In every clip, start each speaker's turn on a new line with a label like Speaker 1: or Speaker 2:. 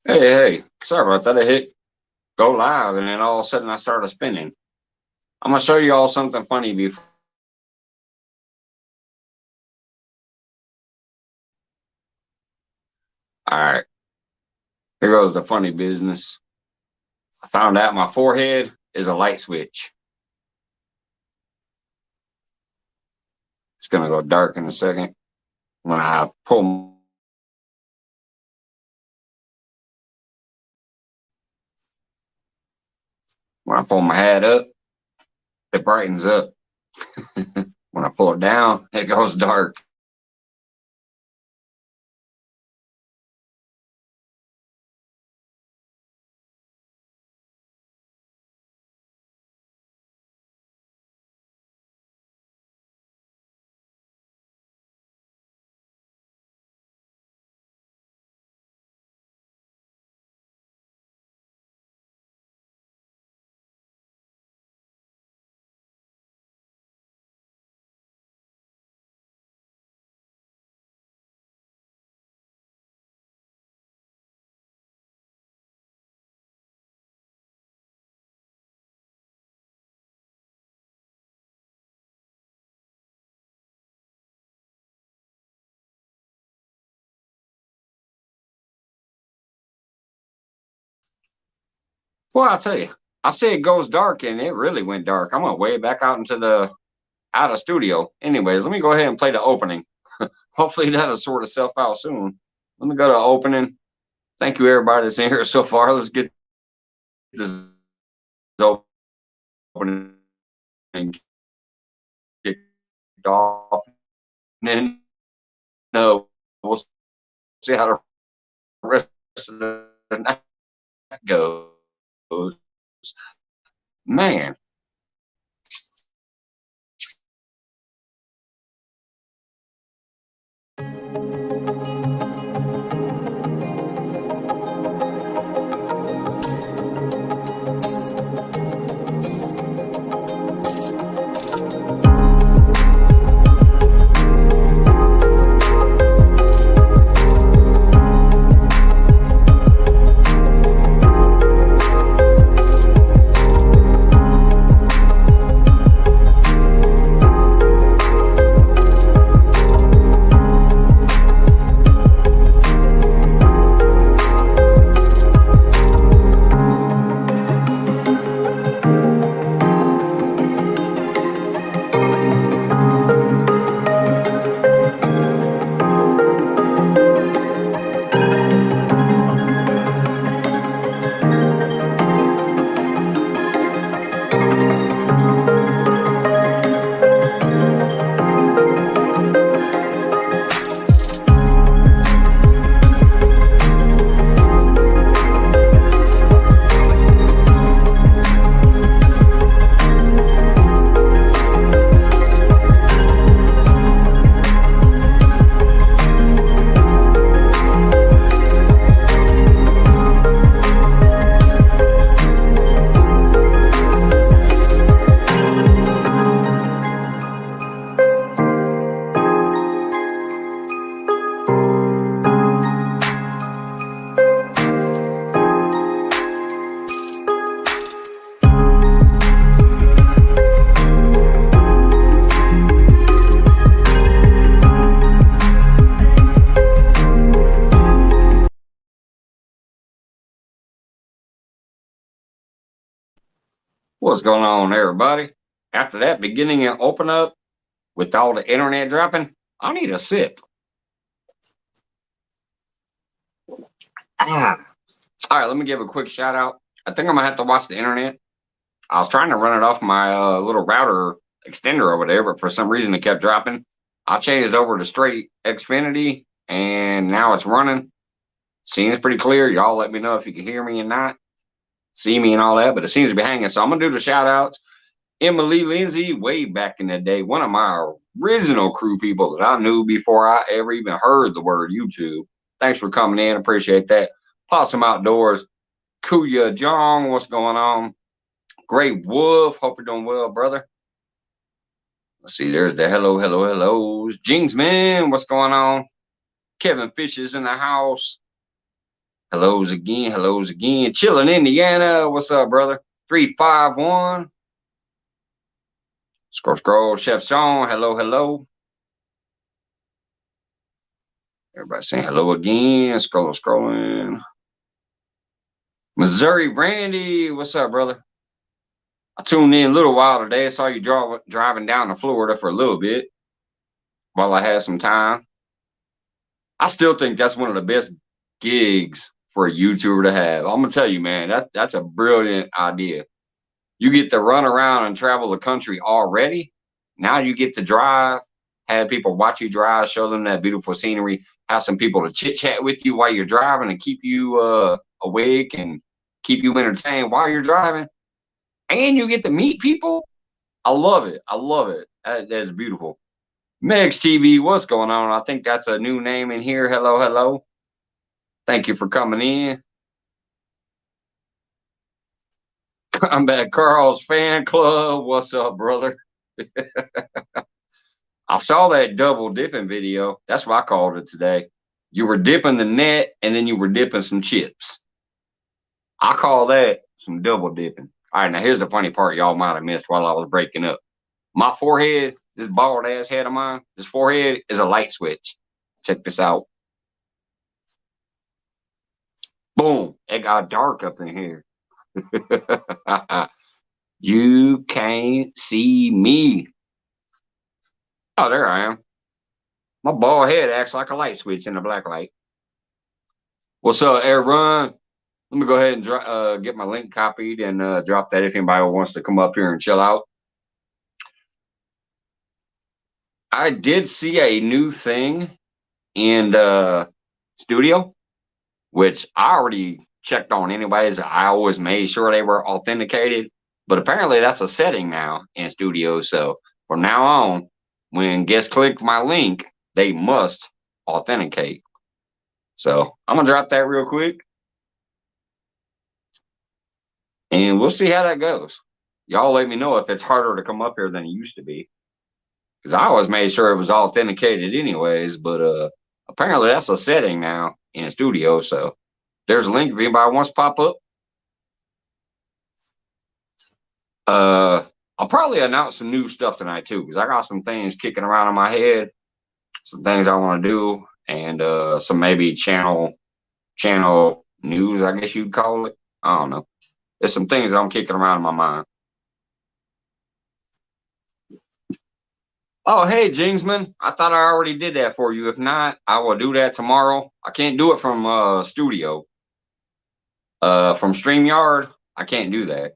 Speaker 1: Hey, sorry about that. I hit go live and then all of a sudden I started spinning. I'm gonna show you all something funny before. All right, here goes the funny business. I found out my forehead is a light switch. It's gonna go dark in a second. When I pull when I pull my hat up, it brightens up. When I pull it down, it goes dark. Well, I'll tell you, I say it goes dark and it really went dark. I'm gonna way back out into the out of studio. Anyways, let me go ahead and play the opening. Hopefully that'll sort itself out soon. Let me go to opening. Thank you, everybody that's in here so far. Let's get this opening kicked off. And then, no, we'll see how the rest of the night goes. Man, what's going on, everybody? After that beginning and open up with all the internet dropping, I need a sip. Ah. All right, let me give a quick shout out. I think I'm gonna have to watch the internet. I was trying to run it off my little router extender over there, but for some reason it kept dropping. I changed over to straight Xfinity, and now it's running. Seems pretty clear. Y'all let me know if you can hear me and not see me and all that, but it seems to be hanging. So I'm gonna do the shout outs. Emily Lindsay, way back in the day, one of my original crew people that I knew before I ever even heard the word YouTube. Thanks for coming in. Appreciate that. Possum Outdoors, Kuya Jong, what's going on? Great Wolf, hope you're doing well, brother. Let's see, there's the hellos. Jingsman, what's going on? Kevin Fish is in the house. Hellos again. Hellos again. Chillin, Indiana. What's up, brother? 351. Scroll. Chef Sean. Hello. Everybody saying hello again. Scrolling. Missouri Brandy. What's up, brother? I tuned in a little while today. I saw you driving down to Florida for a little bit while I had some time. I still think that's one of the best gigs for a YouTuber to have. I'm gonna tell you, man, that's a brilliant idea. You get to run around and travel the country already. Now you get to drive, have people watch you drive, show them that beautiful scenery, have some people to chit chat with you while you're driving and keep you awake and keep you entertained while you're driving. And you get to meet people. I love it. That's beautiful. Megs TV, what's going on? I think that's a new name in here. Hello. Thank you for coming in. I'm at Carl's fan club. What's up, brother? I saw that double dipping video. That's what I called it today. You were dipping the net and then you were dipping some chips. I call that some double dipping. All right, now here's the funny part y'all might have missed while I was breaking up. My forehead, this bald ass head of mine, this forehead is a light switch. Check this out. Boom. It got dark up in here. You can't see me. Oh, there I am. My bald head acts like a light switch in the black light. What's up, Air Run? Let me go ahead and get my link copied and drop that if anybody wants to come up here and chill out. I did see a new thing in the studio, which I already checked on anyways. I always made sure they were authenticated, but apparently that's a setting now in studio. So from now on, when guests click my link, they must authenticate. So I'm gonna drop that real quick and we'll see how that goes. Y'all let me know if it's harder to come up here than it used to be, because I always made sure it was authenticated anyways, but apparently that's a setting now in studio. So there's a link if anybody wants to pop up. I'll probably announce some new stuff tonight too, because I got some things kicking around in my head, some things I want to do, and some maybe channel news, I guess you'd call it. I don't know. There's some things I'm kicking around in my mind. Oh, hey, Jingsman. I thought I already did that for you. If not, I will do that tomorrow. I can't do it from studio. From StreamYard, I can't do that.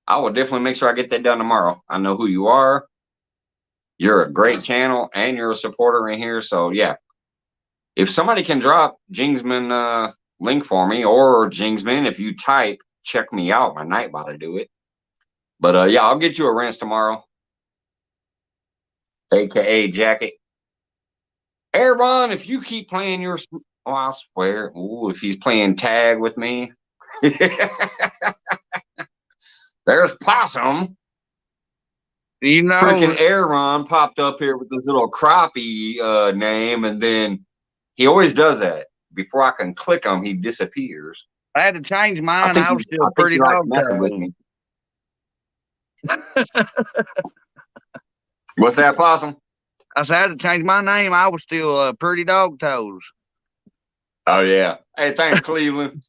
Speaker 1: I will definitely make sure I get that done tomorrow. I know who you are. You're a great channel, and you're a supporter in here. So, yeah. If somebody can drop Jingsman link for me, or Jingsman, if you type, check me out. My Nightbot to do it. But, yeah, I'll get you a rinse tomorrow. AKA Jacket. Aaron, if you keep playing your... Oh, I swear. Ooh, if he's playing tag with me. There's Possum.
Speaker 2: You know,
Speaker 1: freaking Aaron popped up here with this little crappie name, and then he always does that. Before I can click him, he disappears.
Speaker 2: I had to change mine. I was still pretty dog
Speaker 1: messing with me. What's that, Possum?
Speaker 2: I said I had to change my name. I was still Pretty Dog Toes.
Speaker 1: Oh, yeah. Hey, thanks, Cleveland.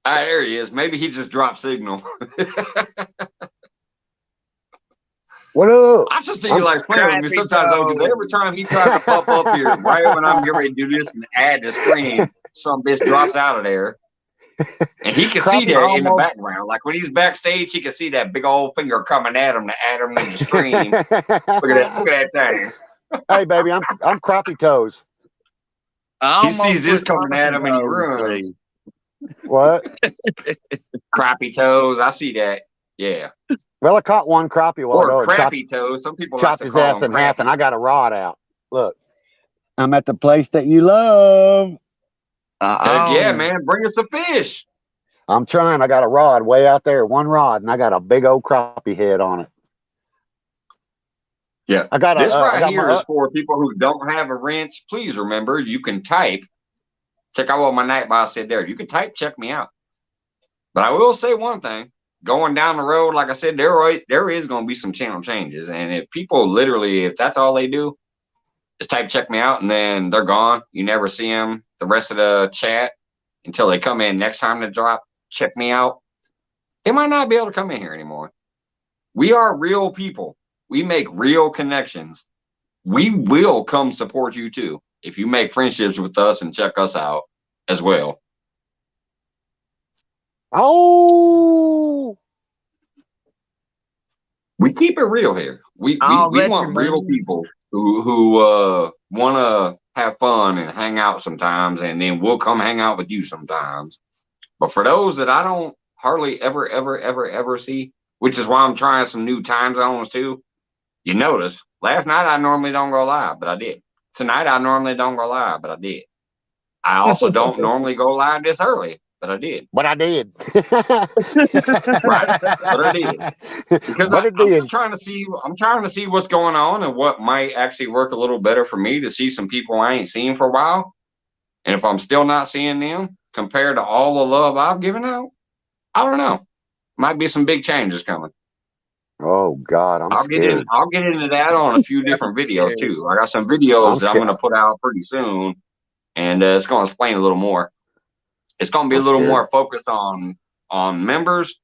Speaker 1: There he is. Maybe he just dropped signal.
Speaker 3: What up?
Speaker 1: I just think he likes playing with me sometimes, though, because every time he tries to pop up here, right when I'm getting ready to do this and add the screen, some bitch drops out of there. And he can see that in the background. Like when he's backstage, he can see that big old finger coming at him to add him in the screen. Look at that thing.
Speaker 3: Hey, baby, I'm Crappie Toes.
Speaker 1: He sees this coming at him and he runs.
Speaker 3: What?
Speaker 1: Crappie Toes. I see that. Yeah.
Speaker 3: Well, I caught one crappie while ago.
Speaker 1: Or crappy toes. Some people
Speaker 3: chopped
Speaker 1: like
Speaker 3: his ass in half, and I got a rod out. Look, I'm at the place that you love.
Speaker 1: Yeah, man. Bring us a fish.
Speaker 3: I'm trying. I got a rod way out there, one rod, and I got a big old crappie head on it.
Speaker 1: Yeah.
Speaker 3: I got
Speaker 1: This
Speaker 3: I
Speaker 1: right
Speaker 3: got
Speaker 1: here
Speaker 3: my
Speaker 1: is for people who don't have a wrench. Please remember, you can type. Check out what my night boss said there. You can type, check me out. But I will say one thing. Going down the road, like I said, there is going to be some channel changes. And if people literally, if that's all they do, just type check me out, and then they're gone. You never see them the rest of the chat until they come in next time to drop check me out. They might not be able to come in here anymore. We are real people. We make real connections. We will come support you too if you make friendships with us and check us out as well.
Speaker 3: Oh,
Speaker 1: We keep it real here. We
Speaker 2: I'll let
Speaker 1: want
Speaker 2: you
Speaker 1: real
Speaker 2: know.
Speaker 1: people who want to have fun and hang out sometimes, and then we'll come hang out with you sometimes. But for those that I don't hardly ever see, which is why I'm trying some new time zones too. You notice last night I normally don't go live, but I did. Tonight I normally don't go live, but I did. I also don't normally go live this early, but I did.
Speaker 3: but I did.
Speaker 1: Right, but I did. Because
Speaker 3: But it
Speaker 1: I'm
Speaker 3: did.
Speaker 1: just trying to see. I'm trying to see what's going on and what might actually work a little better for me to see some people I ain't seen for a while. And if I'm still not seeing them compared to all the love I've given out, I don't know. Might be some big changes coming.
Speaker 3: Oh God, I'm scared.
Speaker 1: I'll get into that on a few different videos too. I got some videos
Speaker 3: I'm
Speaker 1: that I'm
Speaker 3: scared.
Speaker 1: going to put out pretty soon, and it's going to explain a little more. It's going to be a
Speaker 3: I'm
Speaker 1: little
Speaker 3: scared.
Speaker 1: more focused on members,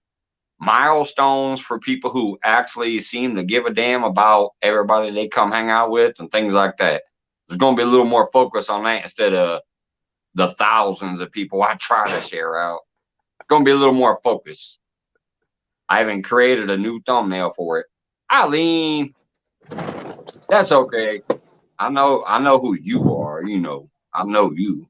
Speaker 1: milestones for people who actually seem to give a damn about everybody they come hang out with, and things like that. There's going to be a little more focus on that instead of the thousands of people I try to share out. It's going to be a little more focused. I haven't created a new thumbnail for it. Eileen, that's okay. I know who you are. You know, I know you.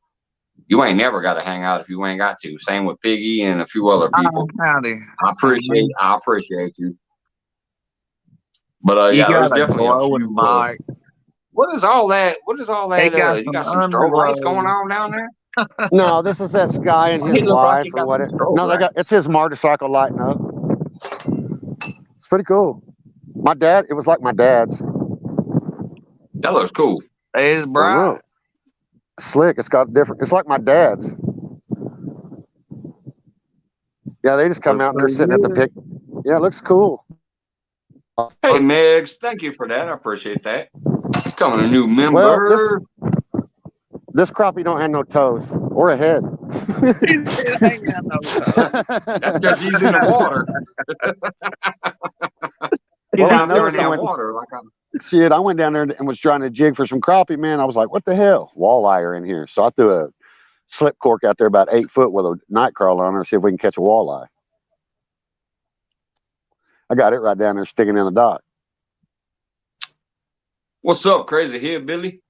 Speaker 1: You ain't never got to hang out if you ain't got to. Same with Piggy and a few other people.
Speaker 2: Howdy.
Speaker 1: I appreciate you. But
Speaker 2: You
Speaker 1: yeah, there's
Speaker 2: got a
Speaker 1: definitely a
Speaker 2: glowing
Speaker 1: few.
Speaker 2: mic.
Speaker 1: What is all that? What is all
Speaker 2: He
Speaker 1: that?
Speaker 2: got
Speaker 1: You
Speaker 2: some
Speaker 1: got some strobe lights
Speaker 2: underglow.
Speaker 1: going on down there?
Speaker 3: No, this is that guy and his
Speaker 1: He look like he
Speaker 3: wife or
Speaker 1: got
Speaker 3: what?
Speaker 1: some strobe
Speaker 3: No, they got
Speaker 1: lights.
Speaker 3: it's his motorcycle lighting up. It's pretty cool. My dad, it was like my dad's.
Speaker 1: That looks cool.
Speaker 2: It's
Speaker 3: I
Speaker 2: bright.
Speaker 3: know. Slick. It's got different. It's like my dad's. Yeah, they just come out and they're sitting at the pic. Yeah, it looks cool.
Speaker 1: Hey, Megs, thank you for that. I appreciate that. Coming a new member.
Speaker 3: Well, this crappie don't have no toes or a head.
Speaker 2: It ain't got no toe.
Speaker 1: That's because he's in the water. He's
Speaker 3: Well, I
Speaker 1: out there in
Speaker 3: noticed I
Speaker 1: that
Speaker 3: went,
Speaker 1: water. Like I'm.
Speaker 3: shit, I went down there and was trying to jig for some crappie, man. I was like, what the hell? Walleye are in here. So I threw a slip cork out there about 8 foot with a night crawler on her, see if we can catch a walleye. I got it right down there sticking in the dock.
Speaker 1: What's up, Crazy Hillbilly?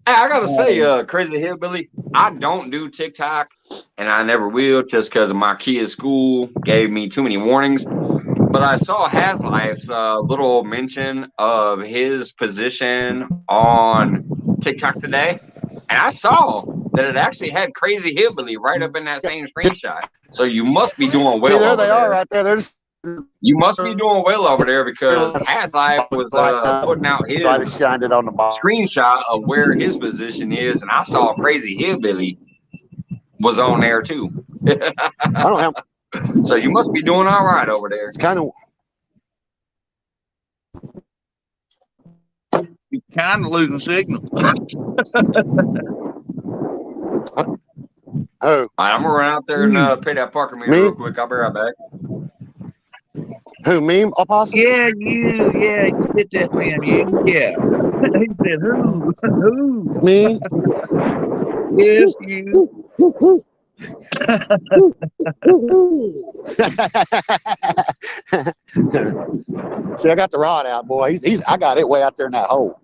Speaker 1: Hey, I gotta say, Crazy Hillbilly, I don't do TikTok, and I never will, just because my kid's school gave me too many warnings. But I saw Haslife's little mention of his position on TikTok today, and I saw that it actually had Crazy Hillbilly right up in that same screenshot. So you must be doing well.
Speaker 3: See, there
Speaker 1: over
Speaker 3: they are right there. They're just.
Speaker 1: You must be doing well over there because Haslife was putting out his
Speaker 3: So I just shined it on the bottom.
Speaker 1: screenshot of where his position is, and I saw Crazy Hillbilly was on there too.
Speaker 3: I don't have.
Speaker 1: So you must be doing all right over there.
Speaker 3: It's kind of.
Speaker 2: You're kind of losing signal.
Speaker 3: Oh,
Speaker 1: All right, I'm gonna run out there and pay that parking meter
Speaker 3: Me?
Speaker 1: real quick. I'll be right back.
Speaker 3: who, me, Apostle?
Speaker 2: Yeah, you hit that man, you. Yeah. He said, who? Who?
Speaker 3: Me?
Speaker 2: Yes, you.
Speaker 3: See, I got the rod out, boy. I got it way out there in that hole.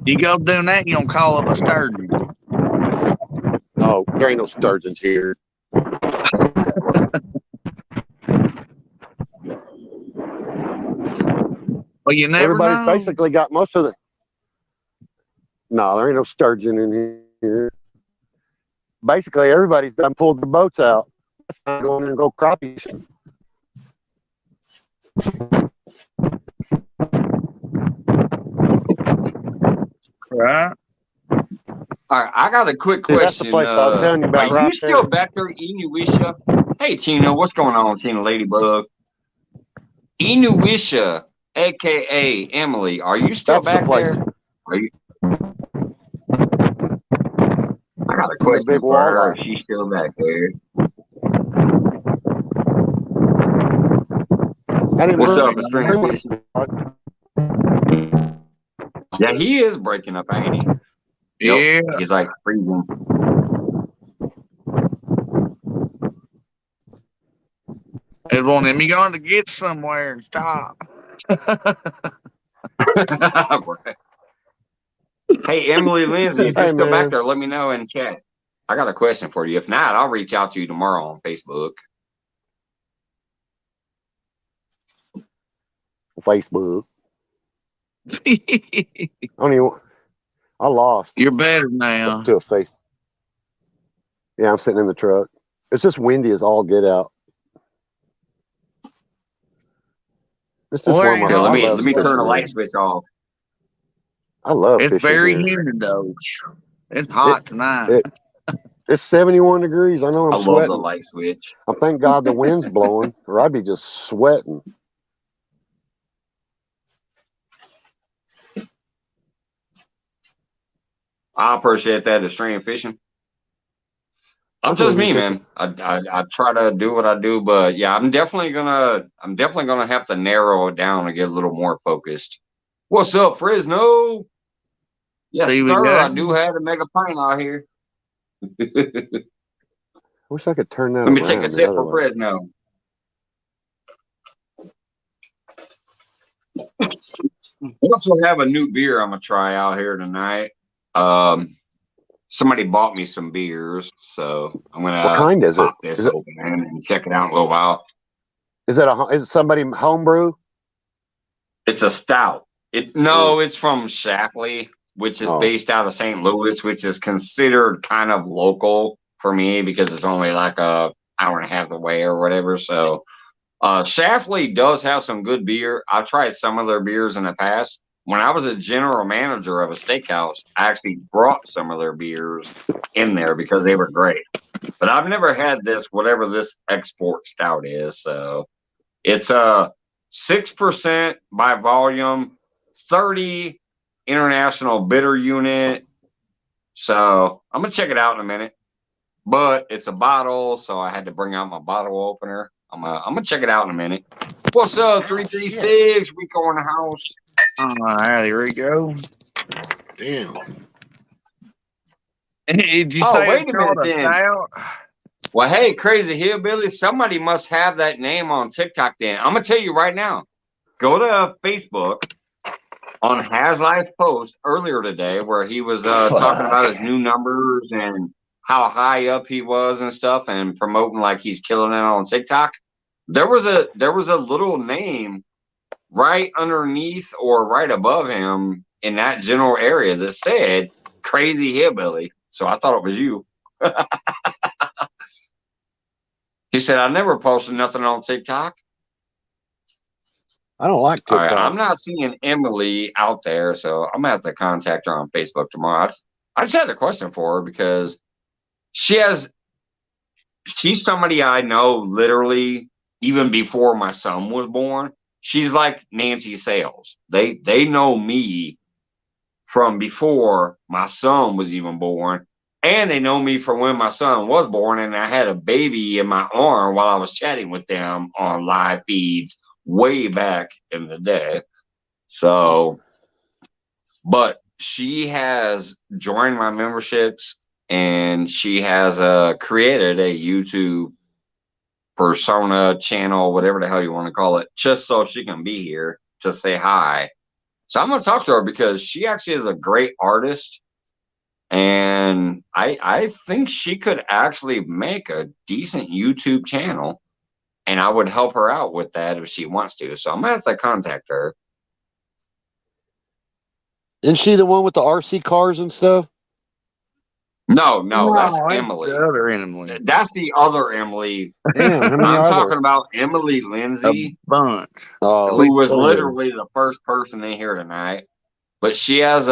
Speaker 2: You go doing that, you don't call up a sturgeon.
Speaker 3: Oh, there ain't no sturgeons here.
Speaker 2: Well, you never
Speaker 3: Everybody's
Speaker 2: know.
Speaker 3: basically got most of the. No, there ain't no sturgeon in here. Basically, everybody's done pulled the boats out. Let's not go in there and go crappie fishing.
Speaker 2: right.
Speaker 1: All right, I got a quick
Speaker 3: Dude, that's the
Speaker 1: question.
Speaker 3: place I was telling you about
Speaker 1: Are
Speaker 3: right
Speaker 1: you still
Speaker 3: there.
Speaker 1: back there, Inuisha? Hey, Tina, what's going on, Tina Ladybug? Inuisha, aka Emily, are you still
Speaker 3: That's the
Speaker 1: back
Speaker 3: place.
Speaker 1: there? Are you? I got a
Speaker 3: The big
Speaker 1: question for her.
Speaker 3: walleye.
Speaker 1: Is she still back there?
Speaker 3: I didn't
Speaker 1: What's
Speaker 3: bring,
Speaker 1: up, Extreme
Speaker 3: bring
Speaker 1: Fishing? Yeah, he is breaking up, ain't he? Yep,
Speaker 2: Yeah.
Speaker 1: he's like freezing.
Speaker 2: It won't let me going to get somewhere and stop.
Speaker 1: Hey, Emily Lindsay, if you're
Speaker 3: Hey,
Speaker 1: still back
Speaker 3: man.
Speaker 1: there, let me know in chat. I got a question for you. If not, I'll reach out to you tomorrow on Facebook.
Speaker 3: Facebook. I don't even. I lost
Speaker 2: You're better now.
Speaker 3: to a face. Yeah, I'm sitting in the truck. It's just windy as all get out. This is
Speaker 2: Well,
Speaker 3: one
Speaker 2: ain't
Speaker 3: of
Speaker 1: Here,
Speaker 3: my.
Speaker 1: let
Speaker 3: I
Speaker 1: me
Speaker 3: love
Speaker 1: let me turn the
Speaker 3: fishing here.
Speaker 1: light switch off.
Speaker 3: I love
Speaker 2: It's
Speaker 3: fishing
Speaker 2: very
Speaker 3: here.
Speaker 2: humid though. It's hot tonight.
Speaker 3: It's 71 degrees. I know
Speaker 1: I
Speaker 3: I'm
Speaker 1: love the
Speaker 3: sweating.
Speaker 1: light switch.
Speaker 3: I thank God the wind's blowing, or I'd be just sweating.
Speaker 1: I appreciate that, Extreme Fishing. I'm
Speaker 3: That's what
Speaker 1: just
Speaker 3: you
Speaker 1: me,
Speaker 3: get.
Speaker 1: man. I try to do what I do, but yeah, I'm definitely gonna have to narrow it down and get a little more focused. What's up, Fresno? Yes,
Speaker 2: See, we
Speaker 1: sir.
Speaker 2: got
Speaker 1: I do have to make a pint out here. Let
Speaker 3: Wish I could turn that
Speaker 1: me take a
Speaker 3: around the
Speaker 1: sip
Speaker 3: other
Speaker 1: for
Speaker 3: way.
Speaker 1: Fresno. I also have a new beer I'm gonna try out here tonight. Somebody bought me some beers, so I'm
Speaker 3: What
Speaker 1: gonna
Speaker 3: kind is it?
Speaker 1: pop this open and check it out in a little while.
Speaker 3: Is it somebody homebrew?
Speaker 1: It's a stout. It's from Shafley, which is
Speaker 3: Oh,
Speaker 1: based out of St. Louis, which is considered kind of local for me because it's only like a hour and a half away or whatever. So Shafley does have some good beer. I've tried some of their beers in the past. When I was a general manager of a steakhouse, I actually brought some of their beers in there because they were great. But I've never had this, whatever this export stout is. So it's a 6% by volume, 30 international bitter unit. So I'm gonna check it out in a minute. But it's a bottle, so I had to bring out my bottle opener. I'm gonna check it out in a minute. What's up, 336? Rico in the house.
Speaker 2: there we go.
Speaker 3: damn.
Speaker 2: Did you
Speaker 1: Oh,
Speaker 2: say
Speaker 1: wait
Speaker 2: it's
Speaker 1: a minute
Speaker 2: called a
Speaker 1: then.
Speaker 2: stout?
Speaker 1: Well, hey, Crazy Hillbilly, somebody must have that name on TikTok then. I'm gonna tell you right now. Go to Facebook on Haslife's post earlier today where he was talking about his new numbers and how high up he was and stuff and promoting like he's killing it on TikTok. There was a little name right underneath or right above him in that general area that said Crazy Hillbilly. So I thought it was you. He said, I never posted nothing on TikTok.
Speaker 3: I don't like
Speaker 1: All right,
Speaker 3: TikTok.
Speaker 1: I'm not seeing Emily out there, so I'm gonna have to contact her on Facebook tomorrow. I just had a question for her because she's somebody I know literally even before my son was born. She's like Nancy Sales. They know me from before my son was even born, and they know me from when my son was born, and I had a baby in my arm while I was chatting with them on live feeds way back in the day. So, but she has joined my memberships and she has created a YouTube persona channel, whatever the hell you want to call it, just so she can be here to say hi. So I'm going to talk to her because she actually is a great artist. And I think she could actually make a decent YouTube channel. And I would help her out with that if she wants to. So I'm going to have to contact her.
Speaker 3: Isn't she the one with the RC cars and stuff?
Speaker 1: No,
Speaker 2: No,
Speaker 1: that's
Speaker 2: it's
Speaker 1: Emily.
Speaker 2: the other Emily.
Speaker 1: That's the other Emily.
Speaker 3: Damn, how many
Speaker 1: I'm
Speaker 3: are
Speaker 1: talking
Speaker 3: there?
Speaker 1: about Emily
Speaker 2: A
Speaker 1: Lindsay,
Speaker 2: bunch. At
Speaker 3: Oh,
Speaker 1: who
Speaker 2: least
Speaker 1: was
Speaker 2: four.
Speaker 1: literally the first person in here tonight. But she has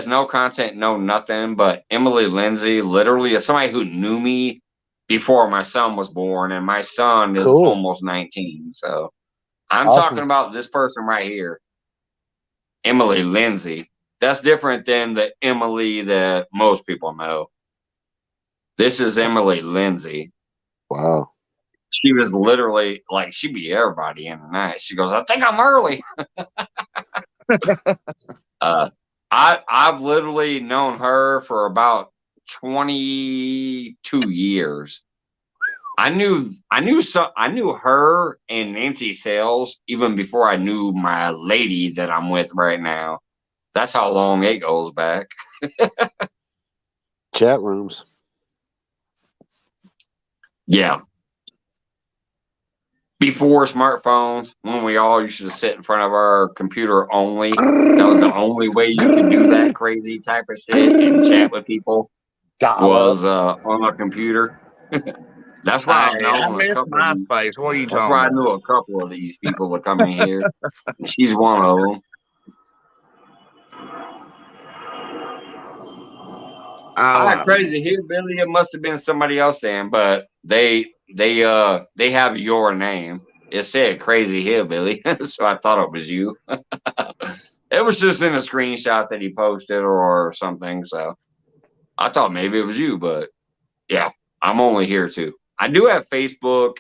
Speaker 1: no content, no nothing. But Emily Lindsay literally is somebody who knew me before my son was born, and my son is
Speaker 3: Cool.
Speaker 1: almost 19. So I'm
Speaker 3: Awesome.
Speaker 1: talking about this person right here, Emily Lindsay. That's different than the Emily that most people know. This is Emily Lindsay.
Speaker 3: Wow.
Speaker 1: She was literally like, she'd be everybody in the night. She goes, I think I'm early. I've literally known her for about 22 years. I knew her and Nancy Sales even before I knew my lady that I'm with right now. That's how long it goes back.
Speaker 3: Chat rooms.
Speaker 1: Yeah. Before smartphones, when we all used to sit in front of our computer only, that was the only way you could do that crazy type of shit and chat with people was on a computer. That's why I've
Speaker 2: Hey, I
Speaker 1: known a
Speaker 2: miss
Speaker 1: couple of these.
Speaker 2: MySpace. What are you
Speaker 1: That's
Speaker 2: talking
Speaker 1: why I
Speaker 2: about?
Speaker 1: knew a couple of these people that come in here. And she's one of them. Crazy Hillbilly. It must have been somebody else then, but they have your name. It said Crazy Hillbilly, so I thought it was you. It was just in a screenshot that he posted or something, so I thought maybe it was you, but yeah, I'm only here too. I do have Facebook,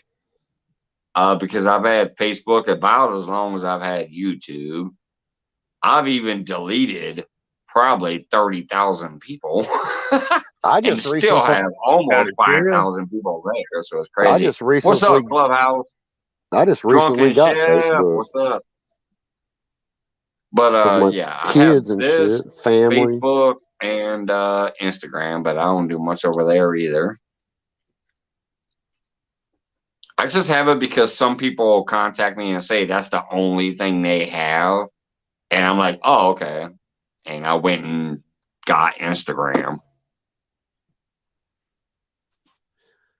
Speaker 1: because I've had Facebook about as long as I've had YouTube. I've even deleted probably 30,000 people.
Speaker 3: I
Speaker 1: And
Speaker 3: just
Speaker 1: still
Speaker 3: recently
Speaker 1: have almost 5,000 people there, so it's
Speaker 3: I
Speaker 1: crazy.
Speaker 3: just
Speaker 1: What's up,
Speaker 3: recently
Speaker 1: Clubhouse?
Speaker 3: recently
Speaker 1: Drunken
Speaker 3: got
Speaker 1: Chef,
Speaker 3: Facebook
Speaker 1: what's up? But
Speaker 3: because my
Speaker 1: yeah, I have
Speaker 3: kids and
Speaker 1: this,
Speaker 3: shit, family.
Speaker 1: Facebook, and Instagram, but I don't do much over there either. I just have it because some people contact me and say that's the only thing they have. And I'm like, oh, okay. And I went and got Instagram.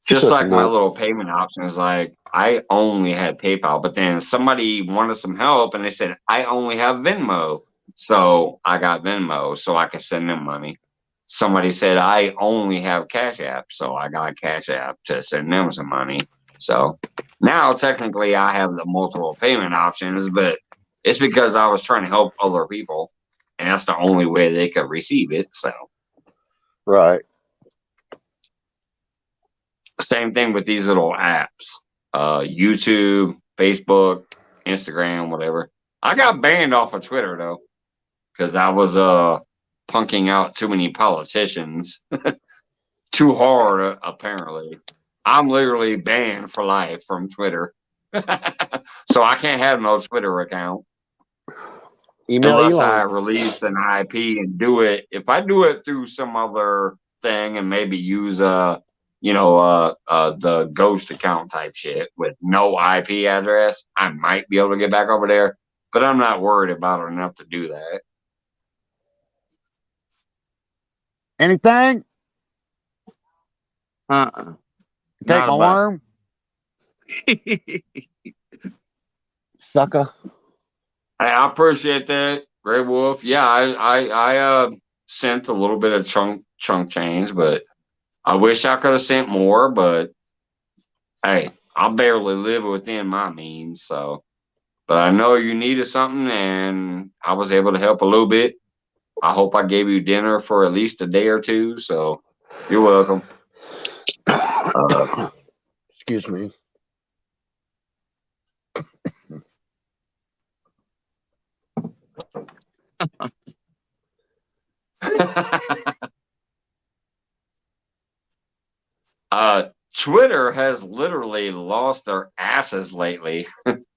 Speaker 1: Just
Speaker 3: Such a
Speaker 1: like my
Speaker 3: nut.
Speaker 1: little payment options, like I only had PayPal, but then somebody wanted some help and they said, I only have Venmo. So I got Venmo so I could send them money. Somebody said, I only have Cash App. So I got Cash App to send them some money. So now technically I have the multiple payment options, but it's because I was trying to help other people. And that's the only way they could receive it. So
Speaker 3: Right.
Speaker 1: same thing with these little apps, YouTube, Facebook, Instagram, whatever. I got banned off of Twitter though because I was punking out too many politicians too hard. Apparently, I'm literally banned for life from Twitter, so I can't have no Twitter account
Speaker 3: Email
Speaker 1: unless I
Speaker 3: Elon.
Speaker 1: release an IP and do it. If I do it through some other thing and maybe use the ghost account type shit with no IP address, I might be able to get back over there, but I'm not worried about it enough to do that.
Speaker 3: Anything? Take
Speaker 1: Not
Speaker 3: my
Speaker 1: about.
Speaker 3: worm, sucker.
Speaker 1: I appreciate that, Gray Wolf. Yeah, I sent a little bit of chunk change, but I wish I could have sent more, but hey, I barely live within my means, so. But I know you needed something, and I was able to help a little bit. I hope I gave you dinner for at least a day or two, so you're welcome.
Speaker 3: Excuse me.
Speaker 1: Twitter has literally lost their asses lately,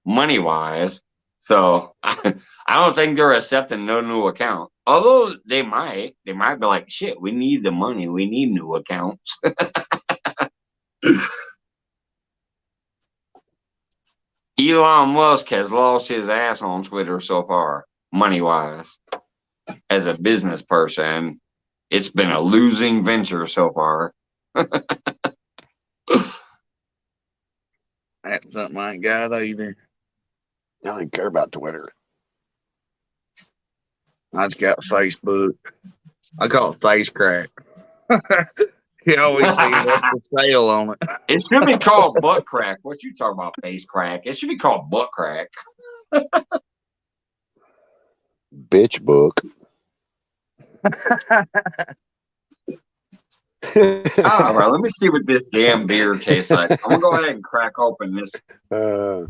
Speaker 1: money wise. So I don't think they're accepting no new account. Although they might be like, shit, we need the money. We need new accounts. Elon Musk has lost his ass on Twitter so far, money wise. As a business person, it's been a losing venture so far.
Speaker 2: That's something I ain't got either.
Speaker 3: I don't even care about Twitter.
Speaker 2: I just got Facebook. I call it face crack. You always see it up for sale on it.
Speaker 1: It should be called butt crack. What you talking about, face crack? It should be called butt crack.
Speaker 3: Bitch book.
Speaker 1: All right, let me see what this damn beer tastes like. I'm gonna go ahead and crack open this.
Speaker 2: Oh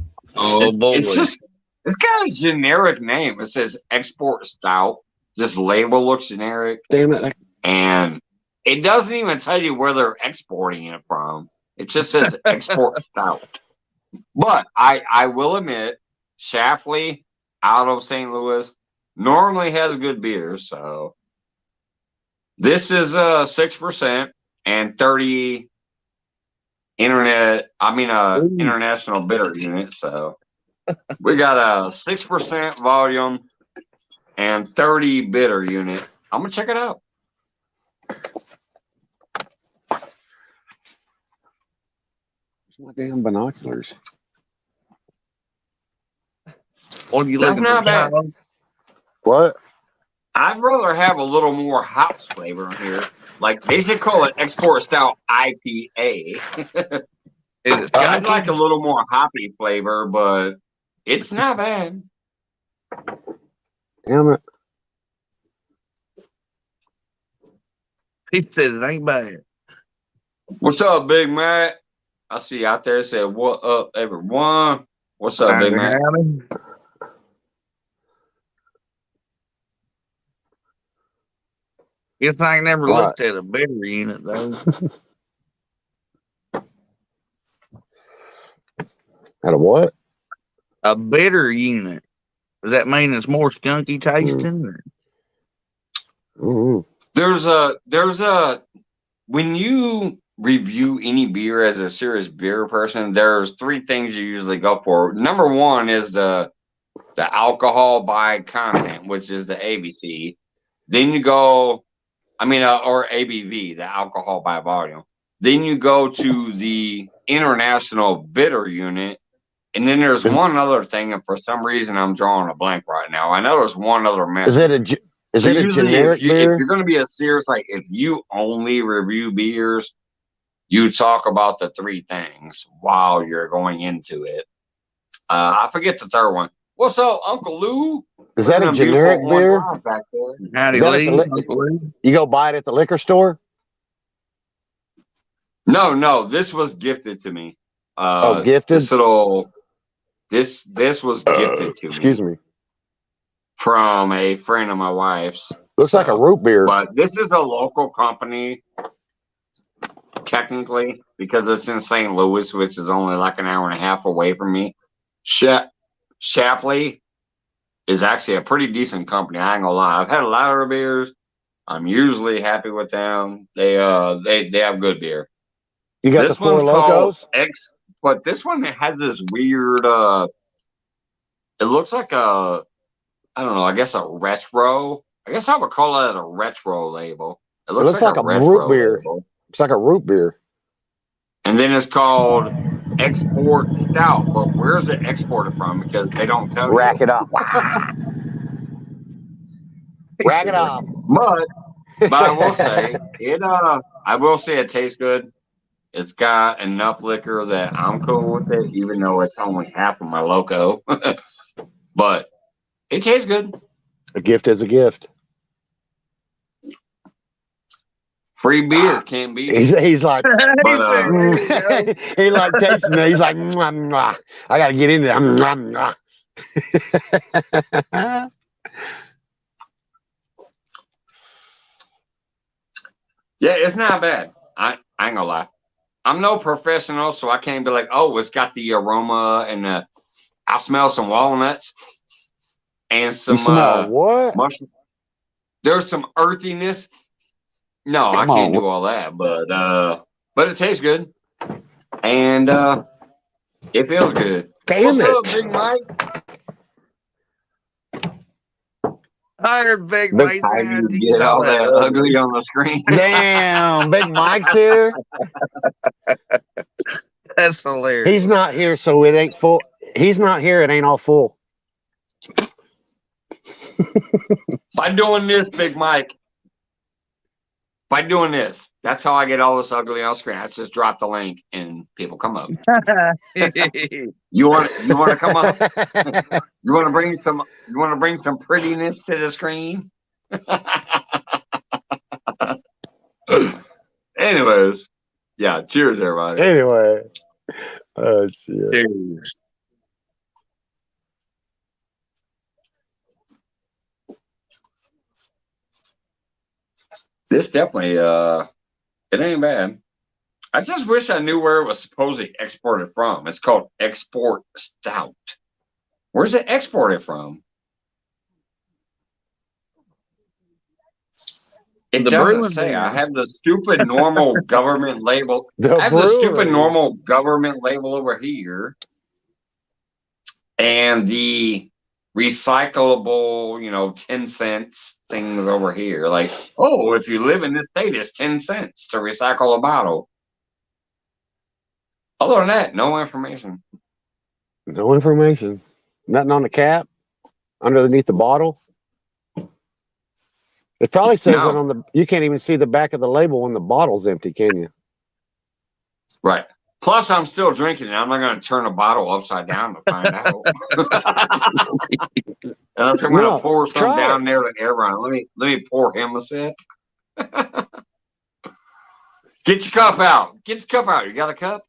Speaker 2: boy.
Speaker 1: It's got a generic name. It says export stout. This label looks generic.
Speaker 3: Damn it.
Speaker 1: And it doesn't even tell you where they're exporting it from. It just says export stout. But I will admit, Shafley out of St. Louis normally has good beers. So this is 6% and 30 international bitter unit. So we got a 6% volume and 30 bitter unit. I'm gonna check it out.
Speaker 3: My damn binoculars.
Speaker 2: What are you
Speaker 1: That's
Speaker 2: looking
Speaker 1: not
Speaker 2: for?
Speaker 1: bad.
Speaker 2: Tyler?
Speaker 3: What?
Speaker 1: I'd rather have a little more hops flavor in here. Like they should call it export stout IPA.
Speaker 2: Is it
Speaker 1: I'd
Speaker 2: skunky?
Speaker 1: like a little more hoppy flavor, but it's not bad.
Speaker 3: Damn it.
Speaker 2: He said it ain't bad.
Speaker 1: What's up, Big Mac? I see you out there. Said, "What up, everyone? What's up, Big Mac?"
Speaker 2: Guess I ain't never
Speaker 3: What?
Speaker 2: looked at a bitter unit though.
Speaker 3: Out of what?
Speaker 2: A bitter unit. Does that mean it's more skunky tasting? Or?
Speaker 3: Mm-hmm.
Speaker 1: There's a when you review any beer as a serious beer person, there's three things you usually go for. Number one is the alcohol by content, which is the ABC. Then you go, or ABV, the alcohol by volume. Then you go to the international bitter unit. And then there's one other thing, and for some reason I'm drawing a blank right now. I know there's one other method.
Speaker 3: Is it a generic beer?
Speaker 1: If you're going to be a serious, like if you only review beers, you talk about the three things while you're going into it. I forget the third one. What's up, Uncle Lou?
Speaker 3: Is that a generic beer?
Speaker 1: Back there.
Speaker 2: Howdy,
Speaker 3: Is that
Speaker 2: Lee.
Speaker 3: Uncle Lee? You go buy it at the liquor store?
Speaker 1: No, this was gifted to me.
Speaker 3: Gifted?
Speaker 1: This was gifted to me.
Speaker 3: Excuse me.
Speaker 1: From a friend of my wife's.
Speaker 3: Looks like a root beer.
Speaker 1: But this is a local company, technically, because it's in St. Louis, which is only like an hour and a half away from me. Shapley is actually a pretty decent company. I ain't gonna lie. I've had a lot of their beers. I'm usually happy with them. They have good beer.
Speaker 3: You got the Four Locos?
Speaker 1: But this one has this weird. It looks like I don't know. I guess a retro. I guess I would call it a retro label. It looks like a
Speaker 3: root beer.
Speaker 1: Label.
Speaker 3: It's like a root beer.
Speaker 1: And then it's called Export Stout. But where's it exported from? Because they don't tell you.
Speaker 3: Rack it off. Rack it off.
Speaker 1: But I will say it tastes good. It's got enough liquor that I'm cool with it, even though it's only half of my loco. But it tastes good.
Speaker 3: A gift is a gift.
Speaker 1: Free beer can't beat it.
Speaker 3: He's like,
Speaker 1: But,
Speaker 3: he like tasting it. He's like, mwah, mwah. I got to get into that. Mwah, mwah.
Speaker 1: Yeah, it's not bad. I ain't gonna lie. I'm no professional, so I can't be like, oh, it's got the aroma and I smell some walnuts and some
Speaker 3: you smell what?
Speaker 1: mushroom. There's some earthiness. No, I can't do all that, but it tastes good and it feels good.
Speaker 3: Damn
Speaker 1: What's
Speaker 3: it,
Speaker 1: up, Big Mike?
Speaker 2: I heard Big Mike saying
Speaker 1: you get all that ugly on the screen.
Speaker 3: Damn, Big Mike's here.
Speaker 2: That's hilarious.
Speaker 3: He's not here, so it ain't full. He's not here. It ain't all full.
Speaker 1: By doing this, Big Mike. By doing this, that's how I get all this ugly on screen. I just drop the link and people come up. You want to come up? You want to bring some prettiness to the screen? Anyways, yeah. Cheers, everybody.
Speaker 3: Anyway, oh shit.
Speaker 2: Cheers.
Speaker 1: This definitely it ain't bad. I just wish I knew where it was supposedly exported from. It's called Export Stout. Where's it exported from? It doesn't say. I have the stupid normal government label. I have the stupid normal government label over here. And the recyclable, 10 cents things over here. Like, oh, if you live in this state, it's 10 cents to recycle a bottle. Other than that, no information.
Speaker 3: No information. Nothing on the cap? Underneath the bottle? It probably says it on the... You can't even see the back of the label when the bottle's empty, can you?
Speaker 1: Right. Plus, I'm still drinking it. I'm not going to turn a bottle upside down to find out. Unless I'm going to pour some down there to everyone. Let me pour him a sip. Get your cup out. Get your cup out. You got a cup?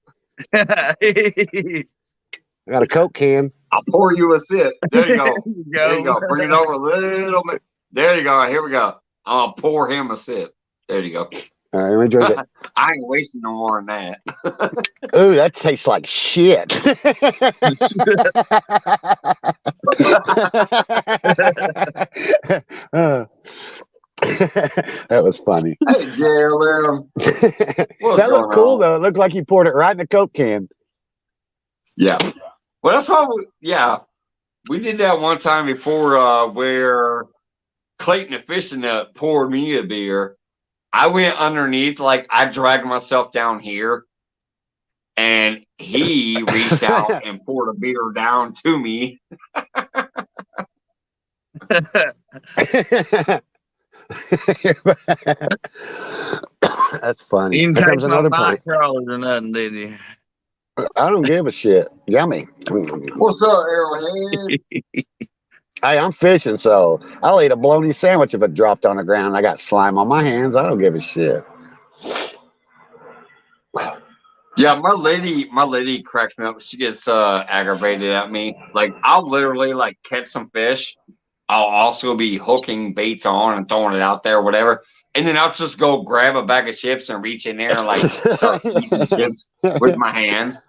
Speaker 3: I got a Coke can.
Speaker 1: I'll pour you a sip. There you go. There you go. Bring it over a little bit. There you go. Here we go. I'll pour him a sip. There you go.
Speaker 3: All right, let me drink it.
Speaker 1: I ain't wasting no more than that.
Speaker 3: Ooh, that tastes like shit. That was funny.
Speaker 1: Hey, JLM.
Speaker 3: That looked cool, though. It looked like you poured it right in a Coke can.
Speaker 1: Yeah. Well, that's why we did that one time before where Clayton the Fishing Nut poured me a beer. I went underneath, like I dragged myself down here, and he reached out and poured a beer down to me. That's funny.
Speaker 2: You didn't
Speaker 3: Here
Speaker 2: take
Speaker 3: comes another
Speaker 2: night
Speaker 3: pint.
Speaker 2: crawlers or nothing, did you?
Speaker 3: I don't give a shit. Yummy.
Speaker 1: What's up, Arrowhead?
Speaker 3: Hey, I'm fishing, so I'll eat a bologna sandwich if it dropped on the ground. I got slime on my hands. I don't give a shit.
Speaker 1: Yeah, my lady cracks me up. She gets aggravated at me. Like, I'll literally catch some fish. I'll also be hooking baits on and throwing it out there, or whatever. And then I'll just go grab a bag of chips and reach in there and start eating chips with my hands.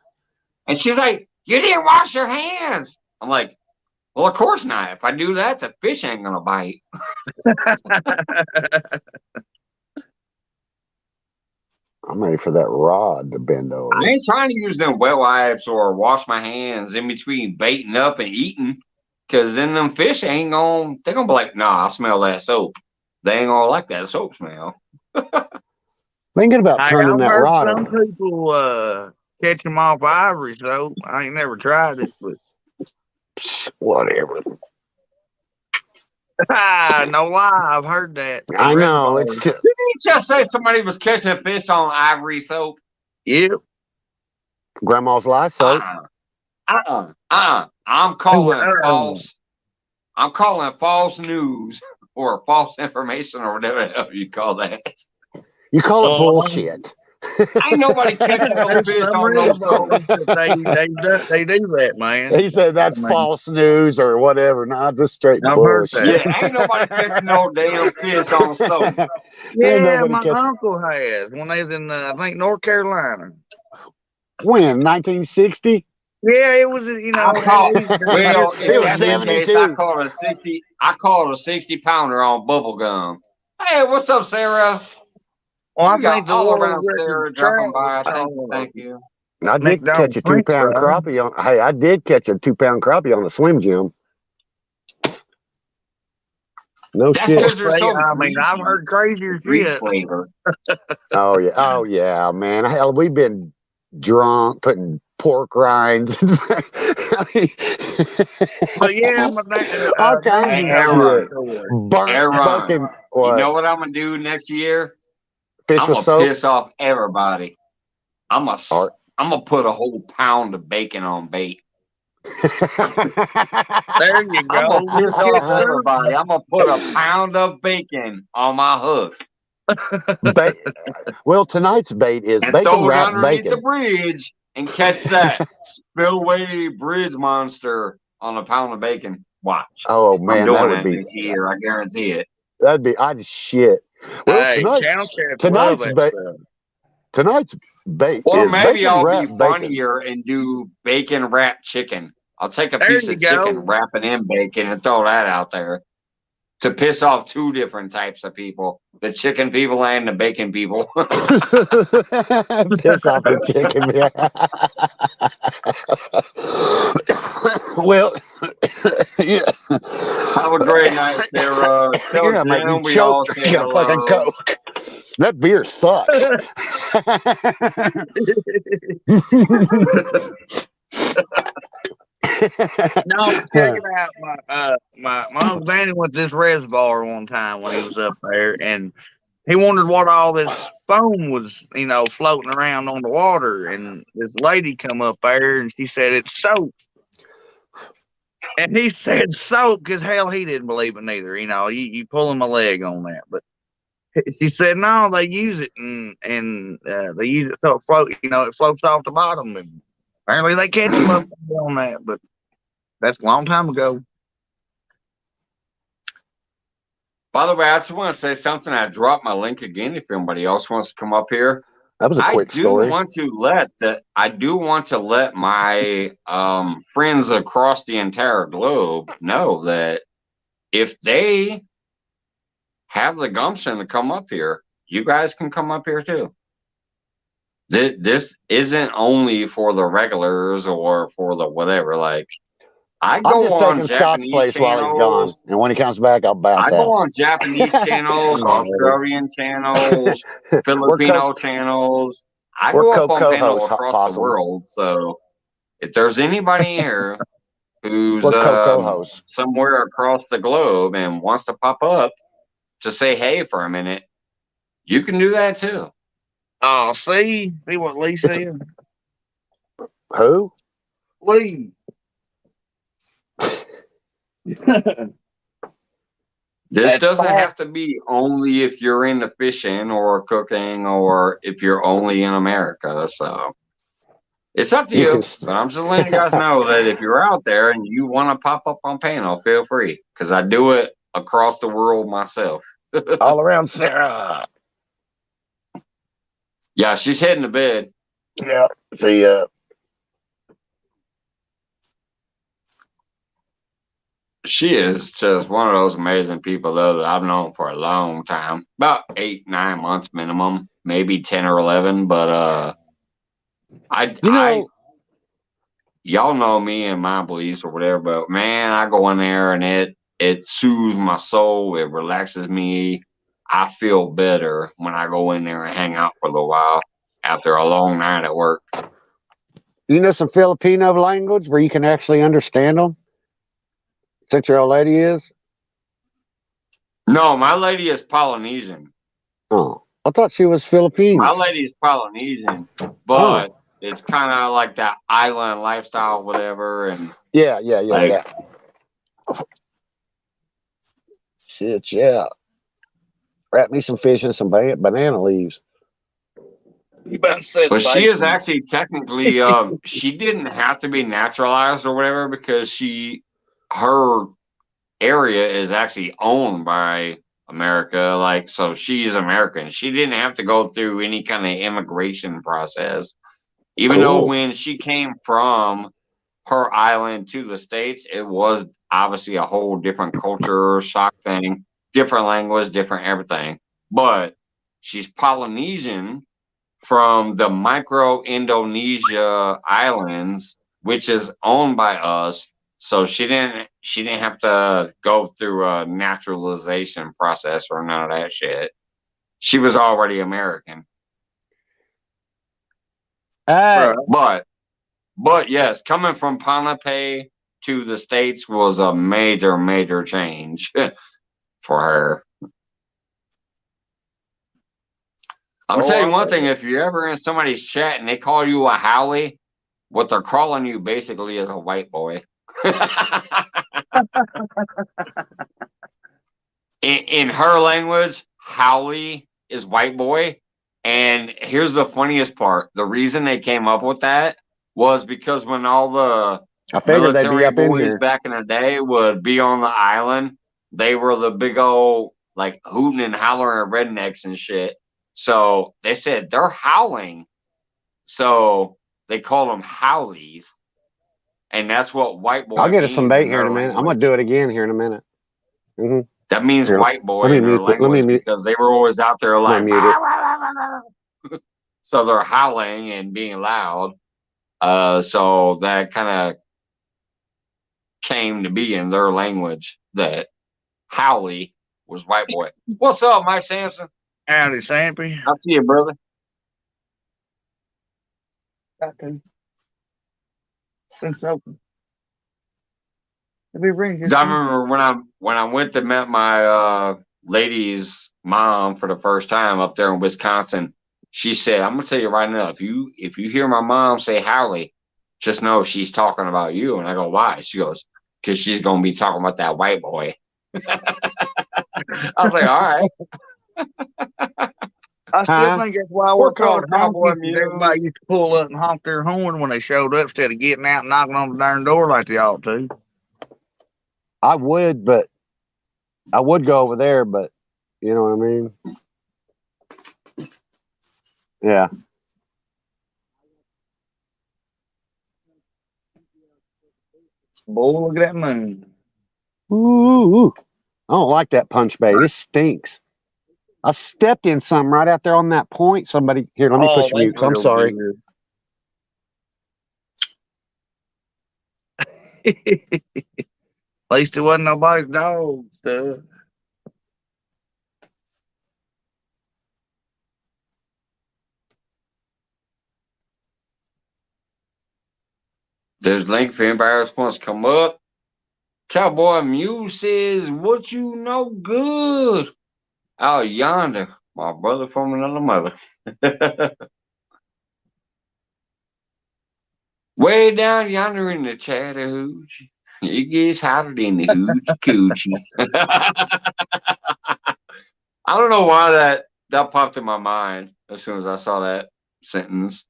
Speaker 1: And she's like, "You didn't wash your hands." I'm like, well, of course not. If I do that, the fish ain't gonna bite.
Speaker 3: I'm ready for that rod to bend over.
Speaker 1: I ain't trying to use them wet wipes or wash my hands in between baiting up and eating, because then them fish they're gonna be like, "Nah, I smell that soap." They ain't gonna like that soap smell.
Speaker 3: Thinking about turning that rod
Speaker 2: some
Speaker 3: on.
Speaker 2: people catch them off ivory soap. I ain't never tried it, but
Speaker 3: Whatever.
Speaker 2: no lie, I've heard that.
Speaker 3: I know. It's
Speaker 1: Didn't you just say somebody was catching a fish on ivory soap?
Speaker 2: Yep.
Speaker 3: Grandma's lye soap.
Speaker 1: I'm calling false. I'm calling false news or false information or whatever the hell you call that.
Speaker 3: You call it bullshit.
Speaker 1: Ain't nobody catching no fish on no soap.
Speaker 2: They do that, man.
Speaker 3: He said that's false news or whatever. Not just straight bullshit.
Speaker 1: Yeah, ain't nobody catching no damn fish on soap.
Speaker 2: Yeah, my uncle has when they was in, I think, North Carolina.
Speaker 3: When? 1960?
Speaker 2: Yeah, it was,
Speaker 3: it was 72.
Speaker 1: I called it a 60-pounder on bubble gum. Hey, what's up, Sarah?
Speaker 2: Well, I think
Speaker 1: all around Sarah dropping by. Thank you.
Speaker 3: I did catch a 2-pound crappie on. Hey, I did catch a 2-pound crappie on the Slim Jim. No shit.
Speaker 2: I mean, I've heard crazier shit.
Speaker 1: Flavor.
Speaker 3: Oh yeah, man. Hell, we've been drunk, putting pork rinds. I mean,
Speaker 2: But yeah, my dad,
Speaker 3: all kinds
Speaker 1: Hey,
Speaker 3: of
Speaker 1: Aaron,
Speaker 3: shit. Burnt
Speaker 1: Aaron,
Speaker 3: fucking
Speaker 1: you
Speaker 3: what?
Speaker 1: know what I'm gonna do next year?
Speaker 3: Fish
Speaker 1: I'm
Speaker 3: with
Speaker 1: gonna
Speaker 3: soap?
Speaker 1: piss off everybody. I'm gonna
Speaker 3: Or
Speaker 1: I'm gonna put a whole pound of bacon on bait.
Speaker 2: there you
Speaker 1: I'm gonna
Speaker 2: go.
Speaker 1: piss off everybody. I'm gonna put a pound of bacon on my hook
Speaker 3: Bait. Well, tonight's bait is
Speaker 1: and
Speaker 3: bacon
Speaker 1: throw it
Speaker 3: wrapped
Speaker 1: underneath the
Speaker 3: bacon.
Speaker 1: bridge and catch that spillway bridge monster on a pound of bacon. Watch.
Speaker 3: Oh
Speaker 1: I'm
Speaker 3: man, that
Speaker 1: doing
Speaker 3: would
Speaker 1: it
Speaker 3: be
Speaker 1: this year. I guarantee it.
Speaker 3: that'd be I'd shit. Well,
Speaker 2: Hey, channel cats love
Speaker 3: tonight's
Speaker 2: that
Speaker 3: bait
Speaker 2: stuff.
Speaker 3: tonight's bait
Speaker 1: Or
Speaker 3: is
Speaker 1: maybe
Speaker 3: bacon
Speaker 1: I'll be
Speaker 3: wrapped bacon.
Speaker 1: funnier and do bacon wrapped chicken. I'll take a
Speaker 2: There
Speaker 1: piece
Speaker 2: you
Speaker 1: of chicken,
Speaker 2: go.
Speaker 1: wrap it in bacon, and throw that out there to piss off two different types of people: the chicken people and the bacon people.
Speaker 3: Piss off the chicken. Well, yeah.
Speaker 1: Have a great night, Sarah. Till
Speaker 3: You're gonna make me
Speaker 1: then, we all
Speaker 3: choke
Speaker 1: say
Speaker 3: drinking a fucking
Speaker 1: hello.
Speaker 3: Coke. That beer sucks.
Speaker 2: No, check it out. My Uncle Danny went to this reservoir one time when he was up there, and he wondered what all this foam was, floating around on the water. And this lady come up there, and she said it's soap. And he said soap because hell, he didn't believe it neither. You pulling my leg on that, but she said no, they use it and they use it so it float. It floats off the bottom, and apparently they catch them up on that. But that's a long time ago.
Speaker 1: By the way, I just want to say something. I dropped my link again if anybody else wants to come up here.
Speaker 3: That was a quick story.
Speaker 1: I do want to let my friends across the entire globe know that if they have the gumption to come up here, you guys can come up here too. This isn't only for the regulars or for the whatever. Like, I
Speaker 3: I'm
Speaker 1: go
Speaker 3: just
Speaker 1: on
Speaker 3: taking Scott's
Speaker 1: Japanese
Speaker 3: place while he's gone,
Speaker 1: channels.
Speaker 3: and when he comes back, I'll bounce
Speaker 1: I go
Speaker 3: out.
Speaker 1: on Japanese channels,
Speaker 2: No.
Speaker 1: Australian channels, Filipino channels. I
Speaker 3: we're
Speaker 1: go up on
Speaker 3: co-hosts,
Speaker 1: panel across the
Speaker 3: Possum.
Speaker 1: world. So if there's anybody here who's
Speaker 3: We're co-hosts.
Speaker 1: somewhere across the globe and wants to pop up to say hey for a minute, you can do that too.
Speaker 2: Oh, see what Lee said.
Speaker 3: Who?
Speaker 2: Lee.
Speaker 1: This doesn't have to be only if you're into fishing or cooking or if you're only in America. So it's up to you. But I'm just letting you guys know that if you're out there and you want to pop up on panel, feel free, because I do it across the world myself.
Speaker 3: All around Sarah.
Speaker 1: Yeah, she's heading to bed.
Speaker 3: Yeah. See,
Speaker 1: she is just one of those amazing people, though, that I've known for a long time, about 8-9 months minimum, maybe 10 or 11. But y'all know me and my beliefs or whatever. But man, I go in there and it soothes my soul. It relaxes me. I feel better when I go in there and hang out for a little while after a long night at work.
Speaker 3: you know some Filipino language where you can actually understand them? Since your old lady is?
Speaker 1: No, my lady is Polynesian.
Speaker 3: Oh, I thought she was Filipino.
Speaker 1: My lady's Polynesian, but it's kind of like that island lifestyle, whatever. And
Speaker 3: yeah. Shit, yeah. Wrap me some fish in some banana leaves.
Speaker 1: But she is actually technically, she didn't have to be naturalized or whatever, because her area is actually owned by America. Like, so she's American. She didn't have to go through any kind of immigration process. Even though when she came from her island to the States, it was obviously a whole different culture shock thing, different language, different everything. But she's Polynesian from the micro Indonesia islands, which is owned by us. So she didn't have to go through a naturalization process or none of that shit. She was already American.
Speaker 3: Hey,
Speaker 1: But But yes, coming from Ponape to the States was a major, major change for her. I'm
Speaker 2: Oh,
Speaker 1: telling you
Speaker 2: I
Speaker 1: one
Speaker 2: bet.
Speaker 1: thing, if you're ever in somebody's chat and they call you a Howley, what they're calling you basically is a white boy. in her language, Howley is white boy. And here's the funniest part. The reason they came up with that was because when all the
Speaker 3: I figured they'd be
Speaker 1: military
Speaker 3: up in
Speaker 1: boys
Speaker 3: here.
Speaker 1: back in the day would be on the island, they were the big old like hooting and hollering rednecks and shit. So they said they're howling. So they call them howlies. And that's what white
Speaker 3: I'll
Speaker 1: boy
Speaker 3: get us some
Speaker 1: means
Speaker 3: bait
Speaker 1: in
Speaker 3: here in
Speaker 1: their
Speaker 3: a minute. I'm gonna
Speaker 1: language.
Speaker 3: do it again here in a minute. Mm-hmm.
Speaker 1: That means
Speaker 3: Here,
Speaker 1: white
Speaker 3: let
Speaker 1: boy
Speaker 3: me
Speaker 1: in their
Speaker 3: mute it. Let me
Speaker 1: language
Speaker 3: mute.
Speaker 1: because they were always out there
Speaker 3: I'm
Speaker 1: like,
Speaker 3: gonna mute it.
Speaker 1: so they're howling and being loud. So that kind of came to be in their language that Howley was white boy. What's up, Mike Sampson?
Speaker 2: Howdy, Sampy.
Speaker 1: I'll see you, brother.
Speaker 2: It's open. If he brings
Speaker 1: Because I remember when I went to meet my lady's mom for the first time up there in Wisconsin, she said, "I'm gonna tell you right now, if you hear my mom say Howley, just know she's talking about you." And I go, "Why?" She goes, "Because she's gonna be talking about that white boy." I was like, "All right."
Speaker 2: I still think that's why we're
Speaker 1: What's
Speaker 2: called
Speaker 1: up, Cowboy
Speaker 2: honkies, because everybody
Speaker 1: Muse?
Speaker 2: used to pull up and honk their horn when they showed up instead of getting out and knocking on the darn door like they ought to.
Speaker 3: I would, but I would go over there, but you know what I mean? Yeah.
Speaker 2: Boy, look at that moon.
Speaker 3: Ooh. I don't like that punch bait. It stinks. I stepped in some right out there on that point. Somebody here, let me
Speaker 2: Oh,
Speaker 3: push mute.
Speaker 2: that's
Speaker 3: I'm
Speaker 2: real
Speaker 3: sorry.
Speaker 2: good. At least it wasn't nobody's dog stuff.
Speaker 1: There's link for anybody else wants to come up. Cowboy Muse says, "What you know good out yonder, my brother from another mother." Way down yonder in the Chattahoochee, it gets hotter than the hoochie coochie. I don't know why that popped in my mind as soon as I saw that sentence.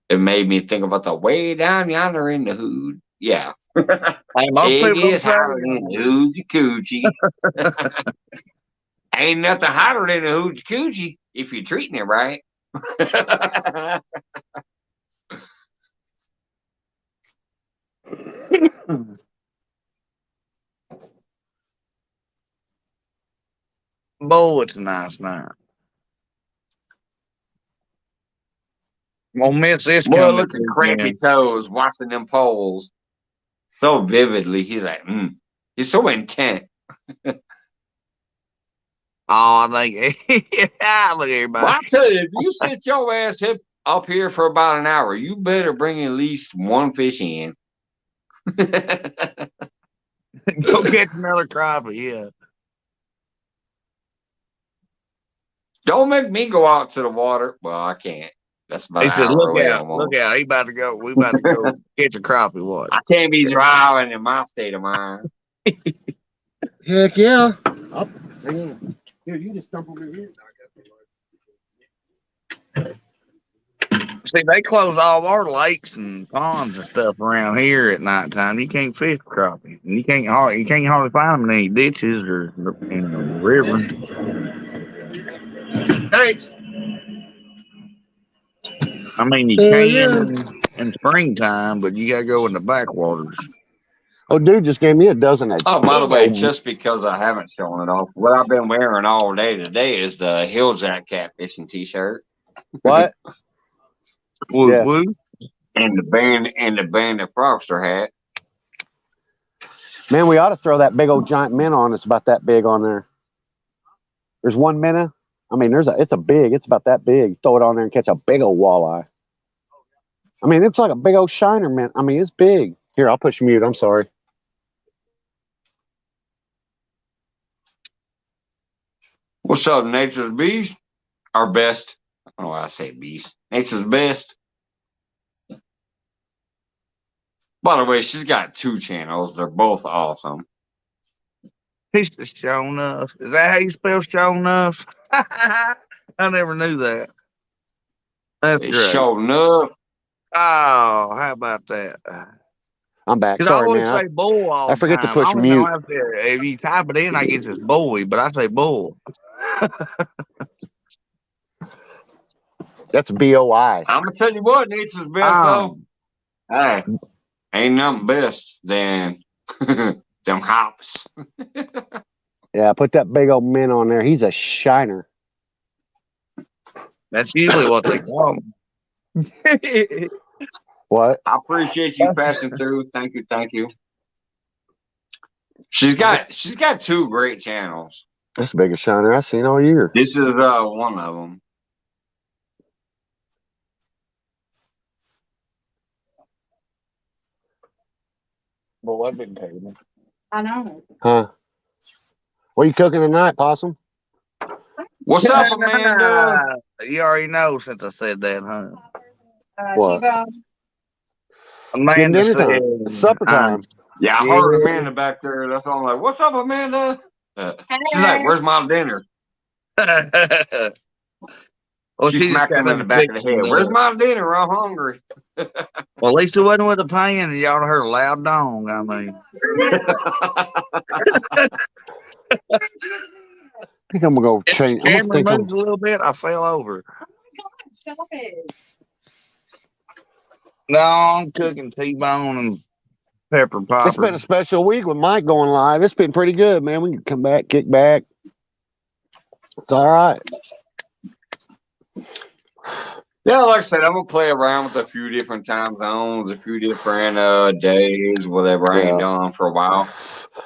Speaker 1: It made me think about the way down yonder in the hood. Yeah.
Speaker 2: Hey, most
Speaker 1: It
Speaker 2: people don't
Speaker 1: gets
Speaker 2: say
Speaker 1: hotter than the hoochie coochie. Ain't nothing hotter than the hoochie coochie if you're treating it right.
Speaker 2: boy, it's a nice night. Gonna miss this
Speaker 1: Boy,
Speaker 2: coming
Speaker 1: look at Crappy
Speaker 2: weekend.
Speaker 1: Toes watching them poles so vividly. He's like, he's so intent.
Speaker 2: Oh, I think look at
Speaker 1: Well,
Speaker 2: everybody.
Speaker 1: I tell you, if you sit your ass up here for about an hour, you better bring at least one fish in.
Speaker 2: Go catch another crappie, yeah.
Speaker 1: Don't make me go out to the water. Well, I can't. That's about
Speaker 2: He
Speaker 1: an
Speaker 2: said,
Speaker 1: hour away
Speaker 2: look
Speaker 1: almost.
Speaker 2: out, he about to go, we about to go catch a crappie, what?
Speaker 1: I can't be driving in my state of mind.
Speaker 3: Heck yeah. Here, you just dump over here.
Speaker 2: See, they close all our lakes and ponds and stuff around here at nighttime. You can't fish crappie, and you can't hardly find them in any ditches or in the river.
Speaker 3: Thanks.
Speaker 2: I mean, you
Speaker 3: Hell
Speaker 2: can
Speaker 3: yeah.
Speaker 2: in springtime, but you gotta go in the backwaters.
Speaker 3: Oh, dude just gave me a dozen of
Speaker 1: Oh, by the way,
Speaker 3: big old-
Speaker 1: just because I haven't shown it off, what I've been wearing all day today is the Hilljack catfishing t-shirt.
Speaker 3: What?
Speaker 2: Woo
Speaker 3: Yeah.
Speaker 2: woo.
Speaker 1: And the bandit Frogster hat.
Speaker 3: Man, we ought to throw that big old giant minnow on. It's about that big on there. There's one minnow. I mean, it's about that big. Throw it on there and catch a big old walleye. I mean, it's like a big old shiner, man. I mean, it's big. Here, I'll push mute. I'm sorry.
Speaker 1: What's up, Nature's Beast? Our best. I don't know why I say beast. Nature's best. By the way, she's got 2 channels. They're both awesome.
Speaker 2: He's just showing us. Is that how you spell showing us? I never knew that. That's
Speaker 1: It's
Speaker 2: great.
Speaker 1: showing up.
Speaker 2: Oh, how about that?
Speaker 3: I'm back.
Speaker 2: Because I
Speaker 3: Sorry,
Speaker 2: always
Speaker 3: man.
Speaker 2: say bull all
Speaker 3: I
Speaker 2: the
Speaker 3: forget to
Speaker 2: time.
Speaker 3: push
Speaker 2: I don't
Speaker 3: mute.
Speaker 2: know if you type it in, I guess it's boy, but I say bull.
Speaker 3: That's BOI.
Speaker 1: I'm gonna tell you what, Nature's best though. Hey, ain't nothing best than them hops.
Speaker 3: Yeah, put that big old mint on there. He's a shiner.
Speaker 2: That's usually what they call them.
Speaker 3: What?
Speaker 1: I appreciate you passing through. Thank you, thank you. She's got 2 great channels.
Speaker 3: That's the biggest shiner I've seen all year.
Speaker 1: This is one of them.
Speaker 2: Well, I've been taking.
Speaker 4: I know.
Speaker 3: Huh? What are you cooking tonight, Possum?
Speaker 1: What's up, Amanda?
Speaker 2: You already know since I said that, huh?
Speaker 3: What?
Speaker 4: T-bone.
Speaker 2: Amanda
Speaker 3: Dinner
Speaker 2: said,
Speaker 3: time. It's supper time.
Speaker 1: Yeah, I heard Amanda back there. That's why I'm like, what's up, Amanda? She's like, where's my dinner?
Speaker 2: Well,
Speaker 1: She
Speaker 2: just
Speaker 1: smacked
Speaker 2: got
Speaker 1: him in the
Speaker 2: done
Speaker 1: back of the
Speaker 2: fixing
Speaker 1: head.
Speaker 2: the-
Speaker 1: Where's my dinner? I'm hungry.
Speaker 2: Well, at least it wasn't with a pan, and y'all heard a loud dong. I mean,
Speaker 3: I think I'm gonna go change.
Speaker 2: the
Speaker 3: I'm gonna
Speaker 2: camera
Speaker 3: think
Speaker 2: moved a little bit. I fell over.
Speaker 4: Stop it.
Speaker 2: No, I'm cooking T-bone and pepper
Speaker 3: It's been
Speaker 2: popper.
Speaker 3: a special week with Mike going live. It's been pretty good, man. We can come back, kick back. It's all right.
Speaker 1: Yeah, like I said, I'm gonna play around with a few different time zones, a few different days, whatever. I ain't done for a while.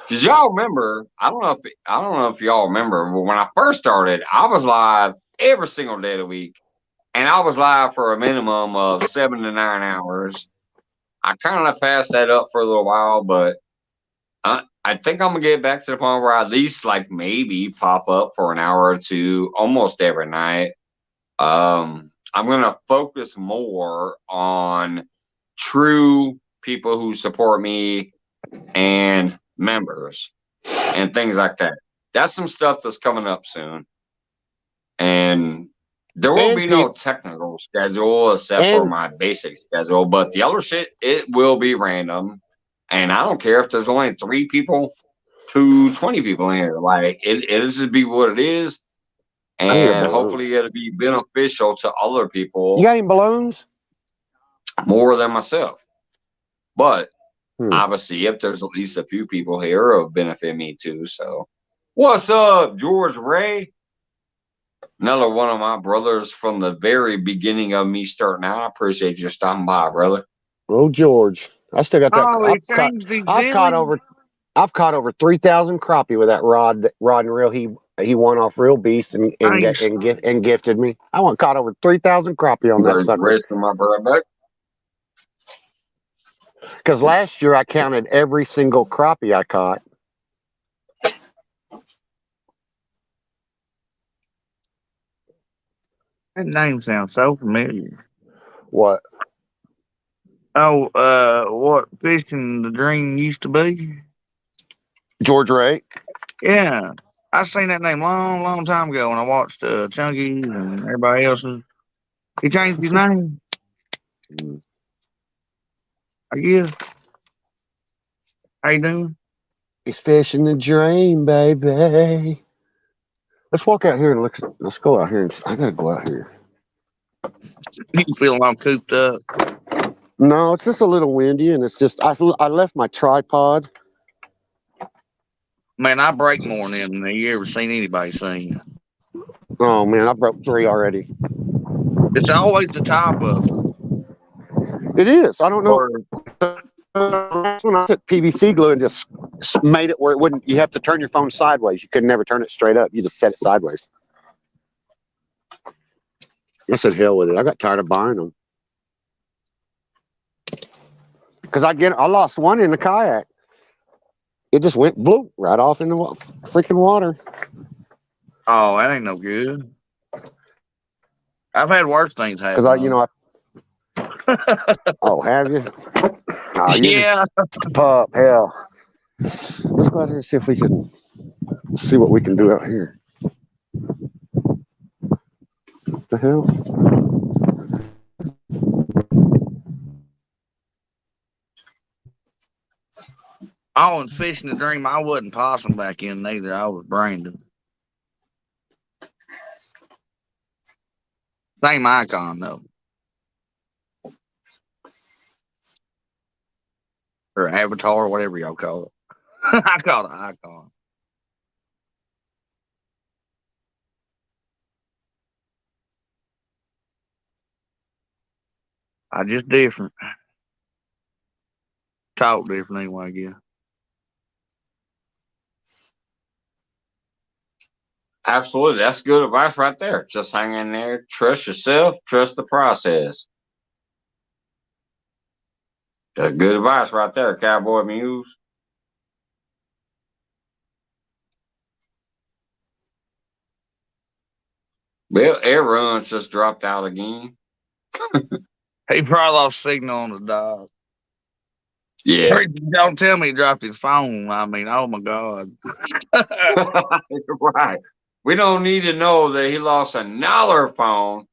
Speaker 1: Cause y'all remember, I don't know if y'all remember, but when I first started, I was live every single day of the week, and I was live for a minimum of 7 to 9 hours. I kind of passed that up for a little while, but I think I'm gonna get back to the point where I at least like maybe pop up for an hour or two almost every night. I'm gonna focus more on true people who support me and members and things like that. That's some stuff that's coming up soon. And there will be no technical schedule except for my basic schedule, but the other shit, it will be random. And I don't care if there's only 3 people to 20 people in here. Like it'll just be what it is. And hopefully it'll be beneficial to other people.
Speaker 3: You got any balloons?
Speaker 1: More than myself. But obviously, if there's at least a few people here, it'll benefit me too. So, what's up, George Ray? Another one of my brothers from the very beginning of me starting out. I appreciate you stopping by, brother.
Speaker 3: Oh, George. I still got that.
Speaker 2: Oh, he changed his
Speaker 3: I've caught over 3,000 crappie with that rod and reel. He won off Real Beast and gifted me. I caught over 3,000 crappie on that sucker.
Speaker 1: Rest of my brother.
Speaker 3: Because last year I counted every single crappie I caught.
Speaker 2: That name sounds so familiar.
Speaker 3: What?
Speaker 2: Oh, what fishing the dream used to be?
Speaker 3: George Ray?
Speaker 2: Yeah. I seen that name long time ago when I watched Chunky's and everybody else's. He changed his name. I guess. How you doing?
Speaker 3: He's fishing the dream, baby. Let's walk out here and let's go out here. I gotta go out here.
Speaker 2: You feeling all cooped up?
Speaker 3: No, it's just a little windy, and it's just I left my tripod.
Speaker 2: Man, I break more than you ever seen anybody sing.
Speaker 3: Oh man, I broke 3 already.
Speaker 2: It's always the top of it.
Speaker 3: It is. I don't know. When I took PVC glue and just made it where it wouldn't. You have to turn your phone sideways. You could never turn it straight up. You just set it sideways. I said, hell with it. I got tired of buying them. Because I lost one in the kayak. It just went bloop right off in the freaking water.
Speaker 2: Oh, that ain't no good. I've had worse things happen.
Speaker 3: Because oh, have you? Oh,
Speaker 2: yeah.
Speaker 3: Pup, hell. Let's go out here and see if we can see what we can do out here. What the hell?
Speaker 2: I was fishing the dream. I wasn't possum back in neither. I was Brandon. Same icon though. Or avatar, whatever y'all call it. I call it icon. I just different. Talk different anyway, I guess.
Speaker 1: Absolutely. That's good advice right there. Just hang in there. Trust yourself. Trust the process. That's good advice right there, Cowboy Muse. Well, air runs just dropped out again.
Speaker 2: He probably lost signal on the dog.
Speaker 1: Yeah.
Speaker 2: Don't tell me he dropped his phone. I mean, oh my God.
Speaker 1: Right. We don't need to know that he lost another phone.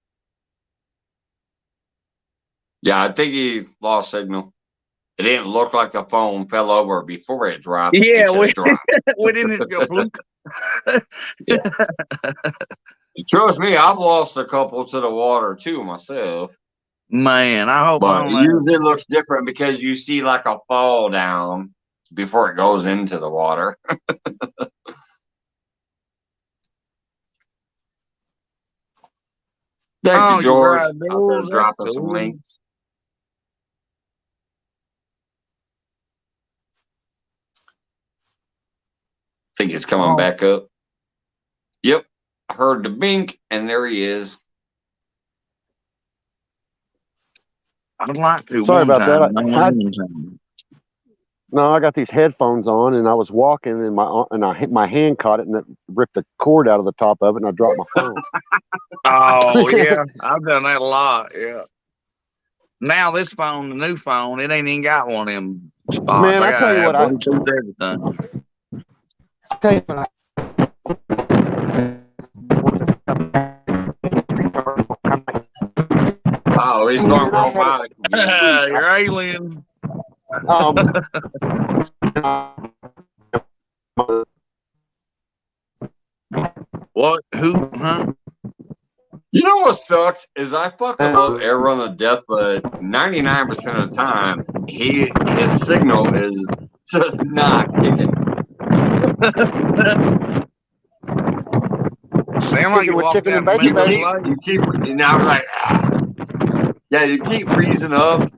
Speaker 1: Yeah, I think he lost signal. It didn't look like the phone fell over before it dropped.
Speaker 2: Yeah,
Speaker 1: it just dropped.
Speaker 2: we didn't go fluke.
Speaker 1: Yeah. Trust me, I've lost a couple to the water too myself.
Speaker 2: Man, I hope.
Speaker 1: But it usually looks different because you see like a fall down before it goes into the water. Thank you, George. I'm dropping some links. I think it's coming back up. Yep. I heard the bink, and there he is.
Speaker 2: I'd like to.
Speaker 3: Sorry about that. No, I got these headphones on, and I was walking, and I hit my hand caught it, and it ripped the cord out of the top of it, and I dropped my phone.
Speaker 2: Oh yeah, I've done that a lot. Yeah. Now this phone, the new phone, it ain't even got one of them spots.
Speaker 3: Man, I tell you what,
Speaker 2: Bluetooth everything.
Speaker 3: I tell you what,
Speaker 1: oh, he's going robotic.
Speaker 2: You're alien. What? Who? Huh?
Speaker 1: You know what sucks is I fucking love Air Run to death, but 99% of the time his signal is just not kicking.
Speaker 2: Sound like you
Speaker 3: chicken and
Speaker 2: bacon.
Speaker 1: You keep now like yeah, you keep freezing up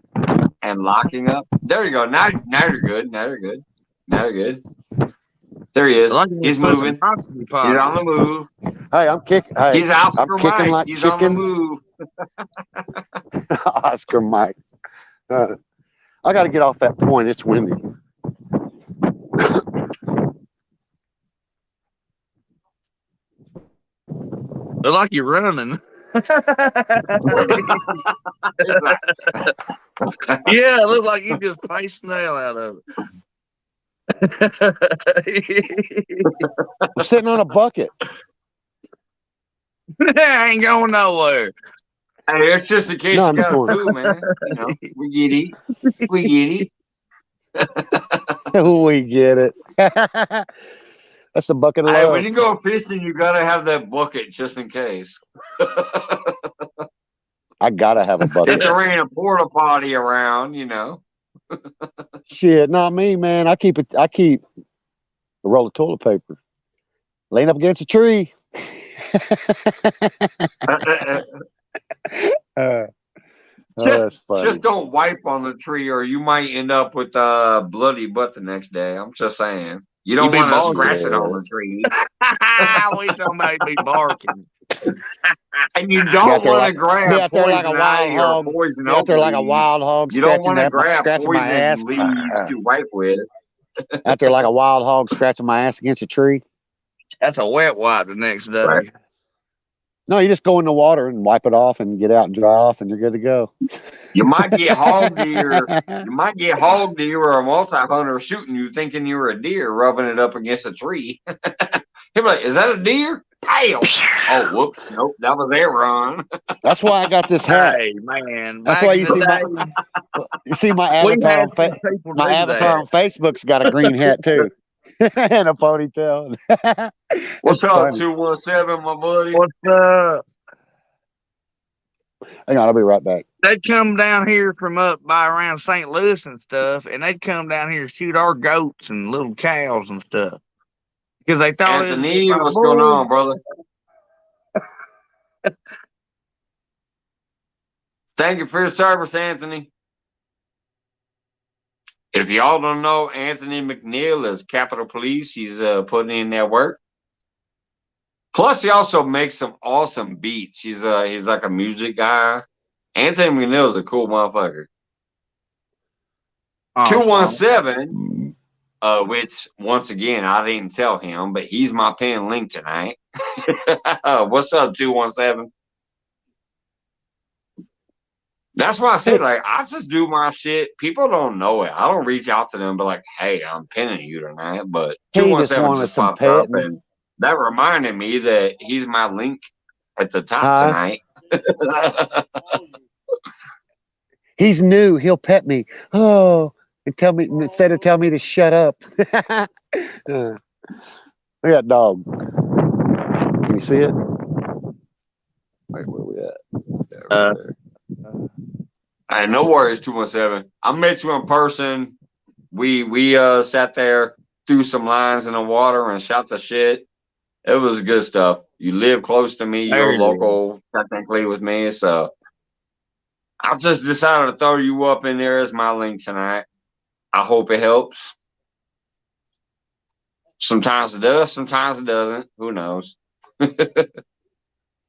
Speaker 1: and locking up. There you go. Now you're good. Now you're good. Now you're good. There he is. He's moving. He's on the move.
Speaker 3: Hey, I'm kicking. Hey,
Speaker 1: he's Oscar Mike.
Speaker 3: Like
Speaker 1: he's
Speaker 3: chicken.
Speaker 1: On the move.
Speaker 3: Oscar Mike. I got to get off that point. It's windy.
Speaker 2: Look like you're running. Yeah, it looks like you just paced the hell out of it.
Speaker 3: I'm sitting on a bucket.
Speaker 2: I ain't going nowhere.
Speaker 1: Hey, it's just in case you got to poo, man. You know, we get it. We get
Speaker 3: it. We get it. That's a bucket of love.
Speaker 1: Hey, when you go fishing, you got to have that bucket just in case.
Speaker 3: I got to have a bucket.
Speaker 1: If there ain't a porta potty around, you know.
Speaker 3: Shit, not me, man. I keep a roll of toilet paper laying up against a tree.
Speaker 1: Just don't wipe on the tree, or you might end up with a bloody butt the next day. I'm just saying. You don't
Speaker 2: be
Speaker 1: want to
Speaker 2: barking.
Speaker 1: scratch it on the tree.
Speaker 2: We talking about he be barking.
Speaker 1: And you
Speaker 3: Be
Speaker 1: don't
Speaker 3: out there
Speaker 1: want to
Speaker 3: like, be
Speaker 1: grab
Speaker 3: out there like a
Speaker 1: poison
Speaker 3: wild
Speaker 1: ivy or
Speaker 3: hog.
Speaker 1: poison
Speaker 3: Be out
Speaker 1: oak
Speaker 3: there like a
Speaker 1: leaves.
Speaker 3: wild hog,
Speaker 1: You don't
Speaker 3: scratching
Speaker 1: want to
Speaker 3: that,
Speaker 1: grab
Speaker 3: scratching my ass.
Speaker 1: poison leaves to wipe with.
Speaker 3: Out there like a wild hog, scratching my ass against a tree.
Speaker 2: That's a wet wipe the next day.
Speaker 1: Right.
Speaker 3: No, you just go in the water and wipe it off and get out and dry off, and you're good to go.
Speaker 1: You might get hog deer. You might get hog deer or a multi-hunter shooting you, thinking you're a deer, rubbing it up against a tree. He'll be like, "Is that a deer?" Pow! Oh, whoops! Nope, that was Aaron.
Speaker 3: That's why I got this hat.
Speaker 2: Hey man,
Speaker 3: That's
Speaker 2: back
Speaker 3: why
Speaker 2: in
Speaker 3: you
Speaker 2: the
Speaker 3: see my
Speaker 2: day, we
Speaker 3: avatar
Speaker 2: had
Speaker 3: on
Speaker 2: some people
Speaker 3: my
Speaker 2: do
Speaker 3: avatar on Facebook's got a green hat too, and a ponytail.
Speaker 1: What's
Speaker 3: It's
Speaker 1: up,
Speaker 3: funny.
Speaker 1: 217, my buddy?
Speaker 2: What's
Speaker 3: Hang on, I'll be right back.
Speaker 2: they'd come down here from up by around St. Louis and stuff, and they'd come down here and shoot our goats and little cows and stuff because they thought
Speaker 1: Anthony,
Speaker 2: it was
Speaker 1: what's going on, brother? Thank you for your service, Anthony. If y'all don't know, Anthony McNeil is Capitol Police. He's putting in that work. Plus, he also makes some awesome beats. He's like a music guy. Anthony McNeil is a cool motherfucker. 217, which once again I didn't tell him, but he's my pinned link tonight. What's up, 217? That's why I said, like, I just do my shit. People don't know it. I don't reach out to them, but like, hey, I'm pinning you tonight. But
Speaker 3: He
Speaker 1: 217 just
Speaker 3: some
Speaker 1: popped up,
Speaker 3: petting.
Speaker 1: and that reminded me that he's my link at the top tonight.
Speaker 3: He's new. He'll pet me. Oh, and tell me instead of tell me to shut up. Look at that dog. Can you see it? Wait, where we at? Yeah, right there.
Speaker 1: Hey, no worries, 217. I met you in person. We sat there, threw some lines in the water, and shot the shit. It was good stuff. You live close to me. You're local, technically, with me. So I just decided to throw you up in there as my link tonight. I hope it helps. Sometimes it does. Sometimes it doesn't. Who knows?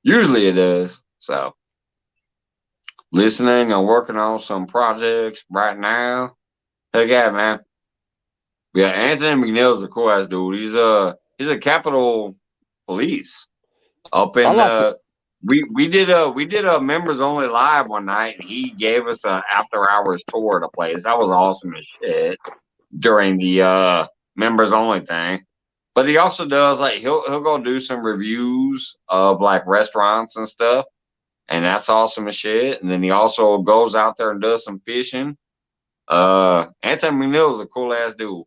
Speaker 1: Usually it does. So listening and working on some projects right now. Heck yeah, man. Yeah, Anthony McNeil's a cool ass dude. He's a Capitol Police up in we did a members only live one night, and he gave us a after hours tour of the place. That was awesome as shit during the members only thing. But he also does like he'll go do some reviews of like restaurants and stuff, and that's awesome as shit. And then he also goes out there and does some fishing. Anthony McNeil is a cool ass dude.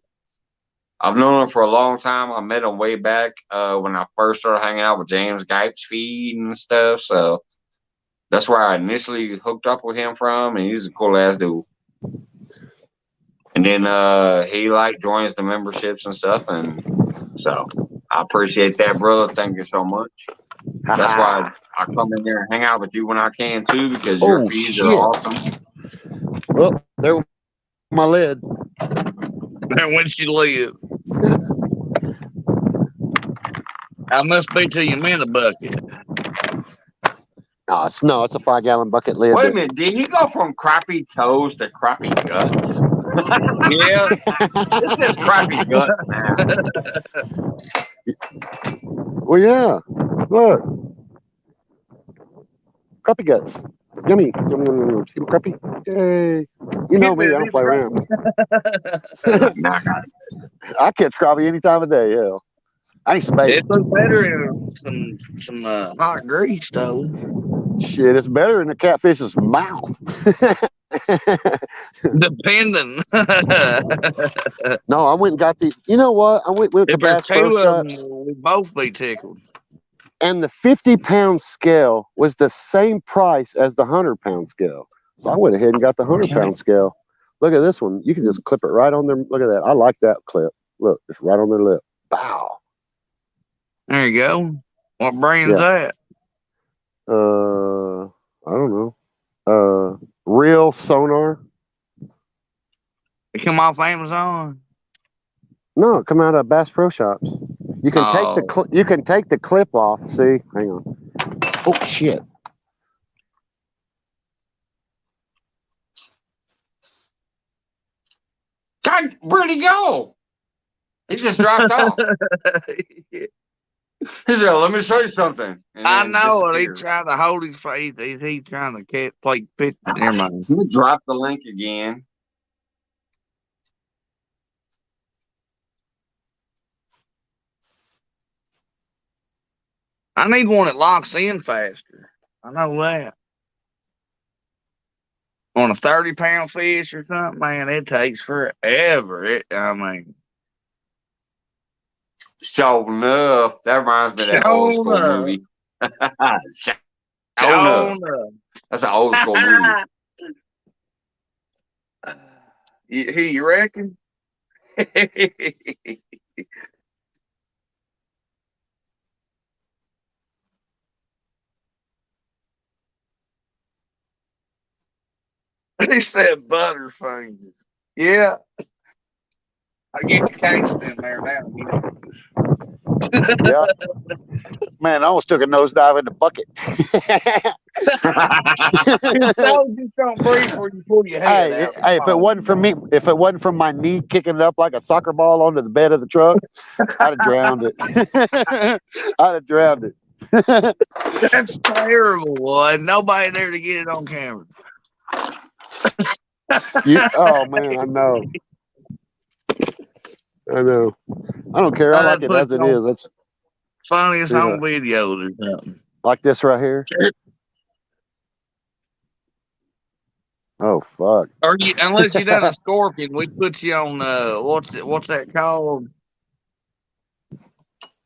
Speaker 1: I've known him for a long time. I met him way back when I first started hanging out with James Gipe's feed and stuff. So that's where I initially hooked up with him from, and he's a cool ass dude. And then he like joins the memberships and stuff, and so I appreciate that, brother. Thank you so much. That's why I come in there and hang out with you when I can too, because your feeds are awesome.
Speaker 3: Well, there was my lid.
Speaker 2: When she live. I must be till you in a bucket.
Speaker 3: No, it's a 5-gallon bucket lid.
Speaker 1: Wait a minute, did he go from crappy toes to crappy guts? Yeah, this is crappy guts now.
Speaker 3: Well, yeah. Look, crappy guts. Yummy. Yum, yum, yum. See my crappie? Yay. You know me, I don't play around. I catch crappie any time of day, yeah. I need some bait.
Speaker 2: It looks better in some hot grease, though.
Speaker 3: Shit, it's better in the catfish's mouth.
Speaker 2: Depending.
Speaker 3: No, I went and got the. You know what? I went with the Bass Pro Shops.
Speaker 2: We'd both be tickled.
Speaker 3: And the 50-pound scale was the same price as the 100-pound scale. So I went ahead and got the 100-pound scale. Look at this one. You can just clip it right on there. Look at that. I like that clip. Look, it's right on their lip. Bow.
Speaker 2: There you go. What brand's that?
Speaker 3: I don't know. Real Sonar.
Speaker 2: It come off Amazon.
Speaker 3: No, come out of Bass Pro Shops. You can take the
Speaker 2: Oh,
Speaker 3: you can take the clip off. See, hang on. Oh shit!
Speaker 1: God, where'd he go? He just dropped off. He said, "Let me show you something," and
Speaker 2: I
Speaker 1: then
Speaker 2: know it. He
Speaker 1: disappeared.
Speaker 2: trying to hold his face. He trying to play pitch. Never mind.
Speaker 1: Let me drop the link again.
Speaker 2: I need one that locks in faster. I know that. On a 30-pound fish or something, man, it takes forever. I mean,
Speaker 1: Sure enough, that reminds me of that old
Speaker 2: show
Speaker 1: school
Speaker 2: enough.
Speaker 1: movie. Sure
Speaker 2: Show
Speaker 1: enough,
Speaker 2: enough.
Speaker 1: that's an old school movie.
Speaker 2: You reckon? He said Butterfingers. Yeah, I get the case in there now.
Speaker 3: Yeah, man, I almost took a nosedive in the bucket.
Speaker 2: His toes just don't breathe before you pull your head
Speaker 3: Hey,
Speaker 2: out.
Speaker 3: hey, if it wasn't for me, if it wasn't from my knee kicking it up like a soccer ball onto the bed of the truck, I'd have drowned it. I'd have drowned it.
Speaker 2: That's terrible, boy. Nobody there to get it on camera.
Speaker 3: Oh man, I know. I know. I don't care. I like it
Speaker 2: Put
Speaker 3: as it is. That's
Speaker 2: funniest
Speaker 3: see,
Speaker 2: home
Speaker 3: look,
Speaker 2: videos or something.
Speaker 3: like this right here. Oh fuck.
Speaker 2: Or unless you done a scorpion, we put you on what's that called?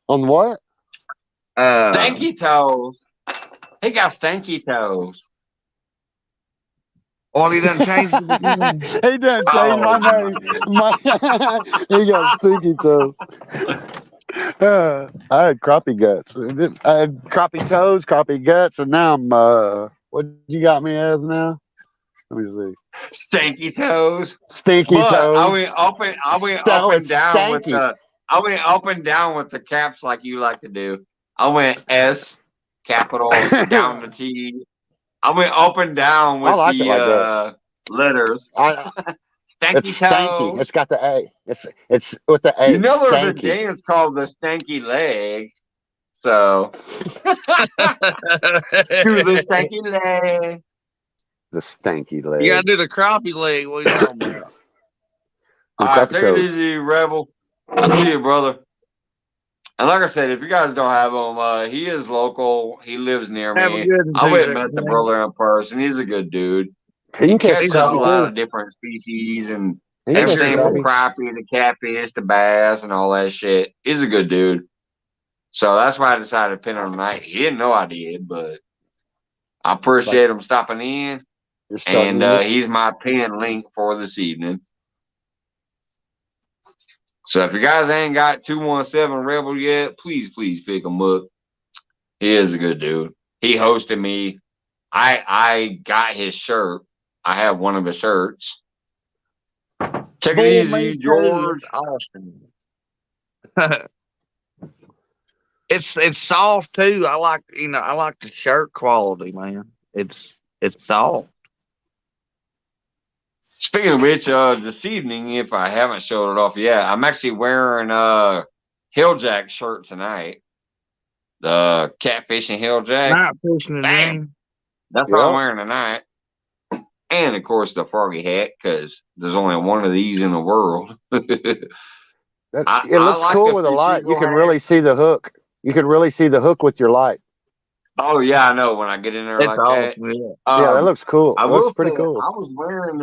Speaker 3: On what?
Speaker 1: Stanky toes. He got stanky toes.
Speaker 2: What he done changed it again?
Speaker 3: He done changed my name. He got stinky toes. I had crappie guts. I had crappie toes, crappie guts, and now I'm what you got me as now? Let me see.
Speaker 1: Stanky toes.
Speaker 3: Stinky
Speaker 1: But
Speaker 3: toes.
Speaker 1: I went up and
Speaker 3: It's
Speaker 1: down with
Speaker 3: stanky.
Speaker 1: I went up and down with the caps like you like to do. I went S capital down the T. I went up and down
Speaker 3: I
Speaker 1: with
Speaker 3: like it like that.
Speaker 1: letters. Stanky
Speaker 3: It's stanky.
Speaker 1: toes.
Speaker 3: It's got the A. It's with the A.
Speaker 1: You know there's a
Speaker 3: Stanky.
Speaker 1: dance called the stanky leg. So do the stanky leg.
Speaker 3: The stanky
Speaker 2: You
Speaker 3: leg.
Speaker 2: gotta do the crappie leg. What are you talking about?
Speaker 1: All right, take it easy, Rebel. I'll see you, brother. And like I said, if you guys don't have him, he is local. He lives near
Speaker 2: Have a
Speaker 1: me.
Speaker 2: good
Speaker 1: I went and
Speaker 2: one,
Speaker 1: met the brother in person. He's a good dude.
Speaker 3: He can catch
Speaker 1: catches a lot
Speaker 3: crappie
Speaker 1: of different species and
Speaker 3: too. He can catch
Speaker 1: everything from
Speaker 3: crappie.
Speaker 1: crappie to catfish to bass and all that shit. He's a good dude. So that's why I decided to pin him tonight. He didn't know I did, but I appreciate him stopping in.
Speaker 3: You're starting
Speaker 1: And
Speaker 3: to
Speaker 1: he's my pin link for this evening. So if you guys ain't got 217 Rebel yet, please pick him up. He is a good dude. He hosted me. I got his shirt. I have one of his shirts. Take it easy, George.
Speaker 2: Austin. It's soft too. I like the shirt quality, man. It's soft.
Speaker 1: Speaking of which, this evening, if I haven't showed it off yet, I'm actually wearing Hilljack shirt tonight. The catfishing Hilljack.
Speaker 2: Not fishing the
Speaker 1: Bam!
Speaker 2: dream.
Speaker 1: That's what I'm wearing tonight. And of course the froggy hat, because there's only one of these in the world.
Speaker 3: it looks
Speaker 1: like
Speaker 3: cool
Speaker 1: the
Speaker 3: with a light. You can
Speaker 1: hat.
Speaker 3: really see the hook. You can really see the hook with your light.
Speaker 1: Oh yeah, I know. When I get in there like that,
Speaker 3: yeah, that looks cool.
Speaker 1: I
Speaker 3: It looks
Speaker 1: will
Speaker 3: pretty
Speaker 1: say,
Speaker 3: cool.
Speaker 1: I was wearing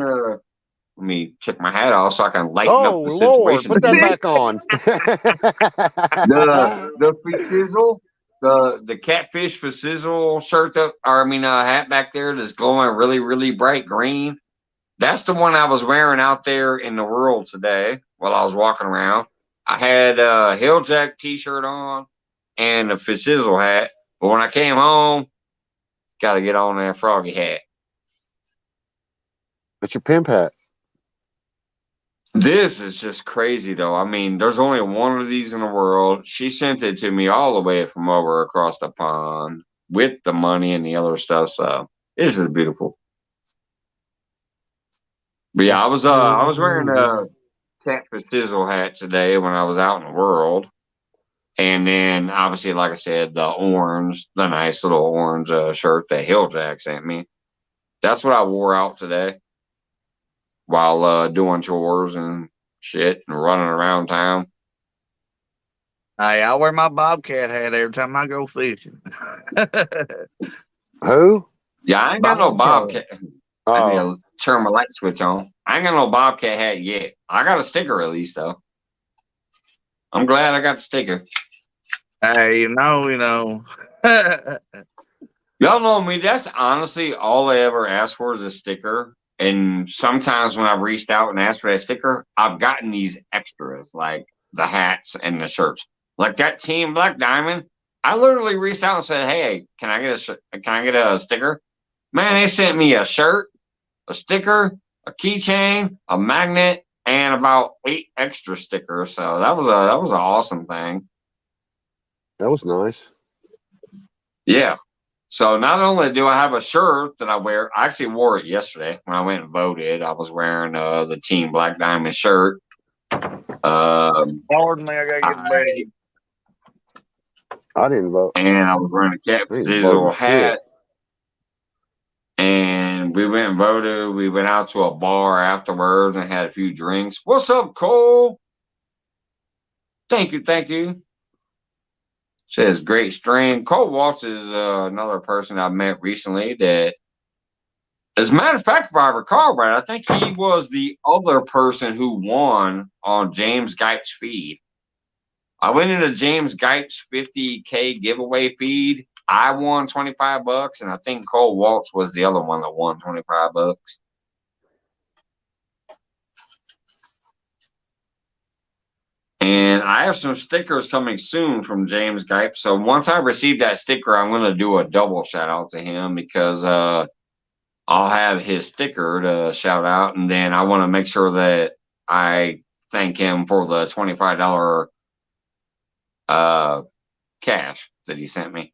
Speaker 1: let me check my hat off so I can lighten
Speaker 3: Oh
Speaker 1: up the
Speaker 3: Lord,
Speaker 1: situation.
Speaker 3: put that back on.
Speaker 1: the sizzle, the catfish for sizzle shirt hat back there that's glowing really, really bright green. That's the one I was wearing out there in the world today while I was walking around. I had a Hilljack t-shirt on and a Fizzle hat. But when I came home, got to get on that froggy hat.
Speaker 3: That's your pimp hat.
Speaker 1: This is just crazy, though. I mean, there's only one of these in the world. She sent it to me all the way from over across the pond with the money and the other stuff. So this is beautiful. But yeah, I was wearing a Catfish Sizzle hat today when I was out in the world. And then obviously, like I said, the nice little orange shirt that Hilljack sent me. That's what I wore out today while doing chores and shit and running around town.
Speaker 2: Hey, I wear my Bobcat hat every time I go fishing.
Speaker 3: Who?
Speaker 1: Yeah, I ain't got no
Speaker 2: Bobcat.
Speaker 1: Bobcat. I need
Speaker 3: Oh,
Speaker 1: to turn my light switch on. I ain't got no Bobcat hat yet. I got a sticker at least though. I'm glad I got the sticker.
Speaker 2: Hey, you know.
Speaker 1: Y'all know me. That's honestly all I ever asked for is a sticker. And sometimes when I've reached out and asked for that sticker, I've gotten these extras like the hats and the shirts. Like that Team Black Diamond, I literally reached out and said, "Hey, can I get a sticker?" Man, they sent me a shirt, a sticker, a keychain, a magnet, and about 8 extra stickers. So that was an awesome thing.
Speaker 3: that was nice.
Speaker 1: Yeah. So not only do I have a shirt that I wear, I actually wore it yesterday when I went and voted. I was wearing the Team Black Diamond shirt.
Speaker 2: Pardon me, I gotta get to bed.
Speaker 3: I didn't vote.
Speaker 1: And I was wearing a Cat
Speaker 3: I ain't
Speaker 1: Sizzle
Speaker 3: voting
Speaker 1: hat. And we went and voted. We went out to a bar afterwards and had a few drinks. What's up, Cole? Thank you, thank you. Says great stream. Cole Waltz is another person I met recently that, as a matter of fact, if I recall right, I think he was the other person who won on James Gipe's feed. I went into James Gipe's 50K giveaway feed. I won $25, and I think Cole Waltz was the other one that won $25. And I have some stickers coming soon from James Gipe. So once I receive that sticker, I'm going to do a double shout out to him because I'll have his sticker to shout out. And then I want to make sure that I thank him for the $25 cash that he sent me.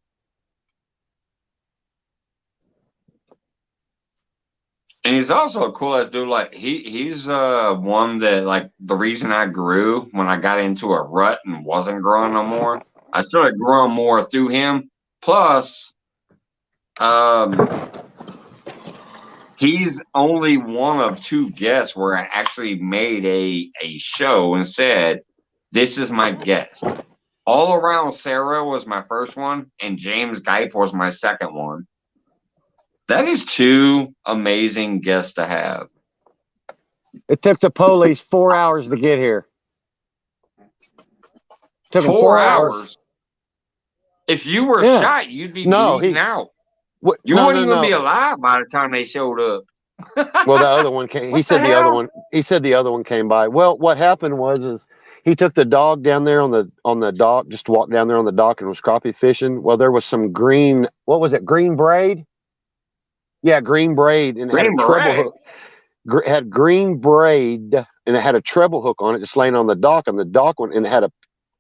Speaker 1: And he's also a cool ass dude. Like he's one that, like, the reason I grew when I got into a rut and wasn't growing no more, I started growing more through him. Plus, he's only one of 2 guests where I actually made a show and said, "This is my guest." All Around Sarah was my first one, and James Gipe was my second one. That is 2 amazing guests to have.
Speaker 3: It took the police 4 hours to get here. Took them
Speaker 1: 4 hours. If you were
Speaker 3: Yeah.
Speaker 1: shot, you'd be
Speaker 3: No,
Speaker 1: bleeding out.
Speaker 3: What?
Speaker 1: You wouldn't even be alive by the time they showed up.
Speaker 3: Well, the other one came. He said the other one. He said the other one came by. Well, what happened was he took the dog down there on the dock, just walked down there on the dock and was crappie fishing. Well, there was some green. What was it? Green braid. Yeah, green braid, and it had a treble hook. Had green braid, and it had a treble hook on it, just laying on the dock. And the dock went and it had a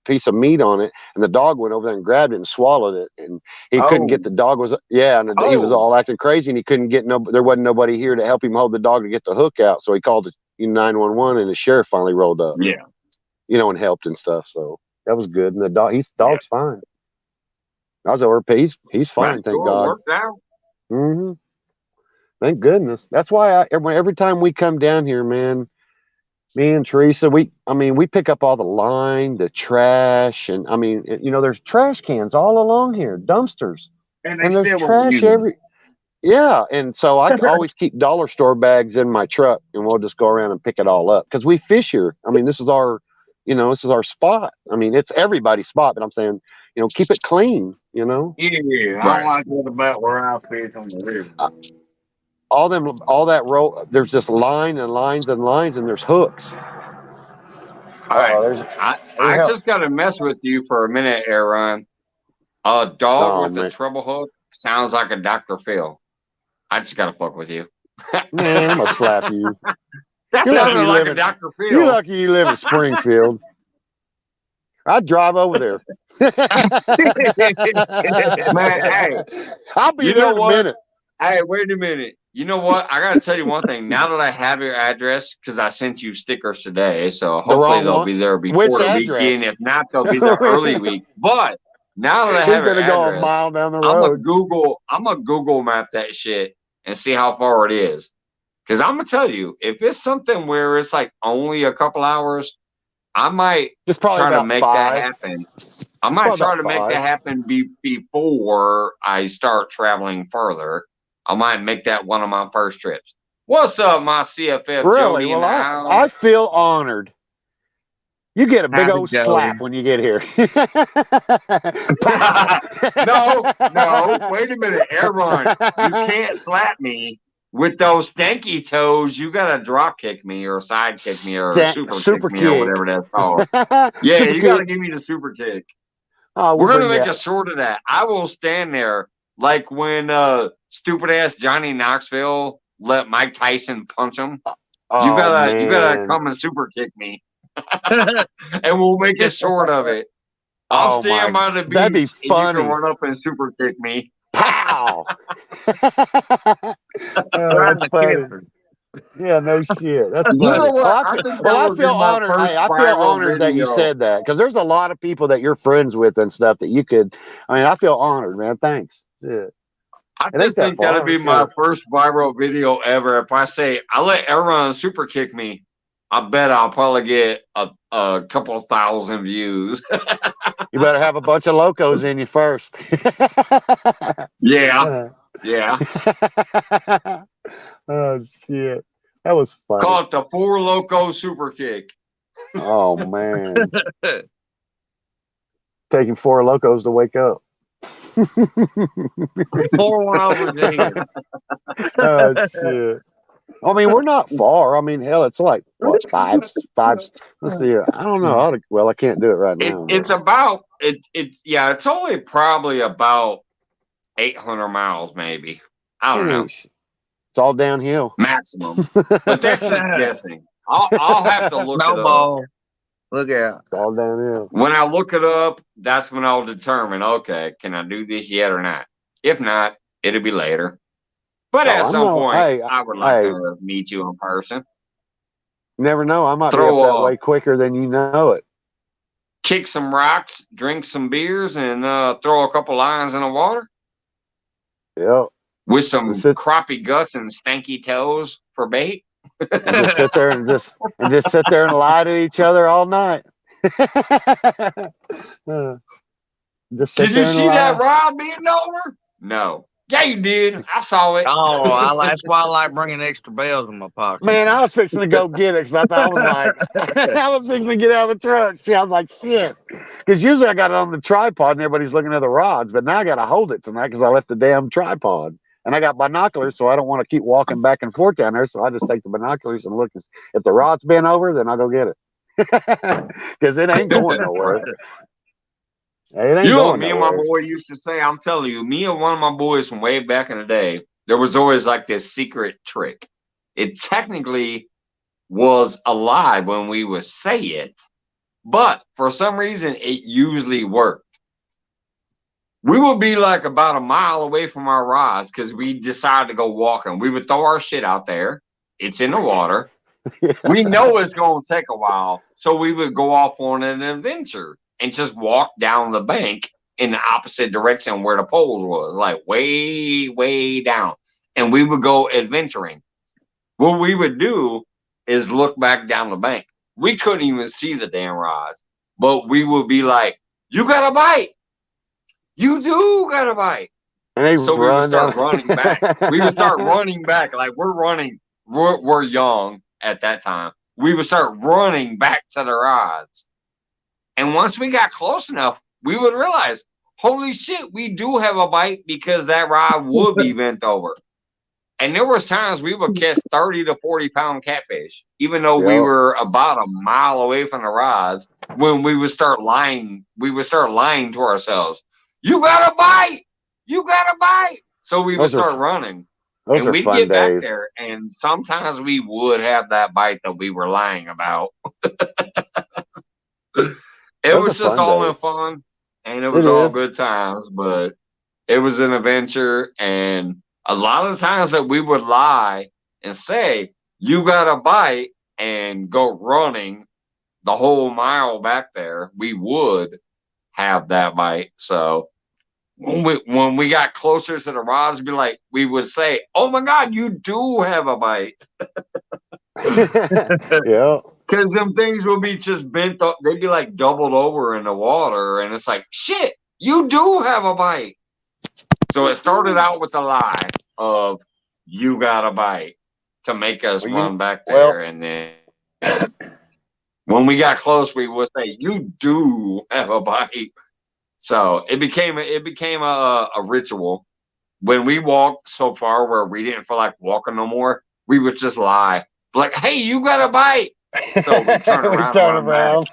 Speaker 3: piece of meat on it, and the dog went over there and grabbed it and swallowed it, and he couldn't get the dog. And he was all acting crazy, and he couldn't get there wasn't nobody here to help him hold the dog to get the hook out, so he called the 911, and the sheriff finally rolled up,
Speaker 1: Yeah,
Speaker 3: and helped and stuff. So that was good. And the dog's fine. I was over. He's fine.
Speaker 1: That's
Speaker 3: Thank
Speaker 1: cool.
Speaker 3: God.
Speaker 1: Worked out.
Speaker 3: Mm-hmm. Thank goodness. That's why every time we come down here, man, me and Teresa, we pick up all the line, the trash, and there's trash cans all along here, dumpsters,
Speaker 2: And
Speaker 3: and there's trash yeah. And so I always keep dollar store bags in my truck, and we'll just go around and pick it all up because we fish here. This is our, this is our spot. It's everybody's spot, but I'm saying, keep it clean.
Speaker 2: Yeah, I don't like what about where I fish on the river.
Speaker 3: All that row, there's just line and lines and lines, and there's hooks.
Speaker 1: All right. I just got to mess with you for a minute, Aaron. A dog with a treble hook sounds like a Dr. Phil. I just got to fuck with you.
Speaker 3: Man, I'm going to slap you.
Speaker 1: That
Speaker 3: You're lucky
Speaker 1: sounded
Speaker 3: you
Speaker 1: like
Speaker 3: live
Speaker 1: a
Speaker 3: in.
Speaker 1: Dr.
Speaker 3: You're
Speaker 1: Phil.
Speaker 3: lucky you live in Springfield. I'd drive over there.
Speaker 1: Man, hey,
Speaker 3: I'll be
Speaker 1: you
Speaker 3: there
Speaker 1: know
Speaker 3: in a
Speaker 1: what?
Speaker 3: minute.
Speaker 1: Hey, wait a minute. You know what? I got to tell you one thing. Now that I have your address, because I sent you stickers today, so
Speaker 3: The
Speaker 1: hopefully
Speaker 3: wrong
Speaker 1: they'll
Speaker 3: one.
Speaker 1: be there
Speaker 3: Which
Speaker 1: before the weekend.
Speaker 3: address?
Speaker 1: If not, they'll be there early week. But now that I
Speaker 3: We're
Speaker 1: have your
Speaker 3: gonna go a
Speaker 1: address,
Speaker 3: mile down the
Speaker 1: I'm a
Speaker 3: road.
Speaker 1: Google map that shit and see how far it is. Because I'm gonna tell you, if it's something where it's like only a couple hours, I might
Speaker 3: It's probably
Speaker 1: try to
Speaker 3: about
Speaker 1: make
Speaker 3: 5.
Speaker 1: that happen. I
Speaker 3: It's
Speaker 1: might
Speaker 3: probably
Speaker 1: try
Speaker 3: about
Speaker 1: to make
Speaker 3: 5.
Speaker 1: that happen before I start traveling further. I might make that one of my first trips. What's up, my CFF
Speaker 3: Really?
Speaker 1: Jody in
Speaker 3: Well,
Speaker 1: the
Speaker 3: I
Speaker 1: house?
Speaker 3: feel honored. You get a big
Speaker 2: Happy
Speaker 3: old
Speaker 2: Jody.
Speaker 3: slap when you get here. Pow!
Speaker 1: No, wait a minute, Aaron. You can't slap me with those stanky toes. You gotta drop kick me or side kick me or super kick me or
Speaker 3: kick.
Speaker 1: whatever that's called. Yeah,
Speaker 3: Super
Speaker 1: you gotta
Speaker 3: kick.
Speaker 1: give me the super kick.
Speaker 3: Oh,
Speaker 1: We're
Speaker 3: we'll
Speaker 1: gonna
Speaker 3: bring
Speaker 1: make
Speaker 3: that.
Speaker 1: a short of that. I will stand there like when stupid ass Johnny Knoxville let Mike Tyson punch him. You
Speaker 3: Oh
Speaker 1: gotta
Speaker 3: man.
Speaker 1: come and super kick me, and we'll make a short of it. I'll
Speaker 3: Oh
Speaker 1: stand
Speaker 3: my.
Speaker 1: by the
Speaker 3: That'd be
Speaker 1: beach, and you can
Speaker 3: funny.
Speaker 1: run up and super kick me.
Speaker 3: Pow!
Speaker 2: Right
Speaker 3: That's
Speaker 2: in the
Speaker 3: funny.
Speaker 2: kisser.
Speaker 3: Yeah, no shit. That's
Speaker 1: You
Speaker 3: funny.
Speaker 1: know what?
Speaker 3: Well,
Speaker 1: I think
Speaker 3: well,
Speaker 1: that
Speaker 3: I
Speaker 1: would be
Speaker 3: feel
Speaker 1: my
Speaker 3: honored.
Speaker 1: first
Speaker 3: Hey, I feel
Speaker 1: viral
Speaker 3: honored that you
Speaker 1: video.
Speaker 3: said that because there's a lot of people that you're friends with and stuff that you could. I mean, I feel honored, man. Thanks. Yeah.
Speaker 1: I
Speaker 3: It ain't
Speaker 1: just
Speaker 3: that
Speaker 1: think that'd
Speaker 3: far.
Speaker 1: be
Speaker 3: Shit.
Speaker 1: my first viral video ever. If I say I let everyone super kick me, I bet I'll probably get a couple thousand views.
Speaker 3: You better have a bunch of locos in you first.
Speaker 1: Yeah, yeah.
Speaker 3: Oh shit, that was funny.
Speaker 1: Call it the Four Loco Super Kick.
Speaker 3: Oh man, taking 4 locos to wake up.
Speaker 2: Pour one over his head.
Speaker 3: Oh shit. I mean, we're not far. I mean, hell, it's like what 5. Let's see here. I don't know. Well, I can't do it right now.
Speaker 1: It's about yeah. It's only probably about 800 miles, maybe. I don't know,
Speaker 3: It's all downhill.
Speaker 1: maximum. But that's just guessing. I'll have to look it up.
Speaker 2: Snowball. Look out.
Speaker 3: It's all downhill.
Speaker 1: When I look it up, that's when I'll determine, okay, can I do this yet or not? If not, it'll be later. But
Speaker 3: Oh,
Speaker 1: at
Speaker 3: I
Speaker 1: some
Speaker 3: know.
Speaker 1: point,
Speaker 3: Hey,
Speaker 1: I would like to meet you in person.
Speaker 3: Never know. I might be
Speaker 1: Throw
Speaker 3: up that way quicker than you know it.
Speaker 1: Kick some rocks, drink some beers, and throw a couple lines in the water
Speaker 3: Yep.
Speaker 1: with some crappie guts and stanky toes for bait.
Speaker 3: And just sit there and just sit there and lie to each other all night. Just sit
Speaker 1: Did
Speaker 3: there
Speaker 1: you
Speaker 3: and
Speaker 1: see
Speaker 3: lie.
Speaker 1: that rod being over? No. Yeah, you did. I saw it.
Speaker 2: Oh, that's why I like bringing extra bells in my pocket.
Speaker 3: Man, I was fixing to go get it because I was like, I was fixing to get out of the truck. See, I was like, shit. Because usually I got it on the tripod and everybody's looking at the rods, but now I got to hold it tonight because I left the damn tripod. And I got binoculars, so I don't want to keep walking back and forth down there. So I just take the binoculars and look. If the rod's been over, then I'll go get it. Because it ain't going nowhere. It ain't
Speaker 1: You know what
Speaker 3: going
Speaker 1: me
Speaker 3: nowhere.
Speaker 1: and my boy used to say? I'm telling you, me and one of my boys from way back in the day, there was always like this secret trick. It technically was a lie when we would say it, but for some reason, it usually worked. We would be like about a mile away from our rods because we decided to go walking. We would throw our shit out there. It's in the water.
Speaker 3: Yeah.
Speaker 1: We know it's going to take a while. So we would go off on an adventure and just walk down the bank in the opposite direction where the poles was, like way, way down. And we would go adventuring. What we would do is look back down the bank. We couldn't even see the damn rods, but we would be like, you got a bite. You do got a bite.
Speaker 3: And
Speaker 1: so we would start running back. We would start running back. Like we're running. We're young at that time. We would start running back to the rods. And once we got close enough, we would realize, holy shit, we do have a bite because that rod would be bent over. And there was times we would catch 30 to 40-pound catfish, even though we were about a mile away from the rods. When we would start lying, to ourselves. You got a bite. You got a bite. So we would start running.
Speaker 3: Those
Speaker 1: And
Speaker 3: are
Speaker 1: we'd
Speaker 3: fun
Speaker 1: get back
Speaker 3: days.
Speaker 1: there, and sometimes we would have that bite that we were lying about. It
Speaker 3: Those are
Speaker 1: was just
Speaker 3: fun
Speaker 1: all in
Speaker 3: days.
Speaker 1: fun, and it
Speaker 3: It
Speaker 1: was all
Speaker 3: is.
Speaker 1: good times, but it was an adventure. And a lot of times that we would lie and say, you got a bite, and go running the whole mile back there, we would have that bite. So when we got closer to the rods, be like, we would say, "Oh my God, you do have a bite,"
Speaker 3: Yeah.
Speaker 1: because them things will be just bent up. They'd be like doubled over in the water, and it's like, "Shit, you do have a bite." So it started out with a lie of "you got a bite" to make us
Speaker 3: Well,
Speaker 1: run back
Speaker 3: well,
Speaker 1: there, and then when we got close, we would say, "You do have a bite." So it became a ritual. When we walked so far where we didn't feel like walking no more, we would just lie. Like, hey, you got a bite. So we turn
Speaker 3: we
Speaker 1: around and
Speaker 3: turn
Speaker 1: run back.
Speaker 3: around.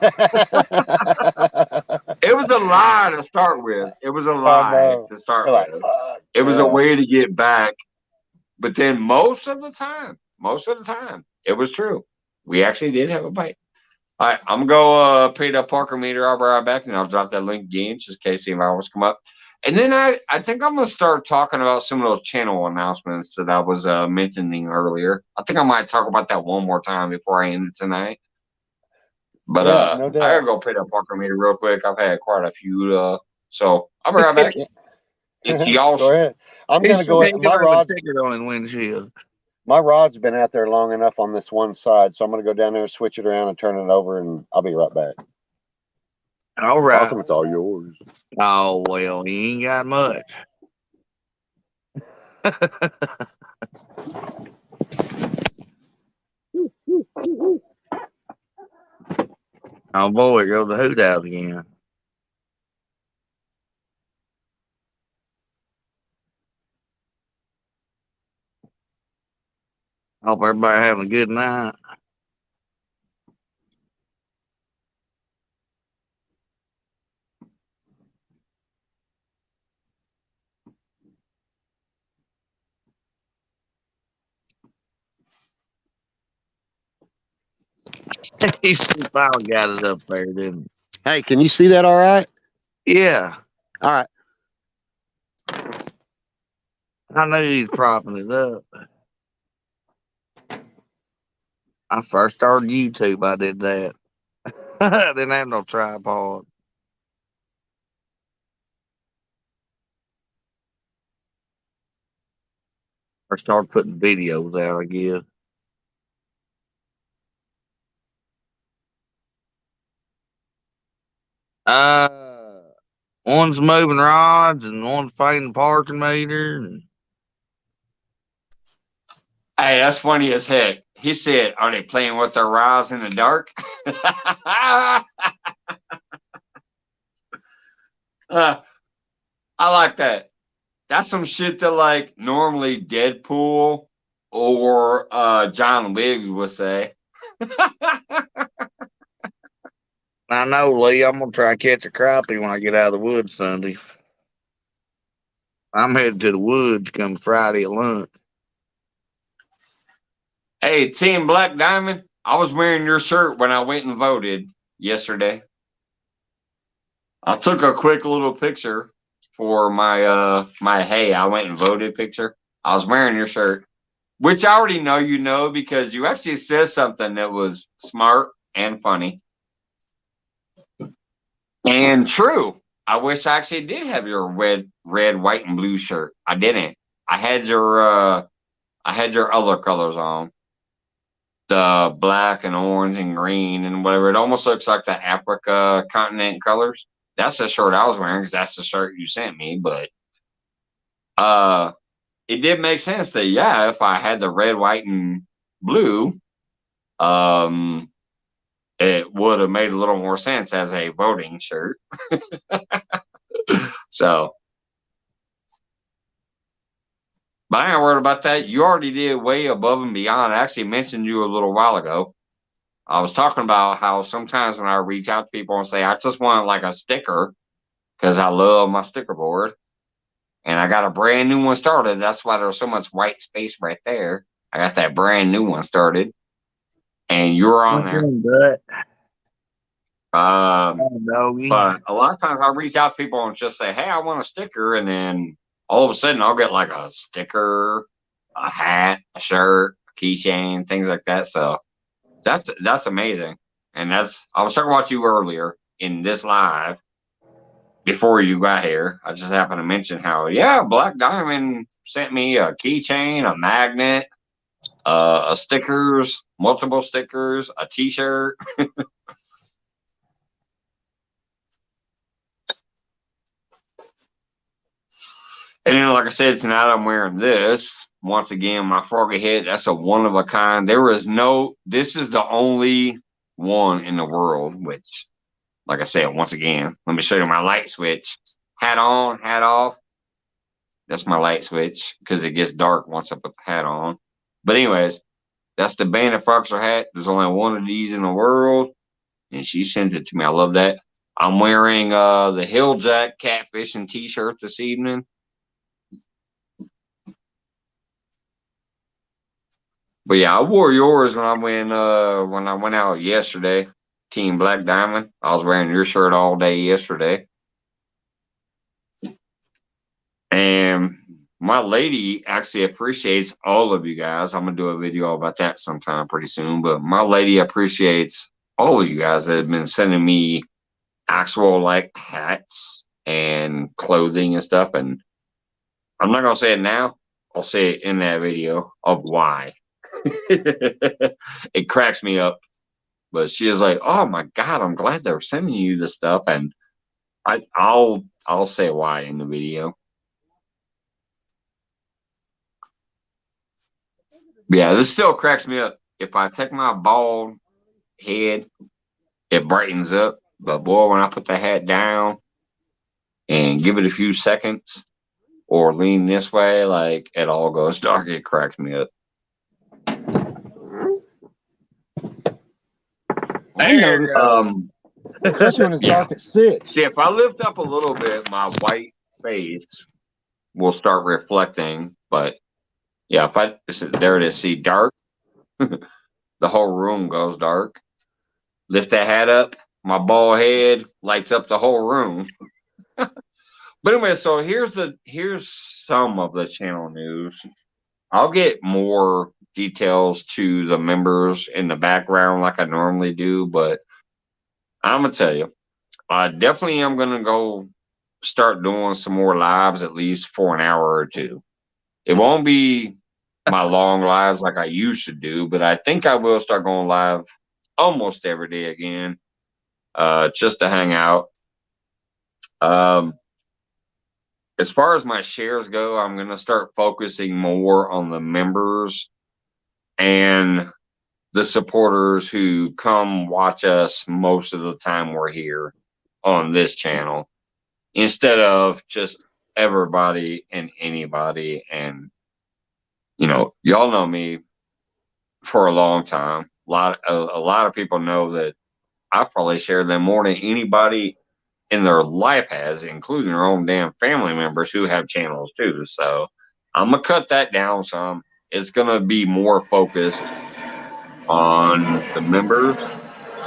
Speaker 1: It was a lie to start with. It was a
Speaker 3: I
Speaker 1: lie
Speaker 3: know.
Speaker 1: to start
Speaker 3: You're like,
Speaker 1: with.
Speaker 3: fuck.
Speaker 1: It was a
Speaker 3: Yeah.
Speaker 1: way to get back. But then most of the time, it was true. We actually did have a bite. All right, I'm gonna go pay the Parker meter. I'll be right back, and I'll drop that link again just in case any hours come up. And then I think I'm gonna start talking about some of those channel announcements that I was mentioning earlier. I think I might talk about that one more time before I end it tonight. But
Speaker 3: Yeah, no
Speaker 1: I
Speaker 3: doubt.
Speaker 1: gotta go pay that Parker meter real quick. I've had quite a few. So I'll be right back. It's y'all.
Speaker 3: Go ahead. I'm
Speaker 2: He
Speaker 3: gonna
Speaker 2: said
Speaker 3: go.
Speaker 2: he
Speaker 3: My
Speaker 2: gonna have a
Speaker 3: rod's
Speaker 2: ticket on his windshield.
Speaker 3: been out there long enough on this one side, so I'm gonna go down there, switch it around, and turn it over, and I'll be right back.
Speaker 2: All right.
Speaker 3: Awesome, it's all yours.
Speaker 2: Oh well, he ain't got much. Oh boy, go the hoot out again. Hope everybody having a good night. He finally got it up there, didn't
Speaker 3: Hey, can you see that? All right.
Speaker 2: he? Yeah,
Speaker 3: All right.
Speaker 2: I knew he's propping it up. I first started YouTube. I did that. Didn't have no tripod. Or started putting videos out, I guess. One's moving rods and one's painting parking meter. And
Speaker 1: Hey, that's funny as heck. He said, "Are they playing with their rods in the dark?" I like that. That's some shit that like normally Deadpool or John Wiggs would say.
Speaker 2: I know, Lee, I'm gonna try to catch a crappie when I get out of the woods Sunday. I'm headed to the woods come Friday at lunch.
Speaker 1: Hey, Team Black Diamond, I was wearing your shirt when I went and voted yesterday. I took a quick little picture for my hey, I went and voted picture. I was wearing your shirt, which I already know you know because you actually said something that was smart and funny and true. I wish I actually did have your red, white, and blue shirt. I didn't. I had your other colors on. The black and orange and green and whatever. It almost looks like the Africa continent colors. That's the shirt I was wearing because that's the shirt you sent me. But it did make sense that yeah, if I had the red, white, and blue, um, it would have made a little more sense as a voting shirt. So, but I ain't worried about that. You already did way above and beyond. I actually mentioned you a little while ago. I was talking about how sometimes when I reach out to people and say, I just want like a sticker because I love my sticker board. and I got a brand new one started. That's why there's so much white space right there. I got that brand new one started, and you're on there. But a lot of times I reach out to people and just say, "Hey, I want a sticker," and then all of a sudden I'll get like a sticker, a hat, a shirt, a keychain, things like that. So that's amazing. And I was talking about you earlier in this live before you got here. I just happened to mention how, yeah, Black Diamond sent me a keychain, a magnet, a stickers, multiple stickers, a t-shirt. And then, like I said, tonight I'm wearing this. Once again, my froggy head, that's a one of a kind. This is the only one in the world, which, like I said, once again, let me show you my light switch. Hat on, hat off. That's my light switch because it gets dark once I put the hat on. But anyways, that's the Banter Foxer hat. There's only one of these in the world, and she sent it to me. I love that. I'm wearing the Hilljack catfishing t-shirt this evening. But yeah, I wore yours when I went out yesterday. Team Black Diamond. I was wearing your shirt all day yesterday. And my lady actually appreciates all of you guys. I'm gonna do a video about that sometime pretty soon. But my lady appreciates all of you guys that have been sending me actual like hats and clothing and stuff. And I'm not gonna say it now. I'll say it in that video of why. It cracks me up. But she is like, "Oh my God, I'm glad they're sending you this stuff," and I'll say why in the video. But yeah, this still cracks me up. If I take my bald head, it brightens up. But boy, when I put the hat down and give it a few seconds or lean this way, like it all goes dark. It cracks me up.
Speaker 3: I noticed, especially when it's dark at 6.
Speaker 1: See, if I lift up a little bit, my white face will start reflecting. But yeah, there it is. See, dark. The whole room goes dark. Lift that hat up, my bald head lights up the whole room. But anyway, so here's some of the channel news. I'll get more details to the members in the background like I normally do, but I'm gonna tell you, I definitely am gonna go start doing some more lives at least for an hour or two. It won't be my long lives like I used to do, but I think I will start going live almost every day again, just to hang out. As far as my shares go, I'm going to start focusing more on the members and the supporters who come watch us most of the time we're here on this channel, instead of just everybody and anybody. And, y'all know me for a long time. A lot of people know that I've probably shared them more than anybody in their life has, including their own damn family members who have channels too. So I'm gonna cut that down some. It's gonna be more focused on the members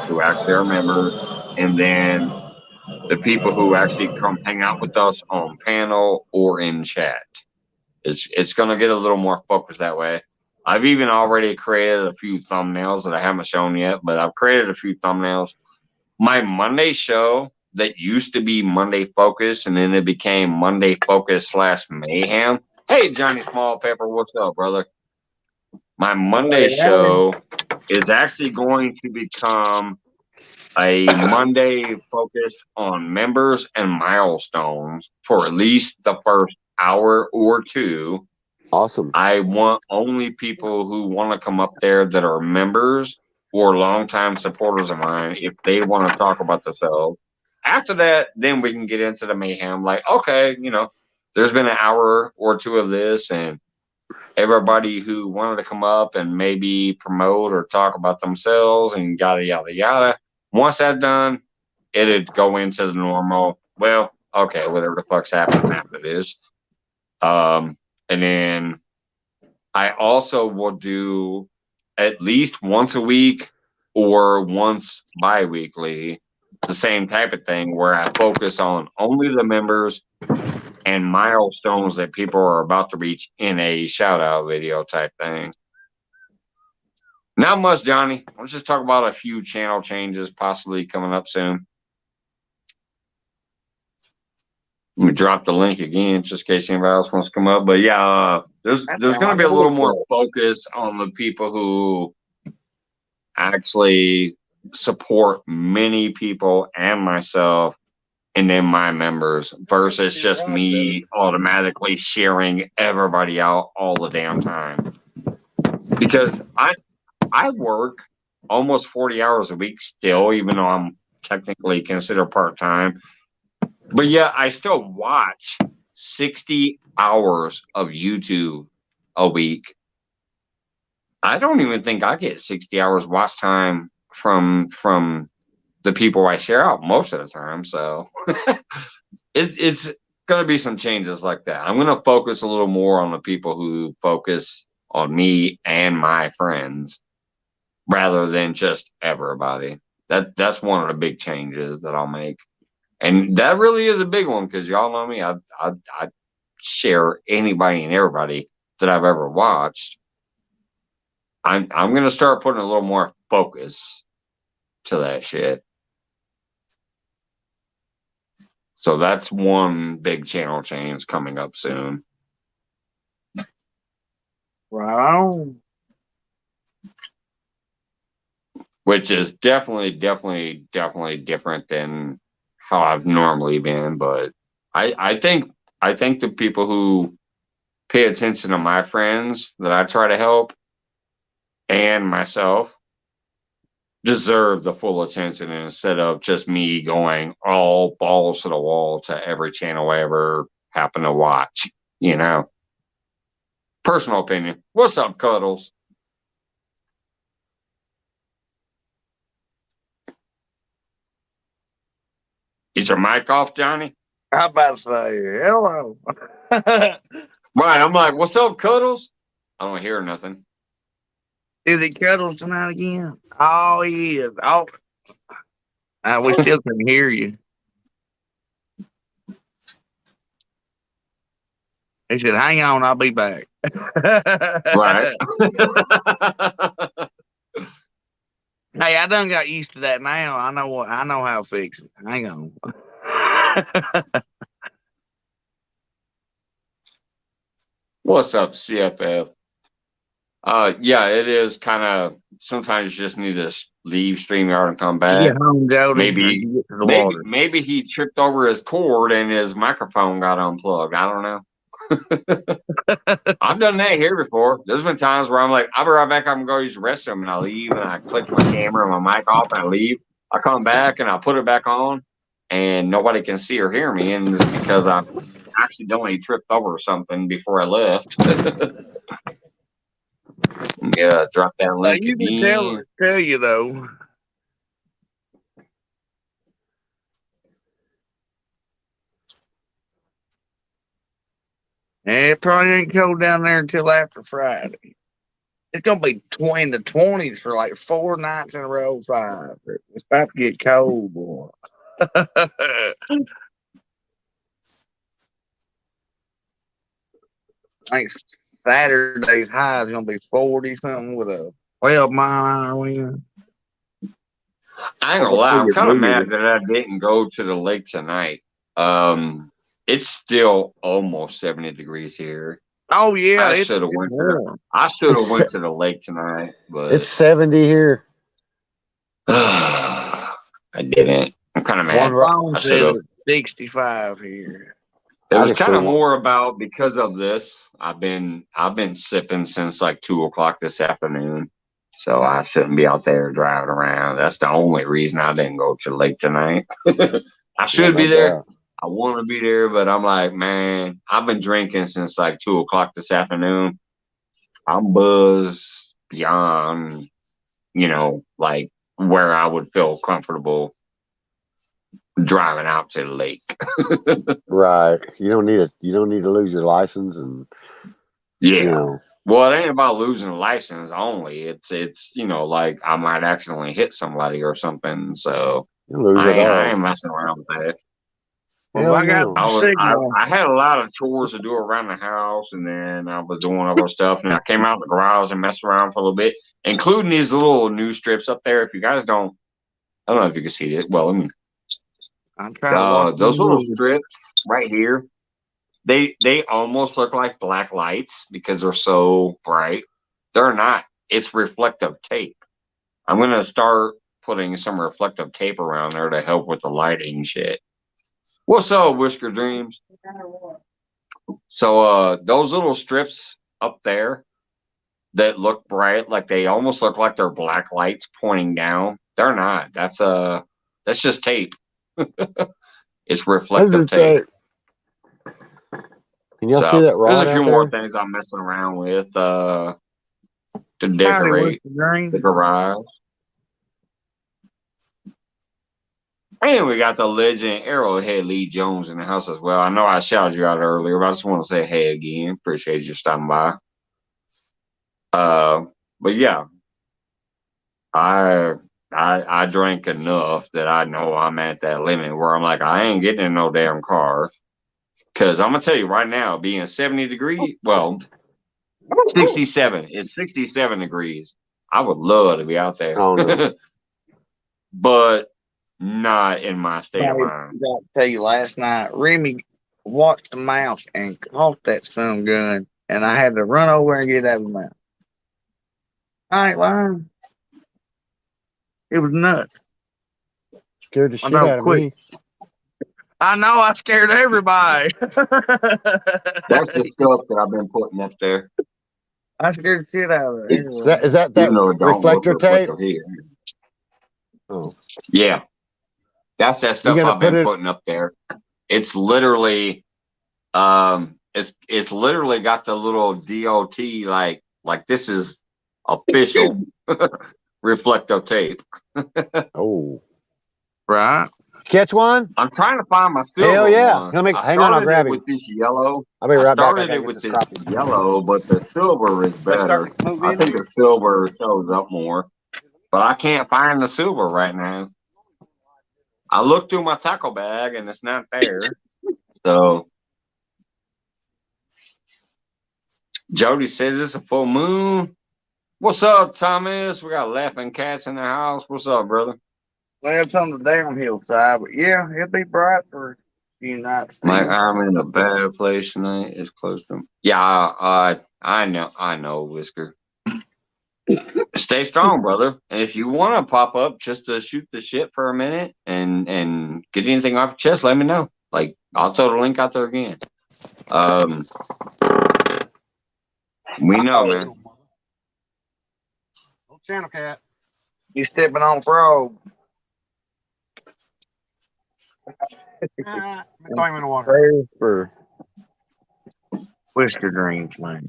Speaker 1: who actually are members, and then the people who actually come hang out with us on panel or in chat. It's gonna get a little more focused that way. I've even already created a few thumbnails that I haven't shown yet, but I've created a few thumbnails. My Monday show that used to be Monday Focus, and then it became Monday Focus / Mayhem. Hey, Johnny Small Pepper, what's up, brother? My Monday show is actually going to become a Monday Focus on members and milestones for at least the first hour or two.
Speaker 3: Awesome.
Speaker 1: I want only people who want to come up there that are members or longtime supporters of mine if they want to talk about themselves. After that, then we can get into the mayhem. Like, okay, there's been an hour or two of this, and everybody who wanted to come up and maybe promote or talk about themselves and yada, yada, yada. Once that's done, it'd go into the normal, well, okay, whatever the fuck's happening after this. And then I also will do at least once a week or once bi-weekly the same type of thing where I focus on only the members and milestones that people are about to reach in a shout out video type thing. Not much, Johnny. Let's just talk about a few channel changes possibly coming up soon. Let me drop the link again just in case anybody else wants to come up. But yeah, there's going to be a little more focus on the people who actually support many people and myself and then my members versus just me automatically sharing everybody out all the damn time. Because I work almost 40 hours a week still, even though I'm technically considered part-time. But yeah, I still watch 60 hours of YouTube a week. I don't even think I get 60 hours watch time from the people I share out most of the time. So it's going to be some changes like that. I'm going to focus a little more on the people who focus on me and my friends rather than just everybody. That's one of the big changes that I'll make. And that really is a big one because y'all know me. I share anybody and everybody that I've ever watched. I'm going to start putting a little more focus to that shit. So that's one big channel change coming up soon.
Speaker 2: Right on.
Speaker 1: Which is definitely different than how I've normally been. But I think the people who pay attention to my friends that I try to help and myself deserve the full attention instead of just me going all balls to the wall to every channel I ever happen to watch, you know. Personal opinion. What's up, Cuddles? Is your mic off, Johnny?
Speaker 2: How about to say hello?
Speaker 1: Right, I'm like, what's up, Cuddles? I don't hear nothing.
Speaker 2: Is it Cuddles tonight again? Oh, he is. Oh, we still can hear you. He said, hang on, I'll be back.
Speaker 1: Right.
Speaker 2: Hey, I done got used to that now. I know how to fix it. Hang on.
Speaker 1: What's up, CFF? Yeah, it is kind of sometimes you just need to leave StreamYard and come back.
Speaker 2: Get home, Jody.
Speaker 1: Maybe he tripped over his cord and his microphone got unplugged. I don't know. I've done that here before. There's been times where I'm like, I'll be right back. I'm gonna go use the restroom, and I leave, and I click my camera and my mic off, and I leave. I come back and I put it back on, and nobody can see or hear me, and it's because I accidentally tripped over something before I left. Yeah, drop that link
Speaker 2: you
Speaker 1: again.
Speaker 2: can tell you though. It probably ain't cold down there until after Friday. It's gonna be in the 20s for like 4 nights in a row, 5. It's about to get cold, boy. I think Saturday's high is gonna be 40 something with a 12-mile wind.
Speaker 1: I ain't gonna lie, I'm kind of mad that I didn't go to the lake tonight. It's still almost 70 degrees here.
Speaker 2: Oh yeah,
Speaker 1: I should have went to the lake tonight, but
Speaker 3: It's 70 here.
Speaker 1: I didn't. I'm kind of mad.
Speaker 2: I should have. 65 here.
Speaker 1: It was kind of more about because of this. I've been sipping since like 2 o'clock this afternoon, so I shouldn't be out there driving around. That's the only reason I didn't go to the lake tonight. I should be there. I want to be there, but I'm like, man, I've been drinking since like 2 o'clock this afternoon. I'm buzzed beyond, like where I would feel comfortable driving out to the lake.
Speaker 3: Right. You don't need it. You don't need to lose your license, and
Speaker 1: Yeah.
Speaker 3: you know.
Speaker 1: Well, it ain't about losing a license only. It's like I might accidentally hit somebody or something. So
Speaker 3: You lose it
Speaker 1: I
Speaker 3: all.
Speaker 1: ain't messing around with that.
Speaker 2: Well,
Speaker 3: Hell
Speaker 2: I got
Speaker 3: no.
Speaker 2: the signal.
Speaker 1: I had a lot of chores to do around the house, and then I was doing other stuff. And I came out in the garage and messed around for a little bit, including these little news strips up there. If you guys don't, I don't know if you can see it. Well,
Speaker 2: I'm trying to watch the
Speaker 1: those little
Speaker 2: movie.
Speaker 1: strips right here, they almost look like black lights because they're so bright. They're not. It's reflective tape. I'm gonna start putting some reflective tape around there to help with the lighting shit. What's up, Whisker Dreams? So those little strips up there that look bright, like they almost look like they're black lights pointing down. They're not. That's just tape. It's reflective tape.
Speaker 3: Can y'all see
Speaker 1: So
Speaker 3: that
Speaker 1: there's
Speaker 3: rod
Speaker 1: a few
Speaker 3: out
Speaker 1: more
Speaker 3: there?
Speaker 1: things I'm messing around with to
Speaker 2: Howdy,
Speaker 1: decorate
Speaker 2: Whiskey Green.
Speaker 1: the garage. And we got the legend Arrowhead Lee Jones in the house as well. I know I shouted you out earlier, but I just want to say hey again. Appreciate you stopping by. But yeah, I drank enough that I know I'm at that limit where I'm like, I ain't getting in no damn car. Cause I'm gonna tell you right now, being 70 degrees, well, 67. It's 67 degrees. I would love to be out there.
Speaker 3: Oh no.
Speaker 1: But not in my state
Speaker 2: I
Speaker 1: of mind.
Speaker 2: got to tell you, last night, Remy watched the mouse and caught that son gun, and I had to run over and get that mouse. I ain't lying. It was nuts.
Speaker 3: Scared the shit
Speaker 2: know,
Speaker 3: out of
Speaker 2: quick.
Speaker 3: me.
Speaker 2: I know I scared everybody.
Speaker 1: That's the stuff that I've been putting up there.
Speaker 2: I scared the shit out of it.
Speaker 3: Is that
Speaker 1: Even though it don't
Speaker 3: reflector
Speaker 1: look
Speaker 3: tape?
Speaker 1: reflective here.
Speaker 3: Oh.
Speaker 1: Yeah. That's that stuff
Speaker 3: gonna
Speaker 1: I've been
Speaker 3: put it-
Speaker 1: putting up there. It's literally it's literally got the little DOT like this is official reflective tape.
Speaker 3: Oh.
Speaker 2: Right.
Speaker 3: Catch one?
Speaker 1: I'm trying to find my silver
Speaker 3: Hell yeah.
Speaker 1: one.
Speaker 3: Let me,
Speaker 1: I
Speaker 3: hang on, I'll
Speaker 1: started
Speaker 3: grab
Speaker 1: it
Speaker 3: him.
Speaker 1: with this yellow.
Speaker 3: I'll be
Speaker 1: I
Speaker 3: right back. I
Speaker 1: started
Speaker 3: gotta
Speaker 1: it
Speaker 3: get
Speaker 1: with
Speaker 3: this
Speaker 1: this
Speaker 3: crappie.
Speaker 1: yellow, but the silver is
Speaker 3: Let's
Speaker 1: better.
Speaker 3: start moving
Speaker 1: I
Speaker 3: in
Speaker 1: think
Speaker 3: here.
Speaker 1: the silver shows up more. But I can't find the silver right now. I looked through my tackle bag and it's not there. So Jody says it's a full moon. What's up, Thomas? We got laughing cats in the house. What's up, brother?
Speaker 2: Well, it's on the downhill side, but yeah, it'll be bright for a few nights.
Speaker 1: Mike, I'm in a bad place tonight. It's close to. Yeah, I know, Whisker. Stay strong, brother. And if you want to pop up just to shoot the shit for a minute and get anything off your chest, let me know. Like I'll throw the link out there again. We know, man.
Speaker 3: Channel cat.
Speaker 2: You stepping on frog.
Speaker 3: Throwing him in the water.
Speaker 2: Prayers for Whisker Dreams, man.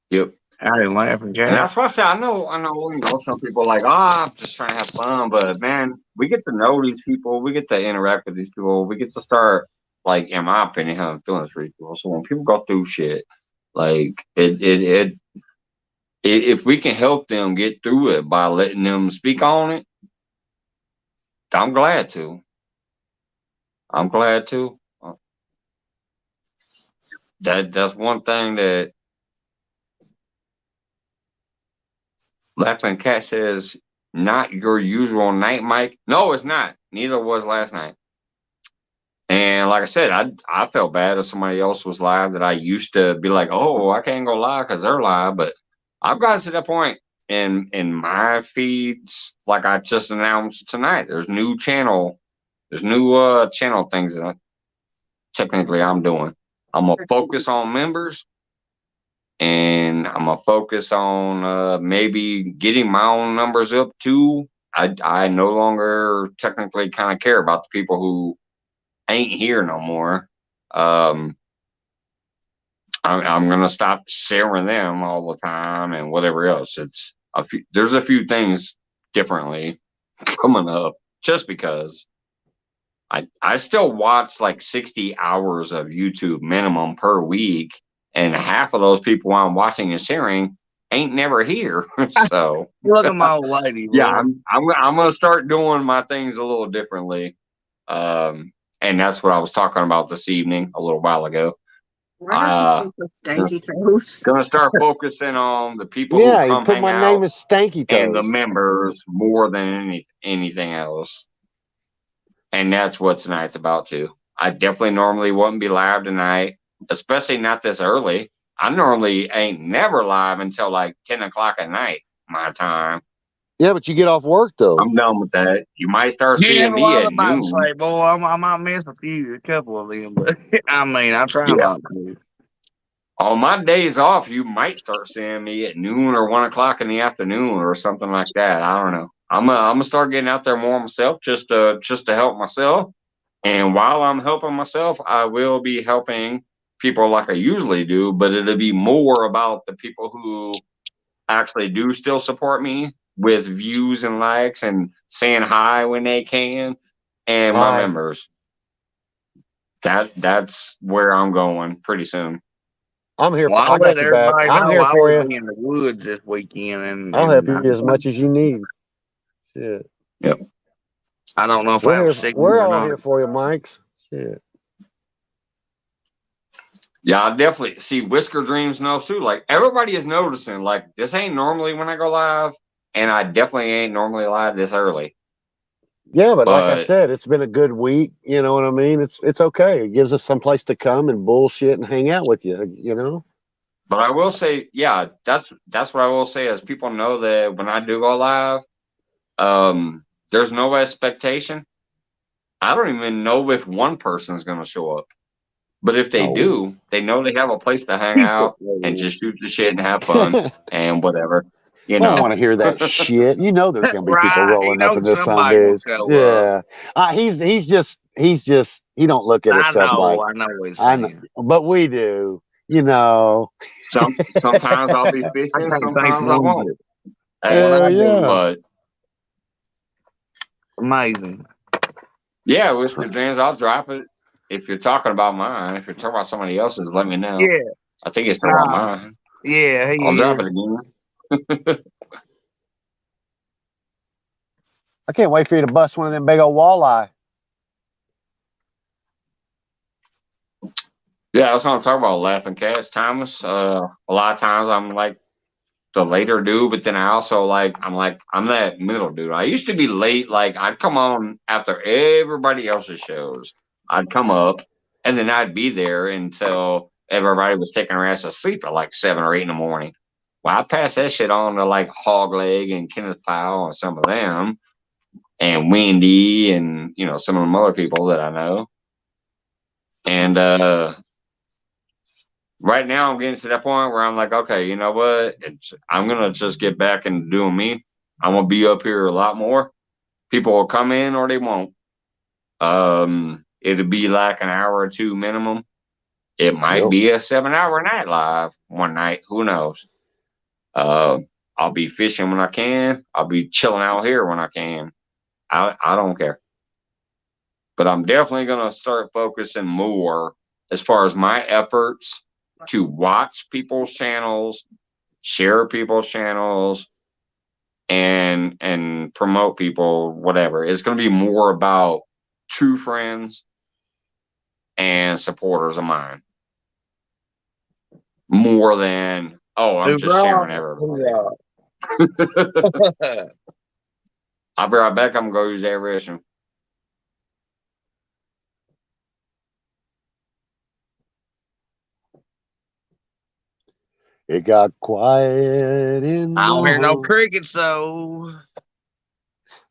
Speaker 1: Yep.
Speaker 2: I didn't laughing,
Speaker 1: And
Speaker 2: Jack.
Speaker 1: that's what I say. I know, some people are like, I'm just trying to have fun, but man, we get to know these people, we get to interact with these people, we get to start, like, in my opinion, having feelings for these people. So when people go through shit, like if we can help them get through it by letting them speak on it, I'm glad to. I'm glad to. That's one thing that Laughing Cat says, not your usual night, Mike. No, it's not. Neither was last night. And like I said, I felt bad if somebody else was live that I used to be like, oh, I can't go live because they're live. But I've gotten to that point in my feeds, like I just announced tonight. There's new channel things that technically I'm doing. I'm gonna focus on members, and I'm gonna focus on maybe getting my own numbers up too. I no longer technically kind of care about the people who ain't here no more. I'm gonna stop sharing them all the time and whatever else. There's a few things differently coming up just because I still watch like 60 hours of YouTube minimum per week, and half of those people I'm watching and sharing ain't never here. So
Speaker 2: Look at my old lady.
Speaker 1: yeah,
Speaker 2: Boy.
Speaker 1: I'm gonna start doing my things a little differently. And that's what I was talking about this evening a little while ago.
Speaker 4: Where does he keep the stanky toes?
Speaker 1: Gonna start focusing on the people
Speaker 3: Yeah,
Speaker 1: who
Speaker 3: you
Speaker 1: come
Speaker 3: put
Speaker 1: hang
Speaker 3: my
Speaker 1: out
Speaker 3: name as Stanky
Speaker 1: and the
Speaker 3: Toes.
Speaker 1: members more than anything else. And that's what tonight's about too. I definitely normally wouldn't be live tonight, especially not this early. I normally ain't never live until like 10 o'clock at night, my time.
Speaker 3: Yeah, but you get off work though.
Speaker 1: I'm done with that. You might start
Speaker 2: Yeah,
Speaker 1: seeing
Speaker 2: well,
Speaker 1: me
Speaker 2: I was
Speaker 1: at
Speaker 2: about to
Speaker 1: noon.
Speaker 2: say, boy, I might miss a couple of them, but I mean, I try
Speaker 1: Yeah.
Speaker 2: not to.
Speaker 1: On my days off, you might start seeing me at noon or 1 o'clock in the afternoon or something like that. I don't know. I'm gonna start getting out there more myself, just to help myself. And while I'm helping myself, I will be helping people like I usually do, but it'll be more about the people who actually do still support me with views and likes and saying hi when they can, and my
Speaker 3: Hi.
Speaker 1: members. That's where I'm going pretty soon.
Speaker 3: I'm here.
Speaker 2: Well,
Speaker 3: I
Speaker 2: I'll
Speaker 3: got
Speaker 2: let
Speaker 3: your back.
Speaker 2: everybody
Speaker 3: I'm
Speaker 2: know
Speaker 3: here
Speaker 2: I
Speaker 3: for
Speaker 2: will
Speaker 3: you.
Speaker 2: be in the woods this weekend, and,
Speaker 3: I'll help
Speaker 2: and
Speaker 3: you as much as you need. Shit.
Speaker 1: Yep.
Speaker 2: I don't know if I have a signal
Speaker 3: We're
Speaker 2: or
Speaker 3: all
Speaker 2: not.
Speaker 3: here for you, Mikes. Shit.
Speaker 1: Yeah, I definitely see Whisker Dreams knows too. Like everybody is noticing, like this ain't normally when I go live, and I definitely ain't normally live this early.
Speaker 3: Yeah, but like I
Speaker 1: But
Speaker 3: said, it's been a good week. You know what I mean? It's okay. It gives us some place to come and bullshit and hang out with you. You know?
Speaker 1: but I will say, yeah, that's what I will say is people know that when I do go live, there's no expectation. I don't even know if one person is gonna show up. But if they
Speaker 3: Oh.
Speaker 1: do, they know they have a place to hang out and just shoot the shit and have fun and whatever. You
Speaker 3: I don't
Speaker 1: know.
Speaker 3: want to hear that shit. You know, there's gonna be people
Speaker 2: Right,
Speaker 3: rolling up in this
Speaker 2: somebody will
Speaker 3: bitch.
Speaker 2: show up.
Speaker 3: Yeah, he's just he don't look at
Speaker 2: I
Speaker 3: himself like
Speaker 2: know what he's
Speaker 3: I know,
Speaker 2: saying.
Speaker 3: but we do. You know.
Speaker 1: Sometimes I'll be
Speaker 2: I
Speaker 1: fishing,
Speaker 2: can't think
Speaker 1: sometimes I
Speaker 2: one
Speaker 1: won't.
Speaker 2: bit. That's what I do.
Speaker 3: Yeah.
Speaker 1: But
Speaker 2: Amazing.
Speaker 1: yeah, Whisker Dreams, I'll drop it. If you're talking about mine, if you're talking about somebody else's, let me know.
Speaker 2: Yeah.
Speaker 1: I think it's talking about mine.
Speaker 2: Yeah, he
Speaker 1: I'll
Speaker 2: is.
Speaker 1: drop it again.
Speaker 3: I can't wait for you to bust one of them big old walleye.
Speaker 1: Yeah, that's what I'm talking about. Laughing cast, Thomas. A lot of times I'm like the later dude, but then I also I'm that middle dude. I used to be late, like I'd come on after everybody else's shows. I'd come up and then I'd be there until everybody was taking their ass to sleep at like 7 or 8 in the morning. Well, I passed that shit on to like Hogleg and Kenneth Powell and some of them and Wendy and some of them other people that I know. And right now I'm getting to that point where I'm like, okay, you know what? I'm gonna just get back into doing me. I'm gonna be up here a lot more. People will come in or they won't. It'll be like an hour or two minimum. It might be a 7-hour night live one night. Who knows? I'll be fishing when I can. I'll be chilling out here when I can. I don't care. But I'm definitely gonna start focusing more as far as my efforts to watch people's channels, share people's channels, and promote people, whatever. It's going to be more about true friends and supporters of mine. More than, I'm just sharing everybody. I'll be right back. I'm going to go use that restroom.
Speaker 3: It got quiet in
Speaker 2: I don't
Speaker 3: the
Speaker 2: hear no
Speaker 3: hole.
Speaker 2: crickets, though.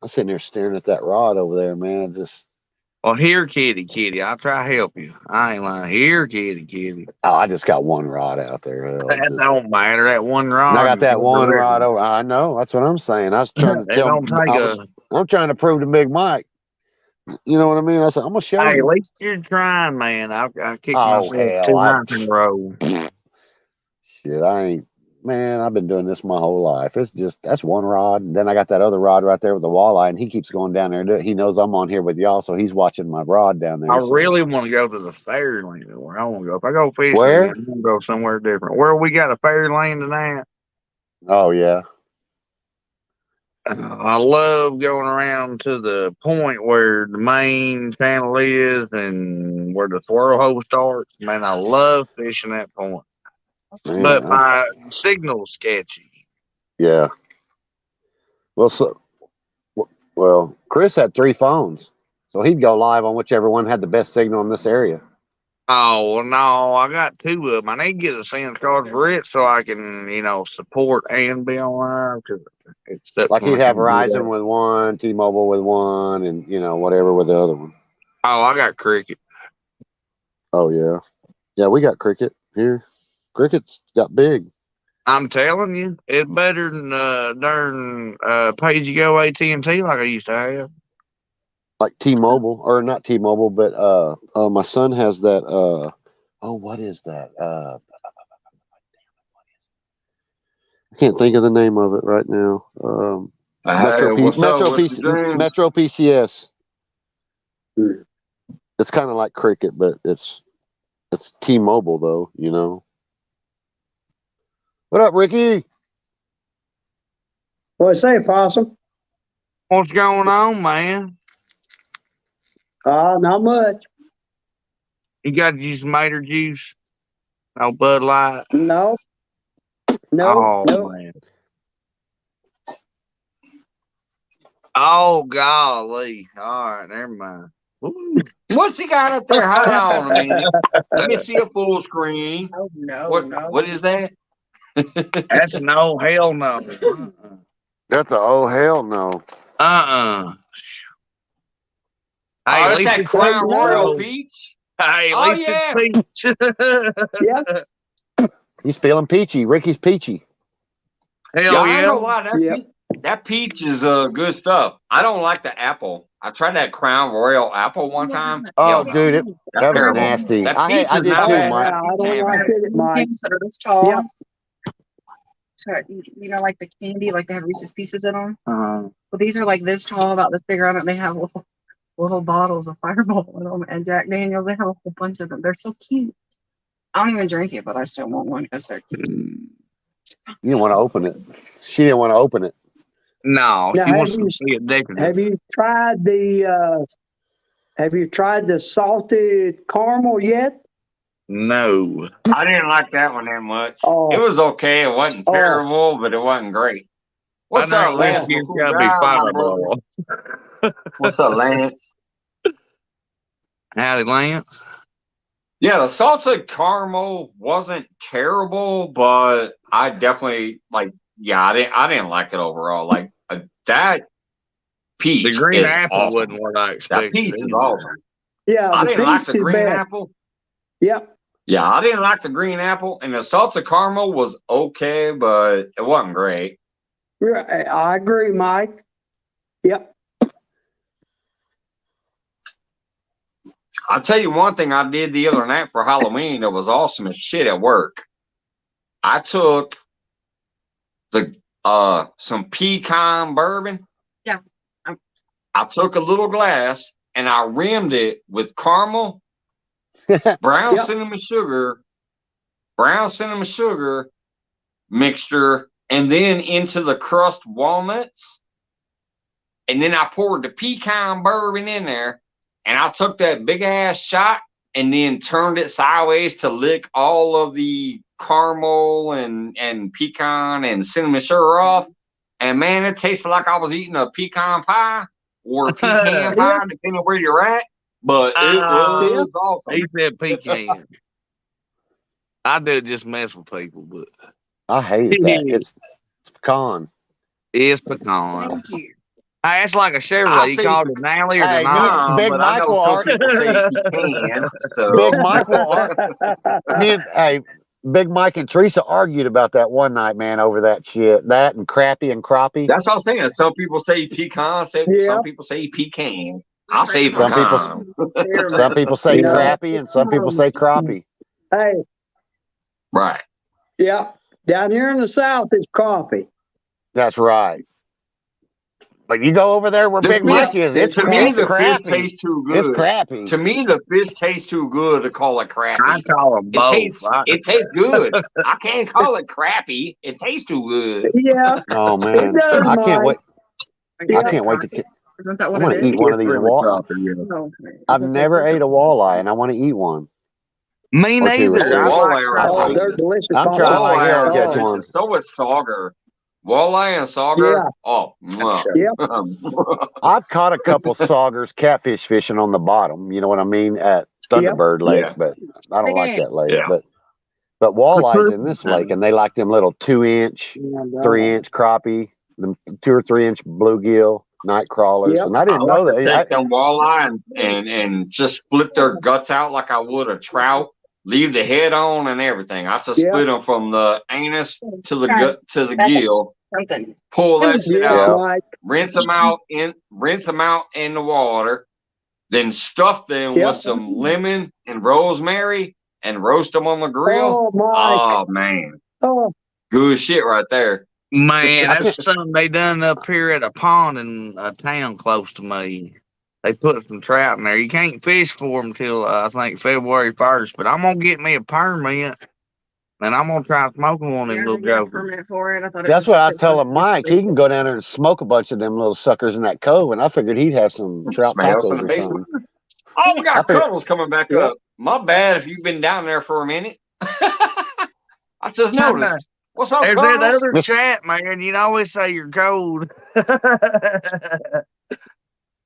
Speaker 3: I'm sitting there staring at that rod over there, man.
Speaker 2: Well, here, kitty. I'll try to help you. I ain't lying. Here, kitty.
Speaker 3: I just got one rod out there.
Speaker 2: That don't matter. That one rod.
Speaker 3: And I got that one
Speaker 2: direction.
Speaker 3: rod over. I know. That's what I'm saying. I was trying to I'm trying to prove to Big Mike. You know what I mean? I said, I'm gonna show
Speaker 2: Hey,
Speaker 3: you.
Speaker 2: at least you're trying, man. I kicked
Speaker 3: Oh,
Speaker 2: myself
Speaker 3: hell,
Speaker 2: 2 nights in a row.
Speaker 3: Shit, I ain't. man, I've been doing this my whole life. It's just, that's one rod. And then I got that other rod right there with the walleye, and he keeps going down there. He knows I'm on here with y'all, so he's watching my rod down there.
Speaker 2: I
Speaker 3: So.
Speaker 2: really want to go to the Fairland where I want to go. If I go fishing,
Speaker 3: Where?
Speaker 2: again, I'm going to go somewhere different. Where we got a Fairland tonight?
Speaker 3: Oh, yeah.
Speaker 2: I love going around to the point where the main channel is and where the swirl hole starts. Man, I love fishing that point.
Speaker 3: Man,
Speaker 2: But my signal's sketchy.
Speaker 3: yeah. Well, Chris had 3 phones, so he'd go live on whichever one had the best signal in this area.
Speaker 2: Oh, well, no, I got 2 of them. I need to get a SIM card for it so I can, support and be online. Cause it's
Speaker 3: like he'd have Verizon with one, T-Mobile with one, and, whatever with the other one.
Speaker 2: Oh, I got Cricket.
Speaker 3: Oh, yeah. Yeah, we got Cricket here. Cricket's got big.
Speaker 2: I'm telling you, it's better than darn pay-as-you-go AT&T like I used to have.
Speaker 3: Like T-Mobile, or not T-Mobile, but my son has that. What is that? I can't think of the name of it right now. Metro PCS. It's kind of like Cricket, but it's T-Mobile though. What up, Ricky?
Speaker 5: What say, Possum?
Speaker 2: What's going on, man?
Speaker 5: Not much.
Speaker 2: You got you some Mater juice? No Bud Light?
Speaker 5: No.
Speaker 2: Oh,
Speaker 5: no.
Speaker 2: man. Oh, golly. All right, never mind.
Speaker 1: Ooh. What's he got up there? Hold on a minute. Let me see a full screen.
Speaker 4: Oh, no.
Speaker 1: What is that?
Speaker 2: That's no, hell no.
Speaker 3: That's a oh hell no.
Speaker 2: Hey,
Speaker 1: Oh, that's that Crown Royal Peach.
Speaker 2: Hey, at least it's peach.
Speaker 5: Yeah.
Speaker 3: He's feeling peachy. Ricky's peachy.
Speaker 2: Hell
Speaker 1: I
Speaker 2: yeah.
Speaker 1: know why that peach is good stuff. I don't like the apple. I tried that Crown Royal apple one time.
Speaker 3: Oh, dude, that was nasty.
Speaker 1: That
Speaker 3: I
Speaker 1: peach is
Speaker 3: did
Speaker 1: not
Speaker 3: too,
Speaker 1: bad.
Speaker 3: Mike.
Speaker 5: I don't like it, Mike.
Speaker 4: Things that are this tall.
Speaker 5: Yeah.
Speaker 4: So, like the candy, like they have Reese's Pieces in them.
Speaker 2: Uh-huh.
Speaker 4: Well, these are like this tall, about this big around it. They have little bottles of Fireball in them, and Jack Daniels. They have a whole bunch of them. They're so cute. I don't even drink it, but I still want one because they're cute.
Speaker 3: You didn't want to open it. She didn't want to open it.
Speaker 2: No,
Speaker 5: Now,
Speaker 2: she wants to see it decorative.
Speaker 5: Have you tried the salted caramel yet?
Speaker 2: No.
Speaker 1: I didn't like that one that much.
Speaker 5: Oh.
Speaker 1: It was okay. It wasn't terrible, but it wasn't great. What's up, Lance?
Speaker 2: It's gotta be Fireball.
Speaker 1: What's up, Lance?
Speaker 2: Howdy, Lance.
Speaker 1: Yeah, the salted caramel wasn't terrible, but I definitely I didn't like it overall. Like that peach.
Speaker 2: The green
Speaker 1: is
Speaker 2: apple
Speaker 1: awesome.
Speaker 2: wasn't what I expected.
Speaker 1: That peach is awesome.
Speaker 5: Yeah,
Speaker 1: I didn't like
Speaker 5: peach
Speaker 1: the
Speaker 5: is
Speaker 1: green
Speaker 5: bad.
Speaker 1: apple.
Speaker 5: Yep.
Speaker 1: Yeah, I didn't like the green apple, and the salted caramel was okay, but it wasn't great.
Speaker 5: Yeah, I agree, Mike. Yep.
Speaker 1: I'll tell you one thing I did the other night for Halloween that was awesome as shit at work. I took some pecan bourbon.
Speaker 4: Yeah.
Speaker 1: I took a little glass and I rimmed it with caramel, brown cinnamon sugar mixture, and then into the crushed walnuts. And then I poured the pecan bourbon in there, and I took that big ass shot and then turned it sideways to lick all of the caramel and pecan and cinnamon sugar off. And man, it tasted like I was eating a pecan pie or a pecan pie, depending on where you're at. But it was awesome.
Speaker 2: He said pecan. I do just mess with people, but
Speaker 3: I hated that. It's pecan.
Speaker 2: It's pecan.
Speaker 4: Thank you.
Speaker 2: Hey, it's like a Chevrolet. You called it an alley or
Speaker 3: Hey,
Speaker 2: not?
Speaker 3: Big
Speaker 1: but
Speaker 3: Mike
Speaker 1: I know
Speaker 3: will
Speaker 1: some
Speaker 3: argue.
Speaker 1: people say pecan. So.
Speaker 3: Big Mike will Big Mike and Teresa argued about that one night, man, over that shit. That and crappie and crappie.
Speaker 1: That's what I'm saying. Some people say pecan. Some people say pecan. I'll say
Speaker 3: Some
Speaker 1: pecan.
Speaker 3: Some people say crappie and some people say crappie.
Speaker 5: Hey.
Speaker 1: Right.
Speaker 5: Yeah. Down here in the South, it's crappie.
Speaker 3: That's right. But you go over there where
Speaker 1: The
Speaker 3: Big
Speaker 1: fish,
Speaker 3: Mike is, it's
Speaker 1: to me, the fish
Speaker 3: crappy.
Speaker 1: tastes too
Speaker 3: It's
Speaker 1: good.
Speaker 3: crappy.
Speaker 1: To me, the fish tastes too good to call it
Speaker 2: I
Speaker 1: crappy.
Speaker 2: call them
Speaker 1: It
Speaker 2: both.
Speaker 1: tastes good. I can't call it crappy. It tastes too good.
Speaker 5: Yeah,
Speaker 3: Oh
Speaker 5: it
Speaker 3: man,
Speaker 5: does,
Speaker 3: I can't
Speaker 5: Mike.
Speaker 3: wait.
Speaker 4: Like,
Speaker 3: I can't wait to.
Speaker 4: Isn't that
Speaker 3: I
Speaker 4: what
Speaker 3: want
Speaker 4: it
Speaker 3: to
Speaker 4: is?
Speaker 3: eat one of
Speaker 2: It's
Speaker 3: these
Speaker 2: really
Speaker 3: wall.
Speaker 2: crappie, yeah.
Speaker 4: No,
Speaker 3: I've
Speaker 4: is this
Speaker 3: never
Speaker 4: what it
Speaker 3: ate a
Speaker 4: is?
Speaker 3: walleye, and I want to eat one.
Speaker 2: Me
Speaker 3: Or two or
Speaker 2: neither.
Speaker 3: three.
Speaker 2: I like
Speaker 1: Walleye are
Speaker 2: crappie.
Speaker 5: Oh, they're
Speaker 1: delicious.
Speaker 5: delicious.
Speaker 3: I'm
Speaker 5: on
Speaker 3: trying like
Speaker 1: Walleye
Speaker 3: hell to
Speaker 1: are
Speaker 3: catch one.
Speaker 1: delicious. So is sauger. Walleye and sauger.
Speaker 5: Yeah.
Speaker 1: Oh, mwah.
Speaker 5: Yep.
Speaker 3: I've caught a couple saugers catfish fishing on the bottom. You know what I mean at Thunderbird Lake,
Speaker 1: Yeah.
Speaker 3: but I don't like that lake.
Speaker 1: Yeah.
Speaker 3: But walleyes in this lake, and they like them little 2-inch, 3-inch crappie, them 2 or 3-inch bluegill, night crawlers.
Speaker 5: Yep.
Speaker 3: And I
Speaker 1: I
Speaker 3: didn't know
Speaker 1: like to
Speaker 3: that.
Speaker 1: take them walleye and just split their guts out like I would a trout. Leave the head on and everything. I just
Speaker 5: Yep.
Speaker 1: split them from the anus to the
Speaker 4: Okay.
Speaker 1: gut to the
Speaker 4: That's
Speaker 1: gill.
Speaker 4: Something.
Speaker 1: Pull that shit
Speaker 5: Yes,
Speaker 1: out.
Speaker 5: Mike.
Speaker 1: Rinse them out in the water. Then stuff them
Speaker 5: Yep.
Speaker 1: with some lemon and rosemary and roast them on the grill.
Speaker 5: Oh, Mike.
Speaker 1: Oh man,
Speaker 5: Oh,
Speaker 1: good shit right there.
Speaker 2: Man,
Speaker 3: I
Speaker 2: that's something they done up here at a pond in a town close to me. They put some trout in there. You can't fish for them till I think February 1st. But I'm gonna get me a permit, and I'm gonna try smoking one of them
Speaker 4: Yeah,
Speaker 2: little
Speaker 4: they get a
Speaker 2: jokers.
Speaker 4: permit for it. I thought it
Speaker 3: That's
Speaker 4: was
Speaker 3: what I was
Speaker 4: just
Speaker 3: telling Mike. He can go down there and smoke a bunch of them little suckers in that cove, and I figured he'd have some trout
Speaker 1: Smells in
Speaker 3: tacos
Speaker 1: the
Speaker 3: or
Speaker 1: basement.
Speaker 3: something.
Speaker 1: Oh, we
Speaker 3: I
Speaker 1: got
Speaker 3: figured,
Speaker 1: Cuddles coming back
Speaker 5: Yep.
Speaker 1: up. My bad if you've been down there for a minute. I just noticed. What's up,
Speaker 2: There's that
Speaker 1: Cuddles?
Speaker 2: other chat, man. You always say you're cold.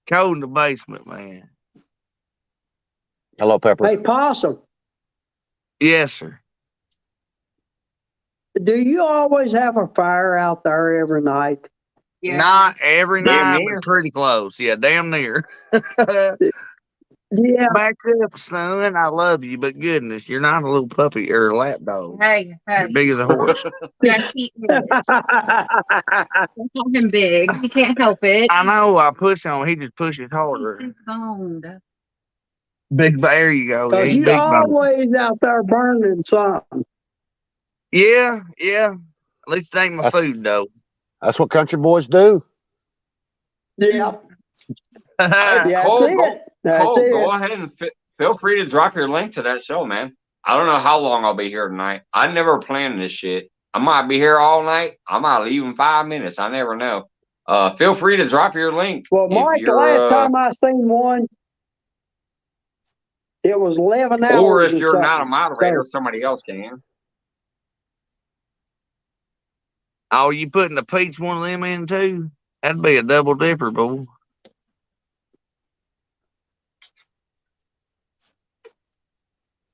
Speaker 2: Cold in the basement, man.
Speaker 3: hello, Pepper.
Speaker 5: hey, Possum,
Speaker 2: Yes, sir.
Speaker 5: do you always have a fire out there every night?
Speaker 4: Yeah.
Speaker 2: Not every
Speaker 1: Damn
Speaker 2: night,
Speaker 1: near.
Speaker 2: but pretty close. Yeah, damn near.
Speaker 5: Yeah.
Speaker 2: Back up, son. I love you, but goodness, you're not a little puppy or a lap dog.
Speaker 4: Hey,
Speaker 2: You're big as a horse.
Speaker 4: yes, he is. Don't call him big. He can't help it.
Speaker 2: I know. I push on. He just pushes harder.
Speaker 4: He's boned.
Speaker 2: Big. There you go. Yeah,
Speaker 5: Because
Speaker 2: he's
Speaker 5: you
Speaker 2: big bone.
Speaker 5: always out there burning something.
Speaker 2: Yeah, yeah. At least it ain't my food though.
Speaker 3: That's what country boys do.
Speaker 5: Yeah.
Speaker 1: Hey,
Speaker 5: That's
Speaker 1: Cole,
Speaker 5: it. That's
Speaker 1: Cole,
Speaker 5: it.
Speaker 1: go ahead and feel free to drop your link to that show, man. I don't know how long I'll be here tonight. I never planned this shit. I might be here all night. I might leave in 5 minutes. I never know. Feel free to drop your link.
Speaker 5: Well,
Speaker 1: if
Speaker 5: Mike, the
Speaker 1: you're,
Speaker 5: last time I seen one, it was 11 hours.
Speaker 1: or if you're not a
Speaker 5: something.
Speaker 1: moderator,
Speaker 5: So,
Speaker 1: somebody else can.
Speaker 2: Oh, you putting a peach one of them in too? That'd be a double dipper, boy.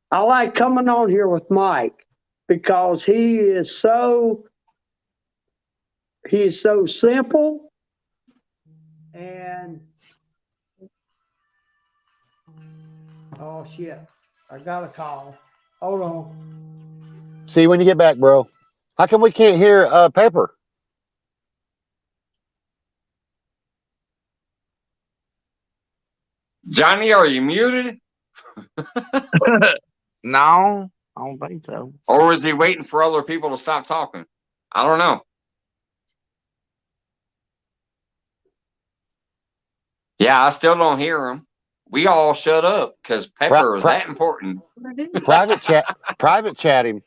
Speaker 5: I like coming on here with Mike because he's so simple and oh shit, I got a call. Hold on.
Speaker 3: See you when you get back, bro. How come we can't hear Pepper?
Speaker 1: Johnny, are you muted?
Speaker 2: No, I don't think so.
Speaker 1: Or is he waiting for other people to stop talking? I don't know. Yeah, I still don't hear him. We all shut up because Pepper is that important.
Speaker 3: Private chat him.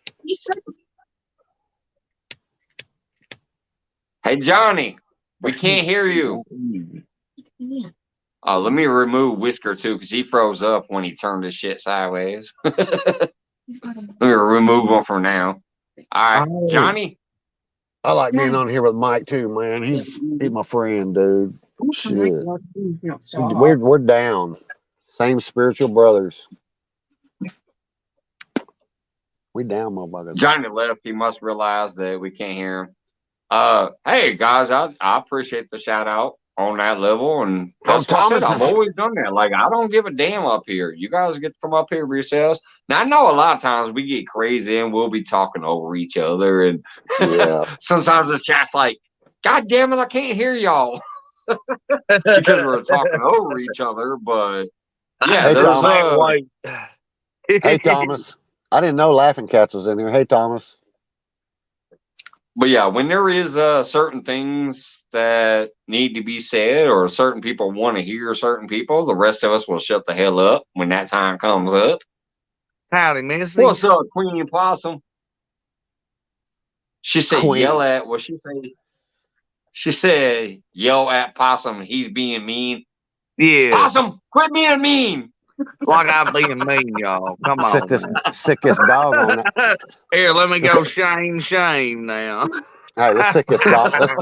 Speaker 1: Hey, Johnny, we can't hear you. Let me remove Whisker too because he froze up when he turned his shit sideways. Let me remove him for now. All right, Johnny.
Speaker 3: I like being on here with Mike too, man. He's my friend, dude. Shit. We're down. Same spiritual brothers. We down, motherfucker.
Speaker 1: Johnny left. He must realize that we can't hear him. Hey guys, I appreciate the shout out on that level, and that's what I said. I've always done that. Like, I don't give a damn up here. You guys get to come up here for yourselves. Now I know a lot of times we get crazy and we'll be talking over each other, and sometimes the chat's like, God damn it, I can't hear y'all. Because we're talking over each other, but yeah,
Speaker 3: hey Thomas, I didn't know Laughing Cats was in here. Hey Thomas,
Speaker 1: But yeah, when there is certain things that need to be said, or certain people want to hear certain people, the rest of us will shut the hell up when that time comes up.
Speaker 2: Howdy, Missy.
Speaker 1: What's up, Queen Possum? She said,
Speaker 3: Queen.
Speaker 1: "Yell at." What she say? She said, "Yell at Possum. He's being mean."
Speaker 2: Yeah,
Speaker 1: Possum, quit being mean.
Speaker 2: like I'm being mean, y'all. Come on.
Speaker 3: Sickest dog on that.
Speaker 2: Here, let me go shame now.
Speaker 3: Hey, the sickest dog. Let's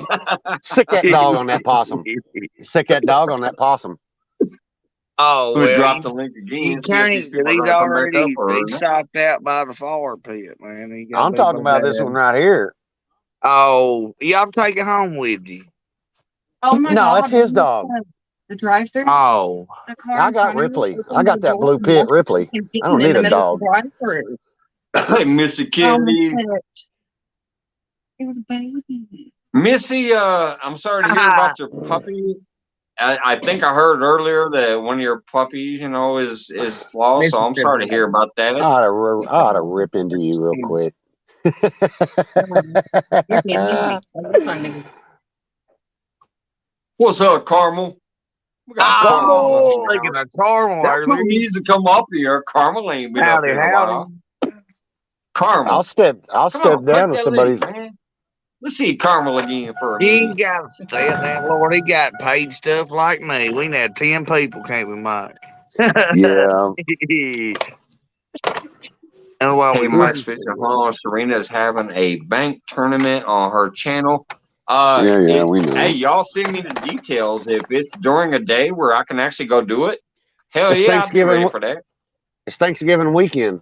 Speaker 3: sick that dog on that possum. Sick that dog on that possum.
Speaker 2: Oh,
Speaker 1: We
Speaker 2: well,
Speaker 1: dropped the link again.
Speaker 2: you
Speaker 1: See if these
Speaker 2: can't.
Speaker 1: people are
Speaker 2: He's
Speaker 1: gonna come back up
Speaker 2: already
Speaker 1: or
Speaker 2: he's stopped out by the fire pit, man. He got
Speaker 3: I'm
Speaker 2: big
Speaker 3: talking about
Speaker 2: bad.
Speaker 3: this one right here.
Speaker 2: Oh, y'all take it home with you.
Speaker 4: Oh my
Speaker 3: No,
Speaker 4: God.
Speaker 3: it's his dog.
Speaker 4: The drive-thru.
Speaker 2: Oh,
Speaker 4: The car
Speaker 3: I
Speaker 4: in
Speaker 3: got
Speaker 4: front of me
Speaker 3: Ripley.
Speaker 4: opened
Speaker 3: I got
Speaker 4: the
Speaker 3: that
Speaker 4: door
Speaker 3: blue
Speaker 4: and
Speaker 3: pit
Speaker 4: left
Speaker 3: Ripley.
Speaker 4: and
Speaker 3: I don't
Speaker 4: in
Speaker 3: need
Speaker 4: the
Speaker 3: a
Speaker 4: middle of
Speaker 3: dog.
Speaker 4: the drive-thru.
Speaker 1: Hey, Missy Kennedy.
Speaker 4: It was a baby.
Speaker 1: Missy, I'm sorry to hear about your puppy. I think I heard earlier that one of your puppies, is lost. So I'm sorry to hear about that.
Speaker 3: I ought to rip into you real quick.
Speaker 1: What's up, Carmel? We got Carmel.
Speaker 2: oh, speaking of caramel,
Speaker 1: That's who needs to come up here. Carmel ain't been up
Speaker 2: howdy,
Speaker 1: here in a while. Carmel.
Speaker 3: I'll step
Speaker 1: Come
Speaker 3: down
Speaker 1: on, click
Speaker 3: to
Speaker 1: that
Speaker 3: somebody's.
Speaker 1: link, man. Let's see Carmel again for a
Speaker 2: He
Speaker 1: minute.
Speaker 2: ain't got to say it, that Lord. He got paid stuff like me. We had 10 people came with Mike.
Speaker 3: Yeah.
Speaker 2: And while
Speaker 1: Hey,
Speaker 2: we
Speaker 1: Mike's Fishing Hall, Serena's having a bank tournament on her channel.
Speaker 3: Yeah, we know.
Speaker 1: Hey, y'all send me the details. If it's during a day where I can actually go do it, hell
Speaker 3: It's
Speaker 1: yeah, I'll be ready
Speaker 3: Thanksgiving.
Speaker 1: for that.
Speaker 3: It's Thanksgiving weekend.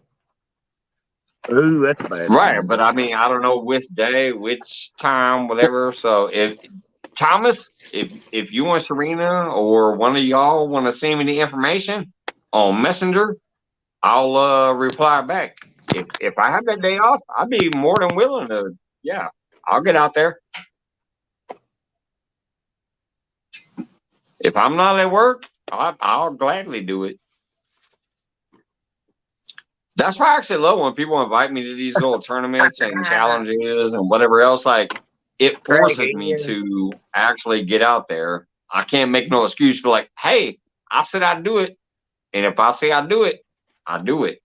Speaker 2: Ooh, that's bad.
Speaker 1: Right, but I mean, I don't know which day, which time, whatever. So if Thomas, if you and Serena or one of y'all want to send me the information on Messenger, I'll reply back. If I have that day off, I'd be more than willing to. Yeah, I'll get out there. If I'm not at work, I'll gladly do it. That's why I actually love when people invite me to these little tournaments and challenges and whatever else. Like, it forces me to actually get out there. I can't make no excuse for like, hey, I said I'd do it. And if I say I do it, I do it.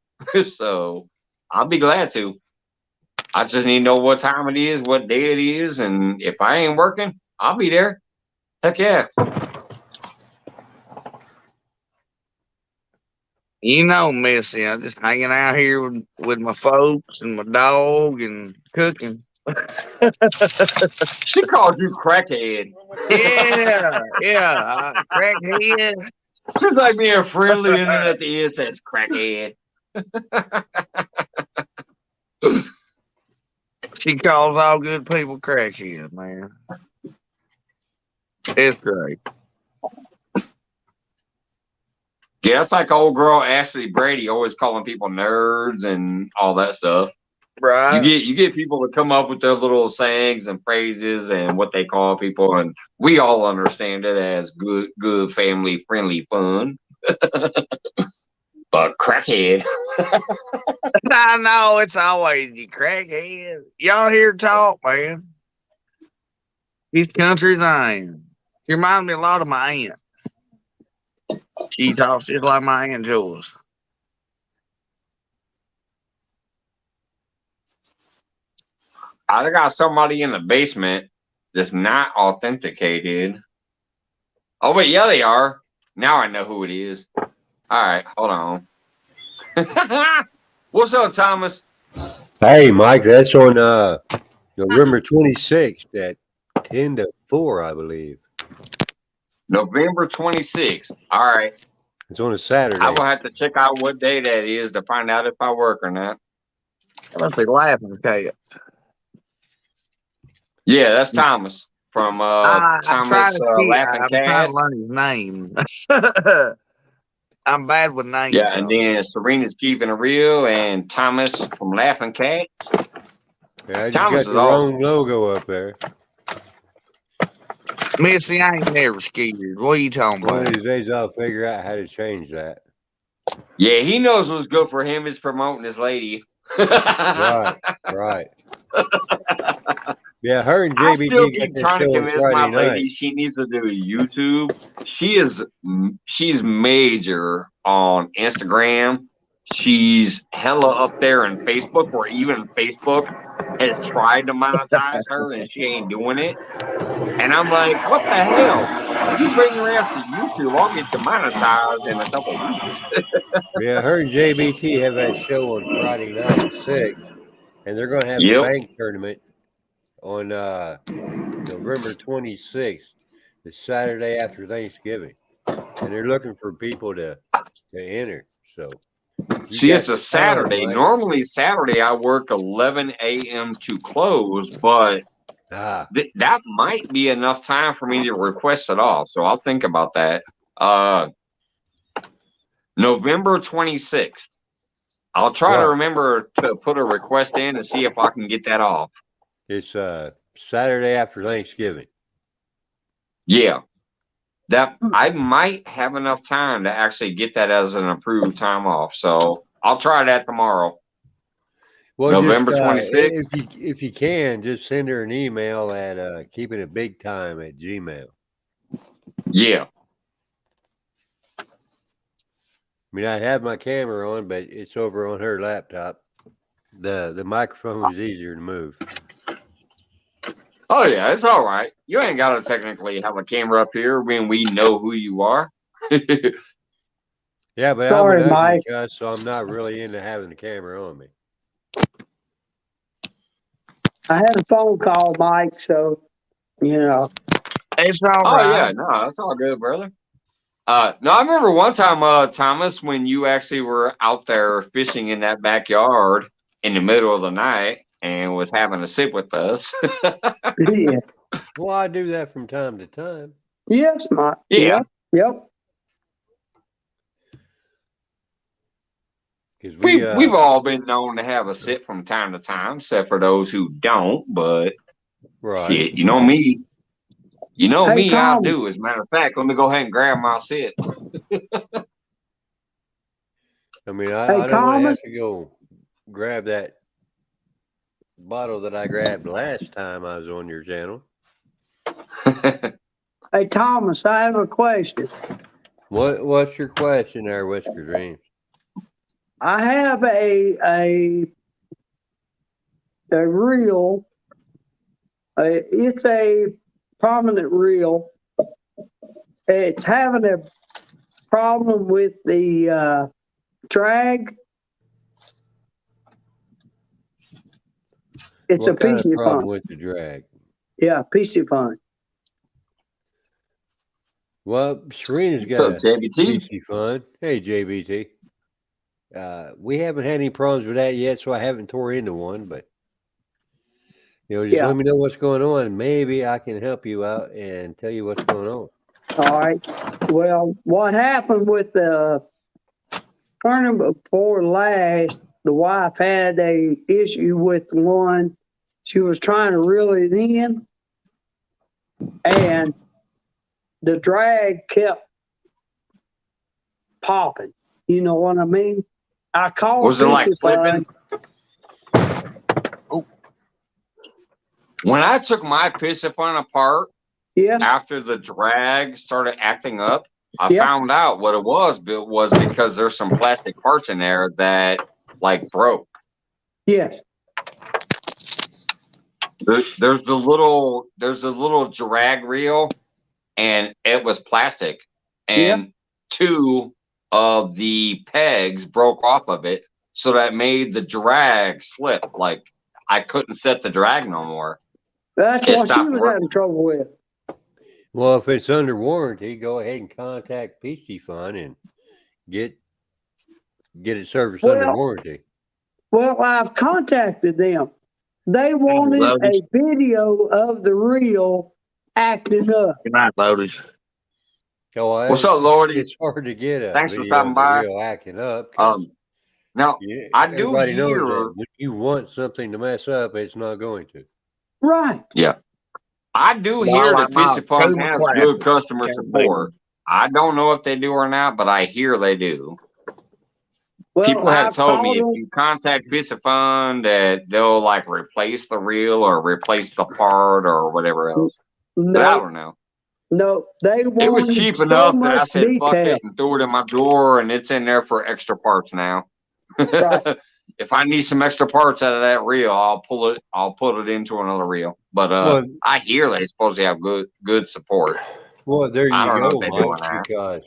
Speaker 1: So I'll be glad to. I just need to know what time it is, what day it is. And if I ain't working, I'll be there. Heck yeah.
Speaker 2: You know, Missy, I'm just hanging out here with my folks and my dog and cooking.
Speaker 1: She called you crackhead.
Speaker 2: Yeah, crackhead.
Speaker 1: She's like being friendly and then at the end says crackhead.
Speaker 2: She calls all good people crackhead, man. It's great.
Speaker 1: Yeah, that's like old girl Ashley Brady always calling people nerds and all that stuff.
Speaker 2: Right.
Speaker 1: You get people to come up with their little sayings and phrases and what they call people, and we all understand it as good family friendly fun. But crackhead.
Speaker 2: I know it's always you crackhead. Y'all hear talk, man. These countries I am. She reminds me a lot of my aunt. She talks just like my Aunt Jules.
Speaker 1: I got somebody in the basement that's not authenticated. Oh wait, yeah, they are. Now I know who it is. All right, hold on. What's up, Thomas?
Speaker 6: Hey, Mike, that's on November 26th at 10 to 4, I believe.
Speaker 1: November 26th. All right.
Speaker 6: It's on a Saturday.
Speaker 1: I will have to check out what day that is to find out if I work or not.
Speaker 2: I must be laughing, cat.
Speaker 1: Yeah, that's Thomas from Thomas
Speaker 2: I'm
Speaker 1: Laughing
Speaker 2: trying
Speaker 1: Cat.
Speaker 2: to learn his name. I'm bad with names.
Speaker 1: Yeah, and then Serena's Keeping It Real and Thomas from Laughing Cat.
Speaker 6: Yeah, I just
Speaker 1: Thomas
Speaker 6: got
Speaker 1: is
Speaker 6: the
Speaker 1: awesome.
Speaker 6: wrong logo up there.
Speaker 2: Missy, I ain't never scared. What are you talking
Speaker 6: One
Speaker 2: about?
Speaker 6: of these days I'll figure out how to change that.
Speaker 1: Yeah, he knows what's good for him is promoting his lady.
Speaker 6: Right, right. Yeah, her and
Speaker 1: I still
Speaker 6: JBT got
Speaker 1: keep
Speaker 6: that
Speaker 1: trying to
Speaker 6: show on
Speaker 1: convince my
Speaker 6: Friday
Speaker 1: lady
Speaker 6: night.
Speaker 1: she needs to do YouTube. She's major on Instagram. She's hella up there in Facebook, or even Facebook has tried to monetize her and she ain't doing it. And I'm like, what the hell? You bring your ass to YouTube, I'll get you monetized in a couple weeks.
Speaker 6: Yeah, her and JBT have that show on Friday night at 6, and they're going to have the
Speaker 1: Yep.
Speaker 6: bank tournament on November 26th, the Saturday after Thanksgiving, and they're looking for people to enter. So if you
Speaker 1: See,
Speaker 6: got
Speaker 1: it's a
Speaker 6: some time,
Speaker 1: Saturday.
Speaker 6: Mike,
Speaker 1: Normally, Saturday I work 11 a.m. to close, but that might be enough time for me to request it off. So I'll think about that. November 26th. I'll try to
Speaker 6: right.
Speaker 1: remember to put a request in and see if I can get that off.
Speaker 6: It's Saturday after Thanksgiving.
Speaker 1: Yeah. That I might have enough time to actually get that as an approved time off. So I'll try that tomorrow.
Speaker 6: Well,
Speaker 1: November
Speaker 6: just
Speaker 1: 26th.
Speaker 6: if you can, just send her an email at keepingitbigtime@gmail.
Speaker 1: Yeah.
Speaker 6: I mean, I have my camera on, but it's over on her laptop. The microphone is easier to move.
Speaker 1: Oh yeah, it's all right. You ain't gotta technically have a camera up here when we know who you are.
Speaker 6: Yeah, but
Speaker 5: Sorry,
Speaker 6: I'm an ugly
Speaker 5: Mike.
Speaker 6: guy, so I'm not really into having the camera on me.
Speaker 5: I had a phone call, Mike, so, you know.
Speaker 2: It's all
Speaker 1: Oh
Speaker 2: right.
Speaker 1: yeah, no, that's all good, brother. No, I remember one time, Thomas, when you actually were out there fishing in that backyard in the middle of the night and was having a sip with us.
Speaker 5: Yeah.
Speaker 6: Well, I do that from time to time.
Speaker 5: Yes, Mike.
Speaker 1: Yeah.
Speaker 5: Yep.
Speaker 6: Because
Speaker 1: We've all been known to have a sip from time to time, except for those who don't. But
Speaker 6: right.
Speaker 1: shit, you know me. You know
Speaker 5: Hey,
Speaker 1: me, I
Speaker 5: Thomas.
Speaker 1: do. As a matter of fact, let me go ahead and grab my sip.
Speaker 6: I mean,
Speaker 5: Hey,
Speaker 6: I don't want to have
Speaker 5: Thomas.
Speaker 6: to go grab that bottle that I grabbed last time I was on your channel.
Speaker 5: Hey, Thomas, I have a question.
Speaker 6: What's your question there, Whisker Dreams?
Speaker 5: I have a reel. It's a prominent reel. It's having a problem with the drag. It's
Speaker 6: What
Speaker 5: a
Speaker 6: kind of
Speaker 5: PC
Speaker 6: problem
Speaker 5: fun.
Speaker 6: with the drag?
Speaker 5: Yeah, PC fun.
Speaker 6: Well, Serena's
Speaker 1: What's
Speaker 6: got
Speaker 1: up,
Speaker 6: a
Speaker 1: JBT?
Speaker 6: PC fun. Hey, JBT. We haven't had any problems with that yet, so I haven't tore into one. But just
Speaker 5: Yeah.
Speaker 6: let me know what's going on. Maybe I can help you out and tell you what's going on.
Speaker 5: All right. Well, what happened with the tournament before last? The wife had a issue with one. She was trying to reel it in, and the drag kept popping. You know what I mean? I called
Speaker 1: Was it like
Speaker 5: PC
Speaker 1: slipping?
Speaker 5: Fun.
Speaker 1: Oh. When I took my Piscifun apart
Speaker 5: Yes.
Speaker 1: after the drag started acting up, I
Speaker 5: Yep.
Speaker 1: found out what it was. But it was because there's some plastic parts in there that like broke.
Speaker 5: Yes.
Speaker 1: There's a little drag reel, and it was plastic, and two of the pegs broke off of it, so that made the drag slip. Like I couldn't set the drag no more.
Speaker 5: That's
Speaker 1: It
Speaker 5: what she
Speaker 1: stopped
Speaker 5: was
Speaker 1: working.
Speaker 5: having trouble with.
Speaker 6: Well, if it's under warranty, go ahead and contact PC Fun and get it serviced under warranty.
Speaker 5: Well, I've contacted them. They wanted a video of the reel acting up.
Speaker 2: Good night, Lotus.
Speaker 6: Oh,
Speaker 1: What's up, Lordy?
Speaker 6: It's hard to get a
Speaker 1: Thanks for
Speaker 6: video
Speaker 1: stopping
Speaker 6: of the
Speaker 1: by.
Speaker 6: reel acting up. 'Cause
Speaker 1: Now I do
Speaker 6: everybody knows
Speaker 1: hear.
Speaker 6: that when you want something to mess up, it's not going to.
Speaker 5: Right.
Speaker 1: Yeah, I do hear that Piscifun has good customer support. I don't know if they do or not, but I hear they do.
Speaker 5: Well,
Speaker 1: People have
Speaker 5: I've
Speaker 1: told me
Speaker 5: called
Speaker 1: if
Speaker 5: them.
Speaker 1: you contact Piscifun that they'll like replace the reel or replace the part or whatever else. But I
Speaker 5: No,
Speaker 1: don't know.
Speaker 5: no, they
Speaker 1: It was
Speaker 5: wanted
Speaker 1: cheap
Speaker 5: so
Speaker 1: enough that I
Speaker 5: much
Speaker 1: said fuck
Speaker 5: detail.
Speaker 1: it and threw it in my drawer, and it's in there for extra parts now.
Speaker 5: Right.
Speaker 1: If I need some extra parts out of that reel, I'll put it into another reel. But
Speaker 6: Well,
Speaker 1: I hear they supposed to have good support.
Speaker 6: well, there
Speaker 1: I
Speaker 6: you
Speaker 1: don't know if
Speaker 6: go,
Speaker 1: they're
Speaker 6: Mike.
Speaker 1: doing that.
Speaker 6: Because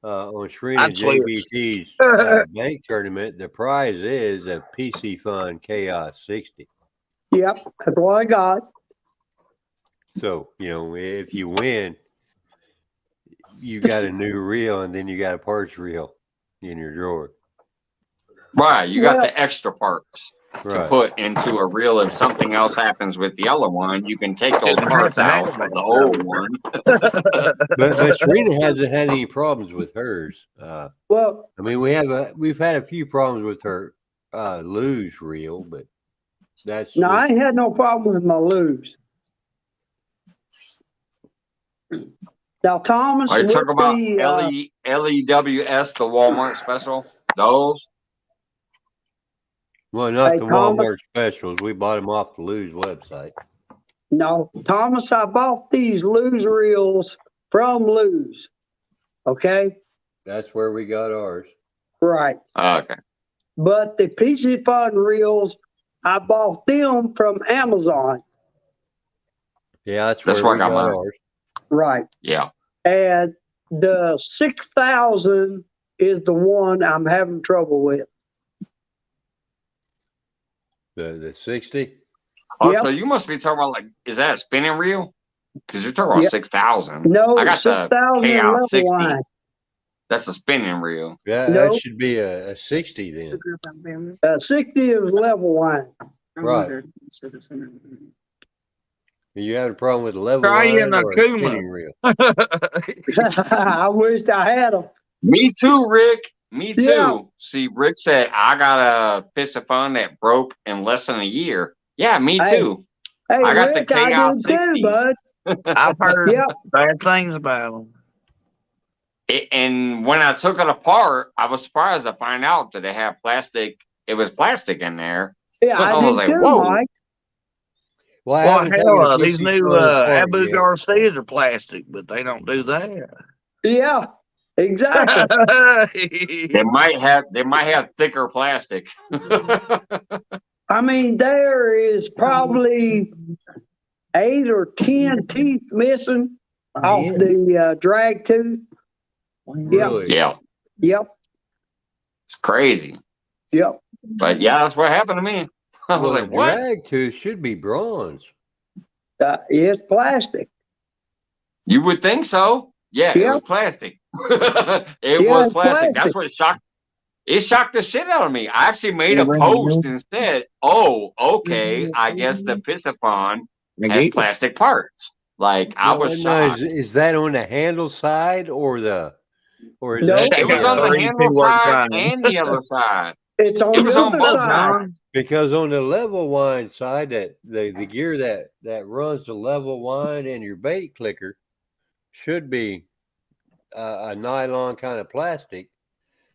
Speaker 6: on Serena
Speaker 2: I'd switch.
Speaker 6: JBT's bank tournament, the prize is a PC Fun Chaos 60.
Speaker 5: Yep, that's what I got.
Speaker 6: So, you know, if you win, you got a new reel and then you got a parts reel in your drawer.
Speaker 1: Right, you got
Speaker 5: Well-
Speaker 1: the extra parts to
Speaker 6: Right.
Speaker 1: put into a reel. If something else happens with the other one, you can take those
Speaker 2: Didn't
Speaker 1: parts
Speaker 2: have to
Speaker 1: out
Speaker 2: have
Speaker 1: of the old one.
Speaker 6: But Serena hasn't had any problems with hers.
Speaker 5: Well,
Speaker 6: I mean, we've had a few problems with her luge reel, but that's
Speaker 5: no, I
Speaker 6: just,
Speaker 5: ain't had no problem with my lose. Now, Thomas,
Speaker 1: Are you
Speaker 5: with
Speaker 1: talking about
Speaker 5: the
Speaker 1: LEWS, the Walmart special? Those?
Speaker 6: well, not
Speaker 5: Hey,
Speaker 6: the
Speaker 5: Thomas.
Speaker 6: Walmart specials. We bought them off the luge website.
Speaker 5: no, Thomas, I bought these lose reels from Lose. Okay,
Speaker 6: That's where we got ours.
Speaker 5: right.
Speaker 1: Okay.
Speaker 5: But the PC Fun reels, I bought them from Amazon.
Speaker 6: Yeah, that's
Speaker 1: That's
Speaker 6: where
Speaker 1: where
Speaker 6: we
Speaker 1: I
Speaker 6: got
Speaker 1: got mine.
Speaker 6: ours.
Speaker 5: Right.
Speaker 1: Yeah.
Speaker 5: And the 6,000 is the one I'm having trouble with.
Speaker 6: The 60.
Speaker 1: Oh,
Speaker 5: Yep.
Speaker 1: so you must be talking about is that a spinning reel? Because you're talking about
Speaker 5: Yep.
Speaker 1: 6,000.
Speaker 5: No,
Speaker 1: I got the
Speaker 5: 6,000
Speaker 1: Chaos
Speaker 5: level
Speaker 1: 60.
Speaker 5: line.
Speaker 1: That's a spinning reel.
Speaker 6: Yeah,
Speaker 5: No.
Speaker 6: that should be a 60 then.
Speaker 5: 60 is level line.
Speaker 6: Right. You have a problem with the level
Speaker 2: Try
Speaker 6: line
Speaker 2: in a
Speaker 6: or a
Speaker 2: Kuma.
Speaker 6: spinning reel?
Speaker 5: I wished I had them.
Speaker 1: Me too, Rick. Me too.
Speaker 5: Yeah.
Speaker 1: See, Rick said I got a Piscifun that broke in less than a year. Yeah, me
Speaker 5: Hey.
Speaker 1: too.
Speaker 5: Hey,
Speaker 1: I got the
Speaker 5: Rick, I
Speaker 1: Chaos
Speaker 5: did too,
Speaker 1: 60.
Speaker 5: bud.
Speaker 2: I've heard
Speaker 5: Yep.
Speaker 2: bad things about them.
Speaker 1: And when I took it apart, I was surprised to find out that it had plastic. It was plastic in there.
Speaker 5: Yeah,
Speaker 1: I
Speaker 5: I
Speaker 1: was
Speaker 5: did
Speaker 1: like,
Speaker 5: too,
Speaker 1: whoa.
Speaker 5: Mike.
Speaker 6: Well, I
Speaker 2: Well,
Speaker 6: haven't taken
Speaker 2: hell,
Speaker 6: a
Speaker 2: these
Speaker 6: PC
Speaker 2: new
Speaker 6: Fun apart
Speaker 2: Abu
Speaker 6: yet.
Speaker 2: Garcias are plastic, but they don't do that.
Speaker 5: Yeah, exactly.
Speaker 1: They might have thicker plastic.
Speaker 5: I mean, there is probably 8 or 10 teeth missing off the drag tooth.
Speaker 6: Really?
Speaker 1: Yeah,
Speaker 5: Yep,
Speaker 1: it's crazy.
Speaker 5: yep.
Speaker 1: But yeah, that's what happened to me. I was
Speaker 6: Well,
Speaker 1: like,
Speaker 6: the
Speaker 1: what?
Speaker 6: drag tooth should be bronze.
Speaker 5: It's plastic.
Speaker 1: You would think so. Yeah, it
Speaker 5: Yeah.
Speaker 1: was plastic.
Speaker 5: Yeah,
Speaker 1: It was
Speaker 5: it's
Speaker 1: plastic. That's
Speaker 5: plastic.
Speaker 1: what shocked. It shocked the shit out of me. I actually made a post and said, "Oh, okay. I guess the Piscifun has plastic parts." Like I was
Speaker 6: Now,
Speaker 1: shocked.
Speaker 6: is that on the handle side or is
Speaker 5: No.
Speaker 6: that
Speaker 1: It was
Speaker 6: the,
Speaker 1: on the
Speaker 2: Three
Speaker 1: handle
Speaker 2: two-word
Speaker 1: side
Speaker 2: sign.
Speaker 1: and the other side.
Speaker 5: It's on
Speaker 1: It was
Speaker 5: the
Speaker 1: on
Speaker 5: other
Speaker 1: both
Speaker 5: side.
Speaker 1: sides.
Speaker 6: because on the level wind side, that the gear that runs the level wind and your bait clicker should be a nylon kind of plastic,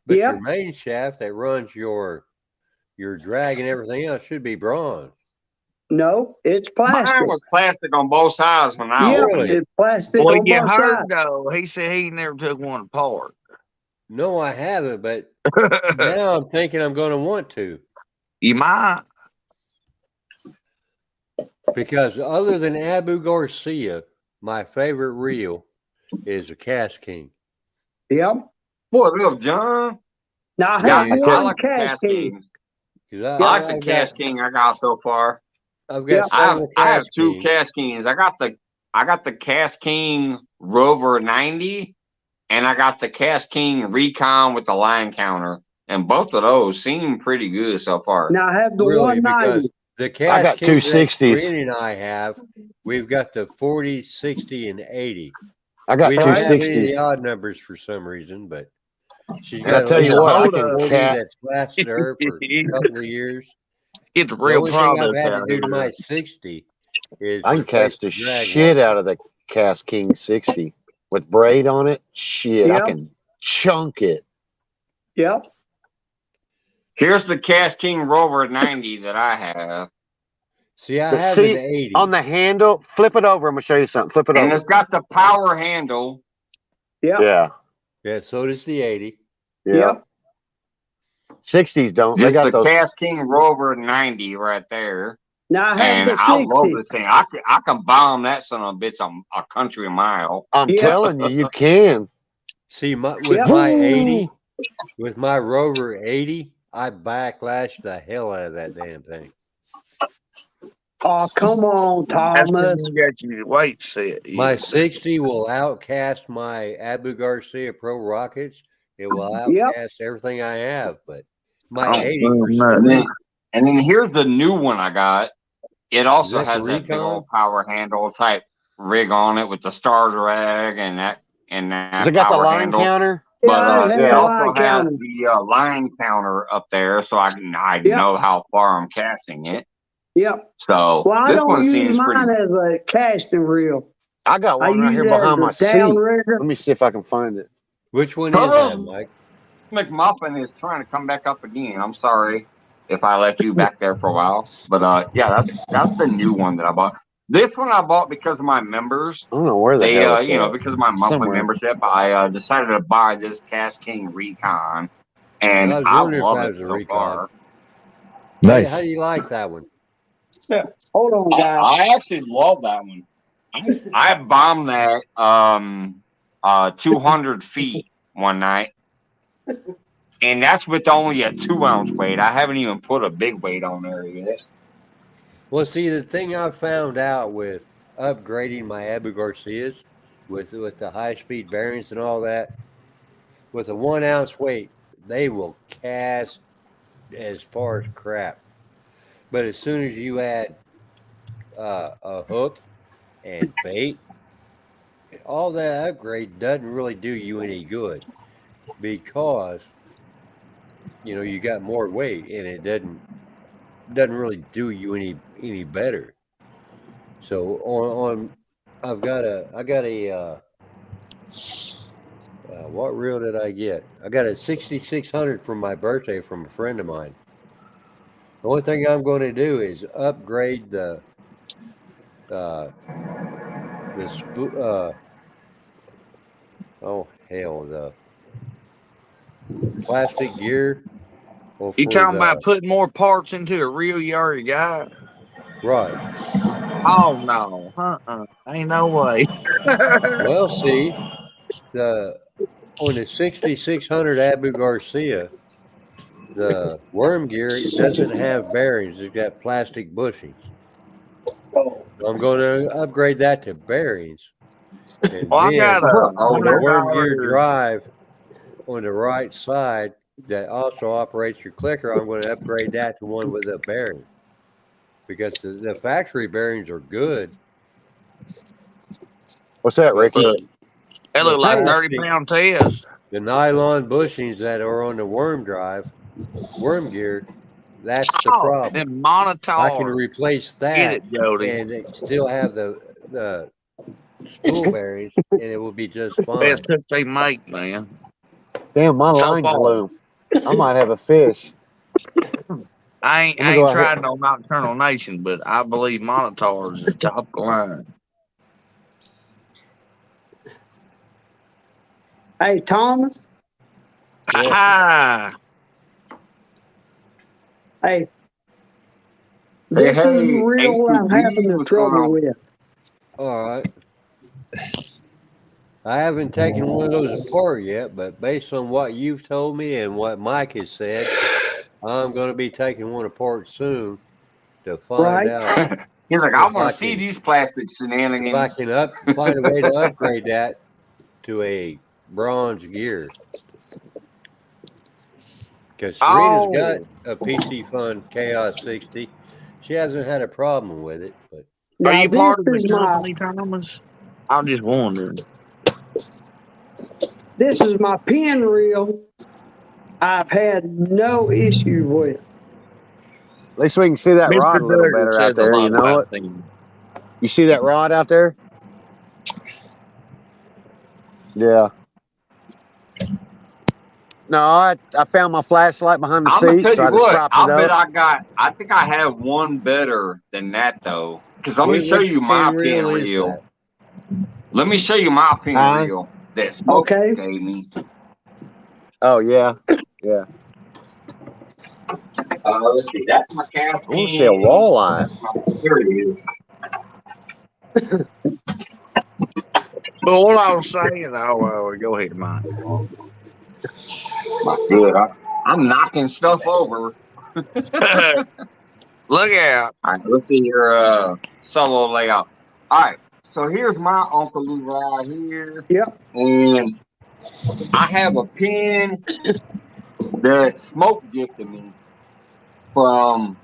Speaker 6: but
Speaker 5: Yep.
Speaker 6: your main shaft that runs your drag and everything else should be bronze.
Speaker 5: No, it's plastic.
Speaker 1: Mine was plastic on both sides when I
Speaker 5: Yeah,
Speaker 1: opened it.
Speaker 5: it's plastic
Speaker 2: Well,
Speaker 5: on
Speaker 2: you
Speaker 5: both
Speaker 2: heard
Speaker 5: sides.
Speaker 2: though. He said he never took one apart.
Speaker 6: No, I haven't, but now I'm thinking I'm going to want to,
Speaker 2: You might.
Speaker 6: because other than Abu Garcia, my favorite reel is a Cast King.
Speaker 5: Yep.
Speaker 1: What up, John?
Speaker 5: Now I
Speaker 1: Yeah,
Speaker 5: have
Speaker 6: Yeah.
Speaker 1: I
Speaker 5: one
Speaker 1: like the
Speaker 5: Cast
Speaker 1: Cast
Speaker 5: King.
Speaker 1: King.
Speaker 6: 'Cause
Speaker 1: I like the
Speaker 6: I've
Speaker 1: Cast King I got so far.
Speaker 6: I've
Speaker 5: Yeah.
Speaker 6: got several
Speaker 1: I have
Speaker 6: Cast
Speaker 1: two
Speaker 6: Kings.
Speaker 1: Cast Kings. I got the Cast King Rover 90, and I got the Cast King Recon with the line counter. And both of those seem pretty good so far.
Speaker 5: Now I have the
Speaker 6: Really, because
Speaker 5: 190.
Speaker 6: the
Speaker 3: I
Speaker 6: Cast
Speaker 3: got
Speaker 6: King
Speaker 3: two
Speaker 6: that
Speaker 3: 60s.
Speaker 6: Serena and I have, we've got the 40, 60, and 80.
Speaker 3: I got
Speaker 6: We
Speaker 3: two
Speaker 6: don't have any of the
Speaker 3: 60s.
Speaker 6: odd numbers for some reason, but she's
Speaker 3: And I
Speaker 6: got at
Speaker 3: tell
Speaker 6: least
Speaker 3: you
Speaker 6: a
Speaker 3: what, I
Speaker 2: hold
Speaker 3: can
Speaker 2: up.
Speaker 6: 40
Speaker 3: cat.
Speaker 6: that's lasted her for a couple of years.
Speaker 2: Get the
Speaker 6: The
Speaker 2: real
Speaker 6: only thing I've
Speaker 2: product
Speaker 6: had to
Speaker 2: out
Speaker 6: do to my
Speaker 2: here.
Speaker 6: 60 is
Speaker 3: I can
Speaker 6: replace
Speaker 3: cast the
Speaker 6: drag
Speaker 3: shit
Speaker 6: wire.
Speaker 3: out of the Cast King 60 with braid on it. Shit, I
Speaker 5: Yep.
Speaker 3: can chunk it.
Speaker 5: Yep.
Speaker 1: Here's the Cast King Rover 90 that I have.
Speaker 6: See, I
Speaker 3: The
Speaker 6: have an
Speaker 3: seat
Speaker 6: 80.
Speaker 3: on the handle. Flip it over. I'm gonna show you something. Flip it
Speaker 1: And
Speaker 3: over.
Speaker 1: it's got the power handle.
Speaker 5: Yep.
Speaker 3: Yeah.
Speaker 6: Yeah, so does the 80.
Speaker 3: Yeah.
Speaker 5: Yep.
Speaker 3: 60s don't. They
Speaker 1: It's
Speaker 3: got
Speaker 1: the
Speaker 3: those.
Speaker 1: Cast King Rover 90 right there.
Speaker 5: Now I have
Speaker 1: And
Speaker 5: the
Speaker 1: I love
Speaker 5: 60.
Speaker 1: this thing. I can bomb that son of a bitch a country mile.
Speaker 3: I'm
Speaker 5: Yeah.
Speaker 3: telling you, you can.
Speaker 6: See, with
Speaker 5: Yep.
Speaker 6: my 80, with my Rover 80, I backlashed the hell out of that damn thing.
Speaker 5: Oh, come on,
Speaker 2: That's when
Speaker 5: Thomas.
Speaker 2: you got your weight set.
Speaker 6: My 60 will outcast my Abu Garcia Pro Rockets. It will
Speaker 5: Yep.
Speaker 6: outcast everything I have, but my
Speaker 1: Oh,
Speaker 6: 80 for
Speaker 2: no.
Speaker 6: some
Speaker 1: And then,
Speaker 6: reason.
Speaker 1: and then here's the new one I got. It also
Speaker 6: that the
Speaker 1: has that big
Speaker 6: Recon?
Speaker 1: old power handle type rig on it with the stars rag and that
Speaker 3: Has it got the
Speaker 1: power
Speaker 3: line
Speaker 1: handle.
Speaker 3: counter?
Speaker 1: But
Speaker 5: Yeah, it has
Speaker 1: it
Speaker 5: a
Speaker 1: also
Speaker 5: line
Speaker 1: has
Speaker 5: counter.
Speaker 1: the line counter up there, so I
Speaker 5: Yep.
Speaker 1: know how far I'm casting it.
Speaker 5: Yep.
Speaker 1: So
Speaker 5: Well, I
Speaker 1: this
Speaker 5: don't
Speaker 1: one
Speaker 5: use
Speaker 1: seems
Speaker 5: mine
Speaker 1: pretty.
Speaker 5: as a casting reel.
Speaker 3: I got
Speaker 5: I
Speaker 3: one right
Speaker 5: use
Speaker 3: here
Speaker 5: it as
Speaker 3: behind my
Speaker 5: a
Speaker 3: seat.
Speaker 5: downrigger.
Speaker 3: Let me see if I can find it.
Speaker 6: Which one is
Speaker 1: Turtles
Speaker 6: that, Mike?
Speaker 1: McMuffin is trying to come back up again. I'm sorry if I left you back there for a while, but yeah, that's the new one that I bought. This one I bought because of my members.
Speaker 3: I don't know where the
Speaker 1: They,
Speaker 3: hell it's at.
Speaker 1: because of my monthly
Speaker 3: Somewhere.
Speaker 1: membership, I decided to buy this Cast King Recon, and
Speaker 6: I was
Speaker 1: I
Speaker 6: wondering if
Speaker 1: love
Speaker 6: that
Speaker 1: it
Speaker 6: was a
Speaker 1: so
Speaker 6: Recon.
Speaker 1: far.
Speaker 6: How do you like that one?
Speaker 5: Hold on, guys.
Speaker 1: I actually love that one. I bombed that 200 feet one night, and that's with only a 2-ounce weight. I haven't even put a big weight on there yet.
Speaker 6: Well, see, the thing I found out with upgrading my Abu Garcias with the high-speed bearings and all that, with a 1-ounce weight, they will cast as far as crap. But as soon as you add a hook and bait, all that upgrade doesn't really do you any good because you got more weight and it doesn't really do you any better. So I got a what reel did I get? I got a 6600 for my birthday from a friend of mine. The only thing I'm going to do is upgrade the plastic gear. Or
Speaker 2: You
Speaker 6: for
Speaker 2: talking about putting more parts into a reel you already got?
Speaker 6: right.
Speaker 2: Oh no, ain't no way.
Speaker 6: Well, see, on the 6600 Abu Garcia, the worm gear doesn't have bearings; it's got plastic bushings. So I'm going to upgrade that to bearings, and
Speaker 2: Well, I
Speaker 6: then
Speaker 2: got a
Speaker 6: on the worm gear
Speaker 2: $100.
Speaker 6: drive on the right side that also operates your clicker, I'm going to upgrade that to one with a bearing because the factory bearings are good.
Speaker 3: What's that, Ricky?
Speaker 2: That look like 30-pound test.
Speaker 6: The nylon bushings that are on the worm gear, that's the problem.
Speaker 2: Them Monitor.
Speaker 6: I can replace that
Speaker 2: Get it, Jody.
Speaker 6: and still have the spool bearings, and it will be just fine.
Speaker 2: Best cook they make, man.
Speaker 3: Damn, my
Speaker 2: So
Speaker 3: line's
Speaker 2: far.
Speaker 3: low. I might have a fish.
Speaker 2: I ain't
Speaker 3: I'm gonna go
Speaker 2: tried
Speaker 3: ahead.
Speaker 2: no Nocturnal Nation, but I believe Monitors is top of the line.
Speaker 5: Hey, Thomas.
Speaker 6: Yes.
Speaker 2: Ah,
Speaker 5: Hey. This is the reel I'm having the
Speaker 1: what's going
Speaker 5: trouble
Speaker 1: on?
Speaker 5: with.
Speaker 6: All right. I haven't taken one of those apart yet, but based on what you've told me and what Mike has said, I'm going to be taking one apart soon to find out.
Speaker 1: He's like, I
Speaker 6: if
Speaker 1: want
Speaker 6: I
Speaker 1: to see
Speaker 6: can-
Speaker 1: these plastic
Speaker 6: If I
Speaker 1: shenanigans.
Speaker 6: can find a way to upgrade that to a bronze gear. Because Serena's got a PC Fun Chaos 60. She hasn't had a problem with it, but
Speaker 2: are
Speaker 5: Now,
Speaker 2: you
Speaker 5: this
Speaker 2: part of
Speaker 5: is
Speaker 2: the
Speaker 5: my
Speaker 2: company, Thomas? I'm just wondering.
Speaker 5: this is my pin reel. I've had no issue with.
Speaker 3: At least we can see that rod a little better out there. You know it. You see that rod out there? Yeah. No, I found my flashlight behind the
Speaker 1: I'm gonna
Speaker 3: seat,
Speaker 1: tell
Speaker 3: so
Speaker 1: you
Speaker 3: I just
Speaker 1: what.
Speaker 3: propped
Speaker 1: I'll
Speaker 3: it
Speaker 1: bet
Speaker 3: up.
Speaker 1: I think I have one better than that though. Because let me show
Speaker 6: Which
Speaker 1: you my
Speaker 6: pin
Speaker 1: pin
Speaker 6: reel is
Speaker 1: reel.
Speaker 6: that?
Speaker 1: Let me show you my pin
Speaker 3: Huh?
Speaker 1: reel that Smoke
Speaker 5: Okay.
Speaker 1: gave me.
Speaker 3: Oh yeah, yeah.
Speaker 1: Let's see. That's my cast
Speaker 3: I want to see a
Speaker 1: pin.
Speaker 3: walleye.
Speaker 1: Here it is.
Speaker 2: But what I was saying, go ahead, Mike.
Speaker 1: Good. I'm knocking stuff over.
Speaker 2: Look out.
Speaker 1: All right, let's see your solo layout. All right, so here's my Uncle Lou right here,
Speaker 5: Yep.
Speaker 1: and I have a pin that Smoke gifted me from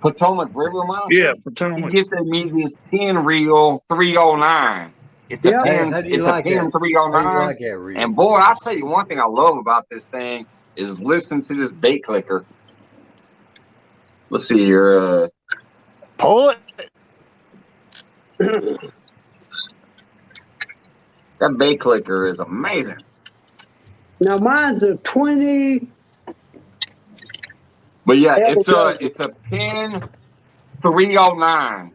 Speaker 1: Potomac River
Speaker 2: Yeah,
Speaker 1: Monster. He
Speaker 2: Potomac.
Speaker 1: gifted me this pin reel 309. It's a
Speaker 5: Yep.
Speaker 1: pin.
Speaker 6: How do you
Speaker 1: It's a
Speaker 6: like
Speaker 1: pin
Speaker 6: that? How do you
Speaker 1: 309.
Speaker 6: like that reel?
Speaker 1: And boy, I'll tell you one thing I love about this thing is listen to this bait clicker. Let's see here.
Speaker 3: Pull it.
Speaker 1: That bait clicker is amazing.
Speaker 5: Now mine's a 20.
Speaker 1: But yeah,
Speaker 5: LW.
Speaker 1: it's a pin 309.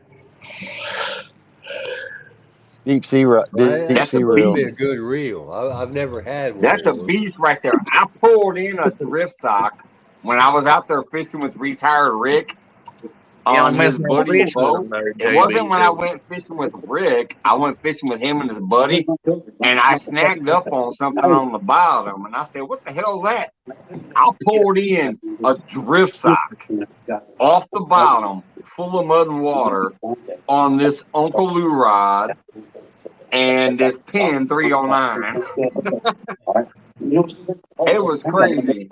Speaker 3: Deep sea reel.
Speaker 6: Well,
Speaker 3: Deep
Speaker 6: that's
Speaker 3: sea
Speaker 1: a
Speaker 3: reel.
Speaker 6: supposed to be a
Speaker 1: beast.
Speaker 6: good reel. I've never had one
Speaker 1: That's
Speaker 6: of
Speaker 1: a
Speaker 6: those.
Speaker 1: beast right there. I pulled in a drift sock when I was out there fishing with retired Rick
Speaker 2: You
Speaker 1: on
Speaker 2: don't mess
Speaker 1: his
Speaker 2: no
Speaker 1: buddy's
Speaker 2: fish with
Speaker 1: boat.
Speaker 2: them there,
Speaker 1: It wasn't
Speaker 2: JB.
Speaker 1: when I went fishing with Rick. I went fishing with him and his buddy, and I snagged up on something on the bottom. And I said, "What the hell is that?" I pulled in a drift sock off the bottom, full of mud and water, on this Uncle Lou rod and this pin 309. It was crazy.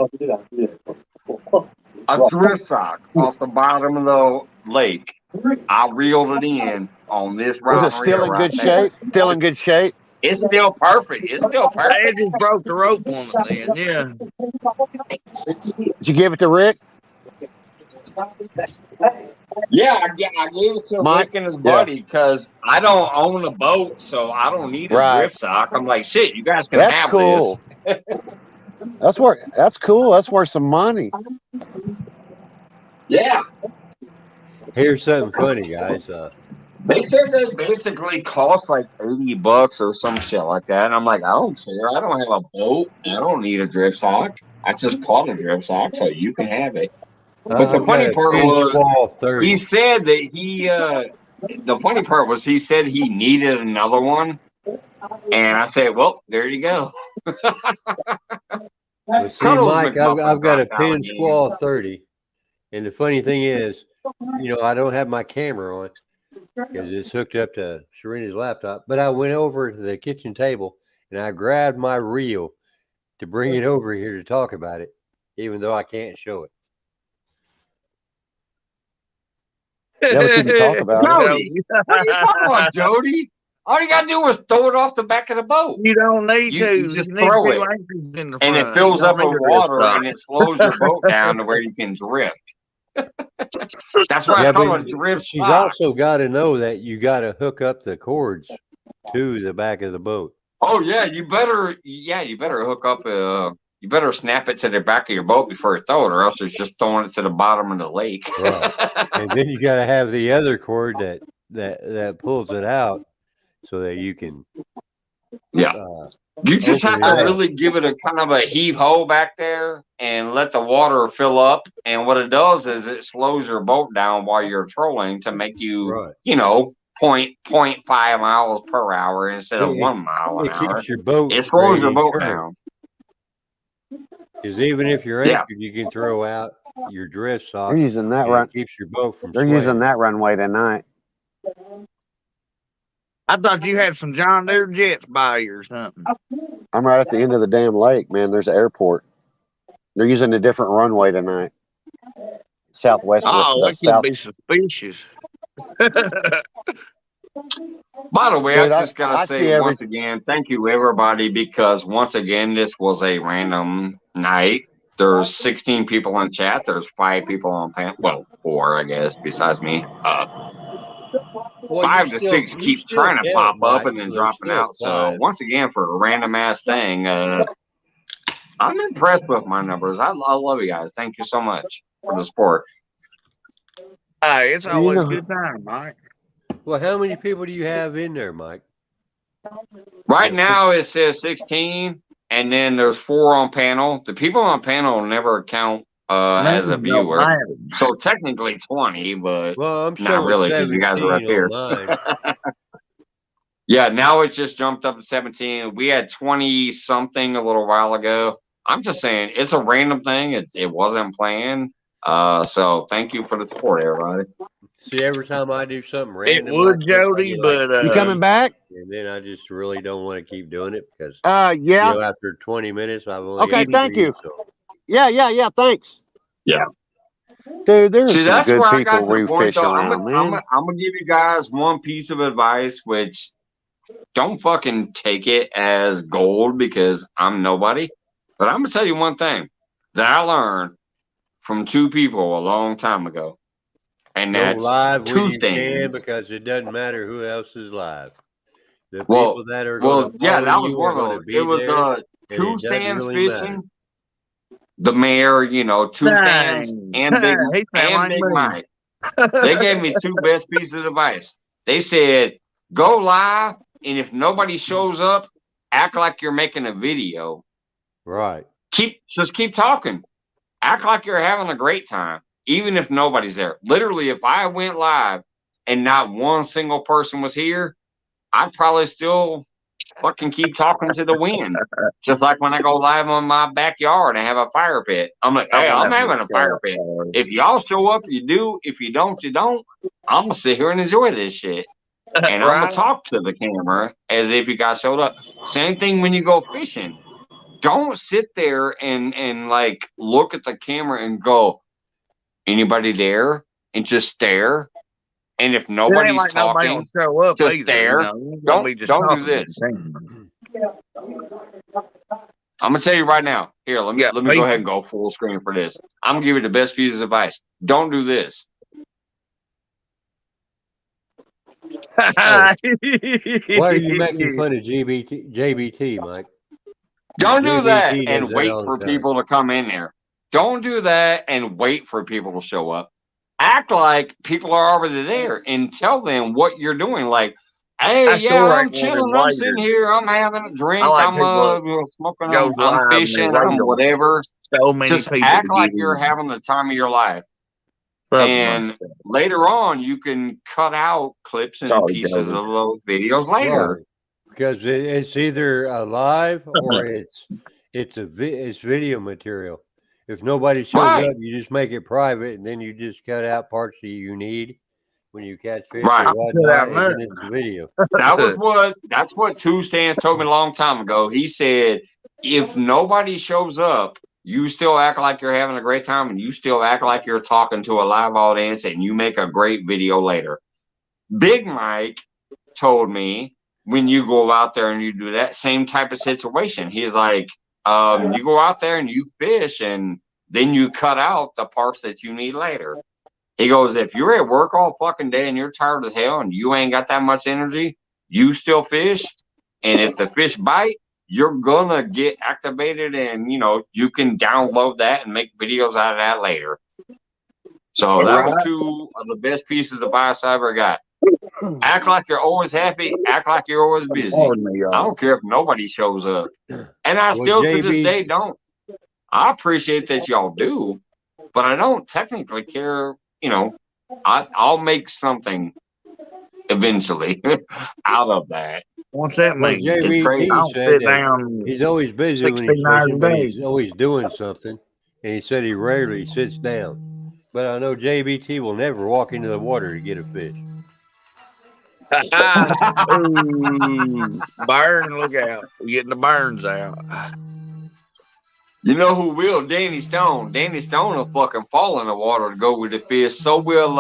Speaker 1: A drift sock off the bottom of the lake. I reeled it in on this
Speaker 3: Was
Speaker 1: rod
Speaker 3: it
Speaker 1: and
Speaker 3: still
Speaker 1: reel
Speaker 3: in
Speaker 1: right
Speaker 3: good
Speaker 1: there.
Speaker 3: shape? Still in good shape?
Speaker 1: It's still perfect. It's still
Speaker 2: They
Speaker 1: perfect.
Speaker 2: just broke the rope on it then, yeah.
Speaker 3: Did you give it to Rick?
Speaker 1: Yeah, I gave it to
Speaker 3: Mike?
Speaker 1: Rick and his
Speaker 3: Yeah.
Speaker 1: buddy because I don't own a boat, so I don't need a
Speaker 3: Right.
Speaker 1: drift sock. I'm like, shit, you guys can
Speaker 3: That's
Speaker 1: have
Speaker 3: cool. That's cool. That's worth some money.
Speaker 1: this. Yeah.
Speaker 6: Here's something funny, guys.
Speaker 1: They said this basically costs like $80 or some shit like that. And I'm like, I don't care. I don't have a boat. I don't need a drift sock. I just caught a drift sock, so you can have it. But the
Speaker 6: I've got
Speaker 1: funny
Speaker 6: a
Speaker 1: part
Speaker 6: 10
Speaker 1: was
Speaker 6: squall
Speaker 1: he
Speaker 6: 30.
Speaker 1: said that the funny part was he said he needed another one. And I said, well, there you go.
Speaker 6: Well, see,
Speaker 1: Cuddles
Speaker 6: Mike, I've
Speaker 1: McMuffins
Speaker 6: got a
Speaker 1: right now
Speaker 6: pin
Speaker 1: again.
Speaker 6: squall 30. And the funny thing is, I don't have my camera on because it's hooked up to Serena's laptop. But I went over to the kitchen table and I grabbed my reel to bring it over here to talk about it, even though I can't show it.
Speaker 3: Yeah, but you can talk about it.
Speaker 1: Jody, what are you talking about, Jody? All you gotta do is throw it off the back of the boat.
Speaker 2: You don't need
Speaker 1: You
Speaker 2: to.
Speaker 1: just
Speaker 2: You need
Speaker 1: throw
Speaker 2: two
Speaker 1: it.
Speaker 2: anchors in the
Speaker 1: And
Speaker 2: front.
Speaker 1: it fills
Speaker 2: You
Speaker 1: up
Speaker 2: don't
Speaker 1: with
Speaker 2: need a drift
Speaker 1: water
Speaker 2: sock.
Speaker 1: and it slows your boat down to where you can drift. That's why
Speaker 6: Yeah,
Speaker 1: it's
Speaker 6: but
Speaker 1: called a drift
Speaker 6: she's
Speaker 1: sock.
Speaker 6: also got to know that you got to hook up the cords to the back of the boat.
Speaker 1: Oh yeah, you better hook up you better snap it to the back of your boat before you throw it, or else it's just throwing it to the bottom of the lake.
Speaker 6: Right. And then you got to have the other cord that pulls it out so that you can.
Speaker 1: Yeah. You just have
Speaker 6: open
Speaker 1: to
Speaker 6: it up.
Speaker 1: really give it a kind of a heave ho back there and let the water fill up. And what it does is it slows your boat down while you're trolling to make you,
Speaker 6: Right.
Speaker 1: 0.5 miles per hour instead of 1 mile an
Speaker 6: It
Speaker 1: hour.
Speaker 6: keeps your boat
Speaker 1: It slows
Speaker 6: straight
Speaker 1: your
Speaker 6: in
Speaker 1: boat
Speaker 6: current.
Speaker 1: down.
Speaker 6: Because even if you're
Speaker 1: Yeah.
Speaker 6: anchored, you can throw out your drift sock.
Speaker 3: They're using that
Speaker 6: and
Speaker 3: run.
Speaker 6: it keeps your boat from
Speaker 3: They're
Speaker 6: swaying.
Speaker 3: using that runway tonight.
Speaker 2: I thought you had some John Deere jets by you or something.
Speaker 3: I'm right at the end of the damn lake, man. There's an airport. They're using a different runway tonight. Southwest.
Speaker 2: Oh, that could
Speaker 3: south.
Speaker 2: be suspicious.
Speaker 1: By the way,
Speaker 3: Dude,
Speaker 1: I just got
Speaker 3: I
Speaker 1: to
Speaker 3: see
Speaker 1: say once again, thank you, everybody, because once again, this was a random night. There's 16 people in chat. There's 5 people on panel. Well, 4, I guess, besides me.
Speaker 6: Well,
Speaker 1: 5 to 6
Speaker 6: you
Speaker 1: keep
Speaker 6: still
Speaker 1: trying to
Speaker 6: count,
Speaker 1: pop up
Speaker 6: Mike,
Speaker 1: and then
Speaker 6: so there's
Speaker 1: dropping
Speaker 6: still
Speaker 1: out. So
Speaker 6: 5.
Speaker 1: once again, for a random ass thing, I'm impressed with my numbers. I love you guys. Thank you so much for the support.
Speaker 2: It's
Speaker 3: You
Speaker 2: always a
Speaker 3: know,
Speaker 2: good time, Mike.
Speaker 6: Well, how many people do you have in there, Mike?
Speaker 1: Right now it says 16, and then there's 4 on panel. The people on panel never count as a
Speaker 2: Nothing don't
Speaker 1: viewer.
Speaker 2: matter.
Speaker 1: So technically 20, but
Speaker 6: Well, I'm
Speaker 1: not
Speaker 6: showing
Speaker 1: really because you guys are up
Speaker 6: 17
Speaker 1: here.
Speaker 6: on mine.
Speaker 1: Yeah, now it's just jumped up to 17. We had 20 something a little while ago. I'm just saying it's a random thing. It wasn't planned. So thank you for the support, everybody.
Speaker 6: See, every time I do something
Speaker 2: It
Speaker 6: random
Speaker 2: would,
Speaker 6: like this, I
Speaker 2: Jody,
Speaker 6: get like,
Speaker 2: but
Speaker 3: you coming back?
Speaker 6: and then I just really don't want to keep doing it because
Speaker 3: Yeah.
Speaker 6: after 20 minutes, I've only
Speaker 3: Okay,
Speaker 6: got
Speaker 3: thank
Speaker 6: 3,
Speaker 3: you.
Speaker 6: so.
Speaker 3: Yeah. Thanks.
Speaker 1: Yeah.
Speaker 3: Dude, there's
Speaker 1: See,
Speaker 3: some
Speaker 1: that's
Speaker 3: good
Speaker 1: where I
Speaker 3: people
Speaker 1: got to the
Speaker 3: reef
Speaker 1: point,
Speaker 3: fishing
Speaker 1: though.
Speaker 3: around, man.
Speaker 1: I'm gonna give you guys one piece of advice, which don't fucking take it as gold because I'm nobody. But I'm gonna tell you one thing that I learned from 2 people a long time ago, and
Speaker 6: Go
Speaker 1: that's
Speaker 6: live when
Speaker 1: 2
Speaker 6: you can
Speaker 1: stands.
Speaker 6: because it doesn't matter who else is live. The
Speaker 1: Well,
Speaker 6: people that are going to
Speaker 1: yeah,
Speaker 6: follow
Speaker 1: that was
Speaker 6: you
Speaker 1: one
Speaker 6: are
Speaker 1: of
Speaker 6: going to
Speaker 1: those. It
Speaker 6: be
Speaker 1: was
Speaker 6: there, and
Speaker 1: 2
Speaker 6: it doesn't
Speaker 1: stands
Speaker 6: really matter.
Speaker 1: fishing. The mayor, 2 stands,
Speaker 2: dang.
Speaker 1: and Big
Speaker 2: He sound like
Speaker 1: Big
Speaker 2: me.
Speaker 1: Mike. They gave me 2 best pieces of advice. They said, go live, and if nobody shows up, act like you're making a video.
Speaker 6: Right.
Speaker 1: Just keep talking. Act like you're having a great time, even if nobody's there. Literally, if I went live and not one single person was here, I'd probably still fucking keep talking to the wind. Just like when I go live on my backyard and have a fire pit. I'm like, hey, I'm having a fire pit. If y'all show up, you do. If you don't, you don't. I'm going to sit here and enjoy this shit. And I'm going
Speaker 2: Right?
Speaker 1: to talk to the camera as if you guys showed up. Same thing when you go fishing. Don't sit there and like look at the camera and go, anybody there? And just stare. And if
Speaker 2: It ain't
Speaker 1: nobody's
Speaker 2: like nobody
Speaker 1: talking,
Speaker 2: gonna show up
Speaker 1: just
Speaker 2: either.
Speaker 1: stare.
Speaker 2: You ain't gonna be just
Speaker 1: Don't do
Speaker 2: talking to
Speaker 1: this.
Speaker 2: the camera.
Speaker 1: I'm gonna tell you right now. Here, let me
Speaker 2: Yeah,
Speaker 1: go ahead and go full screen for this. I'm gonna give you the best piece of advice. Don't do this.
Speaker 6: Why are you making fun of JBT, Mike?
Speaker 1: Don't do that
Speaker 6: JBT does
Speaker 1: and
Speaker 6: that
Speaker 1: wait
Speaker 6: all
Speaker 1: for
Speaker 6: the time.
Speaker 1: people to come in there. Don't do that and wait for people to show up. Act like people are already there and tell them what you're doing. Like, hey,
Speaker 2: I
Speaker 1: yeah,
Speaker 2: still
Speaker 1: I'm
Speaker 2: ain't wanted
Speaker 1: chilling. I'm sitting
Speaker 2: later.
Speaker 1: here. I'm having a
Speaker 2: I
Speaker 1: drink.
Speaker 2: like
Speaker 1: I'm
Speaker 2: people
Speaker 1: smoking.
Speaker 2: that goes
Speaker 1: I'm
Speaker 2: live and they
Speaker 1: fishing.
Speaker 2: wait
Speaker 1: I'm
Speaker 2: on
Speaker 1: whatever.
Speaker 2: so many
Speaker 1: Just
Speaker 2: people
Speaker 1: act
Speaker 2: to
Speaker 1: like
Speaker 2: get
Speaker 1: you're
Speaker 2: in.
Speaker 1: having the time of your life.
Speaker 2: Something like
Speaker 1: And
Speaker 2: that.
Speaker 1: later on, you can cut out clips and
Speaker 2: Sorry,
Speaker 1: pieces
Speaker 2: Jody.
Speaker 1: of those videos later.
Speaker 6: Right. Because it's either live or it's video material. If nobody shows
Speaker 1: Right,
Speaker 6: up, you just make it private, and then you just cut out parts that you need when you catch fish
Speaker 1: right.
Speaker 6: or
Speaker 2: Cut out
Speaker 6: whatnot, and then
Speaker 2: nothing.
Speaker 6: it's the video.
Speaker 1: That's what Two Stands told me a long time ago. He said, if nobody shows up, you still act like you're having a great time and you still act like you're talking to a live audience and you make a great video later. Big Mike told me when you go out there and you do that same type of situation, he's like, you go out there and you fish and then you cut out the parts that you need later. He goes, if you're at work all fucking day and you're tired as hell and you ain't got that much energy, you still fish. And if the fish bite, you're gonna get activated and you can download that and make videos out of that later. So that was 2 of the best pieces of advice I ever got. Act like you're always happy, act like you're always busy.
Speaker 2: Pardon me,
Speaker 1: I
Speaker 2: y'all.
Speaker 1: don't care if nobody shows up. And I
Speaker 6: Well,
Speaker 1: still to this
Speaker 6: JB,
Speaker 1: day don't. I appreciate that y'all do, but I don't technically care, I'll make something eventually out of that.
Speaker 2: What's that
Speaker 6: well,
Speaker 2: mean?
Speaker 1: It's
Speaker 6: JBT
Speaker 1: crazy.
Speaker 2: I don't
Speaker 6: said
Speaker 2: sit
Speaker 6: that
Speaker 2: down
Speaker 6: he's always busy when
Speaker 2: 16
Speaker 6: he's
Speaker 2: hours
Speaker 6: fishing,
Speaker 2: a
Speaker 6: but
Speaker 2: day.
Speaker 6: he's always doing something. And he said he rarely sits down. But I know JBT will never walk into the water to get a fish.
Speaker 2: Ooh, burn! Look out! We're getting the burns out.
Speaker 1: You know who will? Danny Stone. Danny Stone will fucking fall in the water to go with the fish. So will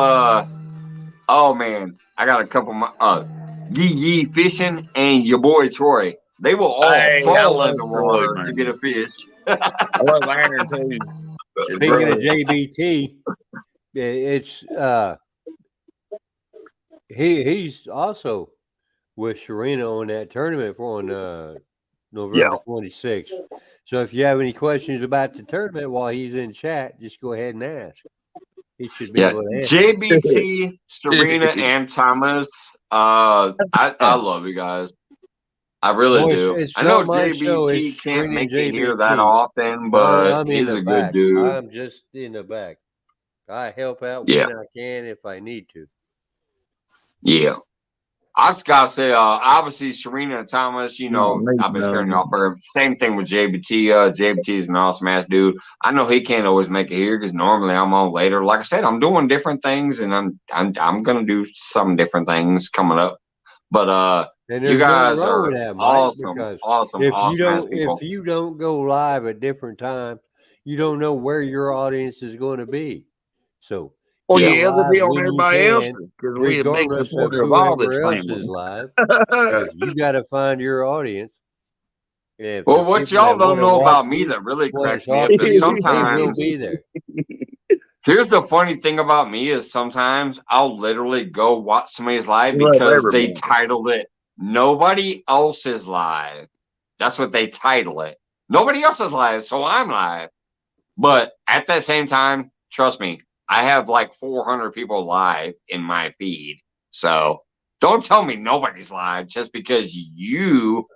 Speaker 1: oh man, I got a couple of Yee Fishing and your boy Troy. They will all
Speaker 2: Hey, I
Speaker 1: fall in
Speaker 2: love
Speaker 1: the
Speaker 2: Troy,
Speaker 1: water to
Speaker 2: man.
Speaker 1: get a fish.
Speaker 2: I love Aaron too. His
Speaker 6: Speaking of
Speaker 2: brother.
Speaker 6: JBT, it's he's also with Sharina on that tournament November 26th. So if you have any questions about the tournament while he's in chat, just go ahead and ask. He should be able to answer.
Speaker 1: JBT, Serena, and Thomas. I love you guys. I really do.
Speaker 6: It's
Speaker 1: I know
Speaker 6: not my show.
Speaker 1: JBT
Speaker 6: It's
Speaker 1: can't
Speaker 6: Serena
Speaker 1: make
Speaker 6: and
Speaker 1: it here
Speaker 6: JBT.
Speaker 1: that often, but
Speaker 6: I'm in
Speaker 1: he's
Speaker 6: the
Speaker 1: a
Speaker 6: back.
Speaker 1: good dude.
Speaker 6: I'm just in the back. I help out
Speaker 1: Yeah.
Speaker 6: when I can if I need to.
Speaker 1: Yeah. I just gotta say, obviously Serena and Thomas, you know, I've been sharing y'all for same thing with JBT. JBT is an awesome ass dude. I know he can't always make it here because normally I'm on later. Like I said, I'm doing different things, and I'm gonna do some different things coming up. But
Speaker 6: And
Speaker 1: you
Speaker 6: there's nothing
Speaker 1: guys
Speaker 6: wrong
Speaker 1: are
Speaker 6: with that, Mike,
Speaker 1: awesome,
Speaker 6: because
Speaker 1: awesome
Speaker 6: if
Speaker 1: ass people.
Speaker 6: you don't go live at different times, you don't know where your audience is going to be. So
Speaker 2: Well,
Speaker 6: go
Speaker 2: yeah, they'll
Speaker 6: live
Speaker 2: be on
Speaker 6: when you
Speaker 2: everybody
Speaker 6: can,
Speaker 2: else's because we're a big
Speaker 6: regardless of
Speaker 2: supporter of all this
Speaker 6: whoever else
Speaker 2: family.
Speaker 6: is live, because you got to find your audience. If
Speaker 1: Well,
Speaker 6: the
Speaker 1: what
Speaker 6: people
Speaker 1: y'all
Speaker 6: that
Speaker 1: don't
Speaker 6: wanna
Speaker 1: know
Speaker 6: watch
Speaker 1: about me
Speaker 6: you
Speaker 1: that really
Speaker 6: wanna
Speaker 1: cracks me
Speaker 6: talk
Speaker 1: up
Speaker 6: to
Speaker 1: is
Speaker 6: you, they will
Speaker 1: sometimes
Speaker 6: be there.
Speaker 1: here's the funny thing about me is sometimes I'll literally go watch somebody's live
Speaker 2: We love
Speaker 1: because they
Speaker 2: everybody.
Speaker 1: titled it Nobody Else is Live. That's what they title it. Nobody else is live, so I'm live. But at that same time, trust me, I have like 400 people live in my feed. So don't tell me nobody's live just because you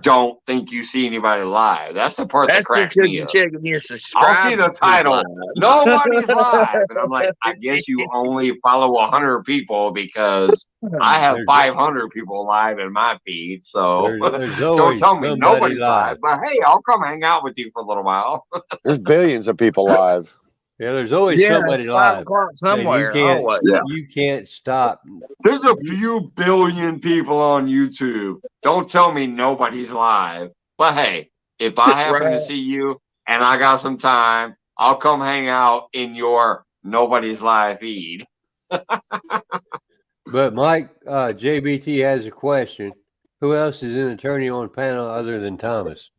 Speaker 1: don't think you see anybody live. That's the part that
Speaker 2: That's
Speaker 1: cracks
Speaker 2: because
Speaker 1: me
Speaker 2: you're
Speaker 1: up.
Speaker 2: checking your
Speaker 1: I'll see the
Speaker 2: subscribers.
Speaker 1: title, Nobody's Live. And I'm like, I guess you only follow 100 people because I have
Speaker 6: There's
Speaker 1: 500 people live in my feed. So
Speaker 6: there's
Speaker 1: don't
Speaker 6: always
Speaker 1: tell me
Speaker 6: somebody
Speaker 1: nobody's
Speaker 6: live.
Speaker 1: live. But hey, I'll come hang out with you for a little while.
Speaker 3: There's billions of people live.
Speaker 6: Yeah, there's always
Speaker 2: Yeah,
Speaker 6: somebody
Speaker 2: 5
Speaker 6: live.
Speaker 2: o'clock
Speaker 6: And
Speaker 2: somewhere. Always.
Speaker 6: you can't stop.
Speaker 1: There's a few billion people on YouTube. Don't tell me nobody's live. But hey, if I happen to see you and I got some time, I'll come hang out in your nobody's live feed.
Speaker 6: But Mike, JBT has a question. Who else is an attorney on panel other than Thomas?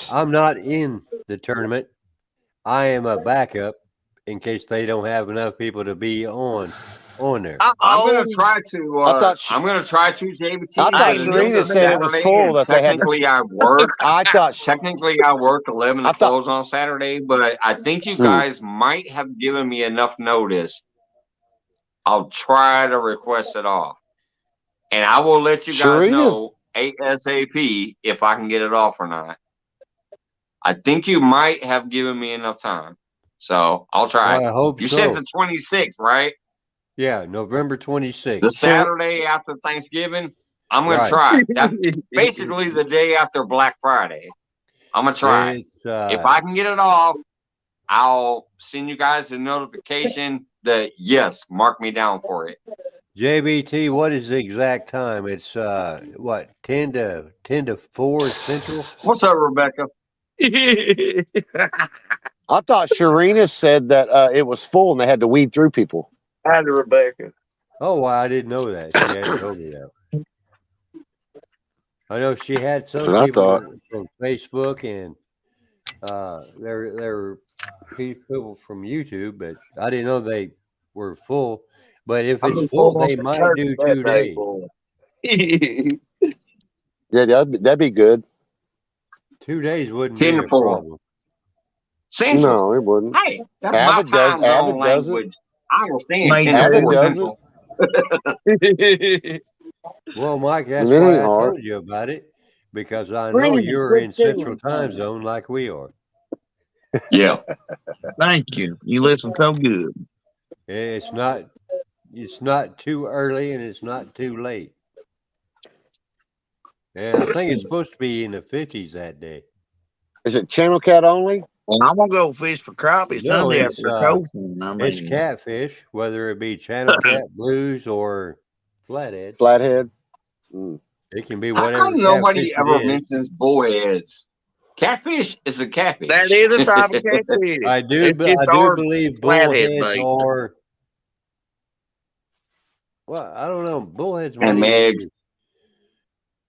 Speaker 6: I'm not in the tournament. I am a backup in case they don't have enough people to be on there.
Speaker 1: I'm gonna try to. I'm gonna try to, JBT.
Speaker 3: I thought Serena said it was full that they had.
Speaker 1: Technically, I work.
Speaker 3: Technically,
Speaker 1: I work 11 to close on Saturday, but I think you guys might have given me enough notice. I'll try to request it off, and I will let you guys know ASAP if I can get it off or not. I think you might have given me enough time, so I'll try.
Speaker 6: Well, I hope
Speaker 1: you
Speaker 6: so.
Speaker 1: said the 26th, right?
Speaker 6: Yeah, November 26th.
Speaker 1: The Saturday after Thanksgiving. I'm gonna try. That's basically the day after Black Friday. I'm gonna try. If I can get it off, I'll send you guys a notification that yes, mark me down for it.
Speaker 6: JBT, what is the exact time? It's what, 10 to 4 Central?
Speaker 1: What's up, Rebecca?
Speaker 3: I thought Serena said that it was full and they had to weed through people.
Speaker 2: Hi, Rebecca.
Speaker 6: Oh, well, I didn't know that. She hadn't told me that. I know she had some people from Facebook and there were people from YouTube, but I didn't know they were full. But if it's full, they might do 2 days.
Speaker 3: Yeah, that'd be good.
Speaker 6: 2 days wouldn't
Speaker 1: 10
Speaker 6: be
Speaker 1: to
Speaker 6: a
Speaker 1: 4.
Speaker 6: problem.
Speaker 1: Central.
Speaker 3: No, it wouldn't.
Speaker 1: Hey, that's my time zone language. I understand 10 to 4 Central.
Speaker 6: Well, Mike, that's why I told you about it, because I know you're in Central Time Zone like we are.
Speaker 1: Yeah.
Speaker 2: Thank you. You listen so good.
Speaker 6: It's not too early and it's not too late. And I think it's supposed to be in the 50s that day.
Speaker 3: Is it channel cat only?
Speaker 2: And I'm gonna go fish for crappie
Speaker 6: No,
Speaker 2: Sunday
Speaker 6: it's,
Speaker 2: after coasting.
Speaker 6: it's catfish, whether it be channel cat, blues, or flathead.
Speaker 3: Flathead.
Speaker 6: It can be
Speaker 1: How
Speaker 6: whatever.
Speaker 1: come nobody
Speaker 6: catfish
Speaker 1: ever
Speaker 6: it is.
Speaker 1: mentions bullheads? Catfish is a catfish.
Speaker 2: That is a type of catfish.
Speaker 6: I do believe bullheads are. Well, I don't know. Bullheads might
Speaker 1: and
Speaker 6: even
Speaker 1: Megs.
Speaker 6: be.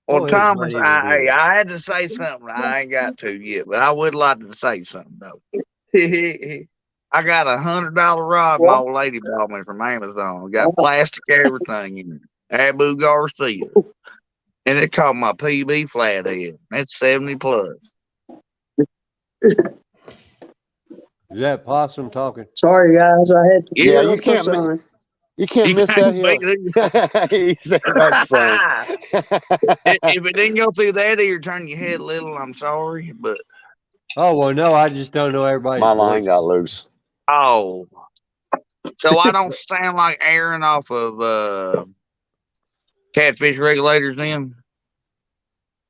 Speaker 2: Well,
Speaker 6: Bullheads
Speaker 2: Thomas,
Speaker 6: might even be.
Speaker 2: I had to say something. I ain't got to yet, but I would like to say something though. I got $100 rod my old lady bought me from Amazon. Got plastic everything in it. Abu Garcia. And it caught my PB flathead. That's 70 plus.
Speaker 6: Is that possum talking?
Speaker 5: Sorry, guys, I had to
Speaker 2: Yeah,
Speaker 5: get
Speaker 3: you
Speaker 5: up the
Speaker 3: can't
Speaker 5: sun.
Speaker 3: You can't
Speaker 2: You
Speaker 3: miss that
Speaker 2: can't
Speaker 3: hill.
Speaker 2: beat it.
Speaker 3: He said that son.
Speaker 2: If it didn't go through that ear, turn your head a little. I'm sorry, but
Speaker 6: Oh well, no, I just don't know everybody's
Speaker 3: My line
Speaker 6: voice.
Speaker 3: got loose.
Speaker 2: oh, so I don't sound like Aaron off of Catfish Regulators then?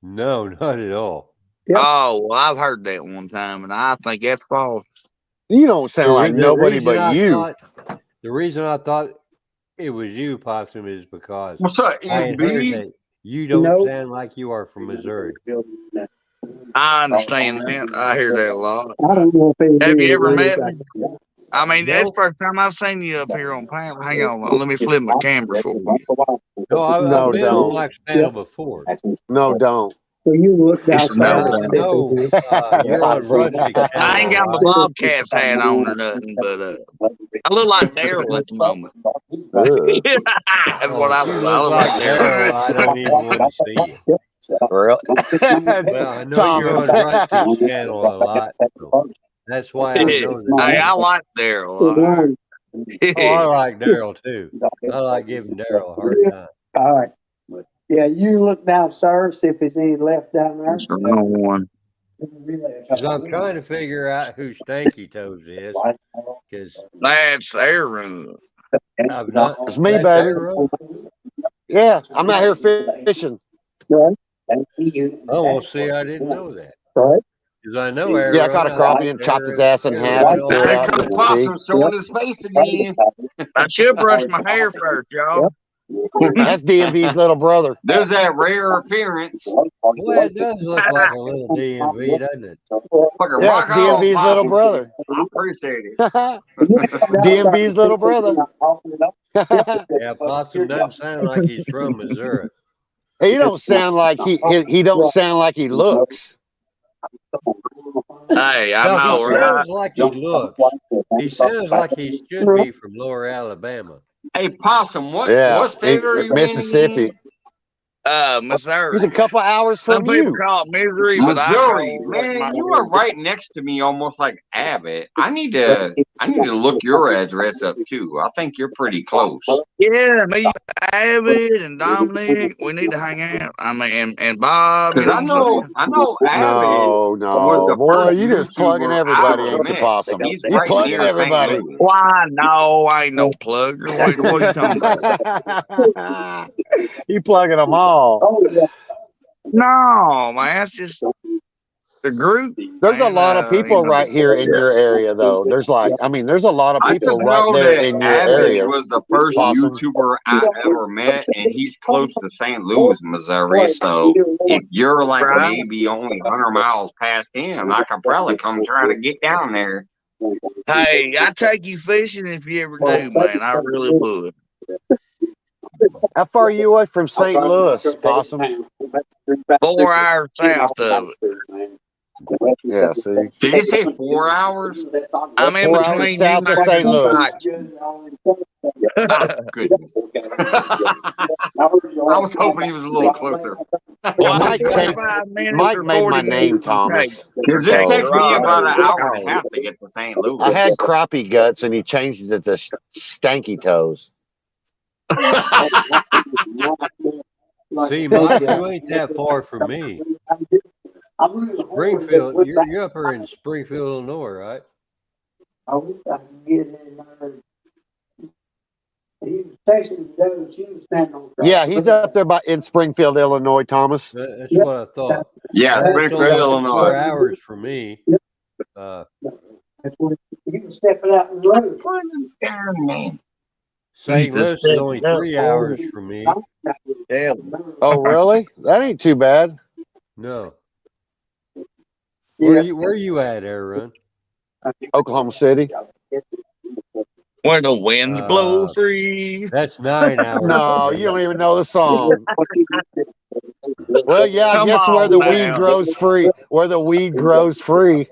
Speaker 6: No, not at all.
Speaker 5: Yep.
Speaker 2: Oh, well, I've heard that one time, and I think that's false.
Speaker 3: You don't sound like nobody but you.
Speaker 6: The reason I thought it was you, Possum, is because
Speaker 1: What's up,
Speaker 6: I had heard
Speaker 1: MB?
Speaker 6: that you don't
Speaker 5: Nope.
Speaker 6: sound like you are from Missouri.
Speaker 2: I understand that. I hear that a lot.
Speaker 5: I don't know if it
Speaker 2: Have you
Speaker 5: really
Speaker 2: ever met
Speaker 5: is.
Speaker 2: me? I mean, that's
Speaker 6: No.
Speaker 2: the first time I've seen you up here on panel. Hang on, let me flip my camera for you.
Speaker 6: No,
Speaker 3: No,
Speaker 6: I've been on
Speaker 3: don't.
Speaker 6: Mike's panel before.
Speaker 3: No, don't.
Speaker 5: So you look
Speaker 2: It's
Speaker 6: And
Speaker 2: no
Speaker 5: outside.
Speaker 6: I know you're on Rustic's
Speaker 2: I
Speaker 6: panel
Speaker 2: ain't
Speaker 6: a
Speaker 2: got my
Speaker 6: lot.
Speaker 2: Bobcats hat on or nothing, but I look like Daryl at the moment.
Speaker 3: Ugh.
Speaker 2: That's what I
Speaker 6: If you
Speaker 2: look like. I
Speaker 6: look
Speaker 2: look
Speaker 6: like
Speaker 2: like Daryl.
Speaker 6: Daryl, I don't even want to see you.
Speaker 3: Really?
Speaker 6: Well, I know you're on
Speaker 3: Thomas.
Speaker 6: Rustic's channel a lot, so that's why I know
Speaker 2: Hey, I
Speaker 6: that.
Speaker 2: like Daryl.
Speaker 6: Oh, I like Daryl too. I like giving Daryl a hard time.
Speaker 5: All right. Yeah, you look down, sir, see if there's any left down there.
Speaker 2: That's the wrong one.
Speaker 6: Because I'm trying to figure out who Stanky Toes is. Because
Speaker 2: That's Aaron.
Speaker 6: I've not.
Speaker 3: It's me,
Speaker 6: That's
Speaker 3: baby.
Speaker 6: Aaron?
Speaker 3: Yeah, I'm out here fishing.
Speaker 6: Oh, well, see, I didn't know that. Because I know Aaron.
Speaker 3: Yeah, I caught a crappie and chopped his ass in half and threw it
Speaker 1: There
Speaker 3: out
Speaker 1: comes
Speaker 3: into the sea.
Speaker 1: Possum showing his face again.
Speaker 2: I should brush my hair first, y'all.
Speaker 3: That's DMV's little brother.
Speaker 1: There's that rare appearance.
Speaker 6: Well, it does look like a little DMV, doesn't it?
Speaker 1: Like a
Speaker 3: Yeah,
Speaker 1: rock
Speaker 3: it's DMV's
Speaker 1: on,
Speaker 3: little
Speaker 1: Possum.
Speaker 3: brother.
Speaker 1: I appreciate it.
Speaker 3: DMV's little brother.
Speaker 6: Yeah, Possum doesn't sound like he's from Missouri.
Speaker 3: He don't sound like he don't sound like he looks.
Speaker 2: Hey, I
Speaker 6: No,
Speaker 2: know,
Speaker 6: he
Speaker 2: right?
Speaker 6: sounds like he looks. He sounds like he should be from Lower Alabama.
Speaker 1: Hey, Possum, what
Speaker 3: Yeah,
Speaker 1: state are you
Speaker 3: Mississippi.
Speaker 2: Missouri.
Speaker 3: He's a couple hours
Speaker 2: Some
Speaker 3: from
Speaker 2: people
Speaker 3: you.
Speaker 2: call it misery,
Speaker 1: in?
Speaker 2: but I
Speaker 1: Missouri,
Speaker 2: call it
Speaker 1: man, you are right next to me, almost like Abbott. I need to look your address up too. I think you're pretty close.
Speaker 2: Yeah, me, Avid, and Dominic. We need to hang out. I mean, and Bob. You
Speaker 1: Because
Speaker 2: know what I'm saying?
Speaker 1: Abbott was
Speaker 3: No,
Speaker 1: the
Speaker 3: boy,
Speaker 1: first
Speaker 3: you just plugging
Speaker 1: YouTuber
Speaker 3: everybody,
Speaker 1: I
Speaker 3: ain't you,
Speaker 1: met.
Speaker 3: Possum?
Speaker 1: He's
Speaker 3: You
Speaker 1: right
Speaker 3: plugging
Speaker 1: near St.
Speaker 3: everybody.
Speaker 1: Louis.
Speaker 2: Why? No, I ain't no plugger. What are you talking about?
Speaker 3: You plugging them all.
Speaker 2: No, man, that's just the group.
Speaker 3: There's a
Speaker 2: And,
Speaker 3: lot of people
Speaker 2: you know,
Speaker 3: right here in your area, though. There's there's a lot of
Speaker 1: I
Speaker 3: people
Speaker 1: just
Speaker 3: right
Speaker 1: know
Speaker 3: there
Speaker 1: that
Speaker 3: in your
Speaker 1: Abbott
Speaker 3: area.
Speaker 1: was the first
Speaker 3: Possum.
Speaker 1: YouTuber I ever met, and he's close to St. Louis, Missouri. So if you're like
Speaker 2: Right.
Speaker 1: maybe only 100 miles past him, I could probably come try to get down there.
Speaker 2: hey, I take you fishing if you ever do, man. I really would.
Speaker 3: How far are you away from St. Louis, Possum?
Speaker 2: 4 hours south of it.
Speaker 3: Yeah, see.
Speaker 1: Did you say 4 hours?
Speaker 2: I'm in
Speaker 3: 4 hours
Speaker 2: between
Speaker 3: south
Speaker 2: you
Speaker 3: of
Speaker 2: and
Speaker 3: St. Louis.
Speaker 1: Oh, goodness. I was hoping he was a little closer.
Speaker 2: Well, I'm
Speaker 3: Mike
Speaker 2: 45 minutes
Speaker 3: Mike
Speaker 2: or
Speaker 3: made
Speaker 2: 40
Speaker 3: my name
Speaker 2: minutes from
Speaker 3: Thomas.
Speaker 1: Because it takes me about an hour and a half to get to St. Louis.
Speaker 3: I had crappie guts, and he changed it to Stanky Toes.
Speaker 6: See, Mike, you ain't that far from me. Springfield, you're up here in Springfield, Illinois, right?
Speaker 5: I wish I could get in there. He was texting Joe, she was standing on the
Speaker 3: Yeah, he's up there in Springfield, Illinois, Thomas.
Speaker 6: That's what I thought.
Speaker 1: Yeah,
Speaker 6: That's
Speaker 1: Springfield,
Speaker 6: only
Speaker 1: Illinois.
Speaker 6: 4 hours from me.
Speaker 5: That's when he was stepping out in the road.
Speaker 6: St. Louis is only 3 hours from me.
Speaker 3: Oh, really? That ain't too bad.
Speaker 6: No. Where you at, Aaron?
Speaker 3: Oklahoma City.
Speaker 2: Where the winds blow free.
Speaker 6: That's 9 hours.
Speaker 3: No, you don't even know the song. Well, yeah, I
Speaker 2: Come
Speaker 3: guess
Speaker 2: on
Speaker 3: where the
Speaker 2: now.
Speaker 3: weed grows free. Where the weed grows free.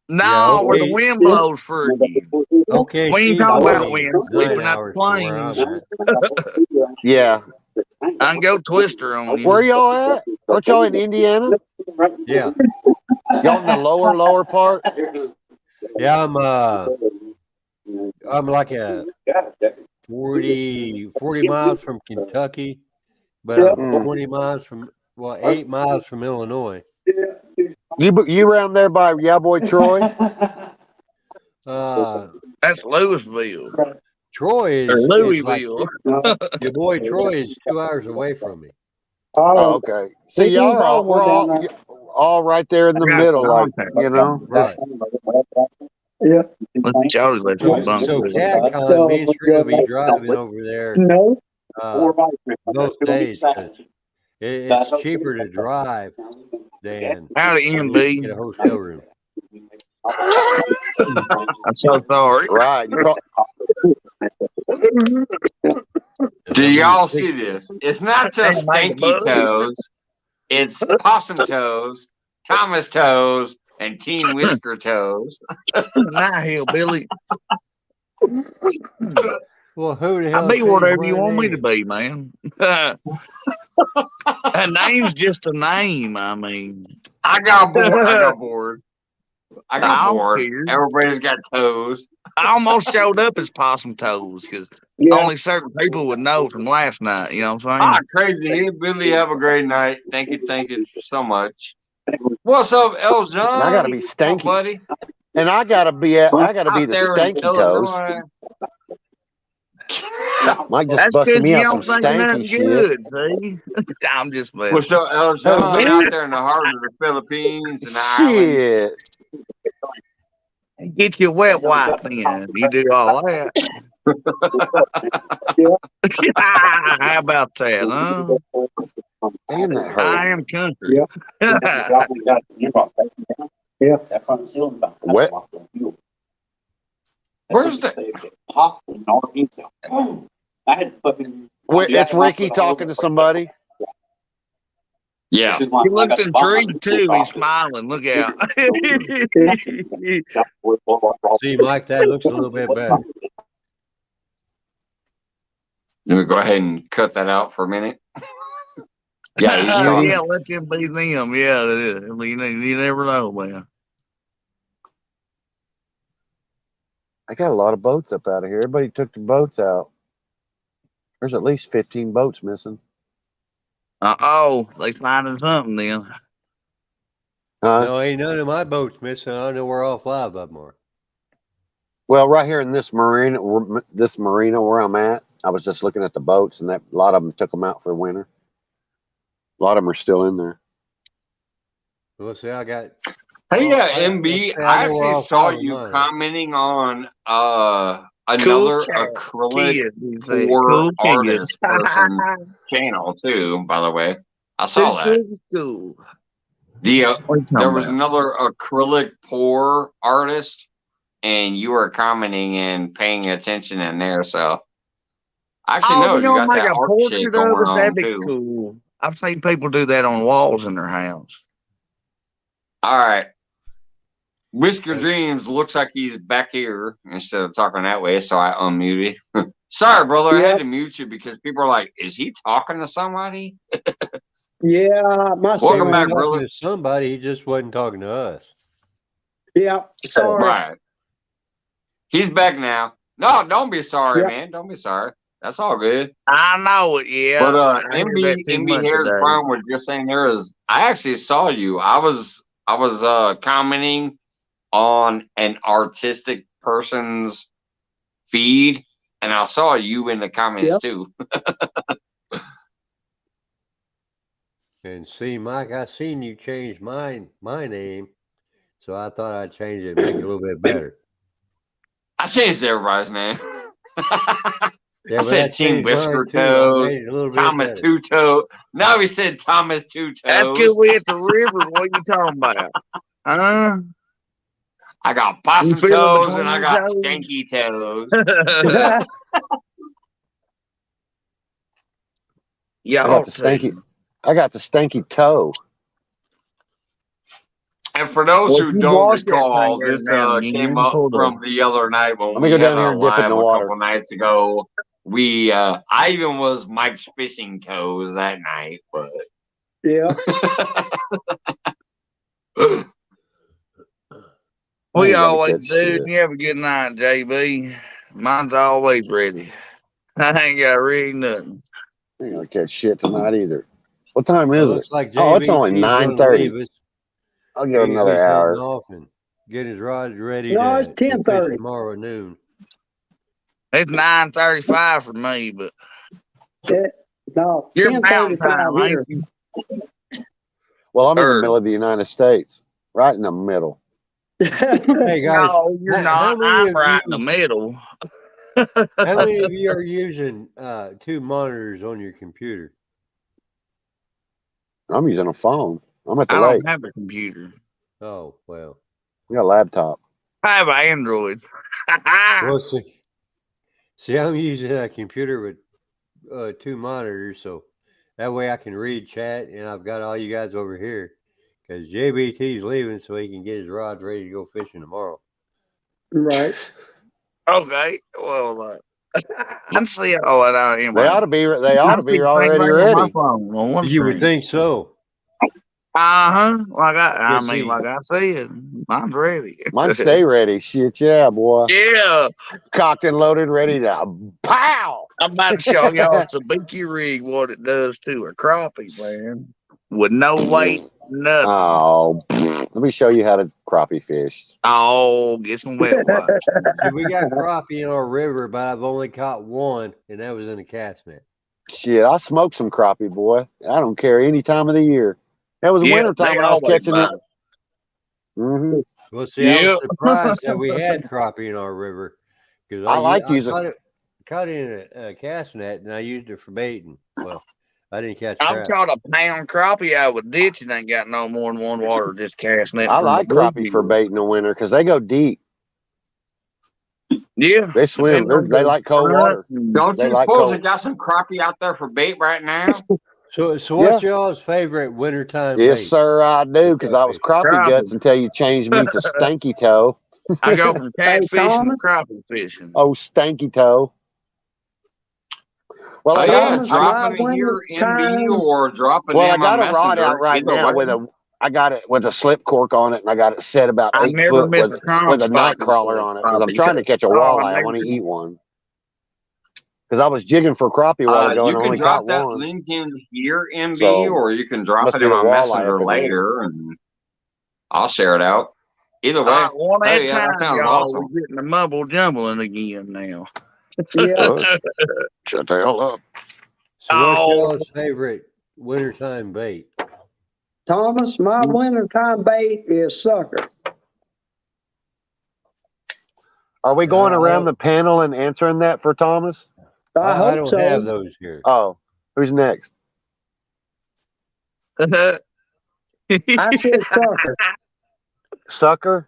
Speaker 2: No,
Speaker 6: Yeah,
Speaker 2: where the
Speaker 6: okay.
Speaker 2: wind blows free.
Speaker 6: Okay,
Speaker 2: We ain't
Speaker 6: see,
Speaker 2: talking about
Speaker 6: boy,
Speaker 2: wind,
Speaker 6: 9
Speaker 2: sweeping out
Speaker 6: hours
Speaker 2: the
Speaker 6: from where I'm
Speaker 2: plains.
Speaker 6: at.
Speaker 3: Yeah.
Speaker 2: I can go Twister on you.
Speaker 3: Where y'all at? Aren't y'all in Indiana?
Speaker 6: Yeah.
Speaker 3: Y'all in the lower part?
Speaker 6: Yeah, I'm like a 40 miles from Kentucky, but I'm
Speaker 3: Mm.
Speaker 6: 20 miles from 8 miles from Illinois.
Speaker 3: You around there by Boy Troy?
Speaker 2: That's Louisville.
Speaker 6: Troy
Speaker 2: Or
Speaker 6: is like
Speaker 2: Louisville.
Speaker 6: your boy Troy is 2 hours away from me.
Speaker 3: Oh, okay. See, y'all are all, we're all right there in the
Speaker 2: got
Speaker 3: middle, like,
Speaker 2: contact.
Speaker 3: you know.
Speaker 6: Right.
Speaker 5: Yeah.
Speaker 2: Let's Charlie let
Speaker 6: So,
Speaker 2: you bump it.
Speaker 6: CatCon, me and Sri will be driving over there
Speaker 5: No.
Speaker 6: both days because it's cheaper to drive than
Speaker 2: Howdy, MB.
Speaker 6: get a hotel room.
Speaker 2: I'm so sorry.
Speaker 3: Right.
Speaker 1: Do y'all see this? It's not just
Speaker 2: Hey, Mike,
Speaker 1: Stinky
Speaker 2: bud.
Speaker 1: Toes. It's Possum Toes, Thomas Toes, and Teen Whisker Toes.
Speaker 2: Not hillbilly.
Speaker 6: Well, who the
Speaker 2: I'll
Speaker 6: hell
Speaker 2: be
Speaker 6: changed
Speaker 2: whatever
Speaker 6: my
Speaker 2: you want me to
Speaker 6: name?
Speaker 2: be, man. A name's just a name. I mean,
Speaker 1: I got bored. I got bored. I got
Speaker 2: I don't
Speaker 1: bored.
Speaker 2: care.
Speaker 1: Everybody's got toes.
Speaker 2: I almost showed up as Possum Toes because
Speaker 5: Yeah.
Speaker 2: only certain people would know from last night. You know what I'm
Speaker 1: Ah,
Speaker 2: saying?
Speaker 1: crazy. Billy, have a great night. Thank you so much. What's up, El John?
Speaker 3: And I gotta be
Speaker 1: What's up,
Speaker 3: stanky.
Speaker 1: buddy?
Speaker 3: And I gotta be
Speaker 1: Out
Speaker 3: the
Speaker 1: there in
Speaker 3: stanky toes.
Speaker 1: Illinois.
Speaker 3: Mike just
Speaker 2: That's
Speaker 3: busted
Speaker 2: because
Speaker 3: me
Speaker 2: you
Speaker 3: out some
Speaker 2: don't think
Speaker 3: stanky
Speaker 2: nothing
Speaker 3: shit.
Speaker 2: good. See, I'm just messing.
Speaker 1: What's up, El
Speaker 3: Oh,
Speaker 1: John?
Speaker 3: me?
Speaker 1: Out there in the heart of the Philippines and the islands.
Speaker 3: Shit.
Speaker 2: Get your wet wipe in. You do all that. How about that, huh?
Speaker 3: Damn, that hurt.
Speaker 2: I am country.
Speaker 3: What?
Speaker 1: Where's the?
Speaker 3: Wait, it's Ricky talking to somebody.
Speaker 1: Yeah.
Speaker 2: He looks intrigued too. He's smiling. Look out.
Speaker 6: See, Mike, that looks a little bit better.
Speaker 1: Let me go ahead and cut that out for a minute. Yeah, he's talking.
Speaker 2: Yeah, let them be them. Yeah, it is. I mean, you never know, man.
Speaker 3: I got a lot of boats up out of here. Everybody took the boats out. There's at least 15 boats missing.
Speaker 2: Oh, they finding something then.
Speaker 3: Huh?
Speaker 6: No, ain't none of my boats missing. I know where all 5 of them are.
Speaker 3: Well, right here in this marina where I'm at, I was just looking at the boats, and a lot of them took them out for winter. A lot of them are still in there.
Speaker 6: Well, see, I got.
Speaker 1: Hey,
Speaker 6: Well,
Speaker 1: MB,
Speaker 6: I
Speaker 1: I
Speaker 6: know where
Speaker 1: actually
Speaker 6: all
Speaker 1: saw
Speaker 6: 5 of
Speaker 1: you
Speaker 6: mine are.
Speaker 1: commenting on another
Speaker 2: cat.
Speaker 1: acrylic
Speaker 2: Kid, he said,
Speaker 1: poor
Speaker 2: cool kid.
Speaker 1: artist person channel too, by the way. I saw that.
Speaker 2: Cool.
Speaker 1: There
Speaker 2: What you talking
Speaker 1: was
Speaker 2: about?
Speaker 1: another acrylic pour artist, and you were commenting and paying attention in there. So actually, no,
Speaker 2: you
Speaker 1: you
Speaker 2: don't
Speaker 1: got
Speaker 2: make
Speaker 1: that
Speaker 2: a
Speaker 1: art shit
Speaker 2: portrait of
Speaker 1: going
Speaker 2: it?
Speaker 1: on
Speaker 2: That'd be
Speaker 1: too.
Speaker 2: cool. I've seen people do that on walls in their house.
Speaker 1: All right. Whisker Dreams looks like he's back here instead of talking that way, so I unmuted. Sorry, brother, I had to mute you because people are like, "Is he talking to somebody?"
Speaker 5: Yeah, my
Speaker 1: Welcome
Speaker 5: son.
Speaker 1: back,
Speaker 6: Talking
Speaker 1: brother.
Speaker 6: to somebody, he just wasn't talking to us.
Speaker 5: Yeah, sorry.
Speaker 1: Right. He's back now. No, don't be sorry,
Speaker 5: Yep.
Speaker 1: man. Don't be sorry. That's all good.
Speaker 2: I know it, yeah.
Speaker 1: But
Speaker 2: I hear that too
Speaker 1: MB
Speaker 2: much
Speaker 1: Harris
Speaker 2: today.
Speaker 1: Brown was just saying there is. I actually saw you. I was commenting on an artistic person's feed, and I saw you in the comments too.
Speaker 6: And see, Mike, I seen you change my name, so I thought I'd change it, make it a little bit better.
Speaker 1: I changed everybody's name.
Speaker 6: Yeah,
Speaker 1: I said Team Whisker Toes, Thomas Two Toes. No, he said Thomas Two Toes.
Speaker 2: That's good. We at the river. What you talking about? Huh?
Speaker 1: I got Possum
Speaker 2: You feeling
Speaker 1: Toes and I
Speaker 2: between
Speaker 1: got
Speaker 2: your
Speaker 1: Stinky Toes.
Speaker 2: Yeah,
Speaker 3: I got the stanky toe.
Speaker 1: And for those
Speaker 2: Well,
Speaker 1: who
Speaker 2: if you
Speaker 1: don't
Speaker 2: wash that
Speaker 1: recall,
Speaker 2: thing every
Speaker 1: this
Speaker 2: now and then,
Speaker 1: came
Speaker 2: you
Speaker 1: up
Speaker 2: pull the-
Speaker 1: from the other night when
Speaker 3: Let me
Speaker 1: we
Speaker 3: go
Speaker 1: had
Speaker 3: down here
Speaker 1: a
Speaker 3: and dip in
Speaker 1: live
Speaker 3: the
Speaker 1: a
Speaker 3: water.
Speaker 1: couple nights ago. I even was Mike's fishing toes that night, but
Speaker 5: Yeah.
Speaker 2: We
Speaker 3: ain't gotta
Speaker 2: always
Speaker 3: catch
Speaker 2: do.
Speaker 3: shit.
Speaker 2: You have a good night, JB. Mine's always ready. I ain't got to read nothing.
Speaker 3: I ain't gonna catch shit tonight either. What time
Speaker 6: Well,
Speaker 3: is it?
Speaker 6: looks like
Speaker 3: Oh, it's only
Speaker 6: JBT's going to
Speaker 3: 9:30.
Speaker 6: leave us.
Speaker 3: I'll give it another
Speaker 6: He's heading
Speaker 3: hour.
Speaker 6: off and getting his rods ready
Speaker 5: No, it's
Speaker 6: to fish
Speaker 5: 10:30.
Speaker 6: tomorrow at noon.
Speaker 2: It's 9:35 for me, but
Speaker 5: No,
Speaker 2: you're
Speaker 5: 10:35
Speaker 2: mountain time,
Speaker 5: here.
Speaker 2: ain't you?
Speaker 3: Well, I'm in the
Speaker 2: Or-
Speaker 3: middle of the United States, right in the middle.
Speaker 6: Hey guys,
Speaker 2: No, you're
Speaker 6: how
Speaker 2: not.
Speaker 6: many
Speaker 2: I'm
Speaker 6: of
Speaker 2: right in
Speaker 6: you
Speaker 2: the middle.
Speaker 6: how many of you are using two monitors on your computer?
Speaker 3: I'm using a phone. I'm at the
Speaker 2: I
Speaker 3: lake.
Speaker 2: don't have a computer.
Speaker 6: Oh well.
Speaker 3: I got a laptop.
Speaker 2: I have an Android.
Speaker 6: Well, see, I'm using a computer with two monitors, so that way I can read chat, and I've got all you guys over here because JBT's leaving, so he can get his rods ready to go fishing tomorrow.
Speaker 5: Right.
Speaker 2: Okay, well, I see. Oh, I am.
Speaker 3: They ought to be. They ought to be
Speaker 2: same
Speaker 3: already
Speaker 2: thing on my
Speaker 3: ready.
Speaker 2: phone on one
Speaker 6: You would
Speaker 2: screen.
Speaker 6: think so.
Speaker 2: Like I
Speaker 6: But
Speaker 2: mean,
Speaker 6: see-
Speaker 2: like I said, mine's ready.
Speaker 3: Mine stay ready. Shit, yeah, boy.
Speaker 2: Yeah,
Speaker 3: Cocked and loaded, ready to pow.
Speaker 2: I'm about to show y'all some binky rig what it does to a crappie, man, with no weight, nothing.
Speaker 3: Oh, let me show you how to crappie fish.
Speaker 2: Oh, get some wet wipes.
Speaker 6: See, we got crappie in our river, but I've only caught one, and that was in a cast net.
Speaker 3: Shit, I smoked some crappie, boy. I don't care any time of the year. That was
Speaker 2: Yeah,
Speaker 3: winter time
Speaker 2: they
Speaker 3: when I was
Speaker 2: always
Speaker 3: catching it.
Speaker 2: bite.
Speaker 3: Hmm
Speaker 6: Well, see, I
Speaker 2: Yeah.
Speaker 6: was surprised that we had crappie in our river because
Speaker 3: I like using.
Speaker 6: caught it in a cast net, and I used it for baiting. Well, I didn't catch
Speaker 2: I've
Speaker 6: crap.
Speaker 2: caught a pound crappie out of a ditch and ain't got no more than one water, just casting it.
Speaker 3: I
Speaker 2: from
Speaker 3: like
Speaker 2: the
Speaker 3: crappie for
Speaker 2: bluegill.
Speaker 3: bait in the winter because they go deep.
Speaker 2: Yeah,
Speaker 3: They swim.
Speaker 2: depending on
Speaker 3: They
Speaker 2: the
Speaker 3: like cold
Speaker 2: front
Speaker 3: water.
Speaker 2: and-
Speaker 1: don't
Speaker 3: They
Speaker 1: you
Speaker 3: like
Speaker 1: suppose
Speaker 3: cold.
Speaker 1: they got some crappie out there for bait right now?
Speaker 6: So what's y'all's favorite wintertime
Speaker 3: Yes,
Speaker 6: bait?
Speaker 3: sir, I do because I was crappie guts
Speaker 2: Crappie.
Speaker 3: until you changed me to stanky toe.
Speaker 2: I go from catfishing to
Speaker 5: Thomas?
Speaker 2: crappie fishing.
Speaker 3: Oh, stanky toe. Well,
Speaker 1: Oh
Speaker 3: I
Speaker 1: yeah,
Speaker 3: got.
Speaker 1: dropping it here MB or dropping
Speaker 3: Well,
Speaker 1: it
Speaker 3: I
Speaker 1: in my
Speaker 3: got a rod
Speaker 1: messenger.
Speaker 3: out right
Speaker 1: Either
Speaker 3: now
Speaker 1: way.
Speaker 3: with a. I got it with a slip cork on it, and I got it set about
Speaker 2: I
Speaker 3: 8
Speaker 2: never
Speaker 3: foot
Speaker 2: miss
Speaker 3: with
Speaker 2: a calm
Speaker 3: a
Speaker 2: spot
Speaker 3: night
Speaker 2: in
Speaker 3: crawler
Speaker 2: this
Speaker 3: on it because I'm
Speaker 2: crappie
Speaker 3: trying to
Speaker 2: because-
Speaker 3: catch a
Speaker 2: oh, I
Speaker 3: walleye. I
Speaker 2: never
Speaker 3: want to
Speaker 2: did.
Speaker 3: eat one. Because I was jigging for crappie a while ago
Speaker 1: You
Speaker 3: and I
Speaker 1: can
Speaker 3: only
Speaker 1: drop
Speaker 3: caught
Speaker 1: that
Speaker 3: one.
Speaker 1: link in here, MB,
Speaker 3: So,
Speaker 1: or you can drop
Speaker 3: must
Speaker 1: it
Speaker 3: be
Speaker 1: in
Speaker 3: the
Speaker 1: my
Speaker 3: walleye
Speaker 1: messenger
Speaker 3: up in there.
Speaker 1: later, and I'll share it out. Either way,
Speaker 2: One
Speaker 1: hey,
Speaker 2: at a
Speaker 1: yeah, that
Speaker 2: time,
Speaker 1: sounds
Speaker 2: y'all.
Speaker 1: awesome.
Speaker 2: We're getting the mumble jumbling again now.
Speaker 5: Yeah.
Speaker 3: Oh, shut the hell up.
Speaker 6: So what's
Speaker 2: Oh.
Speaker 6: y'all's favorite wintertime bait?
Speaker 5: Thomas, my wintertime bait is sucker.
Speaker 3: Are we going
Speaker 6: I
Speaker 3: around
Speaker 6: don't-
Speaker 3: the panel and answering that for Thomas?
Speaker 5: I
Speaker 6: I
Speaker 5: hope
Speaker 6: don't
Speaker 5: so.
Speaker 6: have those here.
Speaker 3: Oh, who's next?
Speaker 5: I said sucker.
Speaker 3: Sucker?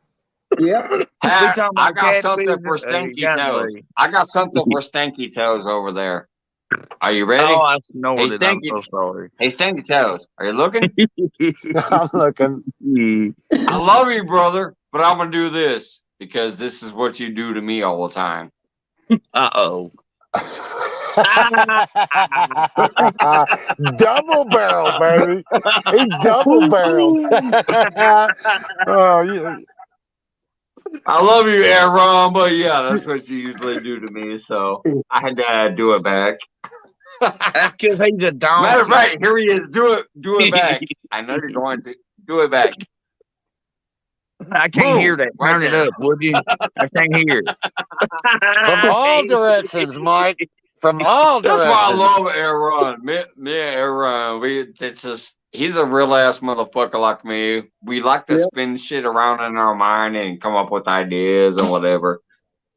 Speaker 5: Yep.
Speaker 1: Hey,
Speaker 2: talking
Speaker 1: I
Speaker 2: about
Speaker 1: got something
Speaker 2: catfish?
Speaker 1: for
Speaker 2: You
Speaker 1: Stinky
Speaker 2: gotta
Speaker 1: Toes.
Speaker 2: be.
Speaker 1: I got something for Stinky Toes over there. Are you ready?
Speaker 2: Oh, I snorted. I'm
Speaker 1: Stinky.
Speaker 2: so sorry.
Speaker 1: Hey, Stinky Toes, are you looking?
Speaker 3: I'm looking.
Speaker 1: I love you, brother, but I'm gonna do this because this is what you do to me all the time.
Speaker 2: Uh-oh.
Speaker 3: Double barrel, baby. He double barreled. Oh, yeah.
Speaker 1: I love you, Aaron, but yeah, that's what you usually do to me, so I had to do it back.
Speaker 2: That's because he's a donkey.
Speaker 1: Matter of fact, here he is. Do it back. I know you're going to do it back.
Speaker 2: I can't
Speaker 1: Boom,
Speaker 2: hear that.
Speaker 1: right
Speaker 2: Turn it
Speaker 1: there.
Speaker 2: up, would you? I can't hear it.
Speaker 3: From all directions, Mike. From all
Speaker 1: That's
Speaker 3: directions.
Speaker 1: why I love Aaron. Me and Aaron, it's just he's a real ass motherfucker like me. We like to
Speaker 5: Yep.
Speaker 1: spin shit around in our mind and come up with ideas and whatever.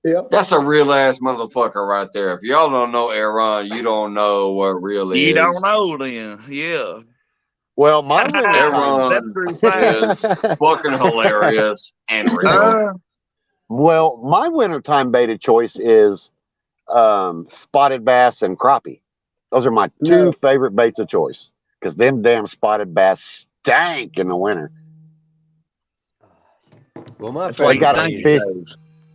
Speaker 5: Yep.
Speaker 1: That's a real ass motherfucker right there. If y'all don't know Aaron, you don't know what real is.
Speaker 2: You don't know then. Yeah.
Speaker 3: Well, my wintertime.
Speaker 1: Aaron
Speaker 2: That's true fact.
Speaker 1: is fucking hilarious and real.
Speaker 3: Well, my wintertime bait of choice is spotted bass and crappie. Those are my two favorite baits of choice because them damn spotted bass stank in the winter.
Speaker 6: Well, my
Speaker 2: That's why
Speaker 3: you
Speaker 6: favorite
Speaker 3: gotta
Speaker 6: bait
Speaker 3: fish.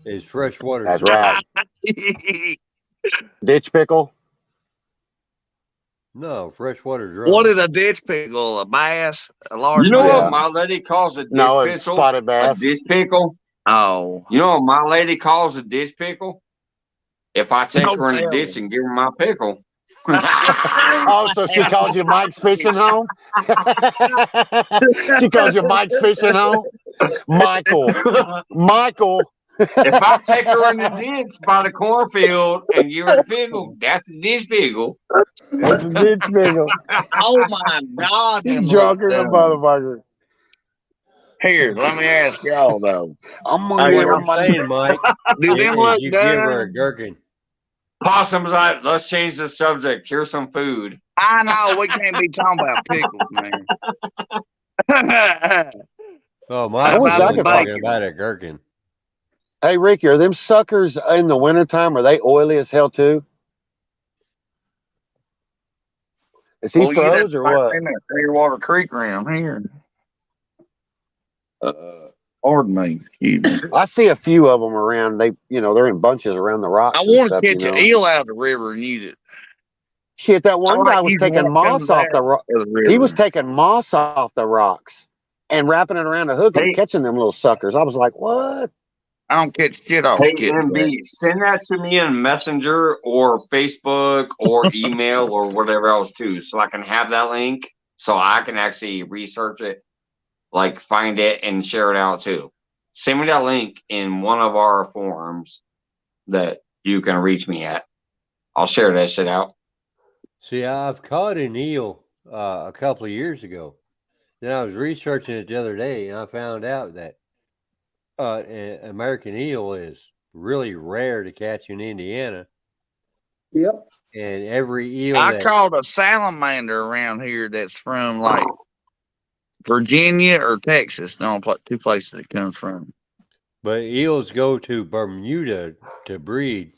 Speaker 6: is freshwater.
Speaker 3: That's right. Ditch pickle.
Speaker 6: No, freshwater drum.
Speaker 2: What is a ditch pickle? A bass? A large
Speaker 1: You know
Speaker 2: bass?
Speaker 1: what my lady calls a dish
Speaker 3: No, it's
Speaker 1: pickle?
Speaker 3: spotted
Speaker 1: A
Speaker 3: bass.
Speaker 1: dish pickle.
Speaker 2: Oh.
Speaker 1: You know what my lady calls a dish pickle? If I take
Speaker 2: Don't
Speaker 1: her in a
Speaker 2: tell
Speaker 1: ditch
Speaker 2: me.
Speaker 1: and give her my pickle.
Speaker 3: Oh, so she calls you Mike's fishing home? She calls you Mike's fishing home? Michael.
Speaker 1: If I take her in the ditch by the cornfield and give her the pickle, that's the dish pickle.
Speaker 3: That's a ditch pickle.
Speaker 2: Oh my God.
Speaker 3: You
Speaker 2: them
Speaker 3: drunk
Speaker 2: look
Speaker 3: as a
Speaker 2: dumb.
Speaker 3: motherfucker.
Speaker 2: Here, let me ask y'all though. I'm gonna
Speaker 6: What
Speaker 2: give her
Speaker 6: I'm
Speaker 2: my.
Speaker 6: saying, Mike,
Speaker 2: Do them look
Speaker 6: is you give her a
Speaker 2: dumb?
Speaker 6: gherkin.
Speaker 1: Possums, let's change the subject. Here's some food.
Speaker 2: I know we can't be talking about pickles, man.
Speaker 6: Oh, Mike
Speaker 3: I wish
Speaker 6: was
Speaker 3: I
Speaker 6: only
Speaker 3: could
Speaker 6: talking
Speaker 2: bacon.
Speaker 6: about a gherkin.
Speaker 3: Hey, Ricky, are them suckers in the wintertime, are they oily as hell too? Is he
Speaker 2: Well, you'd have
Speaker 3: froze
Speaker 2: to
Speaker 3: or
Speaker 2: find
Speaker 3: what?
Speaker 2: them at Clearwater Creek around here. Pardon me. Excuse me.
Speaker 3: I see a few of them around. They're in bunches around the rocks
Speaker 2: I
Speaker 3: and
Speaker 2: want to
Speaker 3: stuff.
Speaker 2: catch an eel out of the river and use it.
Speaker 3: Shit, that one
Speaker 2: I
Speaker 3: guy
Speaker 2: like
Speaker 3: was
Speaker 2: using
Speaker 3: taking
Speaker 2: what comes
Speaker 3: moss off
Speaker 2: out
Speaker 3: the rock.
Speaker 2: of the river.
Speaker 3: He was taking moss off the rocks and wrapping it around a hook and
Speaker 1: Hey.
Speaker 3: catching them little suckers. I was like, what?
Speaker 2: I don't catch shit off
Speaker 1: Hey,
Speaker 2: getting that.
Speaker 1: MB, send that to me in Messenger or Facebook or email or whatever else too, so I can have that link so I can actually research it, like find it and share it out too. Send me that link in one of our forums that you can reach me at. I'll share that shit out.
Speaker 6: See, I've caught an eel a couple of years ago. Then I was researching it the other day, and I found out that an American eel is really rare to catch in Indiana.
Speaker 5: Yep.
Speaker 6: And every eel
Speaker 2: I
Speaker 6: that
Speaker 2: caught a salamander around here that's from like Virginia or Texas. The only two places it comes from.
Speaker 6: but eels go to Bermuda to breed,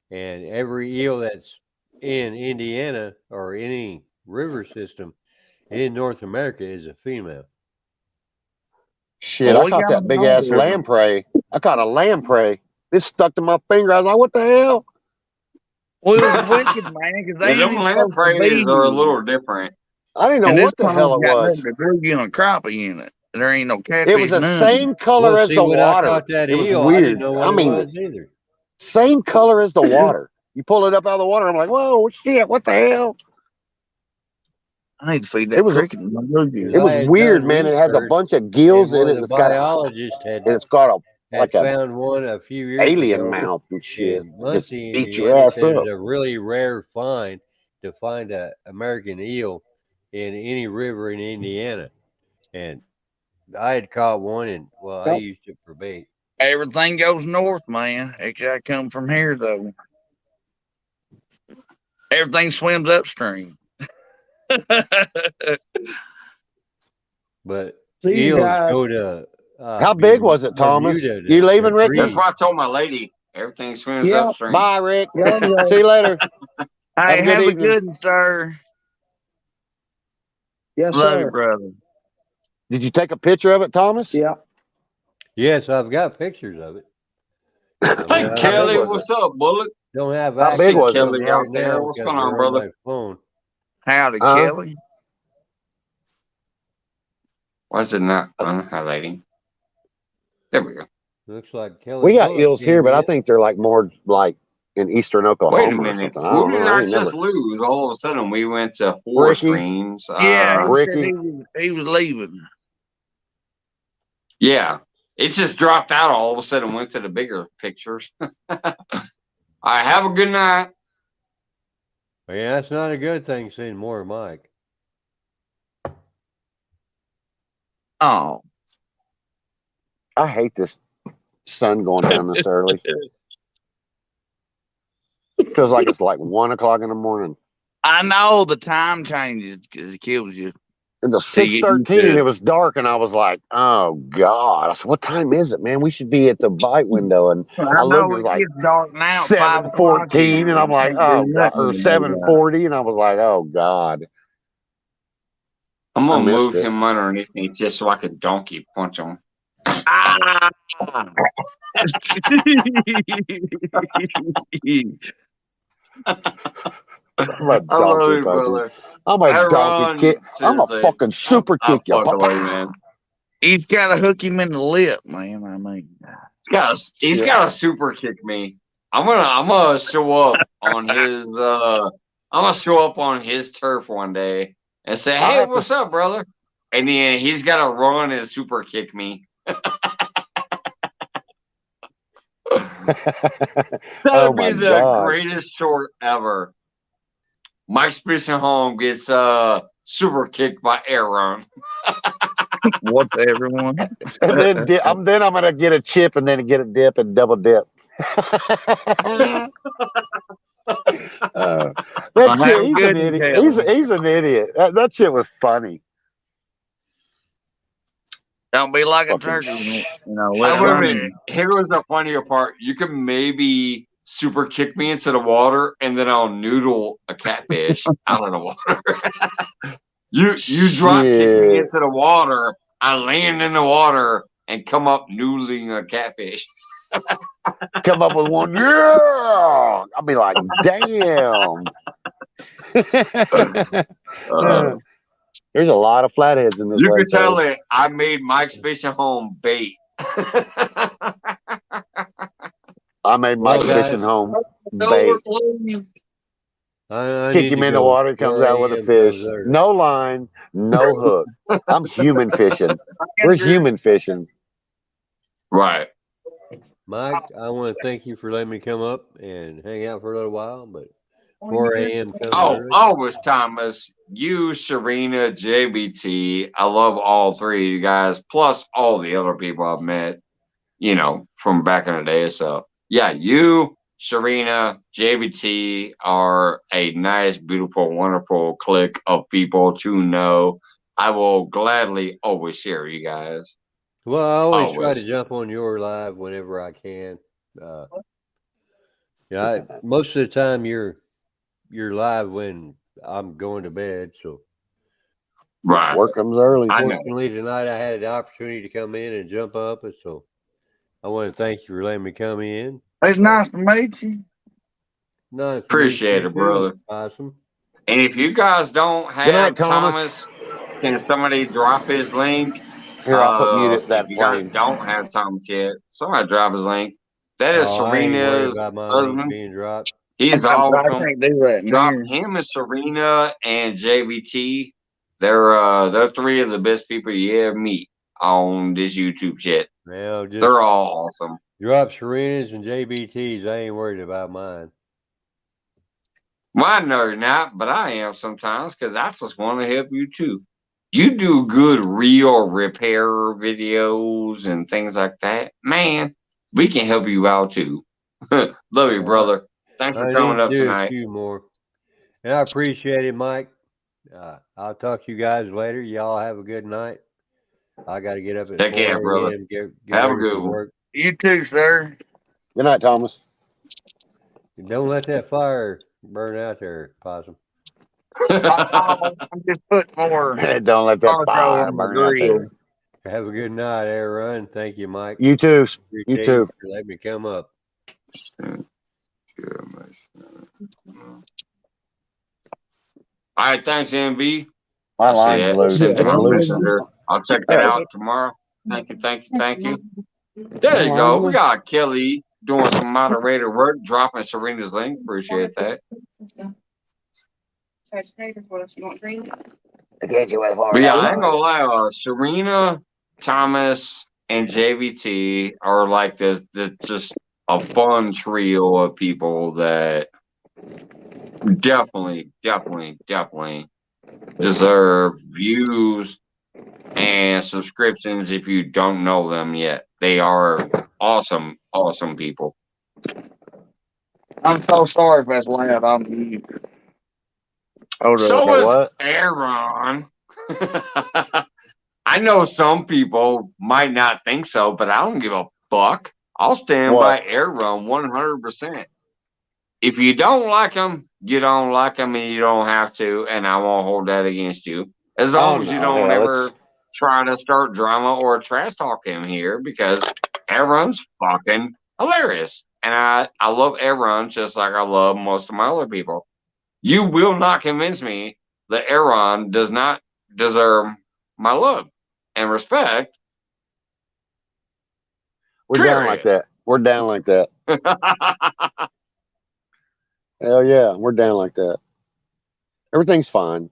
Speaker 6: and every eel that's in Indiana or any river system in North America is a female.
Speaker 3: Shit,
Speaker 2: Well,
Speaker 3: I
Speaker 2: we
Speaker 3: caught
Speaker 2: got
Speaker 3: that
Speaker 2: them
Speaker 3: big
Speaker 2: all
Speaker 3: ass
Speaker 2: there.
Speaker 3: lamprey. I caught a lamprey. It stuck to my finger. I was like, what the hell?
Speaker 2: Well, it was wicked, man, because they
Speaker 1: Yeah, them
Speaker 2: ain't supposed to be.
Speaker 1: lampreys are a little different.
Speaker 3: I didn't know
Speaker 2: And this
Speaker 3: what the
Speaker 2: one
Speaker 3: hell it
Speaker 2: got
Speaker 3: was.
Speaker 2: nothing to do you and a crappie in it. There ain't no catfish.
Speaker 3: It was the
Speaker 2: none.
Speaker 3: same color
Speaker 6: Well,
Speaker 3: as
Speaker 6: see,
Speaker 3: the
Speaker 6: when I
Speaker 3: water.
Speaker 6: caught that
Speaker 3: It was
Speaker 6: eel, I didn't
Speaker 3: weird.
Speaker 6: know what
Speaker 3: I mean,
Speaker 6: it was either.
Speaker 3: same color as the water. You pull it up out of the water. I'm like, whoa, shit, what the hell?
Speaker 2: I need to feed that
Speaker 3: It was-
Speaker 2: cricket.
Speaker 3: It was weird, man. It has a bunch of gills in
Speaker 6: one
Speaker 3: it.
Speaker 6: of
Speaker 3: And
Speaker 6: the
Speaker 3: it's got
Speaker 6: biologists had
Speaker 3: and it's got a like a
Speaker 6: found one a few years
Speaker 3: alien
Speaker 6: ago
Speaker 3: mouth and shit.
Speaker 6: in
Speaker 3: Just
Speaker 6: Muncie,
Speaker 3: beat your
Speaker 6: Indiana.
Speaker 3: ass
Speaker 6: Said
Speaker 3: up.
Speaker 6: it's a really rare find to find a American eel in any river in Indiana, and I had caught one, and well, I
Speaker 5: Yep.
Speaker 6: used it for bait.
Speaker 2: Everything goes north, man. I come from here, though. Everything swims upstream.
Speaker 6: But
Speaker 5: See,
Speaker 6: eels
Speaker 5: guys,
Speaker 6: go to
Speaker 3: How big was it, Thomas?
Speaker 6: Bermuda
Speaker 3: You leaving,
Speaker 6: to
Speaker 3: Ricky?
Speaker 1: That's
Speaker 6: breed.
Speaker 1: what I told my lady. Everything swims
Speaker 5: Yep.
Speaker 1: upstream.
Speaker 3: Bye, Rick.
Speaker 5: Yeah, yeah.
Speaker 3: See you later.
Speaker 2: Hey,
Speaker 3: a good
Speaker 2: have a
Speaker 3: evening.
Speaker 2: good one, sir.
Speaker 5: Yes,
Speaker 2: Love you,
Speaker 5: sir.
Speaker 2: brother.
Speaker 3: Did you take a picture of it, Thomas?
Speaker 5: Yeah.
Speaker 6: Yes, I've got pictures of it. I mean,
Speaker 1: Hey,
Speaker 6: I
Speaker 1: Kelly,
Speaker 3: was
Speaker 1: what's up, Bullet?
Speaker 6: don't have
Speaker 3: How
Speaker 6: access
Speaker 3: big
Speaker 6: to
Speaker 3: was it?
Speaker 6: them
Speaker 1: Kelly
Speaker 6: right
Speaker 1: out there.
Speaker 6: now
Speaker 1: What's
Speaker 6: because
Speaker 1: going on,
Speaker 6: they're on
Speaker 1: brother?
Speaker 6: my phone.
Speaker 2: Howdy,
Speaker 3: Huh?
Speaker 2: Kelly.
Speaker 1: Why is it not highlighting? There we go.
Speaker 6: Looks like Kelly.
Speaker 3: We got
Speaker 6: Bullock
Speaker 3: eels here,
Speaker 6: came
Speaker 3: but I
Speaker 6: in.
Speaker 3: think they're like more like in eastern
Speaker 1: Wait a
Speaker 3: Oklahoma or
Speaker 1: minute.
Speaker 3: something. I
Speaker 1: Who
Speaker 3: don't
Speaker 1: did
Speaker 3: know. I
Speaker 1: I
Speaker 3: ain't
Speaker 1: just
Speaker 3: never.
Speaker 1: lose? All of a sudden, we went to four
Speaker 3: Ricky?
Speaker 1: screens.
Speaker 2: Yeah, he said
Speaker 3: Ricky?
Speaker 2: he was leaving.
Speaker 1: Yeah. It just dropped out all of a sudden, went to the bigger pictures. All right, have a good night.
Speaker 6: Yeah, that's not a good thing. Seeing more of Mike.
Speaker 2: Oh,
Speaker 3: I hate this sun going down this early. Feels like it's like 1 o'clock in the morning.
Speaker 2: I know the time changes because it kills you.
Speaker 3: It was
Speaker 2: So you get used
Speaker 3: 6:13
Speaker 2: to
Speaker 3: and
Speaker 2: it.
Speaker 3: it was dark, and I was like, "Oh God!" I said, "What time is it, man? We should be at the bite window." And
Speaker 2: I
Speaker 3: I looked,
Speaker 2: know
Speaker 3: it was
Speaker 2: it
Speaker 3: like
Speaker 2: gets dark now. At 5 o'clock,
Speaker 3: 7:14, and I'm like,
Speaker 2: can't
Speaker 3: "Oh
Speaker 2: do
Speaker 3: God!"
Speaker 2: nothing
Speaker 3: Or
Speaker 2: in the daylight.
Speaker 3: 7:40, and I was like, "Oh God!"
Speaker 1: I'm
Speaker 3: I
Speaker 1: going to
Speaker 3: missed
Speaker 1: move
Speaker 3: it.
Speaker 1: him underneath me just so I can donkey punch him.
Speaker 2: Ah!
Speaker 3: I'm a
Speaker 1: I love
Speaker 3: donkey
Speaker 1: you,
Speaker 3: puncher.
Speaker 1: brother.
Speaker 3: I'm a
Speaker 1: That
Speaker 3: donkey
Speaker 1: run,
Speaker 3: kick. I'm a
Speaker 1: seriously,
Speaker 3: fucking super
Speaker 1: I
Speaker 3: kick you.
Speaker 1: fucking love you, man.
Speaker 2: He's got to hook him in the lip, man. I mean,
Speaker 1: He's got to super kick me. I'm gonna show up on his I'm gonna show up on his turf one day and say,
Speaker 3: I'll
Speaker 1: "Hey,
Speaker 3: have
Speaker 1: what's up, brother?" And then he's got to run and super kick me. That
Speaker 3: Oh
Speaker 1: would be
Speaker 3: my
Speaker 1: the
Speaker 3: God.
Speaker 1: greatest short ever. Mike Spacing Home gets super kicked by Aaron.
Speaker 2: what's everyone?
Speaker 3: And then I'm gonna get a chip and then get a dip and double dip. That
Speaker 2: Have
Speaker 3: shit,
Speaker 2: a
Speaker 3: he's
Speaker 2: good
Speaker 3: an
Speaker 2: one,
Speaker 3: idiot.
Speaker 2: Caleb.
Speaker 3: He's an idiot. That shit was funny.
Speaker 2: Don't be like a
Speaker 3: Fucking
Speaker 2: turkey, you know.
Speaker 1: Wait
Speaker 2: Let
Speaker 1: a
Speaker 2: run
Speaker 1: minute.
Speaker 2: him.
Speaker 1: Here was the funnier part. You can maybe super kick me into the water, and then I'll noodle a catfish out of the water. you drop kick me
Speaker 3: Shit.
Speaker 1: into the water. I land in the water and come up noodling a catfish.
Speaker 3: Come up with one, yeah. I'll be like, damn. There's a lot of flatheads in this
Speaker 1: You
Speaker 3: lake.
Speaker 1: can tell
Speaker 3: though.
Speaker 1: it. I made Mike's Fishing Home bait.
Speaker 3: I made Mike
Speaker 6: Well, guys,
Speaker 3: fishing home
Speaker 2: No,
Speaker 3: bait.
Speaker 2: we're closing.
Speaker 6: I
Speaker 3: Kick
Speaker 6: need
Speaker 3: him
Speaker 6: to
Speaker 3: in the
Speaker 6: go.
Speaker 3: water, he comes
Speaker 6: 4
Speaker 3: out with a
Speaker 6: a.m. comes
Speaker 3: fish.
Speaker 6: early.
Speaker 3: No line, no hook. I'm human fishing. We're human fishing.
Speaker 1: Right.
Speaker 6: Mike, I want to thank you for letting me come up and hang out for a little while, but 4 a.m. comes
Speaker 1: Oh,
Speaker 6: early.
Speaker 1: always, Thomas. You, Serena, JBT. I love all three of you guys, plus all the other people I've met, from back in the day. So, yeah, you, Serena, JBT are a nice, beautiful, wonderful clique of people to know. I will gladly always share you guys.
Speaker 6: Well, I always try to
Speaker 1: Always.
Speaker 6: jump on your live whenever I can. Most of the time you're live when I'm going to bed. So
Speaker 1: Right.
Speaker 3: Work comes early.
Speaker 1: I know.
Speaker 6: fortunately tonight I had the opportunity to come in and jump up, and so I want to thank you for letting me come in.
Speaker 2: It's nice to meet you.
Speaker 6: Nice to meet
Speaker 1: Appreciate
Speaker 6: you
Speaker 1: it,
Speaker 6: too.
Speaker 1: brother.
Speaker 6: Awesome.
Speaker 1: And if you guys don't
Speaker 3: Good night,
Speaker 1: have
Speaker 3: Thomas.
Speaker 1: Thomas, can somebody drop his link?
Speaker 3: Here, I'll put mute
Speaker 1: If
Speaker 3: that
Speaker 1: you guys
Speaker 3: flame.
Speaker 1: don't have Thomas yet, somebody drop his link. That is
Speaker 6: Oh, I ain't worried
Speaker 1: Serena's
Speaker 6: about my link
Speaker 1: husband.
Speaker 6: being dropped.
Speaker 1: He's
Speaker 2: I
Speaker 1: awesome.
Speaker 2: can't do that
Speaker 1: Drop
Speaker 2: near.
Speaker 1: him and Serena and JBT. They're three of the best people you ever meet on this YouTube shit.
Speaker 6: Well, just
Speaker 1: They're all awesome.
Speaker 6: drop Serena's and JBT's. I ain't worried about mine.
Speaker 1: Well, I know you're not, but I am sometimes because I just want to help you too. You do good real repair videos and things like that. Man, we can help you out too. Love you, brother. Thanks for
Speaker 6: I
Speaker 1: coming
Speaker 6: need to
Speaker 1: up
Speaker 6: do a
Speaker 1: tonight.
Speaker 6: few more. And I appreciate it, Mike. I'll talk to you guys later. Y'all have a good night. I got to get up at
Speaker 1: Take
Speaker 6: 4
Speaker 1: care, brother.
Speaker 6: a.m. Get
Speaker 1: Have a
Speaker 6: ready
Speaker 1: good
Speaker 6: for
Speaker 1: one.
Speaker 6: work.
Speaker 2: You too, sir.
Speaker 3: Good night, Thomas.
Speaker 6: Don't let that fire burn out there, Possum.
Speaker 2: I'm just put more
Speaker 3: Don't let that
Speaker 2: charcoal
Speaker 3: fire
Speaker 2: on the
Speaker 3: burn out
Speaker 2: grill.
Speaker 3: there.
Speaker 6: Have a good night, Aaron. Thank you, Mike.
Speaker 3: You too. You
Speaker 6: Appreciate
Speaker 3: too.
Speaker 6: for letting me come up.
Speaker 1: All right, thanks, MV.
Speaker 3: My
Speaker 1: I see
Speaker 3: line's
Speaker 1: that.
Speaker 3: loose.
Speaker 1: Sent to
Speaker 3: It's
Speaker 1: my
Speaker 3: loose.
Speaker 1: messenger. I'll check that out tomorrow. Thank you. There
Speaker 3: My
Speaker 1: you go.
Speaker 3: line's
Speaker 1: We
Speaker 3: loose.
Speaker 1: got Kelly doing some moderator work, dropping Serena's link. Appreciate that. But yeah, I ain't gonna lie. Serena, Thomas, and JVT are like the just a fun trio of people that definitely deserve views and subscriptions if you don't know them yet. They are awesome people.
Speaker 2: I'm so sorry if that's loud. I'm mute. Hold
Speaker 1: So
Speaker 2: up.
Speaker 3: That
Speaker 1: is
Speaker 3: what?
Speaker 1: Aaron. I know some people might not think so, but I don't give a fuck. I'll stand
Speaker 3: What?
Speaker 1: by Aaron 100%. If you don't like him, you don't like him, and you don't have to, and I won't hold that against you. As long as you
Speaker 3: no,
Speaker 1: don't
Speaker 3: hell,
Speaker 1: ever try to start drama or trash talk him here, because Aaron's fucking hilarious. And I love air runs just like I love most of my other people. You will not convince me that air run does not deserve my love and respect.
Speaker 3: We're down like
Speaker 1: Period.
Speaker 3: that. We're down like that. Hell yeah, we're down like that. Everything's fine.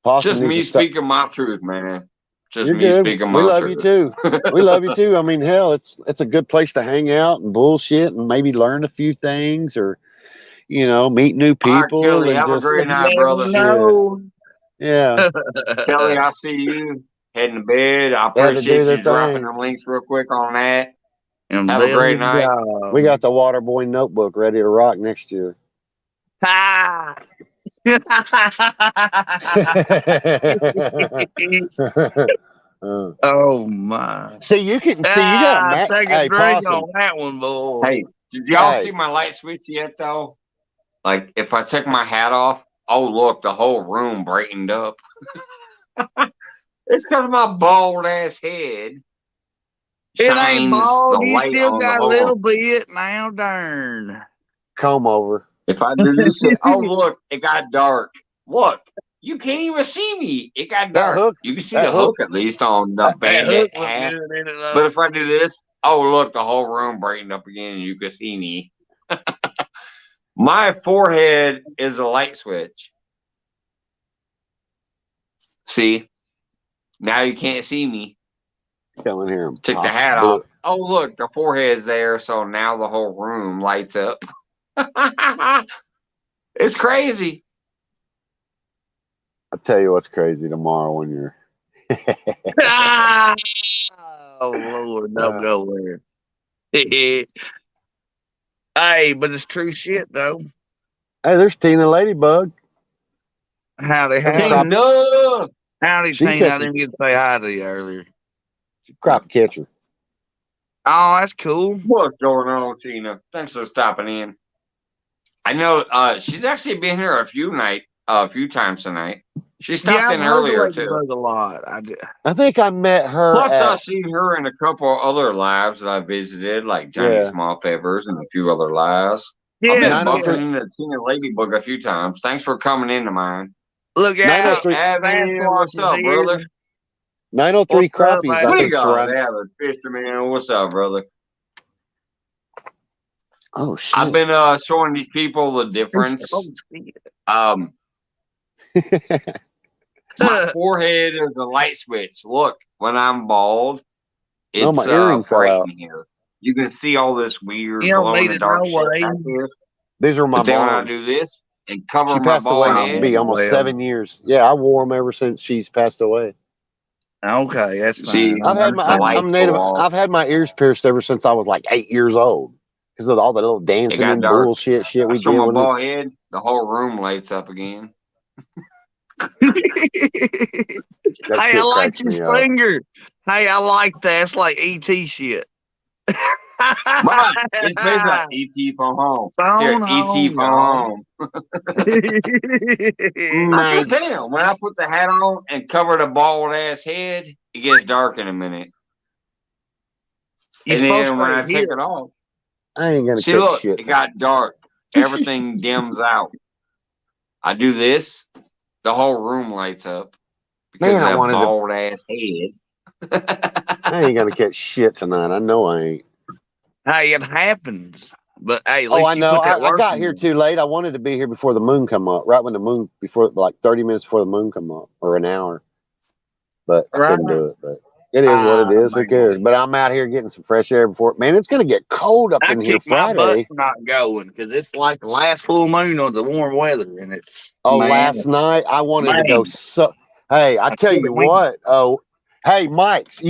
Speaker 3: Possum
Speaker 1: Just
Speaker 3: needs
Speaker 1: me
Speaker 3: to stop.
Speaker 1: speaking my truth, man. Just
Speaker 3: You're
Speaker 1: me
Speaker 3: good.
Speaker 1: speaking
Speaker 3: We
Speaker 1: my
Speaker 3: love you
Speaker 1: truth.
Speaker 3: too. We love you too. I mean, hell, it's a good place to hang out and bullshit and maybe learn a few things or meet new
Speaker 1: All right,
Speaker 3: people
Speaker 1: Kelly,
Speaker 3: and
Speaker 1: have a
Speaker 3: just
Speaker 2: You
Speaker 1: great night,
Speaker 2: never
Speaker 1: brother.
Speaker 3: shit.
Speaker 2: know.
Speaker 3: Yeah,
Speaker 1: Kelly, I see you heading to bed. I
Speaker 3: they had to do
Speaker 1: appreciate
Speaker 3: their
Speaker 1: you dropping
Speaker 3: thing.
Speaker 1: the links real quick on that.
Speaker 2: And
Speaker 1: Have a
Speaker 2: live
Speaker 1: great
Speaker 2: his
Speaker 1: night.
Speaker 3: We got
Speaker 2: job.
Speaker 3: the Waterboy notebook ready to rock next year.
Speaker 2: Ha!
Speaker 3: Uh,
Speaker 2: Oh my.
Speaker 3: see, you got a Mac.
Speaker 2: Take a
Speaker 3: Hey,
Speaker 2: drink
Speaker 3: Possum.
Speaker 2: on that one, boy.
Speaker 1: Hey, did y'all
Speaker 3: Hey,
Speaker 1: see my light switch yet, though? Like, if I take my hat off, oh, look, the whole room brightened up. It's because my bald ass head
Speaker 2: It ain't
Speaker 1: shines the
Speaker 2: bald. You
Speaker 1: light
Speaker 2: still
Speaker 1: on the
Speaker 2: got a
Speaker 1: whole.
Speaker 2: little bit now. Darn.
Speaker 3: comb over.
Speaker 1: If I do this shit, oh, look, it got dark. Look, you can't even see me. It got
Speaker 3: That
Speaker 1: dark.
Speaker 3: hook.
Speaker 1: You can see
Speaker 3: That
Speaker 1: the
Speaker 3: hook.
Speaker 1: hook at least on the
Speaker 3: That,
Speaker 2: That
Speaker 1: bandit
Speaker 2: hook look
Speaker 1: hat.
Speaker 2: good in it, though.
Speaker 1: But if I do this, oh, look, the whole room brightened up again and you can see me. My forehead is a light switch. See? Now you can't see me.
Speaker 3: come in here and
Speaker 1: Took the
Speaker 3: pop.
Speaker 1: hat
Speaker 3: Do
Speaker 1: off. Oh, look, the forehead's there. So now the whole room lights up. It's crazy.
Speaker 3: I'll tell you what's crazy tomorrow when you're.
Speaker 2: Ah! Oh Lord, don't go there. Hey, but it's true shit though.
Speaker 3: Hey, there's Tina Ladybug.
Speaker 2: Howdy,
Speaker 3: There's
Speaker 2: howdy.
Speaker 3: crop.
Speaker 1: Tina!
Speaker 2: Howdy,
Speaker 3: She
Speaker 2: Tina. I
Speaker 3: catching
Speaker 2: didn't get to say hi to you earlier.
Speaker 3: crop catcher.
Speaker 2: Oh, that's cool.
Speaker 1: What's going on, Tina? Thanks for stopping in. I know she's actually been here a few times tonight. She stopped
Speaker 2: Yeah, I've
Speaker 1: in
Speaker 2: heard the
Speaker 1: earlier too.
Speaker 2: Ladybug a lot. I did.
Speaker 3: I think I met her
Speaker 1: Plus,
Speaker 3: at.
Speaker 1: I've seen her in a couple other lives that I visited, like Johnny
Speaker 3: Yeah.
Speaker 1: Small Favors and a few other lives. I've
Speaker 2: Yeah,
Speaker 1: been
Speaker 3: 903.
Speaker 1: bumping into Tina Ladybug a few times. Thanks for coming into mine.
Speaker 2: look
Speaker 1: Hey,
Speaker 2: out.
Speaker 3: 903.
Speaker 1: Abby, what's
Speaker 2: Fabulous is
Speaker 1: up,
Speaker 2: here.
Speaker 1: brother?
Speaker 3: 903
Speaker 2: What's up,
Speaker 3: crappies, I
Speaker 2: Abby?
Speaker 1: We
Speaker 3: think,
Speaker 1: got
Speaker 3: surround.
Speaker 1: Avid Fisherman. What's up, brother?
Speaker 3: Oh, shit.
Speaker 1: I've been showing these people the difference.
Speaker 2: Oh, shit.
Speaker 1: My forehead is a light switch. Look, when I'm bald,
Speaker 3: Oh,
Speaker 1: it's
Speaker 3: my earring fell
Speaker 1: bright
Speaker 3: out.
Speaker 1: in here. You can see all this weird
Speaker 2: You don't
Speaker 1: glow in
Speaker 2: need
Speaker 1: the
Speaker 2: it
Speaker 1: dark
Speaker 2: no
Speaker 1: shit
Speaker 2: way.
Speaker 1: back here.
Speaker 3: These are my
Speaker 1: But then when I
Speaker 3: mom's.
Speaker 1: do this and cover
Speaker 3: She
Speaker 1: my
Speaker 3: passed away.
Speaker 1: bald
Speaker 3: It's
Speaker 1: head,
Speaker 3: be almost
Speaker 2: well.
Speaker 3: 7 years. Yeah, I wore them ever since she's passed away.
Speaker 2: Okay, that's
Speaker 1: see,
Speaker 2: fine.
Speaker 3: I've had
Speaker 1: the
Speaker 3: my. I'm
Speaker 1: lights
Speaker 3: native.
Speaker 1: go off.
Speaker 3: I've had my ears pierced ever since I was like 8 years old because of all the little
Speaker 1: It
Speaker 3: dancing
Speaker 1: got
Speaker 3: and
Speaker 1: dark.
Speaker 3: bullshit shit
Speaker 1: I
Speaker 3: we
Speaker 1: show
Speaker 3: did
Speaker 1: my
Speaker 3: when we was.
Speaker 1: bald head, the whole room lights up again.
Speaker 3: That
Speaker 2: Hey, I
Speaker 3: shit
Speaker 2: like
Speaker 3: cracks
Speaker 2: his
Speaker 3: me up.
Speaker 2: finger. Hey, I like that. It's like ET shit.
Speaker 1: Right. It's basically like ET from home. Here,
Speaker 2: Phone
Speaker 1: ET
Speaker 2: home,
Speaker 1: from
Speaker 2: y'all.
Speaker 1: home. I'm
Speaker 3: Nice.
Speaker 1: just saying, when I put the hat on and cover the bald ass head, it gets dark in a minute.
Speaker 2: You're
Speaker 1: And
Speaker 2: supposed
Speaker 1: then
Speaker 2: to
Speaker 1: when
Speaker 2: say
Speaker 1: I take
Speaker 2: hit.
Speaker 1: it off,
Speaker 3: I ain't gonna
Speaker 1: see,
Speaker 3: catch
Speaker 1: look,
Speaker 3: shit.
Speaker 1: it got dark. Everything dims out. I do this, the whole room lights up because
Speaker 3: Man,
Speaker 1: of
Speaker 3: I
Speaker 1: that
Speaker 3: wanted to.
Speaker 1: bald ass head.
Speaker 3: I ain't gonna catch shit tonight. I know I ain't.
Speaker 2: Hey, it happens. But hey, at
Speaker 3: Oh,
Speaker 2: least
Speaker 3: I
Speaker 2: you
Speaker 3: know.
Speaker 2: put that
Speaker 3: I
Speaker 2: work
Speaker 3: got here
Speaker 2: in.
Speaker 3: too late. I wanted to be here before the moon come up. Right when the moon, before like 30 minutes before the moon come up, or an hour. But I
Speaker 2: Right?
Speaker 3: couldn't do it. But it is what it is. Who
Speaker 2: Man.
Speaker 3: cares? But I'm out here getting some fresh air before. Man, it's gonna get cold up
Speaker 2: I
Speaker 3: in here
Speaker 2: kick my butt
Speaker 3: Friday.
Speaker 2: for not going because it's like the last full moon of the warm weather, and it's
Speaker 3: Oh,
Speaker 2: man,
Speaker 3: last night I wanted to go.
Speaker 2: man.
Speaker 3: So, hey, I
Speaker 2: I
Speaker 3: tell
Speaker 2: could
Speaker 3: you
Speaker 2: have went.
Speaker 3: what. Oh, hey, Mike's.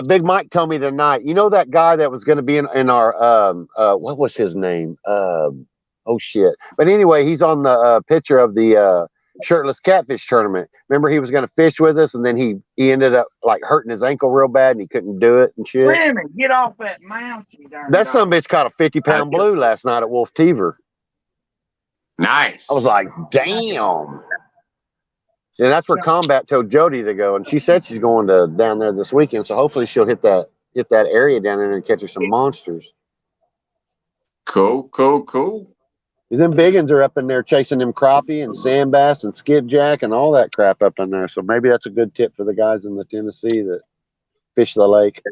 Speaker 3: Big Mike told me tonight. You know that guy that was going to be in our what was his name? Oh shit. But anyway, he's on the picture of the shirtless catfish tournament. Remember, he was going to fish with us, and then he ended up like hurting his ankle real bad, and he couldn't do it and shit.
Speaker 2: Wait a minute, get off that mountain, you darn
Speaker 3: That
Speaker 2: dog.
Speaker 3: some bitch caught a 50-pound blue last night at Wolf Teaver.
Speaker 1: Nice.
Speaker 3: I was like, damn. And that's where Combat told Jody to go, and she said she's going to down there this weekend. So hopefully she'll hit that area down there and catch her some monsters.
Speaker 1: Cool, cool, cool.
Speaker 3: Them biggins are up in there chasing them crappie and sand bass and skipjack and all that crap up in there. So maybe that's a good tip for the guys in the Tennessee that fish the lake.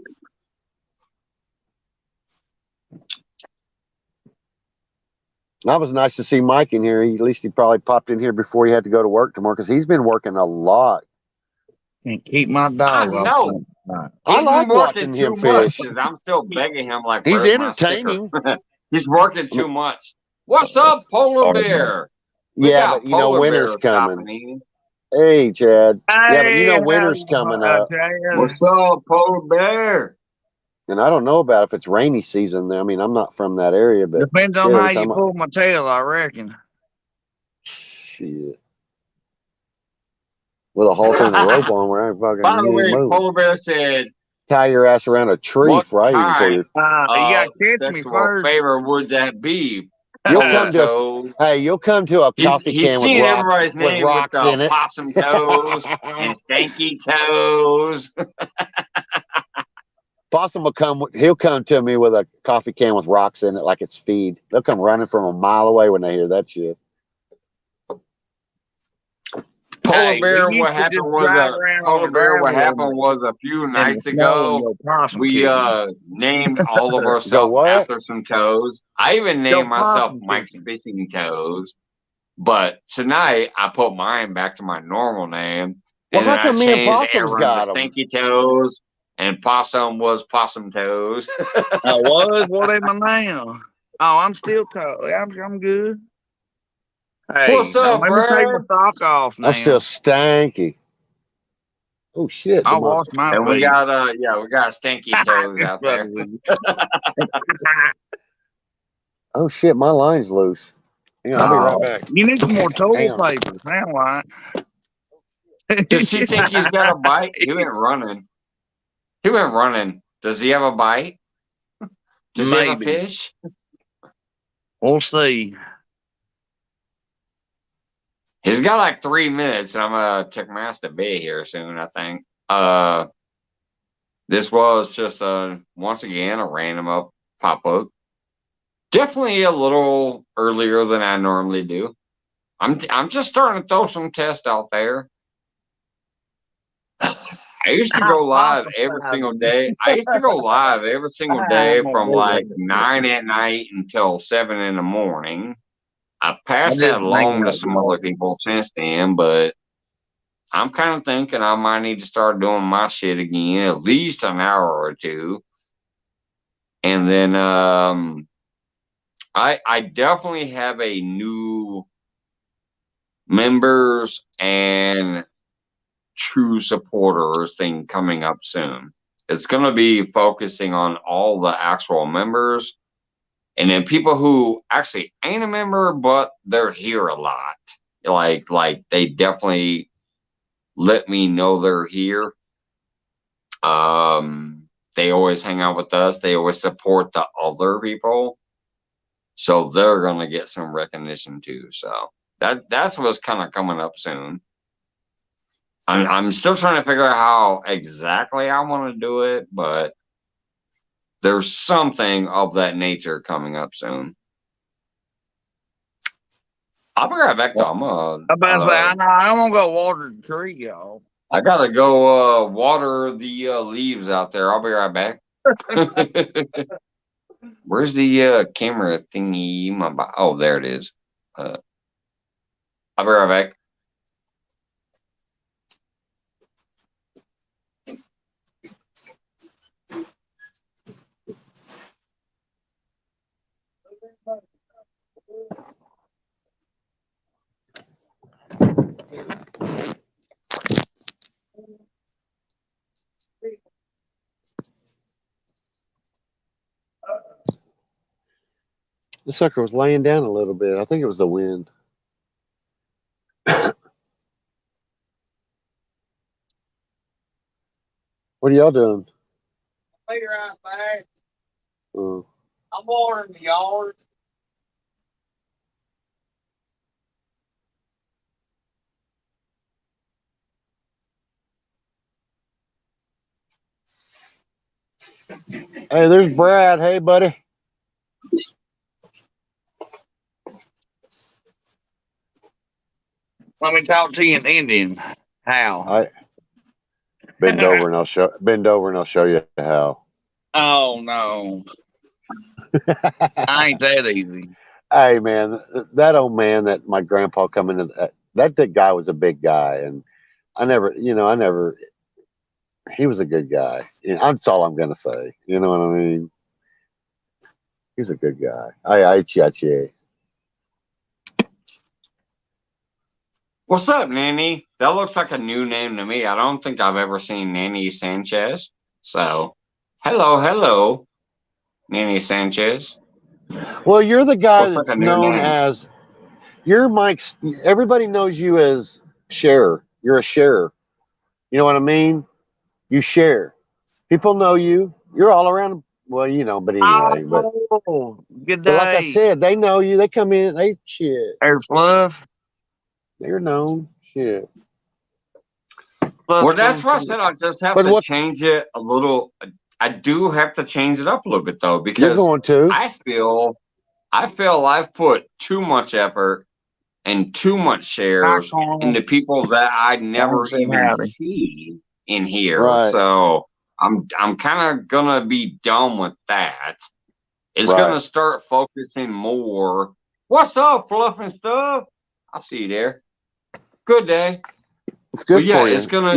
Speaker 3: That was nice to see Mike in here. At least he probably popped in here before he had to go to work tomorrow because he's been working a lot.
Speaker 2: Can't keep my
Speaker 1: I
Speaker 2: dog off.
Speaker 1: know.
Speaker 2: Right.
Speaker 3: I
Speaker 1: He's
Speaker 3: like
Speaker 1: been working
Speaker 3: watching
Speaker 1: too
Speaker 3: him
Speaker 1: much
Speaker 3: fish.
Speaker 1: because I'm still begging him like,
Speaker 3: He's
Speaker 1: where's my sticker?
Speaker 3: entertaining.
Speaker 1: He's working too much. What's up, polar bear? We
Speaker 3: Yeah,
Speaker 1: got
Speaker 3: but you know
Speaker 1: polar
Speaker 3: winter's
Speaker 1: bears
Speaker 3: coming.
Speaker 1: stopping in.
Speaker 3: Hey, Chad. Yeah, but you know
Speaker 2: Hey,
Speaker 3: winter's coming up.
Speaker 1: What's up, polar bear?
Speaker 3: And I don't know about if it's rainy season there. I mean, I'm not from that area, but
Speaker 2: Depends
Speaker 3: shit,
Speaker 2: on how
Speaker 3: every
Speaker 2: you
Speaker 3: time
Speaker 2: pull my tail, I reckon.
Speaker 3: shit. With a halter and a rope on where I fucking
Speaker 1: By the
Speaker 3: you ain't
Speaker 1: way,
Speaker 3: moving.
Speaker 1: polar bear said,
Speaker 3: Tie your ass around a tree
Speaker 1: what
Speaker 3: before I even pull
Speaker 1: kind
Speaker 3: your.
Speaker 2: You gotta
Speaker 1: of
Speaker 2: catch me
Speaker 1: sexual
Speaker 2: first.
Speaker 1: favor would that be?
Speaker 3: You'll
Speaker 1: Polar
Speaker 3: come to a,
Speaker 1: toe.
Speaker 3: hey, you'll come to a coffee
Speaker 1: He's
Speaker 3: can with
Speaker 1: seen everybody's name with
Speaker 3: rocks in it.
Speaker 1: possum toes and stanky toes.
Speaker 3: Possum will come. He'll come to me with a coffee can with rocks in it, like it's feed. They'll come running from a mile away when they hear that shit.
Speaker 1: Polar
Speaker 2: Hey,
Speaker 1: bear,
Speaker 2: we used
Speaker 1: what
Speaker 2: to
Speaker 1: happened
Speaker 2: just
Speaker 1: was
Speaker 2: drive around on the driveway
Speaker 1: a few
Speaker 2: in the
Speaker 1: nights
Speaker 2: snow and
Speaker 1: ago.
Speaker 2: go possum
Speaker 1: We
Speaker 2: shooting.
Speaker 1: named all of
Speaker 3: Go
Speaker 1: ourselves
Speaker 3: what?
Speaker 1: after some toes. I even
Speaker 2: Go
Speaker 1: named myself
Speaker 2: possum
Speaker 1: Mike's
Speaker 2: shooting.
Speaker 1: Fishing Toes. But tonight I put mine back to my normal name.
Speaker 3: Well,
Speaker 1: And
Speaker 3: how
Speaker 1: then I
Speaker 3: come me and
Speaker 1: changed
Speaker 3: Possum's
Speaker 1: Aaron to
Speaker 3: got them?
Speaker 1: Stinky Toes. And Possum was Possum Toes.
Speaker 2: I was. What am I now? Oh, I'm still I'm good. Hey,
Speaker 1: What's
Speaker 2: don't
Speaker 1: up,
Speaker 2: let me take my
Speaker 1: bro?
Speaker 2: sock off
Speaker 3: I'm still
Speaker 2: now.
Speaker 3: stanky. Oh shit!
Speaker 2: I'll wash my
Speaker 1: And we
Speaker 2: feet.
Speaker 1: got Stinky Toes out there.
Speaker 3: Oh shit! My line's loose. Hang on, I'll be right back.
Speaker 2: You need some more toilet
Speaker 3: Hang on.
Speaker 2: paper. Sound like.
Speaker 1: Does he think he's got a bite? He went running. Does he have a bite? Does he have a
Speaker 2: Maybe.
Speaker 1: fish?
Speaker 2: We'll see.
Speaker 1: He's got like 3 minutes, and I'm gonna check my ass to bed here soon, I think. This was just once again a random pop-up. Definitely a little earlier than I normally do. I'm just starting to throw some tests out there. I used to go live every single day. I used to go live every single day from like 9 at night until 7 in the morning. I passed that along to some other people since then, but I'm kind of thinking I might need to start doing my shit again, at least an hour or two. And then I definitely have a new members and true supporters thing coming up soon. It's going to be focusing on all the actual members and then people who actually ain't a member, but they're here a lot. Like they definitely let me know they're here. They always hang out with us. They always support the other people. So they're going to get some recognition too. So that's what's kind of coming up soon. I'm still trying to figure out how exactly I want to do it, but there's something of that nature coming up soon. I'll be right back though. I'm
Speaker 2: about to say, I know I'm gonna go water the tree, y'all.
Speaker 1: I gotta go water the leaves out there. I'll be right back. Where's the camera thingy? Oh, there it is. I'll be right back.
Speaker 3: The sucker was laying down a little bit. I think it was the wind. What are y'all doing?
Speaker 2: Be right back.
Speaker 3: Uh,
Speaker 2: I'm watering the yard.
Speaker 3: hey, there's Brad. Hey, buddy.
Speaker 2: Let me talk to you in Indian. How?
Speaker 3: I bend over and I'll show you how.
Speaker 2: Oh no, I ain't that easy.
Speaker 3: Hey man, that old man that my grandpa come into that guy was a big guy, and I never he was a good guy. That's all I'm gonna say. You know what I mean? He's a good guy. I chia.
Speaker 1: What's up, Nanny? That looks like a new name to me. I don't think I've ever seen Nanny Sanchez. So, hello, Nanny Sanchez.
Speaker 3: Well, you're the guy
Speaker 1: Looks like a
Speaker 3: that's
Speaker 1: new
Speaker 3: known
Speaker 1: name.
Speaker 3: as you're Mike's. Everybody knows you as sharer. You're a sharer. You know what I mean? You share. People know you. You're all around. Well, but anyway.
Speaker 2: Oh, good
Speaker 3: But like I
Speaker 2: day.
Speaker 3: said, they know you. They come in. They shit.
Speaker 2: There's Fluff.
Speaker 3: They're known. Shit.
Speaker 1: Well, that's why I said I just have
Speaker 3: But
Speaker 1: to
Speaker 3: what
Speaker 1: change it a little. I do have to change it up a little bit though,
Speaker 3: you're
Speaker 1: because
Speaker 3: going to?
Speaker 1: I feel I've put too much effort and too much
Speaker 2: Hi,
Speaker 1: shares
Speaker 2: Carl.
Speaker 1: into people that I never
Speaker 2: Say
Speaker 1: even
Speaker 2: howdy.
Speaker 1: see in here.
Speaker 3: Right.
Speaker 1: So I'm kind of gonna be done with that. It's
Speaker 3: Right.
Speaker 1: gonna start focusing more. What's up, Fluff and Stuff? I'll see you there. Good day.
Speaker 3: It's good
Speaker 1: But yeah,
Speaker 3: for you.
Speaker 1: it's gonna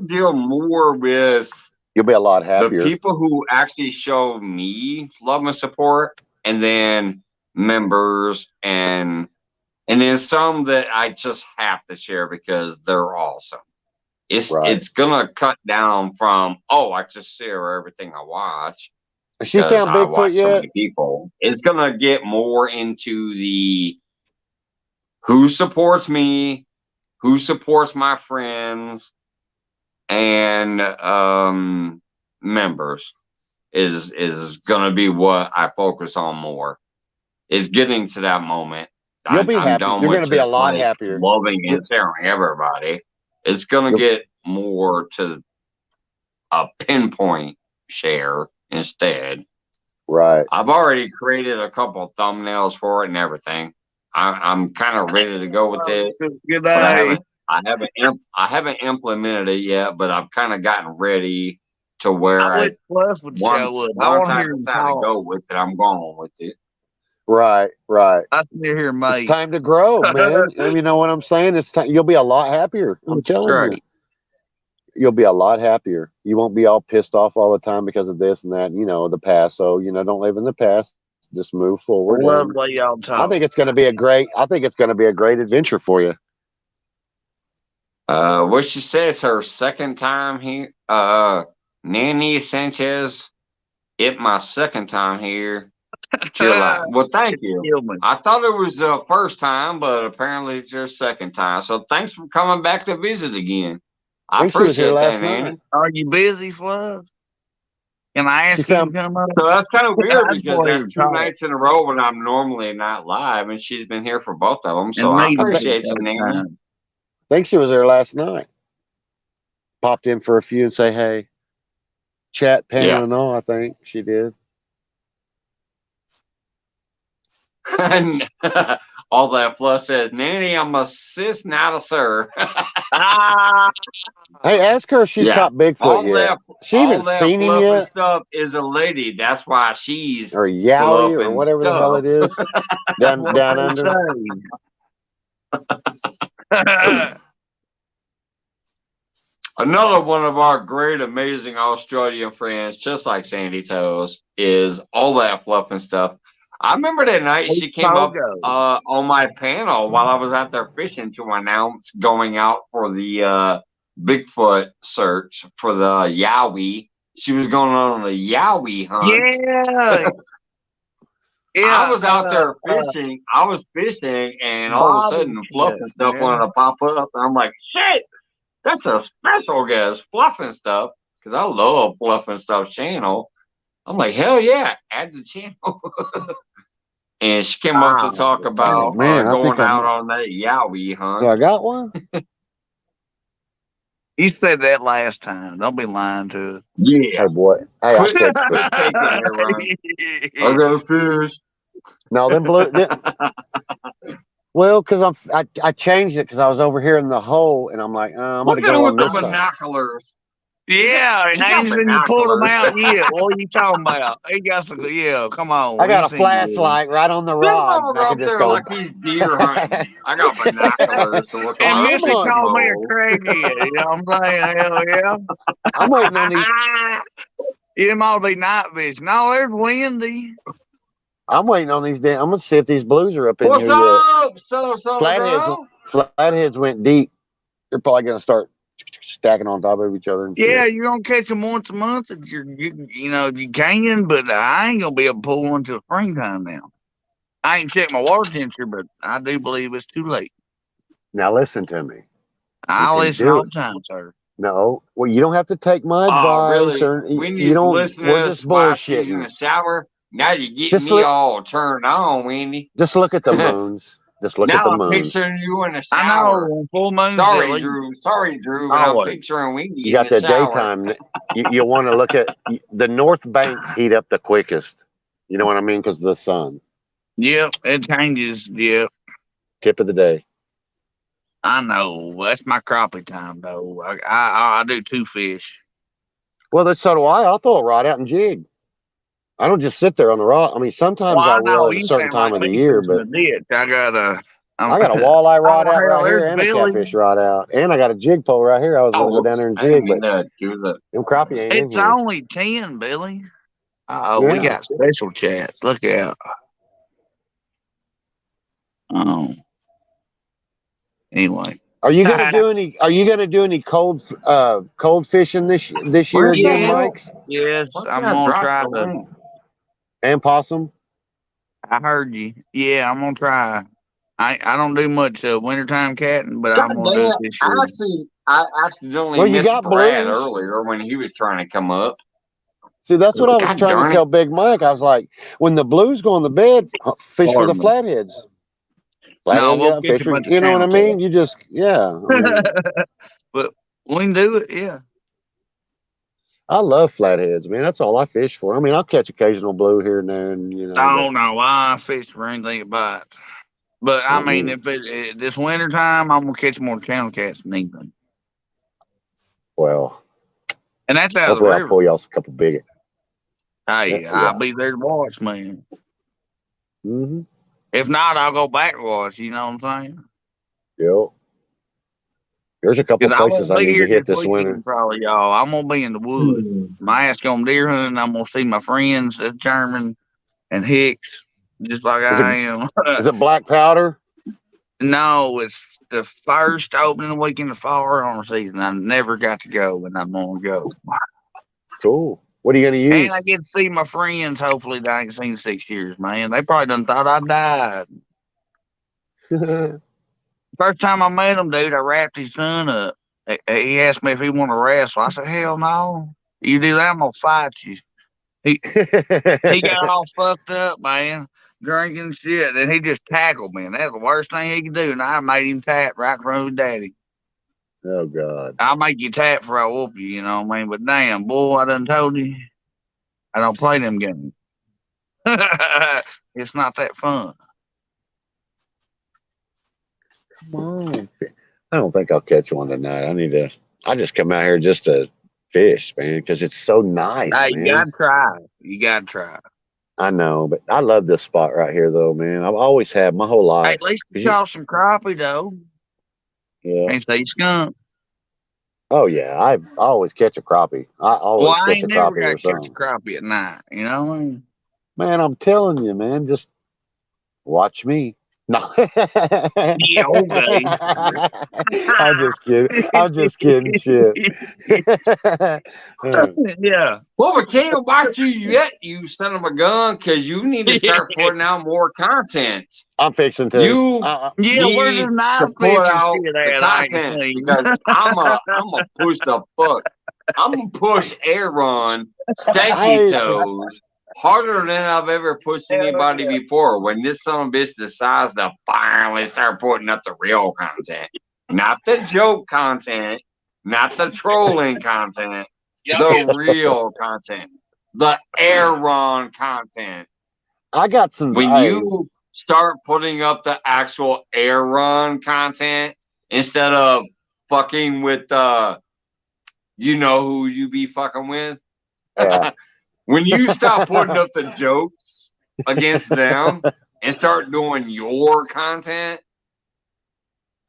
Speaker 1: deal more with
Speaker 3: You'll be a lot
Speaker 1: the
Speaker 3: happier.
Speaker 1: people who actually show me love and support, and then members and then some that I just have to share because they're awesome.
Speaker 3: Right.
Speaker 1: It's gonna cut down from I just share everything I watch
Speaker 3: Has she
Speaker 1: because
Speaker 3: found
Speaker 1: I
Speaker 3: Bigfoot
Speaker 1: watch so
Speaker 3: yet?
Speaker 1: many people. It's gonna get more into the who supports me, who supports my friends, and members is gonna be what I focus on more. It's getting to that moment.
Speaker 3: You'll be
Speaker 1: I'm
Speaker 3: happy.
Speaker 1: done
Speaker 3: You're
Speaker 1: with
Speaker 3: going to be a
Speaker 1: just
Speaker 3: lot
Speaker 1: like
Speaker 3: happier.
Speaker 1: loving and sharing everybody. It's gonna get more to a pinpoint share instead.
Speaker 3: Right.
Speaker 1: I've already created a couple of thumbnails for it and everything. I'm kind of ready to go with this,
Speaker 2: Good
Speaker 1: but
Speaker 2: day.
Speaker 1: I haven't implemented it yet. But I've kind of gotten ready to where
Speaker 2: I wish Fluff would show up. I
Speaker 1: once
Speaker 2: want to
Speaker 1: I
Speaker 2: hear him
Speaker 1: decide to
Speaker 2: talk.
Speaker 1: go with it, I'm going with it.
Speaker 3: Right.
Speaker 2: I need to hear
Speaker 3: It's
Speaker 2: mate.
Speaker 3: time to grow, man. You know what I'm saying? It's time. You'll be a lot happier. I'm
Speaker 1: That's
Speaker 3: telling you.
Speaker 1: great.
Speaker 3: You'll be a lot happier. You won't be all pissed off all the time because of this and that. The past. So don't live in the past. Just move
Speaker 2: I
Speaker 3: forward.
Speaker 2: love
Speaker 3: And
Speaker 2: the way y'all
Speaker 3: I
Speaker 2: talk.
Speaker 3: think it's going to be a great. I think it's going to be a great adventure for you.
Speaker 1: What she says her second time here. Nanny Sanchez. It my second time here. Chill out. Well, thank you.
Speaker 2: Kill me.
Speaker 1: I thought it was the first time, but apparently it's your second time. So thanks for coming back to visit again. I
Speaker 3: think she was here
Speaker 1: appreciate
Speaker 3: last
Speaker 1: that, Nanny.
Speaker 3: night.
Speaker 2: Are you busy, Fluff? Can I ask
Speaker 3: She
Speaker 2: you
Speaker 3: found-
Speaker 2: to come up?
Speaker 1: So that's kind of weird
Speaker 2: I just
Speaker 1: because
Speaker 2: want to hear
Speaker 1: that's
Speaker 2: her
Speaker 1: 2
Speaker 2: talk.
Speaker 1: nights in a row when I'm normally not live, and she's been here for both of them. So
Speaker 2: And
Speaker 1: I
Speaker 2: me,
Speaker 1: appreciate you,
Speaker 2: first
Speaker 1: Nanny.
Speaker 2: time.
Speaker 3: I think she was there last night. Popped in for a few and say hey. Chat panel
Speaker 1: Yeah.
Speaker 3: and all. I think she did.
Speaker 1: And all that Fluff says, Nanny, I'm a sis, not a sir.
Speaker 2: Ah,
Speaker 3: Hey, ask her if she's
Speaker 1: Yeah.
Speaker 3: caught Bigfoot
Speaker 1: all
Speaker 3: yet.
Speaker 1: that,
Speaker 3: She even seen him
Speaker 1: Fluff and
Speaker 3: yet?
Speaker 1: stuff is a lady. That's why she's
Speaker 3: Or Yowie
Speaker 1: Fluff
Speaker 3: or
Speaker 1: and
Speaker 3: whatever the hell
Speaker 1: Stuff.
Speaker 3: it is. down
Speaker 2: what
Speaker 3: down
Speaker 2: they
Speaker 3: under.
Speaker 2: say.
Speaker 1: Another one of our great, amazing Australian friends, just like Sandy Toes, is all that Fluff and Stuff. I remember that night she came up on my panel while I was out there fishing to announce going out for the Bigfoot search for the Yowie. She was going on a Yowie hunt.
Speaker 2: Yeah.
Speaker 1: I was out there fishing. I was fishing, and all of a sudden, the Fluff and Stuff wanted to pop up. And I'm like, shit, that's a special guest, Fluff and Stuff, because I love Fluff and Stuff's channel. I'm like, hell yeah, add the channel. And she came up to talk about going out on that Yowie hunt.
Speaker 3: Do I got one?
Speaker 2: You said that last time. Don't be lying to us.
Speaker 1: Yeah.
Speaker 3: Hey, boy. Hey,
Speaker 1: Quit taking it, Ron. I got a fish.
Speaker 3: No, them blue. Well, because I changed it because I was over here in the hole, and I'm like, I'm
Speaker 1: Look
Speaker 3: gonna
Speaker 1: at him
Speaker 3: go
Speaker 1: with
Speaker 3: on
Speaker 1: the
Speaker 3: this side.
Speaker 1: binoculars.
Speaker 2: Yeah,
Speaker 1: He
Speaker 2: and
Speaker 1: got
Speaker 2: ain't when you pulled them out
Speaker 1: binoculars.
Speaker 2: yet. What are you talking about? He got some. Yeah, come on.
Speaker 3: I
Speaker 2: We
Speaker 3: got a
Speaker 2: seen you.
Speaker 3: flashlight right on the
Speaker 1: This
Speaker 3: rod, and
Speaker 1: dog
Speaker 3: I can
Speaker 1: up
Speaker 3: just
Speaker 1: there
Speaker 3: go.
Speaker 1: like he's deer hunting. I got binoculars to look
Speaker 2: And
Speaker 1: around the
Speaker 3: I'm
Speaker 2: Missy
Speaker 3: on.
Speaker 1: fishing
Speaker 2: called me a
Speaker 1: holes.
Speaker 2: crackhead. You know what I'm saying? Hell yeah.
Speaker 3: I'm waiting on these.
Speaker 2: It might be night vision. No, there's windy.
Speaker 3: I'm waiting on these. I'm gonna see if these blues are up in
Speaker 1: What's
Speaker 3: here yet.
Speaker 1: up, son girl?
Speaker 3: Flatheads went deep. They're probably gonna start stacking on top of each other and
Speaker 2: Yeah,
Speaker 3: shit.
Speaker 2: you're gonna catch them once a month if you know if you can, but I ain't gonna be able to pull one till springtime now. I ain't checked my water temperature, but I do believe it's too late.
Speaker 3: Now listen to me. You
Speaker 2: I
Speaker 3: can
Speaker 2: listen
Speaker 3: do
Speaker 2: all
Speaker 3: it.
Speaker 2: the time, sir.
Speaker 3: No, well, you don't have to take my
Speaker 1: Oh,
Speaker 3: advice,
Speaker 1: really?
Speaker 3: or
Speaker 1: We
Speaker 3: you
Speaker 1: need to
Speaker 3: don't.
Speaker 1: listen to
Speaker 3: We're
Speaker 1: us
Speaker 3: just
Speaker 1: while she's in
Speaker 3: bullshitting.
Speaker 1: the shower. Now you're getting
Speaker 3: Just
Speaker 1: me
Speaker 3: look.
Speaker 1: all turned on, Wendy.
Speaker 3: Just look at the moons. Just look at the
Speaker 1: Now I'm
Speaker 3: moons.
Speaker 1: picturing you in the
Speaker 2: I know
Speaker 1: shower.
Speaker 2: on full moons at
Speaker 1: Sorry,
Speaker 2: least.
Speaker 1: Drew. Sorry, Drew. And I'm
Speaker 2: Always.
Speaker 1: picturing
Speaker 3: You
Speaker 1: Wendy in
Speaker 3: got
Speaker 1: the
Speaker 3: the
Speaker 1: shower.
Speaker 3: daytime. You want to look at the North Banks heat up the quickest. You know what I mean? Because of the sun.
Speaker 2: Yep, it changes. Yep.
Speaker 3: Tip of the day.
Speaker 2: I know. That's my crappie time though. I do two fish.
Speaker 3: Well, that's so do I. I'll throw a rod out and jig. I don't just sit there on the rod. I mean,
Speaker 2: Well,
Speaker 3: sometimes I
Speaker 2: I
Speaker 3: will
Speaker 2: know
Speaker 3: at a
Speaker 2: you
Speaker 3: certain
Speaker 2: sound
Speaker 3: time
Speaker 2: like
Speaker 3: of the
Speaker 2: me
Speaker 3: year,
Speaker 2: fishing
Speaker 3: but
Speaker 2: the ditch.
Speaker 3: I got a walleye rod
Speaker 2: Oh
Speaker 3: out
Speaker 2: hell,
Speaker 3: right here
Speaker 2: there's
Speaker 3: and a
Speaker 2: Billy.
Speaker 3: catfish rod out, and I got a jig pole right here. I was
Speaker 1: Oh,
Speaker 3: gonna go down
Speaker 1: whoops.
Speaker 3: there and
Speaker 1: I didn't
Speaker 3: jig,
Speaker 1: mean
Speaker 3: but
Speaker 1: to do the.
Speaker 3: them crappie ain't in
Speaker 2: It's
Speaker 3: here.
Speaker 2: only 10, Billy. Oh, we
Speaker 3: Yeah.
Speaker 2: got special chats. Look out. Oh, anyway.
Speaker 3: Are you gonna do any? Are you gonna do any cold fishing this year
Speaker 1: Where's the
Speaker 3: again,
Speaker 2: Yes,
Speaker 1: hell?
Speaker 3: Mike's
Speaker 2: yes.
Speaker 1: Where's
Speaker 2: I'm
Speaker 1: that
Speaker 2: gonna
Speaker 1: drop
Speaker 2: try
Speaker 1: the
Speaker 2: to.
Speaker 1: link?
Speaker 3: and possum?
Speaker 2: I heard you. Yeah, I'm gonna try. I don't do much wintertime catting, but
Speaker 1: God
Speaker 2: I'm gonna do it
Speaker 1: damn.
Speaker 2: this year.
Speaker 1: I accidentally
Speaker 3: Well, you
Speaker 1: missed
Speaker 3: got
Speaker 1: Brad
Speaker 3: blues.
Speaker 1: earlier when he was trying to come up.
Speaker 3: See, that's what I was
Speaker 1: God
Speaker 3: trying to
Speaker 1: darn it.
Speaker 3: tell Big Mike. I was like, when the blues go on the bed, fish for the
Speaker 2: Pardon me.
Speaker 3: flatheads.
Speaker 2: No,
Speaker 3: Flathead, get
Speaker 2: we'll
Speaker 3: out,
Speaker 2: catch
Speaker 3: fish
Speaker 2: a
Speaker 3: for,
Speaker 2: bunch of
Speaker 3: you know what I
Speaker 2: channel
Speaker 3: mean? You just, yeah. I mean,
Speaker 2: cats. But we can do it. Yeah.
Speaker 3: I love flatheads, man. That's all I fish for. I mean, I'll catch occasional blue here and there, and
Speaker 2: I
Speaker 3: but
Speaker 2: don't know why I fish for anything but. But I mean, if this winter time, I'm gonna catch more channel cats than anything,
Speaker 3: well,
Speaker 2: and that's out of the
Speaker 3: hopefully I'll
Speaker 2: river.
Speaker 3: pull y'all a couple big.
Speaker 2: Hey,
Speaker 3: Yeah.
Speaker 2: I'll be there to watch, man.
Speaker 3: Mm-hmm.
Speaker 2: If not, I'll go back and watch. You know what I'm saying?
Speaker 3: Yep. There's a couple
Speaker 2: Because I
Speaker 3: places
Speaker 2: won't
Speaker 3: I
Speaker 2: be
Speaker 3: need to
Speaker 2: here
Speaker 3: hit
Speaker 2: this
Speaker 3: this winter.
Speaker 2: weekend, probably, y'all. I'm gonna be in the woods. My ass going deer hunting. I'm gonna see my friends at German and Hicks, just like
Speaker 3: Is it
Speaker 2: I am.
Speaker 3: is it black powder?
Speaker 2: No, it's the first opening weekend of fall hunting season. I never got to go, and I'm gonna go.
Speaker 3: Cool. What are you gonna
Speaker 2: And
Speaker 3: use?
Speaker 2: I get to see my friends. Hopefully, that I ain't seen in 6 years, man. They probably done thought I died. First time I met him, dude, I wrapped his son up. He asked me if he wanted to wrestle. I said, "Hell no! You do that, I'm gonna fight you." He got all fucked up, man, drinking shit, and he just tackled me. And that's the worst thing he could do. And I made him tap right in front of his daddy.
Speaker 3: Oh God.
Speaker 2: I'll make you tap before I whoop you, you know what I mean? But damn, boy, I done told you, I don't play them games. It's not that fun.
Speaker 3: Come on. I don't think I'll catch one tonight. I just come out here just to fish, man, because it's so nice,
Speaker 2: Hey, you
Speaker 3: man.
Speaker 2: gotta try. You gotta try.
Speaker 3: I know, but I love this spot right here, though, man. I've always had my whole
Speaker 2: Hey,
Speaker 3: life.
Speaker 2: at least you caught some crappie though.
Speaker 3: Yeah.
Speaker 2: Ain't say skunk.
Speaker 3: Oh yeah, I always catch a crappie. I
Speaker 2: Well,
Speaker 3: always
Speaker 2: I
Speaker 3: catch
Speaker 2: ain't
Speaker 3: a
Speaker 2: never
Speaker 3: crappie
Speaker 2: got
Speaker 3: or
Speaker 2: to catch a
Speaker 3: something.
Speaker 2: crappie at night. You know what I mean?
Speaker 3: Man, I'm telling you, man, just watch me. No.
Speaker 2: Yeah, okay.
Speaker 3: I'm just kidding. I'm just kidding. Shit.
Speaker 2: Yeah.
Speaker 1: Well, we can't watch you yet, you son of a gun, because you need to start putting out more content.
Speaker 3: I'm fixing to.
Speaker 1: You
Speaker 2: Yeah, where's the
Speaker 1: need
Speaker 2: knife
Speaker 1: to put
Speaker 2: fishing
Speaker 1: out
Speaker 2: shit
Speaker 1: the
Speaker 2: at? I ain't
Speaker 1: content
Speaker 2: seen.
Speaker 1: because I'm a push the fuck. I'm gonna push Aaron Stanky
Speaker 3: I
Speaker 1: Toes harder than I've ever pushed anybody before. When this son of a bitch decides to finally start putting up the real content, not the joke content, not the trolling content, the real content, the Aaron content.
Speaker 3: got some.
Speaker 1: When you start putting up the actual air run content instead of fucking with you know who you be fucking with.
Speaker 3: Yeah.
Speaker 1: When you stop putting up the jokes against them and start doing your content,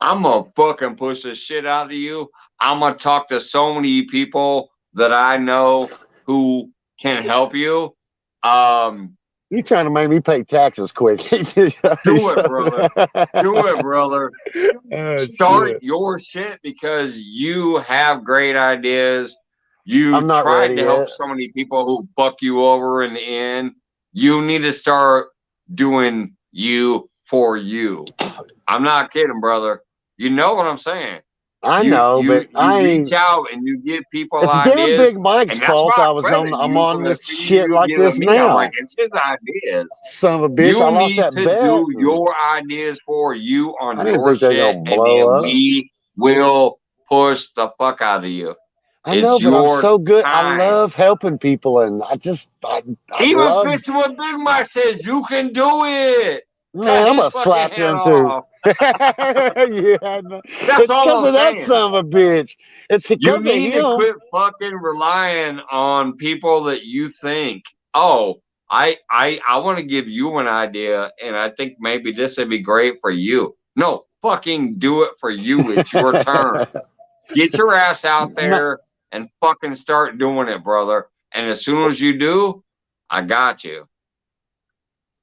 Speaker 1: I'm gonna fucking push the shit out of you. I'm gonna talk to so many people that I know who can help you.
Speaker 3: You trying to make me pay taxes quick?
Speaker 1: Do it, brother. Do it, brother.
Speaker 3: Oh,
Speaker 1: Start
Speaker 3: shit.
Speaker 1: your shit because you have great ideas. You
Speaker 3: I'm not
Speaker 1: tried
Speaker 3: ready
Speaker 1: to help
Speaker 3: yet.
Speaker 1: so many people who fuck you over in the end. You need to start doing you for you. I'm not kidding, brother. You know what I'm saying.
Speaker 3: I
Speaker 1: You
Speaker 3: know,
Speaker 1: you
Speaker 3: but
Speaker 1: you
Speaker 3: I
Speaker 1: reach
Speaker 3: ain't.
Speaker 1: out and you give people
Speaker 3: It's damn
Speaker 1: ideas,
Speaker 3: Big Mike's
Speaker 1: and that's
Speaker 3: fault.
Speaker 1: why I
Speaker 3: I'm
Speaker 1: credit you
Speaker 3: on
Speaker 1: for the
Speaker 3: this
Speaker 1: things
Speaker 3: shit
Speaker 1: you're
Speaker 3: like this
Speaker 1: giving me. I'm like,
Speaker 3: now.
Speaker 1: it's his ideas.
Speaker 3: Son of a bitch! I
Speaker 1: You
Speaker 3: lost
Speaker 1: need
Speaker 3: that
Speaker 1: to
Speaker 3: bet.
Speaker 1: do your ideas for you on
Speaker 3: I didn't
Speaker 1: your
Speaker 3: think they're
Speaker 1: shit,
Speaker 3: gonna
Speaker 1: and
Speaker 3: blow
Speaker 1: then
Speaker 3: up.
Speaker 1: we will push the fuck out of you.
Speaker 3: I know,
Speaker 1: It's
Speaker 3: but I'm
Speaker 1: your
Speaker 3: so good. I
Speaker 1: time.
Speaker 3: love helping people, and I
Speaker 1: Even
Speaker 3: love.
Speaker 1: fixing what Big Mike says, you can do it.
Speaker 3: Man,
Speaker 1: Cut
Speaker 3: I'm
Speaker 1: his
Speaker 3: gonna
Speaker 1: fucking
Speaker 3: slap
Speaker 1: head
Speaker 3: him too.
Speaker 1: off.
Speaker 3: Yeah, I know.
Speaker 1: That's
Speaker 3: It's
Speaker 1: all
Speaker 3: because
Speaker 1: I'm
Speaker 3: of that
Speaker 1: saying.
Speaker 3: son of a bitch. It's
Speaker 1: You
Speaker 3: because of
Speaker 1: need to
Speaker 3: him.
Speaker 1: quit fucking relying on people that you think, oh, I want to give you an idea, and I think maybe this would be great for you. No, fucking do it for you. It's your turn. Get your ass out
Speaker 3: No,
Speaker 1: there and fucking start doing it, brother. And as soon as you do, I got you.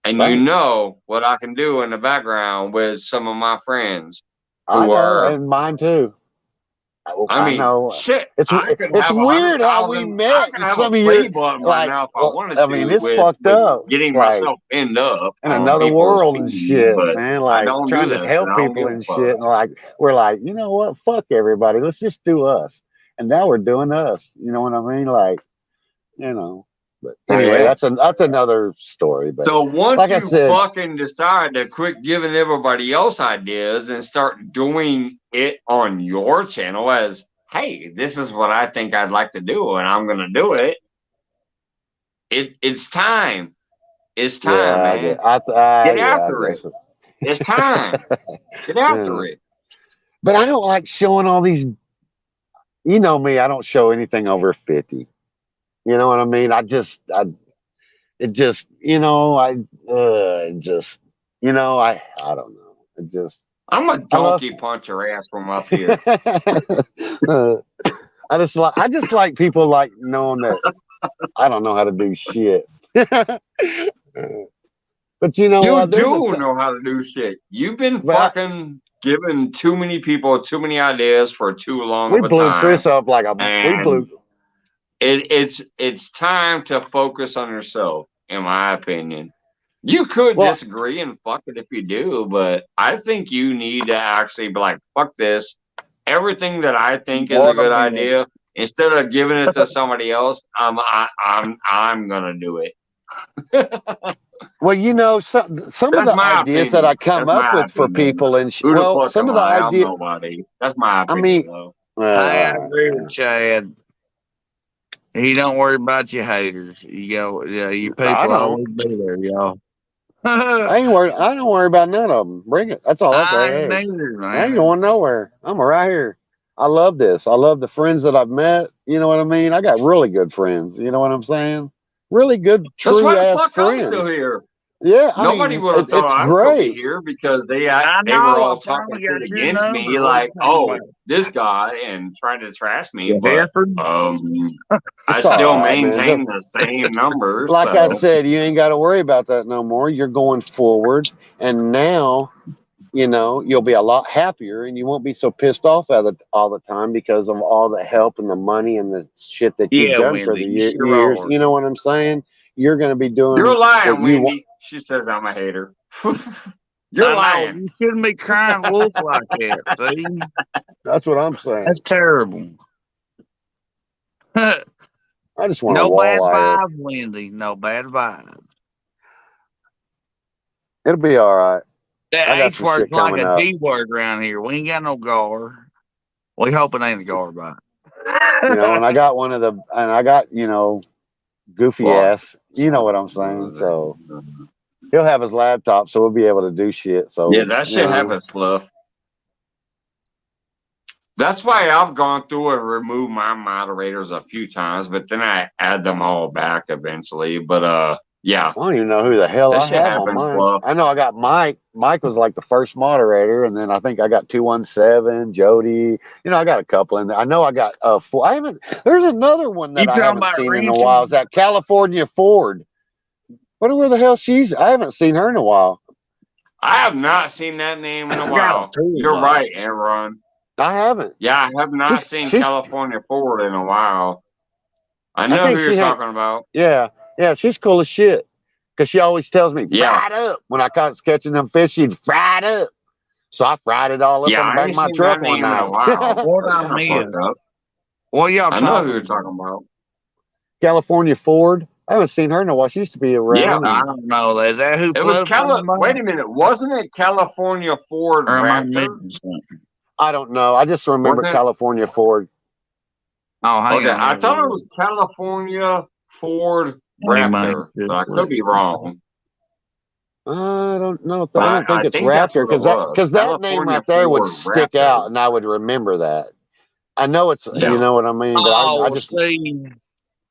Speaker 1: And you
Speaker 3: thanks.
Speaker 1: know what I can do in the background with some of my friends
Speaker 3: I
Speaker 1: who
Speaker 3: know,
Speaker 1: are,
Speaker 3: and mine too.
Speaker 1: I
Speaker 3: I
Speaker 1: mean,
Speaker 3: know.
Speaker 1: shit, I could
Speaker 3: It's
Speaker 1: have
Speaker 3: weird how we
Speaker 1: 100,000. I
Speaker 3: met.
Speaker 1: could
Speaker 3: And
Speaker 1: have a
Speaker 3: some of your
Speaker 1: play button right
Speaker 3: like,
Speaker 1: now if I wanted
Speaker 3: I mean,
Speaker 1: to
Speaker 3: it's
Speaker 1: with
Speaker 3: fucked up.
Speaker 1: getting
Speaker 3: Like
Speaker 1: myself pinned up
Speaker 3: in
Speaker 1: on
Speaker 3: another
Speaker 1: people's
Speaker 3: world and
Speaker 1: feeds,
Speaker 3: shit,
Speaker 1: but
Speaker 3: man.
Speaker 1: I
Speaker 3: Like
Speaker 1: don't do
Speaker 3: trying to
Speaker 1: this and
Speaker 3: help
Speaker 1: I don't
Speaker 3: people
Speaker 1: give a
Speaker 3: and shit.
Speaker 1: fuck.
Speaker 3: And like we're like, you know what? Fuck everybody. Let's just do us. And now we're doing us. You know what I mean? Like, you know. But anyway,
Speaker 1: Yeah.
Speaker 3: that's another story. But
Speaker 1: So once
Speaker 3: like I
Speaker 1: you
Speaker 3: said,
Speaker 1: fucking decide to quit giving everybody else ideas and start doing it on your channel as, hey, this is what I think I'd like to do and I'm gonna do it. It's time. It's time,
Speaker 3: yeah,
Speaker 1: man. Get
Speaker 3: yeah, I
Speaker 1: after it.
Speaker 3: guess.
Speaker 1: It's time. Get after it.
Speaker 3: But I don't like showing all these. You know me, I don't show anything over 50. You know what I mean? It just, just, I don't know. It just,
Speaker 1: I'm a
Speaker 3: I love.
Speaker 1: donkey punch your ass from up here.
Speaker 3: uh, I just like people like knowing that I don't know how to do shit. But you know
Speaker 1: You
Speaker 3: what?
Speaker 1: do know how to do shit. You've been
Speaker 3: Well,
Speaker 1: fucking giving too many people too many ideas for too long
Speaker 3: we
Speaker 1: of a
Speaker 3: blew
Speaker 1: time.
Speaker 3: Chris up like we blew.
Speaker 1: And it's time to focus on yourself, in my opinion. You could
Speaker 3: Well,
Speaker 1: disagree and fuck it if you do, but I think you need to actually be like, fuck this. Everything that I think is a
Speaker 2: What a
Speaker 1: good
Speaker 2: minute.
Speaker 1: idea, instead of giving it to somebody else, I'm gonna do it.
Speaker 3: well, some of
Speaker 1: That's
Speaker 3: the
Speaker 1: my
Speaker 3: ideas that
Speaker 1: opinion.
Speaker 3: I come
Speaker 1: That's
Speaker 3: up
Speaker 1: my
Speaker 3: with for
Speaker 1: opinion.
Speaker 3: people, and
Speaker 1: Who the fuck
Speaker 3: some
Speaker 1: am
Speaker 3: of the
Speaker 1: I? I'm
Speaker 3: idea.
Speaker 1: nobody. That's my
Speaker 3: I
Speaker 1: opinion,
Speaker 3: mean,
Speaker 1: though.
Speaker 3: well,
Speaker 2: Hey, I
Speaker 3: all right,
Speaker 2: agree
Speaker 3: yeah.
Speaker 2: with Chad. You don't worry about your haters. You go, yeah, your
Speaker 3: I
Speaker 2: people
Speaker 3: don't.
Speaker 2: always be there, y'all.
Speaker 3: I ain't worried. I don't worry about none of them. Bring it. That's all I say.
Speaker 2: I ain't
Speaker 3: Hey,
Speaker 2: neither,
Speaker 3: I ain't
Speaker 2: man.
Speaker 3: going nowhere. I'm right here. I love this. I love the friends that I've met. You know what I mean? I got really good friends. You know what I'm saying? Really good,
Speaker 1: That's
Speaker 3: true
Speaker 1: why the
Speaker 3: ass
Speaker 1: fuck I'm still
Speaker 3: friends.
Speaker 1: here.
Speaker 3: Yeah, I
Speaker 1: Nobody
Speaker 3: mean,
Speaker 1: would have thought
Speaker 3: it's
Speaker 1: I'd still be
Speaker 3: great.
Speaker 1: here because
Speaker 2: I
Speaker 1: they were
Speaker 2: know. I
Speaker 1: all talking
Speaker 2: finally
Speaker 1: shit
Speaker 2: got your
Speaker 1: against me,
Speaker 2: number. What
Speaker 1: like,
Speaker 2: you talking
Speaker 1: oh,
Speaker 2: about?
Speaker 1: this guy, and trying to trash me.
Speaker 2: The
Speaker 1: But
Speaker 2: Hereford?
Speaker 1: I
Speaker 3: It's all
Speaker 1: still
Speaker 3: right, man.
Speaker 1: maintain the same numbers.
Speaker 3: Like I
Speaker 1: So
Speaker 3: said, you ain't got to worry about that no more. You're going forward, and now you'll be a lot happier, and you won't be so pissed off all the time because of all the help and the money and the shit that you've
Speaker 2: Yeah,
Speaker 3: done for
Speaker 2: Wendy,
Speaker 3: the
Speaker 2: you sure
Speaker 3: years.
Speaker 2: are.
Speaker 3: You know what I'm saying? You're going to be doing
Speaker 1: you're
Speaker 3: what
Speaker 1: lying,
Speaker 3: you want.
Speaker 1: Wendy. She says I'm a hater. You're
Speaker 2: I know.
Speaker 1: lying.
Speaker 2: You shouldn't be crying wolf like that. See?
Speaker 3: That's what I'm saying.
Speaker 2: That's terrible.
Speaker 3: I just want a
Speaker 2: No bad
Speaker 3: walleye.
Speaker 2: vibes, Wendy. No bad vibes.
Speaker 3: It'll be all right.
Speaker 2: The
Speaker 3: I got
Speaker 2: H
Speaker 3: some
Speaker 2: word's
Speaker 3: shit
Speaker 2: like
Speaker 3: coming
Speaker 2: a
Speaker 3: up.
Speaker 2: G word around here. We ain't got no gar. We hope it ain't a gar bite.
Speaker 3: And I got goofy
Speaker 1: Fuck.
Speaker 3: ass. You know what I'm saying? So He'll have his laptop, so we'll be able to do shit. So
Speaker 1: Yeah, that shit happens, Fluff. That's why I've gone through and removed my moderators a few times, but then I add them all back eventually. But yeah,
Speaker 3: I don't even know who the hell
Speaker 1: that
Speaker 3: I
Speaker 1: shit
Speaker 3: have on
Speaker 1: happens,
Speaker 3: mine.
Speaker 1: Fluff.
Speaker 3: I know I got Mike. Mike was like the first moderator, and then I think I got 217, Jody. You know, I got a couple in there. I know I got four. I haven't. There's another one
Speaker 2: You
Speaker 3: that I
Speaker 2: talking
Speaker 3: haven't
Speaker 2: about
Speaker 3: seen in a
Speaker 2: Randy?
Speaker 3: while. Is that California Ford? Wonder where the hell she's. I haven't seen her in a while.
Speaker 1: I have not seen that name in a
Speaker 2: I got
Speaker 1: while.
Speaker 2: two of
Speaker 1: You're
Speaker 2: those.
Speaker 1: right, Aaron.
Speaker 3: I haven't.
Speaker 1: Yeah, I have not seen
Speaker 3: She's.
Speaker 1: California Forward in a while. I
Speaker 3: I
Speaker 1: know who
Speaker 3: think
Speaker 1: you're
Speaker 3: she had.
Speaker 1: talking about.
Speaker 3: Yeah, yeah. She's cool as shit. Because she always tells me,
Speaker 1: Yeah.
Speaker 3: fried up. When I caught catching them fish, she'd fried up. So I fried it all up
Speaker 1: Yeah,
Speaker 3: on the
Speaker 1: I
Speaker 3: back
Speaker 1: ain't
Speaker 3: of my
Speaker 1: seen
Speaker 3: truck
Speaker 1: that
Speaker 3: one
Speaker 1: name in a
Speaker 3: night.
Speaker 1: while.
Speaker 2: What
Speaker 1: That's
Speaker 2: I
Speaker 1: kind of
Speaker 2: miss?
Speaker 1: fucked up.
Speaker 2: What y'all
Speaker 1: I know
Speaker 2: talking
Speaker 1: who you're
Speaker 2: about?
Speaker 1: talking about.
Speaker 3: California Ford. I haven't seen her in a while. She used to be around.
Speaker 2: I
Speaker 3: And
Speaker 2: don't know. Is that who
Speaker 1: It was
Speaker 2: Fluff's talking about?
Speaker 1: Wait a minute, wasn't it California Ford
Speaker 2: Or am I
Speaker 1: Raptor?
Speaker 2: missing something?
Speaker 3: I don't know. I just remember
Speaker 1: Was it?
Speaker 3: California Ford.
Speaker 2: Oh, hang
Speaker 1: Okay,
Speaker 2: on.
Speaker 1: I thought it was California Ford Raptor, but I could be wrong.
Speaker 3: I don't know.
Speaker 1: But
Speaker 3: I don't think
Speaker 1: I
Speaker 3: it's
Speaker 1: think that's
Speaker 3: Raptor
Speaker 1: what it was.
Speaker 3: because that name
Speaker 1: California
Speaker 3: right there would
Speaker 1: Ford
Speaker 3: stick
Speaker 1: Raptor.
Speaker 3: out, and I would remember that. I know it's
Speaker 1: Yeah.
Speaker 3: you know what I mean, but I just
Speaker 2: see.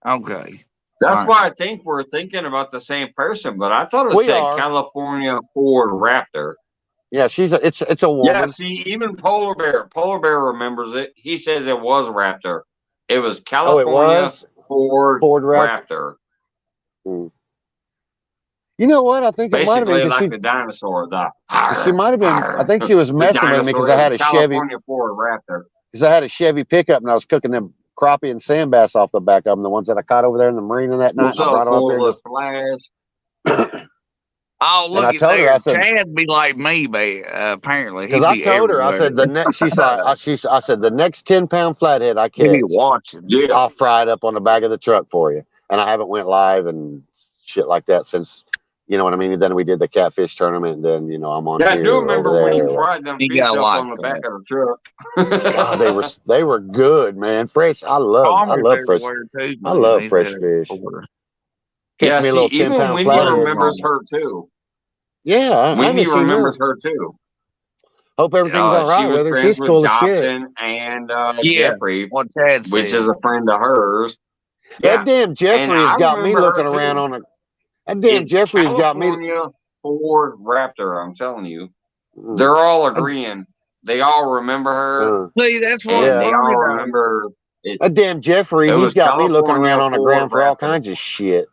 Speaker 2: Okay.
Speaker 1: That's
Speaker 2: All
Speaker 1: why I think we're thinking about the same person, but I thought it
Speaker 3: We
Speaker 1: said
Speaker 3: are.
Speaker 1: California Ford Raptor.
Speaker 3: Yeah, it's a woman.
Speaker 1: Yeah, see, even Polar Bear remembers it. He says it was Raptor. It was California
Speaker 3: was
Speaker 1: Ford Raptor.
Speaker 3: Hmm. You know what? I think it might have been
Speaker 1: Basically,
Speaker 3: because
Speaker 1: like the dinosaur.
Speaker 3: she might have been. I think she was
Speaker 1: the
Speaker 3: messing with me because
Speaker 1: dinosaur
Speaker 3: I
Speaker 1: is
Speaker 3: had
Speaker 1: a
Speaker 3: a Chevy.
Speaker 1: California Ford Raptor.
Speaker 3: Because I had a Chevy pickup and I was cooking them crappie and sand bass off the back of them, the ones that I caught over there in the marina that night.
Speaker 1: What's
Speaker 3: And I brought
Speaker 1: up,
Speaker 3: them up here.
Speaker 1: Full of Flash?
Speaker 2: Oh, look
Speaker 3: I
Speaker 2: at
Speaker 3: told her,
Speaker 2: there.
Speaker 3: I said,
Speaker 2: Chad be like me, but apparently he
Speaker 3: because I
Speaker 2: be
Speaker 3: told her, I
Speaker 2: everywhere.
Speaker 3: said the next. She's like, I said the next 10-pound flathead I
Speaker 2: He be
Speaker 3: catch,
Speaker 2: watching.
Speaker 1: Yeah.
Speaker 3: I'll fry it up on the back of the truck for you. And I haven't went live and shit like that since. You know what I mean? And then we did the catfish tournament. And then I'm on
Speaker 1: Yeah, I
Speaker 3: here
Speaker 1: do
Speaker 3: over
Speaker 1: remember
Speaker 3: there.
Speaker 1: when you fried them
Speaker 2: You
Speaker 1: fish
Speaker 2: gotta
Speaker 1: up
Speaker 2: like
Speaker 1: on the
Speaker 2: that.
Speaker 1: back of the truck.
Speaker 3: God, they were good, man. Fresh. I love fresh.
Speaker 2: everywhere too.
Speaker 3: I
Speaker 2: Man.
Speaker 3: love
Speaker 2: He's
Speaker 3: fresh
Speaker 2: got
Speaker 3: fish.
Speaker 2: order.
Speaker 3: Catch
Speaker 1: Yeah,
Speaker 3: me a
Speaker 1: see,
Speaker 3: little
Speaker 1: even
Speaker 3: 10-pound
Speaker 1: Wendy
Speaker 3: flathead.
Speaker 1: remembers her too.
Speaker 3: Yeah, I haven't
Speaker 1: Wendy
Speaker 3: seen her.
Speaker 1: remembers her too.
Speaker 3: Hope everything's all
Speaker 1: She
Speaker 3: right
Speaker 1: was
Speaker 3: with her.
Speaker 1: friends
Speaker 3: She's
Speaker 1: with
Speaker 3: cool as shit.
Speaker 1: Dobson and
Speaker 2: Yeah,
Speaker 1: Jeffrey,
Speaker 2: what Chad
Speaker 1: which
Speaker 2: said.
Speaker 1: is a friend of hers.
Speaker 3: That
Speaker 1: Yeah,
Speaker 3: damn
Speaker 1: and
Speaker 3: Jeffrey has
Speaker 1: I
Speaker 3: got me
Speaker 1: remember
Speaker 3: looking
Speaker 1: her
Speaker 3: around
Speaker 1: too.
Speaker 3: on a. That damn
Speaker 1: It's
Speaker 3: Jeffrey has got me.
Speaker 1: California Ford Raptor. I'm telling you, they're all agreeing. They all remember her,
Speaker 2: See, that's
Speaker 1: and
Speaker 2: what's
Speaker 1: they
Speaker 2: funny
Speaker 1: all
Speaker 2: though.
Speaker 1: remember it.
Speaker 3: That damn Jeffrey,
Speaker 1: It
Speaker 3: he's
Speaker 1: was
Speaker 3: got me looking around
Speaker 1: California
Speaker 3: on the
Speaker 1: Ford
Speaker 3: ground for all
Speaker 1: Raptor.
Speaker 3: kinds of shit.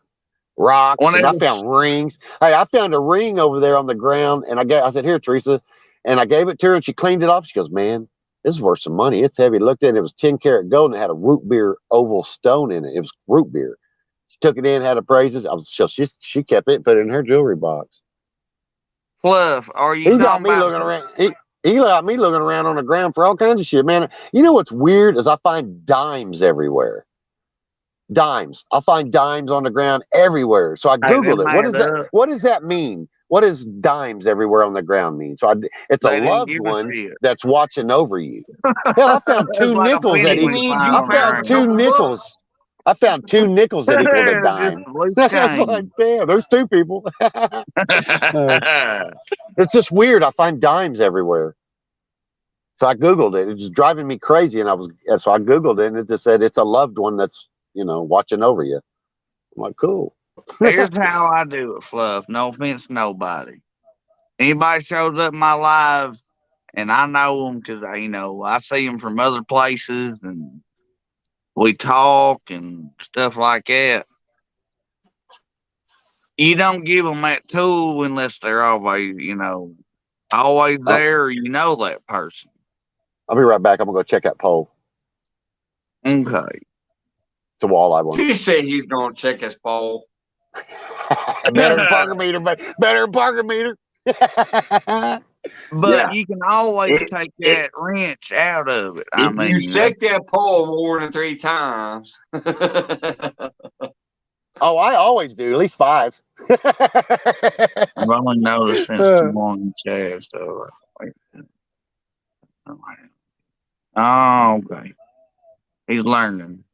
Speaker 3: Rocks, and I
Speaker 2: Whenever
Speaker 3: found rings. Hey, I found a ring over there on the ground, and I said, "Here, Teresa," and I gave it to her, and she cleaned it off. She goes, "Man, this is worth some money. It's heavy." Looked at it; it was 10-karat gold, and it had a root beer oval stone in it. It was root beer. She took it in, had appraises. She kept it, and put it in her jewelry box.
Speaker 2: Fluff, are you
Speaker 3: He got
Speaker 2: talking
Speaker 3: me
Speaker 2: about
Speaker 3: looking around. He got me looking around on the ground for all kinds of shit, man. You know what's weird is I find dimes everywhere. Dimes. I'll find dimes on the ground everywhere. So I Googled it. What is that?
Speaker 2: up?
Speaker 3: What does that mean? What does dimes everywhere on the ground mean? So it's a
Speaker 2: They didn't
Speaker 3: loved
Speaker 2: give a
Speaker 3: one
Speaker 2: shit.
Speaker 3: that's watching over you. Hell, I found
Speaker 2: It's
Speaker 3: two
Speaker 2: like a
Speaker 3: nickels
Speaker 2: penny
Speaker 3: that
Speaker 1: It
Speaker 2: when
Speaker 3: equal.
Speaker 2: you
Speaker 1: means
Speaker 2: find
Speaker 1: you
Speaker 3: I
Speaker 2: on the
Speaker 3: found
Speaker 1: found a
Speaker 2: ground.
Speaker 3: two
Speaker 1: couple
Speaker 3: nickels.
Speaker 1: bucks.
Speaker 3: I found two nickels that equaled a
Speaker 2: Just
Speaker 3: dime.
Speaker 2: a loose
Speaker 3: I was
Speaker 2: change.
Speaker 3: like, damn, there's two people. It's just weird. I find dimes everywhere. So I Googled it. It's just driving me crazy. And so I Googled it and it just said it's a loved one that's, watching over you. I'm like, cool.
Speaker 2: Here's how I do it, Fluff. No offense, nobody. Anybody shows up in my live, and I know them because I see them from other places, and we talk and stuff like that. You don't give them that tool unless they're always, always
Speaker 3: Oh,
Speaker 2: there. Or you know that person.
Speaker 3: I'll be right back. I'm going to go check that pole.
Speaker 2: Okay.
Speaker 3: It's a walleye one.
Speaker 1: He said he's gonna check his pole.
Speaker 3: Better than Parker meter, but better than Parker meter.
Speaker 2: But
Speaker 1: Yeah.
Speaker 2: you can always take that wrench out of it. I
Speaker 1: If you
Speaker 2: mean,
Speaker 1: shake that pole more than 3 times.
Speaker 3: Oh, I always do. At least 5.
Speaker 2: I've only noticed since the morning chat. So, oh, okay. He's learning.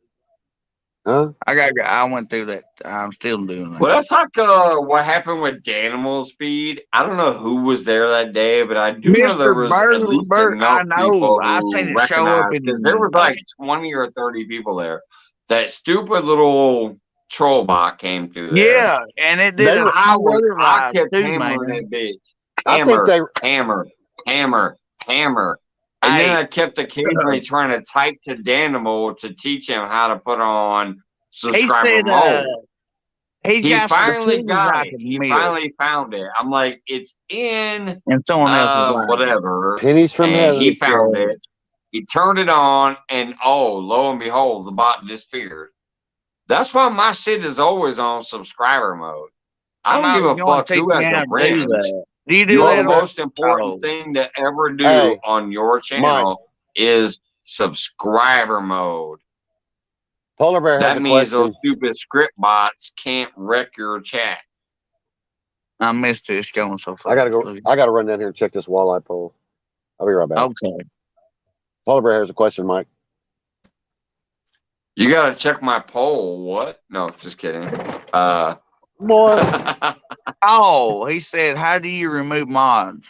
Speaker 3: Huh?
Speaker 2: I went through that. I'm still doing that.
Speaker 1: Well, that's like what happened with Danimal Speed. I don't know who was there that day, but I do know there
Speaker 2: Mr.
Speaker 1: was at least
Speaker 2: I
Speaker 1: enough
Speaker 2: know.
Speaker 1: people
Speaker 2: I seen
Speaker 1: who
Speaker 2: it show up
Speaker 1: recognized because there
Speaker 2: in
Speaker 1: was like 20 or 30 people there. That stupid little troll bot came through there.
Speaker 2: yeah, and it did a few other
Speaker 1: I
Speaker 2: rides
Speaker 1: kept
Speaker 2: too,
Speaker 1: hammering
Speaker 2: man.
Speaker 1: that bitch.
Speaker 3: I think
Speaker 1: Hammer,
Speaker 3: they.
Speaker 1: hammer, hammer, hammer. And then
Speaker 2: Hey,
Speaker 1: I kept occasionally trying to type to Danimal to teach him how to put on
Speaker 2: he
Speaker 1: subscriber
Speaker 2: said
Speaker 1: mode.
Speaker 2: he's
Speaker 1: He
Speaker 2: got some
Speaker 1: finally
Speaker 2: cookies
Speaker 1: got
Speaker 2: I
Speaker 1: it.
Speaker 2: could
Speaker 1: He
Speaker 2: milk,
Speaker 1: finally found it. I'm like, it's in
Speaker 2: and someone else was like,
Speaker 1: whatever.
Speaker 3: Pennies from
Speaker 1: And he
Speaker 3: heaven.
Speaker 1: found it. He turned it on, and oh, lo and behold, the bot disappeared. That's why my shit is always on subscriber mode. I
Speaker 2: "I
Speaker 1: don't give
Speaker 2: know
Speaker 1: a
Speaker 2: you want
Speaker 1: fuck
Speaker 2: to teach
Speaker 1: who
Speaker 2: me
Speaker 1: has
Speaker 2: how
Speaker 1: a
Speaker 2: to do
Speaker 1: fringe.
Speaker 2: that. Do you do
Speaker 1: Your
Speaker 2: that on?
Speaker 1: most important
Speaker 2: Oh,
Speaker 1: thing to ever do
Speaker 3: Hey,
Speaker 1: on your
Speaker 3: Mike,
Speaker 1: channel is subscriber mode.
Speaker 3: Polar Bear has
Speaker 1: That
Speaker 3: a
Speaker 1: means those
Speaker 3: question.
Speaker 1: stupid script bots can't wreck your chat.
Speaker 2: I missed it. It's going so fast.
Speaker 3: I gotta go. I gotta run down here and check this walleye pole. I'll be right back.
Speaker 2: Okay.
Speaker 3: Polar Bear has a question, Mike.
Speaker 1: You gotta check my poll. What? No, just kidding.
Speaker 3: Boy,
Speaker 2: Oh, he said, "How do you remove mods?"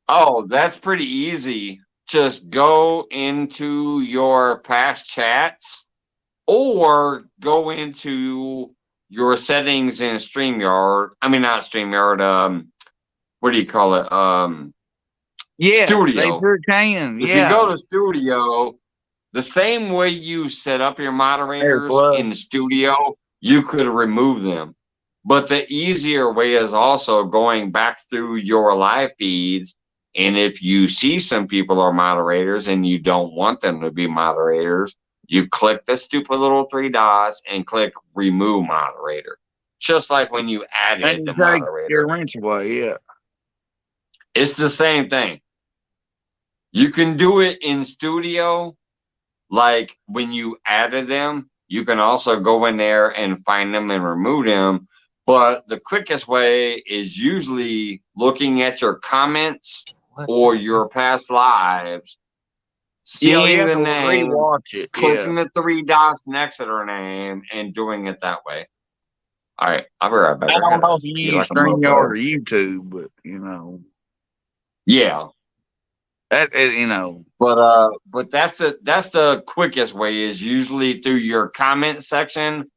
Speaker 1: oh, that's pretty easy. Just go into your past chats or go into your settings in StreamYard. I mean, not StreamYard. What do you call it?
Speaker 2: Yeah, they
Speaker 1: Studio.
Speaker 2: sure can.
Speaker 1: If
Speaker 2: Yeah.
Speaker 1: you go to Studio, the same way you set up your moderators in the Studio, you could remove them. But the easier way is also going back through your live feeds. And if you see some people are moderators and you don't want them to be moderators, you click the stupid little three dots and click remove moderator. Just like when you added
Speaker 2: And
Speaker 1: the
Speaker 2: you take your
Speaker 1: moderator.
Speaker 2: wrench away. Yeah.
Speaker 1: It's the same thing. You can do it in Studio. Like when you added them, you can also go in there and find them and remove them. But the quickest way is usually looking at your comments or your past lives,
Speaker 2: Yeah, you
Speaker 1: seeing
Speaker 2: have
Speaker 1: the
Speaker 2: to
Speaker 1: name,
Speaker 2: rewatch it. Yeah.
Speaker 1: clicking the three dots next to their name, and doing it that way. All right, I'll be right back.
Speaker 2: I don't know if you
Speaker 1: Feel
Speaker 2: use
Speaker 1: like a mofo.
Speaker 2: StreamYard or YouTube, but you know,
Speaker 1: Yeah,
Speaker 2: you know,
Speaker 1: but that's the quickest way is usually through your comment section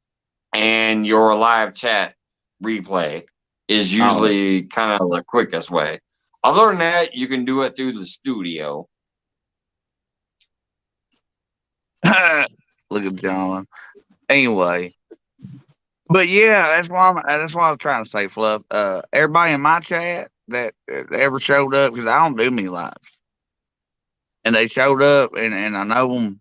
Speaker 1: and your live chat replay is usually kind of the quickest way. Other than that, you can do it through the Studio.
Speaker 2: look at John. Anyway, but yeah, that's why I was trying to say, Fluff. Everybody in my chat that ever showed up, because I don't do me lives, and they showed up, and I know them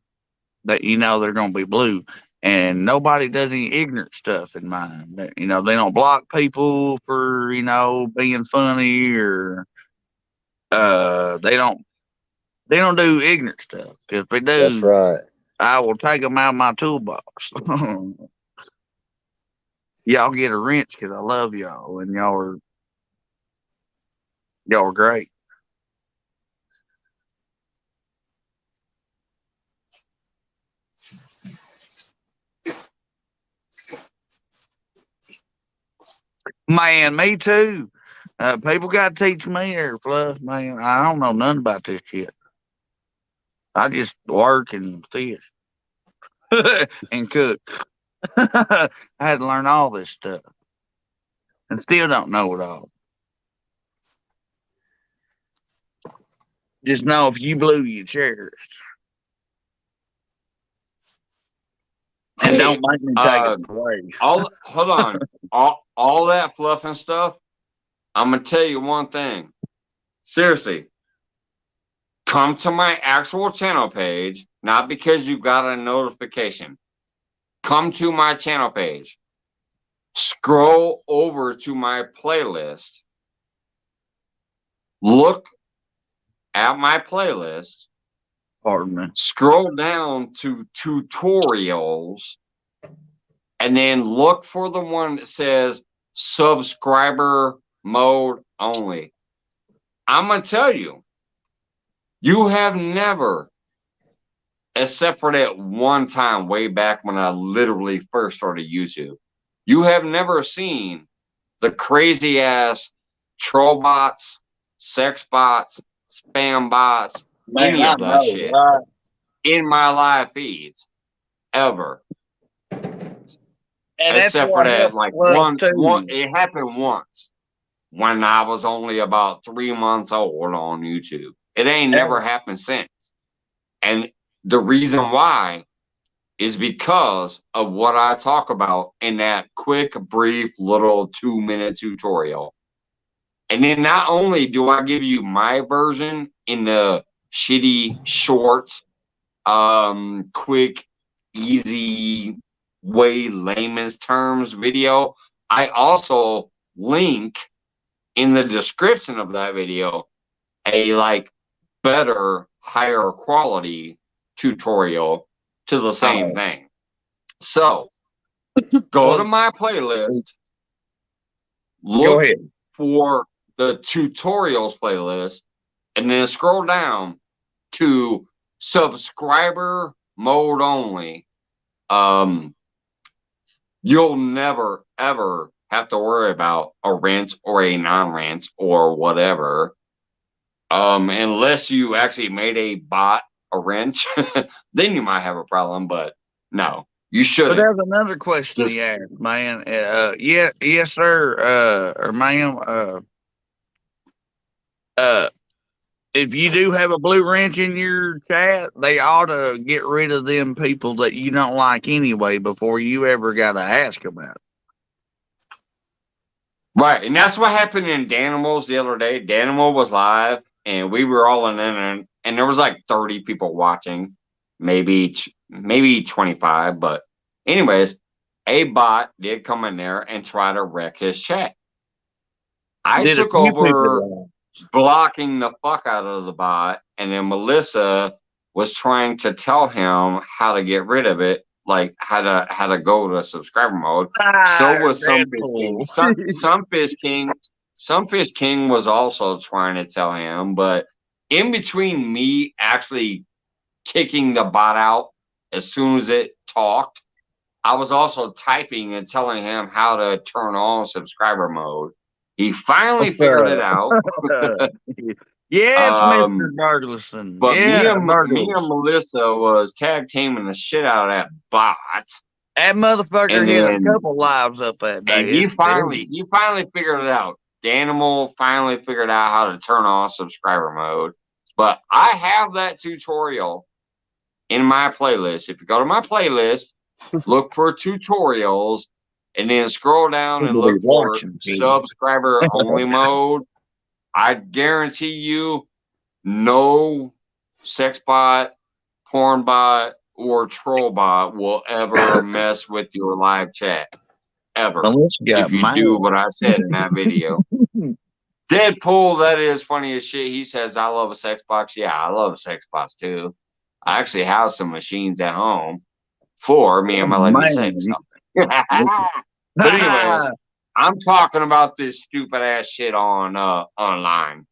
Speaker 2: that you know they're gonna be blue. And nobody does any ignorant stuff in mine. You know, they don't block people for, you know, being funny, or they don't do ignorant stuff. If they do,
Speaker 3: that's right.
Speaker 2: I will take them out of my toolbox. Y'all get a wrench because I love y'all, and y'all are great. Man, me too. People got to teach me their fluff, man. I don't know nothing about this shit. I just work and fish and cook. I had to learn all this stuff, and still don't know it all. Just know if you blew, you cherish. And don't make me take it away.
Speaker 1: Hold on. all that fluff and stuff, I'm gonna tell you one thing. Seriously, come to my actual channel page, not because you got a notification. Come to my channel page. Scroll over to my playlist. Look at my playlist.
Speaker 2: Pardon me.
Speaker 1: Scroll down to tutorials. And then look for the one that says subscriber mode only. I'm going to tell you, you have never except for that one time way back when I literally first started YouTube. You have never seen the crazy ass troll bots, sex bots, spam bots,
Speaker 2: Man,
Speaker 1: any
Speaker 2: I
Speaker 1: of that
Speaker 2: know,
Speaker 1: shit
Speaker 2: right?
Speaker 1: in my live feeds ever.
Speaker 2: And that's
Speaker 1: Except for
Speaker 2: what
Speaker 1: that,
Speaker 2: helped
Speaker 1: like
Speaker 2: us
Speaker 1: one,
Speaker 2: too.
Speaker 1: it happened once when I was only about 3 months old on YouTube. It ain't never happened since. And the reason why is because of what I talk about in that quick, brief, little 2-minute tutorial. And then not only do I give you my version in the shitty, short, quick, easy way, layman's terms video, I also link in the description of that video a like better, higher quality tutorial to the same thing. So go to my playlist,
Speaker 2: Go
Speaker 1: look
Speaker 2: ahead.
Speaker 1: for the tutorials playlist, and then scroll down to subscriber mode only. You'll never ever have to worry about a rent or a non-rent or whatever. Unless you actually made a bot a wrench, then you might have a problem, but no, you
Speaker 2: But
Speaker 1: shouldn't.
Speaker 2: there's another question he asked, man. Yes, sir, or ma'am. If you do have a blue wrench in your chat, they ought to get rid of them people that you don't like anyway before you ever got to ask about it.
Speaker 1: Right, and that's what happened in Danimals the other day. Danimal was live, and we were all in there, and there was like 30 people watching, maybe 25. But anyways, a bot did come in there and try to wreck his chat. I
Speaker 2: Did a
Speaker 1: took
Speaker 2: few
Speaker 1: over
Speaker 2: people
Speaker 1: blocking the fuck out of the bot, and then Melissa was trying to tell him how to get rid of it, like how to go to subscriber mode. So was some fish king. Some fish king was also trying to tell him, but in between me actually kicking the bot out as soon as it talked, I was also typing and telling him how to turn on subscriber mode. He finally figured it out.
Speaker 2: Yes, Mr. Douglason.
Speaker 1: But
Speaker 2: Yeah,
Speaker 1: me and Melissa was tag teaming the shit out of that bot.
Speaker 2: That motherfucker
Speaker 1: And
Speaker 2: hit a
Speaker 1: then,
Speaker 2: couple lives up that day.
Speaker 1: and he finally figured it out. Danimal finally figured out how to turn on subscriber mode. But I have that tutorial in my playlist. If you go to my playlist, look for tutorials, and then scroll down and look for subscriber only mode. I guarantee you, no sex bot, porn bot, or troll bot will ever mess with your live chat. Ever. If you do what I said in that video. Deadpool, that is funny as shit. He says, I love a sex box. Yeah, I love sex box too. I actually have some machines at home for me and my lady sex. But anyways, I'm talking about this stupid ass shit on online.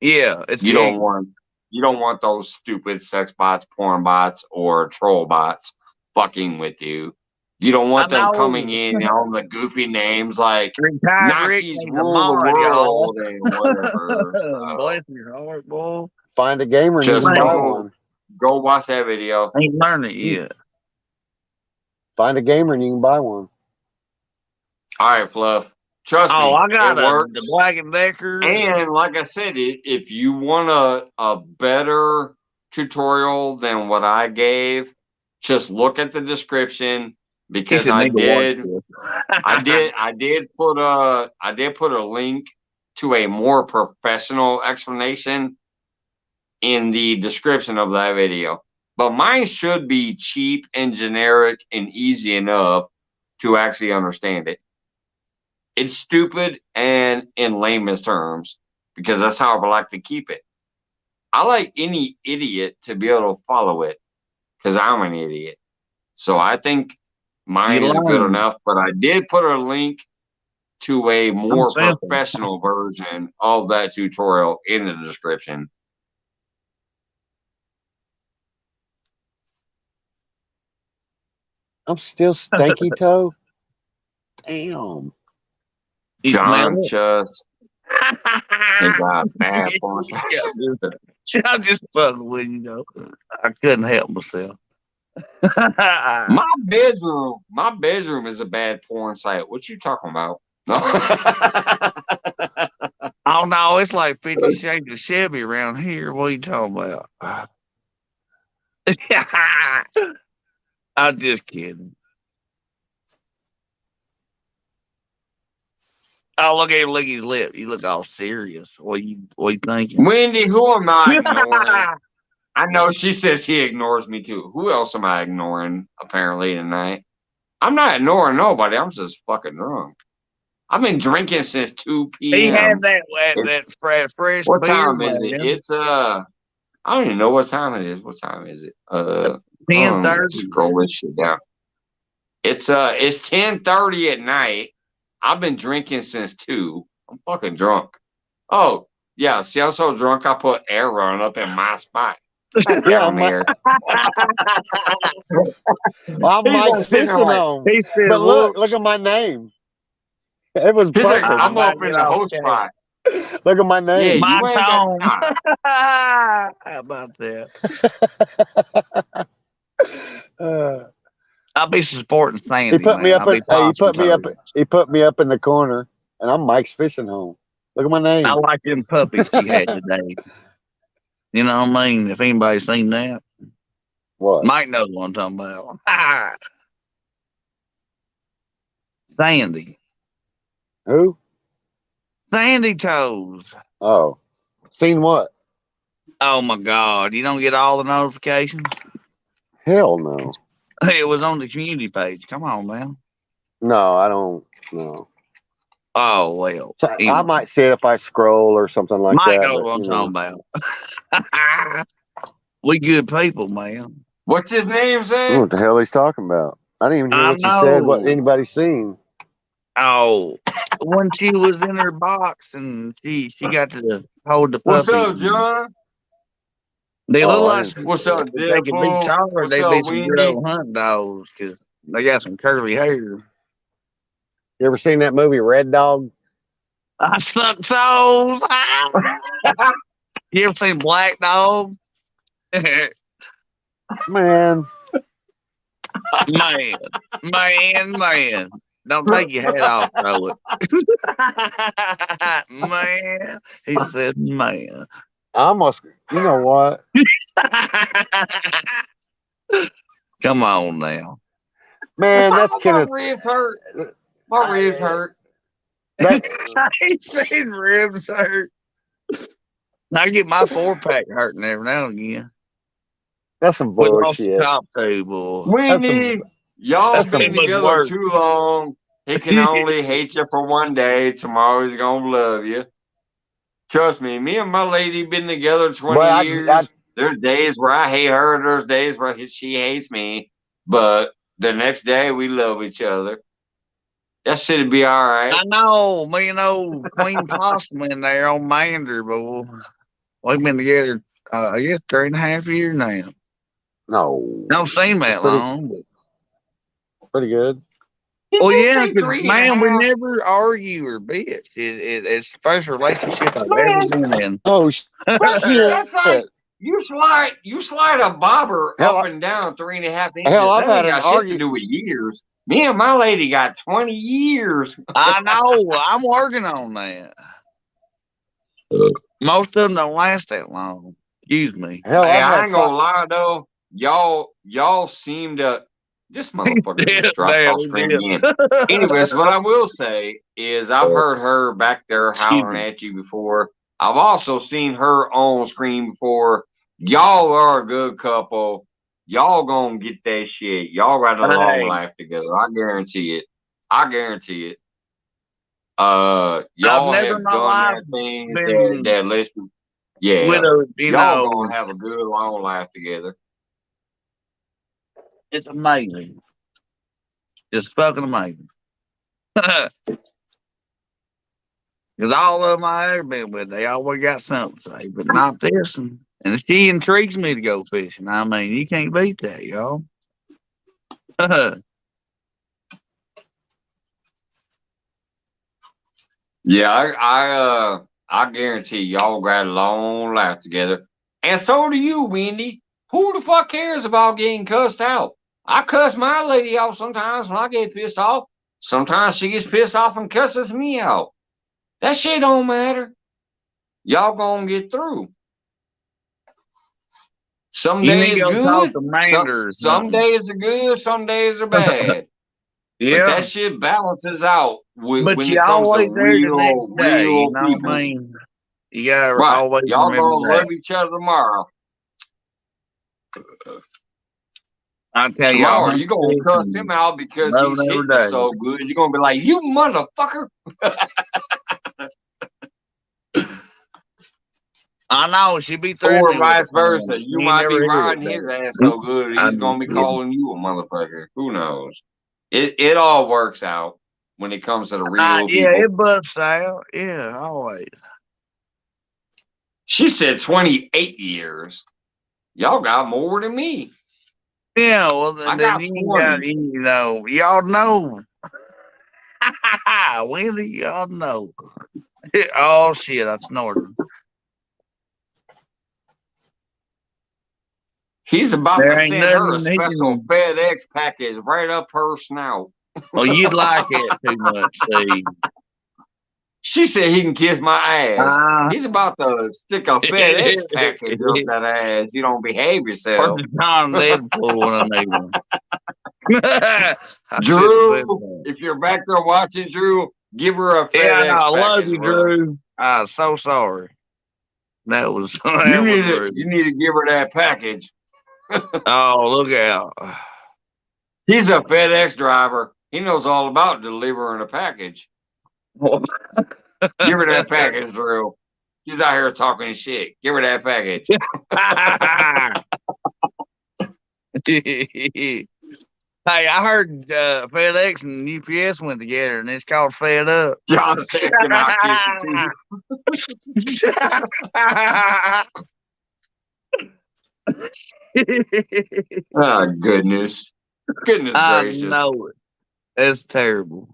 Speaker 2: Yeah,
Speaker 1: you don't want those stupid sex bots, porn bots, or troll bots fucking with you. You don't want them coming in on the goofy names like Nazis rule the world and whatever.
Speaker 2: Bless your heart, boy.
Speaker 3: Find a gamer and
Speaker 1: Just
Speaker 3: you can buy one.
Speaker 1: Go watch that video.
Speaker 2: Ain't learned it yet.
Speaker 3: Find a gamer and you can buy one.
Speaker 1: All right, Fluff. Trust me.
Speaker 2: I got
Speaker 1: works.
Speaker 2: The Black and Decker.
Speaker 1: And like I said, if you want a better tutorial than what I gave, just look at the description because I did put a link to a more professional explanation in the description of that video. But mine should be cheap and generic and easy enough to actually understand it. It's stupid and in layman's terms because that's how I like to keep it. I like any idiot to be able to follow it because I'm an idiot. So I think mine is good enough, but I did put a link to a more professional version of that tutorial in the description.
Speaker 3: I'm still stinky toe. Damn.
Speaker 2: You
Speaker 1: John
Speaker 2: smell
Speaker 1: just he
Speaker 2: it?
Speaker 1: got bad porn.
Speaker 2: I'm just fucking with you, though. I couldn't help myself.
Speaker 1: My bedroom is a bad porn site. What you talking about? No.
Speaker 2: Oh no, it's like 50 Shades of Chevy around here. What are you talking about? I'm just kidding. Oh, look at him, lick his lip. You look all serious. What you thinking?
Speaker 1: Wendy, who am I ignoring? I know she says he ignores me too. Who else am I ignoring apparently tonight? I'm not ignoring nobody. I'm just fucking drunk. I've been drinking since 2
Speaker 2: He had
Speaker 1: p.m.
Speaker 2: that fresh
Speaker 1: What
Speaker 2: beer,
Speaker 1: time is it?
Speaker 2: man.
Speaker 1: It's I don't even know what time it is. What time is it?
Speaker 2: 10:30.
Speaker 1: Scroll this shit down. It's 10:30 at night. I've been drinking since 2. I'm fucking drunk. Oh, yeah, see, I'm so drunk I put air run up in my spot. Back
Speaker 3: Yeah,
Speaker 1: down there.
Speaker 3: I'm
Speaker 1: He's
Speaker 3: Mike's
Speaker 1: like sitting there
Speaker 3: fishing
Speaker 1: like,
Speaker 3: home.
Speaker 2: He said,
Speaker 3: But look
Speaker 2: "Whoops."
Speaker 3: at my name. It was
Speaker 1: he's like,
Speaker 3: perfect.
Speaker 1: I'm
Speaker 2: I
Speaker 1: up
Speaker 2: get
Speaker 1: in the
Speaker 2: off
Speaker 1: host
Speaker 2: camera.
Speaker 1: spot.
Speaker 3: Look at my
Speaker 1: Yeah,
Speaker 3: name.
Speaker 1: you
Speaker 2: My
Speaker 1: ain't got
Speaker 2: tone.
Speaker 1: nah.
Speaker 2: How about that? I'll be supporting
Speaker 3: he
Speaker 2: Sandy,
Speaker 3: put me
Speaker 2: man.
Speaker 3: up
Speaker 2: I'll
Speaker 3: in
Speaker 2: be
Speaker 3: hey,
Speaker 2: tossing toes.
Speaker 3: he put me up in the corner and I'm Mike's fishing home. Look at my
Speaker 2: I
Speaker 3: name.
Speaker 2: like them puppies he had today. You know what I mean? If anybody's seen that,
Speaker 3: What?
Speaker 2: Mike knows what I'm talking about. Sandy.
Speaker 3: Who?
Speaker 2: Sandy toes.
Speaker 3: Oh. Seen what?
Speaker 2: Oh my God. You don't get all the notifications?
Speaker 3: Hell no.
Speaker 2: It was on the community page. Come on, man.
Speaker 3: No, I don't know.
Speaker 2: Oh, well.
Speaker 3: So I
Speaker 2: Anyway,
Speaker 3: might see it if I scroll or something like
Speaker 2: Mike
Speaker 3: that.
Speaker 2: knows
Speaker 3: But,
Speaker 2: what I'm
Speaker 3: you know.
Speaker 2: talking about. We good people, man.
Speaker 1: What's his name
Speaker 3: I don't know
Speaker 1: say?
Speaker 3: what the hell he's talking about. I didn't even hear
Speaker 2: I
Speaker 3: what you said, what
Speaker 2: know.
Speaker 3: anybody's seen.
Speaker 2: Oh, when she was in her box and she got to hold the
Speaker 1: What's
Speaker 2: puppy.
Speaker 1: up, John?
Speaker 2: They look
Speaker 3: Oh, I
Speaker 2: like
Speaker 3: didn't
Speaker 2: some,
Speaker 3: see
Speaker 1: What's
Speaker 3: that.
Speaker 1: up,
Speaker 2: if they could be
Speaker 1: Deadpool?
Speaker 2: taller,
Speaker 1: What's
Speaker 2: they'd be
Speaker 1: up,
Speaker 2: some good
Speaker 1: Wendy?
Speaker 2: old hunt dogs because they got some curly hair.
Speaker 3: You ever seen that movie Red Dog?
Speaker 2: I suck toes. You ever seen Black Dog? man,
Speaker 3: Man,
Speaker 2: man. Don't take your head off, throw it. man. He said, man.
Speaker 3: I almost, you know what?
Speaker 2: Come on now.
Speaker 3: Man, that's
Speaker 1: My
Speaker 3: Kenneth.
Speaker 1: ribs hurt. My ribs hurt.
Speaker 3: That,
Speaker 2: He said ribs hurt. I get my 4-pack hurting every now and again.
Speaker 3: that's some
Speaker 2: We lost the
Speaker 3: bullshit.
Speaker 2: top two, boy.
Speaker 1: Wendy, y'all
Speaker 3: that's some-
Speaker 1: been
Speaker 2: Too much
Speaker 1: together
Speaker 2: work.
Speaker 1: too long. He can only hate you for one day. Tomorrow he's gonna love you. Trust me, me and my lady been together 20
Speaker 3: Boy,
Speaker 1: years. There's days where I hate her. There's days where she hates me. But the next day we love each other. That shit'd be all right.
Speaker 2: I know, me and old Queen Possum in there on Banter, boy. We've been together, I guess, 3.5 years now.
Speaker 3: no,
Speaker 2: Don't seem that
Speaker 3: pretty,
Speaker 2: long, but
Speaker 3: pretty good.
Speaker 2: well,
Speaker 1: Did
Speaker 2: yeah,
Speaker 1: say
Speaker 2: 'cause,
Speaker 1: three and a
Speaker 2: man, we
Speaker 1: half?
Speaker 2: never argue or bitch. It's the first relationship I've ever
Speaker 1: Man,
Speaker 2: been in.
Speaker 3: Oh
Speaker 1: that's
Speaker 3: shit!
Speaker 1: like you slide a bobber
Speaker 3: Hell,
Speaker 1: up and down 3.5
Speaker 3: hell,
Speaker 1: inches.
Speaker 3: I've
Speaker 1: That
Speaker 3: had
Speaker 1: ain't
Speaker 3: an
Speaker 1: got shit to
Speaker 3: argument.
Speaker 1: do with years. Me and my lady got 20 years.
Speaker 2: I know. I'm working on that. Most of them don't last that long. Excuse me.
Speaker 3: Hell,
Speaker 1: Hey,
Speaker 3: I've
Speaker 1: I
Speaker 3: had
Speaker 1: ain't gonna lie though. Y'all seem to. This motherfucker
Speaker 2: Yeah,
Speaker 1: just dropped
Speaker 2: damn,
Speaker 1: off
Speaker 2: he
Speaker 1: screen
Speaker 2: did.
Speaker 1: again. Anyways, what I will say is I've heard her back there
Speaker 2: Excuse
Speaker 1: hollering
Speaker 2: me.
Speaker 1: at you before. I've also seen her on screen before. Y'all are a good couple. Y'all gonna get that shit. Y'all got a long
Speaker 2: Hey,
Speaker 1: life together. I guarantee it. I guarantee it.
Speaker 2: I've
Speaker 1: Y'all
Speaker 2: never in
Speaker 1: have
Speaker 2: my
Speaker 1: done
Speaker 2: life
Speaker 1: that thing
Speaker 2: been
Speaker 1: that listen.
Speaker 2: with
Speaker 1: Yeah.
Speaker 2: a,
Speaker 1: Y'all gonna have a good long life together.
Speaker 2: it's amazing. It's fucking amazing. Because all of them I ever been with, they always got something to say, but not this one. And she intrigues me to go fishing. I mean, you can't beat that, y'all.
Speaker 1: Yeah, I guarantee y'all got a long life together. And so do you, Wendy. Who the fuck cares about getting cussed out? I cuss my lady out sometimes when I get pissed off. Sometimes she gets pissed off and cusses me out. That shit don't matter. Y'all gonna get through. Some
Speaker 2: You need to
Speaker 1: days
Speaker 2: go talk
Speaker 1: good,
Speaker 2: to Mander or
Speaker 1: some
Speaker 2: something.
Speaker 1: days are good, some days are bad. But
Speaker 2: Yeah,
Speaker 1: that shit balances out
Speaker 2: but
Speaker 1: when
Speaker 2: you
Speaker 1: it comes to
Speaker 2: always there the next day. You
Speaker 1: real
Speaker 2: know what I
Speaker 1: people.
Speaker 2: mean? You gotta
Speaker 1: Right.
Speaker 2: always
Speaker 1: Y'all
Speaker 2: remember
Speaker 1: gonna
Speaker 2: that.
Speaker 1: love each other tomorrow.
Speaker 2: I tell
Speaker 1: Tomorrow
Speaker 2: y'all,
Speaker 1: you're gonna cuss him out because
Speaker 2: love
Speaker 1: he's
Speaker 2: every
Speaker 1: hitting
Speaker 2: day.
Speaker 1: so good. You're gonna be like, you motherfucker.
Speaker 2: I know she be
Speaker 1: Or
Speaker 2: threatening with
Speaker 1: vice
Speaker 2: the
Speaker 1: versa.
Speaker 2: phone.
Speaker 1: You
Speaker 2: You
Speaker 1: might be
Speaker 2: never hear it
Speaker 1: riding his
Speaker 2: though.
Speaker 1: ass so good he's gonna be calling you a motherfucker. Who knows? It all works out when it comes to the real
Speaker 2: Yeah,
Speaker 1: people.
Speaker 2: it busts out. Yeah, always.
Speaker 1: She said 28 years. Y'all got more than me.
Speaker 2: Yeah, well
Speaker 1: I
Speaker 2: then
Speaker 1: got
Speaker 2: you ain't
Speaker 1: 20.
Speaker 2: got y'all know. Willie, y'all know. Oh shit, I snorted.
Speaker 1: He's about
Speaker 2: There
Speaker 1: to
Speaker 2: ain't
Speaker 1: send her a
Speaker 2: nothing he
Speaker 1: special
Speaker 2: can.
Speaker 1: FedEx package right up her snout.
Speaker 2: Well, you'd like it too much, see.
Speaker 1: She said he can kiss my ass.
Speaker 2: Uh,
Speaker 1: He's about to stick a FedEx package up that ass. You don't behave
Speaker 2: Where's
Speaker 1: yourself.
Speaker 2: the John Deadpool when I need one? I shouldn't have said
Speaker 1: Drew,
Speaker 2: that.
Speaker 1: if you're back there watching, Drew, give her a
Speaker 2: Yeah, I know.
Speaker 1: FedEx
Speaker 2: I love
Speaker 1: package.
Speaker 2: you,
Speaker 1: Brother.
Speaker 2: Drew. I'm so sorry. That was
Speaker 1: You
Speaker 2: rude.
Speaker 1: need to give her that package.
Speaker 2: Oh, look out.
Speaker 1: He's a FedEx driver. He knows all about delivering a package. Give her that package, Drew. She's out here talking shit. Give her that package.
Speaker 2: Hey, I heard FedEx and UPS went together, and it's called Fed Up.
Speaker 1: John said, "Can I kiss you too?" Oh, goodness
Speaker 2: I
Speaker 1: gracious.
Speaker 2: know it. It's terrible.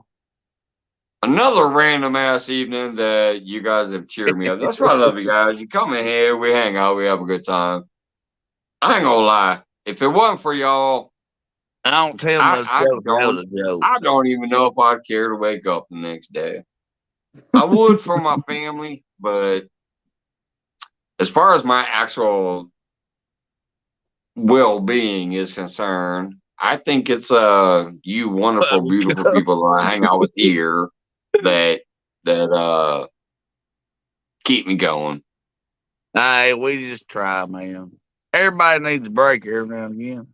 Speaker 1: Another random ass evening that you guys have cheered me up. That's why I love you guys. You come in here, we hang out, we have a good time. I ain't gonna lie. If it wasn't for y'all,
Speaker 2: I don't tell much jokes. That was a joke.
Speaker 1: I don't even know if I'd care to wake up the next day. I would for my family, but as far as my actual well-being is concerned, I think it's you wonderful, beautiful people that I hang out with here that keep me going.
Speaker 2: Hey, we just try, man. Everybody needs a break every now and again.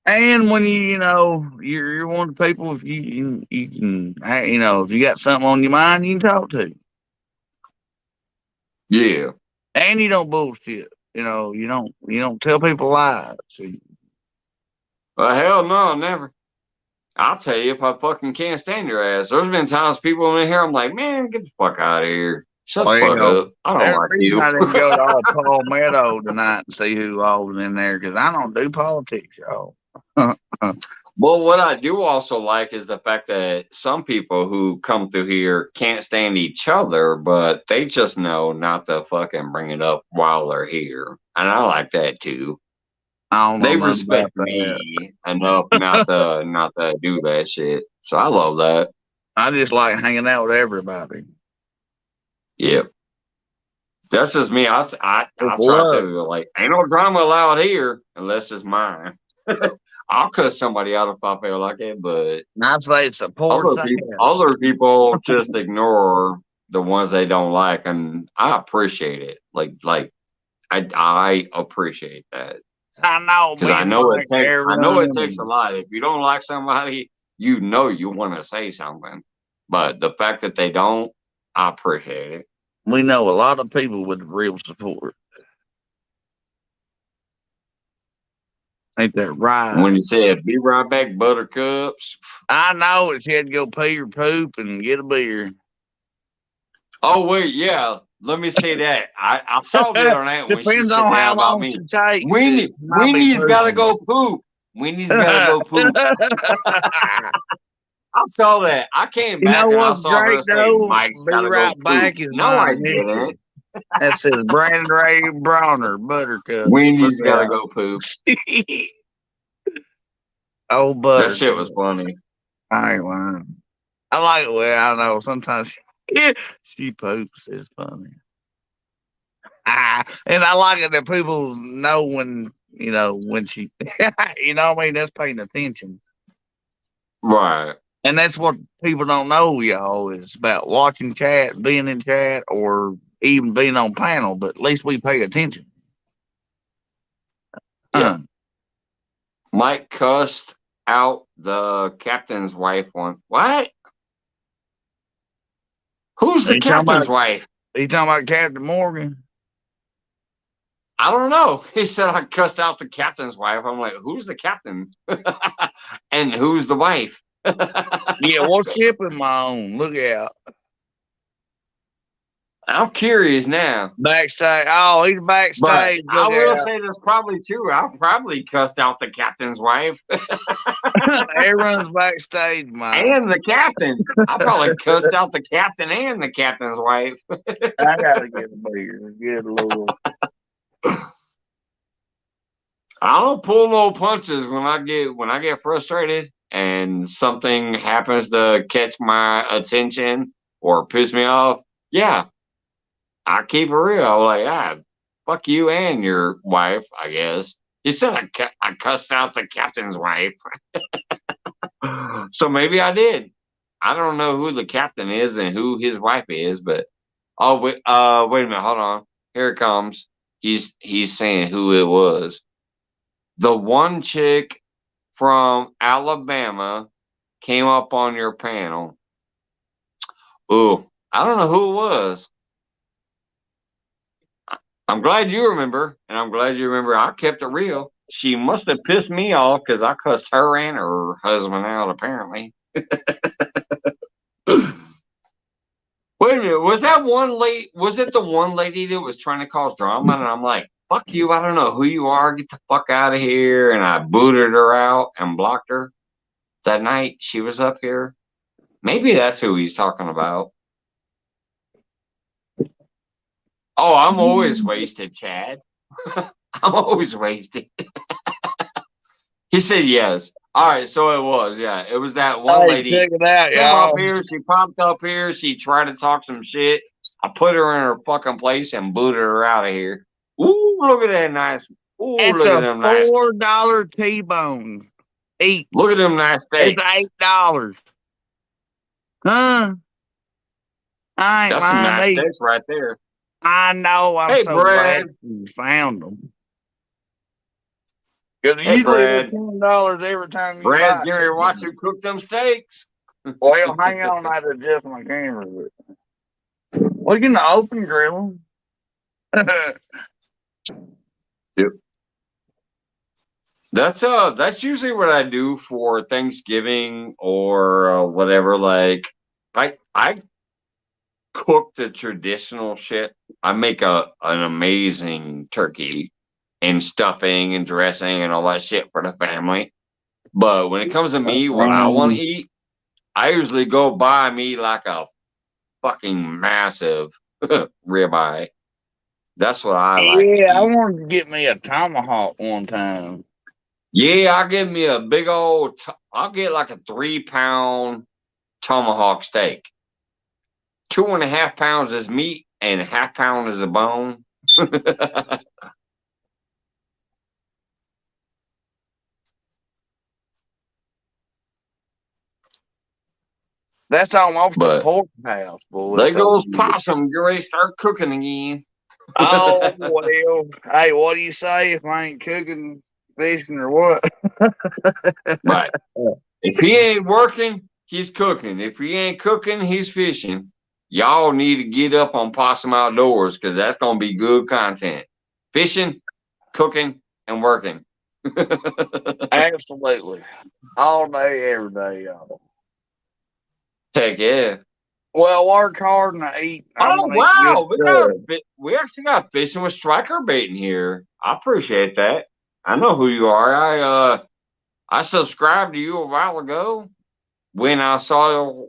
Speaker 2: And when you're one of the people, if you can, if you got something on your mind, you can talk to.
Speaker 1: Yeah.
Speaker 2: And you don't bullshit. You don't tell people lies.
Speaker 1: Well, hell no, never. I'll tell you if I fucking can't stand your ass. There's been times people in here, I'm like, man, get the fuck out of here. Shut the fuck up. I don't like you.
Speaker 2: I didn't go to Palmetto tonight and see who all was in there because I don't do politics, y'all.
Speaker 1: Well, what I do also like is the fact that some people who come through here can't stand each other, but they just know not to fucking bring it up while they're here. And I like that too. They respect me enough not to do that shit. So I love that.
Speaker 2: I just like hanging out with everybody.
Speaker 1: Yep. That's just me. I try to say, like, ain't no drama allowed here unless it's mine. I'll cut somebody out if I feel like it, but
Speaker 2: I'd say it's a
Speaker 1: other people just ignore the ones they don't like, and I appreciate it. Like I appreciate that.
Speaker 2: I know
Speaker 1: because I know it takes a lot. If you don't like somebody, you want to say something, but the fact that they don't, I appreciate it.
Speaker 2: We know a lot of people with real support. Ain't that right?
Speaker 1: When you said be right back, buttercups.
Speaker 2: I know it. She had to go pee or poop and get a beer.
Speaker 1: Oh wait, yeah. Let me say that. I saw the other night when she
Speaker 2: Depends
Speaker 1: said
Speaker 2: on
Speaker 1: that
Speaker 2: how
Speaker 1: about
Speaker 2: long
Speaker 1: me.
Speaker 2: she takes.
Speaker 1: Winnie's gotta go poop. Winnie's gotta go poop. I saw that. I came
Speaker 2: You
Speaker 1: back
Speaker 2: know
Speaker 1: and I
Speaker 2: what's
Speaker 1: saw her
Speaker 2: great
Speaker 1: say,
Speaker 2: though?
Speaker 1: Mike's
Speaker 2: Be
Speaker 1: got to go
Speaker 2: right
Speaker 1: poop.
Speaker 2: back is
Speaker 1: No,
Speaker 2: my
Speaker 1: I
Speaker 2: initial.
Speaker 1: didn't.
Speaker 2: That says Brandon Ray Bronner Buttercup. Look
Speaker 1: Wendy's got to
Speaker 2: out.
Speaker 1: go poop.
Speaker 2: Oh,
Speaker 1: That shit was
Speaker 2: Buttercup.
Speaker 1: funny.
Speaker 2: I ain't lying. I like it. Well, I know sometimes she poops. It's funny. And I like it that people know when, when she, you know what I mean? That's paying attention.
Speaker 1: Right.
Speaker 2: And that's what people don't know, y'all, is about watching chat, being in chat, or even being on panel, but at least we pay attention.
Speaker 1: Yeah. Mike cussed out the captain's wife once. What? Who's the captain's wife?
Speaker 2: Are you talking about Captain Morgan?
Speaker 1: I don't know. He said I cussed out the captain's wife. I'm like, who's the captain? And who's the wife?
Speaker 2: Yeah, what ship am I on? Look out.
Speaker 1: I'm curious now.
Speaker 2: Backstage. Oh, he's
Speaker 1: But
Speaker 2: backstage.
Speaker 1: I
Speaker 2: Look
Speaker 1: will
Speaker 2: out.
Speaker 1: say that's probably true. I probably cussed out the captain's wife
Speaker 2: Everyone's backstage, man.
Speaker 1: and the captain. I probably cussed out the captain and the captain's wife.
Speaker 2: I gotta get a beer. Good Lord.
Speaker 1: I don't pull no punches when I get frustrated and something happens to catch my attention or piss me off. Yeah, I keep it real. I'm like, fuck you and your wife, I guess. You said I cussed out the captain's wife. So maybe I did. I don't know who the captain is and who his wife is, but wait a minute, hold on. Here it comes. He's saying who it was. The one chick from Alabama came up on your panel. Ooh, I don't know who it was. I'm glad you remember, and I'm glad you remember I kept it real. She must have pissed me off because I cussed her and her husband out, apparently. Wait a minute, was that one lady? Was it the one lady that was trying to cause drama? And I'm like, fuck you, I don't know who you are, get the fuck out of here. And I booted her out and blocked her that night she was up here. Maybe that's who he's talking about. Oh, I'm always wasted, Chad. I'm always wasted. He said yes. All right, so it was, yeah. It was that one lady.
Speaker 2: Check it out,
Speaker 1: She came up
Speaker 2: y'all.
Speaker 1: here, she popped up here, she tried to talk some shit. I put her in her fucking place and booted her out of here. Ooh, look at that nice. Ooh,
Speaker 2: It's
Speaker 1: look at
Speaker 2: a
Speaker 1: them nice.
Speaker 2: $4 T-bone each.
Speaker 1: Look at them nice steaks.
Speaker 2: It's $8. Huh? I ain't
Speaker 1: That's some
Speaker 2: lying.
Speaker 1: nice steaks right there.
Speaker 2: I know. I'm
Speaker 1: Hey,
Speaker 2: so
Speaker 1: Brad.
Speaker 2: glad you found them. Because
Speaker 1: Hey,
Speaker 2: usually they're
Speaker 1: Brad.
Speaker 2: $10 every time you
Speaker 1: Brad's
Speaker 2: buy.
Speaker 1: getting ready to watch you cook them steaks.
Speaker 2: Well, hang on. I had to adjust my camera. Well, you can open grill them.
Speaker 1: Yep. That's usually what I do for Thanksgiving or whatever. Like, I cook the traditional shit. I make an amazing turkey and stuffing and dressing and all that shit for the family. But when it comes to me, what I want to eat, I usually go buy me like a fucking massive ribeye. That's what I like to
Speaker 2: Yeah, I
Speaker 1: eat.
Speaker 2: wanted to get me a tomahawk one time.
Speaker 1: Yeah, I'll give me a big old, I'll get like a 3-pound tomahawk steak. 2.5 pounds is meat and a half pound is a bone.
Speaker 2: That's almost a
Speaker 1: But
Speaker 2: porterhouse, boy.
Speaker 1: there
Speaker 2: So
Speaker 1: goes possum. You're ready to start cooking again.
Speaker 2: oh well. Hey, what do you say if I ain't cooking, fishing, or what?
Speaker 1: Right. If he ain't working, he's cooking. If he ain't cooking, he's fishing. Y'all need to get up on Possum Outdoors because that's going to be good content. Fishing, cooking, and working.
Speaker 2: Absolutely, all day, every day, y'all.
Speaker 1: Heck yeah.
Speaker 2: Well, work hard and I eat. I'm
Speaker 1: Oh,
Speaker 2: gonna eat
Speaker 1: wow.
Speaker 2: good.
Speaker 1: We actually got fishing with striker bait in here. I appreciate that. I know who you are. I subscribed to you a while ago. when I saw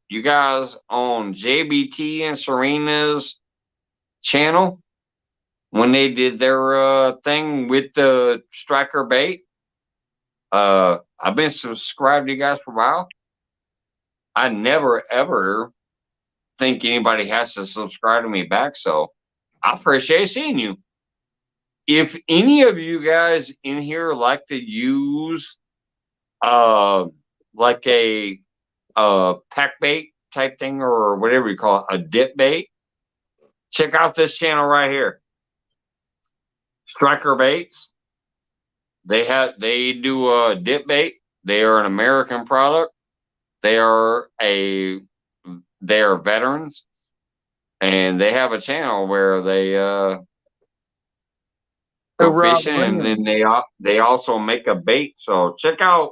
Speaker 1: you guys on JBT and Serena's channel when they did their thing with the striker bait. I've been subscribed to you guys for a while. I never ever think anybody has to subscribe to me back, so I appreciate seeing you. If any of you guys in here like to use like a pack bait type thing or whatever you call it, a dip bait, check out this channel right here. Striker Baits. They do a dip bait. They are an American product. They are veterans, and they have a channel where they go fishing, and then they also make a bait. So check out.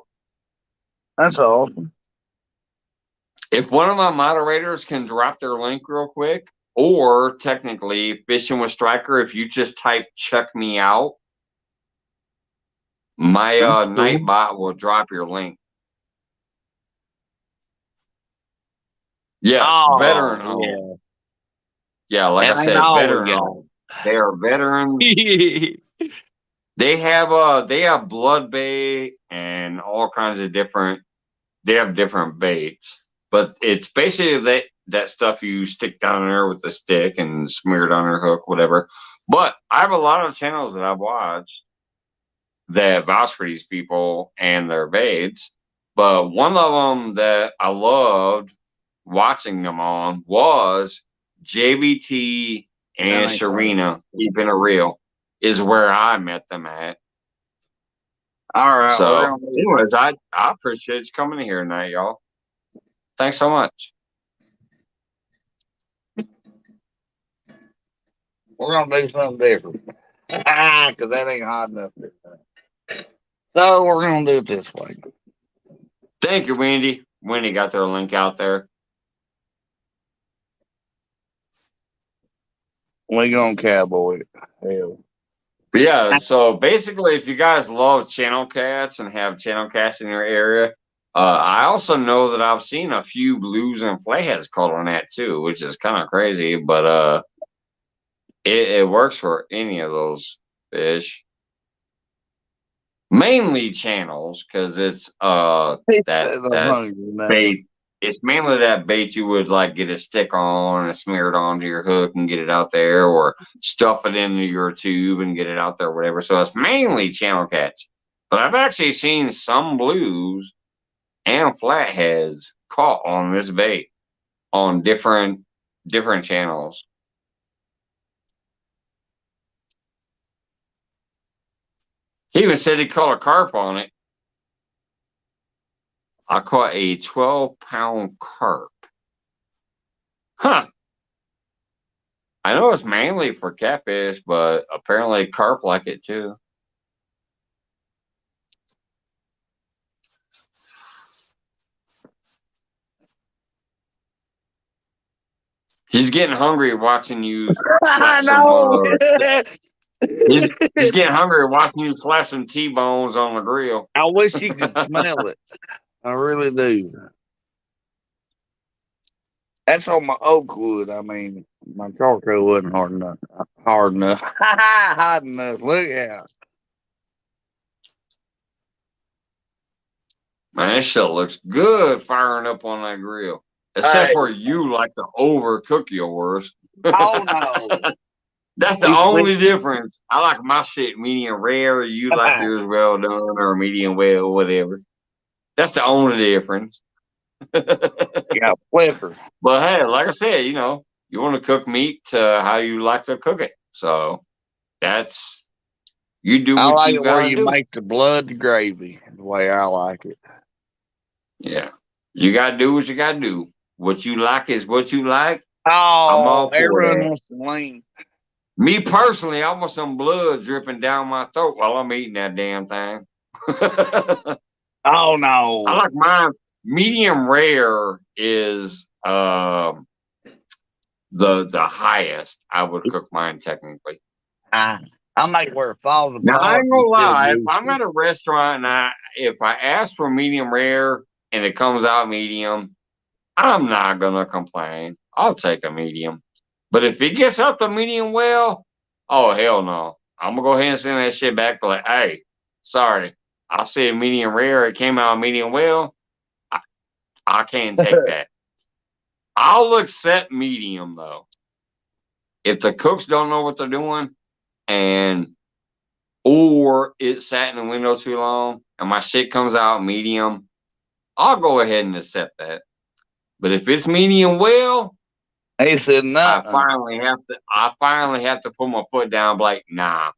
Speaker 2: That's awesome.
Speaker 1: If one of my moderators can drop their link real quick, or technically Fishing with Striker, if you just type "check me out," my Nightbot will drop your link. Yes, veteran owned. Yeah, like I said, veteran owned. They are veterans. They have blood bait and all kinds of different. They have different baits, but it's basically that stuff you stick down there with the stick and smear it on your hook, whatever. But I have a lot of channels that I've watched that vouch for these people and their baits. But one of them that I loved watching them on was JBT and Serena Keeping It Real is where I met them at.
Speaker 2: All right.
Speaker 1: So, anyways, I appreciate you coming here tonight, y'all. Thanks so much.
Speaker 2: We're gonna do something different because that ain't hot enough. So we're gonna do it this way.
Speaker 1: Thank you, Wendy. Wendy got their link out there.
Speaker 2: We gonna cowboy it. Hell.
Speaker 1: But yeah, so basically, if you guys love channel cats and have channel cats in your area, I also know that I've seen a few blues and flatheads caught on that too, which is kind of crazy, but it works for any of those fish. Mainly channels, because it's that bait. It's mainly that bait you would like get a stick on and smear it onto your hook and get it out there, or stuff it into your tube and get it out there, whatever. So it's mainly channel cats. But I've actually seen some blues and flatheads caught on this bait on different channels. He even said he caught a carp on it. I caught a 12-pound carp. Huh. I know it's mainly for catfish, but apparently carp like it too. He's getting hungry watching you slap he's getting hungry watching you slap some T-bones on the grill.
Speaker 2: I wish you could smell it. I really do. That's on my oak wood. I mean, my charcoal wasn't hard enough. Hard enough. Look out.
Speaker 1: Man, this shit looks good firing up on that grill. Except for you like to overcook yours.
Speaker 2: Oh, no.
Speaker 1: That's the only difference. I like my shit medium rare. You like yours well done or medium well, whatever. That's the only difference.
Speaker 2: Yeah, flipper.
Speaker 1: But hey, like I said, you know, you want to cook meat how you like to cook it. So that's you do what
Speaker 2: like
Speaker 1: you
Speaker 2: it where you
Speaker 1: do.
Speaker 2: make the blood gravy the way I like it.
Speaker 1: Yeah, you gotta do what you gotta do. What you like is what you like.
Speaker 2: Oh,
Speaker 1: I'm all for
Speaker 2: everyone
Speaker 1: that.
Speaker 2: wants to lean.
Speaker 1: Me personally, I want some blood dripping down my throat while I'm eating that damn thing.
Speaker 2: Oh no!
Speaker 1: I like mine medium rare is the highest I would cook mine technically.
Speaker 2: I make where it falls apart.
Speaker 1: Now I ain't gonna lie, if I'm at a restaurant and if I ask for medium rare, and it comes out medium, I'm not gonna complain. I'll take a medium. But if it gets up to medium well, oh hell no. I'm gonna go ahead and send that shit back. But like, hey, sorry, I said medium rare. It came out medium well. I can't take that. I'll accept medium though. If the cooks don't know what they're doing, and or it sat in the window too long, and my shit comes out medium, I'll go ahead and accept that. But if it's medium well,
Speaker 2: He said no.
Speaker 1: I finally have to put my foot down. Like, nah,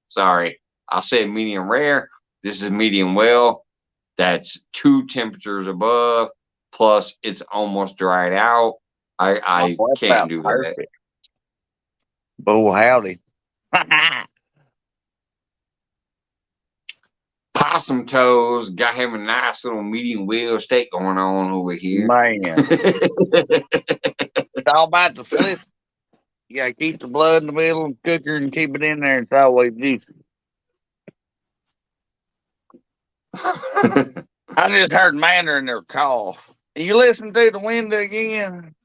Speaker 1: sorry. I said medium rare. This is medium well. That's 2 temperatures above. Plus, it's almost dried out. I can't do that.
Speaker 2: Oh, howdy.
Speaker 1: Possum toes got him a nice little medium well steak going on over here.
Speaker 2: Man. It's all about the flip. You gotta keep the blood in the middle of the cooker and keep it in there. It's always juicy. I just heard Mandarin in their cough. You listen to the window again?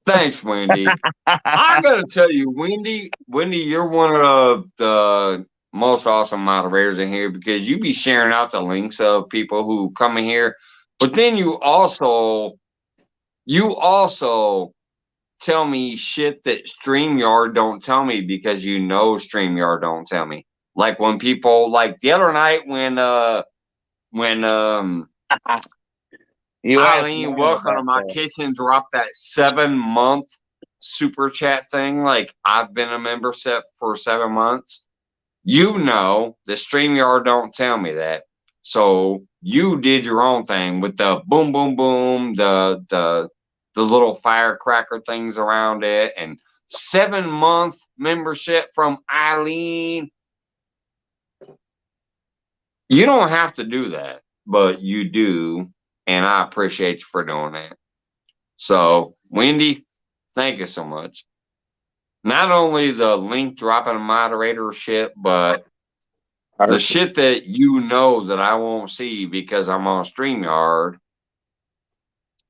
Speaker 1: Thanks, Wendy. I gotta tell you, Wendy, you're one of the most awesome moderators in here because you be sharing out the links of people who come in here, but then you also tell me shit that StreamYard don't tell me because you know StreamYard don't tell me. Like when people like the other night when Eileen, welcome to my kitchen, dropped that 7-month super chat thing. Like I've been a member for 7 months. You know the StreamYard don't tell me that. So you did your own thing with the boom, boom, boom, the little firecracker things around it, and 7-month membership from Eileen. You don't have to do that, but you do, and I appreciate you for doing that. So, Wendy, thank you so much. Not only the link dropping moderator shit, but the shit that you know that I won't see because I'm on StreamYard.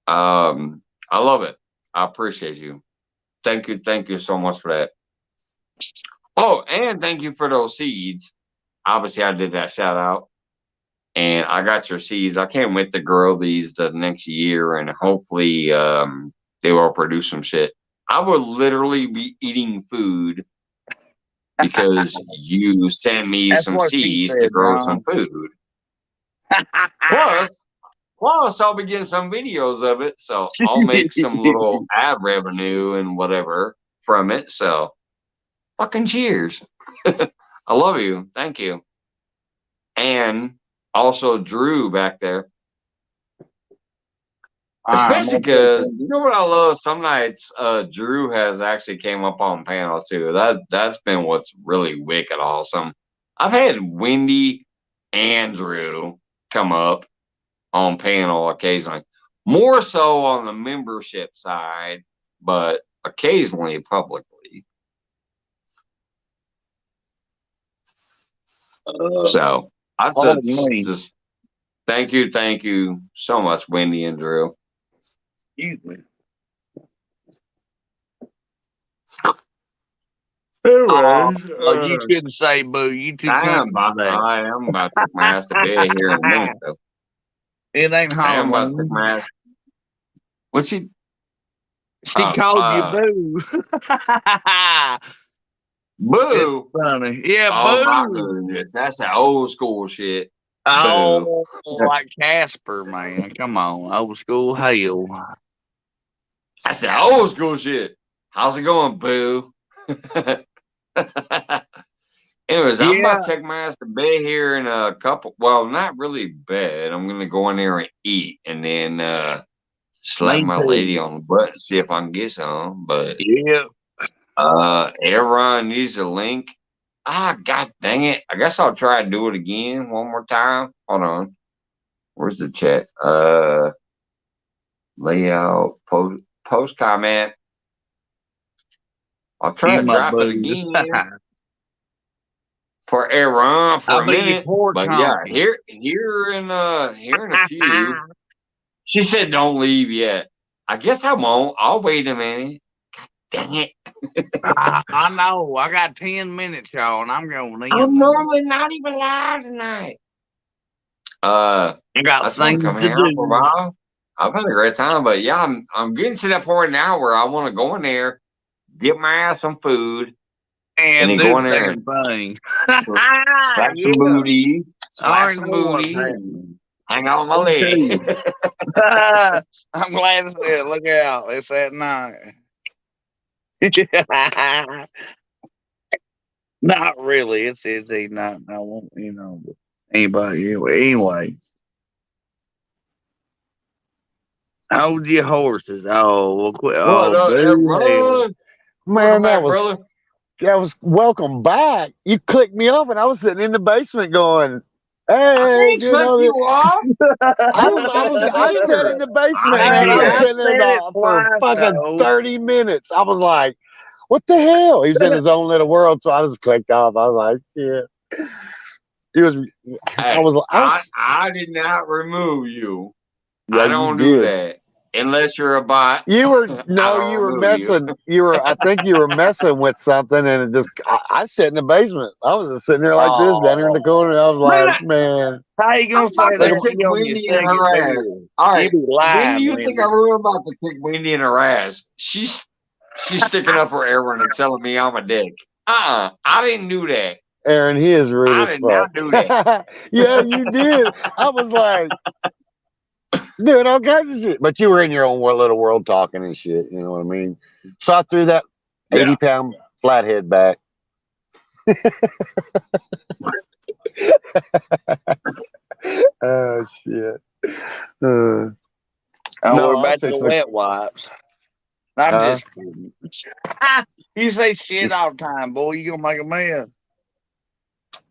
Speaker 1: I love it. I appreciate you. Thank you so much for that. Oh, and thank you for those seeds. Obviously, I did that shout out. And I got your seeds. I can't wait to grow these the next year, and hopefully they will produce some shit. I would literally be eating food because you sent me some seeds to grow some food. Plus, I'll be getting some videos of it, so I'll make some little ad revenue and whatever from it. So, fucking cheers. I love you. Thank you. And also Drew back there. Especially because you know what I love? Some nights Drew has actually came up on panel too. That's been what's really wicked awesome. I've had Wendy and Drew come up on panel occasionally. More so on the membership side, but occasionally publicly. So I just thank you so much, Wendy and Drew.
Speaker 2: Anyway, you shouldn't say boo. You too comfortable.
Speaker 1: I am about to take my ass to bed here in a minute, though.
Speaker 2: It ain't Halloween. I am about to take my ass.
Speaker 1: What's she?
Speaker 2: She called you boo.
Speaker 1: Boo.
Speaker 2: It's funny. Yeah, boo.
Speaker 1: That's that old school shit.
Speaker 2: Oh, like Casper, man. Come on. Old school hell.
Speaker 1: That's the old school shit. How's it going, boo? Anyways, I'm about to take my ass to bed here in a couple. Well, not really bed. I'm going to go in there and eat and then slap my lady on the butt and see if I can get some. But everyone needs a link. God dang it. I guess I'll try to do it again one more time. Hold on. Where's the chat? Layout, post comment. I'll try to drop it again. for Aaron for
Speaker 2: I'll
Speaker 1: a
Speaker 2: be your
Speaker 1: minute.
Speaker 2: poor
Speaker 1: But yeah,
Speaker 2: chonky.
Speaker 1: here in a few. She said don't leave yet. I guess I won't. I'll wait a minute. Dang it.
Speaker 2: I know. I got 10 minutes, y'all, and I'm going in.
Speaker 1: I'm normally not even live tonight.
Speaker 2: I got
Speaker 1: I just want
Speaker 2: things
Speaker 1: to come
Speaker 2: to
Speaker 1: hang out for a
Speaker 2: do.
Speaker 1: while. I've had a great time, but yeah, I'm getting to that point now where I want to go in there, get my ass some food, and then
Speaker 2: And do
Speaker 1: go in
Speaker 2: the
Speaker 1: there and
Speaker 2: damn thing.
Speaker 1: slap
Speaker 2: Yeah.
Speaker 1: some booty,
Speaker 2: I
Speaker 1: slap
Speaker 2: already
Speaker 1: some
Speaker 2: know what's
Speaker 1: booty,
Speaker 2: happening.
Speaker 1: hang out with my
Speaker 2: Me
Speaker 1: leg.
Speaker 2: too. I'm glad it's there. Look out. It's at night. Not really. It's a not. I won't. But anybody. Anyway. Hold your horses. Oh, well, quit.
Speaker 1: What
Speaker 2: Oh,
Speaker 1: up,
Speaker 2: boo hell.
Speaker 1: brother?
Speaker 3: Man,
Speaker 1: Welcome back, brother.
Speaker 3: that was welcome back. You clicked me off, and I was sitting in the basement going,
Speaker 1: I
Speaker 3: "Hey,
Speaker 1: ain't
Speaker 3: doing
Speaker 1: clicked
Speaker 3: all
Speaker 1: you
Speaker 3: this."
Speaker 1: off.
Speaker 3: I sat in the basement,
Speaker 1: I
Speaker 3: man.
Speaker 1: didn't
Speaker 3: I
Speaker 1: do
Speaker 3: was
Speaker 2: I
Speaker 1: that.
Speaker 3: sitting there
Speaker 2: said it
Speaker 3: for
Speaker 2: twice,
Speaker 3: fucking
Speaker 2: though.
Speaker 3: 30 minutes. I was like, what the hell? He was in his own little world, so I just clicked off. I was like, shit. He was,
Speaker 1: Hey, I did not remove you.
Speaker 3: yeah,
Speaker 1: I
Speaker 3: you
Speaker 1: don't do
Speaker 3: did.
Speaker 1: that unless you're a bot.
Speaker 3: You were,
Speaker 1: I
Speaker 3: no,
Speaker 1: don't
Speaker 3: you were
Speaker 1: remove you.
Speaker 3: messing. I think you were messing with something, and I sat in the basement. I was just sitting there like this, down there in the corner. And I was
Speaker 1: Man,
Speaker 3: like, man.
Speaker 2: How you
Speaker 1: I'm
Speaker 2: gonna say
Speaker 1: about to
Speaker 2: that
Speaker 1: kick
Speaker 2: when you on your
Speaker 1: Wendy in
Speaker 2: second
Speaker 1: her
Speaker 2: beer?
Speaker 1: ass. All
Speaker 2: You
Speaker 1: right,
Speaker 2: be
Speaker 1: when do
Speaker 2: lying,
Speaker 1: you think
Speaker 2: Wendy.
Speaker 1: I'm really about to kick Wendy in her ass? She's sticking up for Aaron and telling me I'm a dick. I didn't do that.
Speaker 3: Aaron, he is rude
Speaker 1: I
Speaker 3: as
Speaker 1: did
Speaker 3: fuck.
Speaker 1: not do that.
Speaker 3: Yeah, you did. I was like, doing all kinds of shit. But you were in your own little world talking and shit. You know what I mean? So I threw that 80-pound flathead back. Oh, shit.
Speaker 2: Oh,
Speaker 3: No,
Speaker 2: we're
Speaker 3: I
Speaker 2: back to the
Speaker 3: fixed
Speaker 2: wet wipes. I'm
Speaker 3: Huh?
Speaker 2: just kidding. You say shit all the time, boy. You gonna make a mess.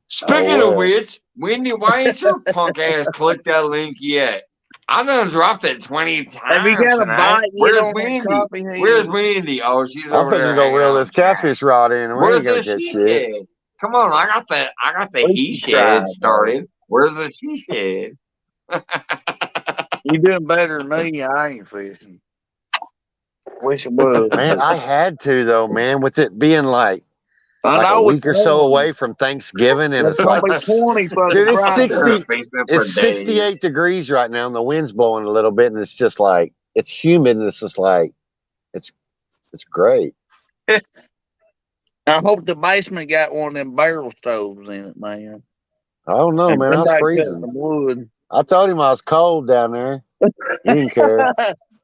Speaker 1: Speaking
Speaker 3: Oh,
Speaker 1: of
Speaker 3: well.
Speaker 1: which, Wendy, why ain't your punk ass clicked that link yet? I done dropped it 20
Speaker 2: Have you
Speaker 1: times
Speaker 2: got a
Speaker 1: tonight.
Speaker 2: bite yet
Speaker 1: Where's
Speaker 2: on that
Speaker 1: Wendy?
Speaker 2: coffee head?
Speaker 1: Where's Wendy? Oh, she's
Speaker 3: I'm
Speaker 1: over
Speaker 3: finna
Speaker 1: there
Speaker 3: go
Speaker 1: hanging
Speaker 3: reel
Speaker 1: out
Speaker 3: this
Speaker 1: in chat.
Speaker 3: catfish rod in. And we
Speaker 1: Where's
Speaker 3: ain't gonna
Speaker 1: the
Speaker 3: get
Speaker 1: she
Speaker 3: shit.
Speaker 1: shed? Come on, I got the
Speaker 2: At least
Speaker 1: he
Speaker 2: you
Speaker 1: shed
Speaker 2: tried,
Speaker 1: started. Where's the she shed?
Speaker 2: You doing better than me. I ain't fishing. Wish it was.
Speaker 3: Man, I had to though, man, with it being like
Speaker 2: I
Speaker 3: a
Speaker 2: know it's
Speaker 3: week or so
Speaker 2: warm.
Speaker 3: away from Thanksgiving, and
Speaker 2: It's
Speaker 3: it's
Speaker 2: gonna
Speaker 3: like,
Speaker 2: be 20 for
Speaker 3: dude,
Speaker 2: the
Speaker 3: it's
Speaker 2: Friday.
Speaker 3: 60,
Speaker 1: Basement for
Speaker 3: it's 68 degrees right now, and the wind's blowing a little bit, and it's just like it's humid, and it's just like it's great.
Speaker 2: I hope the basement got one of them barrel stoves in it, man.
Speaker 3: I don't know,
Speaker 2: And
Speaker 3: man. I was
Speaker 2: somebody cut
Speaker 3: freezing.
Speaker 2: some wood.
Speaker 3: I told him I was cold down there. He didn't care.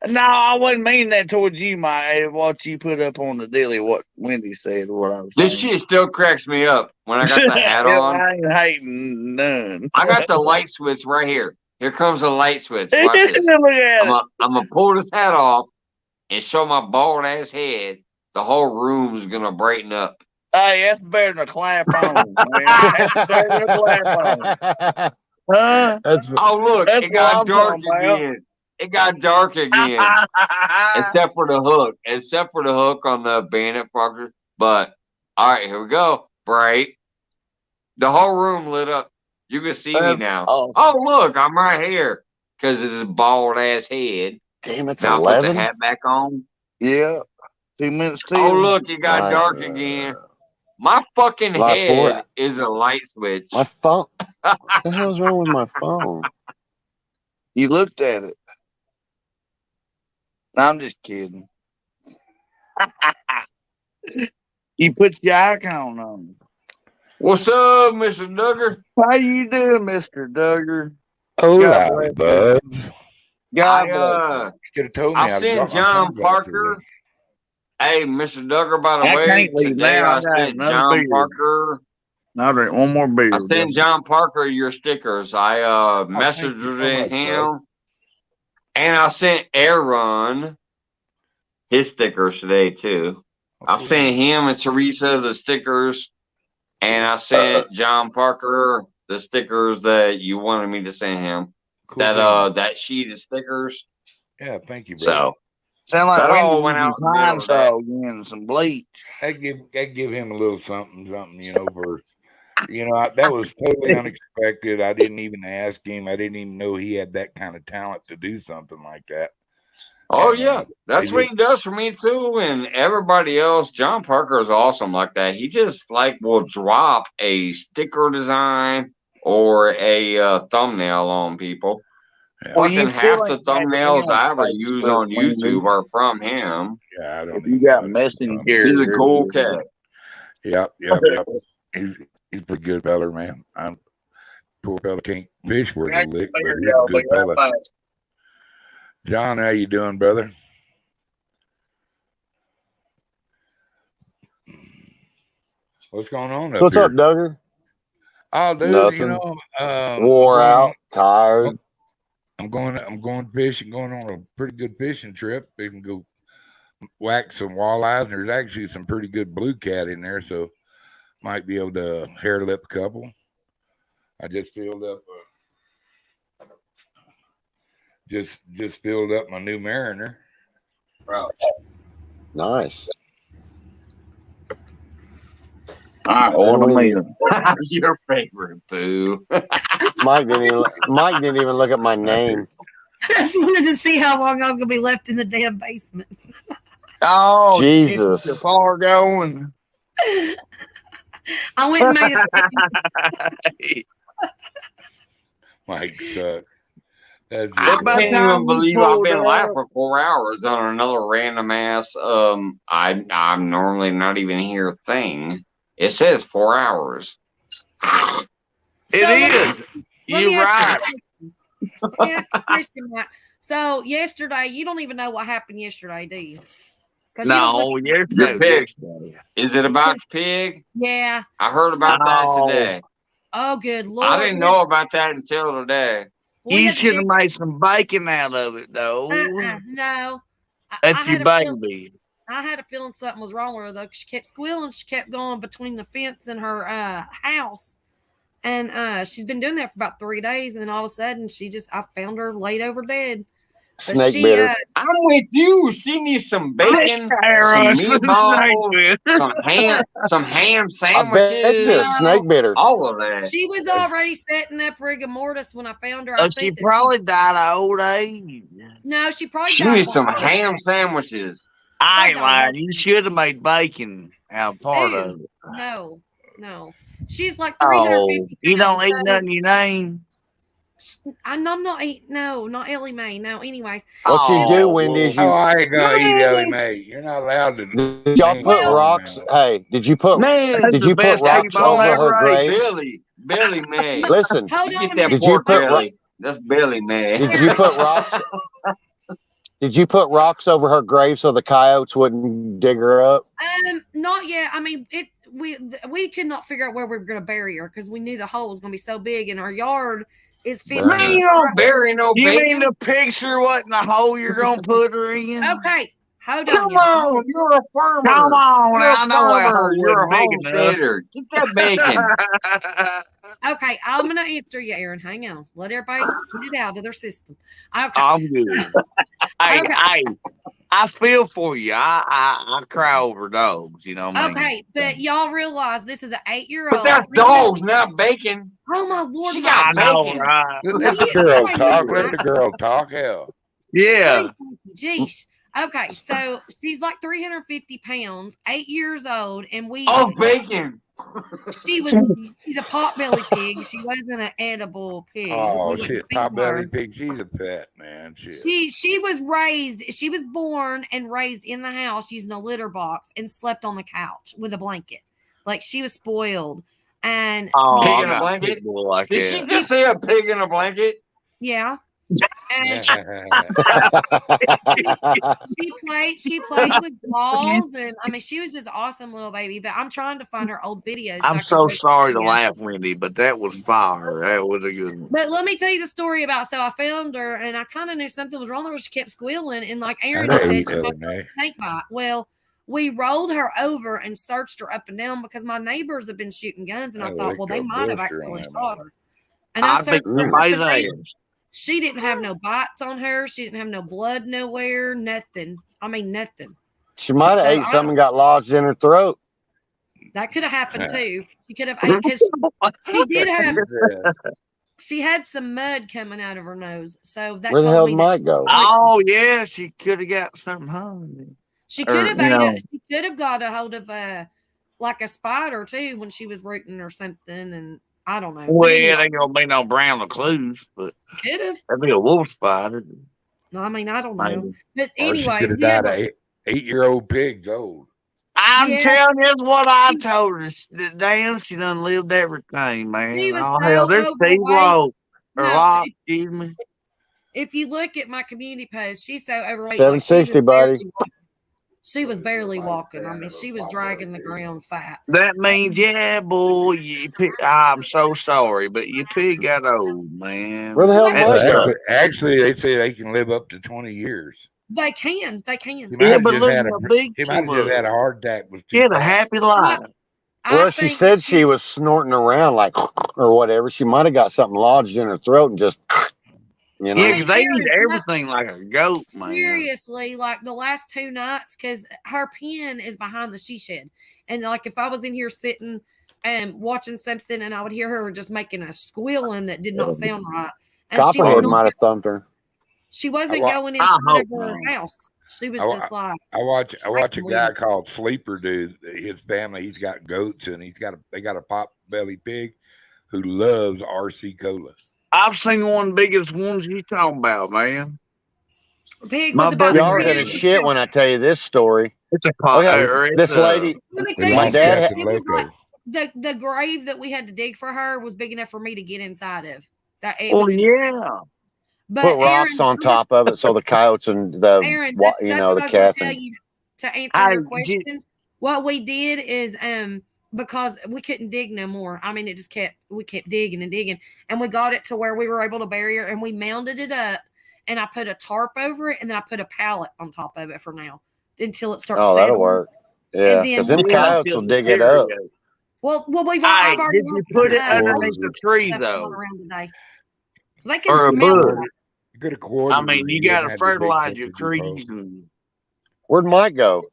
Speaker 2: No, I wasn't meaning that towards you, Mike. What you put up on the daily, what Wendy said, what I was
Speaker 1: This
Speaker 2: saying.
Speaker 1: shit still cracks me up when I got the hat on.
Speaker 2: I ain't hating none.
Speaker 1: I got the light switch right here. Here comes the light switch. Watch this.
Speaker 2: Look at it.
Speaker 1: I'm gonna pull this hat off and show my bald ass head. The whole room is gonna brighten up.
Speaker 2: Hey, that's better than a clap on, man. That's better than a clap on. Huh?
Speaker 1: Oh look,
Speaker 2: That's
Speaker 1: it
Speaker 2: what
Speaker 1: got
Speaker 2: I'm
Speaker 1: dark
Speaker 2: talking about.
Speaker 1: again. It got dark again. Except for the hook. Except for the hook on the bandit fucker. But all right, here we go. Bright. The whole room lit up. You can see me now.
Speaker 2: Awesome.
Speaker 1: Oh look, I'm right here. Because of this bald ass head.
Speaker 3: Damn, it's
Speaker 1: Now I put the
Speaker 3: 11.
Speaker 1: hat back on.
Speaker 2: Yeah. 2 minutes still.
Speaker 1: Oh look, it got dark again. My fucking
Speaker 3: Lot four.
Speaker 1: head is a light switch.
Speaker 3: My phone. What the hell's wrong with my phone?
Speaker 2: You looked at it. I'm just kidding. You put your icon on.
Speaker 1: What's up, Mr. Duggar?
Speaker 2: How you doing, Mr. Duggar?
Speaker 7: Hola, bud.
Speaker 2: God bless.
Speaker 7: Should have told me
Speaker 1: I
Speaker 7: I'd
Speaker 1: sent
Speaker 7: brought my
Speaker 1: John
Speaker 7: sunglasses
Speaker 1: Parker.
Speaker 7: in.
Speaker 1: Hey, Mr. Duggar, by the
Speaker 2: I
Speaker 1: way,
Speaker 2: can't leave
Speaker 1: today
Speaker 2: now.
Speaker 1: I
Speaker 2: I got
Speaker 1: sent
Speaker 2: another
Speaker 1: John
Speaker 2: beer.
Speaker 1: Parker.
Speaker 2: I'll drink one more beer.
Speaker 1: I sent John Parker your stickers. I
Speaker 7: thank
Speaker 1: messaged
Speaker 7: you so much,
Speaker 1: him, and I sent Aaron his stickers today too. I
Speaker 7: Cool.
Speaker 1: sent him and Teresa the stickers, and I sent John Parker the stickers that you wanted me to send him.
Speaker 7: Cool
Speaker 1: That sheet of stickers.
Speaker 7: yeah, thank you, bro.
Speaker 1: So
Speaker 2: Sound like
Speaker 1: that all
Speaker 2: Wendy
Speaker 1: went out
Speaker 2: using
Speaker 1: in the mail
Speaker 2: pine
Speaker 1: today.
Speaker 2: saw again and some bleach.
Speaker 7: I give him a little something, for You know, that was totally unexpected. I didn't even ask him. I didn't even know he had that kind of talent to do something like that.
Speaker 1: Oh
Speaker 7: And
Speaker 1: yeah, that's
Speaker 7: they
Speaker 1: what he
Speaker 7: just,
Speaker 1: does for me too, and everybody else. John Parker is awesome like that. He just like will drop a sticker design or a thumbnail on people.
Speaker 7: yeah,
Speaker 2: Well,
Speaker 1: Fucking
Speaker 2: you
Speaker 1: half
Speaker 2: still
Speaker 1: the
Speaker 2: ain't had
Speaker 1: thumbnails
Speaker 2: him
Speaker 1: I ever use
Speaker 2: Facebook,
Speaker 1: on
Speaker 2: Wendy.
Speaker 1: YouTube are from him.
Speaker 7: yeah, I don't
Speaker 2: If you
Speaker 7: even know
Speaker 2: got
Speaker 7: how to
Speaker 2: Messenger,
Speaker 1: He's a cool cat.
Speaker 7: Yep. He's a pretty good feller, man. I'm poor fella can't fish worth a lick, but he's a good fella. John, how you doing, brother? What's going on up
Speaker 3: What's
Speaker 7: here?
Speaker 3: up, Duggar?
Speaker 7: Oh, dude,
Speaker 3: Nothing.
Speaker 7: you know,
Speaker 3: Wore out, tired.
Speaker 7: I'm going fishing, going on a pretty good fishing trip. We can go whack some walleyes. And there's actually some pretty good blue cat in there, so might be able to hair lip a couple. I just filled up just filled up my new Mariner.
Speaker 3: Nice.
Speaker 2: I order me.
Speaker 1: Your favorite boo.
Speaker 3: Mike didn't even look at my name.
Speaker 8: I just wanted to see how long I was gonna be left in the damn basement.
Speaker 2: Oh,
Speaker 3: Jesus.
Speaker 2: the far going.
Speaker 8: I went and made a
Speaker 7: Mike sucks. That's
Speaker 1: I
Speaker 7: just
Speaker 2: By the
Speaker 1: can't
Speaker 2: time
Speaker 1: even
Speaker 2: we
Speaker 1: believe I've
Speaker 2: pulled
Speaker 1: been
Speaker 2: up-
Speaker 1: live for 4 hours on another random ass I'm normally not even here thing. It says 4 hours.
Speaker 2: It is.
Speaker 8: Let me
Speaker 2: You're
Speaker 8: ask
Speaker 2: right.
Speaker 8: you a question, Mike. So yesterday, you don't even know what happened yesterday, do you? 'Cause you don't
Speaker 2: No,
Speaker 8: look at-
Speaker 1: Your
Speaker 2: yesterday.
Speaker 1: pig. Is it about the pig?
Speaker 8: Yeah.
Speaker 1: I heard about that
Speaker 2: No.
Speaker 1: today.
Speaker 8: Oh, good Lord.
Speaker 1: I didn't know about that until today.
Speaker 8: We
Speaker 2: You
Speaker 8: had to
Speaker 2: should have
Speaker 8: dig-
Speaker 2: made some bacon out of it, though.
Speaker 8: No.
Speaker 2: That's your baby.
Speaker 8: I had a feeling something was wrong with her though. 'Cause she kept squealing. She kept going between the fence and her house, and she's been doing that for about 3 days. And then all of a sudden, I found her laid over dead. But
Speaker 3: Snake
Speaker 8: she,
Speaker 3: bitter.
Speaker 1: I'm with you. She needs some bacon, some
Speaker 2: Russ,
Speaker 1: meatballs, some ham
Speaker 3: I
Speaker 1: sandwiches,
Speaker 3: bet you it's snake bitter.
Speaker 1: all of that.
Speaker 8: She was already setting up rigor mortis when I found her. I
Speaker 2: She
Speaker 8: think that
Speaker 2: probably died of old age.
Speaker 8: no, she probably
Speaker 1: She
Speaker 8: died
Speaker 1: needs
Speaker 8: of
Speaker 1: some
Speaker 8: a heart
Speaker 1: ham
Speaker 8: attack.
Speaker 1: sandwiches.
Speaker 2: I ain't lying. You should have made bacon out of part
Speaker 8: Ew.
Speaker 2: of it.
Speaker 8: No. She's like
Speaker 2: Oh,
Speaker 8: 350
Speaker 2: you don't
Speaker 8: pounds,
Speaker 2: eat nothing you name?
Speaker 8: I'm not eating. No, not Ellie Mae. No, anyways.
Speaker 3: What you do, Wendy, is
Speaker 7: Oh,
Speaker 3: you
Speaker 7: I ain't gonna eat Ellie Mae. You're not allowed to.
Speaker 3: did y'all
Speaker 7: name
Speaker 3: put
Speaker 7: Ellie
Speaker 3: rocks?
Speaker 7: Mae.
Speaker 3: Hey, did you put
Speaker 1: Man,
Speaker 2: That's
Speaker 3: did
Speaker 2: the
Speaker 3: you put
Speaker 2: best
Speaker 3: rocks
Speaker 2: T-bone
Speaker 3: over
Speaker 2: ever
Speaker 3: her
Speaker 2: ate.
Speaker 3: grave?
Speaker 1: Billy May.
Speaker 3: Listen,
Speaker 8: Hold
Speaker 1: You
Speaker 8: on a
Speaker 1: get that
Speaker 8: minute.
Speaker 3: Did you
Speaker 1: pork
Speaker 3: put
Speaker 1: belly. That's Billy May.
Speaker 3: did you put rocks? Did you put rocks over her grave so the coyotes wouldn't dig her up?
Speaker 8: Not yet. I mean, we could not figure out where we were going to bury her because we knew the hole was going to be so big, and our yard is fenced.
Speaker 7: Burn
Speaker 1: Man,
Speaker 7: her.
Speaker 1: you don't bury no
Speaker 2: You
Speaker 1: bacon.
Speaker 2: mean the picture wasn't the hole you're gonna put her in?
Speaker 8: Okay, hold
Speaker 1: Come
Speaker 8: on. y'all.
Speaker 1: on, you're a farmer.
Speaker 2: Come on,
Speaker 1: You're
Speaker 2: I
Speaker 1: a
Speaker 2: know that
Speaker 1: farmer.
Speaker 2: hole
Speaker 1: You're a
Speaker 2: wasn't big enough.
Speaker 1: homesteader. Get that bacon.
Speaker 8: Okay, I'm going to answer you, Aaron. Hang on. Let everybody get it out of their system. Okay.
Speaker 2: I'm good. Hey,
Speaker 8: Okay.
Speaker 2: hey, I feel for you. I cry over dogs. You know what I mean?
Speaker 8: Okay, but y'all realize this is an 8-year-old.
Speaker 1: But that's dogs, not bacon.
Speaker 8: Oh my Lord!
Speaker 1: She
Speaker 8: my
Speaker 1: got
Speaker 2: I know,
Speaker 1: bacon.
Speaker 2: right?
Speaker 7: Let the girl talk. Let the girl talk. Hell.
Speaker 2: Yeah.
Speaker 8: Jeez. Okay, so she's like 350 pounds, 8 years old, and
Speaker 1: Oh, bacon.
Speaker 8: she's a potbelly pig. She wasn't an edible pig.
Speaker 7: Oh
Speaker 8: We didn't
Speaker 7: shit!
Speaker 8: feed
Speaker 7: Top belly
Speaker 8: her.
Speaker 7: pig. She's a pet, man. Shit.
Speaker 8: She was born and raised in the house using a litter box and slept on the couch with a blanket. Like she was spoiled. And
Speaker 2: Oh,
Speaker 1: Pig
Speaker 2: I
Speaker 1: in a
Speaker 2: got
Speaker 1: blanket?
Speaker 2: people like
Speaker 1: Did
Speaker 2: that.
Speaker 1: she just say a pig in a blanket?
Speaker 8: yeah. And she played with balls, and I mean she was just awesome little baby. But I'm trying to find her old videos.
Speaker 2: I'm
Speaker 8: I can
Speaker 2: so
Speaker 8: post
Speaker 2: sorry to
Speaker 8: them.
Speaker 2: laugh, Wendy, but that was fire. That was a good one.
Speaker 8: But let me tell you the story about. So I found her, and I kind of knew something was wrong with her. She kept squealing, and like Aaron
Speaker 7: I
Speaker 8: said,
Speaker 7: hate
Speaker 8: she had
Speaker 7: Ellie
Speaker 8: a
Speaker 7: Mae.
Speaker 8: snake bite. Well, we rolled her over and searched her up and down because my neighbors have been shooting guns, and I
Speaker 7: I
Speaker 8: thought,
Speaker 7: licked
Speaker 8: well, they
Speaker 7: a
Speaker 8: might have
Speaker 7: blister on
Speaker 8: actually
Speaker 7: that
Speaker 8: shot her. And I
Speaker 2: I think
Speaker 8: searched her up and
Speaker 2: somebody's
Speaker 8: down.
Speaker 2: ass.
Speaker 8: She didn't have no bites on her. She didn't have no blood nowhere. Nothing. I mean, nothing.
Speaker 3: She might have
Speaker 8: So
Speaker 3: ate something and got lodged in her throat.
Speaker 8: That could have happened too. She could have, because she did have, she had some mud coming out of her nose. So that
Speaker 3: Where the
Speaker 8: told
Speaker 3: hell
Speaker 8: me
Speaker 3: did
Speaker 8: that
Speaker 3: Mike go?
Speaker 2: Oh yeah, she could have got something hung.
Speaker 8: she could have
Speaker 2: you know.
Speaker 8: she could have got a hold of like a spider too when she was rooting or something, and I don't know.
Speaker 2: Well,
Speaker 8: But anyway,
Speaker 2: it ain't gonna be no brown recluse, but
Speaker 8: could have.
Speaker 2: that'd be a wolf spider.
Speaker 8: No, I mean I don't know.
Speaker 2: Maybe.
Speaker 8: But
Speaker 7: Or she
Speaker 8: anyways,
Speaker 7: could have
Speaker 8: we have
Speaker 7: died. 8-year-old pig's old.
Speaker 2: I'm
Speaker 8: Yes.
Speaker 2: telling you, that's what I told her. Damn, she done lived everything, man.
Speaker 8: She was
Speaker 2: Oh
Speaker 8: so
Speaker 2: hell, there's Steve
Speaker 8: overweight.
Speaker 2: Lowe. Or
Speaker 8: No,
Speaker 2: Locke, excuse me.
Speaker 8: if you look at my community post, she's so overweight.
Speaker 3: 760, buddy.
Speaker 8: She was barely walking. I mean, she was dragging the ground fat.
Speaker 2: That means, yeah, boy, I'm so sorry, but your pig got old, man.
Speaker 3: Where the hell
Speaker 8: Well,
Speaker 3: Mike go?
Speaker 7: Actually, they say they can live up to 20 years.
Speaker 8: They can. They can.
Speaker 7: He might
Speaker 2: Yeah,
Speaker 7: have
Speaker 2: but
Speaker 7: just
Speaker 2: look
Speaker 7: had
Speaker 2: how big
Speaker 7: he
Speaker 2: she
Speaker 7: might have just had a
Speaker 2: was.
Speaker 7: heart attack. Was
Speaker 2: She had a happy life.
Speaker 3: Well, she
Speaker 8: think
Speaker 3: said
Speaker 8: that
Speaker 3: she was snorting around like or whatever. She might have got something lodged in her throat and just, you know.
Speaker 2: Yeah,
Speaker 8: I
Speaker 2: 'cause
Speaker 8: mean,
Speaker 2: they
Speaker 8: Aaron,
Speaker 2: eat everything like a goat, man.
Speaker 8: seriously, like the last 2 nights, because her pen is behind the she shed, and like if I was in here sitting and watching something, and I would hear her just making a squealing that did not sound right, and she was
Speaker 3: Copperhead
Speaker 8: not,
Speaker 3: might have thumped her.
Speaker 8: she wasn't
Speaker 7: I
Speaker 8: going in
Speaker 2: I
Speaker 8: front of
Speaker 2: hope
Speaker 8: her
Speaker 2: not.
Speaker 8: house. She was
Speaker 7: I-
Speaker 8: just like,
Speaker 7: I watch a
Speaker 8: Straight
Speaker 7: guy
Speaker 8: bleeding.
Speaker 7: called Sleeper Dude. His family, he's got goats and they got a pot belly pig who loves RC cola.
Speaker 2: I've seen one of the biggest ones you talking about, man.
Speaker 8: pig
Speaker 2: My
Speaker 8: was about
Speaker 2: buddy
Speaker 3: Y'all are
Speaker 8: 3
Speaker 3: gonna
Speaker 8: inches.
Speaker 3: shit when I tell you this story.
Speaker 2: It's a pot.
Speaker 3: Okay,
Speaker 2: Or it's
Speaker 3: this
Speaker 2: a,
Speaker 3: lady,
Speaker 8: Let me
Speaker 7: He
Speaker 8: tell you,
Speaker 3: my
Speaker 7: loves
Speaker 3: dad
Speaker 7: Captain
Speaker 8: it was like
Speaker 7: Loco.
Speaker 8: the grave that we had to dig for her was big enough for me to get inside of. That it
Speaker 2: well,
Speaker 8: was insane.
Speaker 2: yeah.
Speaker 8: But
Speaker 3: put rocks
Speaker 8: Aaron,
Speaker 3: on top of it so the coyotes and the
Speaker 8: Aaron,
Speaker 3: you
Speaker 8: that's
Speaker 3: know
Speaker 8: what
Speaker 3: the
Speaker 8: I was going
Speaker 3: cats
Speaker 8: to tell
Speaker 3: and
Speaker 8: you to answer
Speaker 2: Hey,
Speaker 8: your question. What we did is because we couldn't dig no more. I mean, we kept digging and digging, and we got it to where we were able to bury her, and we mounded it up, and I put a tarp over it, and then I put a pallet on top of it for now until it starts
Speaker 3: oh, that'll
Speaker 8: settling.
Speaker 3: work. Yeah,
Speaker 8: And then
Speaker 3: because them
Speaker 8: we'll-
Speaker 3: coyotes will dig it up.
Speaker 8: Well,
Speaker 2: Hey,
Speaker 8: I've already
Speaker 2: did you
Speaker 8: looked
Speaker 2: put it
Speaker 8: at
Speaker 2: underneath the tree
Speaker 8: stuff going
Speaker 2: though,
Speaker 8: around today. They can
Speaker 2: or a
Speaker 8: smell
Speaker 2: bush?
Speaker 8: it.
Speaker 7: You could have quartered.
Speaker 2: I mean, you got to fertilize your trees, and
Speaker 3: Where'd Mike go?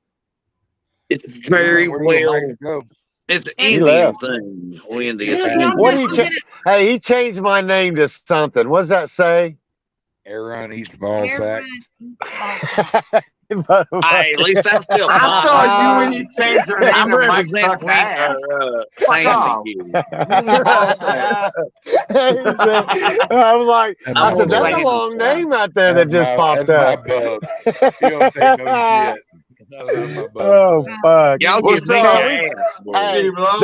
Speaker 2: it's very well.
Speaker 7: Go.
Speaker 2: It's an
Speaker 8: He
Speaker 2: Indian
Speaker 3: left.
Speaker 2: thing, Wendy.
Speaker 8: Yeah,
Speaker 2: It's
Speaker 8: but I'm
Speaker 2: Indian.
Speaker 3: What
Speaker 8: gonna-
Speaker 3: he
Speaker 8: I'm
Speaker 3: cha-
Speaker 8: gonna-
Speaker 3: Hey, he changed my name to something. What does that say?
Speaker 7: Aaron eats ball sack.
Speaker 2: Hey, at least I'm still
Speaker 1: I
Speaker 2: fine.
Speaker 1: saw you when you changed your
Speaker 2: I'm
Speaker 1: name to Mike
Speaker 2: representing
Speaker 1: Sucks Ass. Fuck off.
Speaker 2: Sandy.
Speaker 1: Ball sacks.
Speaker 3: I was like,
Speaker 7: And
Speaker 3: I
Speaker 7: my
Speaker 3: said, that's
Speaker 7: bug.
Speaker 3: a long name out there that
Speaker 7: That's
Speaker 3: just popped up.
Speaker 7: my bug. You don't take no shit. That's my bug.
Speaker 3: Oh fuck!
Speaker 2: Y'all
Speaker 1: What's
Speaker 2: give me
Speaker 1: up?
Speaker 2: your ass, boy.
Speaker 3: Hey,
Speaker 1: Steve Lowe.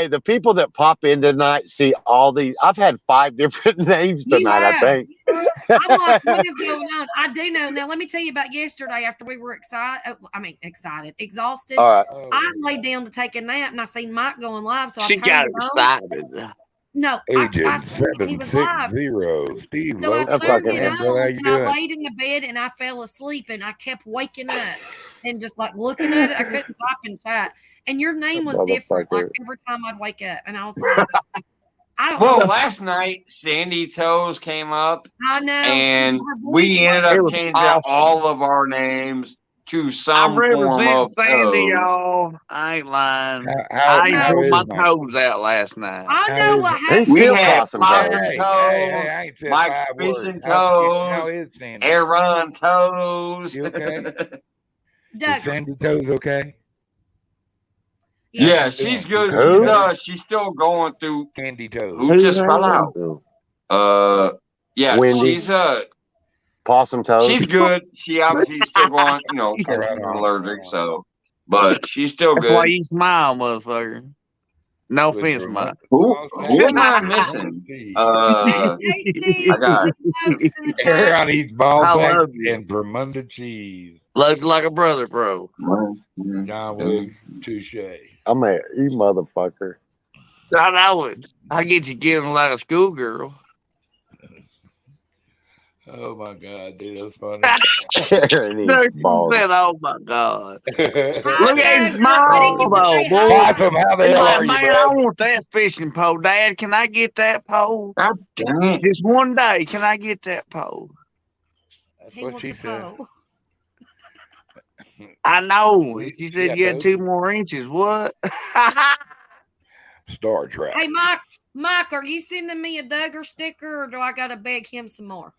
Speaker 3: the people that pop in tonight see all these. I've had 5 different names
Speaker 8: You
Speaker 3: tonight. I
Speaker 8: have.
Speaker 3: think.
Speaker 8: I'm like, what is going on? I do know. Now, let me tell you about yesterday after we were exhausted.
Speaker 3: All right.
Speaker 8: I laid down to take a nap and I seen Mike going live. So
Speaker 2: She
Speaker 8: I
Speaker 2: got
Speaker 8: turned it on.
Speaker 2: excited.
Speaker 8: No, I
Speaker 7: Agent
Speaker 8: seen that he was live.
Speaker 7: 760. Steve
Speaker 8: So I
Speaker 7: Lowe.
Speaker 3: That's
Speaker 8: turned
Speaker 3: fucking
Speaker 8: it
Speaker 3: him.
Speaker 8: on
Speaker 7: Brother, how you
Speaker 8: and I
Speaker 7: doing?
Speaker 8: laid in the bed and I fell asleep and I kept waking up and just like looking at it. I couldn't type in chat. And your name was different like every time I'd wake up. And I was like, I don't
Speaker 1: Well,
Speaker 8: know.
Speaker 1: last night Sandy Toes came up
Speaker 8: I know.
Speaker 1: and
Speaker 8: Her voice
Speaker 1: we ended
Speaker 2: It
Speaker 1: up
Speaker 2: was
Speaker 1: changing
Speaker 2: awesome.
Speaker 1: all of our names to
Speaker 2: I
Speaker 1: some form
Speaker 2: represent
Speaker 1: of
Speaker 2: Sandy,
Speaker 1: toes.
Speaker 2: y'all. I ain't lying.
Speaker 7: How
Speaker 2: I pulled
Speaker 7: is
Speaker 2: my
Speaker 7: Mike?
Speaker 2: toes out last night.
Speaker 8: I
Speaker 7: How
Speaker 8: know
Speaker 7: is
Speaker 8: what
Speaker 7: it?
Speaker 8: happened.
Speaker 3: He's
Speaker 1: We
Speaker 3: still
Speaker 1: had
Speaker 3: possum
Speaker 1: Flying
Speaker 3: toes.
Speaker 1: Toes,
Speaker 7: I ain't said
Speaker 1: Mike's
Speaker 7: 5 words.
Speaker 1: Fishing
Speaker 7: How
Speaker 1: Toes,
Speaker 7: is Sandy?
Speaker 1: Aaron Toes.
Speaker 7: You okay?
Speaker 8: Doug,
Speaker 7: Is Sandy Toes okay?
Speaker 1: Yeah, she's good.
Speaker 3: Who?
Speaker 1: She's still going through.
Speaker 7: Sandy Toes.
Speaker 1: Who just fell out? Yeah,
Speaker 3: Wendy.
Speaker 1: she's
Speaker 3: Possum toes.
Speaker 1: she's good. She obviously still going,
Speaker 7: All
Speaker 1: because
Speaker 7: right,
Speaker 1: she's
Speaker 7: all right.
Speaker 1: allergic. So, but she's still
Speaker 2: That's why
Speaker 1: good.
Speaker 2: you smile, motherfucker. No
Speaker 7: Was
Speaker 2: offense,
Speaker 7: remote.
Speaker 2: Mike.
Speaker 1: Who
Speaker 7: Ball
Speaker 1: am I
Speaker 7: sack.
Speaker 1: missing?
Speaker 8: hey,
Speaker 1: I got
Speaker 8: notes in the chat.
Speaker 7: Aaron eats ball
Speaker 2: I
Speaker 7: sack
Speaker 2: love you.
Speaker 7: and Vermunda cheese.
Speaker 2: Looks like a brother, bro.
Speaker 7: John Wicks, touche.
Speaker 3: I'm a you motherfucker.
Speaker 2: I know it. I get you giving like a schoolgirl.
Speaker 7: Oh my God, dude, that's funny.
Speaker 3: Aaron
Speaker 2: No,
Speaker 3: eats
Speaker 2: she
Speaker 3: balls.
Speaker 2: said, oh my God. Look at his
Speaker 8: I didn't
Speaker 2: smile,
Speaker 8: get to
Speaker 2: though,
Speaker 8: say
Speaker 2: boy.
Speaker 8: hi.
Speaker 7: Possum, how the
Speaker 2: He's
Speaker 7: hell
Speaker 2: like,
Speaker 7: are you,
Speaker 2: man, I
Speaker 7: bud?
Speaker 2: want that fishing pole. Dad, can I get that pole?
Speaker 1: God damn it.
Speaker 2: Just one day, can I get that pole?
Speaker 7: That's
Speaker 8: He
Speaker 7: what
Speaker 8: wants
Speaker 7: she
Speaker 8: a
Speaker 7: said.
Speaker 8: pole.
Speaker 2: I know.
Speaker 7: She
Speaker 2: She said
Speaker 7: got
Speaker 2: you had
Speaker 7: those.
Speaker 2: 2 more inches. What?
Speaker 7: Star Trek.
Speaker 8: Hey, Mike, are you sending me a Duggar sticker, or do I gotta beg him some more?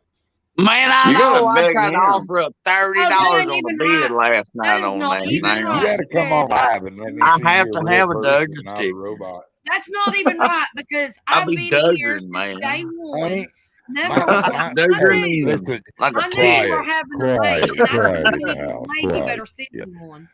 Speaker 2: Man, I
Speaker 1: You gotta
Speaker 2: know. I
Speaker 1: beg
Speaker 2: tried to
Speaker 1: him.
Speaker 2: offer up $30
Speaker 8: that ain't
Speaker 2: on the
Speaker 8: even
Speaker 2: bid
Speaker 8: right.
Speaker 2: last
Speaker 8: That
Speaker 2: night
Speaker 8: is
Speaker 2: on
Speaker 8: not
Speaker 2: that.
Speaker 8: even
Speaker 7: You
Speaker 8: right.
Speaker 7: got to come on live and let me
Speaker 2: I
Speaker 7: see
Speaker 2: have
Speaker 7: you
Speaker 2: to
Speaker 7: a
Speaker 2: have
Speaker 7: real
Speaker 2: a
Speaker 7: person,
Speaker 2: Duggar
Speaker 7: not a
Speaker 2: sticker.
Speaker 7: robot.
Speaker 8: That's not even right because
Speaker 2: I'll
Speaker 8: I've
Speaker 2: be
Speaker 8: been here
Speaker 2: Duggering,
Speaker 8: since
Speaker 2: man.
Speaker 8: day one.
Speaker 7: Hey,
Speaker 8: Never
Speaker 7: my,
Speaker 8: once.
Speaker 7: my,
Speaker 2: Duggar
Speaker 8: I knew,
Speaker 7: listen,
Speaker 2: like a
Speaker 8: I knew
Speaker 2: fish.
Speaker 8: you were having a mate, and I
Speaker 7: quiet
Speaker 8: said,
Speaker 7: in
Speaker 8: you
Speaker 7: the
Speaker 8: need
Speaker 7: house,
Speaker 8: a mate, you better
Speaker 7: quiet,
Speaker 8: send
Speaker 7: yeah,
Speaker 8: me one.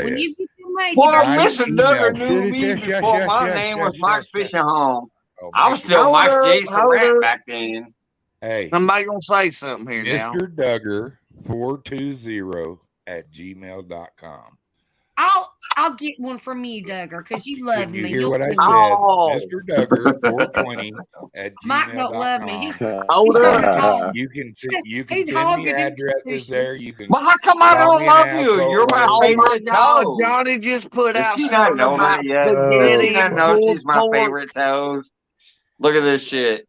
Speaker 8: When
Speaker 7: quiet.
Speaker 8: you get your mate, you
Speaker 1: Well,
Speaker 8: better
Speaker 7: My
Speaker 8: send
Speaker 1: Mr.
Speaker 8: me one.
Speaker 1: Duggar
Speaker 7: email,
Speaker 1: knew me before my name was Mike's Fishing Home.
Speaker 7: Oh,
Speaker 1: I was still
Speaker 2: Hold
Speaker 1: Mike's
Speaker 2: up,
Speaker 1: J.
Speaker 2: hold
Speaker 1: Surratt
Speaker 2: up.
Speaker 1: back then.
Speaker 7: Hey,
Speaker 2: Somebody gonna say something here now.
Speaker 7: Mr. Duggar 420 at gmail.com.
Speaker 8: I'll get one from you, Duggar, because you love
Speaker 7: Did you
Speaker 8: me.
Speaker 7: hear
Speaker 8: You'll
Speaker 7: what I
Speaker 8: send
Speaker 7: said?
Speaker 8: me.
Speaker 2: Oh,
Speaker 7: Mr. Duggar 420 at
Speaker 8: Mike don't love me. He's
Speaker 7: gmail.com.
Speaker 2: hold
Speaker 8: trying to
Speaker 2: up.
Speaker 8: hog.
Speaker 7: You can
Speaker 8: He's
Speaker 7: send me
Speaker 8: hogging
Speaker 7: addresses
Speaker 8: information.
Speaker 7: there. You can
Speaker 1: Well, how come I
Speaker 7: call
Speaker 1: don't
Speaker 7: me an
Speaker 1: love you? You're my
Speaker 7: asshole.
Speaker 2: Oh my
Speaker 1: favorite
Speaker 2: God,
Speaker 1: toad.
Speaker 2: Johnny just put
Speaker 1: Does
Speaker 2: out
Speaker 1: she not
Speaker 2: something
Speaker 1: know
Speaker 2: about
Speaker 1: that yet?
Speaker 3: Oh,
Speaker 1: She
Speaker 2: spaghetti
Speaker 1: not
Speaker 2: and
Speaker 1: know
Speaker 2: pulled
Speaker 1: she's my
Speaker 2: pork.
Speaker 1: favorite toes. Look at this shit.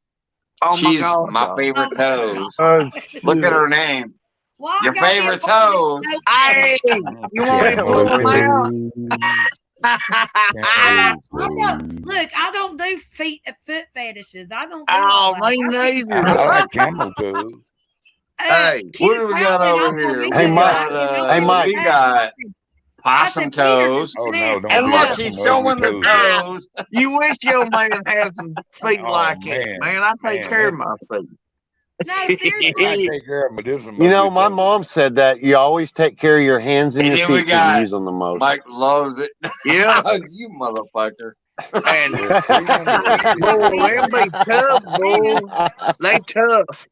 Speaker 2: Oh my
Speaker 1: She's
Speaker 2: God,
Speaker 1: my
Speaker 2: y'all.
Speaker 1: favorite toes.
Speaker 3: oh
Speaker 1: Look at
Speaker 3: shit.
Speaker 1: her name.
Speaker 8: Why
Speaker 1: Your
Speaker 8: I gotta be a
Speaker 1: favorite
Speaker 8: part of this
Speaker 1: toes.
Speaker 8: snow
Speaker 2: Hey,
Speaker 8: fetish?
Speaker 2: you want me to
Speaker 3: Can't
Speaker 2: pull
Speaker 3: wait
Speaker 2: them out?
Speaker 8: Look, I don't do foot fetishes. I don't do all
Speaker 2: Oh,
Speaker 8: that.
Speaker 2: me neither.
Speaker 7: I like camel toes.
Speaker 2: Hey,
Speaker 1: What do we got over here?
Speaker 3: Hey, Mike. Hey, Mike.
Speaker 1: We got possum toes.
Speaker 7: Oh, no, don't
Speaker 1: And
Speaker 7: do
Speaker 1: look,
Speaker 7: that.
Speaker 1: he's
Speaker 7: Some ugly
Speaker 1: showing the
Speaker 7: toes.
Speaker 1: toes.
Speaker 2: you wish your man had some feet
Speaker 7: Oh,
Speaker 2: like it, man. I take
Speaker 7: man,
Speaker 2: care of my feet.
Speaker 8: No,
Speaker 7: I
Speaker 8: seriously.
Speaker 7: take care of them, but there's some
Speaker 3: You know,
Speaker 7: ugly
Speaker 3: my
Speaker 7: toes.
Speaker 3: mom said that you always take care of your hands and
Speaker 1: And
Speaker 3: your
Speaker 1: then we
Speaker 3: feet because you
Speaker 1: got
Speaker 3: use them the most.
Speaker 1: Mike loves it.
Speaker 2: Yeah,
Speaker 1: You motherfucker.
Speaker 2: and
Speaker 7: Yeah,
Speaker 2: boy, them be tough, boy. They tough.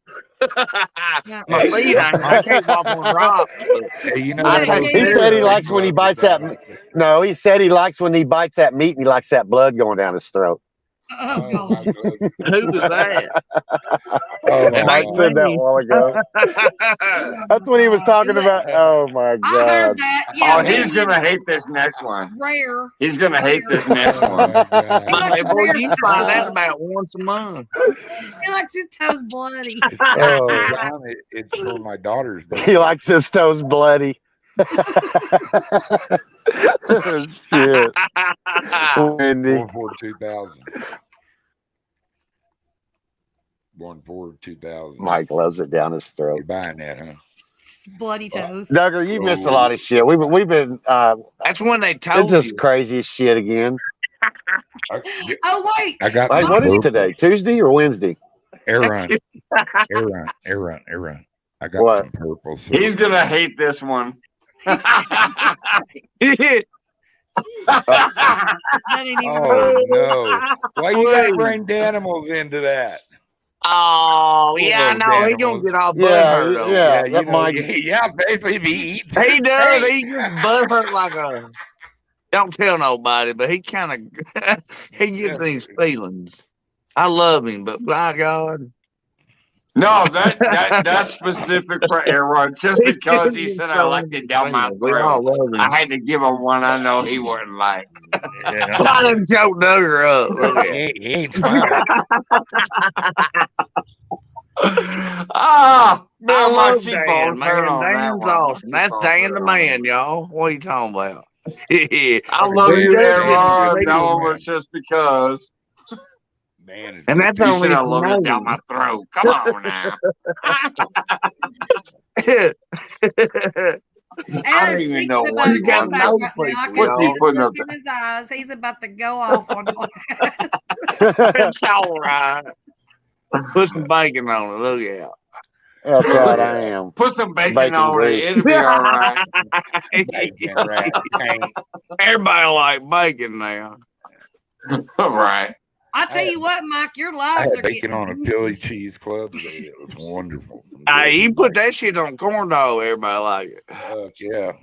Speaker 2: My feet, I can't walk on rocks.
Speaker 7: Hey, you know
Speaker 2: I
Speaker 8: Look,
Speaker 7: that
Speaker 2: take
Speaker 7: old
Speaker 3: He
Speaker 8: dude.
Speaker 2: care
Speaker 3: said he
Speaker 2: of
Speaker 3: likes when he bites that. No, he said he likes when he bites that meat and he likes that blood going down his throat.
Speaker 8: Oh, God.
Speaker 2: Who was that?
Speaker 7: Oh,
Speaker 2: It
Speaker 3: Mike
Speaker 2: ain't
Speaker 3: said that a
Speaker 2: me.
Speaker 3: while ago. That's what he was talking about. Oh my
Speaker 8: I heard
Speaker 3: god.
Speaker 8: that. Yeah,
Speaker 1: Oh,
Speaker 8: me
Speaker 1: he's
Speaker 8: and you
Speaker 1: gonna hate this next one.
Speaker 8: rare.
Speaker 1: He's gonna hate
Speaker 8: Rare.
Speaker 1: this next one.
Speaker 7: my God.
Speaker 8: He likes
Speaker 2: Boy,
Speaker 8: rare
Speaker 2: you find that
Speaker 8: toes.
Speaker 2: about once a month.
Speaker 8: He likes his toes bloody.
Speaker 3: Oh,
Speaker 7: John, it's for my daughter's birthday.
Speaker 3: he likes his toes bloody. Shit. Wendy.
Speaker 7: 4/4/2000. Born 4/2000.
Speaker 3: Mike loves it down his
Speaker 7: You're
Speaker 3: throat.
Speaker 7: buying that, huh?
Speaker 8: Bloody toes.
Speaker 3: Duggar, you missed a lot of shit. We've been
Speaker 2: That's when they
Speaker 3: it's
Speaker 2: told
Speaker 3: this
Speaker 2: you.
Speaker 3: crazy as shit again.
Speaker 8: Oh, wait.
Speaker 7: I got
Speaker 3: Hey,
Speaker 7: some
Speaker 3: what is
Speaker 7: purple.
Speaker 3: today? Tuesday or Wednesday?
Speaker 7: Aaron. I got
Speaker 3: What?
Speaker 7: some purple.
Speaker 1: He's gonna hate this one.
Speaker 8: That ain't even
Speaker 7: Oh
Speaker 8: right.
Speaker 7: no! Why you gotta bring Danimals into that?
Speaker 2: Oh, yeah, I
Speaker 7: Poor
Speaker 2: know. He gonna
Speaker 7: Danimals.
Speaker 2: get all
Speaker 3: Yeah,
Speaker 2: butthurt over
Speaker 3: yeah,
Speaker 2: it.
Speaker 7: You
Speaker 3: that
Speaker 7: know,
Speaker 3: Mike.
Speaker 7: yeah, basically be eating.
Speaker 2: He does.
Speaker 7: Hey.
Speaker 2: He gets butthurt like a. Don't tell nobody, but he kind of he gets these feelings. I love him, but by God,
Speaker 1: No, that's specific for Aaron. Just
Speaker 2: he
Speaker 1: because he
Speaker 2: gets
Speaker 1: said I
Speaker 2: so
Speaker 1: liked it down my
Speaker 2: feelings. We all
Speaker 1: throat,
Speaker 2: love him.
Speaker 1: I had to give him one I know he wouldn't like.
Speaker 7: Yeah.
Speaker 2: I didn't choke Duggar up. Look at
Speaker 7: He ain't fine.
Speaker 1: Ah,
Speaker 2: I
Speaker 1: my
Speaker 2: love
Speaker 1: cheekbones
Speaker 2: Dan,
Speaker 1: hurt
Speaker 2: man.
Speaker 1: on that
Speaker 2: Dan's
Speaker 1: one. My
Speaker 2: awesome. That's
Speaker 1: cheekbones
Speaker 2: Dan
Speaker 1: hurt
Speaker 2: the
Speaker 1: on
Speaker 2: man,
Speaker 1: that.
Speaker 2: y'all. What are you talking about?
Speaker 1: I love you,
Speaker 7: Dan
Speaker 1: Aaron.
Speaker 7: is
Speaker 1: That
Speaker 7: good,
Speaker 1: one
Speaker 7: man.
Speaker 1: was just because
Speaker 7: Dan is
Speaker 2: And
Speaker 7: good.
Speaker 2: that's
Speaker 1: you
Speaker 2: only
Speaker 1: said I
Speaker 2: for
Speaker 1: loved it down
Speaker 2: me.
Speaker 1: my throat. Come on now. I don't
Speaker 8: Alan's
Speaker 1: even
Speaker 8: thinking
Speaker 1: know what
Speaker 8: about
Speaker 1: he
Speaker 8: a
Speaker 2: You got
Speaker 1: wants.
Speaker 8: comeback
Speaker 2: no
Speaker 8: right now. I
Speaker 2: people,
Speaker 8: can
Speaker 1: What's he
Speaker 8: see
Speaker 2: y'all.
Speaker 8: the
Speaker 1: putting
Speaker 8: look
Speaker 1: up
Speaker 8: in
Speaker 1: there?
Speaker 8: his eyes. He's about to go off on
Speaker 2: It's all right. Put some bacon on it. Look out.
Speaker 3: That's right, I am.
Speaker 1: Put some bacon,
Speaker 3: Bacon
Speaker 1: on
Speaker 3: grease.
Speaker 1: it. It'll be all right.
Speaker 7: Bacon rat tank.
Speaker 2: Everybody like bacon now.
Speaker 1: All right.
Speaker 8: I tell you what, Mike, your
Speaker 7: I
Speaker 8: lives
Speaker 7: had
Speaker 8: are
Speaker 7: bacon
Speaker 8: getting
Speaker 7: on a Philly cheese club today. It was wonderful.
Speaker 2: Hey, you put that shit on corn dog, everybody like it.
Speaker 7: Yeah.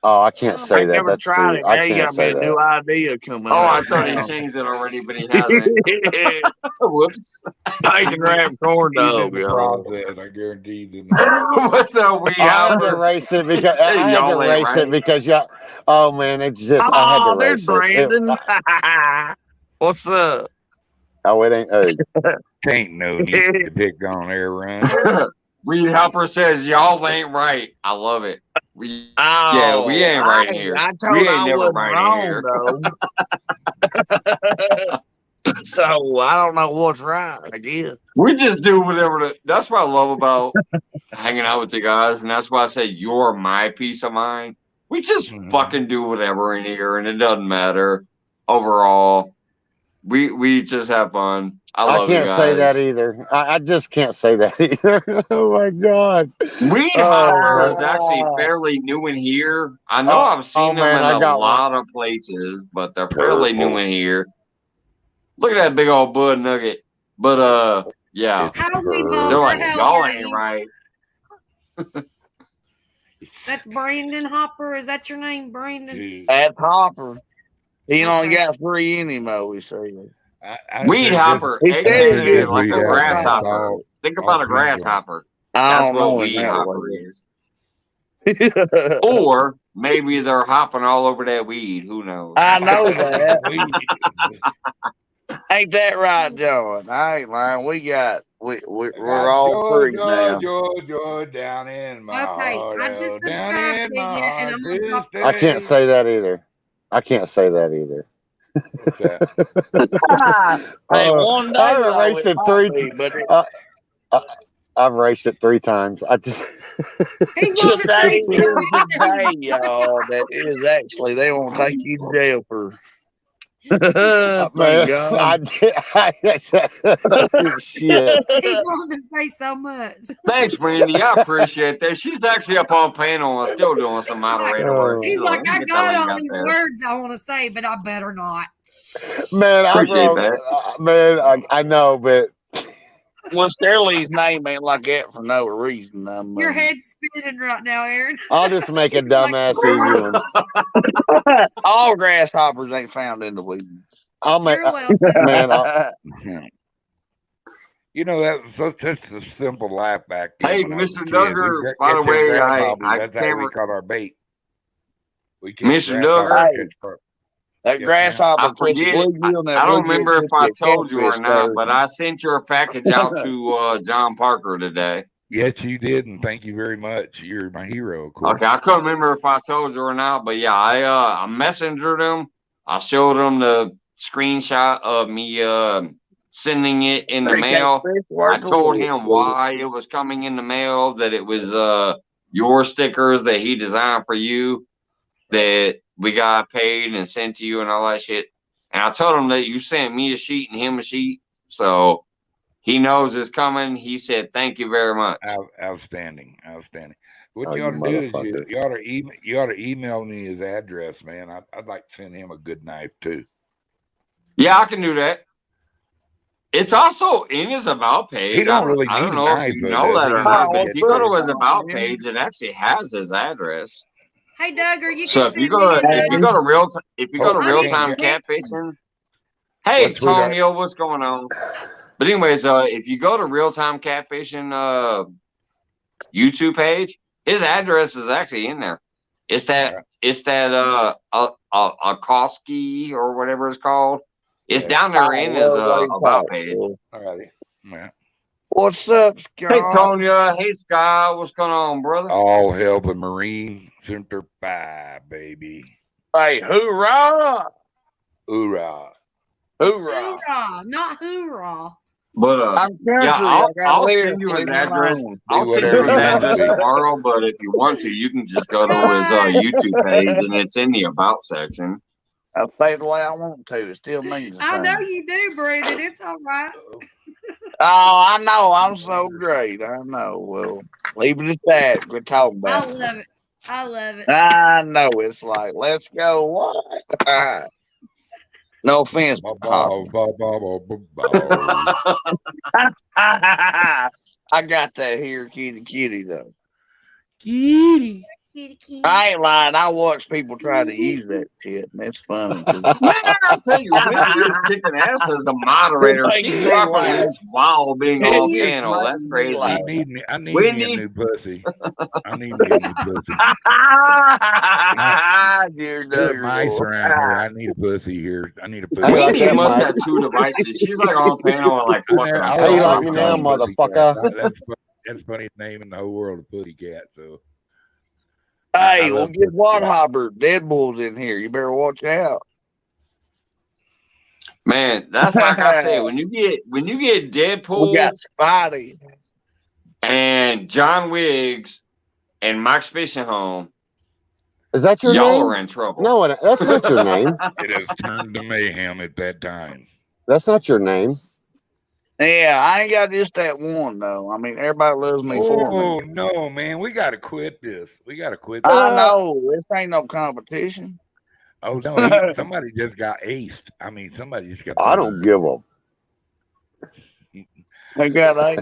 Speaker 3: Oh, I can't say
Speaker 2: I
Speaker 3: that.
Speaker 2: never
Speaker 3: That's
Speaker 2: tried
Speaker 3: too.
Speaker 2: it.
Speaker 3: I
Speaker 2: Now you
Speaker 3: can't
Speaker 2: got me
Speaker 3: say
Speaker 2: a new
Speaker 3: that.
Speaker 2: idea coming
Speaker 1: Oh, I
Speaker 2: up.
Speaker 1: thought he changed it already, but he hasn't. Whoops.
Speaker 2: Bacon wrapped corn
Speaker 7: He's in
Speaker 2: dog,
Speaker 7: the
Speaker 2: y'all.
Speaker 7: process. I guarantee he's in the process.
Speaker 1: What's up, we
Speaker 3: I had to
Speaker 1: have
Speaker 3: erase it because I had to
Speaker 1: Y'all ain't
Speaker 3: erase it
Speaker 1: right.
Speaker 3: because y'all. Oh man, it's just I had to
Speaker 2: Oh, there's
Speaker 3: erase it.
Speaker 2: Brandon. What's up?
Speaker 3: Oh, it ain't.
Speaker 7: Ain't no need to pick on air run.
Speaker 1: Weed Hopper says y'all ain't right. I love it. We ain't right here.
Speaker 2: I told
Speaker 1: We ain't
Speaker 2: I
Speaker 1: never
Speaker 2: wasn't
Speaker 1: right
Speaker 2: wrong
Speaker 1: here.
Speaker 2: though. So I don't know what's right. I guess.
Speaker 1: We just do whatever. That's what I love about hanging out with the guys, and that's why I say you're my peace of mind. We just fucking do whatever in here, and it doesn't matter. Overall, we just have fun. I love
Speaker 3: can't
Speaker 1: you guys.
Speaker 3: say that either. I just can't say that either. Oh my god.
Speaker 1: Weed Hopper is actually fairly new in here. I know I've seen them in a lot of places, but they're fairly new in here. Look at that big old bud nugget. But yeah, they're like y'all ain't right.
Speaker 8: That's Brandon Hopper. Is that your name, Brandon?
Speaker 2: That's Hopper. He only got 3 in him, though, we say.
Speaker 1: Weed Hopper, aka like a grasshopper. Think about a grasshopper. That's what Weed Hopper is. Or maybe they're hopping all over that weed. Who knows?
Speaker 2: I know that. Ain't that right, John? I ain't lying. We're all free now.
Speaker 7: Joy, down in my heart.
Speaker 8: I just subscribed to you, and I'm gonna drop.
Speaker 3: I can't say that either. I can't say that either.
Speaker 7: What's that?
Speaker 2: Hey, one day
Speaker 3: I've erased it 3 I've erased it 3 times. I just
Speaker 2: today is the day, y'all. That is actually they won't take you to jail for.
Speaker 3: man, shit.
Speaker 8: He's wanting to say so much.
Speaker 1: Thanks, Brandy. I appreciate that. She's actually up on panel and still doing some moderator work.
Speaker 8: He's like, I got all these words I want to say, but I better not.
Speaker 3: Man, I know, but
Speaker 2: well, Sterling's name ain't like that for no reason.
Speaker 8: Your head's spinning right now, Aaron.
Speaker 3: I'll just make a dumbass easy one.
Speaker 2: All grasshoppers ain't found in the weeds.
Speaker 3: I'll make
Speaker 7: man. You know, that's such a simple laugh back.
Speaker 1: Hey, Mr. Duggar, by the way,
Speaker 7: that's how we caught our bait.
Speaker 1: Mr. Duggar,
Speaker 2: that grasshopper.
Speaker 1: I forget. I don't remember if I told you or not, but I sent your package out to John Parker today.
Speaker 7: Yes, you did, and thank you very much. You're my hero, of course.
Speaker 1: Okay, I couldn't remember if I told you or not, but yeah, I messengered him. I showed him the screenshot of me sending it in the mail. I told him why it was coming in the mail, that it was your stickers that he designed for you, that we got paid and sent to you and all that shit. And I told him that you sent me a sheet and him a sheet. So he knows it's coming. He said, thank you very much.
Speaker 7: Outstanding. What you ought to do is you ought to email me his address, man. I'd like to send him a good knife too.
Speaker 1: Yeah, I can do that. It's also in his about page.
Speaker 7: He don't really
Speaker 1: I don't know if you know that or not, but if you go to his about page, it actually has his address.
Speaker 8: Hey, Duggar, you
Speaker 1: so
Speaker 8: can
Speaker 1: if you go to real time catfishing, hey Tonio, what's going on? But anyways, if you go to real time catfishing YouTube page, his address is actually in there. It's that Akowski or whatever it's called. It's down there in his about page.
Speaker 7: Alrighty. Yeah.
Speaker 2: What's up, Scott?
Speaker 1: Hey, Tonya. Hey, Sky. What's going on, brother?
Speaker 7: All hell the Marine Center 5, baby.
Speaker 2: Hey, hoorah!
Speaker 7: Hoorah.
Speaker 2: Hoorah.
Speaker 8: Hoorah, not hoorah.
Speaker 1: But I'll send you his address. I'll send you his address tomorrow. But if you want to, you can just go to his YouTube page, and it's in the about section.
Speaker 2: I say the way I want to. It still means the same.
Speaker 8: I know you do, Brandon. It's all right.
Speaker 2: Oh, I know. I'm so great. I know. Well, leave it at that. We're talking about it.
Speaker 8: I love it.
Speaker 2: I know. It's like, let's go. What? No offense. I got that here, kitty, though.
Speaker 7: Kitty.
Speaker 2: I ain't lying. I watch people try to use that shit, and it's funny.
Speaker 1: I'll tell you, Whitney is kicking ass as a moderator. She's dropping this while being on panel. That's crazy.
Speaker 7: I need me a new pussy. I need me a new pussy. There's mice around here. I need a pussy here. I need a pussy.
Speaker 1: Whitney must have 2 devices. She's like on panel and like fucking.
Speaker 3: How you like me now, motherfucker?
Speaker 7: That's the funniest name in the whole world, a pussycat. So,
Speaker 2: Hey,
Speaker 7: I
Speaker 2: well,
Speaker 7: love
Speaker 2: get what,
Speaker 7: pussycat.
Speaker 2: Hopper? Deadpool's in here. You better watch out.
Speaker 1: Man, that's like I say. When you get
Speaker 2: We
Speaker 1: Deadpool
Speaker 2: got Spidey.
Speaker 1: and John Wiggs and Mike's Fishing Home,
Speaker 3: Is that your
Speaker 1: y'all
Speaker 3: name?
Speaker 1: are in trouble.
Speaker 3: No, that's not your name.
Speaker 7: It has turned to mayhem at that time.
Speaker 3: That's not your name.
Speaker 2: Yeah, I ain't got just that one though. I mean, everybody loves me for
Speaker 7: Oh
Speaker 2: me.
Speaker 7: no, man, we got to quit this. We got to quit.
Speaker 2: I know this ain't no competition.
Speaker 7: Oh no, somebody just got aced. I mean, somebody just got.
Speaker 3: I don't give a.
Speaker 2: They got
Speaker 1: What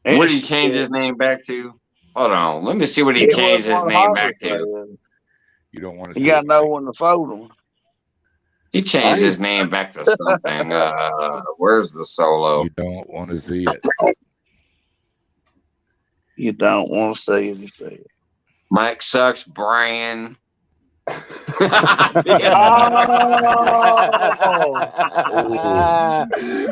Speaker 1: did he change his name back to? Hold on, let me see what he changed his name back to.
Speaker 7: You don't want to.
Speaker 2: You gotta know when to fold them.
Speaker 1: He changed his name back to something. Where's the solo?
Speaker 7: You don't want to see it.
Speaker 2: You don't want to see it. You see it.
Speaker 1: Mike sucks, Brian.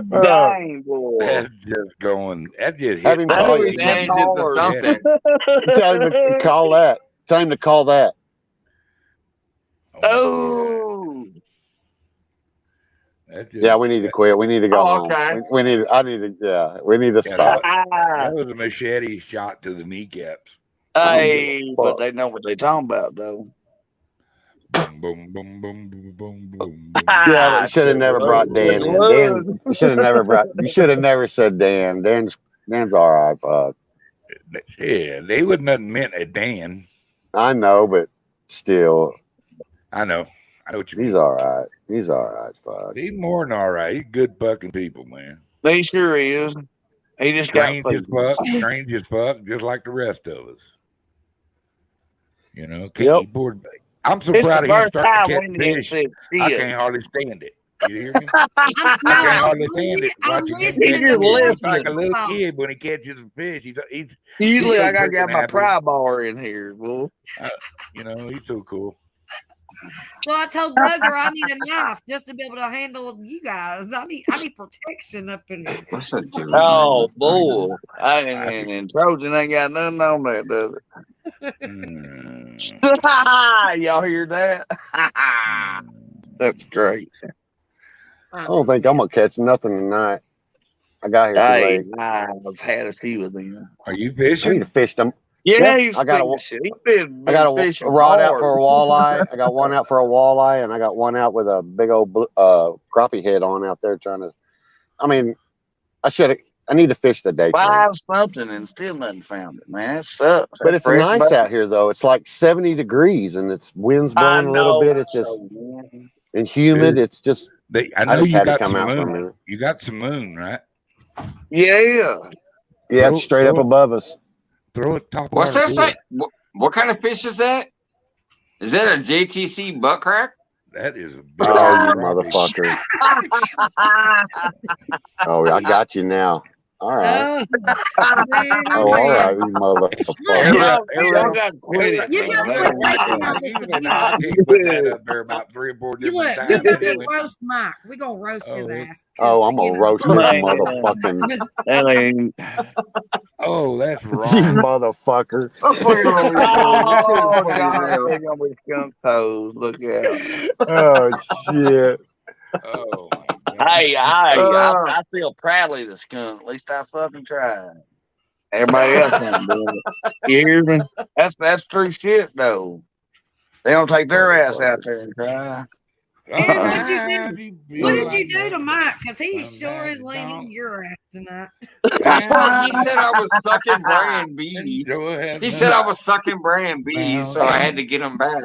Speaker 2: Dang, boy.
Speaker 7: That's just going. That just
Speaker 3: Have
Speaker 7: hit.
Speaker 3: him
Speaker 1: I
Speaker 3: call
Speaker 1: knew
Speaker 3: you.
Speaker 1: he changed it to something.
Speaker 3: Tell him to call that. Tell him to call that.
Speaker 2: Oh.
Speaker 3: Yeah, we need to quit. We need to go home.
Speaker 1: Okay.
Speaker 3: We need. I need to. Yeah, we need to stop.
Speaker 7: That was a machete shot to the kneecaps.
Speaker 2: Hey, but they know what they talking about though.
Speaker 7: Boom, boom, boom, boom, boom, boom, boom.
Speaker 3: Yeah, but you should have never brought Dan in. Dan, you should have never brought. You should have never said Dan. Dan's all right. Fuck.
Speaker 7: Yeah, they wouldn't have meant a Dan.
Speaker 3: I know, but still,
Speaker 7: I know what you mean.
Speaker 3: he's all right. He's all right. Fuck.
Speaker 7: He's more than all right. He's good fucking people, man.
Speaker 2: He sure is. He just
Speaker 7: Strange
Speaker 2: got
Speaker 7: as fuck, strange as fuck, just like the rest of us. You know,
Speaker 3: Yep.
Speaker 7: I'm so
Speaker 2: It's
Speaker 7: proud
Speaker 2: the
Speaker 7: of him
Speaker 2: first
Speaker 7: starting
Speaker 2: time
Speaker 7: to catch
Speaker 2: we didn't
Speaker 7: fish.
Speaker 2: say
Speaker 7: I
Speaker 2: shit.
Speaker 7: can't hardly stand it. You hear me? I can't hardly stand it.
Speaker 8: I'm
Speaker 7: Watching him
Speaker 8: listening
Speaker 7: catch
Speaker 2: to
Speaker 7: fish.
Speaker 2: you.
Speaker 7: He's like a little
Speaker 8: Listening.
Speaker 7: kid when he catches a fish. He's
Speaker 2: Usually
Speaker 7: so
Speaker 2: I gotta
Speaker 7: freaking
Speaker 2: get my
Speaker 7: happy.
Speaker 2: pry bar in here, boy.
Speaker 7: You know, he's so cool.
Speaker 8: So I told Bugger I need a knife just to be able to handle you guys. I need protection up in here.
Speaker 1: What's that dude?
Speaker 2: Oh boy. And Trojan ain't got nothing on that, does it? Y'all hear that? That's great.
Speaker 3: I don't think I'm gonna catch nothing tonight. I got here too
Speaker 2: Hey,
Speaker 3: late.
Speaker 2: I've had a few of them.
Speaker 7: Are you
Speaker 3: I need
Speaker 7: fishing?
Speaker 3: to fish them.
Speaker 2: Yeah,
Speaker 3: Yeah,
Speaker 2: he's
Speaker 3: I got a-
Speaker 2: fishing. He's been
Speaker 3: I got
Speaker 2: fishing
Speaker 3: a rod out
Speaker 2: hard.
Speaker 3: for a walleye. I got one out for a walleye, and I got one out with a big old crappie head on out there trying to. I mean, I need to fish the daytime.
Speaker 2: Find something and still nothing found it, man. It sucks.
Speaker 3: But
Speaker 2: That
Speaker 3: it's
Speaker 2: fresh
Speaker 3: nice
Speaker 2: bait.
Speaker 3: out here though. It's like 70 degrees and it's winds
Speaker 2: I
Speaker 3: blowing a little
Speaker 2: know.
Speaker 3: bit. It's just and humid. It's just
Speaker 7: I
Speaker 3: I
Speaker 7: know
Speaker 3: just
Speaker 7: you
Speaker 3: had to
Speaker 7: got
Speaker 3: come
Speaker 7: some
Speaker 3: out for a
Speaker 7: moon.
Speaker 3: minute.
Speaker 7: You got some moon, right?
Speaker 2: Yeah.
Speaker 3: Yeah, it's straight up above us.
Speaker 7: Throw it top
Speaker 1: What's
Speaker 7: water.
Speaker 1: that say? What kind of fish is that? Is that a JTC butt crack?
Speaker 7: That is a big
Speaker 3: Oh, you
Speaker 7: crappie.
Speaker 3: motherfucker. Oh, I got you now. All right. Oh, all right, you motherfucker.
Speaker 2: Y'all got to quit it.
Speaker 8: You got to
Speaker 2: man.
Speaker 8: quit taking all this
Speaker 7: I can't put that up there about 3 or 4
Speaker 8: You
Speaker 7: different
Speaker 8: look, we
Speaker 7: times.
Speaker 8: got to roast Mike. We're going to roast his ass.
Speaker 3: Oh, I'm gonna roast this
Speaker 2: Man.
Speaker 3: motherfucking
Speaker 2: That ain't.
Speaker 7: Oh, that's
Speaker 3: you
Speaker 7: wrong.
Speaker 3: motherfucker.
Speaker 2: Oh, God, they're gonna be skunk toes. Look out.
Speaker 3: Oh shit.
Speaker 7: Oh, my God.
Speaker 2: Hey, I feel proudly the skunk. At least I fucking tried. Everybody else ain't doing it. You hear me? That's true shit though. They don't take their ass out there and try.
Speaker 8: Aaron, what'd you do?
Speaker 7: do?
Speaker 8: What did you do to Mike? Because he sure is leaning your ass tonight.
Speaker 1: He said I was sucking Brian B. He said I was sucking Brian B, so I had to get him back.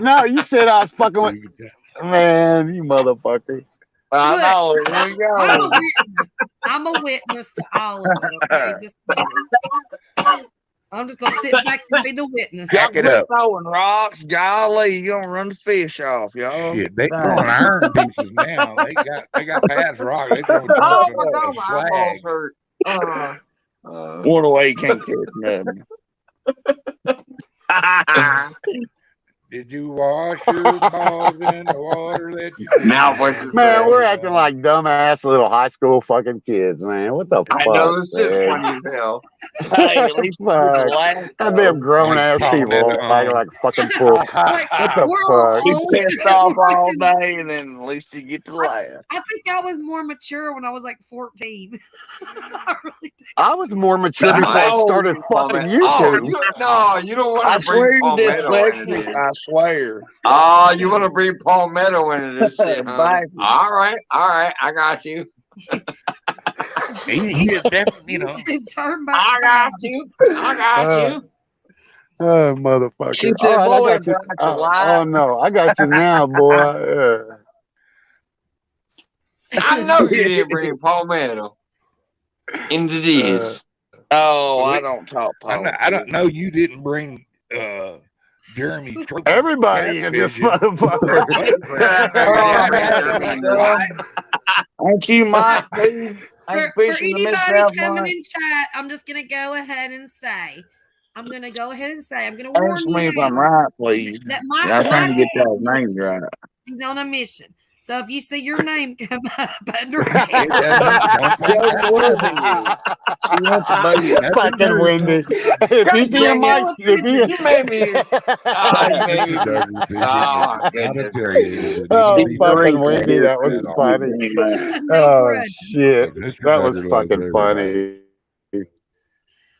Speaker 3: No, you said I was fucking with man, you motherfucker.
Speaker 2: I
Speaker 8: Look,
Speaker 2: know. There you
Speaker 8: I'm a
Speaker 2: go.
Speaker 8: witness. I'm a witness to all of it. Okay? I'm just gonna sit back and be the witness.
Speaker 2: Y'all
Speaker 7: Back it
Speaker 2: quit
Speaker 7: up.
Speaker 2: throwing rocks. Golly, you gonna run the fish off, y'all.
Speaker 7: Shit, they throwing iron pieces now. They got past rock. They throwing
Speaker 1: Oh
Speaker 7: chunks
Speaker 1: my
Speaker 7: of
Speaker 1: God, my eyeballs
Speaker 7: slag.
Speaker 1: hurt.
Speaker 2: One away, you can't catch nothing.
Speaker 7: Did you wash your balls in the water that you
Speaker 1: Now voices
Speaker 3: Man,
Speaker 1: bad.
Speaker 3: we're acting like dumbass little high school fucking kids, man. What the
Speaker 1: I
Speaker 3: fuck,
Speaker 1: know this shit's
Speaker 3: man?
Speaker 1: funny as hell.
Speaker 2: Hey, at least you get
Speaker 3: Fuck.
Speaker 2: to laugh.
Speaker 3: Goddamn grown ass
Speaker 7: Like
Speaker 3: people
Speaker 7: palmetto.
Speaker 3: acting like fucking fools.
Speaker 8: Like,
Speaker 3: What the
Speaker 8: we're all
Speaker 3: fuck?
Speaker 2: Be
Speaker 8: old.
Speaker 2: pissed off all day, and then at least you get to laugh.
Speaker 8: I think I was more mature when I was like 14. I really did.
Speaker 3: I was more mature before I
Speaker 2: Oh,
Speaker 3: started fucking
Speaker 1: Oh,
Speaker 3: YouTube.
Speaker 1: you don't
Speaker 2: I
Speaker 1: want to
Speaker 2: swear
Speaker 1: bring
Speaker 2: you're
Speaker 1: palmetto into
Speaker 2: dyslexic.
Speaker 1: this.
Speaker 2: I swear.
Speaker 1: Oh, you want to bring palmetto into this shit, huh?
Speaker 2: Back.
Speaker 1: All right, I got you.
Speaker 7: He is definitely, you know.
Speaker 8: Turn back.
Speaker 1: I got you. I got you.
Speaker 3: Oh, motherfucker.
Speaker 2: She
Speaker 3: All
Speaker 2: said,
Speaker 3: right, I
Speaker 2: "Boy,
Speaker 3: got you.
Speaker 2: got you
Speaker 3: Oh,
Speaker 2: live."
Speaker 3: no, I got you now, boy.
Speaker 1: I know you didn't bring palmetto into this.
Speaker 2: Oh, I don't talk politics.
Speaker 7: I don't know. You didn't bring Jeremy.
Speaker 3: Everybody in this motherfucker.
Speaker 2: Ain't you Mike, dude?
Speaker 8: For
Speaker 2: Ain't fishing the
Speaker 8: anybody
Speaker 2: Mid-South
Speaker 8: coming
Speaker 2: Mike?
Speaker 8: in chat, I'm just gonna go ahead and say, I'm gonna warn
Speaker 2: Ask
Speaker 8: you
Speaker 2: me if I'm
Speaker 8: now
Speaker 2: right, please.
Speaker 8: that
Speaker 2: I'm trying to get y'all's
Speaker 8: Mike
Speaker 2: names right.
Speaker 8: is on a mission. So if you see your name come up under
Speaker 7: It doesn't.
Speaker 3: Fucking Wendy. If you see a Mike, if you
Speaker 1: Maybe.
Speaker 3: Oh, fucking Wendy, that was funny.
Speaker 8: no
Speaker 3: Oh,
Speaker 8: grudge.
Speaker 3: shit. That was fucking funny.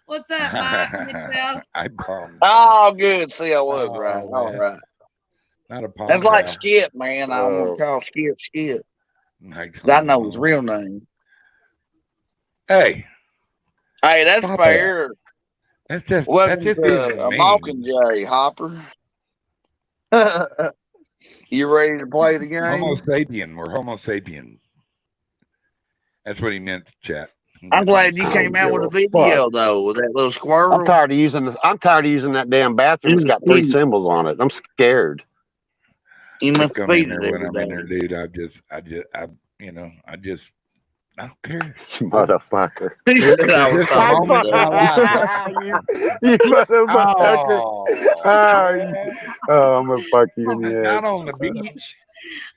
Speaker 8: What's up, Mike? Yourself?
Speaker 7: I bombed.
Speaker 2: Oh, good. See, I was
Speaker 7: Oh,
Speaker 2: right. All
Speaker 7: man.
Speaker 2: right.
Speaker 7: Not a palm.
Speaker 2: That's like Skip, man. I'm
Speaker 3: Oh.
Speaker 2: gonna call Skip. I know his real name.
Speaker 7: Hey,
Speaker 2: Hey, that's
Speaker 7: Stop
Speaker 2: fair.
Speaker 7: that's just
Speaker 2: Welcome
Speaker 7: that's just
Speaker 2: to a
Speaker 7: mean.
Speaker 2: Mockingjay, Hopper. You ready to play the game?
Speaker 7: Homo sapien. We're Homo sapien. That's what he meant to chat.
Speaker 2: I'm glad you came out with a video though, with that little squirrel.
Speaker 3: I'm tired of using this. I'm tired of using that damn bathroom. It's got 3 symbols on it. I'm scared.
Speaker 2: You
Speaker 7: I
Speaker 2: must
Speaker 7: come
Speaker 2: feed
Speaker 7: in
Speaker 2: it
Speaker 7: there when
Speaker 2: every
Speaker 7: I'm in
Speaker 2: day.
Speaker 7: there, dude. I don't care.
Speaker 3: You motherfucker.
Speaker 2: He said I was
Speaker 3: I
Speaker 2: talking
Speaker 3: fuck-
Speaker 2: to
Speaker 3: you motherfucker.
Speaker 7: Oh,
Speaker 3: I'm gonna fuck you in the
Speaker 7: not
Speaker 3: ass.
Speaker 7: on the beach.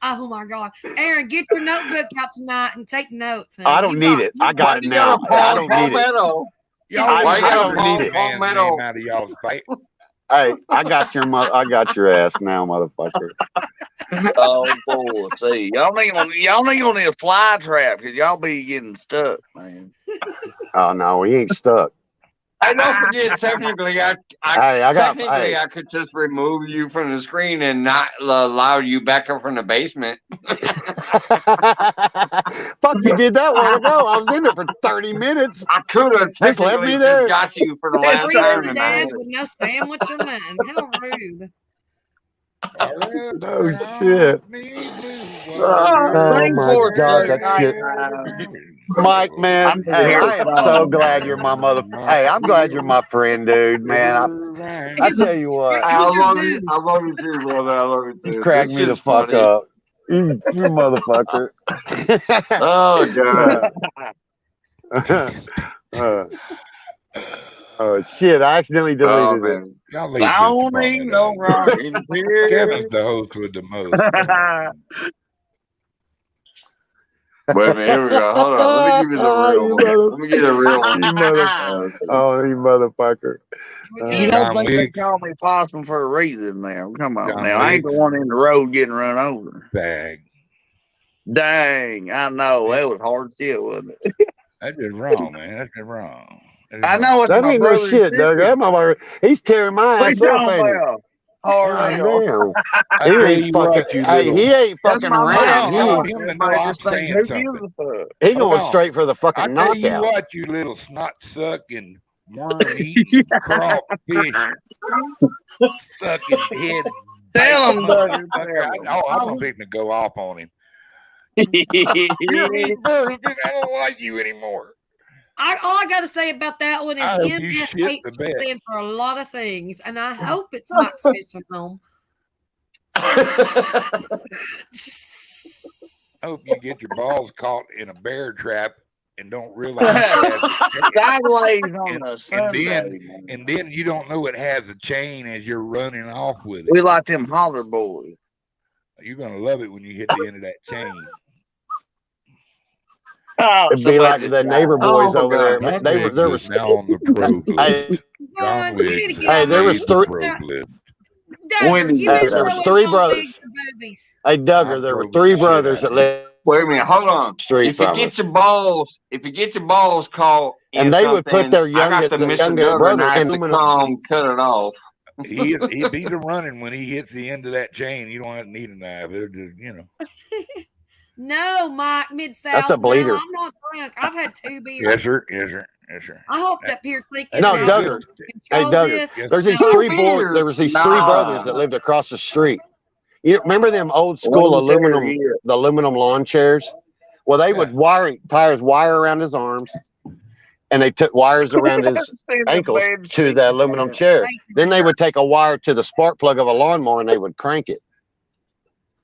Speaker 8: Oh my God, Aaron, get your notebook out tonight and take notes. Honey.
Speaker 3: I don't need it. I got it
Speaker 1: You
Speaker 3: now.
Speaker 1: got a
Speaker 3: I don't need it.
Speaker 1: palmetto.
Speaker 7: Y'all
Speaker 3: I
Speaker 1: don't
Speaker 3: need it.
Speaker 1: Palmetto.
Speaker 7: Out of y'all's fight.
Speaker 3: Hey, I got your ass now, motherfucker.
Speaker 2: Oh boy, see, y'all ain't gonna need a fly trap because y'all be getting stuck, man.
Speaker 3: Oh no, we ain't stuck.
Speaker 1: I don't forget. Technically, I could just remove you from the screen and not allow you back up from the basement.
Speaker 3: Fuck, you did that while ago. I was in there for 30 minutes.
Speaker 1: I could have
Speaker 3: Just let
Speaker 1: technically
Speaker 3: me there.
Speaker 1: got you for the last
Speaker 8: Freezing
Speaker 1: turn
Speaker 8: to
Speaker 1: and
Speaker 8: death
Speaker 1: I
Speaker 8: with no sandwich or nothing. How rude.
Speaker 3: Oh shit. Oh my God, that shit. Mike, man, hey, I am so glad you're my Hey, I'm glad you're my friend, dude, man. I tell you what,
Speaker 1: I love you. I love you too, brother. I love you too.
Speaker 3: you cracked me the fuck
Speaker 1: funny.
Speaker 3: up. You motherfucker.
Speaker 1: Oh God.
Speaker 3: Oh shit! I accidentally
Speaker 1: Oh
Speaker 3: deleted it.
Speaker 1: man.
Speaker 2: I don't need no rocking
Speaker 7: Kevin's the host with the most.
Speaker 1: Wait a minute, here we go. Hold on. Let me give you the real one. Let me give you the real one.
Speaker 3: You motherfucker.
Speaker 2: You don't think they call me possum for a reason now? Come on,
Speaker 7: John
Speaker 2: now I ain't the one in the road getting run over.
Speaker 7: Bag.
Speaker 2: Dang, I know that was hard shit, wasn't it?
Speaker 7: That's just wrong, man. That's just wrong.
Speaker 2: I know it's
Speaker 3: That
Speaker 2: my
Speaker 3: ain't no
Speaker 2: brother's
Speaker 3: shit, Doug.
Speaker 2: sister.
Speaker 3: That motherfucker, he's tearing my
Speaker 2: What
Speaker 3: ass
Speaker 2: you
Speaker 3: up,
Speaker 2: talking
Speaker 3: ain't he?
Speaker 2: about? Hard hell.
Speaker 7: I
Speaker 3: He
Speaker 7: tell
Speaker 3: ain't
Speaker 7: you
Speaker 3: fucking.
Speaker 7: what, you
Speaker 3: Hey,
Speaker 7: little.
Speaker 3: he ain't
Speaker 2: That's
Speaker 3: fucking
Speaker 2: my
Speaker 3: around.
Speaker 2: mom.
Speaker 7: I
Speaker 3: He
Speaker 7: want him to know
Speaker 2: Everybody
Speaker 7: I'm
Speaker 2: just think,
Speaker 7: saying
Speaker 2: who
Speaker 7: something.
Speaker 2: gives a fuck?
Speaker 3: he going
Speaker 7: Hold on.
Speaker 3: straight for the
Speaker 7: I
Speaker 3: fucking
Speaker 7: tell you
Speaker 3: knockout.
Speaker 7: what, you little snot sucking, worm eating, crawfish sucking head.
Speaker 2: Tell him, Doug.
Speaker 7: I'm fixing to go off on him. You're eating burgers, and I don't like you anymore.
Speaker 8: All I got to say about that one is
Speaker 7: I hope you
Speaker 8: MS
Speaker 7: shit the bed.
Speaker 8: stand for a lot of things, and I hope it's Mike's fishing home.
Speaker 7: I hope you get your balls caught in a bear trap and don't realize it has a
Speaker 2: Sideways on
Speaker 7: And-
Speaker 2: a
Speaker 7: and
Speaker 2: Sunday.
Speaker 7: then-
Speaker 2: man.
Speaker 7: and then you don't know it has a chain as you're running off with it.
Speaker 2: We like them holler boys.
Speaker 7: You're gonna love it when you hit the end of that chain.
Speaker 2: Oh,
Speaker 3: It'd be like
Speaker 2: somebody
Speaker 3: the
Speaker 2: just
Speaker 3: neighbor
Speaker 1: Oh,
Speaker 3: boys
Speaker 1: my
Speaker 3: over
Speaker 1: God.
Speaker 3: there.
Speaker 7: John
Speaker 3: They were
Speaker 7: Wiggs
Speaker 3: there
Speaker 7: is
Speaker 3: was
Speaker 7: now on the pro
Speaker 3: hey,
Speaker 7: list. John
Speaker 8: Vaughn, you need
Speaker 7: Wiggs
Speaker 8: to
Speaker 7: is
Speaker 8: get
Speaker 3: hey,
Speaker 8: on
Speaker 3: there
Speaker 8: my
Speaker 3: was
Speaker 7: made the
Speaker 3: three
Speaker 7: pro list.
Speaker 8: Duggar,
Speaker 2: Wendy
Speaker 8: you
Speaker 2: did
Speaker 8: better
Speaker 2: that.
Speaker 3: there
Speaker 8: throw
Speaker 3: was
Speaker 8: in
Speaker 3: three
Speaker 8: John
Speaker 3: brothers.
Speaker 8: Wiggs for boobies.
Speaker 3: Hey
Speaker 7: I
Speaker 3: Duggar, there were
Speaker 7: probed the
Speaker 3: three
Speaker 7: shit
Speaker 3: brothers
Speaker 7: out
Speaker 3: that
Speaker 7: of him.
Speaker 3: lived
Speaker 1: Wait a minute, hold on.
Speaker 3: street
Speaker 1: If you
Speaker 3: from
Speaker 1: get
Speaker 3: us.
Speaker 1: your balls, caught in
Speaker 3: And they would put
Speaker 1: something,
Speaker 3: their
Speaker 1: I got
Speaker 3: youngest
Speaker 1: the
Speaker 3: the
Speaker 1: Mr.
Speaker 3: youngest
Speaker 1: Duggar
Speaker 3: brother
Speaker 1: knife
Speaker 3: in
Speaker 1: to
Speaker 3: aluminum.
Speaker 1: come cut it off.
Speaker 7: He's a running when he hits the end of that chain. You don't have to need a knife. It'll just,
Speaker 8: No, Mike, Mid-South.
Speaker 3: That's a bleeder.
Speaker 8: No, I'm not drunk. I've had 2 beers.
Speaker 7: Yes, sir. Yes, sir. Yes, sir.
Speaker 8: I hopped up here thinking
Speaker 3: No,
Speaker 8: I was
Speaker 3: Duggar.
Speaker 8: going to
Speaker 3: Hey
Speaker 8: control
Speaker 3: Duggar,
Speaker 8: this.
Speaker 7: Yes,
Speaker 3: there's these
Speaker 8: No,
Speaker 3: three boys. There was these three brothers that
Speaker 2: No.
Speaker 3: lived across the street. You remember them old school
Speaker 2: Let me tell
Speaker 3: aluminum,
Speaker 2: you.
Speaker 3: the aluminum lawn chairs? Well, they would
Speaker 7: Yeah.
Speaker 3: tie his wire around his arms, and they took wires around his
Speaker 2: Stand the
Speaker 3: ankles
Speaker 2: bed
Speaker 3: to
Speaker 2: sheet.
Speaker 3: the aluminum chair. Then they would take a wire to the spark plug of a lawnmower and they would crank it.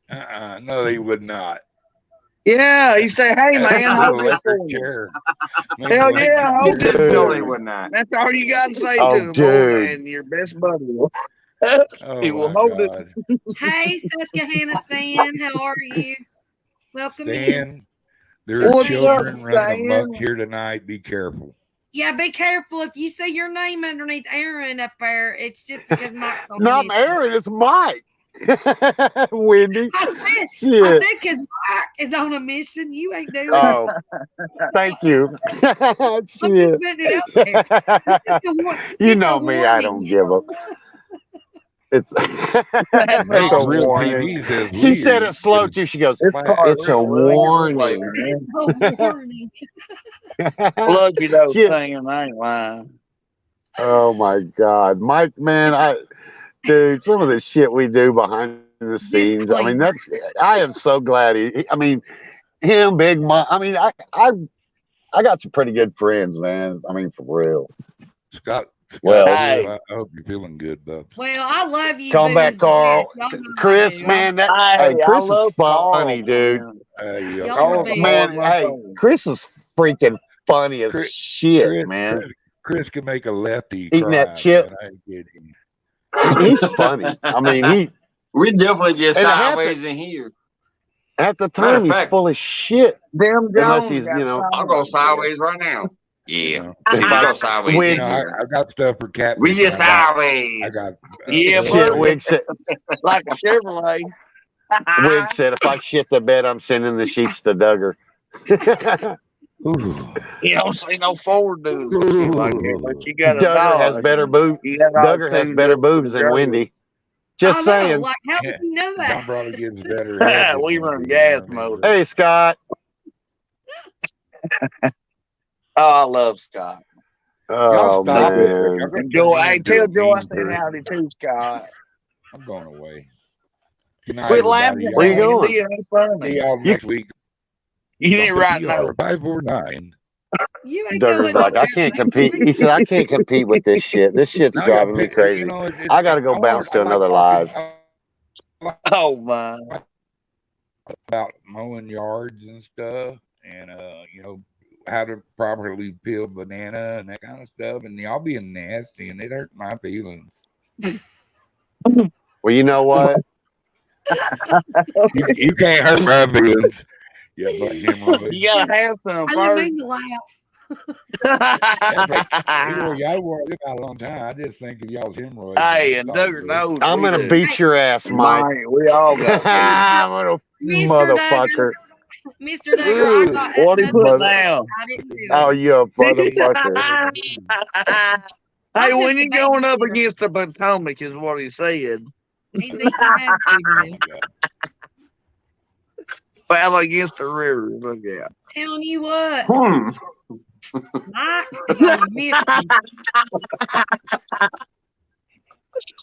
Speaker 7: No, they would not.
Speaker 2: Yeah, he say, "Hey
Speaker 7: That's
Speaker 2: man,
Speaker 7: an
Speaker 2: hold this for
Speaker 7: electric
Speaker 2: me."
Speaker 7: chair.
Speaker 2: Hell yeah, hold
Speaker 1: Just
Speaker 2: this
Speaker 3: Dude.
Speaker 1: no,
Speaker 2: for
Speaker 1: they
Speaker 2: me.
Speaker 1: would not.
Speaker 2: That's all you got to say
Speaker 3: Oh,
Speaker 2: to him,
Speaker 3: dude.
Speaker 2: and your best buddy.
Speaker 7: Oh
Speaker 2: He will
Speaker 7: my
Speaker 2: hold it.
Speaker 7: God.
Speaker 8: Hey, Susquehanna Stan, how are you? Welcome in.
Speaker 7: Stan, there are
Speaker 2: What's up,
Speaker 7: children running amok
Speaker 2: Stan?
Speaker 7: here tonight. Be careful.
Speaker 8: Yeah, be careful if you see your name underneath Aaron up there. It's just because Mike's on
Speaker 3: Not
Speaker 8: mission.
Speaker 3: Aaron, it's Mike. Wendy.
Speaker 8: I
Speaker 3: Shit.
Speaker 8: said because Mike is on a mission. You ain't doing it.
Speaker 3: Oh, thank you.
Speaker 8: I'm just
Speaker 3: Shit.
Speaker 8: putting it out there. It's just a
Speaker 3: You
Speaker 8: it's
Speaker 3: know
Speaker 8: a
Speaker 3: me, I
Speaker 8: warning.
Speaker 3: don't give up. It's
Speaker 2: That's
Speaker 3: it's a
Speaker 7: Real
Speaker 3: warning.
Speaker 7: TV says
Speaker 3: She said
Speaker 7: weird.
Speaker 3: it slow too. She goes,
Speaker 2: It's part
Speaker 3: it's a warning.
Speaker 8: It's a warning.
Speaker 2: Love you though,
Speaker 3: Shit.
Speaker 2: Stan. I ain't lying.
Speaker 3: Oh my God, Mike, man, dude, some of the shit we do behind the scenes. I mean, I am so glad I mean, him, Big Mike. I mean, I got some pretty good friends, man. I mean, for real.
Speaker 7: Scott,
Speaker 3: Well,
Speaker 2: Hey.
Speaker 7: I hope you're feeling good, bub.
Speaker 8: Well, I love you.
Speaker 3: come back,
Speaker 8: boomers,
Speaker 3: Carl.
Speaker 8: to death. Y'all know I
Speaker 3: Chris,
Speaker 8: do.
Speaker 3: man,
Speaker 2: Hey,
Speaker 3: hey, Chris
Speaker 2: I
Speaker 3: is
Speaker 2: love
Speaker 3: funny,
Speaker 2: Carl,
Speaker 3: dude.
Speaker 2: man.
Speaker 7: Yeah,
Speaker 8: Y'all
Speaker 2: Carl's
Speaker 8: do.
Speaker 2: a
Speaker 3: Man,
Speaker 2: hard
Speaker 3: hey,
Speaker 2: motherfucker.
Speaker 3: Chris is freaking funny as
Speaker 7: Chris-
Speaker 3: shit, man.
Speaker 7: Chris can make a lefty
Speaker 3: Eating
Speaker 7: cry,
Speaker 3: that chip.
Speaker 7: man. I ain't kidding.
Speaker 3: He's funny. I mean,
Speaker 1: We definitely get
Speaker 3: And it
Speaker 1: sideways in here.
Speaker 3: at the
Speaker 1: Matter
Speaker 3: time
Speaker 1: of
Speaker 3: he's
Speaker 1: fact-
Speaker 3: full of shit.
Speaker 2: Them
Speaker 3: Unless
Speaker 2: Jones
Speaker 3: he's,
Speaker 2: got
Speaker 3: you know,
Speaker 2: something
Speaker 1: I'll go
Speaker 2: on there.
Speaker 1: sideways right now. Yeah.
Speaker 7: You know,
Speaker 1: We
Speaker 3: If I-
Speaker 1: go sideways in
Speaker 3: Wigs-
Speaker 1: here.
Speaker 7: I got stuff for Captain.
Speaker 1: We get
Speaker 7: I
Speaker 1: sideways.
Speaker 7: got
Speaker 2: Yeah,
Speaker 3: shit,
Speaker 2: buddy.
Speaker 3: Wig said,
Speaker 2: Like a Chevrolet.
Speaker 3: Wig said, if I shit the bed, I'm sending the sheets to Duggar.
Speaker 7: Ooh.
Speaker 2: You don't see no Ford dudes and shit like that, but you got a
Speaker 3: Duggar
Speaker 2: dog.
Speaker 3: has better boobs.
Speaker 2: You got all
Speaker 3: Duggar has
Speaker 2: two
Speaker 3: better
Speaker 2: dudes
Speaker 3: boobs than
Speaker 2: together.
Speaker 3: Wendy.
Speaker 8: I
Speaker 3: Just
Speaker 8: know.
Speaker 3: saying.
Speaker 8: Like, how did you know
Speaker 7: John
Speaker 8: that?
Speaker 7: probably gives better head than
Speaker 2: We
Speaker 7: Wendy,
Speaker 2: run
Speaker 7: you
Speaker 2: gas
Speaker 7: know what I mean?
Speaker 2: motor.
Speaker 3: Hey, Scott.
Speaker 2: Oh, I love Scott.
Speaker 3: Oh,
Speaker 7: stop it.
Speaker 3: man.
Speaker 7: Y'all gonna
Speaker 2: And Joe,
Speaker 7: turn me
Speaker 2: hey,
Speaker 7: into
Speaker 2: tell
Speaker 7: a
Speaker 2: Joe I
Speaker 7: mean
Speaker 2: said
Speaker 7: person.
Speaker 2: howdy too, Scott.
Speaker 7: I'm going away. Good night,
Speaker 2: Quit
Speaker 7: everybody.
Speaker 2: laughing at
Speaker 3: Where you
Speaker 2: me.
Speaker 3: going?
Speaker 2: It ain't funny.
Speaker 7: See y'all next week.
Speaker 2: You didn't write no.
Speaker 7: 549.
Speaker 8: You ain't
Speaker 3: Duggar's
Speaker 8: going
Speaker 3: like, I
Speaker 8: nowhere,
Speaker 3: can't
Speaker 8: baby.
Speaker 3: compete. He said, I can't compete with this shit. This shit's
Speaker 7: Now I gotta
Speaker 3: driving me
Speaker 7: pick-
Speaker 3: crazy.
Speaker 7: you know,
Speaker 3: I got to go bounce to another live.
Speaker 2: Oh my.
Speaker 7: About mowing yards and stuff, and you know how to properly peel banana and that kind of stuff. And y'all being nasty, and it hurt my feelings.
Speaker 3: Well, you know what?
Speaker 7: You can't hurt my feelings. Yeah, but hemorrhoids.
Speaker 2: You gotta have some
Speaker 8: I didn't
Speaker 2: first.
Speaker 8: mean to laugh.
Speaker 7: Y'all were living out a long time. I just think of y'all's hemorrhoids.
Speaker 2: Hey, and Duggar knows.
Speaker 3: I'm
Speaker 2: we
Speaker 3: going to
Speaker 2: do.
Speaker 3: beat your ass, Mike.
Speaker 2: Mike, we all got to.
Speaker 3: I'm going to,
Speaker 8: Mr.
Speaker 3: motherfucker.
Speaker 8: Mr. Duggar, I got
Speaker 2: What he put
Speaker 3: Mother-
Speaker 2: down?
Speaker 8: I didn't do
Speaker 3: Oh,
Speaker 8: it.
Speaker 3: you a motherfucker.
Speaker 2: Hey,
Speaker 8: I'm
Speaker 2: when
Speaker 8: just
Speaker 2: you
Speaker 8: a
Speaker 2: going up
Speaker 8: babysitter.
Speaker 2: against the Potomac is what he said.
Speaker 8: He's eating half food.
Speaker 2: Battle against the river. Look out.
Speaker 8: Telling you what,
Speaker 1: Hmm.
Speaker 8: Mike is on a mission.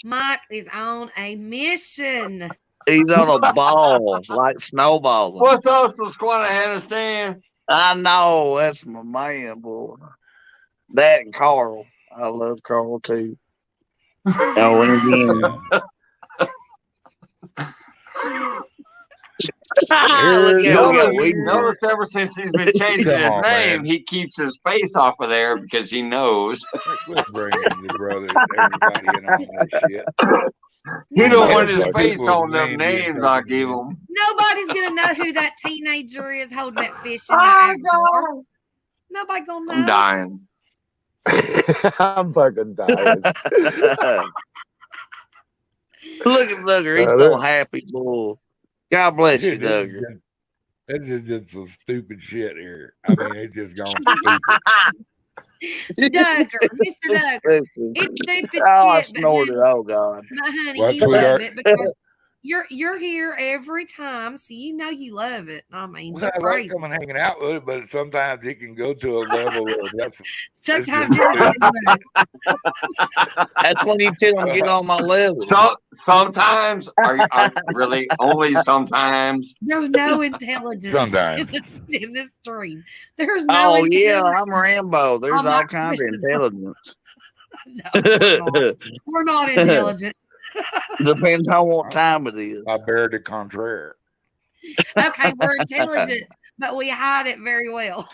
Speaker 8: Mike is on a mission.
Speaker 2: He's on a ball, like snowballing.
Speaker 1: What's up, Susquehanna Stan?
Speaker 2: I know. That's my man, boy. That and Carl. I love Carl, too. Oh, and again. Look at we got
Speaker 1: Notice ever since he's been changing
Speaker 7: Come
Speaker 1: his
Speaker 7: on,
Speaker 1: name,
Speaker 7: man.
Speaker 1: he keeps his face off of there because he knows.
Speaker 7: Quit bringing the brother, everybody in on this shit.
Speaker 1: He don't want his
Speaker 3: Motherfucker.
Speaker 1: face on them
Speaker 7: Name being
Speaker 1: names I
Speaker 7: taken
Speaker 1: give
Speaker 7: in.
Speaker 1: him.
Speaker 8: Nobody's gonna know who that teenager is holding that fish in that avatar. Nobody gonna know.
Speaker 1: I'm dying.
Speaker 3: I'm fucking dying.
Speaker 2: Look at Duggar. He's so happy, boy. God bless you, Duggar.
Speaker 7: This is just some stupid shit here. I mean, it's just gone stupid.
Speaker 8: Duggar, Mr. Duggar. It's stupid
Speaker 2: Oh, I
Speaker 8: shit, but
Speaker 2: snorted.
Speaker 8: honey,
Speaker 2: Oh, God.
Speaker 8: but honey,
Speaker 7: What,
Speaker 8: you love
Speaker 7: sweetheart?
Speaker 8: it because you're here every time, so you know you love it. I mean,
Speaker 7: Well,
Speaker 8: you're
Speaker 7: I like
Speaker 8: crazy.
Speaker 7: coming hanging out with it, but sometimes it can go to a level where that's
Speaker 8: Sometimes
Speaker 7: just
Speaker 8: it's too much.
Speaker 2: That's when you tell him get on my level.
Speaker 1: Sometimes, are you really only sometimes?
Speaker 8: There's no intelligence
Speaker 7: Sometimes.
Speaker 8: in this stream. There's no
Speaker 2: Oh, yeah,
Speaker 8: intelligence.
Speaker 2: I'm Rambo. There's
Speaker 8: I'm
Speaker 2: all
Speaker 8: not
Speaker 2: kinds of
Speaker 8: suspicious.
Speaker 2: intelligence.
Speaker 8: No, we're not intelligent.
Speaker 2: Depends on what time it is.
Speaker 7: I bear the contraire.
Speaker 8: Okay, we're intelligent, but we hide it very well.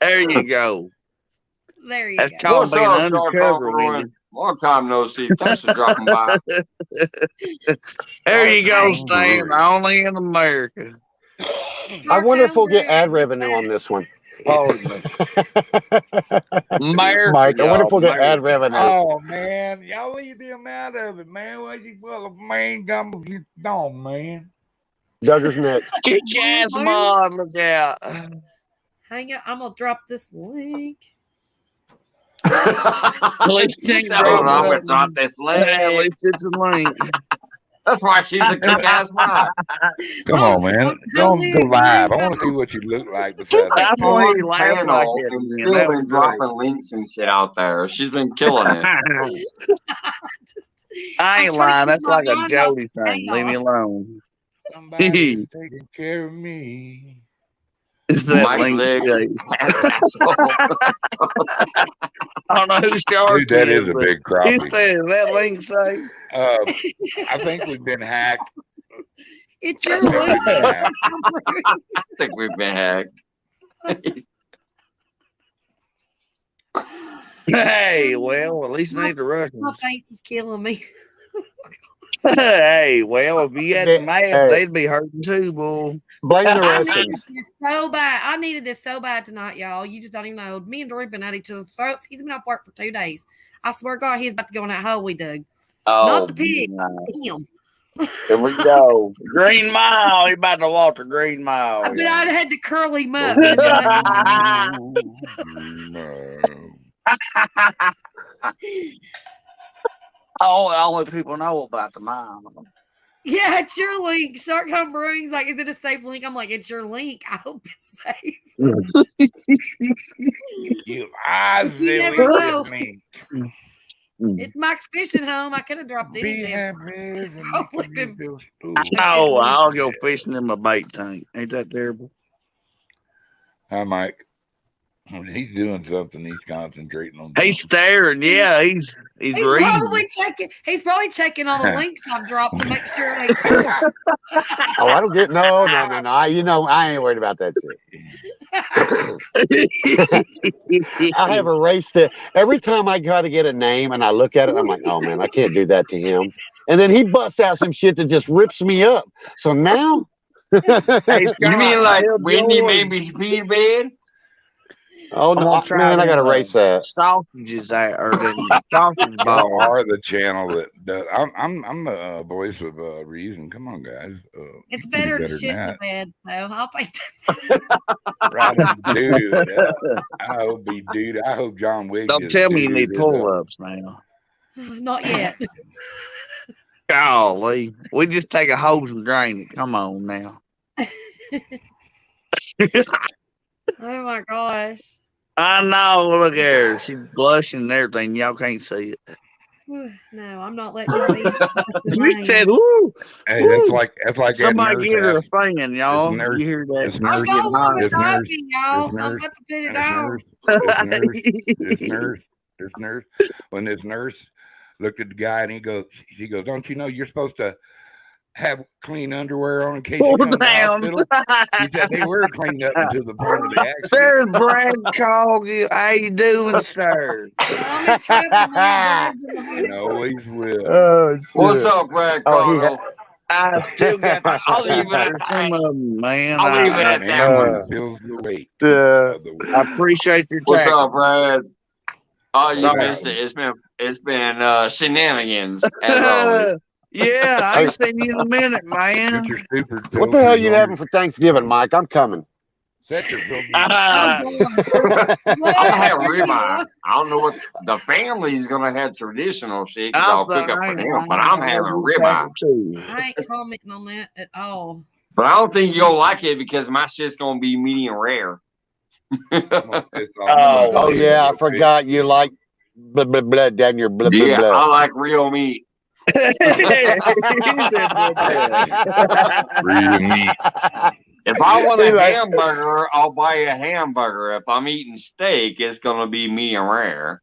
Speaker 2: There you go.
Speaker 8: There you
Speaker 2: That's
Speaker 8: go.
Speaker 2: called
Speaker 1: What's
Speaker 2: being
Speaker 1: up, Star
Speaker 2: undercover.
Speaker 1: Talker?
Speaker 2: Andy.
Speaker 1: Long time no see. Thanks for dropping by.
Speaker 2: There you go,
Speaker 8: Okay.
Speaker 2: Stan. Only in America.
Speaker 3: I wonder if we'll get
Speaker 8: Marco,
Speaker 3: ad revenue on this one.
Speaker 2: America.
Speaker 3: Mike, I wonder if we'll get ad revenue.
Speaker 7: Oh man, y'all leave them out of it, man. What you man gum no man.
Speaker 3: Duggar's next.
Speaker 2: Get your ass mod. Look out.
Speaker 8: hang on. I'm gonna drop this link.
Speaker 2: At least
Speaker 1: She
Speaker 2: think
Speaker 1: said, "Hold on, I'm
Speaker 2: about
Speaker 1: gonna drop this
Speaker 2: At
Speaker 1: leg."
Speaker 2: least it's a link.
Speaker 1: That's why she's a kick-ass mom.
Speaker 7: Come on, man. Don't go live. I want to see what you look like besides that.
Speaker 2: That's why he
Speaker 1: On
Speaker 2: laughed like
Speaker 1: panel
Speaker 2: it.
Speaker 1: and
Speaker 2: Man.
Speaker 1: still
Speaker 2: That
Speaker 1: been
Speaker 2: was
Speaker 1: dropping links and shit out there. She's been killing it.
Speaker 2: I ain't
Speaker 8: I'm trying to
Speaker 2: lying.
Speaker 8: keep
Speaker 2: That's
Speaker 8: my
Speaker 2: like a
Speaker 8: mind
Speaker 2: Jody
Speaker 8: off
Speaker 2: thing. Leave me
Speaker 8: chaos.
Speaker 2: alone.
Speaker 7: Somebody's taking care of me.
Speaker 2: It's that
Speaker 1: Mike
Speaker 2: link
Speaker 1: Leg.
Speaker 2: shake.
Speaker 1: Asshole.
Speaker 2: I don't know who Shark
Speaker 7: Dude, that is a
Speaker 2: but
Speaker 7: big
Speaker 2: he
Speaker 7: crappie.
Speaker 2: said that link say.
Speaker 7: I think we've been hacked.
Speaker 8: It's
Speaker 7: I
Speaker 8: your
Speaker 7: think
Speaker 8: link.
Speaker 7: we've been hacked.
Speaker 1: I think we've been hacked.
Speaker 2: Hey, well, at least it ain't the
Speaker 8: My
Speaker 2: Russians.
Speaker 8: face is killing me.
Speaker 2: Hey, well, if you had some ass,
Speaker 3: Hey.
Speaker 2: they'd be hurting too, boy.
Speaker 3: Blame the
Speaker 8: I needed
Speaker 3: Russians.
Speaker 8: this so bad. I needed this so bad tonight, y'all. You just don't even know. Me and Drew been at each other's throats. He's been off work for 2 days. I swear to God, he's about to go in that hole we dug. Not the pig.
Speaker 2: no.
Speaker 8: Him.
Speaker 2: Here we go. Green Mile. He about to walk the Green Mile.
Speaker 8: But
Speaker 2: yeah.
Speaker 8: I'd had to curl him up.
Speaker 2: Oh, only people know about the mile.
Speaker 8: Yeah, it's your link. Shark Hunt Brewing's like, is it a safe link? I'm like, it's your link. I hope it's safe.
Speaker 7: You eyes
Speaker 8: But you
Speaker 7: that
Speaker 8: never
Speaker 7: we
Speaker 8: know.
Speaker 7: just mean.
Speaker 8: It's Mike's fishing home. I could have dropped
Speaker 7: Be
Speaker 8: anything.
Speaker 7: happy and
Speaker 8: Probably
Speaker 7: make
Speaker 8: been-
Speaker 7: you feel stupid.
Speaker 2: No, I'll go fishing in my bait tank. Ain't that terrible?
Speaker 7: Hi, Mike. He's doing something. He's concentrating on.
Speaker 2: He's staring. Yeah, he's
Speaker 8: He's
Speaker 2: reading.
Speaker 8: probably checking. He's probably checking all the links I've dropped to make sure they.
Speaker 3: Oh, I don't get no. I ain't worried about that shit. I have erased it. Every time I try to get a name and I look at it, I'm like, oh man, I can't do that to him. And then he busts out some shit that just rips me up. So now,
Speaker 2: Hey,
Speaker 1: You mean like
Speaker 2: Tell
Speaker 1: Wendy
Speaker 2: George.
Speaker 1: made me pee bed?
Speaker 3: oh
Speaker 2: I'm
Speaker 3: no,
Speaker 2: gonna try
Speaker 3: man, I gotta
Speaker 2: them,
Speaker 3: erase that.
Speaker 2: sausages out or the sausage
Speaker 7: You
Speaker 2: ball.
Speaker 7: are the channel that does. I'm the voice of reason. Come on, guys.
Speaker 8: It's
Speaker 7: you can do
Speaker 8: better to
Speaker 7: than
Speaker 8: shit in the
Speaker 7: that.
Speaker 8: bed, so I'll take that.
Speaker 7: Right, dude. I hope John Wiggs.
Speaker 2: Don't
Speaker 7: just
Speaker 2: tell me you
Speaker 7: doo-dooed
Speaker 2: need
Speaker 7: it
Speaker 2: pull
Speaker 7: up.
Speaker 2: ups now.
Speaker 8: Not yet.
Speaker 2: Golly, we just take a hose and drain it. Come on now.
Speaker 8: Oh my gosh.
Speaker 2: I know. Look at her. She's blushing and everything. Y'all can't see it.
Speaker 8: No, I'm not letting you see it.
Speaker 2: She said, "Woo,
Speaker 7: Hey,
Speaker 2: woo."
Speaker 7: that's like that
Speaker 2: Somebody
Speaker 7: nurse
Speaker 2: get her a
Speaker 7: asked-
Speaker 2: fan, y'all.
Speaker 7: this nurse-
Speaker 2: You hear
Speaker 7: this
Speaker 2: that?
Speaker 7: nurse
Speaker 8: I'm
Speaker 7: getting
Speaker 8: going
Speaker 7: hot.
Speaker 8: with
Speaker 7: This
Speaker 8: beside
Speaker 7: nurse-
Speaker 8: me, y'all.
Speaker 7: this
Speaker 8: I'm
Speaker 7: nurse-
Speaker 8: about to put it
Speaker 7: This
Speaker 8: out.
Speaker 7: nurse, when this nurse looked at the guy and she goes, don't you know you're supposed to have clean underwear on in case you
Speaker 2: Pull
Speaker 7: come to the
Speaker 2: down.
Speaker 7: hospital? He said they were cleaned up until the point of the accident.
Speaker 2: There's Brad Coggy. How you doing, sir?
Speaker 8: I'm in trouble, man. Brad's in the
Speaker 7: And
Speaker 8: house.
Speaker 7: always will.
Speaker 3: Oh,
Speaker 1: What's
Speaker 3: shit.
Speaker 1: up, Brad
Speaker 3: Oh, he
Speaker 1: Cardo?
Speaker 2: I still got to
Speaker 1: I'll leave it at
Speaker 2: some
Speaker 1: that.
Speaker 2: of them, man.
Speaker 1: I'll leave it at
Speaker 7: Man,
Speaker 1: that one.
Speaker 7: one feels the weight
Speaker 3: Yeah.
Speaker 7: of the
Speaker 2: I appreciate your
Speaker 1: What's
Speaker 2: tackle.
Speaker 1: up, Brad? Oh, you
Speaker 2: Sorry.
Speaker 1: missed it. It's been shenanigans as always.
Speaker 2: Yeah, I ain't seen you in a minute, man.
Speaker 7: Mr. Stupid
Speaker 3: What the hell
Speaker 7: filters
Speaker 3: you
Speaker 7: on
Speaker 3: having
Speaker 7: your-
Speaker 3: for Thanksgiving, Mike? I'm coming.
Speaker 7: Set your filters.
Speaker 8: Oh, God. What?
Speaker 1: I'm gonna have ribeye. I don't know what the family's gonna have traditional shit because I'll cook up for them, but I'm having ribeye.
Speaker 2: too.
Speaker 8: I ain't commenting on that at all.
Speaker 1: But I don't think you'll like it because my shit's gonna be medium rare.
Speaker 7: I'm gonna piss off
Speaker 2: Oh,
Speaker 3: Oh,
Speaker 7: everybody.
Speaker 3: yeah. I forgot you like blah, blah, blah, down your blah, blah,
Speaker 1: Yeah, I
Speaker 3: blah.
Speaker 1: like real meat.
Speaker 7: Real meat.
Speaker 1: If I want
Speaker 3: He
Speaker 1: a
Speaker 3: like-
Speaker 1: hamburger, I'll buy a hamburger. If I'm eating steak, it's gonna be medium rare.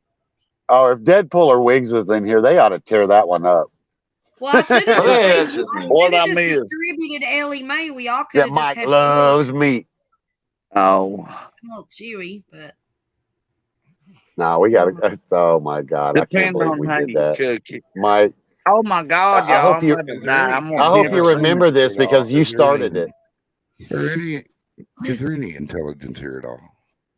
Speaker 3: Oh, if Deadpool or Wiggs is in here, they ought to tear that one up.
Speaker 8: Well, I should have
Speaker 1: Well, yeah, it's
Speaker 8: just,
Speaker 1: just me.
Speaker 2: What I
Speaker 8: just
Speaker 2: missed?
Speaker 8: distributed Ellie Mae. We all could
Speaker 3: That
Speaker 8: have just
Speaker 3: Mike
Speaker 8: had
Speaker 3: loves meat.
Speaker 2: Oh,
Speaker 8: a little chewy, but
Speaker 3: No, we got to. Oh, my God. I can't
Speaker 2: depends
Speaker 3: believe
Speaker 2: on
Speaker 3: we
Speaker 2: how
Speaker 3: did
Speaker 2: you
Speaker 3: that.
Speaker 2: cook it.
Speaker 3: Mike,
Speaker 2: Oh my God,
Speaker 3: I
Speaker 2: y'all!
Speaker 3: hope
Speaker 2: I'm
Speaker 3: you-
Speaker 2: about to die. I'm gonna
Speaker 3: I hope
Speaker 2: never
Speaker 3: you
Speaker 2: see
Speaker 3: remember
Speaker 2: it.
Speaker 3: this because you started it.
Speaker 7: Is there any intelligence here at all?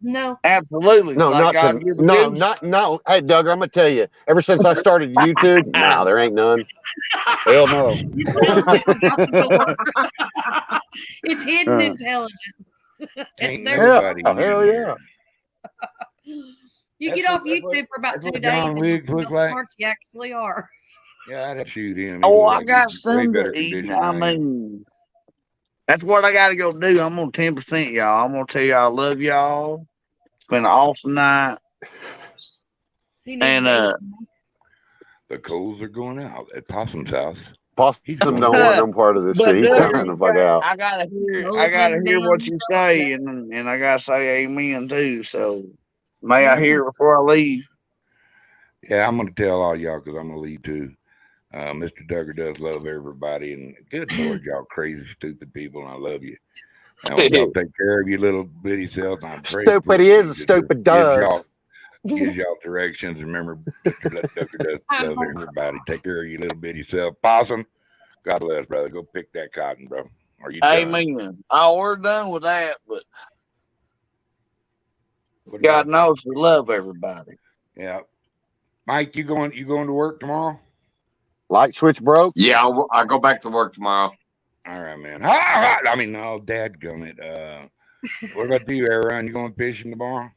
Speaker 8: no.
Speaker 2: Absolutely.
Speaker 3: No,
Speaker 2: like
Speaker 3: not
Speaker 2: God
Speaker 3: to,
Speaker 2: gives a
Speaker 3: no,
Speaker 2: goose.
Speaker 3: no. Hey, Doug, I'm gonna tell you. Ever since I started YouTube, no, there ain't none. Hell no.
Speaker 8: Intelligence is out the door. It's hidden intelligence. It's
Speaker 7: Ain't
Speaker 8: there.
Speaker 7: nobody
Speaker 3: Hell, hell
Speaker 7: in
Speaker 3: yeah.
Speaker 8: You
Speaker 7: That's
Speaker 8: get off
Speaker 7: what- that's what-
Speaker 8: YouTube for about
Speaker 7: that's
Speaker 8: 2
Speaker 7: what
Speaker 8: days
Speaker 7: John
Speaker 8: and
Speaker 7: Wiggs
Speaker 8: you'll see
Speaker 7: look
Speaker 8: how
Speaker 7: like.
Speaker 8: smart you actually are.
Speaker 7: Yeah, I'd shoot him. He
Speaker 2: Oh,
Speaker 7: look
Speaker 2: I
Speaker 7: like
Speaker 2: got
Speaker 7: he's in way
Speaker 2: some
Speaker 7: better
Speaker 2: to eat.
Speaker 7: condition
Speaker 2: I
Speaker 7: than I am.
Speaker 2: mean, that's what I got to go do. I'm on 10%, y'all. I'm gonna tell y'all I love y'all. It's been an awesome night.
Speaker 8: He needs
Speaker 2: And
Speaker 8: to
Speaker 7: The coals are going out at Possum's house.
Speaker 3: Possum
Speaker 7: He's
Speaker 3: don't
Speaker 7: going
Speaker 3: want no part of this
Speaker 2: But
Speaker 3: shit. He's
Speaker 2: Doug,
Speaker 3: coming the fuck out.
Speaker 2: I gotta hear.
Speaker 8: Those
Speaker 2: I gotta
Speaker 8: went
Speaker 2: hear what
Speaker 8: down.
Speaker 2: you say, and I gotta say amen too. So may I hear it before I leave?
Speaker 7: Yeah, I'm going to tell all y'all because I'm going to leave too. Mr. Duggar does love everybody, and good Lord, y'all crazy, stupid people, and I love you. And I want y'all to take care of your little bitty self. And I pray
Speaker 3: Stupid
Speaker 7: for
Speaker 3: he
Speaker 7: you.
Speaker 3: is, stupid does.
Speaker 7: Gives y'all directions. Remember, Mr. Duggar does love everybody. Take care of your little bitty self. Possum, God bless, brother. Go pick that cotton, bro. Are you done?
Speaker 2: Amen. Oh, we're done with that, but
Speaker 7: What
Speaker 2: God
Speaker 7: about-
Speaker 2: knows we love everybody.
Speaker 7: Yeah. Mike, you going to work tomorrow?
Speaker 3: Light switch broke.
Speaker 1: Yeah, I'll go back to work tomorrow.
Speaker 7: All right, man. I mean, no, dadgummit. What about you, Aaron? You going fishing tomorrow?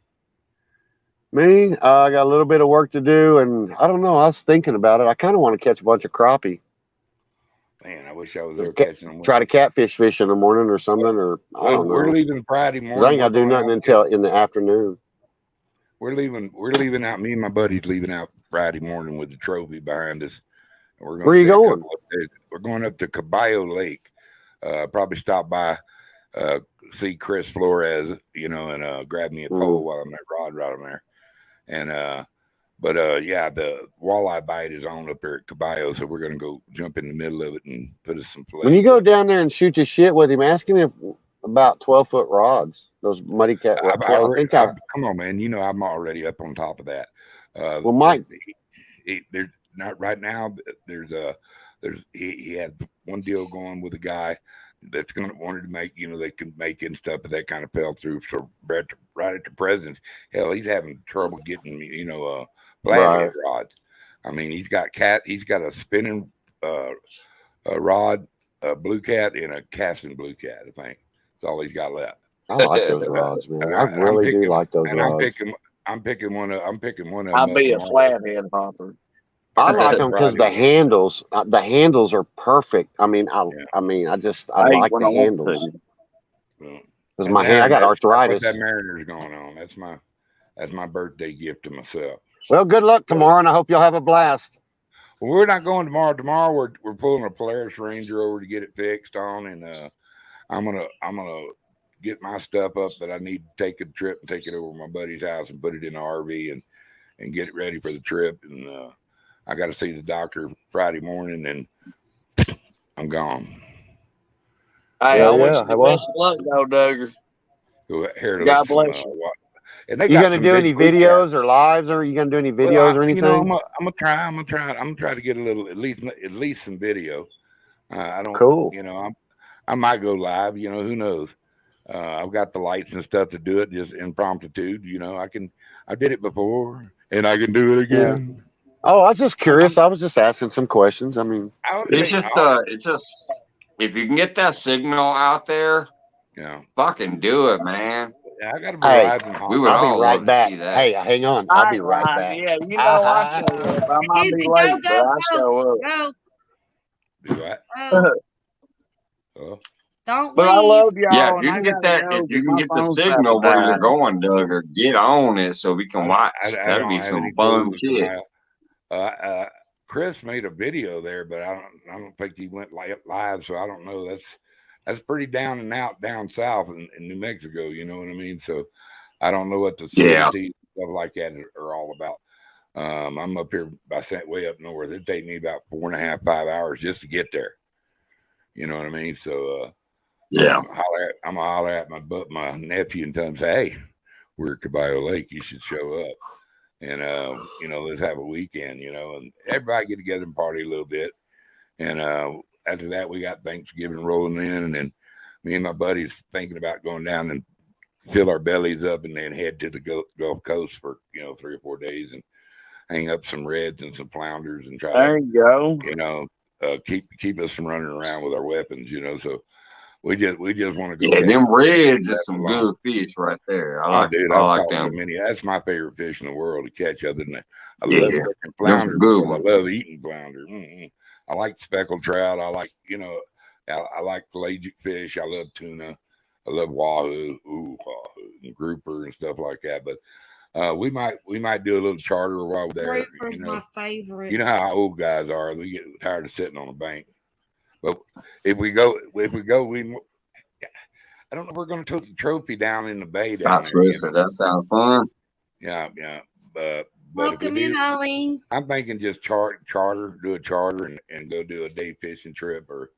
Speaker 3: Me, I got a little bit of work to do, and I don't know. I was thinking about it. I kind of want to catch a bunch of crappie.
Speaker 7: Man, I wish I was there catching them.
Speaker 3: Try to catfish fish in the morning or something, or I don't know.
Speaker 7: We're leaving Friday
Speaker 3: 'Cause
Speaker 7: morning.
Speaker 3: I ain't got to do nothing until in the afternoon.
Speaker 7: We're leaving out. Me and my buddy's leaving out Friday morning with the trophy behind us. And we're
Speaker 3: Where you
Speaker 7: stay a
Speaker 3: going?
Speaker 7: couple of days. We're going up to Caballo Lake. Probably stop by, see Chris Flores, and grab me a pole while I'm at Rod right on there. And yeah, the walleye bite is on up there at Caballo, so we're gonna go jump in the middle of it and put us some fillets.
Speaker 3: When you go down there and shoot your shit with him, ask him about 12-foot rods. Those muddy cat.
Speaker 7: Come on, man. I'm already up on top of that.
Speaker 3: Well, Mike,
Speaker 7: there's not right now. He had one deal going with a guy that's wanted to make, they can make it and stuff, but that kind of fell through. So right at the president's, hell, he's having trouble getting, flathead rods. I mean, he's got a spinning rod, a blue cat, and a casting blue cat. I think that's all he's got left.
Speaker 3: I like those rods, man. I really do like those rods.
Speaker 7: I'm picking one of them.
Speaker 2: I'll be a flathead hopper.
Speaker 3: I like them because the handles are perfect. I mean, I like the handles. Because my hand, I got arthritis.
Speaker 7: That Mariner's going on. That's my birthday gift to myself.
Speaker 3: Well, good luck tomorrow, and I hope you'll have a blast.
Speaker 7: Well, we're not going tomorrow. Tomorrow we're pulling a Polaris Ranger over to get it fixed on, and I'm gonna get my stuff up that I need to take a trip and take it over to my buddy's house and put it in the RV and get it ready for the trip. And I got to see the doctor Friday morning, and I'm gone.
Speaker 2: Hey,
Speaker 3: Yeah,
Speaker 2: I wish
Speaker 3: yeah.
Speaker 2: you the
Speaker 3: Well,
Speaker 2: best of luck, though, Duggar.
Speaker 7: Go here to
Speaker 2: God
Speaker 7: look some.
Speaker 2: bless you.
Speaker 7: And they
Speaker 3: you
Speaker 7: got
Speaker 3: gonna
Speaker 7: some
Speaker 3: do
Speaker 7: big
Speaker 3: any
Speaker 7: blue cat.
Speaker 3: videos or lives, or you gonna do any
Speaker 7: Well,
Speaker 3: videos or anything?
Speaker 7: I'm gonna try. I'm gonna try to get a little, at least some video. I don't,
Speaker 3: Cool.
Speaker 7: I might go live. Who knows? I've got the lights and stuff to do it, just impromptu. I did it before, and I can do it again.
Speaker 3: Oh, I was just
Speaker 7: I'm,
Speaker 3: curious. I was just asking some questions. I mean,
Speaker 1: It's just if you can get that signal out there, fucking do it, man.
Speaker 7: I got a
Speaker 3: hey,
Speaker 7: Verizon.
Speaker 1: We would
Speaker 3: I'll be
Speaker 1: all
Speaker 3: right
Speaker 1: love to
Speaker 3: back.
Speaker 1: see that.
Speaker 3: Hey, hang on.
Speaker 2: I
Speaker 3: I'll be
Speaker 2: ain't
Speaker 3: right
Speaker 2: lying.
Speaker 3: back.
Speaker 2: Yeah, you know I show up. I might be late, but I show up.
Speaker 8: Go.
Speaker 7: Do that.
Speaker 8: Don't
Speaker 2: But I
Speaker 8: leave.
Speaker 2: love y'all.
Speaker 1: Yeah, if
Speaker 2: and
Speaker 1: you
Speaker 2: I
Speaker 1: can get
Speaker 2: gotta
Speaker 1: that,
Speaker 2: go
Speaker 1: if you
Speaker 2: 'cause
Speaker 1: can
Speaker 2: my
Speaker 1: get the
Speaker 2: phone's about to
Speaker 1: signal where you're
Speaker 2: die.
Speaker 1: going, Doug, or get on it so we can watch.
Speaker 7: I
Speaker 1: That'd
Speaker 7: don't
Speaker 1: be
Speaker 7: have
Speaker 1: some
Speaker 7: any
Speaker 1: fun
Speaker 7: clue
Speaker 1: shit.
Speaker 7: Chris made a video there, but I don't think he went live, so I don't know. That's pretty down and out down south in New Mexico. You know what I mean? So I don't know what the
Speaker 1: Yeah.
Speaker 7: CMT stuff like that are all about. I'm up here way up north. It'd take me about 4.5, 5 hours just to get there. You know what I mean? So
Speaker 1: Yeah.
Speaker 7: I'm gonna holler at my nephew and tell him, say, hey, we're at Caballo Lake. You should show up. And let's have a weekend, and everybody get together and party a little bit. And after that, we got Thanksgiving rolling in, and then me and my buddies thinking about going down and fill our bellies up and then head to the Gulf Coast for 3 or 4 days and hang up some reds and some flounders and try
Speaker 2: There you go.
Speaker 7: keep us from running around with our weapons, So we just want to go.
Speaker 1: Yeah,
Speaker 7: catch
Speaker 1: them reds is some
Speaker 7: along.
Speaker 1: good fish right there.
Speaker 7: Oh, dude,
Speaker 1: I
Speaker 7: I've
Speaker 1: like
Speaker 7: caught so
Speaker 1: them.
Speaker 7: many. That's my favorite fish in the world to catch. Other than that, I
Speaker 1: Yeah,
Speaker 7: love catching
Speaker 1: them
Speaker 7: flounder
Speaker 1: some good
Speaker 7: because
Speaker 1: ones.
Speaker 7: I love eating flounder. I like speckled trout. I like, I like pelagic fish. I love tuna. I love wahoo, and grouper and stuff like that. But we might do a little charter while we're there.
Speaker 8: Grouper's my favorite.
Speaker 7: You know how old guys are. We get tired of sitting on a bank. But if we go, I don't know if we're going to take the trophy down in the bay down there.
Speaker 1: That sounds fun.
Speaker 7: Yeah. But
Speaker 8: Welcome in, Eileen.
Speaker 7: I'm thinking just do a charter and go do a day fishing trip or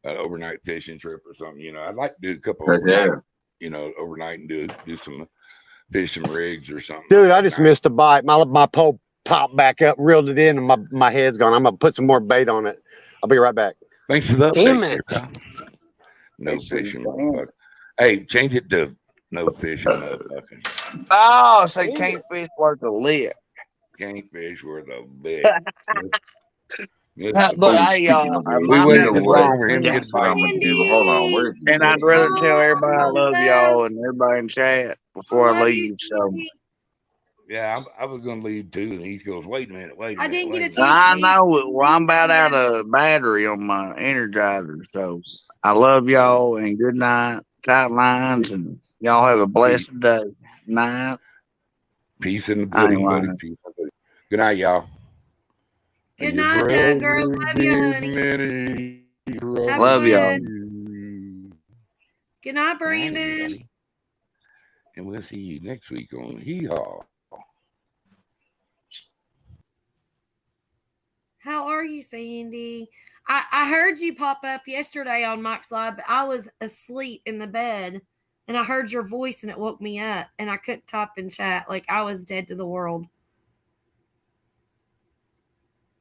Speaker 7: an overnight fishing trip or something. I'd like to do a couple overnight, overnight and do some fishing rigs or something.
Speaker 3: Dude, I just missed a bite. My pole popped back up, reeled it in, and my head's gone. I'm gonna put some more bait on it. I'll be right back.
Speaker 7: Thanks for the
Speaker 3: Damn
Speaker 7: update,
Speaker 3: it.
Speaker 7: there, no fishing, motherfucker. Hey, change it to no fishing, motherfucker.
Speaker 2: Oh, so can't fish worth a lick.
Speaker 7: Can't fish worth a lick.
Speaker 2: But hey, y'all,
Speaker 7: we wouldn't have wrong for him to get
Speaker 1: Hold on,
Speaker 2: and I'd rather tell everybody I love y'all and everybody in chat before I leave. So
Speaker 7: yeah, I was gonna leave too, and he goes, "Wait a minute,
Speaker 8: I didn't get a chance.
Speaker 2: I know. Well, I'm about out of battery on my Energizer, so I love y'all and good night, tight lines, and y'all have a blessed day. Night.
Speaker 7: Peace in the pudding, buddy. Peace in the pudding. Good night, y'all.
Speaker 8: Good night, Doug. Girl, love you, honey.
Speaker 2: Love y'all.
Speaker 8: Good night, Brandon.
Speaker 7: And we'll see you next week on Hee Haw.
Speaker 8: How are you, Sandy? I heard you pop up yesterday on Mike's Live, but I was asleep in the bed and I heard your voice and it woke me up and I couldn't type in chat. Like I was dead to the world.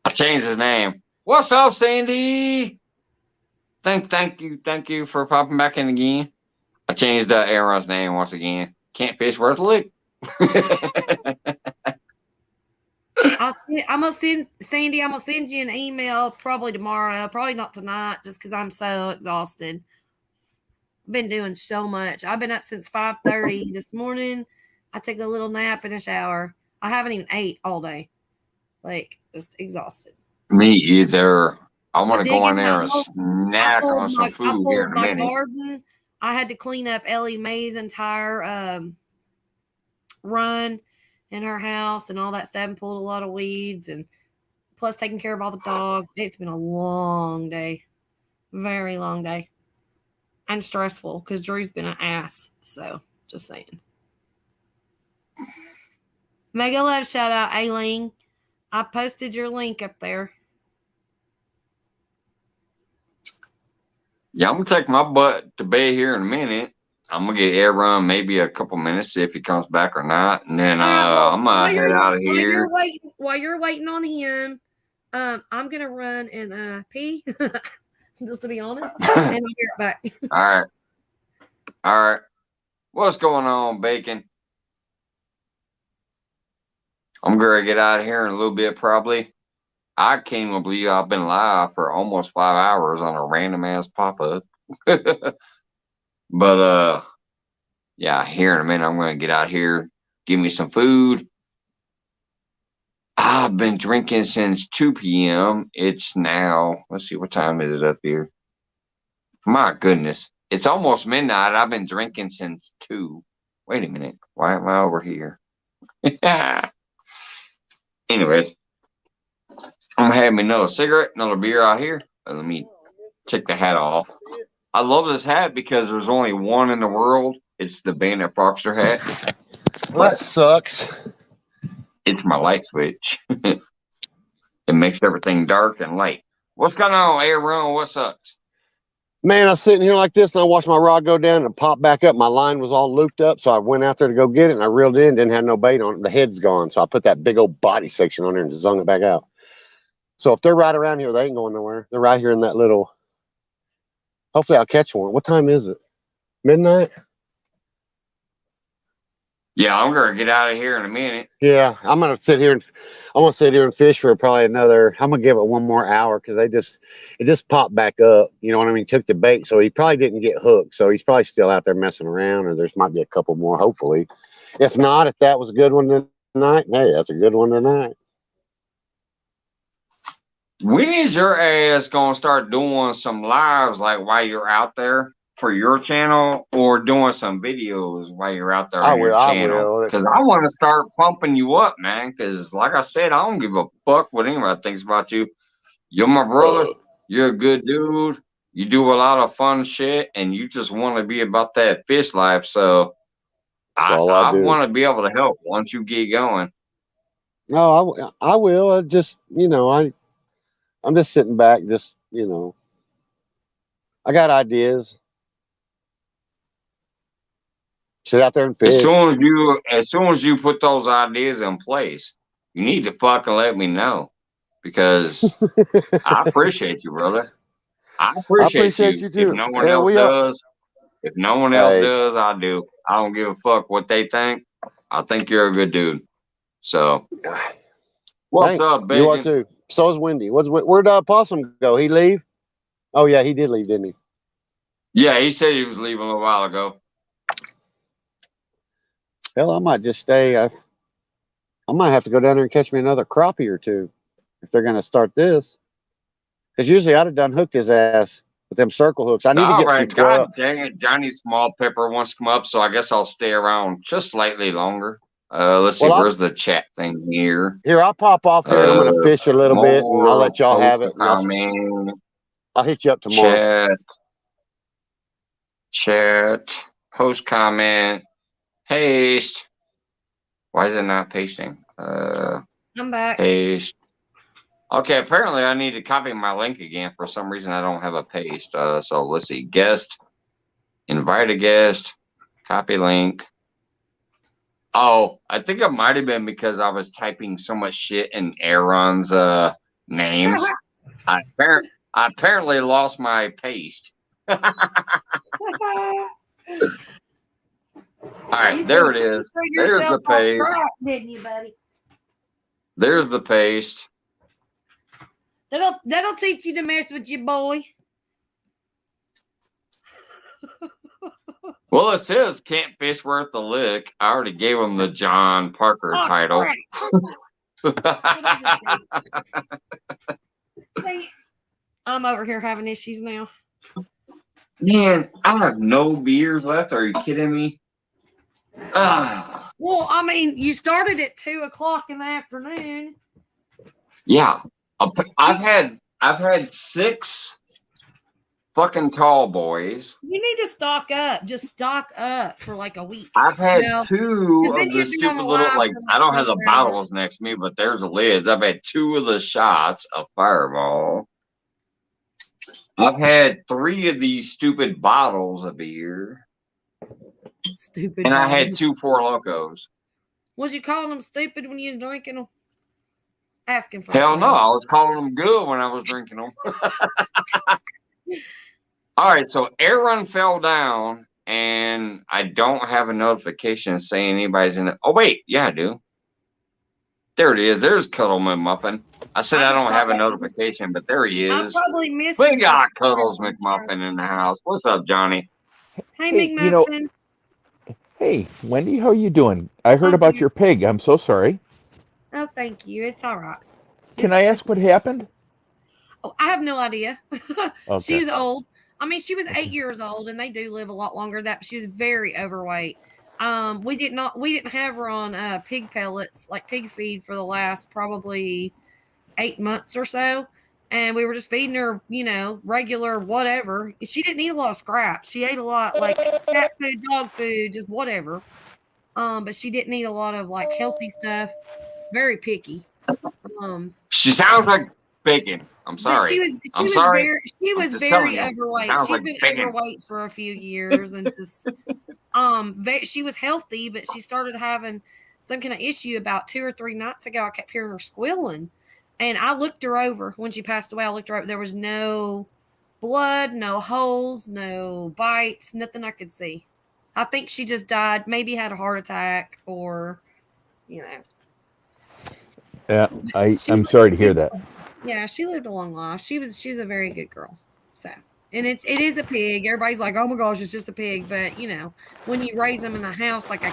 Speaker 1: I changed his name. What's up, Sandy? Thank you for popping back in again. I changed Aaron's name once again. Can't fish worth a lick.
Speaker 8: I'm gonna send Sandy. I'm gonna send you an email probably tomorrow. Probably not tonight, just because I'm so exhausted. I've been doing so much. I've been up since 5:30 this morning. I took a little nap and a shower. I haven't even ate all day. Like just exhausted.
Speaker 1: Me either. I want to go in there and snack on some food here in a minute.
Speaker 8: Garden. I had to clean up Ellie Mae's entire run in her house and all that stuff and pulled a lot of weeds and plus taking care of all the dogs. It's been a long day. Very long day. And stressful because Drew's been an ass. So just saying. Mega love shout out, Aileen. I posted your link up there.
Speaker 1: Yeah, I'm gonna take my butt to bed here in a minute. I'm gonna get air run maybe a couple minutes, see if he comes back or not, and then
Speaker 8: Well,
Speaker 1: I'm gonna head out of here.
Speaker 8: While you're waiting on him, I'm gonna run and pee, just to be honest, and I'll be right back.
Speaker 1: All right. What's going on, Bacon? I'm gonna get out of here in a little bit, probably. I can't even believe I've been live for almost 5 hours on a random ass pop up. But yeah, here in a minute I'm gonna get out here, give me some food. I've been drinking since 2 p.m. It's now, let's see, what time is it up here? My goodness. It's almost midnight. I've been drinking since 2. Wait a minute. Why am I over here? Anyways, I'm gonna have me another cigarette, another beer out here. Let me take the hat off. I love this hat because there's only one in the world. It's the Banter Foxer hat.
Speaker 3: Well, that sucks.
Speaker 1: It's my light switch. It makes everything dark and light. What's going on, Aaron? What sucks?
Speaker 3: Man, I was sitting here like this, and I watched my rod go down and pop back up. My line was all looped up, so I went out there to go get it, and I reeled it in. Didn't have no bait on it. The head's gone, so I put that big old body section on there and zung it back out. So if they're right around here, they ain't going nowhere. They're right here in that little. Hopefully, I'll catch one. What time is it? Midnight?
Speaker 1: Yeah, I'm gonna get out of here in a minute.
Speaker 3: Yeah, I'm gonna sit here and fish for probably another. I'm gonna give it one more hour because it just popped back up. You know what I mean? Took the bait, so he probably didn't get hooked. So he's probably still out there messing around, or there's might be a couple more. Hopefully, if not, if that was a good one tonight, hey, that's a good one tonight.
Speaker 1: When is your ass gonna start doing some lives like while you're out there for your channel, or doing some videos while you're out there on your channel? Because I want to start pumping you up, man. Because like I said, I don't give a fuck what anybody thinks about you. You're my brother. You're a good dude. You do a lot of fun shit, and you just want to be about that fish life. So I want to be able to help once you get going.
Speaker 3: No, I will. I just, I'm just sitting back, just, I got ideas. Sit out there and fish.
Speaker 1: As soon as you put those ideas in place, you need to fucking let me know, because I appreciate you, brother. I appreciate you too. If no one else does, I do. I don't give a fuck what they think. I think you're a good dude. So, what's up, baby?
Speaker 3: You are too. So is Wendy. Where'd Possum go? He leave? Oh yeah, he did leave, didn't he?
Speaker 1: Yeah, he said he was leaving a while ago.
Speaker 3: Hell, I might just stay. I might have to go down there and catch me another crappie or two if they're going to start this. Because usually I'd have done hooked his ass with them circle hooks. I need to get some 12.
Speaker 1: God dang it, Johnny Small Pepper wants to come up, so I guess I'll stay around just slightly longer. Let's see, where's the chat thing here?
Speaker 3: Here, I'll pop off here. I'm going to fish a little bit, and I'll let y'all have it. I'll hit you up tomorrow.
Speaker 1: Chat, post comment, paste. Why is it not pasting?
Speaker 8: I'm back.
Speaker 1: Paste. Okay, apparently I need to copy my link again. For some reason, I don't have a paste. So let's see. Guest, invite a guest, copy link. Oh, I think it might have been because I was typing so much shit in Aaron's names. I apparently lost my paste. All right, there it is. There's the paste.
Speaker 8: Didn't you, buddy?
Speaker 1: There's the paste.
Speaker 8: That'll teach you to mess with your boy.
Speaker 1: Well, it says can't fish worth a lick. I already gave him the John Parker title.
Speaker 8: I'm over here having issues now.
Speaker 1: Man, I have no beers left. Are you kidding me?
Speaker 8: Well, I mean, you started at 2:00 in the afternoon.
Speaker 1: Yeah, I've had 6 fucking tall boys.
Speaker 8: You need to stock up. Just stock up for like a week.
Speaker 1: I've had 2 of the stupid little, like, I don't have the bottles next to me, but there's the lids. I've had 2 of the shots of Fireball. I've had 3 of these stupid bottles of beer,
Speaker 8: Stupid.
Speaker 1: and I had
Speaker 8: bottom.
Speaker 1: 2 Four Locos.
Speaker 8: Was you calling them stupid when you was drinking them? Asking for
Speaker 1: Hell
Speaker 8: a
Speaker 1: no,
Speaker 8: friend.
Speaker 1: I was calling them good when I was drinking them. All right, so air run fell down, and I don't have a notification saying anybody's in it. Oh wait, yeah, I do. There it is. There's Cuddleman Muffin. I said I don't have a notification, but there he
Speaker 8: I'm
Speaker 1: is.
Speaker 8: probably missing
Speaker 1: We
Speaker 8: something.
Speaker 1: got Cuddles McMuffin in the house. What's up, Johnny?
Speaker 8: Hey,
Speaker 9: Hey, you know,
Speaker 8: McMuffin.
Speaker 9: hey, Wendy, how you doing? I heard
Speaker 8: I'm
Speaker 9: about
Speaker 8: doing-
Speaker 9: your pig. I'm so sorry.
Speaker 8: Oh, thank you. It's all right.
Speaker 9: Can I ask what happened?
Speaker 8: Oh, I have no idea.
Speaker 9: Okay.
Speaker 8: She was old. I mean, she was 8 years old, and they do live a lot longer than that. But she was very overweight. We didn't have her on pig pellets, like pig feed, for the last probably 8 months or so. And we were just feeding her, regular whatever. She didn't eat a lot of scraps. She ate a lot like cat food, dog food, just whatever. But she didn't eat a lot of like healthy stuff. Very picky.
Speaker 1: She sounds like bacon. I'm
Speaker 8: But
Speaker 1: sorry.
Speaker 8: she was
Speaker 1: sorry.
Speaker 8: very
Speaker 1: I'm just telling you,
Speaker 8: overweight.
Speaker 1: sounds
Speaker 8: She's
Speaker 1: like
Speaker 8: been
Speaker 1: bacon.
Speaker 8: overweight for a few years, and just she was healthy, but she started having some kind of issue about 2 or 3 nights ago. I kept hearing her squealing, and I looked her over when she passed away. I looked her over. There was no blood, no holes, no bites, nothing I could see. I think she just died. Maybe had a heart attack, or
Speaker 9: Yeah,
Speaker 8: She
Speaker 9: I'm sorry to hear that.
Speaker 8: Yeah, she lived a long life. She's a very good girl. So, and it is a pig. Everybody's like, "Oh my gosh, it's just a pig." But when you raise them in the house like a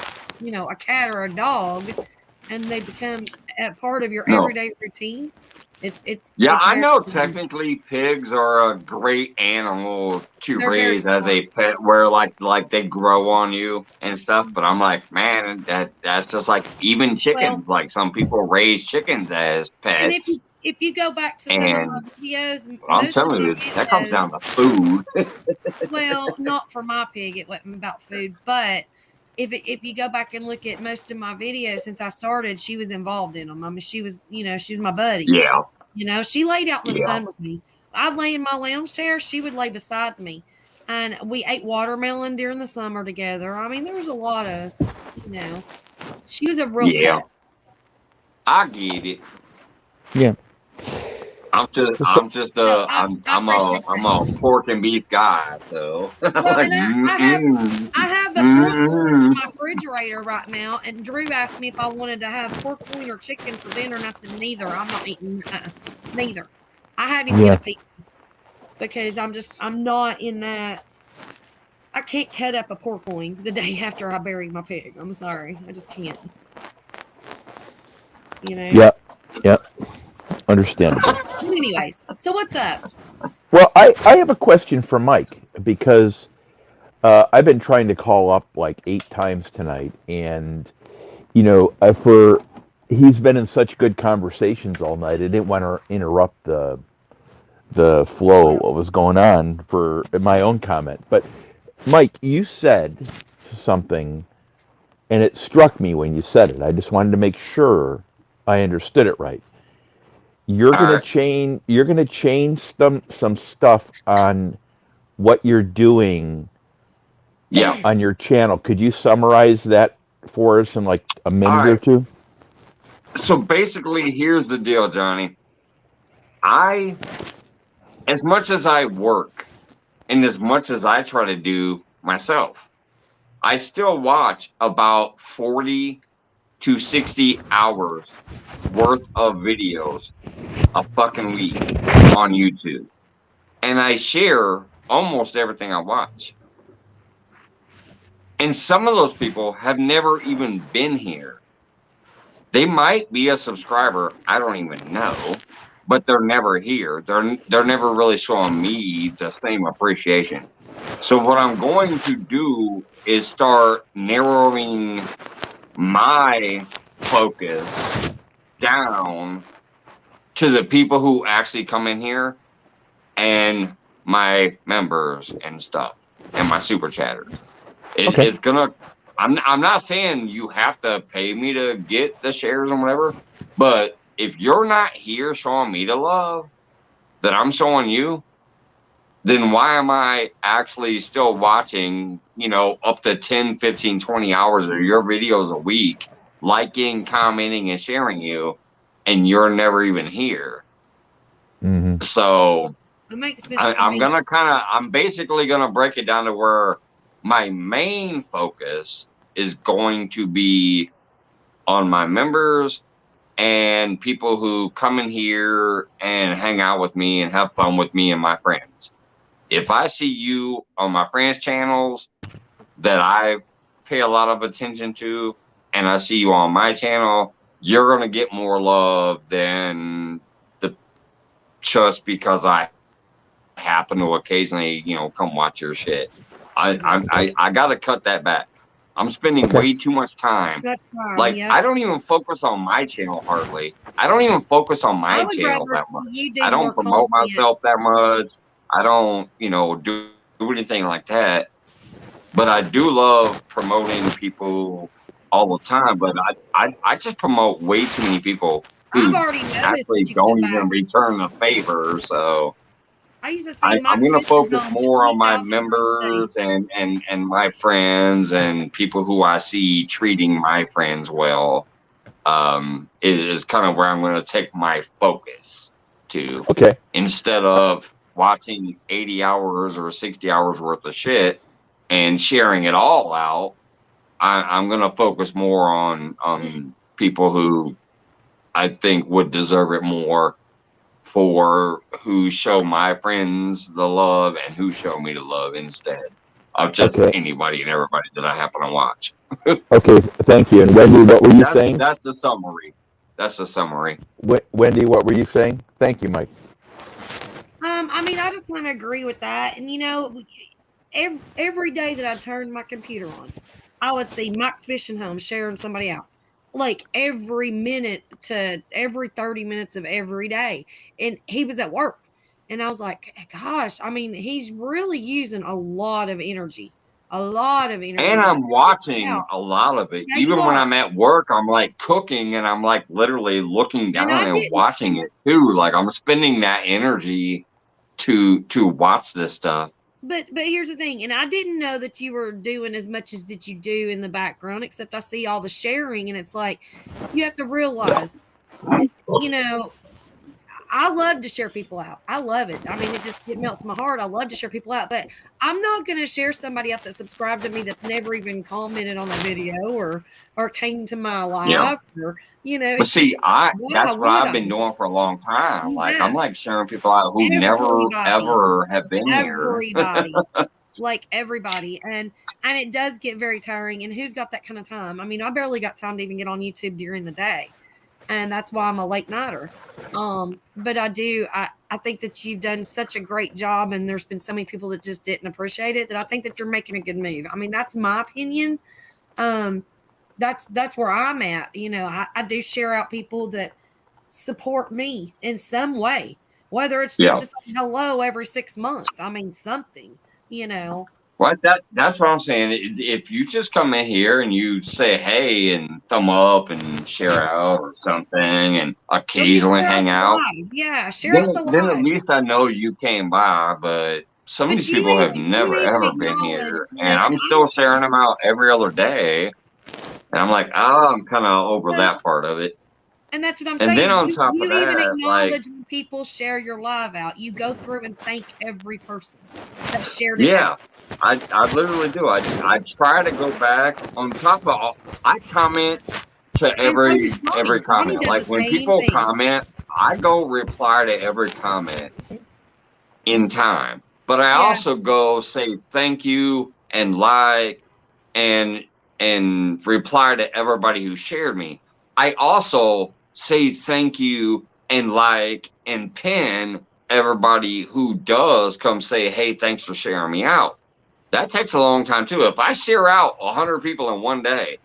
Speaker 8: cat or a dog, and they become a part of your everyday routine, it's
Speaker 1: I
Speaker 8: very
Speaker 1: know
Speaker 8: huge.
Speaker 1: technically pigs are a great animal to
Speaker 8: They're very
Speaker 1: raise as a
Speaker 8: smart.
Speaker 1: pet, where like they grow on you and stuff. But I'm like, man, that's just like even chickens. Like some people raise chickens as
Speaker 8: And
Speaker 1: pets.
Speaker 8: if you go back to some of my
Speaker 1: And
Speaker 8: videos,
Speaker 1: I'm
Speaker 8: most of
Speaker 1: telling
Speaker 8: my
Speaker 1: you, that comes
Speaker 8: videos,
Speaker 1: down to food.
Speaker 8: well, not for my pig, it wasn't about food, but if you go back and look at most of my videos since I started, she was involved in them. I mean, she was my buddy.
Speaker 1: Yeah.
Speaker 8: She laid out in the
Speaker 1: Yeah.
Speaker 8: sun with me. I'd lay in my lounge chair, she would lay beside me, and we ate watermelon during the summer together. I mean, there was a lot of, she was a real
Speaker 1: Yeah.
Speaker 8: pet.
Speaker 1: I get it.
Speaker 9: Yeah.
Speaker 1: I'm just
Speaker 8: I appreciate
Speaker 1: I'm a pork and beef guy, so
Speaker 8: Well,
Speaker 1: like,
Speaker 8: and I have a pork loin in my refrigerator right now, and Drew asked me if I wanted to have pork loin or chicken for dinner, and I said neither. I'm not eating neither. I had him get a pizza because I'm not in that. I can't cut up a pork loin the day after I bury my pig. I'm sorry, I just can't.
Speaker 9: Yep. Understandable.
Speaker 8: Anyways, so what's up?
Speaker 9: Well, I have a question for Mike because I've been trying to call up like 8 times tonight, and he's been in such good conversations all night. I didn't want to interrupt the flow of what was going on for my own comment. But Mike, you said something, and it struck me when you said it. I just wanted to make sure I understood it right. You're gonna change some stuff on what you're doing on your channel. Could you summarize that for us in like a minute or two?
Speaker 1: So basically, here's the deal, Johnny. As much as I work and as much as I try to do myself, I still watch about 40 to 60 hours worth of videos a fucking week on YouTube. And I share almost everything I watch. And some of those people have never even been here. They might be a subscriber, I don't even know, but they're never here. They're never really showing me the same appreciation. So what I'm going to do is start narrowing my focus down to the people who actually come in here and my members and stuff and my super chatters. It's gonna. I'm not saying you have to pay me to get the shares and whatever, but if you're not here showing me the love that I'm showing you, then why am I actually still watching, up to 10, 15, 20 hours of your videos a week, liking, commenting, and sharing you, and you're never even here?
Speaker 9: Mm-hmm.
Speaker 1: So
Speaker 8: It makes sense to
Speaker 1: I'm
Speaker 8: me.
Speaker 1: I'm basically gonna break it down to where my main focus is going to be on my members and people who come in here and hang out with me and have fun with me and my friends. If I see you on my friends' channels that I pay a lot of attention to, and I see you on my channel, you're gonna get more love than the just because I happen to occasionally, come watch your shit. I gotta cut that back. I'm spending
Speaker 9: Okay.
Speaker 1: way too much time.
Speaker 8: That's fine.
Speaker 1: Like,
Speaker 8: Yeah.
Speaker 1: I don't even focus on my channel hardly. I don't even focus on
Speaker 8: I
Speaker 1: my
Speaker 8: would
Speaker 1: channel
Speaker 8: rather
Speaker 1: that
Speaker 8: see
Speaker 1: much.
Speaker 8: you
Speaker 1: I
Speaker 8: do
Speaker 1: don't
Speaker 8: more
Speaker 1: promote
Speaker 8: content.
Speaker 1: myself that much. I don't, do anything like that. But I do love promoting people all the time. But I just promote way too many people
Speaker 8: I've
Speaker 1: who
Speaker 8: already noticed
Speaker 1: actually
Speaker 8: that you
Speaker 1: don't
Speaker 8: cut
Speaker 1: even
Speaker 8: back.
Speaker 1: return the favor. So
Speaker 8: I used to see
Speaker 1: I'm
Speaker 8: Mike
Speaker 1: going to
Speaker 8: Fishing
Speaker 1: focus
Speaker 8: home
Speaker 1: more on my
Speaker 8: 20,000 times a day.
Speaker 1: members and my friends and people who I see treating my friends well. Is kind of where I'm going to take my focus to,
Speaker 9: Okay.
Speaker 1: instead of watching 80 hours or 60 hours worth of shit and sharing it all out. I'm going to focus more on people who I think would deserve it more, for who show my friends the love and who show me the love, instead of just
Speaker 9: Okay.
Speaker 1: anybody and everybody that I happen to watch.
Speaker 9: Okay. Thank you. And Wendy, what were you saying?
Speaker 1: That's the summary. That's the summary.
Speaker 9: Wendy, what were you saying? Thank you, Mike.
Speaker 8: I mean, I just kind of agree with that. And every day that I turned my computer on, I would see Mike's Fishing Home sharing somebody out, like every minute to every 30 minutes of every day. And he was at work. And I was like, gosh, I mean, he's really using a lot of energy. A lot of energy.
Speaker 1: And
Speaker 8: to
Speaker 1: I'm
Speaker 8: put this
Speaker 1: watching
Speaker 8: out.
Speaker 1: a lot of it.
Speaker 8: Yeah, you
Speaker 1: Even when
Speaker 8: are.
Speaker 1: I'm at work, I'm like cooking and I'm like literally looking
Speaker 8: And
Speaker 1: down
Speaker 8: I
Speaker 1: and
Speaker 8: didn't.
Speaker 1: watching it too. Like, I'm spending that energy to watch this stuff.
Speaker 8: But here's the thing, and I didn't know that you were doing as much as that you do in the background, except I see all the sharing, and it's like you have to realize, you know, I love to share people out. I love it. I mean, it melts my heart. I love to share people out, but I'm not going to share somebody out that subscribed to me that's never even commented on a video or came to my
Speaker 1: Yeah.
Speaker 8: live, or
Speaker 1: But
Speaker 8: it's just
Speaker 1: see,
Speaker 8: why
Speaker 1: that's what
Speaker 8: would
Speaker 1: I've
Speaker 8: I?
Speaker 1: been doing for a long time. Like,
Speaker 8: Yeah,
Speaker 1: I'm like sharing people out who never
Speaker 8: everybody,
Speaker 1: ever have been here.
Speaker 8: everybody. Like everybody, and it does get very tiring, and who's got that kind of time? I mean, I barely got time to even get on YouTube during the day, and that's why I'm a late nighter. But I think that you've done such a great job, and there's been so many people that just didn't appreciate it, that I think that you're making a good move. I mean, that's my opinion. That's where I'm at. I do share out people that support me in some way, whether it's just
Speaker 1: Yeah.
Speaker 8: to say hello every 6 months. I mean, something, you know.
Speaker 1: Well, that's what I'm saying. If you just come in here and you say hey and thumb up and share out or something and
Speaker 8: Or just
Speaker 1: occasionally
Speaker 8: share out
Speaker 1: hang
Speaker 8: the
Speaker 1: out,
Speaker 8: live. Yeah, share out the
Speaker 1: then at
Speaker 8: live.
Speaker 1: least I know you came by. But some of
Speaker 8: But
Speaker 1: these people have
Speaker 8: you
Speaker 1: never
Speaker 8: even
Speaker 1: ever been
Speaker 8: acknowledge,
Speaker 1: here, and
Speaker 8: and
Speaker 1: I'm still sharing them out every other day. And I'm like, oh, I'm kind of over that part of it.
Speaker 8: and that's what I'm
Speaker 1: And then
Speaker 8: saying.
Speaker 1: on
Speaker 8: You
Speaker 1: top of
Speaker 8: you even
Speaker 1: that, like,
Speaker 8: acknowledge when people share your live out. You go through and thank every person that shared it
Speaker 1: yeah,
Speaker 8: out.
Speaker 1: I literally do. I try to go back on top of all. I comment to
Speaker 8: And so does
Speaker 1: every
Speaker 8: Johnny. Johnny
Speaker 1: comment.
Speaker 8: does
Speaker 1: Like,
Speaker 8: the
Speaker 1: when
Speaker 8: same
Speaker 1: people
Speaker 8: thing.
Speaker 1: comment, I go reply to every comment in time. But I
Speaker 8: Yeah.
Speaker 1: also go say thank you and like and reply to everybody who shared me. I also say thank you and like and pin everybody who does come say, hey, thanks for sharing me out. That takes a long time too. If I share out 100 people in one day,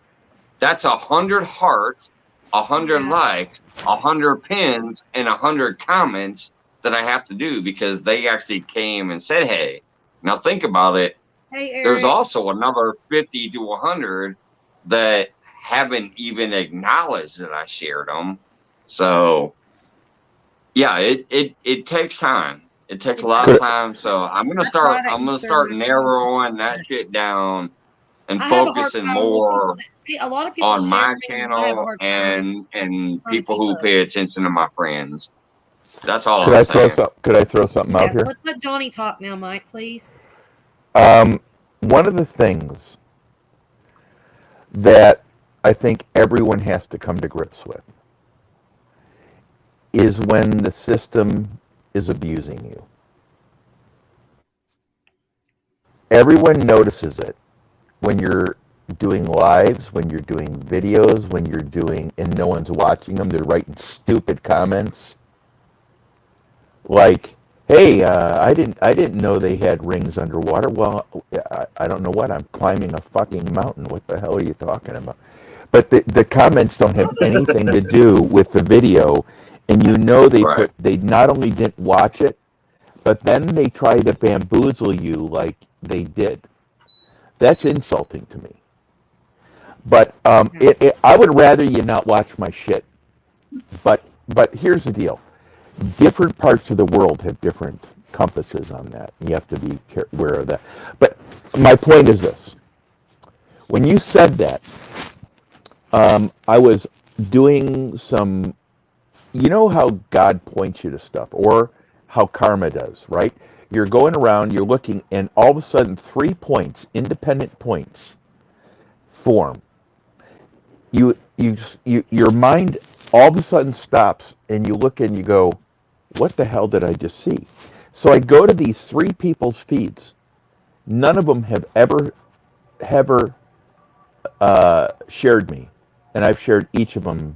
Speaker 1: that's 100 hearts, 100
Speaker 8: Yeah.
Speaker 1: likes, 100 pins, and 100 comments that I have to do because they actually came and said, hey. Now think about it.
Speaker 8: Hey,
Speaker 1: There's
Speaker 8: Eric.
Speaker 1: also another 50 to 100 that haven't even acknowledged that I shared them. So yeah, it takes time. It takes a lot of time, so I'm gonna start.
Speaker 8: try to
Speaker 1: I'm gonna
Speaker 8: answer
Speaker 1: start
Speaker 8: my
Speaker 1: narrowing that shit down and
Speaker 8: I have a hard
Speaker 1: focusing
Speaker 8: time with people
Speaker 1: more
Speaker 8: a lot of people
Speaker 1: on
Speaker 8: share
Speaker 1: my
Speaker 8: things, and I have a
Speaker 1: channel
Speaker 8: hard time
Speaker 1: and
Speaker 8: trying to
Speaker 1: people
Speaker 8: keep
Speaker 1: who
Speaker 8: up.
Speaker 1: pay attention to my friends. That's all
Speaker 9: Could
Speaker 1: I'm
Speaker 9: I throw
Speaker 1: saying.
Speaker 9: some? Could I throw something out
Speaker 8: Yes,
Speaker 9: here?
Speaker 8: let's let Johnny talk now, Mike, please.
Speaker 9: One of the things that I think everyone has to come to grips with is when the system is abusing you. Everyone notices it when you're doing lives, when you're doing videos, when you're doing and no one's watching them. They're writing stupid comments like, "Hey, I didn't know they had rings underwater." Well, I don't know what. I'm climbing a fucking mountain. What the hell are you talking about? But the comments don't have anything to do with the video, and you know
Speaker 1: Right.
Speaker 9: they not only didn't watch it, but then they try to bamboozle you like they did. That's insulting to me. But I would rather you not watch my shit. But here's the deal: different parts of the world have different compasses on that. You have to be aware of that. But my point is this: when you said that, I was doing some. You know how God points you to stuff, or how karma does, right? You're going around, you're looking, and all of a sudden, 3 points, independent points, form. Your mind all of a sudden stops, and you look and you go, "What the hell did I just see?" So I go to these 3 people's feeds. None of them have ever shared me, and I've shared each of them,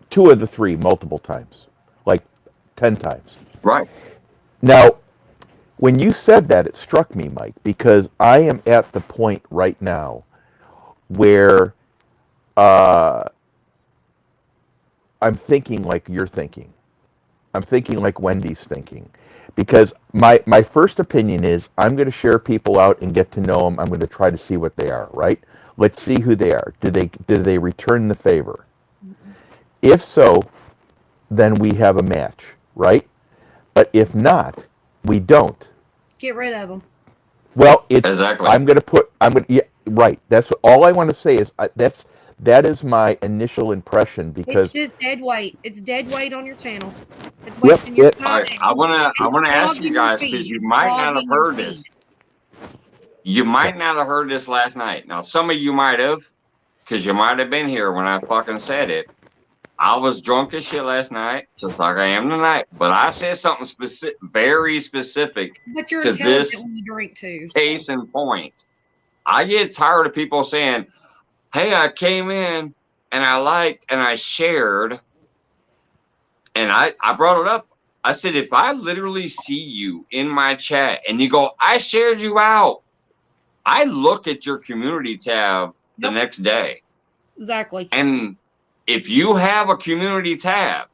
Speaker 9: 2 of the 3, multiple times, like 10 times.
Speaker 1: Right.
Speaker 9: Now, when you said that, it struck me, Mike, because I am at the point right now where I'm thinking like you're thinking. I'm thinking like Wendy's thinking. Because my first opinion is I'm going to share people out and get to know them. I'm going to try to see what they are, right? Let's see who they are. Do they return the favor? If so, then we have a match, right? But if not, we don't.
Speaker 8: Get rid of them.
Speaker 9: Well, it's
Speaker 1: Exactly.
Speaker 9: yeah, right. That's all I want to say is that is my initial impression
Speaker 8: It's
Speaker 9: because
Speaker 8: just dead weight. It's dead weight on your channel. It's
Speaker 9: Yep,
Speaker 8: wasting your
Speaker 1: All
Speaker 8: time.
Speaker 1: right. I wanna
Speaker 8: It's
Speaker 1: ask you
Speaker 8: clogging your
Speaker 1: guys because
Speaker 8: feed.
Speaker 1: you
Speaker 8: It's
Speaker 1: might not have
Speaker 8: clogging your
Speaker 1: heard
Speaker 8: feed.
Speaker 1: this. You might not have heard this last night. Now, some of you might have, because you might have been here when I fucking said it. I was drunk as shit last night, just like I am tonight. But I said something very specific
Speaker 8: But you're
Speaker 1: to
Speaker 8: intelligent
Speaker 1: this
Speaker 8: when you drink too. So.
Speaker 1: case in point. I get tired of people saying, "Hey, I came in and I liked and I shared," and I brought it up. I said, if I literally see you in my chat and you go, "I shared you out," I look at your community tab the
Speaker 8: Yep.
Speaker 1: next day.
Speaker 8: Exactly.
Speaker 1: And if you have a community tab,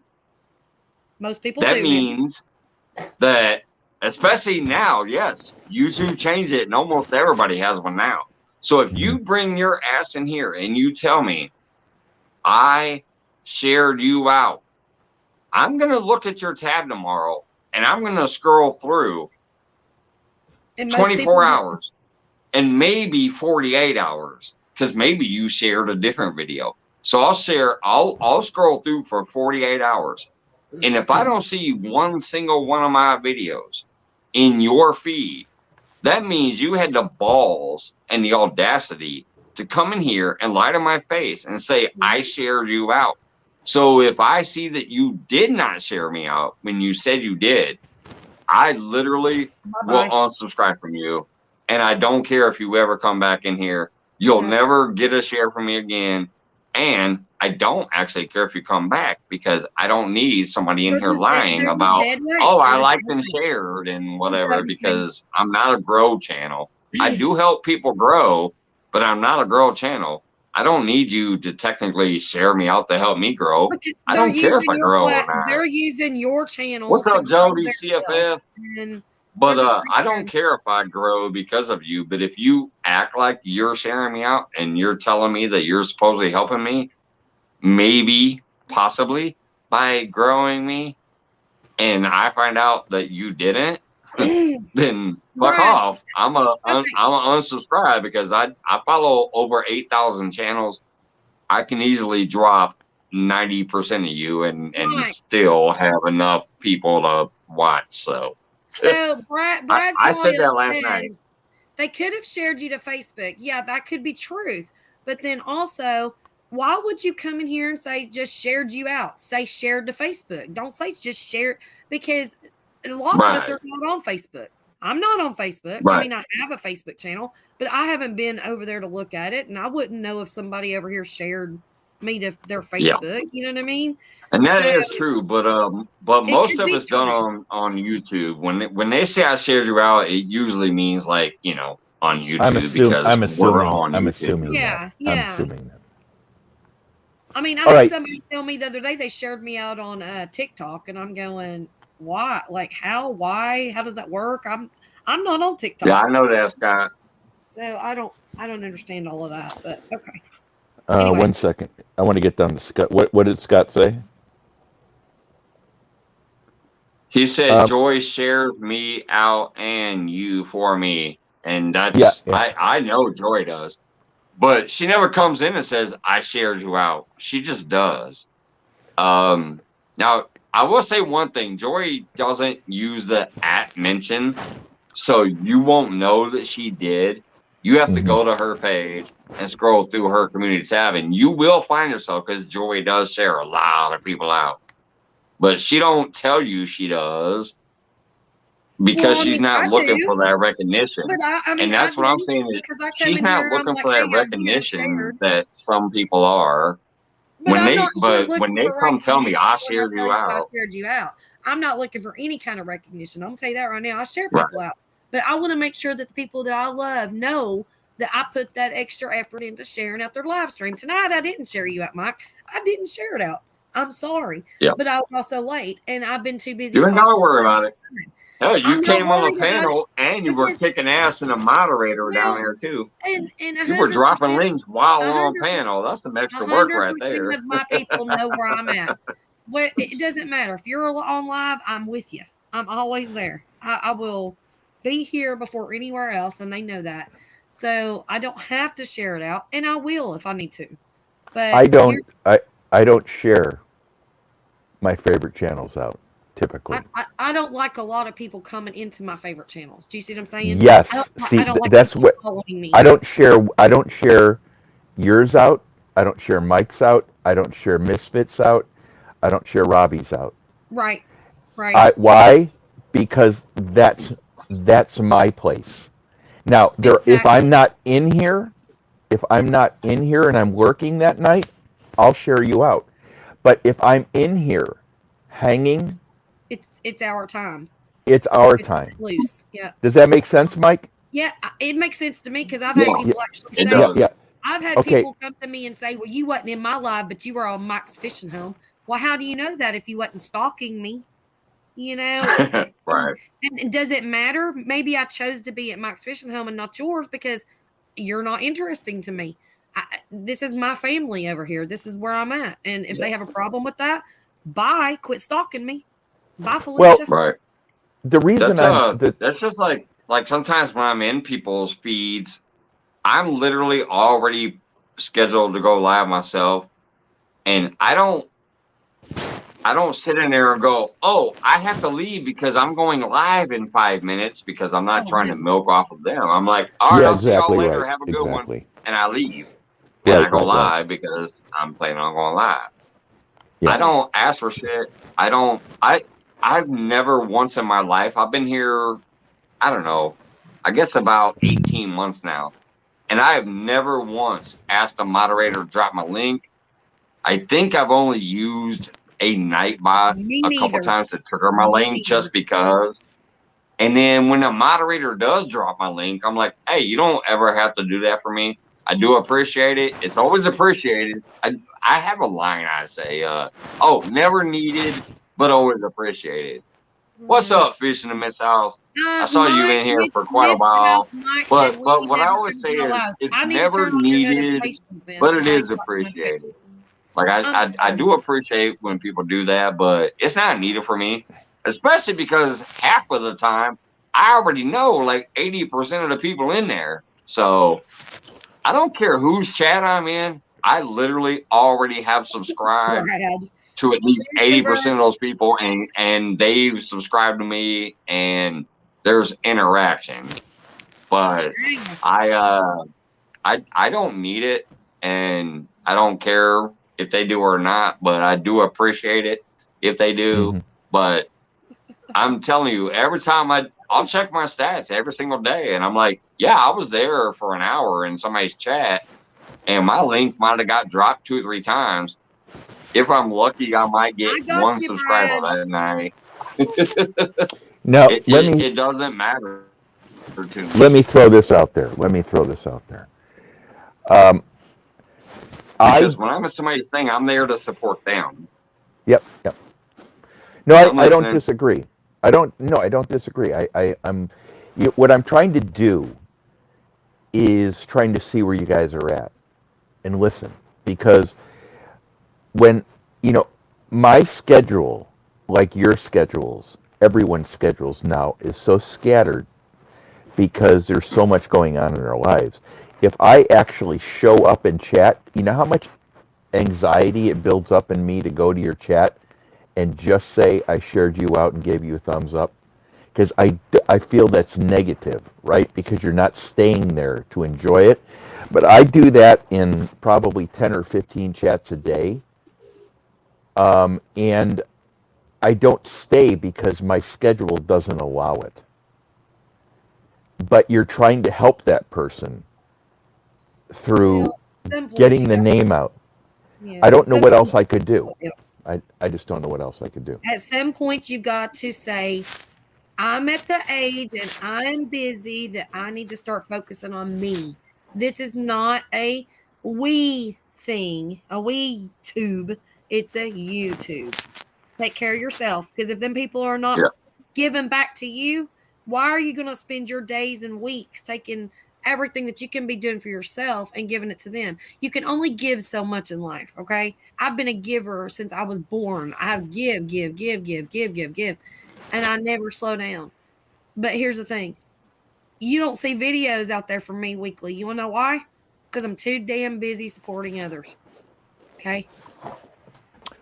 Speaker 8: Most people
Speaker 1: that
Speaker 8: do.
Speaker 1: means that, especially now, yes, YouTube changed it and almost everybody has one now. So if you bring your ass in here and you tell me, "I shared you out," I'm going to look at your tab tomorrow and I'm going to scroll through
Speaker 8: And most
Speaker 1: 24
Speaker 8: people
Speaker 1: hours and maybe 48 hours because maybe you shared a different video. So I'll scroll through for 48 hours. And if I don't see one single one of my videos in your feed, that means you had the balls and the audacity to come in here and lie to my face and say, "I shared you out." So if I see that you did not share me out when you said you did, I literally will
Speaker 8: Bye-bye.
Speaker 1: unsubscribe from you. And I don't care if you ever come back in here. You'll
Speaker 8: Exactly.
Speaker 1: never get a share from me again. And I don't actually care if you come back because I don't need somebody in
Speaker 8: They're
Speaker 1: here
Speaker 8: just dead,
Speaker 1: lying
Speaker 8: they're just
Speaker 1: about,
Speaker 8: dead weight.
Speaker 1: "Oh, I
Speaker 8: They're just
Speaker 1: liked
Speaker 8: dead
Speaker 1: and
Speaker 8: weight.
Speaker 1: shared and whatever,"
Speaker 8: Okay.
Speaker 1: because I'm not a grow channel. I do help people grow, but I'm not a grow channel. I don't need you to technically share me out to help me grow.
Speaker 8: Because
Speaker 1: I
Speaker 8: they're
Speaker 1: don't care if
Speaker 8: using
Speaker 1: I
Speaker 8: your
Speaker 1: grow or not.
Speaker 8: they're using your channel
Speaker 1: What's
Speaker 8: to
Speaker 1: up,
Speaker 8: grow
Speaker 1: Jody
Speaker 8: their
Speaker 1: CFF?
Speaker 8: and
Speaker 1: But
Speaker 8: they're just
Speaker 1: I don't care if I grow because of you. But if you act like you're sharing me out and you're telling me that you're supposedly helping me, maybe, possibly, by growing me, and I find out that you didn't, then fuck
Speaker 8: Right.
Speaker 1: off. I'm a unsubscribe because I follow over 8,000 channels. I can easily drop 90% of you and
Speaker 8: Right.
Speaker 1: still have enough people to watch. So
Speaker 8: Brad
Speaker 1: I said
Speaker 8: Collier
Speaker 1: that last
Speaker 8: said
Speaker 1: night.
Speaker 8: they could have shared you to Facebook. Yeah, that could be truth. But then also, why would you come in here and say just shared you out? Say shared to Facebook. Don't say just shared, because a lot of us are not on Facebook. I'm not on Facebook. I mean, I have a Facebook channel, but I haven't been over there to look at it, and I wouldn't know if somebody over here shared me to their Facebook. You know what I mean?
Speaker 1: And that is true, but most of it's done on YouTube. When they say I shared you out, it usually means like, you know, on YouTube
Speaker 9: I'm assuming
Speaker 1: we're on
Speaker 9: I'm
Speaker 1: YouTube.
Speaker 9: assuming
Speaker 8: Yeah,
Speaker 9: that.
Speaker 8: yeah.
Speaker 9: I'm assuming that.
Speaker 8: I mean, I
Speaker 9: All
Speaker 8: had
Speaker 9: right.
Speaker 8: somebody tell me the other day they shared me out on TikTok, and I'm going, why? Like, how? Why? How does that work? I'm not on TikTok.
Speaker 1: Yeah, I know that, Scott.
Speaker 8: So I don't understand all of that, but okay.
Speaker 9: 1 second. I want to get down to Scott. What did Scott say?
Speaker 1: He said Joy shares me out and you for me. And that's I know Joy does. But she never comes in and says I shared you out. She just does. Now I will say one thing. Joy doesn't use the @mention, so you won't know that she did. You have to go to her page and scroll through her community tab, and you will find yourself, because Joy does share a lot of people out. But she don't tell you she does, because she's not looking for that recognition.
Speaker 8: But I mean,
Speaker 1: and that's what I'm saying. Is she's not looking for that recognition that some people are. When they come tell me I shared you out.
Speaker 8: I'm not looking for any kind of recognition. I'm gonna tell you that right now. I share people out, but I want to make sure that the people that I love know that I put that extra effort into sharing out their live stream. Tonight I didn't share you out, Mike. I didn't share it out. I'm sorry, but I was also late, and I've been too busy.
Speaker 1: You ain't gotta worry about it. Hell, you came on the panel and you were kicking ass in a moderator down there too.
Speaker 8: And
Speaker 1: you were dropping links while on panel. That's some extra work right there.
Speaker 8: 100% of my people know where I'm at. Well, it doesn't matter if you're on live. I'm with you. I'm always there. I will be here before anywhere else, and they know that. So I don't have to share it out, and I will if I need to. But
Speaker 9: I don't share my favorite channels out. Typically,
Speaker 8: I don't like a lot of people coming into my favorite channels. Do you see what I'm saying?
Speaker 9: Yes.
Speaker 8: I don't like
Speaker 9: that's what
Speaker 8: following me.
Speaker 9: I don't share yours out. I don't share Mike's out. I don't share Misfits out. I don't share Robbie's out.
Speaker 8: Right.
Speaker 9: Why? Because that's my place. Now, if I'm not in here and I'm working that night, I'll share you out. But if I'm in here hanging,
Speaker 8: it's our time.
Speaker 9: It's our time.
Speaker 8: Loose. Yeah.
Speaker 9: Does that make sense, Mike?
Speaker 8: Yeah, it makes sense to me, because I've had people actually say, I've had people come to me and say, well, you wasn't in my live, but you were on Mike's fishing home. Well, how do you know that if you wasn't stalking me? You know?
Speaker 1: Right.
Speaker 8: And does it matter? Maybe I chose to be at Mike's fishing home and not yours because you're not interesting to me. This is my family over here. This is where I'm at. And if they have a problem with that, bye. Quit stalking me. Bye, Felicia.
Speaker 1: Well,
Speaker 9: the reason
Speaker 1: that's just like sometimes when I'm in people's feeds, I'm literally already scheduled to go live myself, and I don't sit in there and go, oh, I have to leave because I'm going live in 5 minutes, because I'm not trying to milk off of them. I'm like, all right, I'll see y'all later. Have a good one. And I leave. And I go live because I'm planning on going live. Yeah. I don't ask for shit. I've never once in my life, I've been here, I don't know, I guess about 18 months now. And I have never once asked a moderator to drop my link. I think I've only used a Nightbot a couple times to trigger my link just because. And then when a moderator does drop my link, I'm like, hey, you don't ever have to do that for me. I do appreciate it. It's always appreciated. I have a line I say, never needed, but always appreciated. What's up, Fish in the Mid South? I saw you in here for quite a while. But what I always say is, it's never needed, but it is appreciated. Like I do appreciate when people do that, but it's not needed for me. especially because half of the time I already know like 80% of the people in there. So I don't care whose chat I'm in. I literally already have subscribed
Speaker 8: Brad.
Speaker 1: to at least
Speaker 8: Seriously,
Speaker 1: 80% of those people, and they've subscribed to me, and there's interaction. But I don't need it, and I don't care if they do or not, but I do appreciate it if they do.
Speaker 9: Mm-hmm.
Speaker 1: But I'm telling you, every time I'll check my stats every single day, and I'm like, yeah, I was there for an hour in somebody's chat, and my link might have got dropped 2 or 3 times. If I'm lucky, I might
Speaker 8: I
Speaker 1: get
Speaker 8: got
Speaker 1: one
Speaker 8: you,
Speaker 1: subscriber
Speaker 8: Brad.
Speaker 1: that night.
Speaker 9: Now,
Speaker 1: It doesn't matter to me.
Speaker 9: let me throw this out there.
Speaker 1: Because when I'm at somebody's thing, I'm there to support them.
Speaker 9: Yep. No,
Speaker 1: I'm
Speaker 9: I don't
Speaker 1: listening.
Speaker 9: disagree. I don't disagree. What I'm trying to do is trying to see where you guys are at and listen, because when, my schedule, like your schedules, everyone's schedules now is so scattered because there's so much going on in our lives. If I actually show up and chat, you know how much anxiety it builds up in me to go to your chat and just say I shared you out and gave you a thumbs up? Because I feel that's negative, right? Because you're not staying there to enjoy it. But I do that in probably 10 or 15 chats a day. And I don't stay because my schedule doesn't allow it. But you're trying to help that person through getting the name out.
Speaker 8: Yeah,
Speaker 9: I don't know what else I could do. I just don't know what else I could do.
Speaker 8: At some point, you've got to say, I'm at the age and I'm busy that I need to start focusing on me. This is not a we thing, a we tube. It's a YouTube. Take care of yourself, because if them people are not giving back to you, why are you going to spend your days and weeks taking everything that you can be doing for yourself and giving it to them? You can only give so much in life, okay? I've been a giver since I was born. I have give, and I never slow down. But here's the thing. You don't see videos out there from me weekly. You want to know why? Because I'm too damn busy supporting others. Okay?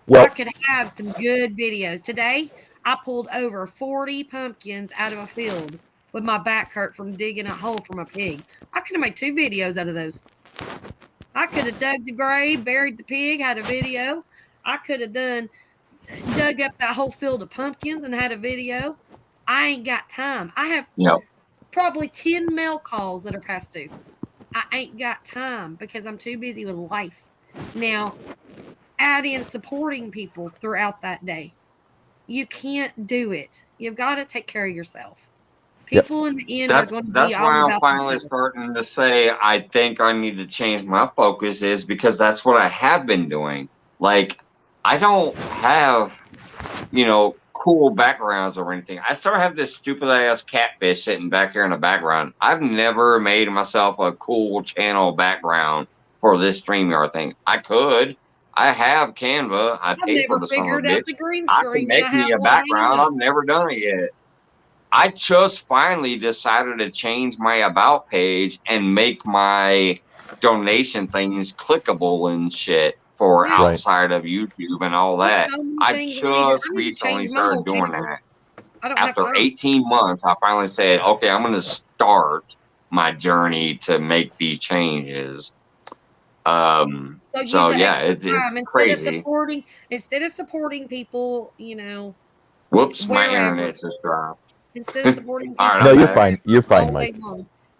Speaker 9: Well,
Speaker 8: I could have some good videos. Today, I pulled over 40 pumpkins out of a field with my back hurt from digging a hole from a pig. I could have made 2 videos out of those. I could have dug the grave, buried the pig, had a video. I could have dug up that whole field of pumpkins and had a video. I ain't got time. I have probably 10 mail calls that are past due. I ain't got time because I'm too busy with life. Now, add in supporting people throughout that day. You can't do it. You've got to take care of yourself. People in the end are going to be
Speaker 1: That's
Speaker 8: all
Speaker 1: why I'm
Speaker 8: about
Speaker 1: finally
Speaker 8: themselves.
Speaker 1: starting to say I think I need to change my focus, is because that's what I have been doing. Like, I don't have, cool backgrounds or anything. I still have this stupid ass catfish sitting back here in the background. I've never made myself a cool channel background for this StreamYard thing. I could. I have Canva. I pay for the son of a bitch. I can make me a background. I've never done it yet. I just finally decided to change my about page and make my donation things clickable and shit for outside of YouTube and all that. I just recently started doing that. After 18 months, I finally said, okay, I'm going to start my journey to make these changes. So yeah, it's crazy.
Speaker 8: Instead of supporting people,
Speaker 1: Whoops, my
Speaker 8: wherever.
Speaker 1: internet just dropped.
Speaker 8: Instead of supporting people,
Speaker 1: All right,
Speaker 9: no, you're fine. You're fine, Mike.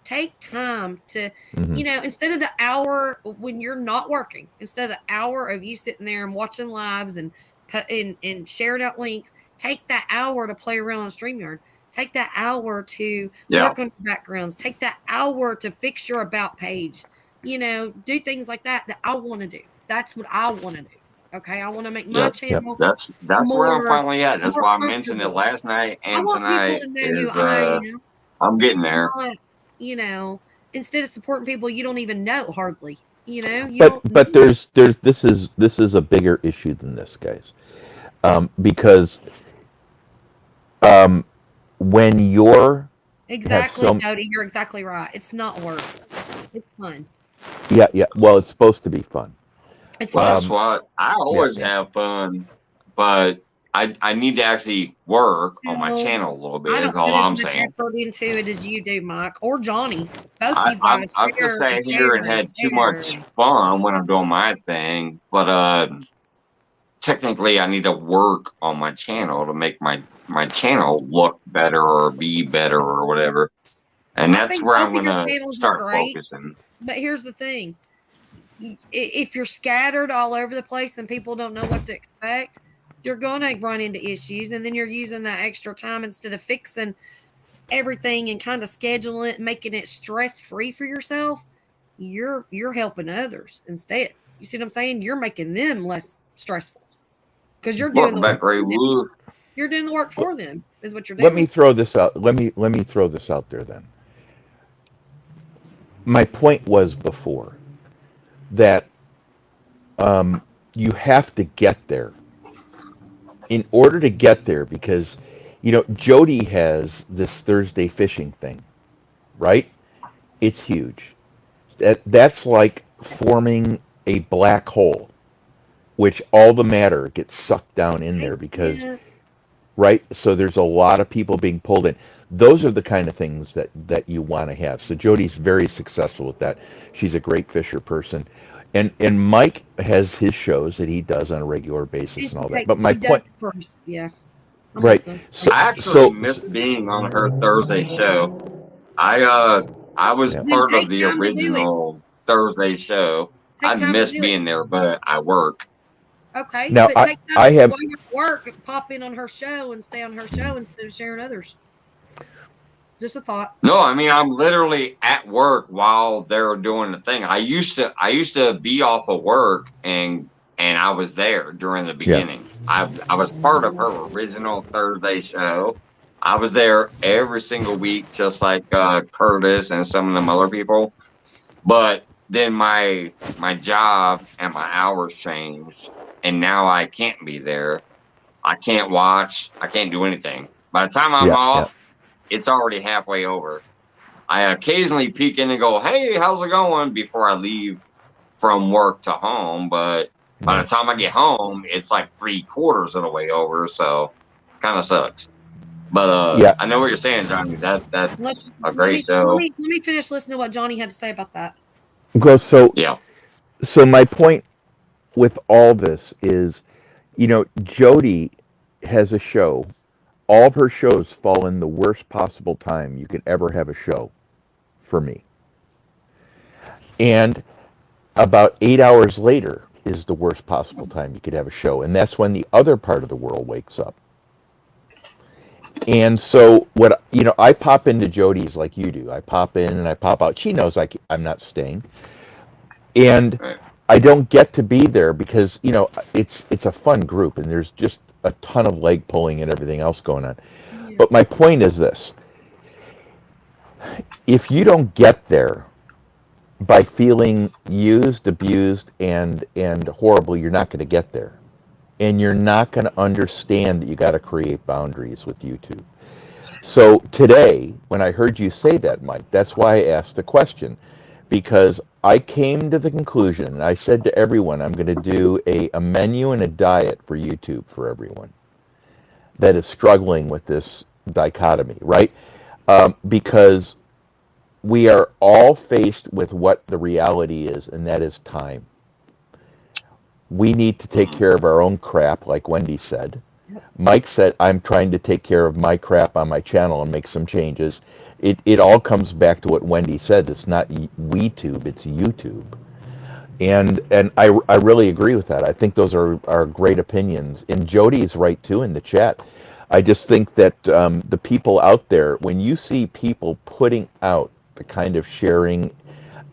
Speaker 8: Take time to, instead of the hour when you're not working, instead of the hour of you sitting there and watching lives and sharing out links, take that hour to play around on StreamYard. Take that hour to work on your backgrounds. Take that hour to fix your about page. Do things like that I want to do. That's what I want to do. Okay, I want to make my channel.
Speaker 1: That's where I'm finally at. That's why I mentioned it last night and tonight. I'm getting there.
Speaker 8: Instead of supporting people you don't even know hardly.
Speaker 9: But there's this is a bigger issue than this, guys, because When you're
Speaker 8: Exactly,
Speaker 9: some
Speaker 8: Jody. You're exactly right. It's not work. It's fun.
Speaker 9: yeah, well, it's supposed to be fun.
Speaker 8: It's
Speaker 1: Well,
Speaker 8: fun.
Speaker 1: that's
Speaker 9: Um,
Speaker 1: what I
Speaker 9: yeah,
Speaker 1: always
Speaker 9: yeah.
Speaker 1: have fun, but I need to actually work on my
Speaker 8: No,
Speaker 1: channel a little
Speaker 8: I
Speaker 1: bit. Is
Speaker 8: don't
Speaker 1: all
Speaker 8: put as
Speaker 1: I'm
Speaker 8: much
Speaker 1: saying.
Speaker 8: effort into it as you do, Mike or Johnny. Both you guys
Speaker 1: I've just
Speaker 8: share and
Speaker 1: sat here
Speaker 8: share
Speaker 1: and
Speaker 8: and
Speaker 1: had too
Speaker 8: share.
Speaker 1: much fun when I'm doing my thing, but technically I need to work on my channel to make my channel look better or be better or whatever. And
Speaker 8: I
Speaker 1: that's
Speaker 8: think
Speaker 1: where
Speaker 8: both
Speaker 1: I'm
Speaker 8: of your
Speaker 1: gonna
Speaker 8: channels are
Speaker 1: start
Speaker 8: great,
Speaker 1: focusing.
Speaker 8: but here's the thing: if you're scattered all over the place and people don't know what to expect, you're gonna run into issues, and then you're using that extra time instead of fixing everything and kind of scheduling it, making it stress free for yourself. You're helping others instead. You see what I'm saying? You're making them less stressful because you're doing
Speaker 1: Welcome
Speaker 8: the
Speaker 1: back,
Speaker 8: work
Speaker 1: Ray
Speaker 8: for them.
Speaker 1: Wolf.
Speaker 8: You're doing the work for them is what you're
Speaker 9: Let me
Speaker 8: doing.
Speaker 9: throw this out. Let me throw this out there then. My point was before that you have to get there. In order to get there, because Jody has this Thursday fishing thing, right? It's huge. That's like forming a black hole, which all the matter gets sucked down in
Speaker 8: I
Speaker 9: there because,
Speaker 8: can't.
Speaker 9: right? So there's a lot of people being pulled in. Those are the kind of things that you want to have. So Jody's very successful with that. She's a great fisher person. And Mike has his shows that he does on a regular basis and all that. But my
Speaker 8: She does
Speaker 9: point,
Speaker 8: it first. Yeah, I'm
Speaker 9: right?
Speaker 8: listening.
Speaker 9: So
Speaker 1: I actually
Speaker 9: so,
Speaker 1: missed being on her Thursday show. I I was
Speaker 9: yeah.
Speaker 8: Then
Speaker 1: part of
Speaker 8: take
Speaker 1: the
Speaker 8: time to do it.
Speaker 1: original Thursday show. I
Speaker 8: Take time to
Speaker 1: miss
Speaker 8: do it.
Speaker 1: being there, but I work.
Speaker 8: Okay,
Speaker 9: Now
Speaker 8: but take
Speaker 9: I
Speaker 8: time
Speaker 9: have
Speaker 8: while you're at work and pop in on her show and stay on her show instead of sharing others. Just a thought.
Speaker 1: No, I mean I'm literally at work while they're doing the thing. I used to be off of work and I was there during the
Speaker 9: yeah.
Speaker 1: beginning. I was part of her original Thursday show. I was there every single week, just like Curtis and some of them other people. But then my job and my hours changed, and now I can't be there. I can't watch. I can't do anything. By the time I'm
Speaker 9: Yeah, yeah.
Speaker 1: off, it's already halfway over. I occasionally peek in and go, "Hey, how's it going?" before I leave from work to home. But by
Speaker 9: Yeah.
Speaker 1: the time I get home, it's like 3/4 of the way over. So kind of sucks. But
Speaker 9: Yeah.
Speaker 1: I know what you're saying, Johnny.
Speaker 8: Let,
Speaker 1: That's a
Speaker 8: let
Speaker 1: great
Speaker 8: me let
Speaker 1: show.
Speaker 8: me let me finish listening to what Johnny had to say about that.
Speaker 9: Go.
Speaker 1: Yeah.
Speaker 9: So my point with all this is, Jody has a show. All of her shows fall in the worst possible time you can ever have a show for me. And about 8 hours later is the worst possible time you could have a show. And that's when the other part of the world wakes up. And so I pop into Jody's like you do. I pop in and I pop out. She knows I'm not staying. And
Speaker 1: Right.
Speaker 9: I don't get to be there because it's a fun group and there's just a ton of leg pulling and everything else going on.
Speaker 8: Yeah.
Speaker 9: But my point is this: if you don't get there by feeling used, abused, and horrible, you're not going to get there, and you're not going to understand that you got to create boundaries with YouTube. So today, when I heard you say that, Mike, that's why I asked the question, because I came to the conclusion, and I said to everyone, I'm going to do a menu and a diet for YouTube for everyone that is struggling with this dichotomy, right? Because we are all faced with what the reality is, and that is time. We need to take care of our own crap, like Wendy said. Mike said, I'm trying to take care of my crap on my channel and make some changes. It all comes back to what Wendy said. It's not WeTube, it's YouTube. And I really agree with that. I think those are great opinions. And Jody is right, too, in the chat. I just think that the people out there, when you see people putting out the kind of sharing,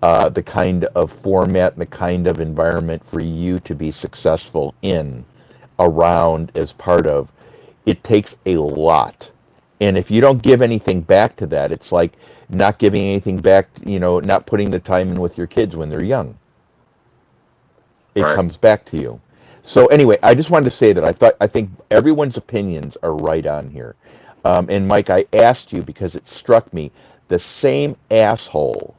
Speaker 9: the kind of format, and the kind of environment for you to be successful in, around, as part of, it takes a lot. And if you don't give anything back to that, it's like not giving anything back, not putting the time in with your kids when they're young. It
Speaker 1: Right.
Speaker 9: comes back to you. So anyway, I just wanted to say that I think everyone's opinions are right on here. And Mike, I asked you because it struck me, the same asshole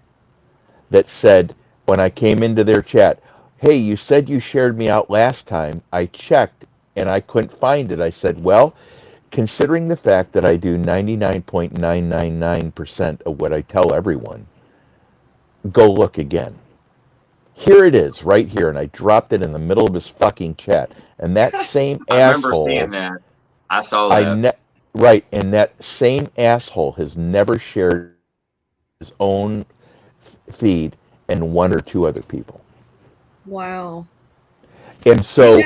Speaker 9: that said when I came into their chat, hey, you said you shared me out last time. I checked and I couldn't find it. I said, well, considering the fact that I do 99.999% of what I tell everyone, go look again. Here it is, right here, and I dropped it in the middle of his fucking chat. And that same
Speaker 1: I remember seeing
Speaker 9: asshole,
Speaker 1: that. I saw that.
Speaker 9: right, and that same asshole has never shared his own feed and one or two other people.
Speaker 8: Wow.
Speaker 9: And so,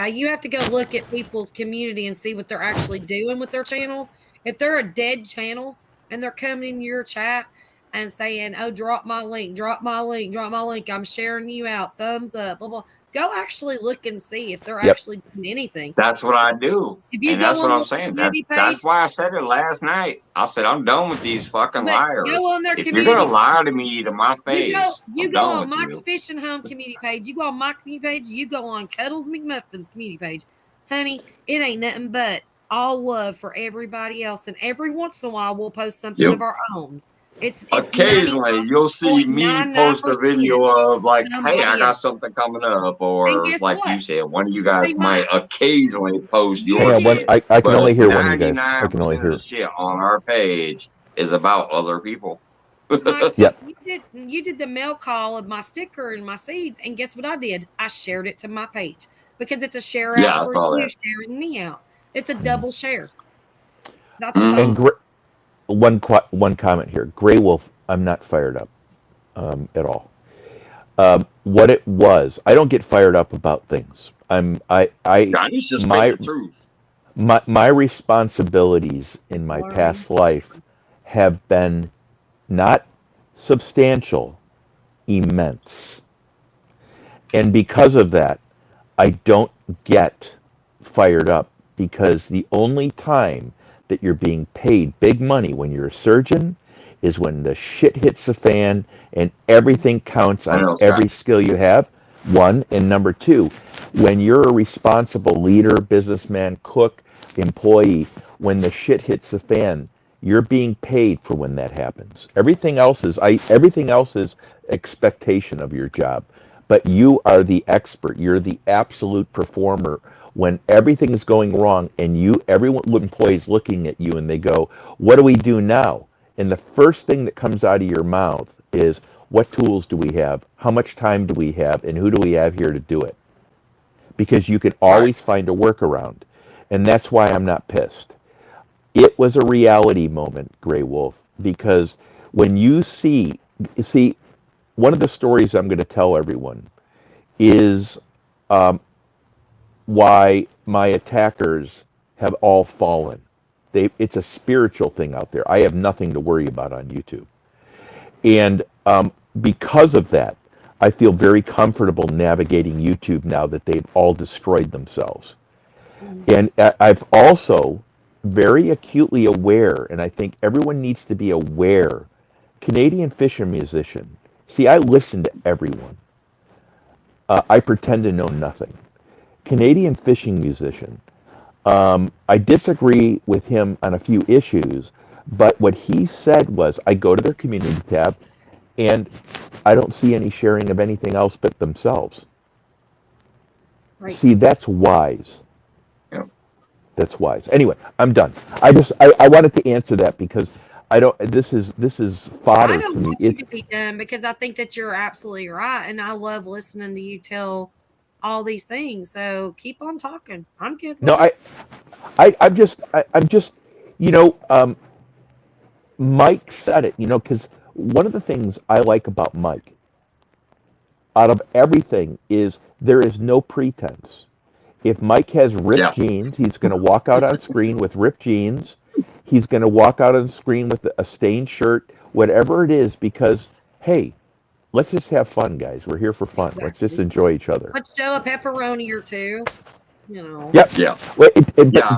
Speaker 8: you have to go look at people's community and see what they're actually doing with their channel. If they're a dead channel and they're coming in your chat and saying, oh, drop my link, drop my link, drop my link, I'm sharing you out, thumbs up, blah, blah. Go actually look and see if they're actually doing anything.
Speaker 1: That's what I do.
Speaker 8: If you
Speaker 1: And
Speaker 8: go
Speaker 1: that's what
Speaker 8: on
Speaker 1: I'm saying.
Speaker 8: community
Speaker 1: That's
Speaker 8: page,
Speaker 1: why I said it last night. I said, I'm done with these fucking
Speaker 8: but
Speaker 1: liars.
Speaker 8: go on their
Speaker 1: If you're going
Speaker 8: community
Speaker 1: to lie to me to my face,
Speaker 8: you
Speaker 1: I'm
Speaker 8: go
Speaker 1: done
Speaker 8: on
Speaker 1: with
Speaker 8: Mike's
Speaker 1: you.
Speaker 8: Fishing Home community page. You go on my community page. You go on Cuddles McMuffin's community page. Honey, it ain't nothing but all love for everybody else. And every once in a while, we'll post something of our own. It's
Speaker 1: Occasionally, you'll see me post a video of like, hey, I got something coming up. Or like you said, one of you guys might occasionally post your shit.
Speaker 9: I can only hear one of you guys.
Speaker 1: 99% of the shit on our page is about other people.
Speaker 8: Mike,
Speaker 9: Yep.
Speaker 8: you did the mail call of my sticker and my seeds, and guess what I did? I shared it to my page because it's a share out
Speaker 1: Yeah, I
Speaker 8: for
Speaker 1: saw
Speaker 8: you
Speaker 1: that.
Speaker 8: sharing me out. It's a double share. That's
Speaker 9: And one comment here. Grey Wolf, I'm not fired up at all. What it was, I don't get fired up about things.
Speaker 1: Johnny's just speaking the truth.
Speaker 9: My responsibilities in my past life have been not substantial, immense. And because of that, I don't get fired up because the only time that you're being paid big money when you're a surgeon is when the shit hits the fan and everything counts on every skill you have. One, and number two, when you're a responsible leader, businessman, cook, employee, when the shit hits the fan, you're being paid for when that happens. Everything else is expectation of your job. But you are the expert. You're the absolute performer. When everything is going wrong and every employee is looking at you and they go, what do we do now? And the first thing that comes out of your mouth is, what tools do we have? How much time do we have? And who do we have here to do it? Because you can always find a workaround. And that's why I'm not pissed. It was a reality moment, Grey Wolf, because when you see, one of the stories I'm going to tell everyone is why my attackers have all fallen. It's a spiritual thing out there. I have nothing to worry about on YouTube. And because of that, I feel very comfortable navigating YouTube now that they've all destroyed themselves. And I've also very acutely aware, and I think everyone needs to be aware, Canadian Fisher musician. See, I listen to everyone. I pretend to know nothing. Canadian fishing musician. I disagree with him on a few issues, but what he said was, I go to their community tab, and I don't see any sharing of anything else but themselves. Right. See, that's wise.
Speaker 1: Yeah.
Speaker 9: That's wise. Anyway, I'm done. I wanted to answer that because I don't. This is fodder
Speaker 8: I don't
Speaker 9: to me.
Speaker 8: want you to be done because I think that you're absolutely right, and I love listening to you tell all these things. So keep on talking. I'm good.
Speaker 9: No, I'm just, Mike said it, because one of the things I like about Mike, out of everything, is there is no pretense. If Mike has ripped jeans, he's going to walk out on screen with ripped jeans. He's going to walk out on screen with a stained shirt, whatever it is, because, hey, let's just have fun, guys. We're here for fun. Exactly. Let's just enjoy each other.
Speaker 8: Let's show a pepperoni or two,
Speaker 9: Yep.
Speaker 1: Yeah.
Speaker 9: Well,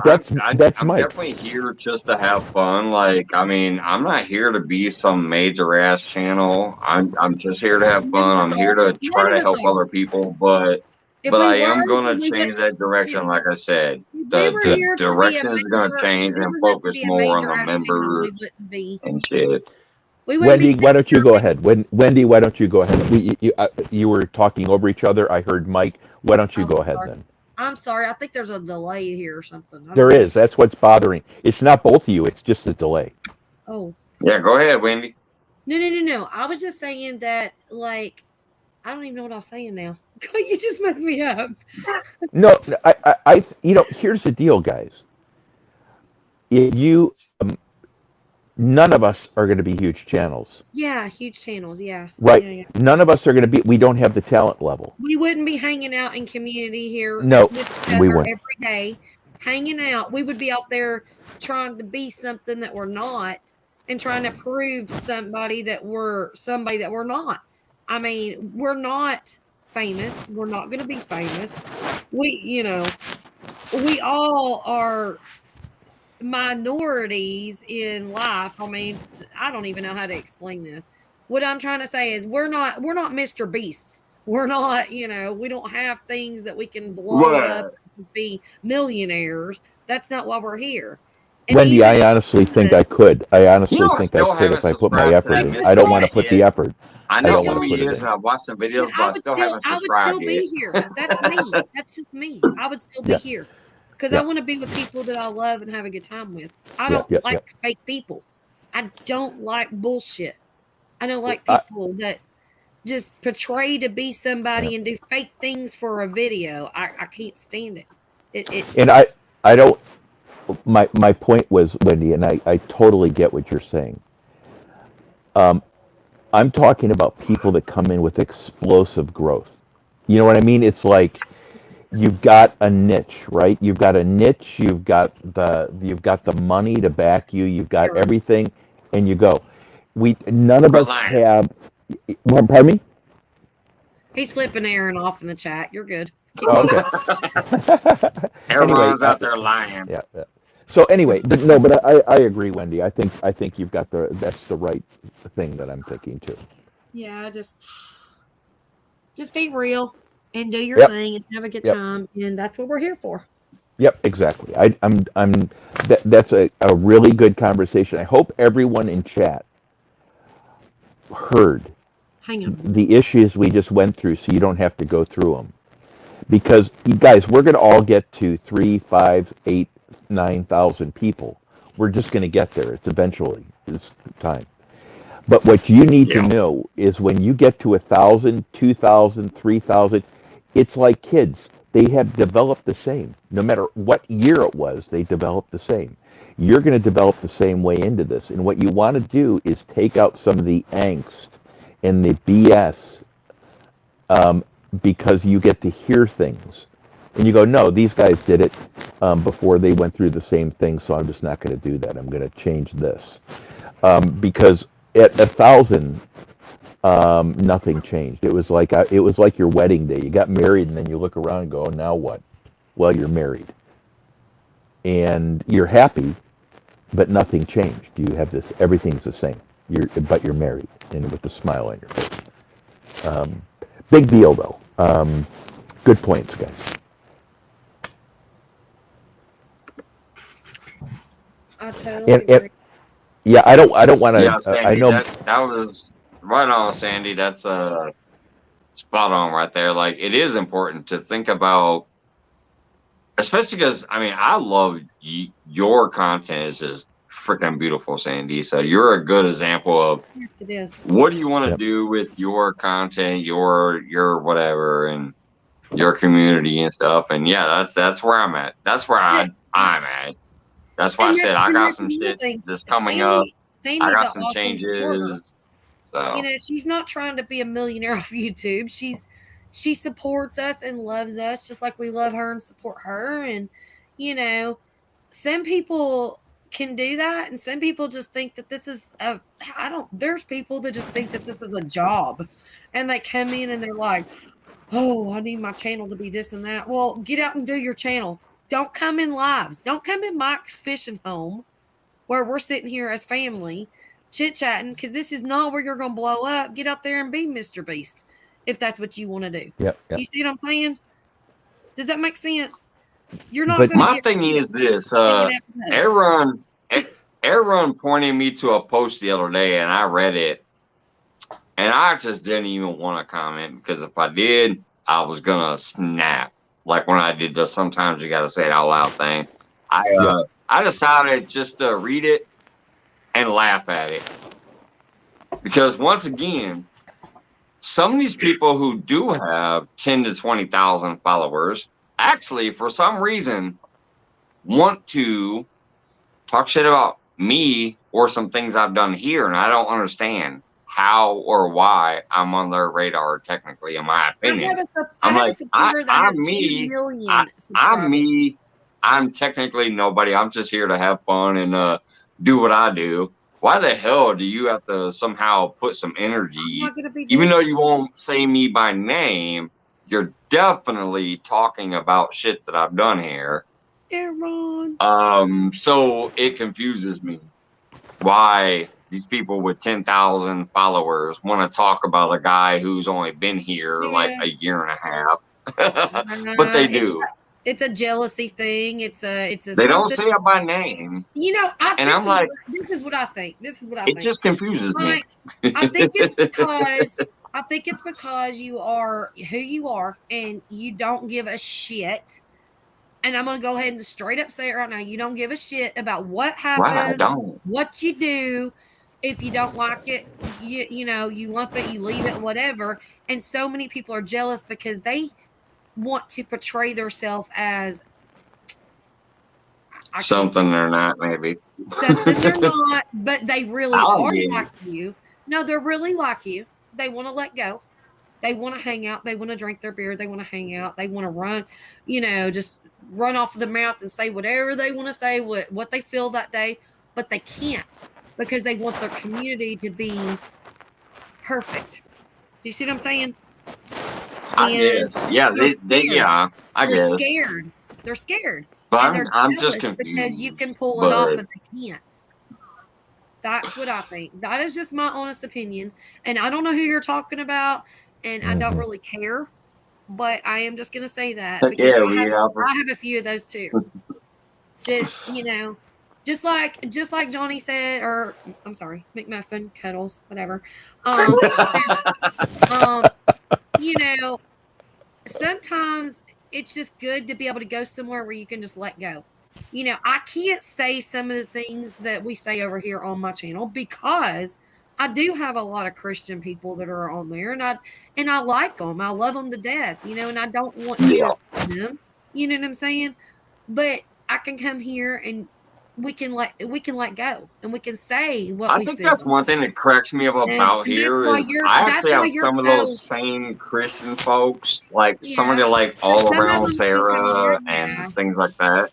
Speaker 1: that's
Speaker 9: I'm
Speaker 1: Mike. Definitely here just to have fun. Like, I mean, I'm not here to be some major ass channel. I'm just here to have fun. I'm here to try to help other people. But
Speaker 8: If
Speaker 1: But
Speaker 8: we
Speaker 1: I
Speaker 8: were,
Speaker 1: am going
Speaker 8: then
Speaker 1: to
Speaker 8: we
Speaker 1: change
Speaker 8: would.
Speaker 1: that direction.
Speaker 8: Yeah.
Speaker 1: Like I said,
Speaker 8: We were
Speaker 1: the
Speaker 8: here to be a
Speaker 1: direction is going to
Speaker 8: major.
Speaker 1: change
Speaker 8: We
Speaker 1: and
Speaker 8: were here to
Speaker 1: focus
Speaker 8: be a
Speaker 1: more on
Speaker 8: major
Speaker 1: the
Speaker 8: ass channel. We
Speaker 1: members
Speaker 8: wouldn't be.
Speaker 1: and shit.
Speaker 8: We wouldn't be.
Speaker 9: Wendy, why don't you
Speaker 8: sitting
Speaker 9: go
Speaker 8: here
Speaker 9: ahead? Wendy, why don't you go ahead? You were talking over each other. I heard Mike. Why don't you
Speaker 8: Oh,
Speaker 9: go
Speaker 8: I'm
Speaker 9: ahead
Speaker 8: sorry.
Speaker 9: then?
Speaker 8: I'm sorry. I think there's a delay here or something. I
Speaker 9: There
Speaker 8: don't know.
Speaker 9: is. That's what's bothering. It's not both of you. It's just a delay.
Speaker 8: Oh.
Speaker 1: Yeah, go ahead, Wendy.
Speaker 8: No. I was just saying that, like, I don't even know what I was saying now. You just messed me up.
Speaker 9: No, here's the deal, guys. If you, none of us are going to be huge channels,
Speaker 8: Yeah, huge channels. Yeah.
Speaker 9: right?
Speaker 8: Yeah.
Speaker 9: None of us are going to be. We don't have the talent level.
Speaker 8: We wouldn't be hanging out in community here
Speaker 9: No,
Speaker 8: with each
Speaker 9: we
Speaker 8: other
Speaker 9: wouldn't.
Speaker 8: every day, hanging out. We would be out there trying to be something that we're not and trying to prove somebody that we're not. I mean, we're not famous. We're not going to be famous. We all are minorities in life. I mean, I don't even know how to explain this. What I'm trying to say is we're not Mr. Beasts. We're not, we don't have things that we can blow up and be millionaires. That's not why we're here. And
Speaker 9: Wendy, I honestly think I could. I honestly
Speaker 1: I
Speaker 9: think
Speaker 1: still
Speaker 9: I could
Speaker 1: haven't
Speaker 9: if I put my
Speaker 1: subscribed to
Speaker 9: effort
Speaker 1: that
Speaker 9: in.
Speaker 1: Mr.
Speaker 9: I don't want to
Speaker 1: Beast
Speaker 9: put the
Speaker 1: yet.
Speaker 9: effort.
Speaker 1: I
Speaker 9: I
Speaker 1: know
Speaker 9: don't
Speaker 1: who
Speaker 9: want to
Speaker 1: he
Speaker 9: put it
Speaker 1: is,
Speaker 9: in.
Speaker 1: and I've watched some videos, but I still haven't
Speaker 8: I would
Speaker 1: subscribed
Speaker 8: still
Speaker 1: yet.
Speaker 8: be here. That's me. That's just me. I would still be
Speaker 9: Yeah.
Speaker 8: here because
Speaker 9: Yeah.
Speaker 8: I want to be with people that I love and have a good time with. I
Speaker 9: Yeah,
Speaker 8: don't
Speaker 9: yeah,
Speaker 8: like fake people. I don't like bullshit. I don't like
Speaker 9: I-
Speaker 8: people that just portray to be somebody and do fake things for a video. I can't stand it.
Speaker 9: And I don't. My point was, Wendy, and I totally get what you're saying. I'm talking about people that come in with explosive growth. You know what I mean? It's like you've got a niche, right? You've got a niche. You've got the money to back you. You've got everything, and you go. None of us have. Well, pardon me.
Speaker 8: He's flipping Aaron off in the chat. You're good. Keep
Speaker 9: Oh,
Speaker 8: going.
Speaker 9: okay.
Speaker 1: Everyone's out there lying.
Speaker 9: Yeah. So anyway, but I agree, Wendy. I think you've got that's the right thing that I'm thinking too.
Speaker 8: Yeah, just be real and do your thing and have a good time, and that's what we're here for.
Speaker 9: Yep, exactly. That's a really good conversation. I hope everyone in chat heard the issues we just went through, so you don't have to go through them. Because you guys, we're going to all get to 3, 5, 8, 9,000 people. We're just going to get there. It's time. But what you need to know is when you get to 1,000, 2,000, 3,000, it's like kids. They have developed the same. No matter what year it was, they developed the same. You're going to develop the same way into this. And what you want to do is take out some of the angst and the BS because you get to hear things. And you go, no, these guys did it before they went through the same thing, so I'm just not going to do that. I'm going to change this. Because at 1,000, nothing changed. It was like your wedding day. You got married, and then you look around and go, now what? Well, you're married. And you're happy, but nothing changed. You have this, everything's the same. But you're married, and with a smile on your face. Big deal, though. Good points, guys.
Speaker 8: I totally agree.
Speaker 9: Yeah, I don't want to.
Speaker 1: Yeah, Sandy,
Speaker 9: I know
Speaker 1: that was right on, Sandy. That's spot on right there. Like, it is important to think about, especially because I love your content is just freaking beautiful, Sandy. So you're a good example of
Speaker 8: it is.
Speaker 1: What do you want to do with your content, your whatever, and your community and stuff. And yeah, that's where I'm at. That's where I'm at. That's why I said I got some shit that's coming up. I got some changes. So
Speaker 8: she's not trying to be a millionaire off YouTube. She supports us and loves us just like we love her and support her. And some people can do that, and some people just think that this is there's people that just think that this is a job, and they come in and they're like, oh, I need my channel to be this and that. Well, get out and do your channel. Don't come in lives. Don't come in my fishing home where we're sitting here as family chit-chatting, because this is not where you're going to blow up. Get out there and be Mr. Beast if that's what you want to do.
Speaker 9: Yep.
Speaker 8: You see what I'm saying? Does that make sense? You're not
Speaker 9: But
Speaker 8: going to
Speaker 1: My
Speaker 8: get
Speaker 1: thing is this:
Speaker 8: hanging out with us.
Speaker 1: Aaron pointed me to a post the other day, and I read it, and I just didn't even want to comment because if I did, I was gonna snap. Like when I did the sometimes you got to say it out loud thing. I decided just to read it and laugh at it because once again, some of these people who do have 10 to 20,000 followers actually, for some reason, want to talk shit about me or some things I've done here, and I don't understand how or why I'm on their radar. Technically, in my opinion,
Speaker 8: I have a
Speaker 1: I'm
Speaker 8: supporter that has 2
Speaker 1: me.
Speaker 8: million
Speaker 1: I'm
Speaker 8: subscribers.
Speaker 1: me. I'm technically nobody. I'm just here to have fun and do what I do. Why the hell do you have to somehow put some
Speaker 8: I'm
Speaker 1: energy,
Speaker 8: not going to be
Speaker 1: even
Speaker 8: there.
Speaker 1: though you won't say me by name? You're definitely talking about shit that I've done here.
Speaker 8: Aaron.
Speaker 1: So it confuses me why these people with 10,000 followers want to talk about a guy who's only been here like
Speaker 8: Yeah.
Speaker 1: a year and a half. But they do.
Speaker 8: It's a jealousy thing. It's a
Speaker 1: They don't
Speaker 8: something.
Speaker 1: say it by name.
Speaker 8: You know,
Speaker 1: And I'm like,
Speaker 8: this is what I think. This is what I
Speaker 1: it
Speaker 8: think.
Speaker 1: just confuses me.
Speaker 8: Like, I think it's because you are who you are and you don't give a shit. And I'm gonna go ahead and straight up say it right now. You don't give a shit about what
Speaker 1: Right, I
Speaker 8: happens,
Speaker 1: don't.
Speaker 8: what you do. If you don't like it, you know, you lump it, you leave it, whatever. And so many people are jealous because they want to portray themselves as
Speaker 1: Something they're not, maybe.
Speaker 8: something they're not, but they really
Speaker 1: I'll
Speaker 8: are
Speaker 1: get
Speaker 8: like you. No, they're really like you. They want to let go. They want to hang out. They want to drink their beer. They want to hang out. They want to run, you know, just run off the mouth and say whatever they want to say, what they feel that day, but they can't because they want their community to be perfect. Do you see what I'm saying?
Speaker 1: I guess. Yeah, I
Speaker 8: they're
Speaker 1: guess.
Speaker 8: scared. They're scared.
Speaker 1: But
Speaker 8: And they're
Speaker 1: I'm just
Speaker 8: jealous
Speaker 1: confused.
Speaker 8: because you can pull it off
Speaker 1: But
Speaker 8: and they can't. That's what I think. That is just my honest opinion. And I don't know who you're talking about, and I don't really care. But I am just gonna say that because
Speaker 1: yeah,
Speaker 8: I have a few of those too. Just, you know, just like Johnny said, or I'm sorry, McMuffin, Cuddles, whatever. You know, sometimes it's just good to be able to go somewhere where you can just let go. You know, I can't say some of the things that we say over here on my channel because I do have a lot of Christian people that are on there, and I like them. I love them to death, you know, and I don't want to offend them. You know what I'm saying? But I can come here and we can let go and we can say what
Speaker 1: I
Speaker 8: we
Speaker 1: think
Speaker 8: feel.
Speaker 1: that's one thing that cracks me up about
Speaker 8: And
Speaker 1: here is I actually have some of those same Christian folks, like somebody like all around Sarah and things like that.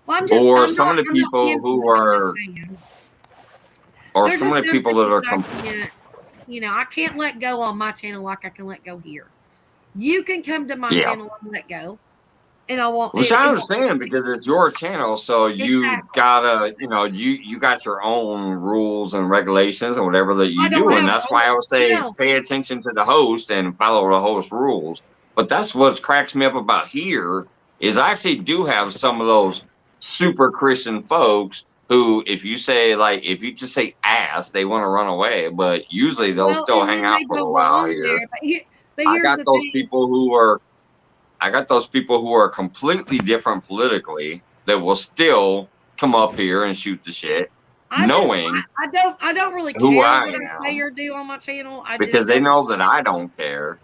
Speaker 8: Well,
Speaker 1: or some of the people who are, or some of the people that are,
Speaker 8: you know, I can't let go on my channel like I can let go here. You can come to my channel and let go, and I won't.
Speaker 1: Which I understand because it's your channel, so you gotta, you know, you got your own rules and regulations and whatever that you do, and that's why I would say pay attention to the host and follow the host rules. But that's what cracks me up about here is I actually do have some of those super Christian folks who, if you say like, if you just say ass, they want to run away, but usually they'll still hang out for a while here. I got those people who are completely different politically that will still come up here and shoot the shit, knowing
Speaker 8: I don't really care
Speaker 1: who I
Speaker 8: what
Speaker 1: am,
Speaker 8: I say or do on my channel.
Speaker 1: because they know that I don't care.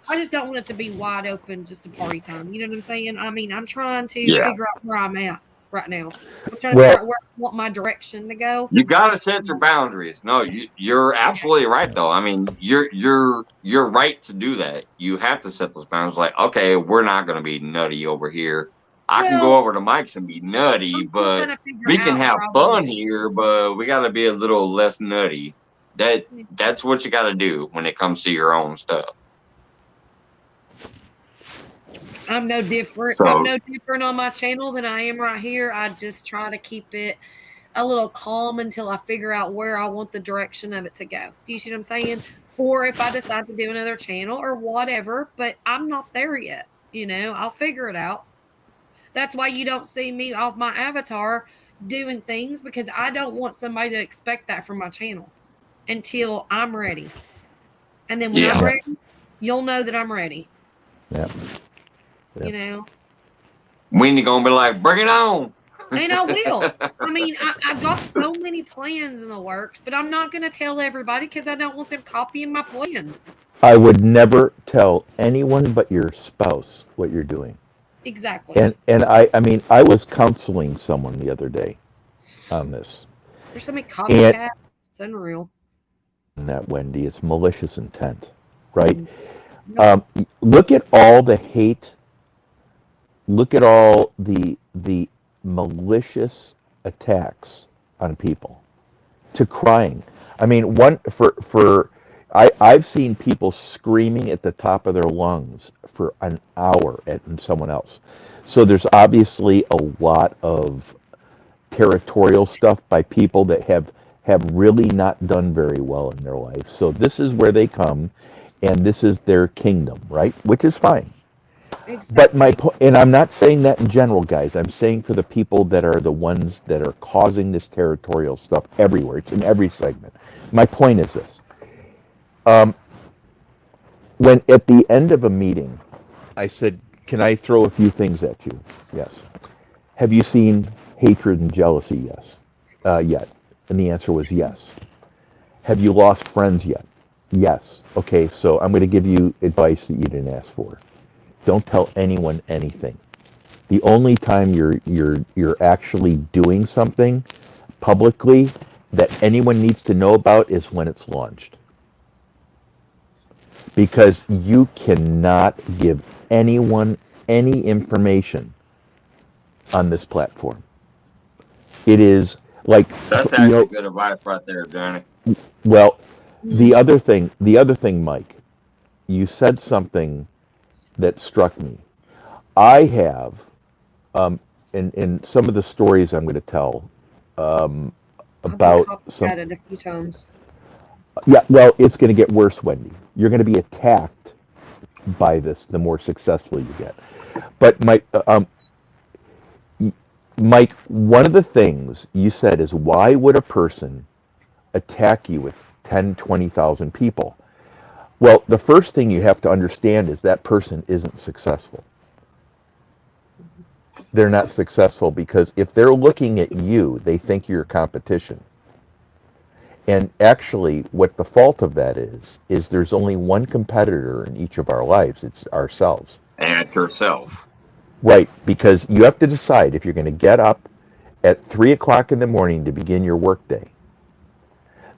Speaker 8: I just don't want it to be wide open, just a party time. You know what I'm saying? I mean, I'm trying to figure out where I'm at right now. I'm trying to figure out where I want my direction to go.
Speaker 1: You gotta set your boundaries. No, you're absolutely right though. I mean, you're right to do that. You have to set those boundaries. Like, okay, we're not gonna be nutty over here. I can go over to Mike's and be nutty, but we can have fun here. But we gotta be a little less nutty. That's what you gotta do when it comes to your own stuff.
Speaker 8: I'm no different. I'm no different on my channel than I am right here. I just try to keep it a little calm until I figure out where I want the direction of it to go. Do you see what I'm saying? Or if I decide to do another channel or whatever, but I'm not there yet. You know, I'll figure it out. That's why you don't see me off my avatar doing things, because I don't want somebody to expect that from my channel until I'm ready. And then when I'm
Speaker 1: Yeah.
Speaker 8: ready, you'll know that I'm ready.
Speaker 9: Yeah.
Speaker 8: You know?
Speaker 1: Wendy gonna be like, bring it on.
Speaker 8: And I will. I mean, I've got so many plans in the works, but I'm not going to tell everybody because I don't want them copying my plans.
Speaker 9: I would never tell anyone but your spouse what you're doing.
Speaker 8: Exactly.
Speaker 9: And I mean, I was counseling someone the other day on this.
Speaker 8: There's so many copycats. It's unreal.
Speaker 9: And that, Wendy, it's malicious intent, right?
Speaker 8: Nope.
Speaker 9: Look at all the hate. Look at all the malicious attacks on people, to crying. I mean, I've seen people screaming at the top of their lungs for an hour at someone else. So there's obviously a lot of territorial stuff by people that have really not done very well in their life. So this is where they come, and this is their kingdom, right? Which is fine.
Speaker 8: Exactly.
Speaker 9: But my point, and I'm not saying that in general, guys. I'm saying for the people that are the ones that are causing this territorial stuff everywhere. It's in every segment. My point is this: when at the end of a meeting, I said, "Can I throw a few things at you?" Yes. Have you seen hatred and jealousy? Yes. Yet, and the answer was yes. Have you lost friends yet? Yes. Okay, so I'm going to give you advice that you didn't ask for. Don't tell anyone anything. The only time you're actually doing something publicly that anyone needs to know about is when it's launched. Because you cannot give anyone any information on this platform. It is like,
Speaker 1: That's actually good advice right there, Johnny.
Speaker 9: Well, the other thing, Mike, you said something that struck me. I have, in some of the stories I'm going to tell about some.
Speaker 8: I've been at it a few times.
Speaker 9: Yeah, well, it's going to get worse, Wendy. You're going to be attacked by this the more successful you get. But Mike, one of the things you said is, why would a person attack you with 10, 20,000 people? Well, the first thing you have to understand is that person isn't successful. They're not successful because if they're looking at you, they think you're competition. And actually, what the fault of that is there's only one competitor in each of our lives. It's ourselves.
Speaker 1: And it's yourself.
Speaker 9: Right, because you have to decide if you're going to get up at 3 o'clock in the morning to begin your workday.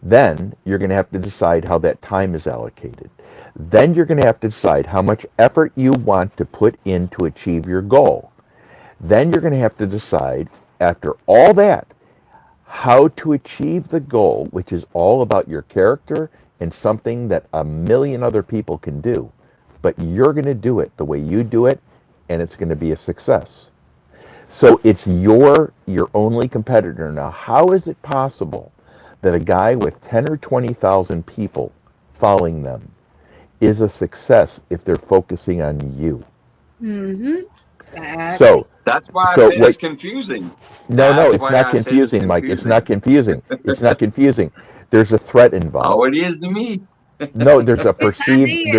Speaker 9: Then you're going to have to decide how that time is allocated. Then you're going to have to decide how much effort you want to put in to achieve your goal. Then you're going to have to decide, after all that, how to achieve the goal, which is all about your character and something that a million other people can do. But you're going to do it the way you do it, and it's going to be a success. So it's your only competitor. Now, how is it possible that a guy with 10 or 20,000 people following them is a success if they're focusing on you?
Speaker 8: Mm-hmm. Exactly.
Speaker 9: So
Speaker 1: that's why I said it's confusing.
Speaker 9: No, it's not confusing, Mike. It's not confusing. It's not confusing. There's a threat involved.
Speaker 1: Oh, it is to me.
Speaker 9: No, there's a perceived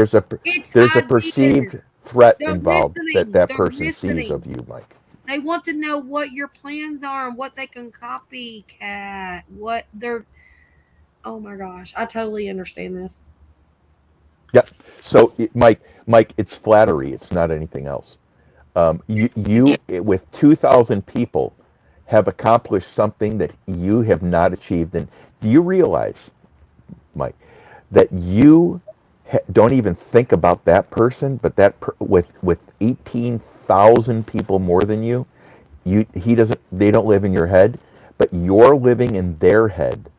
Speaker 9: threat involved that person sees of you, Mike.
Speaker 8: They want to know what your plans are and what they can copycat, what they're. Oh my gosh, I totally understand this.
Speaker 9: Yep. So, Mike, it's flattery. It's not anything else. You with 2,000 people have accomplished something that you have not achieved. And do you realize, Mike, that you don't even think about that person, but with 18,000 people more than you, they don't live in your head, but you're living in their head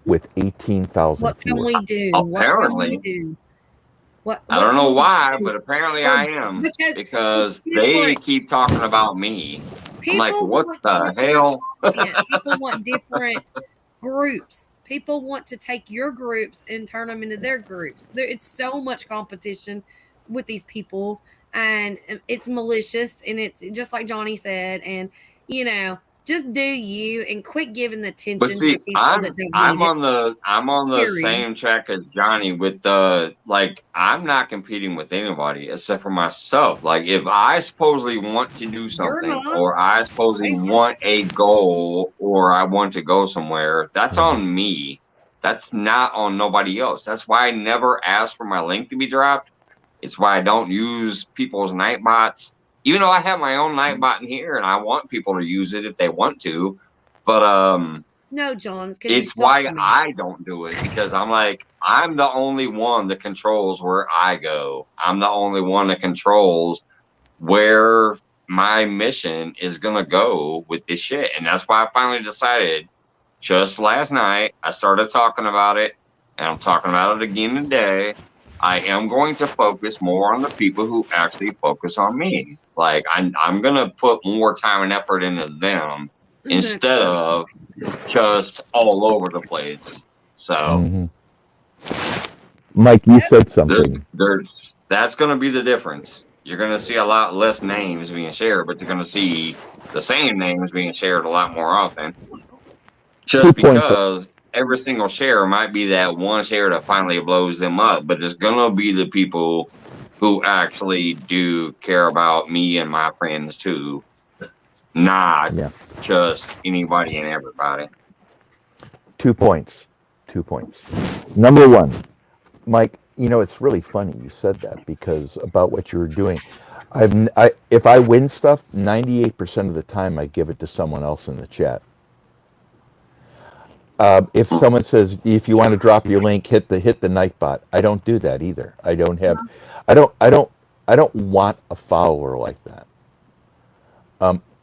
Speaker 9: with 18,000
Speaker 8: What can we do?
Speaker 1: Apparently.
Speaker 8: What can we do?
Speaker 1: I don't know why, but apparently I am, because they keep talking about me. I'm like, what the hell?
Speaker 8: People want different groups. People want to take your groups and turn them into their groups. It's so much competition with these people. and it's malicious, and it's just like Johnny said, and just do you and quit giving the attention
Speaker 1: But
Speaker 8: to
Speaker 1: see,
Speaker 8: people that don't
Speaker 1: I'm
Speaker 8: need it.
Speaker 1: on the
Speaker 8: Period.
Speaker 1: same track as Johnny with the I'm not competing with anybody except for myself. Like if I supposedly want to do something
Speaker 8: not.
Speaker 1: or I supposedly
Speaker 8: Right.
Speaker 1: want a goal or I want to go somewhere, that's on me. That's not on nobody else. That's why I never ask for my link to be dropped. It's why I don't use people's night bots. Even though I have my own night bot in here and I want people to use it if they want to. But
Speaker 8: No, John, it's because you
Speaker 1: it's
Speaker 8: stalk
Speaker 1: why
Speaker 8: me.
Speaker 1: I don't do it because I'm like, I'm the only one that controls where I go. I'm the only one that controls where my mission is going to go with this shit. And that's why I finally decided just last night, I started talking about it and I'm talking about it again today. I am going to focus more on the people who actually focus on me. Like I'm going to put more time and effort into them instead of just all over the place. So
Speaker 9: Mike, you said something.
Speaker 1: that's going to be the difference. You're going to see a lot less names being shared, but you're going to see the same names being shared a lot more often. Just because every single share might be that one share that finally blows them up, but it's going to be the people who actually do care about me and my friends too, not just anybody and everybody.
Speaker 9: 2 points. 2 points. Number one, Mike, it's really funny you said that because about what you were doing. If I win stuff, 98% of the time I give it to someone else in the chat. If someone says, if you want to drop your link, hit the Nightbot. I don't do that either. I don't want a follower like that.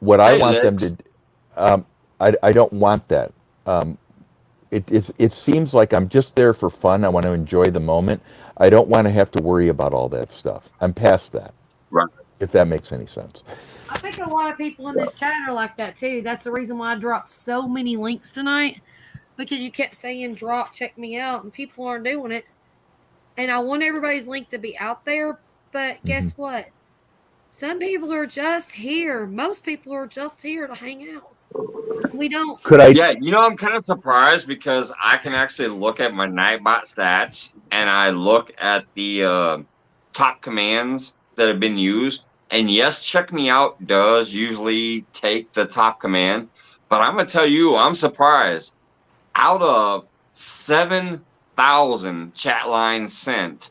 Speaker 9: What I want them to, I don't want that. It seems like I'm just there for fun. I want to enjoy the moment. I don't want to have to worry about all that stuff. I'm past that.
Speaker 1: Right.
Speaker 9: If that makes any sense.
Speaker 8: I think a lot of people in this chat are like that too. That's the reason why I dropped so many links tonight. Because you kept saying drop, check me out, and people aren't doing it. And I want everybody's link to be out there, but guess what? Some people are just here. Most people are just here to hang out. We don't.
Speaker 1: Yeah, I'm kind of surprised because I can actually look at my Nightbot stats and I look at the top commands that have been used. And yes, check me out does usually take the top command. But I'm going to tell you, I'm surprised. Out of 7,000 chat lines sent,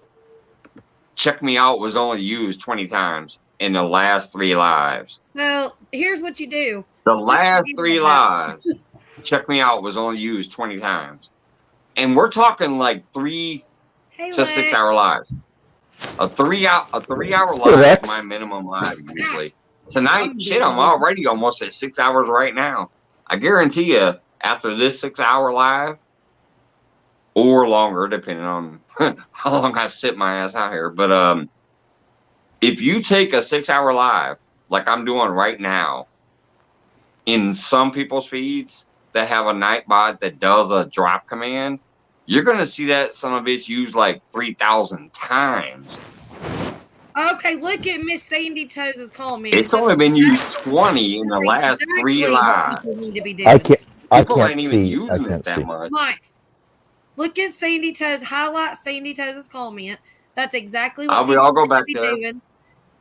Speaker 1: check me out was only used 20 times in the last 3 lives.
Speaker 8: So here's what you do.
Speaker 1: The last 3 lives, check me out was only used 20 times. And we're talking like 3 to 6 hour lives. A 3 hour live is my minimum live usually. Tonight, shit, I'm already almost at 6 hours right now. I guarantee you, after this 6 hour live, or longer, depending on how long I sit my ass out here. But if you take a 6 hour live, like I'm doing right now, in some people's feeds that have a Nightbot that does a drop command, you're going to see that some of it's used like 3,000 times.
Speaker 8: Okay, look at Miss Sandy Toes' comment.
Speaker 1: It's only been used 20 in the last 3 lives. People ain't even using it that much.
Speaker 8: Mike, look at Sandy Toes. Highlight Sandy Toes' comment. That's exactly what
Speaker 1: I'll go back there.
Speaker 8: doing.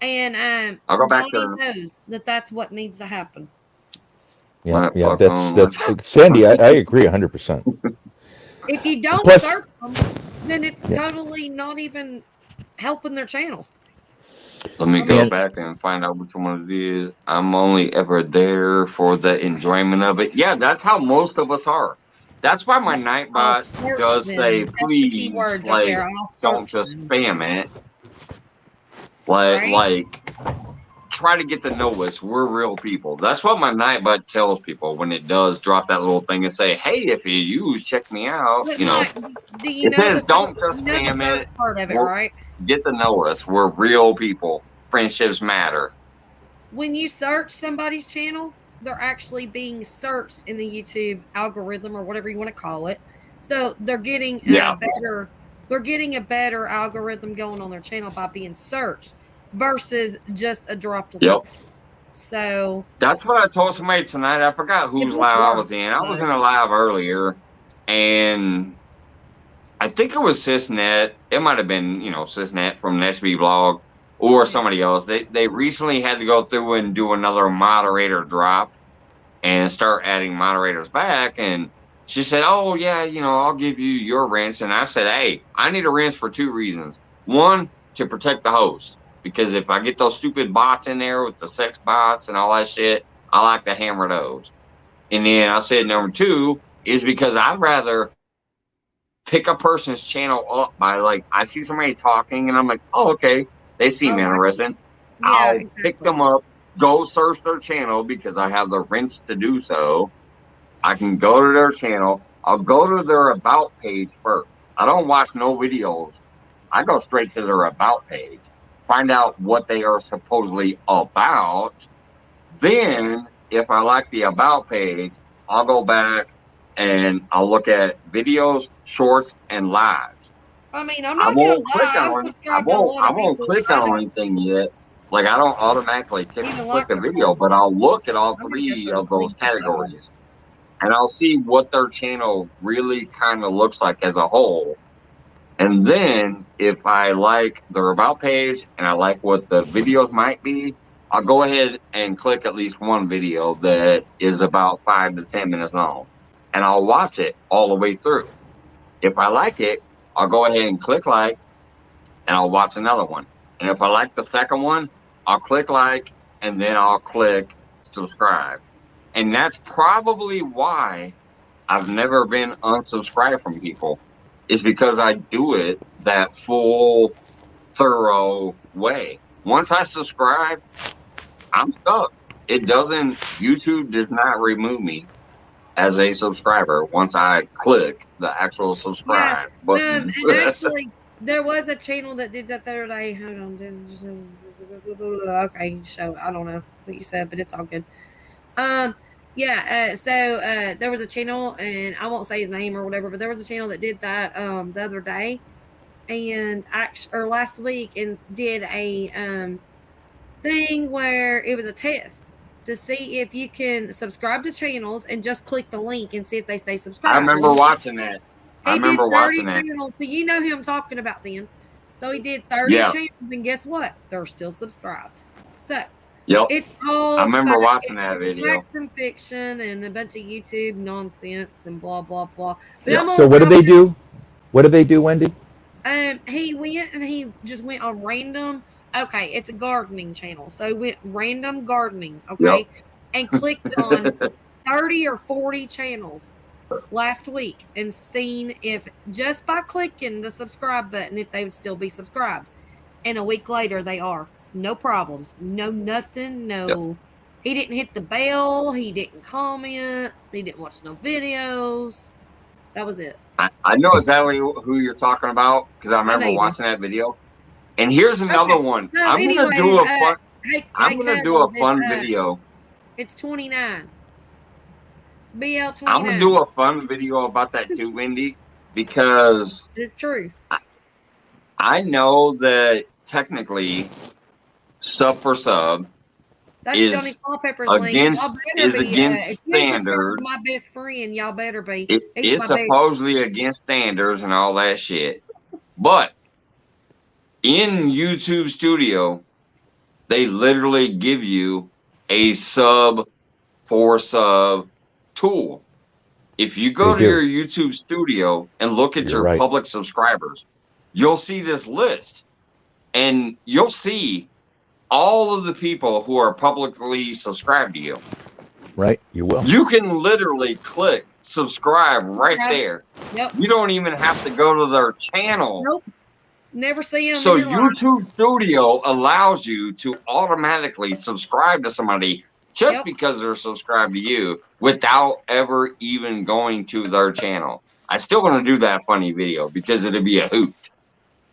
Speaker 8: And
Speaker 1: I'll go back
Speaker 8: Johnny
Speaker 1: there.
Speaker 8: knows that's what needs to happen.
Speaker 9: Yeah, that's Sandy. I agree 100%.
Speaker 8: If you don't search them, then it's totally not even helping their channel.
Speaker 1: Let me go back and find out which one it is. I'm only ever there for the enjoyment of it. Yeah, that's how most of us are. That's why my Nightbot does say, please, like, don't just spam it. Like, try to get to know us. We're real people. That's what my Nightbot tells people when it does drop that little thing and say, hey, if you use, check me out.
Speaker 8: But
Speaker 1: it says, don't just spam it.
Speaker 8: Part of it, right?
Speaker 1: Get to know us. We're real people. Friendships matter.
Speaker 8: When you search somebody's channel, they're actually being searched in the YouTube algorithm or whatever you want to call it. So they're getting a better algorithm going on their channel by being searched. versus just a dropped link.
Speaker 1: Yep.
Speaker 8: So
Speaker 1: That's what I told somebody tonight. I forgot whose live I was in. I was in a live earlier, and I think it was Sysnet. It might have been, Sysnet from SB Blog or somebody else. They recently had to go through and do another moderator drop and start adding moderators back. And she said, "Oh yeah, I'll give you your rinse." And I said, "Hey, I need a rinse for 2 reasons. One, to protect the host. Because if I get those stupid bots in there with the sex bots and all that shit, I like to hammer those. And then I said number 2 is because I'd rather pick a person's channel up by I see somebody talking and I'm like, oh, okay, they seem interesting. I'll pick them up, go search their channel because I have the rinse to do so. I can go to their channel. I'll go to their about page first. I don't watch no videos. I go straight to their about page. Find out what they are supposedly about. Then, if I like the about page, I'll go back and I'll look at videos, shorts, and lives.
Speaker 8: I mean, I'm not gonna lie.
Speaker 1: I won't click on anything yet. I don't automatically click a video, but I'll look at all 3 of those categories, and I'll see what their channel really kind of looks like as a whole. And then if I like their about page and I like what the videos might be, I'll go ahead and click at least one video that is about 5 to 10 minutes long. And I'll watch it all the way through. If I like it, I'll go ahead and click like, and I'll watch another one. And if I like the second one, I'll click like, and then I'll click subscribe. And that's probably why I've never been unsubscribed from people. Is because I do it that full, thorough way. Once I subscribe, I'm stuck. YouTube does not remove me as a subscriber once I click the actual subscribe button.
Speaker 8: And actually, there was a channel that did that the other day. Hold on. Okay, so I don't know what you said, but it's all good. So there was a channel, and I won't say his name or whatever, but there was a channel that did that the other day, and last week, and did a thing where it was a test to see if you can subscribe to channels and just click the link and see if they stay subscribed.
Speaker 1: I remember watching that.
Speaker 8: He did 30 channels, so you know who I'm talking about then. So he did 30 channels, and guess what? They're still subscribed. So
Speaker 1: yep.
Speaker 8: It's all
Speaker 1: I remember watching that video.
Speaker 8: Facts and fiction and a bunch of YouTube nonsense and blah blah blah. But
Speaker 9: so what did they do? What did they do, Wendy?
Speaker 8: He went and he just went on random. Okay, it's a gardening channel, so he went random gardening. Okay, and clicked on 30 or 40 channels last week and seen if just by clicking the subscribe button if they would still be subscribed. And a week later, they are. No problems. No nothing. No. He didn't hit the bell. He didn't comment. He didn't watch no videos. That was it.
Speaker 1: I know exactly who you're talking about because I remember watching that video. And here's another one.
Speaker 8: So
Speaker 1: I'm gonna do a fun. I'm gonna do a fun video.
Speaker 8: It's 29. BL 29.
Speaker 1: I'm gonna do a fun video about that too, Wendy, because
Speaker 8: it's true.
Speaker 1: I know that technically sub for sub is against standards.
Speaker 8: My best friend, y'all better be.
Speaker 1: It's supposedly against standards and all that shit. But in YouTube Studio, they literally give you a sub for sub tool. If you go to your YouTube Studio and look at your public subscribers, you'll see this list. And you'll see all of the people who are publicly subscribed to you.
Speaker 9: Right, you will.
Speaker 1: You can literally click subscribe right there.
Speaker 8: Yep.
Speaker 1: You don't even have to go to their channel.
Speaker 8: Nope. Never see them.
Speaker 1: So YouTube Studio allows you to automatically subscribe to somebody just because they're subscribed to you without ever even going to their channel. I still want to do that funny video because it'll be a hoot.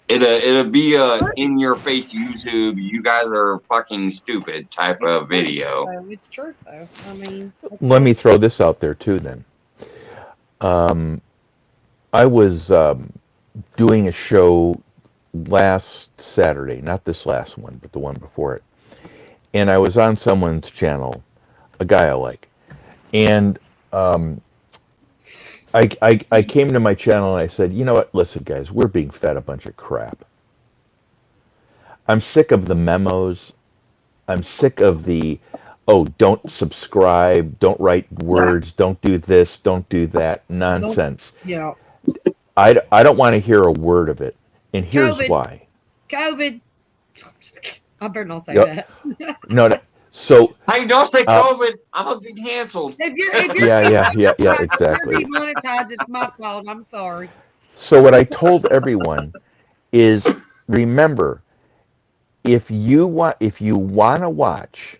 Speaker 1: It'll be a in your face YouTube, you guys are fucking stupid type of video.
Speaker 8: It's true though. I mean,
Speaker 9: let me throw this out there too then. I was doing a show last Saturday, not this last one, but the one before it. And I was on someone's channel, a guy I like. And I came to my channel and I said, you know what, listen guys, we're being fed a bunch of crap. I'm sick of the memos. I'm sick of the, oh, don't subscribe, don't write words, don't do this, don't do that nonsense.
Speaker 8: Yeah.
Speaker 9: I don't want to hear a word of it. And here's
Speaker 8: COVID.
Speaker 9: why.
Speaker 8: COVID. I better not say
Speaker 9: Yep.
Speaker 8: that.
Speaker 9: No. So
Speaker 1: Hey, don't say COVID. I'm gonna get canceled.
Speaker 8: If you're
Speaker 9: yeah, exactly.
Speaker 8: If you're demonetized, it's my fault. I'm sorry.
Speaker 9: So what I told everyone is, remember, if you want to watch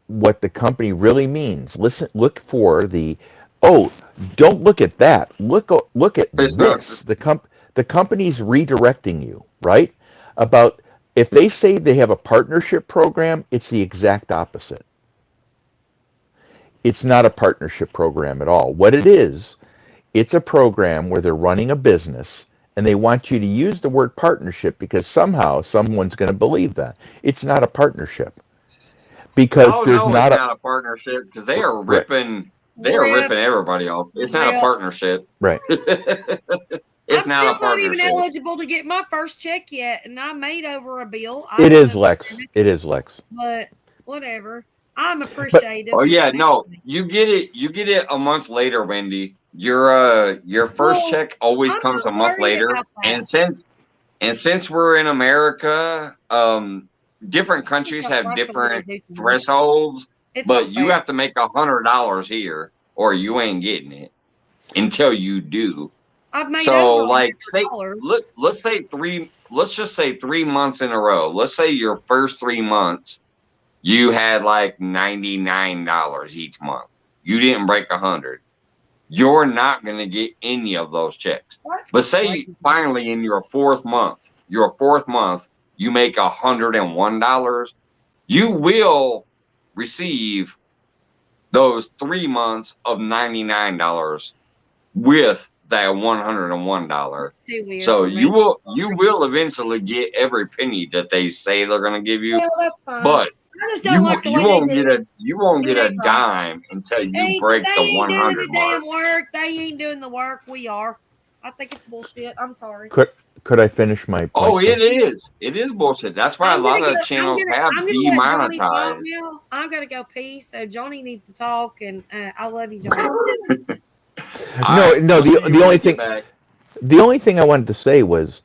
Speaker 9: what the company really means, look for the, oh, don't look at that. Look at this. The company's redirecting you, right? About if they say they have a partnership program, it's the exact opposite. It's not a partnership program at all. What it is, it's a program where they're running a business and they want you to use the word partnership because somehow someone's going to believe that. It's not a partnership. Because there's not
Speaker 1: a partnership because they are ripping ripping everybody off. It's not a partnership.
Speaker 9: Right.
Speaker 1: It's not a
Speaker 8: not even
Speaker 1: partnership.
Speaker 8: eligible to get my first check yet, and I made over a bill.
Speaker 9: It is Lex. It is Lex.
Speaker 8: But whatever. I'm appreciative.
Speaker 1: Oh yeah, no, you get it a month later, Wendy. Your first check always comes a month later. And since we're in America, different countries have different thresholds, but you have to make $100 here or you ain't getting it until you do.
Speaker 8: I've made
Speaker 1: so
Speaker 8: over
Speaker 1: like
Speaker 8: $100.
Speaker 1: let's just say 3 months in a row. Let's say your first 3 months you had like $99 each month. You didn't break 100. You're not going to get any of those checks. But say finally in your fourth month, you make $101. You will receive those 3 months of $99 with that $101. So you will eventually get every penny that they say they're going to give you. But you won't get a dime until you break the 100 mark.
Speaker 8: Work. They ain't doing the work. We are. I think it's bullshit. I'm sorry.
Speaker 9: Could I finish my point?
Speaker 1: Oh, it is. It is bullshit. That's why a lot of channels have demonetized.
Speaker 8: I'm gonna go pee. So Johnny needs to talk, and I love you, Johnny.
Speaker 9: No. The only thing I wanted to say was,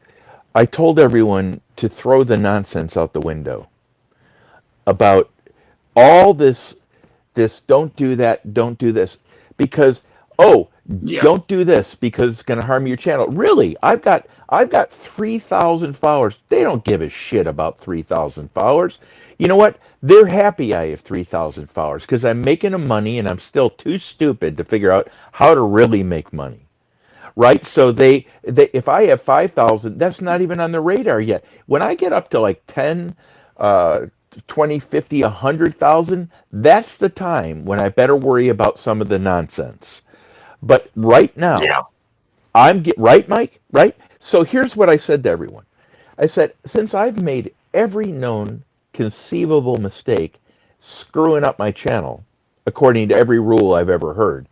Speaker 9: I told everyone to throw the nonsense out the window about all this. Don't do that. Don't do this because don't do this because it's going to harm your channel. Really, I've got 3,000 followers. They don't give a shit about 3,000 followers. You know what? They're happy I have 3,000 followers because I'm making them money and I'm still too stupid to figure out how to really make money. Right? So they if I have 5,000, that's not even on the radar yet. When I get up to like 10, 20, 50, 100,000, that's the time when I better worry about some of the nonsense. But right now, right, Mike? Right? So here's what I said to everyone. I said, since I've made every known conceivable mistake screwing up my channel, according to every rule I've ever heard,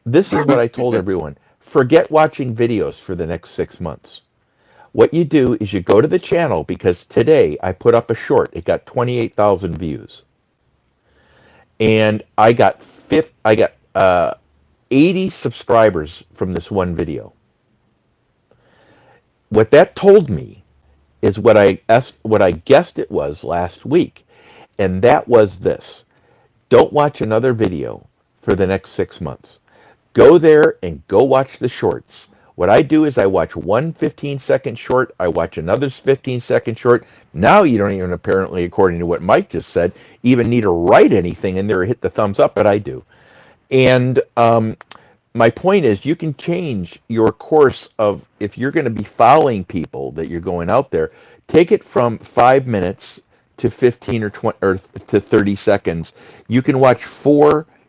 Speaker 9: this is what I told everyone. Forget watching videos for the next 6 months. What you do is you go to the channel, because today I put up a short. It got 28,000 views. And I got 80 subscribers from this one video. What that told me is what I guessed it was last week, and that was this: don't watch another video for the next 6 months. Go there and go watch the shorts. What I do is I watch one 15-second short, I watch another 15-second short. Now you don't even, apparently, according to what Mike just said, even need to write anything in there or hit the thumbs up, but I do. And my point is, you can change your course of, if you're going to be following people that you're going out there, take it from 5 minutes to 15 or 20 or to 30 seconds. You can watch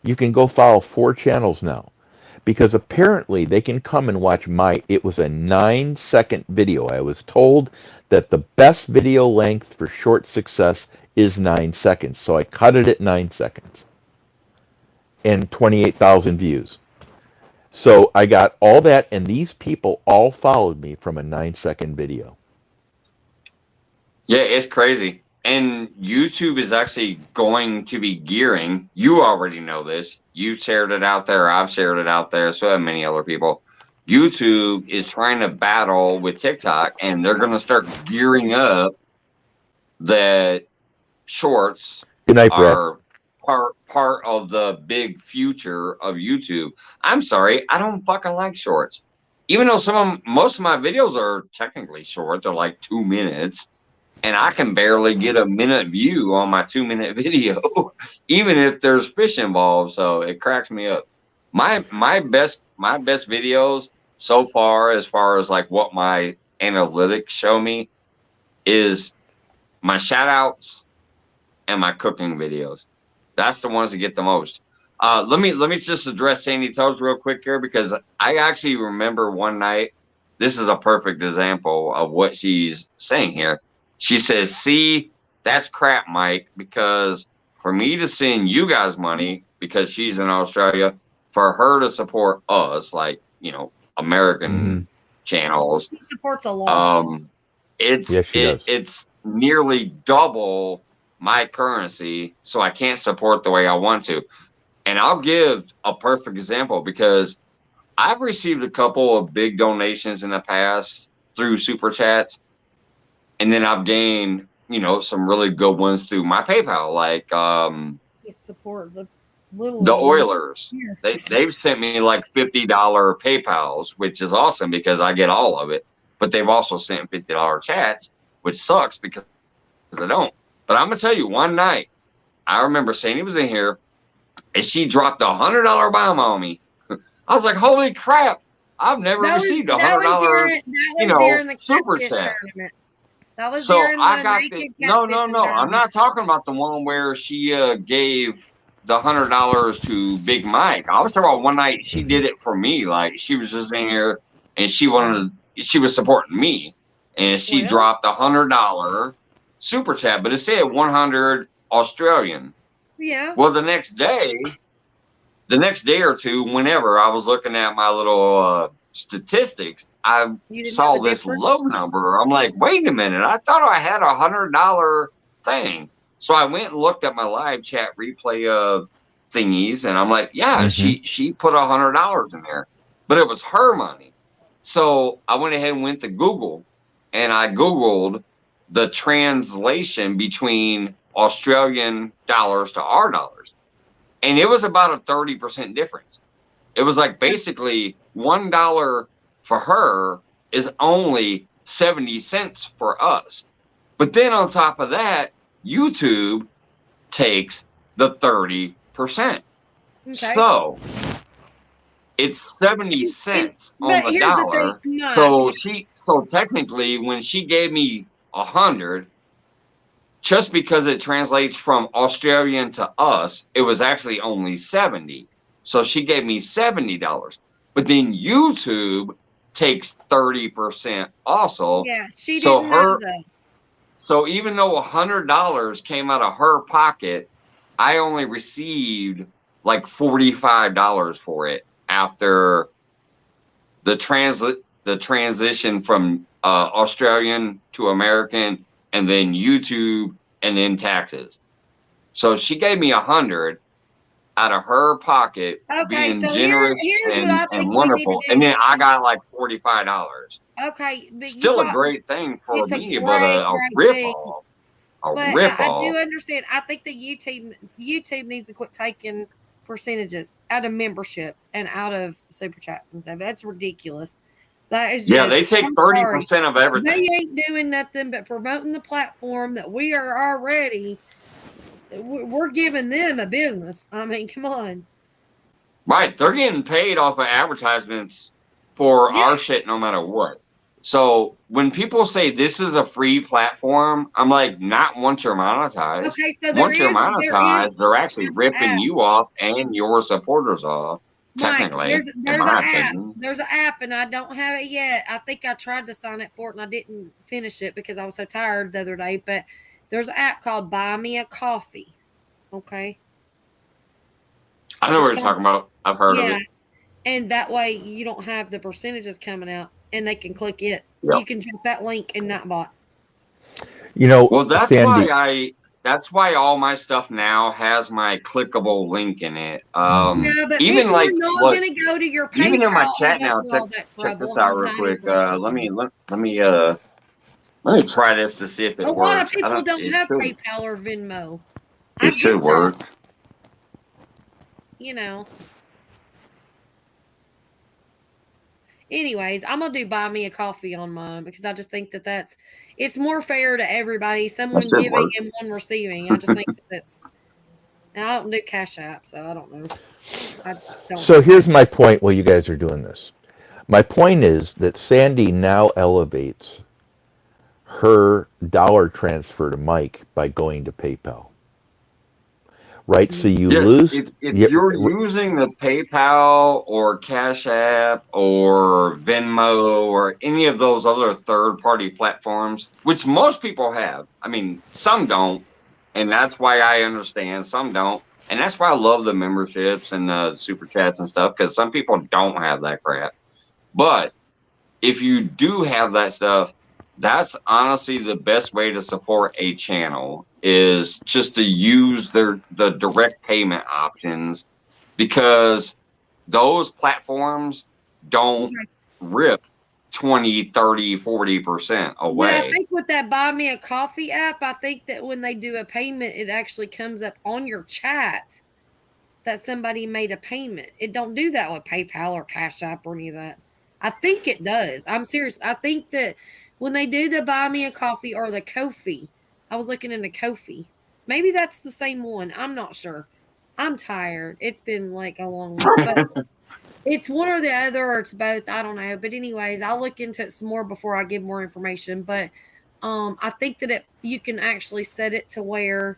Speaker 9: you can go follow 4 channels now. because apparently they can come and watch it was a 9-second video. I was told that the best video length for short success is 9 seconds. So I cut it at 9 seconds and 28,000 views. So I got all that, and these people all followed me from a 9-second video.
Speaker 1: Yeah, it's crazy. And YouTube is actually going to be gearing. You already know this. You shared it out there. I've shared it out there. So have many other people. YouTube is trying to battle with TikTok, and they're going to start gearing up that shorts
Speaker 9: Good night, Brett.
Speaker 1: are part of the big future of YouTube. I'm sorry, I don't fucking like shorts. Even though most of my videos are technically short, they're like 2 minutes, and I can barely get a minute view on my 2-minute video, even if there's fish involved. So it cracks me up. My best videos so far, as like what my analytics show me, is my shout outs and my cooking videos. That's the ones that get the most. Let me just address Sandy Toes real quick here, because I actually remember one night. This is a perfect example of what she's saying here. She says, "See, that's crap, Mike, because for me to send you guys money, because she's in Australia, for her to support us, like, American channels,
Speaker 8: She supports a lot.
Speaker 1: It's nearly double my currency, so I can't support the way I want to." And I'll give a perfect example, because I've received a couple of big donations in the past through super chats, and then I've gained, some really good ones through my PayPal, like
Speaker 8: Support the little
Speaker 1: the Oilers.
Speaker 8: Here.
Speaker 1: They've sent me like $50 PayPals, which is awesome because I get all of it. But they've also sent $50 chats, which sucks because I don't. But I'm gonna tell you, one night I remember Sandy was in here and she dropped $100 bomb on me. I was like, "Holy crap! I've never received $100,
Speaker 8: during the
Speaker 1: super
Speaker 8: catfish
Speaker 1: chat."
Speaker 8: tournament. That was
Speaker 1: So
Speaker 8: during the
Speaker 1: I got
Speaker 8: naked
Speaker 1: no.
Speaker 8: catfish
Speaker 1: I'm not talking about the one where she gave the $100 to Big Mike. I was talking about one night she did it for me. Like, she was just in here and she was supporting me, and she dropped $100 super chat, but it said 100 Australian.
Speaker 8: Yeah.
Speaker 1: Well, the next day or two, whenever I was looking at my little statistics, I saw this low number. I'm like, wait a minute, I thought I had $100 thing. So I went and looked at my live chat replay thingies, and I'm like, yeah, she put $100 in there, but it was her money. So I went ahead and went to Google, and I Googled the translation between Australian dollars to our dollars, and it was about a 30% difference. It was like basically $1 for her is only 70 cents for us. But then on top of that, YouTube takes the 30%. Okay. So it's 70 cents on the dollar. So technically, when she gave me 100, just because it translates from Australian to us, it was actually only 70. So she gave me $70. But then YouTube takes 30% also.
Speaker 8: Yeah, she didn't know that.
Speaker 1: So even though $100 came out of her pocket, I only received like $45 for it after the transition from Australian to American, and then YouTube, and then taxes. So she gave me 100 out of her pocket, being generous and wonderful, and then I got like $45.
Speaker 8: Okay, but
Speaker 1: still a great thing for me, but a rip-off.
Speaker 8: I do understand. I think that YouTube needs to quit taking percentages out of memberships and out of super chats and stuff. That's ridiculous. That is just,
Speaker 1: they take 30% of everything.
Speaker 8: They ain't doing nothing but promoting the platform that we are already. We're giving them a business. I mean, come on.
Speaker 1: Right, they're getting paid off of advertisements for our shit, no matter what. So when people say this is a free platform, I'm like, not once you're monetized.
Speaker 8: Okay, so
Speaker 1: once you're monetized, they're actually ripping you off and your supporters off.
Speaker 8: Mike,
Speaker 1: technically,
Speaker 8: there's
Speaker 1: in
Speaker 8: an
Speaker 1: my
Speaker 8: app.
Speaker 1: opinion.
Speaker 8: There's an app, and I don't have it yet. I think I tried to sign up for it, and I didn't finish it because I was so tired the other day. But there's an app called Buy Me a Coffee. Okay.
Speaker 1: I know what you're talking about. I've heard of
Speaker 8: Yeah,
Speaker 1: it.
Speaker 8: and that way you don't have the percentages coming out, and they can click it.
Speaker 1: Yep.
Speaker 8: You can check that link in Nightbot.
Speaker 9: You know,
Speaker 1: Well, that's
Speaker 9: Sandy,
Speaker 1: that's why all my stuff now has my clickable link in it.
Speaker 8: Yeah, but
Speaker 1: Even
Speaker 8: people
Speaker 1: like
Speaker 8: are not
Speaker 1: look,
Speaker 8: going to go to your PayPal
Speaker 1: even in my chat
Speaker 8: and go
Speaker 1: now,
Speaker 8: through
Speaker 1: check
Speaker 8: all that
Speaker 1: check
Speaker 8: trouble.
Speaker 1: this out real quick. Let me try this to see if it
Speaker 8: A
Speaker 1: works.
Speaker 8: lot of people don't
Speaker 1: It
Speaker 8: have
Speaker 1: should,
Speaker 8: PayPal or Venmo.
Speaker 1: it should work.
Speaker 8: You know. Anyways, I'm gonna do buy me a coffee on mine because I just think that it's more fair to everybody. Someone
Speaker 1: should
Speaker 8: giving
Speaker 1: work.
Speaker 8: and one receiving. I just think that's. And I don't do Cash App, so I don't know. I don't.
Speaker 9: so here's my point while you guys are doing this. My point is that Sandy now elevates her dollar transfer to Mike by going to PayPal. Right? So you lose.
Speaker 1: If you're using the PayPal or Cash App or Venmo or any of those other third-party platforms, which most people have, I mean, some don't, and that's why I understand. Some don't, and that's why I love the memberships and the super chats and stuff, because some people don't have that crap. But if you do have that stuff, that's honestly the best way to support a channel is just to use the direct payment options, because those platforms don't rip 20, 30, 40% away.
Speaker 8: Yeah, I think with that Buy Me a Coffee app, I think that when they do a payment, it actually comes up on your chat that somebody made a payment. It don't do that with PayPal or Cash App or any of that. I think it does. I'm serious. I think that when they do the Buy Me a Coffee or the Ko-fi, I was looking into Ko-fi. Maybe that's the same one. I'm not sure. I'm tired. It's been like a long week, but it's one or the other, or it's both. I don't know. But anyways, I'll look into it some more before I give more information. But I think that you can actually set it to where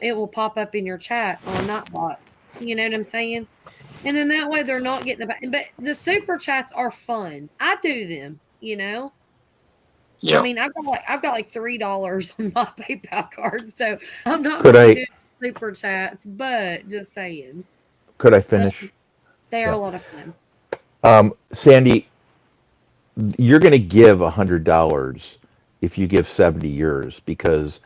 Speaker 8: it will pop up in your chat on Nightbot. You know what I'm saying? And then that way they're not getting but the super chats are fun. I do them, you know.
Speaker 1: Yeah.
Speaker 8: I mean, I've got like $3 on my PayPal card, so I'm not
Speaker 9: Could
Speaker 8: really
Speaker 9: I-
Speaker 8: doing super chats, but just saying.
Speaker 9: Could I finish?
Speaker 8: They are
Speaker 9: Yeah.
Speaker 8: a lot of fun.
Speaker 9: Sandy, you're going to give $100 if you give 70 yours, because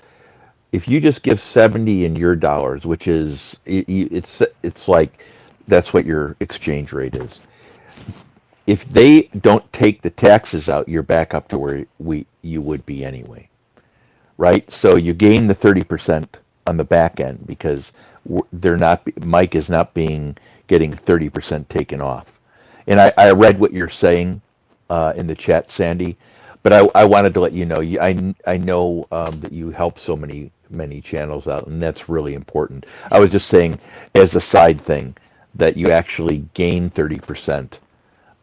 Speaker 9: if you just give 70 in your dollars, which is it's like that's what your exchange rate is. If they don't take the taxes out, you're back up to where you would be anyway, right? So you gain the 30% on the back end because Mike is not getting 30% taken off. And I read what you're saying in the chat, Sandy, but I wanted to let you know. I know that you help so many channels out, and that's really important. I was just saying, as a side thing, that you actually gain 30%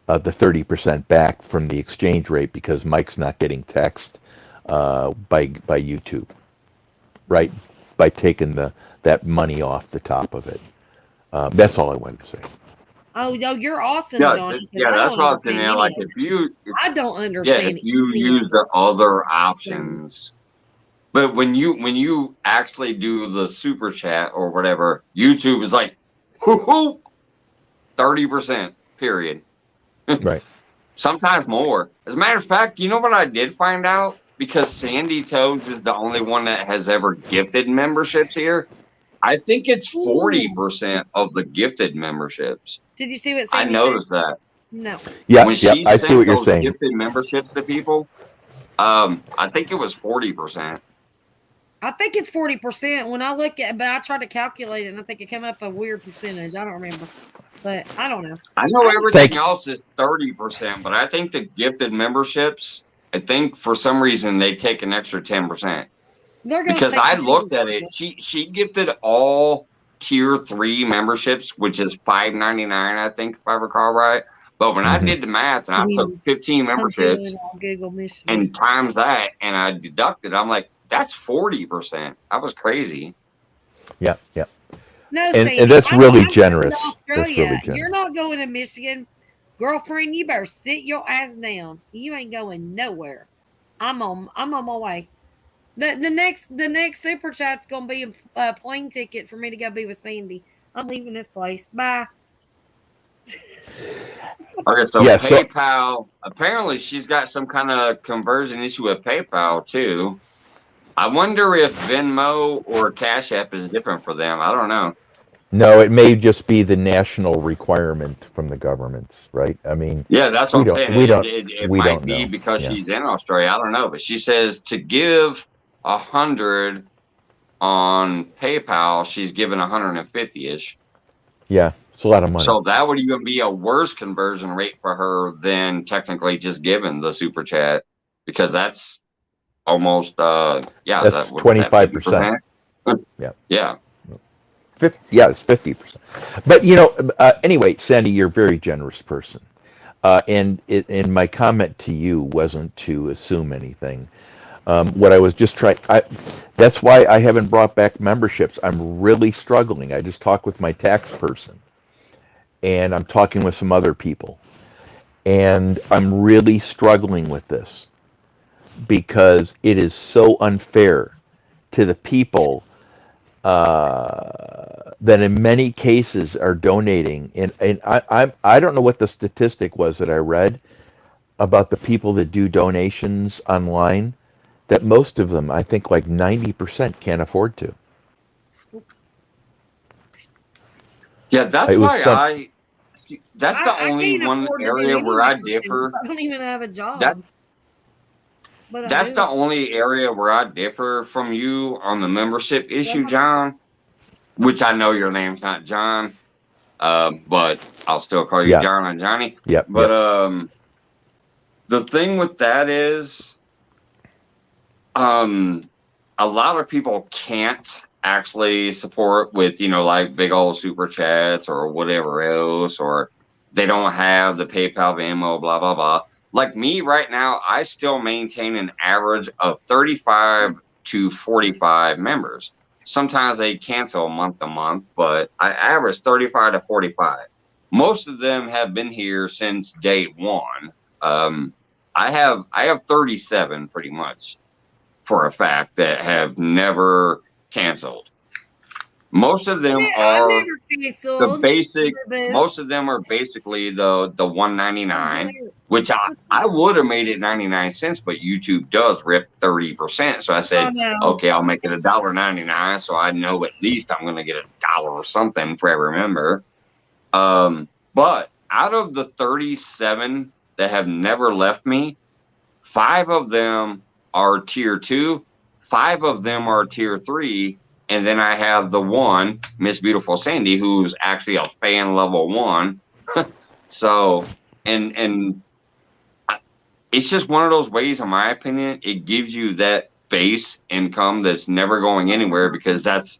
Speaker 9: of the 30% back from the exchange rate because Mike's not getting taxed by YouTube, right? By taking that money off the top of it. That's all I wanted to say.
Speaker 8: Oh, no, you're awesome,
Speaker 1: Yeah,
Speaker 8: Johnny.
Speaker 1: yeah, that's what I was saying. Like if
Speaker 8: I don't understand.
Speaker 1: if you use the other options, but when you actually do the super chat or whatever, YouTube is like, 30%, period.
Speaker 9: Right.
Speaker 1: Sometimes more. As a matter of fact, you know what I did find out? Because Sandy Toes is the only one that has ever gifted memberships here. I think it's 40% of the gifted memberships.
Speaker 8: Did you see what
Speaker 1: I
Speaker 8: Sandy
Speaker 1: noticed
Speaker 8: said?
Speaker 1: that.
Speaker 8: No.
Speaker 9: Yeah,
Speaker 1: When she
Speaker 9: I see what you're
Speaker 1: those
Speaker 9: saying.
Speaker 1: gifted memberships to people, I think it was 40%.
Speaker 8: I think it's 40%. When I look at, but I tried to calculate it, and I think it came up a weird percentage. I don't remember, but I don't know.
Speaker 1: I know everything else is 30%, but I think the gifted memberships, I think for some reason they take an extra 10%.
Speaker 8: They're gonna
Speaker 1: Because
Speaker 8: take
Speaker 1: I
Speaker 8: the
Speaker 1: looked at it, she gifted all tier 3 memberships, which is $5.99, I think, if I recall right. But when I did the math and I took 15 memberships and times that and I deducted, I'm like, that's 40%. That was crazy.
Speaker 9: Yeah, yeah.
Speaker 8: No,
Speaker 9: And
Speaker 8: Sandy,
Speaker 9: that's
Speaker 8: I'm
Speaker 9: really
Speaker 8: going
Speaker 9: generous.
Speaker 8: to
Speaker 9: That's
Speaker 8: Australia.
Speaker 9: really generous.
Speaker 8: You're not going to Michigan. Girlfriend, you better sit your ass down. You ain't going nowhere. I'm on my way. The next super chat's gonna be a plane ticket for me to go be with Sandy. I'm leaving this place. Bye.
Speaker 1: Okay, so
Speaker 9: Yeah, so
Speaker 1: PayPal. Apparently, she's got some kind of conversion issue with PayPal too. I wonder if Venmo or Cash App is different for them. I don't know.
Speaker 9: no, it may just be the national requirement from the governments, right? I mean,
Speaker 1: Yeah, that's what
Speaker 9: we
Speaker 1: I'm
Speaker 9: don't
Speaker 1: saying.
Speaker 9: we don't
Speaker 1: It
Speaker 9: we
Speaker 1: might
Speaker 9: don't
Speaker 1: be
Speaker 9: know.
Speaker 1: because
Speaker 9: Yeah.
Speaker 1: she's in Australia. I don't know, but she says to give 100 on PayPal, she's given 150 ish.
Speaker 9: Yeah, it's a lot of money.
Speaker 1: So that would even be a worse conversion rate for her than technically just giving the super chat, because that's almost yeah,
Speaker 9: That's
Speaker 1: that what is that
Speaker 9: 25%.
Speaker 1: 50%?
Speaker 9: Yeah.
Speaker 1: Yeah.
Speaker 9: 50, yeah, it's 50%. But anyway, Sandy, you're a very generous person. And my comment to you wasn't to assume anything. What I was just trying, that's why I haven't brought back memberships. I'm really struggling. I just talked with my tax person, and I'm talking with some other people, and I'm really struggling with this because it is so unfair to the people that in many cases are donating. And I don't know what the statistic was that I read about the people that do donations online, that most of them, I think like 90% can't afford to.
Speaker 1: Yeah, that's
Speaker 9: It was
Speaker 1: why
Speaker 9: some,
Speaker 1: I see, that's the
Speaker 8: I
Speaker 1: only
Speaker 8: can't
Speaker 1: one
Speaker 8: afford to do
Speaker 1: area
Speaker 8: any
Speaker 1: where I
Speaker 8: memberships.
Speaker 1: differ.
Speaker 8: I don't even have a job.
Speaker 1: That
Speaker 8: But I
Speaker 1: that's the
Speaker 8: do.
Speaker 1: only area where I differ from you on the membership issue, John. Which I know your name's not John, but I'll still call you
Speaker 9: yeah,
Speaker 1: John and Johnny.
Speaker 9: yep,
Speaker 1: But
Speaker 9: yep.
Speaker 1: the thing with that is, a lot of people can't actually support with, like big old super chats or whatever else, or they don't have the PayPal, Venmo, blah blah blah. Like me right now, I still maintain an average of 35 to 45 members. Sometimes they cancel month to month, but I average 35 to 45. Most of them have been here since day one. I have 37 pretty much for a fact that have never canceled. Most of them
Speaker 8: I
Speaker 1: are
Speaker 8: never
Speaker 1: the
Speaker 8: canceled.
Speaker 1: basic. Most of them are basically the 199, which I would have made it 99 cents, but YouTube does rip 30%. So I
Speaker 8: I
Speaker 1: said,
Speaker 8: know.
Speaker 1: okay, I'll make it $1.99, so I know at least I'm going to get $1 or something for every member. But out of the 37 that have never left me, 5 of them are tier 2, 5 of them are tier 3, and then I have the one, Miss Beautiful Sandy, who's actually a fan level 1. So, and it's just one of those ways, in my opinion, it gives you that base income that's never going anywhere, because that's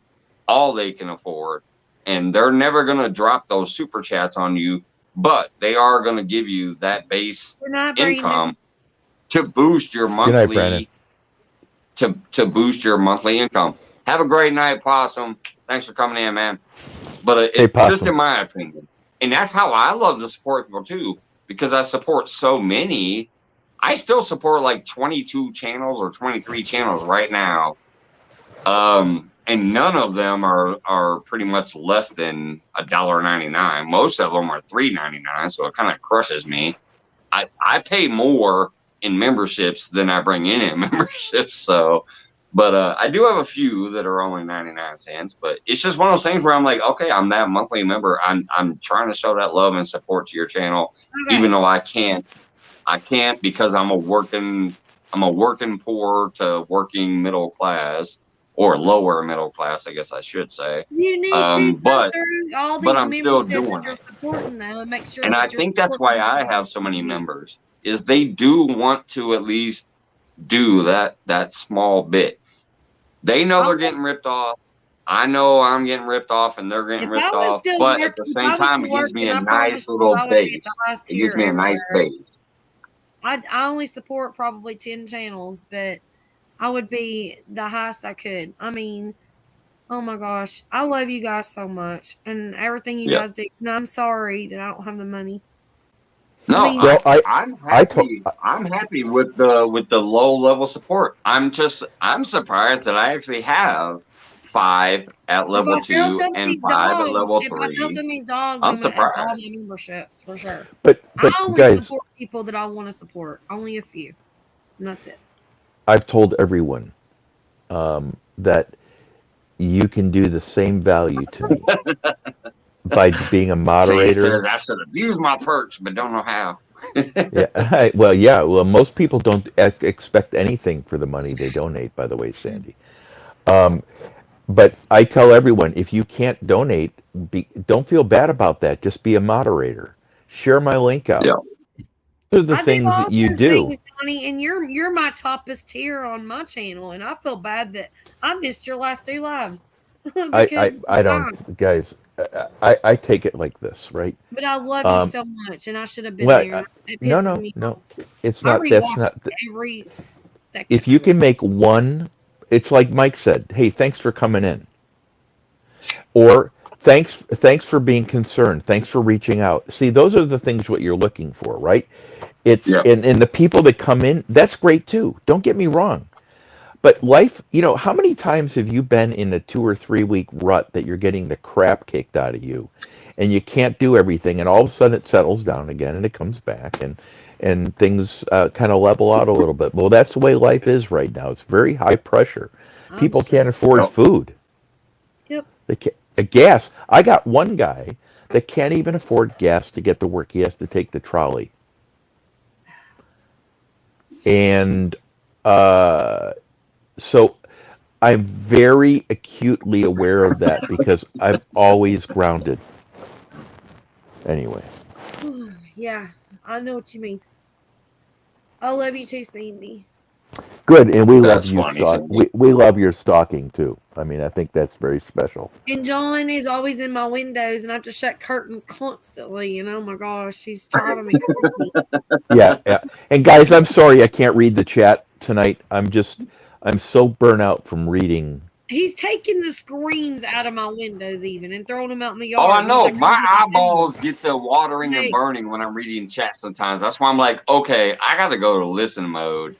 Speaker 1: all they can afford. And they're never going to drop those super chats on you, but they are going to give you that base
Speaker 8: Good night,
Speaker 1: income
Speaker 8: Brandon.
Speaker 1: to boost your
Speaker 9: Good night, Brandon.
Speaker 1: monthly to boost your monthly income. Have a great night, Possum. Thanks for coming in, man. But
Speaker 9: Hey,
Speaker 1: it's just
Speaker 9: Possum.
Speaker 1: in my opinion, and that's how I love to support people too, because I support so many. I still support like 22 channels or 23 channels right now, and none of them are pretty much less than $1.99. Most of them are $3.99, so it kind of crushes me. I pay more in memberships than I bring in memberships. So, but I do have a few that are only 99 cents. But it's just one of those things where I'm like, okay, I'm that monthly member. I'm trying to show that love and support to your channel, even though I can't because I'm a working poor to working middle class, or lower middle class, I guess I should say.
Speaker 8: You need to go
Speaker 1: But
Speaker 8: through all
Speaker 1: but
Speaker 8: these
Speaker 1: I'm still
Speaker 8: memberships
Speaker 1: doing
Speaker 8: that you're
Speaker 1: it.
Speaker 8: supporting though, and make sure
Speaker 1: And I
Speaker 8: that you're
Speaker 1: think that's why
Speaker 8: supporting
Speaker 1: I have so many members, is they do want to at least do that small bit. They know they're getting ripped off. I know I'm getting ripped off and they're getting
Speaker 8: If
Speaker 1: ripped
Speaker 8: I was
Speaker 1: off.
Speaker 8: still
Speaker 1: But at
Speaker 8: working,
Speaker 1: the
Speaker 8: if
Speaker 1: same
Speaker 8: I was
Speaker 1: time,
Speaker 8: still
Speaker 1: it gives me
Speaker 8: working,
Speaker 1: a
Speaker 8: I promise
Speaker 1: nice
Speaker 8: you
Speaker 1: little
Speaker 8: I would be at the
Speaker 1: base.
Speaker 8: highest
Speaker 1: It gives
Speaker 8: tier
Speaker 1: me a nice
Speaker 8: everywhere.
Speaker 1: base.
Speaker 8: I only support probably 10 channels, but I would be the highest I could. I mean, Oh my gosh. I love you guys so much and everything you
Speaker 1: Yep.
Speaker 8: guys do. And I'm sorry that I don't have the money.
Speaker 1: No,
Speaker 8: I mean,
Speaker 9: Well,
Speaker 1: I'm
Speaker 9: I told
Speaker 1: happy. I'm happy with the low level support. I'm surprised that I actually have 5 at
Speaker 8: if
Speaker 1: level
Speaker 8: I sell
Speaker 1: 2
Speaker 8: some of
Speaker 1: and
Speaker 8: these
Speaker 1: 5 at
Speaker 8: dogs,
Speaker 1: level
Speaker 8: if I sell some
Speaker 1: 3.
Speaker 8: of these dogs,
Speaker 1: I'm
Speaker 8: I'm gonna up all my
Speaker 1: surprised.
Speaker 8: memberships for sure.
Speaker 9: but
Speaker 8: I only
Speaker 9: guys,
Speaker 8: support people that I want to support. Only a few. And that's it.
Speaker 9: I've told everyone that you can do the same value to me by being a
Speaker 1: See, it
Speaker 9: moderator.
Speaker 1: says I should abuse my perks, but don't know how.
Speaker 9: Yeah, well, yeah, well, most people don't expect anything for the money they donate. By the way, Sandy. But I tell everyone, if you can't donate, don't feel bad about that. Just be a moderator. Share my link out.
Speaker 1: Yeah.
Speaker 9: Those are the
Speaker 8: I do
Speaker 9: things
Speaker 8: all
Speaker 9: that you
Speaker 8: those
Speaker 9: do.
Speaker 8: things, Johnny, and you're my toppest tier on my channel, and I feel bad that I missed your last 2 lives because of the
Speaker 9: I
Speaker 8: time.
Speaker 9: don't, guys. I take it like this, right?
Speaker 8: But I love you
Speaker 9: Um,
Speaker 8: so much, and I should have been
Speaker 9: well,
Speaker 8: there. And it
Speaker 9: no,
Speaker 8: pisses
Speaker 9: no,
Speaker 8: me
Speaker 9: no.
Speaker 8: off.
Speaker 9: It's
Speaker 8: I
Speaker 9: not. That's
Speaker 8: rewatch
Speaker 9: not.
Speaker 8: every second
Speaker 9: If you
Speaker 8: of it.
Speaker 9: can make one, it's like Mike said. Hey, thanks for coming in. Or thanks for being concerned. Thanks for reaching out. See, those are the things what you're looking for, right? It's
Speaker 1: Yeah.
Speaker 9: and the people that come in, that's great too. Don't get me wrong. But life, how many times have you been in a 2 or 3 week rut that you're getting the crap kicked out of you and you can't do everything and all of a sudden it settles down again and it comes back and things kind of level out a little bit. Well, that's the way life is right now. It's very high pressure.
Speaker 8: I'm
Speaker 9: People
Speaker 8: so
Speaker 9: can't afford
Speaker 1: Yep.
Speaker 9: food.
Speaker 8: yep.
Speaker 9: They can't, gas. I got one guy that can't even afford gas to get to work. He has to take the trolley. And so I'm very acutely aware of that because I'm always grounded. Anyway,
Speaker 8: Yeah, I know what you mean. I love you too, Sandy.
Speaker 9: good, and we love
Speaker 1: That's
Speaker 9: you,
Speaker 1: funny,
Speaker 9: stalk.
Speaker 1: Cindy.
Speaker 9: We love your stalking too. I mean, I think that's very special.
Speaker 8: And John is always in my windows, and I have to shut curtains constantly. And oh my gosh, he's driving me crazy.
Speaker 9: Yeah, yeah. And guys, I'm sorry I can't read the chat tonight. I'm so burnt out from reading.
Speaker 8: He's taking the screens out of my windows, even, and throwing them out in the
Speaker 1: Oh, I
Speaker 8: yard. He's
Speaker 1: know.
Speaker 8: like,
Speaker 1: My eyeballs get the watering and
Speaker 8: hey,
Speaker 1: burning when I'm reading chat sometimes. That's why I'm like, okay, I got to go to listen mode.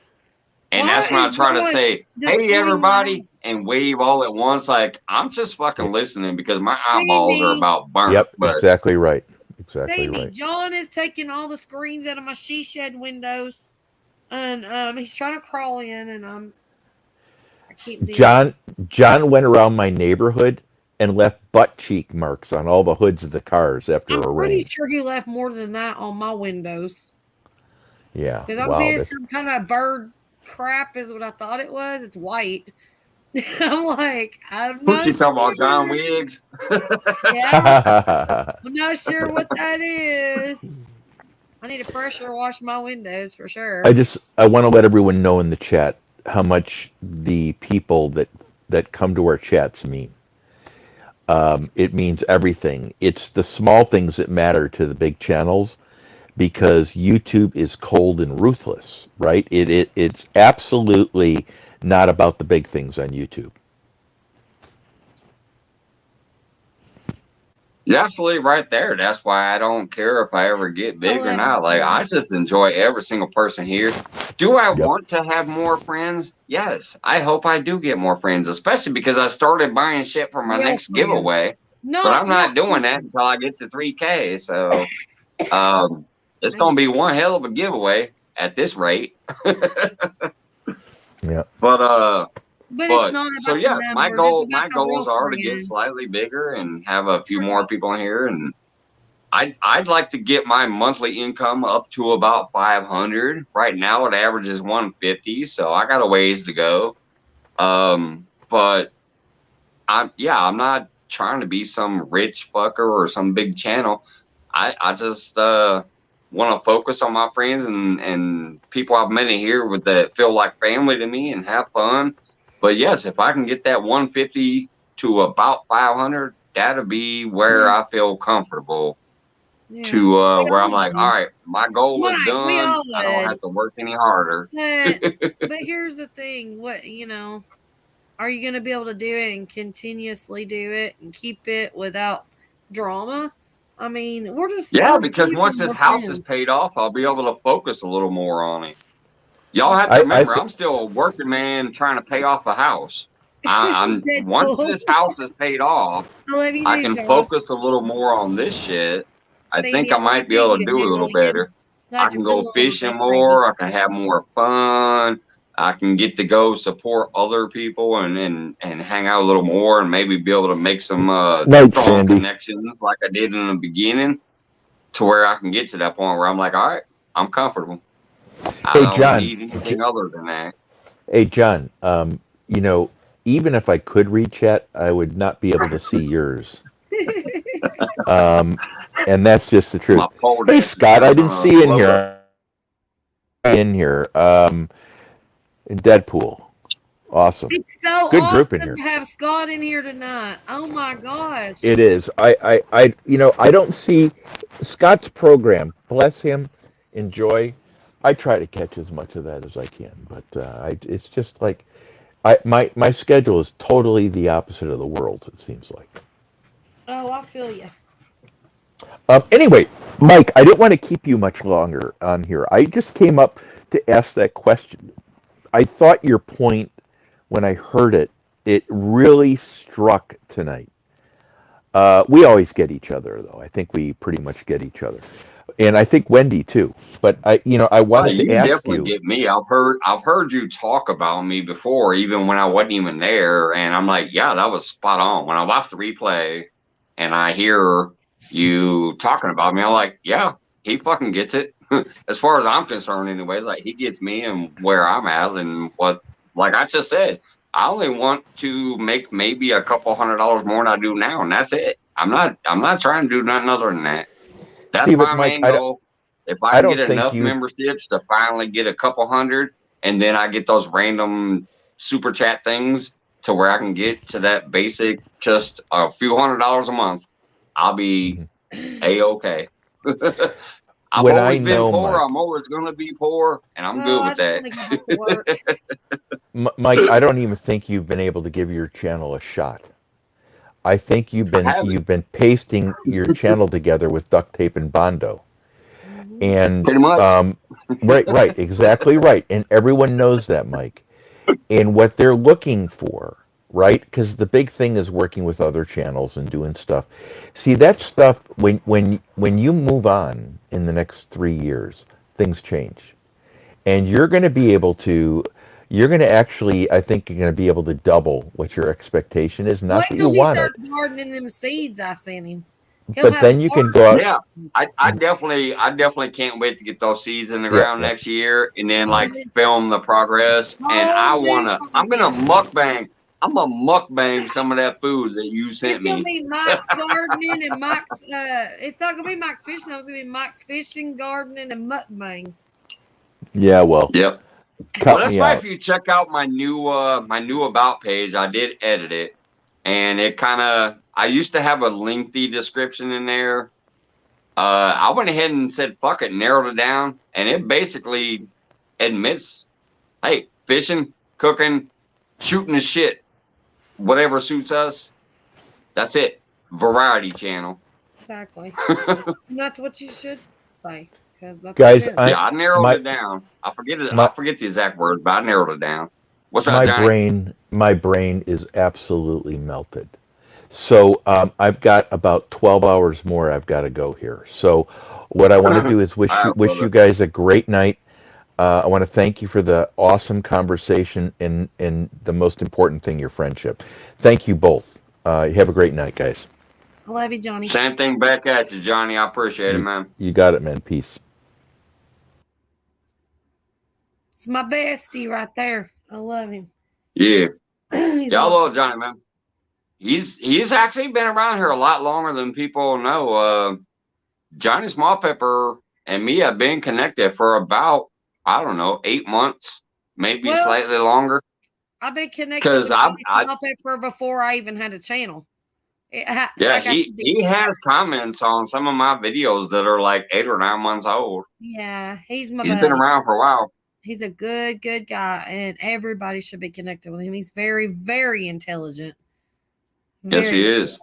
Speaker 1: And
Speaker 8: why
Speaker 1: that's when I
Speaker 8: is
Speaker 1: try to
Speaker 8: John
Speaker 1: say, hey,
Speaker 8: destroying my
Speaker 1: everybody, and wave all at once. Like, I'm just fucking listening because my eyeballs are
Speaker 8: Sandy?
Speaker 1: about burnt.
Speaker 9: Yep,
Speaker 1: But
Speaker 9: exactly right. Exactly
Speaker 8: Sandy,
Speaker 9: right.
Speaker 8: John is taking all the screens out of my she shed windows, and he's trying to crawl in, and I can't do it.
Speaker 9: John went around my neighborhood and left butt cheek marks on all the hoods of the cars after
Speaker 8: I'm
Speaker 9: a
Speaker 8: pretty
Speaker 9: rain.
Speaker 8: sure he left more than that on my windows.
Speaker 9: Yeah,
Speaker 8: Because I'm
Speaker 9: wow.
Speaker 8: seeing some kind of bird crap is what I thought it was. It's white. I'm like, I'm
Speaker 1: who's she
Speaker 8: not
Speaker 1: talking about? John
Speaker 8: sure.
Speaker 1: Wiggs?
Speaker 8: Yeah, I'm not sure what that is. I need to pressure wash my windows for sure.
Speaker 9: I want to let everyone know in the chat how much the people that come to our chats mean. It means everything. It's the small things that matter to the big channels because YouTube is cold and ruthless, right? It's absolutely not about the big things on YouTube.
Speaker 1: You're absolutely right there. That's why I don't care if I ever get big or not. Like, I just enjoy every single person here. Do I want to have more friends? Yes. I hope I do get more friends, especially because I started buying shit for my next giveaway. But I'm not doing that until I get to 3K. So it's going to be one hell of a giveaway at this rate.
Speaker 9: Yeah.
Speaker 1: But
Speaker 8: it's not about
Speaker 1: so yes,
Speaker 8: the
Speaker 1: my
Speaker 8: numbers.
Speaker 1: my goals are to get slightly bigger and have a few more people in here, and I'd like to get my monthly income up to about 500. Right now it averages 150, so I got a ways to go. But I'm not trying to be some rich fucker or some big channel. I just want to focus on my friends and people I've met in here with that feel like family to me and have fun. But yes, if I can get that 150 to about 500, that'll be where I feel comfortable to where I'm like, all right, my goal is done. I don't have to work any harder.
Speaker 8: But here's the thing, are you going to be able to do it and continuously do it and keep it without drama? I mean,
Speaker 1: Yeah,
Speaker 8: we're
Speaker 1: because
Speaker 8: friends
Speaker 1: once
Speaker 8: and
Speaker 1: this
Speaker 8: we're
Speaker 1: house is
Speaker 8: friends.
Speaker 1: paid off, I'll be able to focus a little more on it. Y'all have to
Speaker 9: I
Speaker 1: remember,
Speaker 9: th-
Speaker 1: I'm still a working man trying to pay off a house. I'm once
Speaker 8: Deadpool.
Speaker 1: this house is paid off,
Speaker 8: I love you
Speaker 1: I
Speaker 8: too,
Speaker 1: can
Speaker 8: John.
Speaker 1: focus a little more on this shit. I think
Speaker 8: Sandy,
Speaker 1: I
Speaker 8: I love you
Speaker 1: might be
Speaker 8: too,
Speaker 1: able to
Speaker 8: you
Speaker 1: do a little
Speaker 8: Hegelian.
Speaker 1: better. I
Speaker 8: Glad you're
Speaker 1: can
Speaker 8: feeling
Speaker 1: go
Speaker 8: a little bit
Speaker 1: fishing
Speaker 8: better, baby.
Speaker 1: more. I can have more fun. I can get to go support other people and hang out a little more and maybe be able to make some
Speaker 9: Night,
Speaker 1: strong
Speaker 9: Sandy.
Speaker 1: connections like I did in the beginning to where I can get to that point where I'm like, all right, I'm comfortable. I
Speaker 9: Hey,
Speaker 1: don't
Speaker 9: John.
Speaker 1: need anything other than that.
Speaker 9: Hey, John. You know, even if I could read chat, I would not be able to see yours. And that's just the truth.
Speaker 1: My pole
Speaker 9: Hey,
Speaker 1: dancing
Speaker 9: Scott, I
Speaker 1: skills
Speaker 9: didn't
Speaker 1: on
Speaker 9: see
Speaker 1: a
Speaker 9: you in
Speaker 1: low level.
Speaker 9: here. In Deadpool. Awesome.
Speaker 8: It's so
Speaker 9: Good group in
Speaker 8: awesome
Speaker 9: here.
Speaker 8: to have Scott in here tonight. Oh my gosh.
Speaker 9: It is. I don't see Scott's program. Bless him. Enjoy. I try to catch as much of that as I can, but it's just like my schedule is totally the opposite of the world. It seems like.
Speaker 8: Oh, I feel you.
Speaker 9: Anyway, Mike, I didn't want to keep you much longer on here. I just came up to ask that question. I thought your point when I heard it, it really struck tonight. We always get each other, though. I think we pretty much get each other, and I think Wendy too. But I
Speaker 1: Oh,
Speaker 9: wanted
Speaker 1: you
Speaker 9: to
Speaker 1: can
Speaker 9: ask
Speaker 1: definitely
Speaker 9: you.
Speaker 1: get me. I've heard you talk about me before, even when I wasn't even there, and I'm like, yeah, that was spot on. When I watch the replay and I hear you talking about me, I'm like, yeah, he fucking gets it. As far as I'm concerned, anyways, like he gets me and where I'm at and what, like I just said, I only want to make maybe a couple $100 more than I do now, and that's it. I'm not trying to do nothing other than that. That's
Speaker 9: See, but
Speaker 1: my
Speaker 9: Mike,
Speaker 1: main goal. If I
Speaker 9: I
Speaker 1: can get
Speaker 9: don't think
Speaker 1: enough
Speaker 9: you.
Speaker 1: memberships to finally get a couple hundred, and then I get those random super chat things to where I can get to that basic, just a few $100 a month, I'll be a-okay. I've
Speaker 9: When I
Speaker 1: always been
Speaker 9: know
Speaker 1: poor.
Speaker 9: Mike,
Speaker 1: I'm always going to be poor, and I'm
Speaker 8: Oh,
Speaker 1: good
Speaker 8: I
Speaker 1: with
Speaker 8: just
Speaker 1: that.
Speaker 8: want to go back to work.
Speaker 9: Mike, I don't even think you've been able to give your channel a shot. I think you've
Speaker 1: I
Speaker 9: been
Speaker 1: haven't,
Speaker 9: you've been pasting your channel together with duct tape and Bondo.
Speaker 8: Mhm.
Speaker 9: And
Speaker 1: pretty much.
Speaker 9: right, exactly right. And everyone knows that, Mike. And what they're looking for, right? Because the big thing is working with other channels and doing stuff. See, that stuff when you move on in the next 3 years, things change. And you're going to actually, I think you're going to be able to double what your expectation is. Not
Speaker 8: Wait
Speaker 9: that you
Speaker 8: till he
Speaker 9: want it,
Speaker 8: starts gardening them seeds I sent him. He'll
Speaker 9: but
Speaker 8: have a
Speaker 9: then you can
Speaker 8: garden.
Speaker 9: go out.
Speaker 1: Yeah, I definitely can't wait to get those seeds in the
Speaker 9: Yeah,
Speaker 1: ground
Speaker 9: yeah.
Speaker 1: next year and then
Speaker 8: And
Speaker 1: like
Speaker 8: then
Speaker 1: film the progress. And
Speaker 8: whole new
Speaker 1: I'm gonna
Speaker 8: content.
Speaker 1: mukbang. I'm gonna mukbang some of that food that you
Speaker 8: It's
Speaker 1: sent
Speaker 8: gonna
Speaker 1: me.
Speaker 8: be Mike's gardening and Mike's it's not gonna be Mike's fishing, it's gonna be Mike's fishing, gardening, and mukbang.
Speaker 9: Yeah, well,
Speaker 1: Yep. Well,
Speaker 9: cut
Speaker 1: that's
Speaker 9: me
Speaker 1: why if
Speaker 9: out.
Speaker 1: you check out my new about page, I did edit it, and it kind of I used to have a lengthy description in there. I went ahead and said fuck it, narrowed it down, and it basically admits, hey, fishing, cooking, shooting the shit, whatever suits us. That's it. Variety channel.
Speaker 8: Exactly. And that's what you should say, because that's what it
Speaker 9: Guys,
Speaker 8: is.
Speaker 1: Yeah, I narrowed
Speaker 9: my
Speaker 1: it down. I forget it. I
Speaker 9: my
Speaker 1: forget the exact words, but I narrowed it down. What's up,
Speaker 9: my
Speaker 1: Johnny?
Speaker 9: brain is absolutely melted. So I've got about 12 hours more. I've got to go here. So what I want to do is
Speaker 1: All right,
Speaker 9: wish you
Speaker 1: brother.
Speaker 9: guys a great night. I want to thank you for the awesome conversation and the most important thing, your friendship. Thank you both. You have a great night, guys.
Speaker 8: I love you, Johnny.
Speaker 1: Same thing back at you, Johnny. I appreciate it,
Speaker 9: You
Speaker 1: man.
Speaker 9: you got it, man. Peace.
Speaker 8: It's my bestie right there. I love him.
Speaker 1: Yeah,
Speaker 8: He's
Speaker 1: yeah, I
Speaker 8: awesome.
Speaker 1: love Johnny, man. He's actually been around here a lot longer than people know. Johnny Small Pepper and me have been connected for about, I don't know, 8 months, maybe
Speaker 8: Well,
Speaker 1: slightly longer.
Speaker 8: I've been connected
Speaker 1: Because
Speaker 8: with Johnny Small Pepper before I even had a channel. In
Speaker 1: yeah,
Speaker 8: fact,
Speaker 1: he has comments on some of my videos that are like 8 or 9 months old.
Speaker 8: yeah, he's my
Speaker 1: He's been
Speaker 8: buddy.
Speaker 1: around for a while.
Speaker 8: He's a good guy, and everybody should be connected with him. He's very, very intelligent.
Speaker 1: Yes, he is.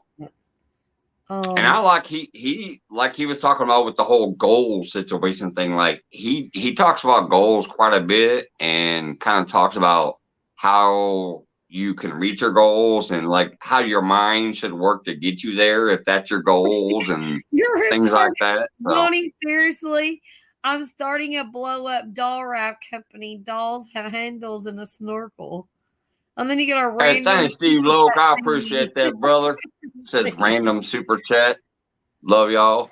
Speaker 1: And I like he like he was talking about with the whole goal situation thing. Like he talks about goals quite a bit and kind of talks about how you can reach your goals and like how your mind should work to get you there if that's your goals and things like that. So.
Speaker 8: Johnny, seriously, I'm starting a blow up doll wrap company. Dolls have handles and a snorkel. And then you get a random.
Speaker 1: Hey, thanks, Steve Loke. I appreciate that, brother. Says random super chat. Love y'all.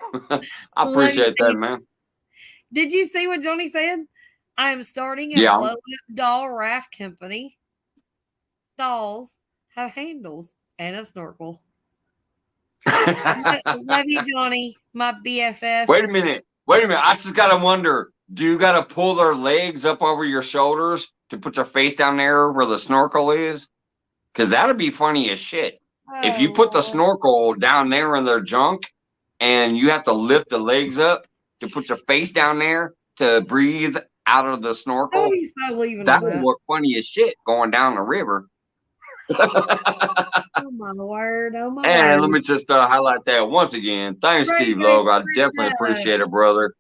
Speaker 1: I appreciate that, man.
Speaker 8: Did you see what Johnny said? I am starting a blow up doll raft company. Dolls have handles and a snorkel. Love you, Johnny, my BFF.
Speaker 1: Wait a minute. I just gotta wonder. Do you gotta pull their legs up over your shoulders to put your face down there where the snorkel is? Because that'd be funny as shit. If you put the snorkel down there in their junk and you have to lift the legs up to put your face down there to breathe out of the snorkel, that would look funny as shit going down the river.
Speaker 8: Oh my word. Oh my word.
Speaker 1: And let me just highlight that once again. Thanks, Steve Logue. I definitely appreciate it, brother.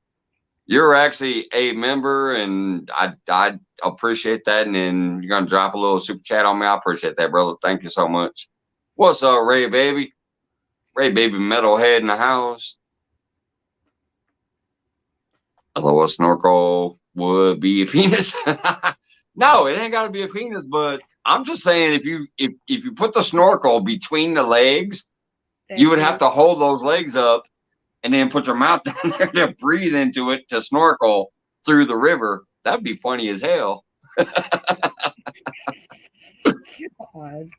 Speaker 1: You're actually a member, and I appreciate that. And then you're going to drop a little super chat on me. I appreciate that, brother. Thank you so much. What's up, Ray Baby? Ray Baby Metalhead in the house. Although a snorkel would be a penis. No, it ain't got to be a penis, but I'm just saying if you put the snorkel between the legs, you would have to hold those legs up and then put your mouth down there to breathe into it to snorkel through the river. That'd be funny as hell.
Speaker 8: God.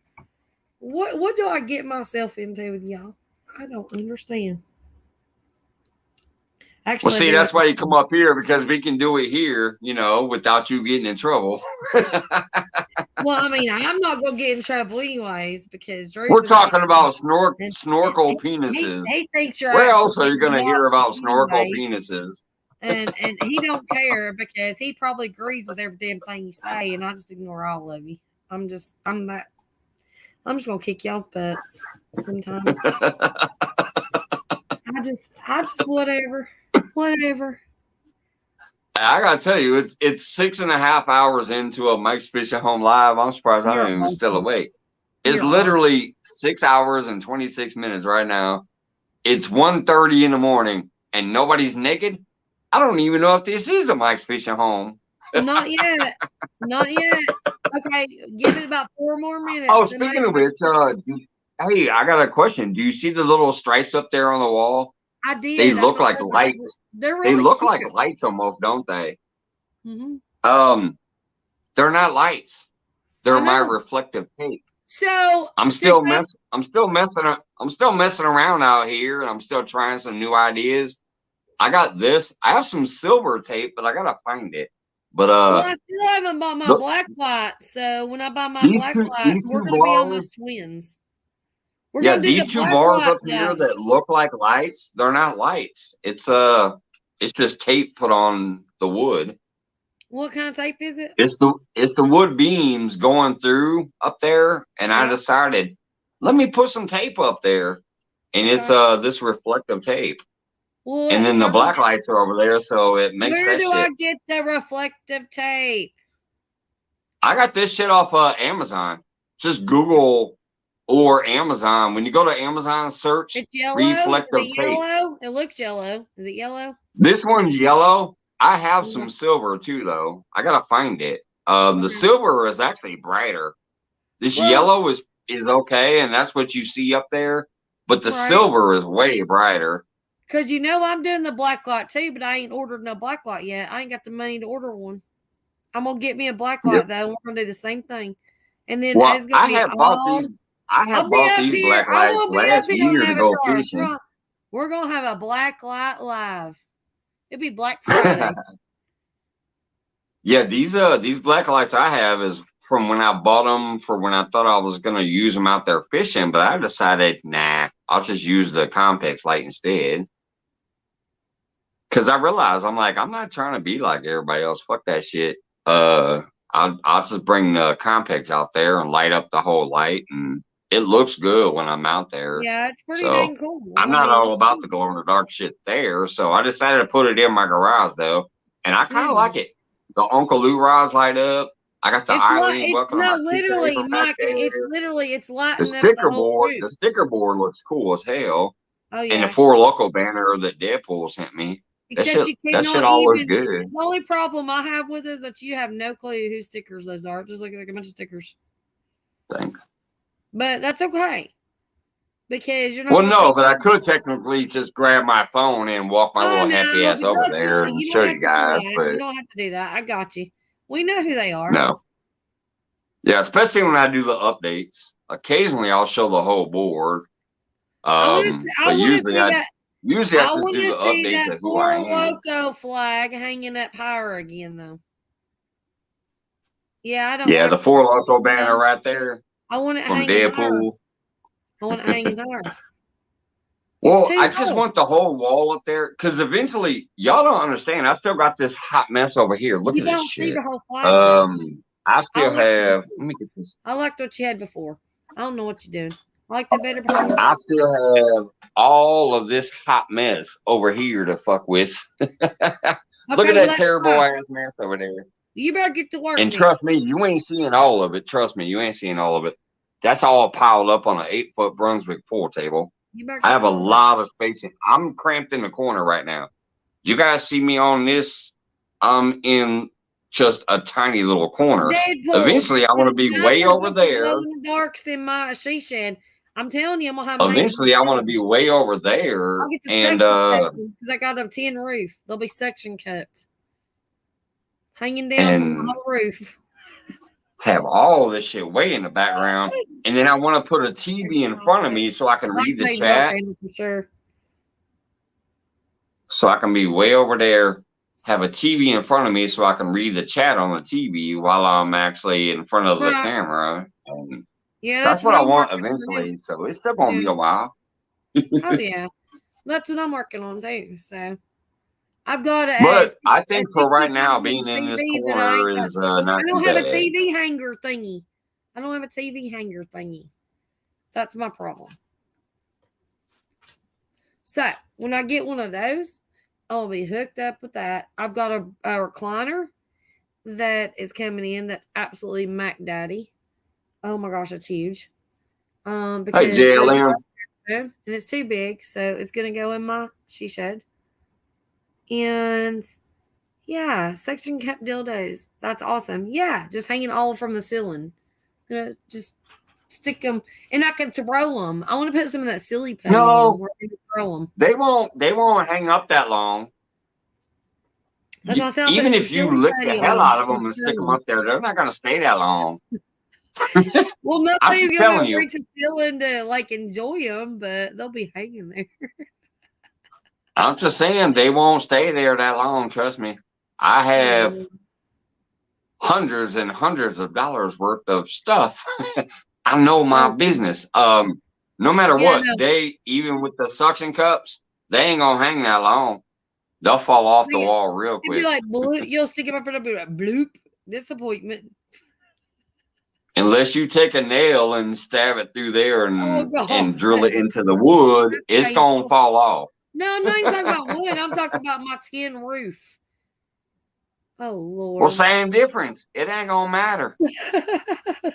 Speaker 8: What do I get myself into with y'all? I don't understand.
Speaker 1: Actually, well, see, that's why you come up here, because we can do it here, without you getting in trouble.
Speaker 8: Well, I mean, I'm not going to get in trouble anyways, because
Speaker 1: we're talking about snorkel penises.
Speaker 8: He thinks you're
Speaker 1: Where else are you going to hear about snorkel penises?
Speaker 8: And he don't care, because he probably agrees with every damn thing you say, and I just ignore all of you. I'm just going to kick y'all's butts sometimes. I just whatever.
Speaker 1: I gotta tell you, it's 6.5 hours into a Mike's Fishing Home Live. I'm surprised I'm even still awake. It's literally 6 hours and 26 minutes right now. It's 1:30 in the morning and nobody's naked. I don't even know if this is a Mike's Fishing Home.
Speaker 8: Not yet. Okay, give it about 4 more minutes.
Speaker 1: Oh, speaking of which, hey, I got a question. Do you see the little stripes up there on the wall?
Speaker 8: I did.
Speaker 1: They look like lights.
Speaker 8: Really
Speaker 1: they look
Speaker 8: cute.
Speaker 1: like lights almost, don't they?
Speaker 8: Mm-hmm.
Speaker 1: They're not lights. They're my reflective tape.
Speaker 8: So
Speaker 1: I'm still messing around out here, and I'm still trying some new ideas. I got this. I have some silver tape, but I gotta find it. But
Speaker 8: I still haven't bought my black light. So when I buy my black light, we're gonna be almost twins.
Speaker 1: These two bars up here that look like lights, they're not lights. It's just tape put on the wood.
Speaker 8: What kind of tape is it?
Speaker 1: It's the wood beams going through up there, and I decided, let me put some tape up there, and it's this reflective tape. Well, and then the black lights are over there, so it makes that shit.
Speaker 8: Where do I get the reflective tape?
Speaker 1: I got this shit off Amazon. Just Google or Amazon. When you go to Amazon, search reflective tape.
Speaker 8: Yellow? It looks yellow. Is it yellow?
Speaker 1: This one's yellow. I have some silver too, though. I gotta find it. The silver is actually brighter. This yellow is okay, and that's what you see up there. But the silver is way brighter.
Speaker 8: Because I'm doing the black light too, but I ain't ordered no black light yet. I ain't got the money to order one. I'm gonna get me a black light though. We're gonna do the same thing, and then it's gonna be
Speaker 1: I have bought these black lights last year to go fishing.
Speaker 8: We're gonna have a black light live. It'll be Black Friday.
Speaker 1: Yeah, these black lights I have is from when I bought them for when I thought I was gonna use them out there fishing, but I decided, nah, I'll just use the Compex light instead. Cause I realized I'm not trying to be like everybody else. Fuck that shit. I'll just bring the Compex out there and light up the whole light, and it looks good when I'm out there.
Speaker 8: Yeah, it's pretty
Speaker 1: So
Speaker 8: dang cool.
Speaker 1: I'm not all about the glow in the dark shit there. So I decided to put it in my garage though, and I kind of like it. The Uncle Lou rods light up. I got the Eileen bucket on my
Speaker 8: literally, Mike. It's lighting
Speaker 1: the
Speaker 8: up
Speaker 1: sticker
Speaker 8: the whole
Speaker 1: board.
Speaker 8: room.
Speaker 1: The sticker board looks cool as hell.
Speaker 8: Oh yeah.
Speaker 1: And the 4 Loco banner that Deadpool sent me.
Speaker 8: Except
Speaker 1: that shit all looks good.
Speaker 8: The only problem I have with it is that you have no clue whose stickers those are. Just like a bunch of stickers.
Speaker 1: Thanks.
Speaker 8: But that's okay. Because you're not.
Speaker 1: Well, no, but I could technically just grab my phone and walk my little happy ass over there and show you guys. But
Speaker 8: you don't have to do that. I got you. We know who they are.
Speaker 1: No. Yeah, especially when I do the updates. Occasionally, I'll show the whole board. But usually I have to do the updates of who I am.
Speaker 8: Loco flag hanging up higher again, though. Yeah, I don't.
Speaker 1: Yeah, the 4 Loco banner right there.
Speaker 8: I want it
Speaker 1: from
Speaker 8: hanging
Speaker 1: Deadpool.
Speaker 8: I want it hanging higher.
Speaker 1: Well, I just want the whole wall up there because eventually, y'all don't understand. I still got this hot mess over here. Look at this shit.
Speaker 8: The whole flag,
Speaker 1: I still have. Let me get this.
Speaker 8: I liked what you had before. I don't know what you're doing. I liked it better before.
Speaker 1: I still have all of this hot mess over here to fuck with. Look at that terrible ass mess over there.
Speaker 8: You better get to work.
Speaker 1: And trust me, you ain't seeing all of it. Trust me, you ain't seeing all of it. That's all piled up on an 8-foot Brunswick pool table. I have a lot of space. I'm cramped in the corner right now. You guys see me on this? I'm in just a tiny little corner.
Speaker 8: Deadpool.
Speaker 1: Eventually, I want to be way over there.
Speaker 8: The darks in my she shed. I'm telling you, I'm gonna have.
Speaker 1: Eventually, I want to be way over there.
Speaker 8: I'll get the because I got a tin roof. They'll be suction cupped, hanging down from the whole roof.
Speaker 1: Have all this shit way in the background, and then I want to put a TV in front of me so I can read the chat.
Speaker 8: For sure.
Speaker 1: So I can be way over there, have a TV in front of me so I can read the chat on the TV while I'm actually in front of the camera. And
Speaker 8: yeah,
Speaker 1: that's what I want eventually. So it's still gonna be a while.
Speaker 8: Oh yeah, that's what I'm working on too. So I've got a.
Speaker 1: But I think for right now, being in this corner is not.
Speaker 8: I don't have a TV hanger thingy. I don't have a TV hanger thingy. That's my problem. So when I get one of those, I'll be hooked up with that. I've got a recliner that is coming in. That's absolutely Mac Daddy. Oh my gosh, it's huge. Because and it's too big, so it's gonna go in my she shed. And yeah, suction cup dildos. That's awesome. Yeah, just hanging all from the ceiling. I'm gonna just stick them, and I can throw them. I want to put some of that silly putty on where I can throw them.
Speaker 1: They won't hang up that long. Even if you lick the hell out of them and stick them up there, they're not gonna stay that long.
Speaker 8: Well, nobody's gonna reach a ceiling to like enjoy them, but they'll be hanging there.
Speaker 1: I'm just saying they won't stay there that long. Trust me. I have hundreds and hundreds of dollars worth of stuff. I know my business. No matter what, they even with the suction cups, they ain't gonna hang that long. They'll fall off the wall real quick.
Speaker 8: It'd be like bloop. You'll stick them up and be like bloop. Disappointment.
Speaker 1: Unless you take a nail and stab it through there and drill it into the wood, it's gonna fall off.
Speaker 8: No, I'm not even talking about wood. I'm talking about my tin roof. Oh Lord.
Speaker 1: Well, same difference. It ain't gonna matter.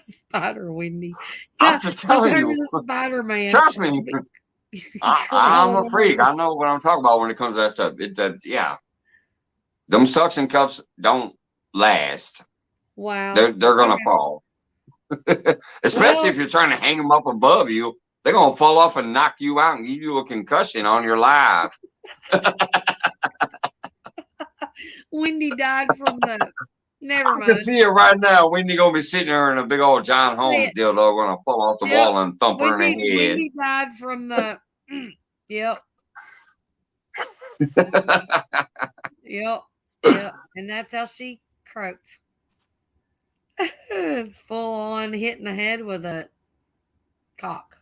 Speaker 8: Spider Wendy.
Speaker 1: I'm just telling you.
Speaker 8: Spider Man.
Speaker 1: Trust me. I'm a freak. I know what I'm talking about when it comes to that stuff. Yeah. Them suction cups don't last.
Speaker 8: Wow.
Speaker 1: They're gonna fall. Especially if you're trying to hang them up above you. They're gonna fall off and knock you out and give you a concussion on your live.
Speaker 8: Wendy died from the. Never mind.
Speaker 1: I can see it right now. Wendy gonna be sitting there in a big old John Holmes dildo, gonna fall off the wall and thump her in the head.
Speaker 8: Wendy died from the. Yep. Yep. And that's how she croaked. It's full on hitting the head with a cock.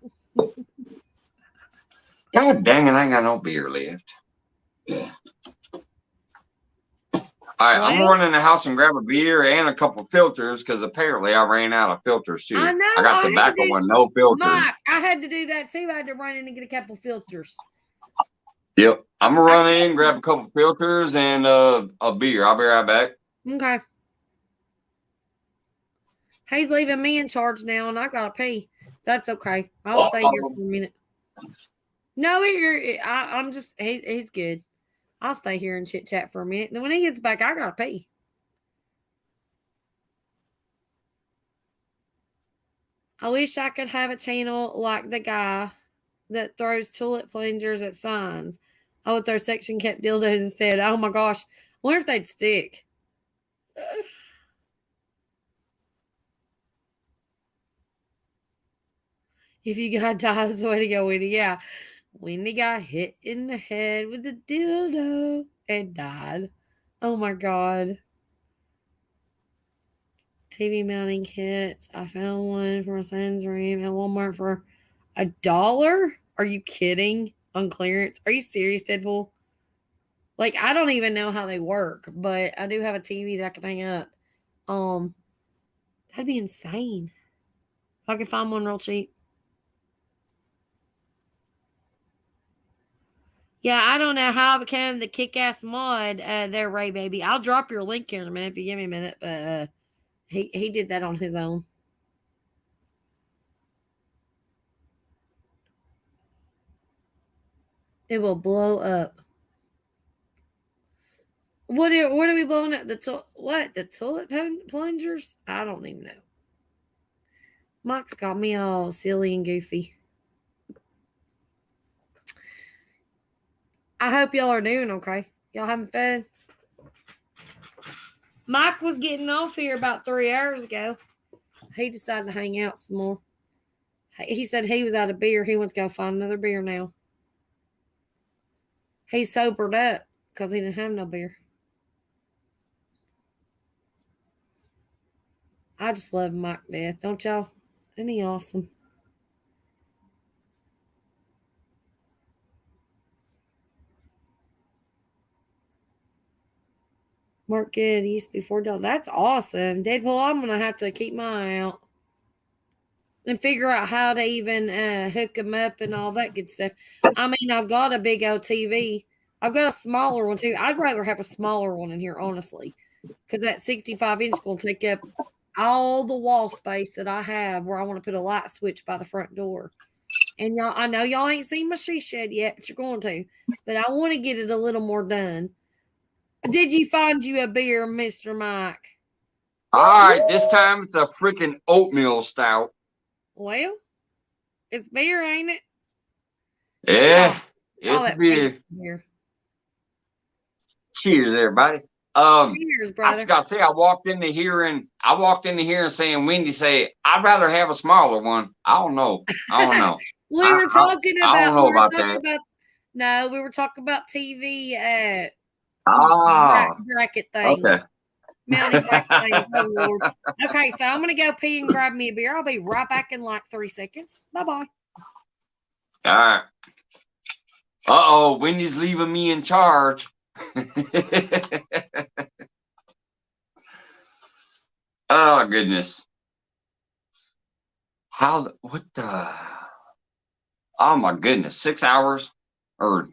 Speaker 1: God dang it, I ain't got no beer left. Yeah. All right, I'm gonna
Speaker 8: Well,
Speaker 1: run in the house and grab a beer and a couple filters because apparently I ran out of filters too.
Speaker 8: I know.
Speaker 1: I got
Speaker 8: I had to
Speaker 1: tobacco
Speaker 8: do,
Speaker 1: with no filters.
Speaker 8: Mike, I had to do that too. I had to run in and get a couple filters.
Speaker 1: Yep, I'm gonna run in, grab a couple filters and a beer. I'll be right back.
Speaker 8: Okay. He's leaving me in charge now, and I gotta pee. That's okay. I'll stay here for a minute. No, I'm just he's good. I'll stay here and chit chat for a minute. Then when he gets back, I gotta pee. I wish I could have a channel like the guy that throws tulip plungers at signs. I would throw section kept dildos instead. Oh my gosh. I wonder if they'd stick. If you got die, that's the way to go, Wendy. Yeah. Wendy got hit in the head with a dildo and died. Oh my God. TV mounting kits. I found one for my son's room at Walmart for $1. Are you kidding? On clearance? Are you serious, Deadpool? Like, I don't even know how they work, but I do have a TV that I can hang up. That'd be insane. If I could find one real cheap. Yeah, I don't know how I became the kick-ass mod there, Ray Baby. I'll drop your link here in a minute if you give me a minute, but he did that on his own. It will blow up. What are we blowing up? The tulip plungers? I don't even know. Mike's got me all silly and goofy. I hope y'all are doing okay. Y'all having fun? Mike was getting off here about 3 hours ago. He decided to hang out some more. He said he was out of beer. He went to go find another beer now. He sobered up because he didn't have no beer. I just love Mike to death, don't y'all? Isn't he awesome? Work good. He used to be $4. That's awesome. Deadpool, I'm going to have to keep my eye out and figure out how to even hook them up and all that good stuff. I mean, I've got a big old TV. I've got a smaller one too. I'd rather have a smaller one in here, honestly, because that 65-inch is going to take up all the wall space that I have where I want to put a light switch by the front door. And y'all, I know y'all ain't seen my she shed yet, but you're going to. But I want to get it a little more done. Did you find you a beer, Mr. Mike?
Speaker 1: All right, this time it's a freaking oatmeal stout.
Speaker 8: Well, it's beer, ain't it?
Speaker 1: Yeah,
Speaker 8: All
Speaker 1: it's
Speaker 8: that
Speaker 1: beer.
Speaker 8: beer.
Speaker 1: Cheers, everybody.
Speaker 8: Cheers,
Speaker 1: I
Speaker 8: brother.
Speaker 1: just gotta say, I walked into here and saying Wendy say, I'd rather have a smaller one. I don't know.
Speaker 8: We were talking about.
Speaker 1: I don't know about that.
Speaker 8: No, we were talking about TV bracket things.
Speaker 1: Okay.
Speaker 8: Mounting bracket things. Oh, Lord. Okay, so I'm gonna go pee and grab me a beer. I'll be right back in like 3 seconds. Bye-bye.
Speaker 1: All right. Uh-oh, Wendy's leaving me in charge. Oh, goodness. Oh, my goodness. 6 hours? Or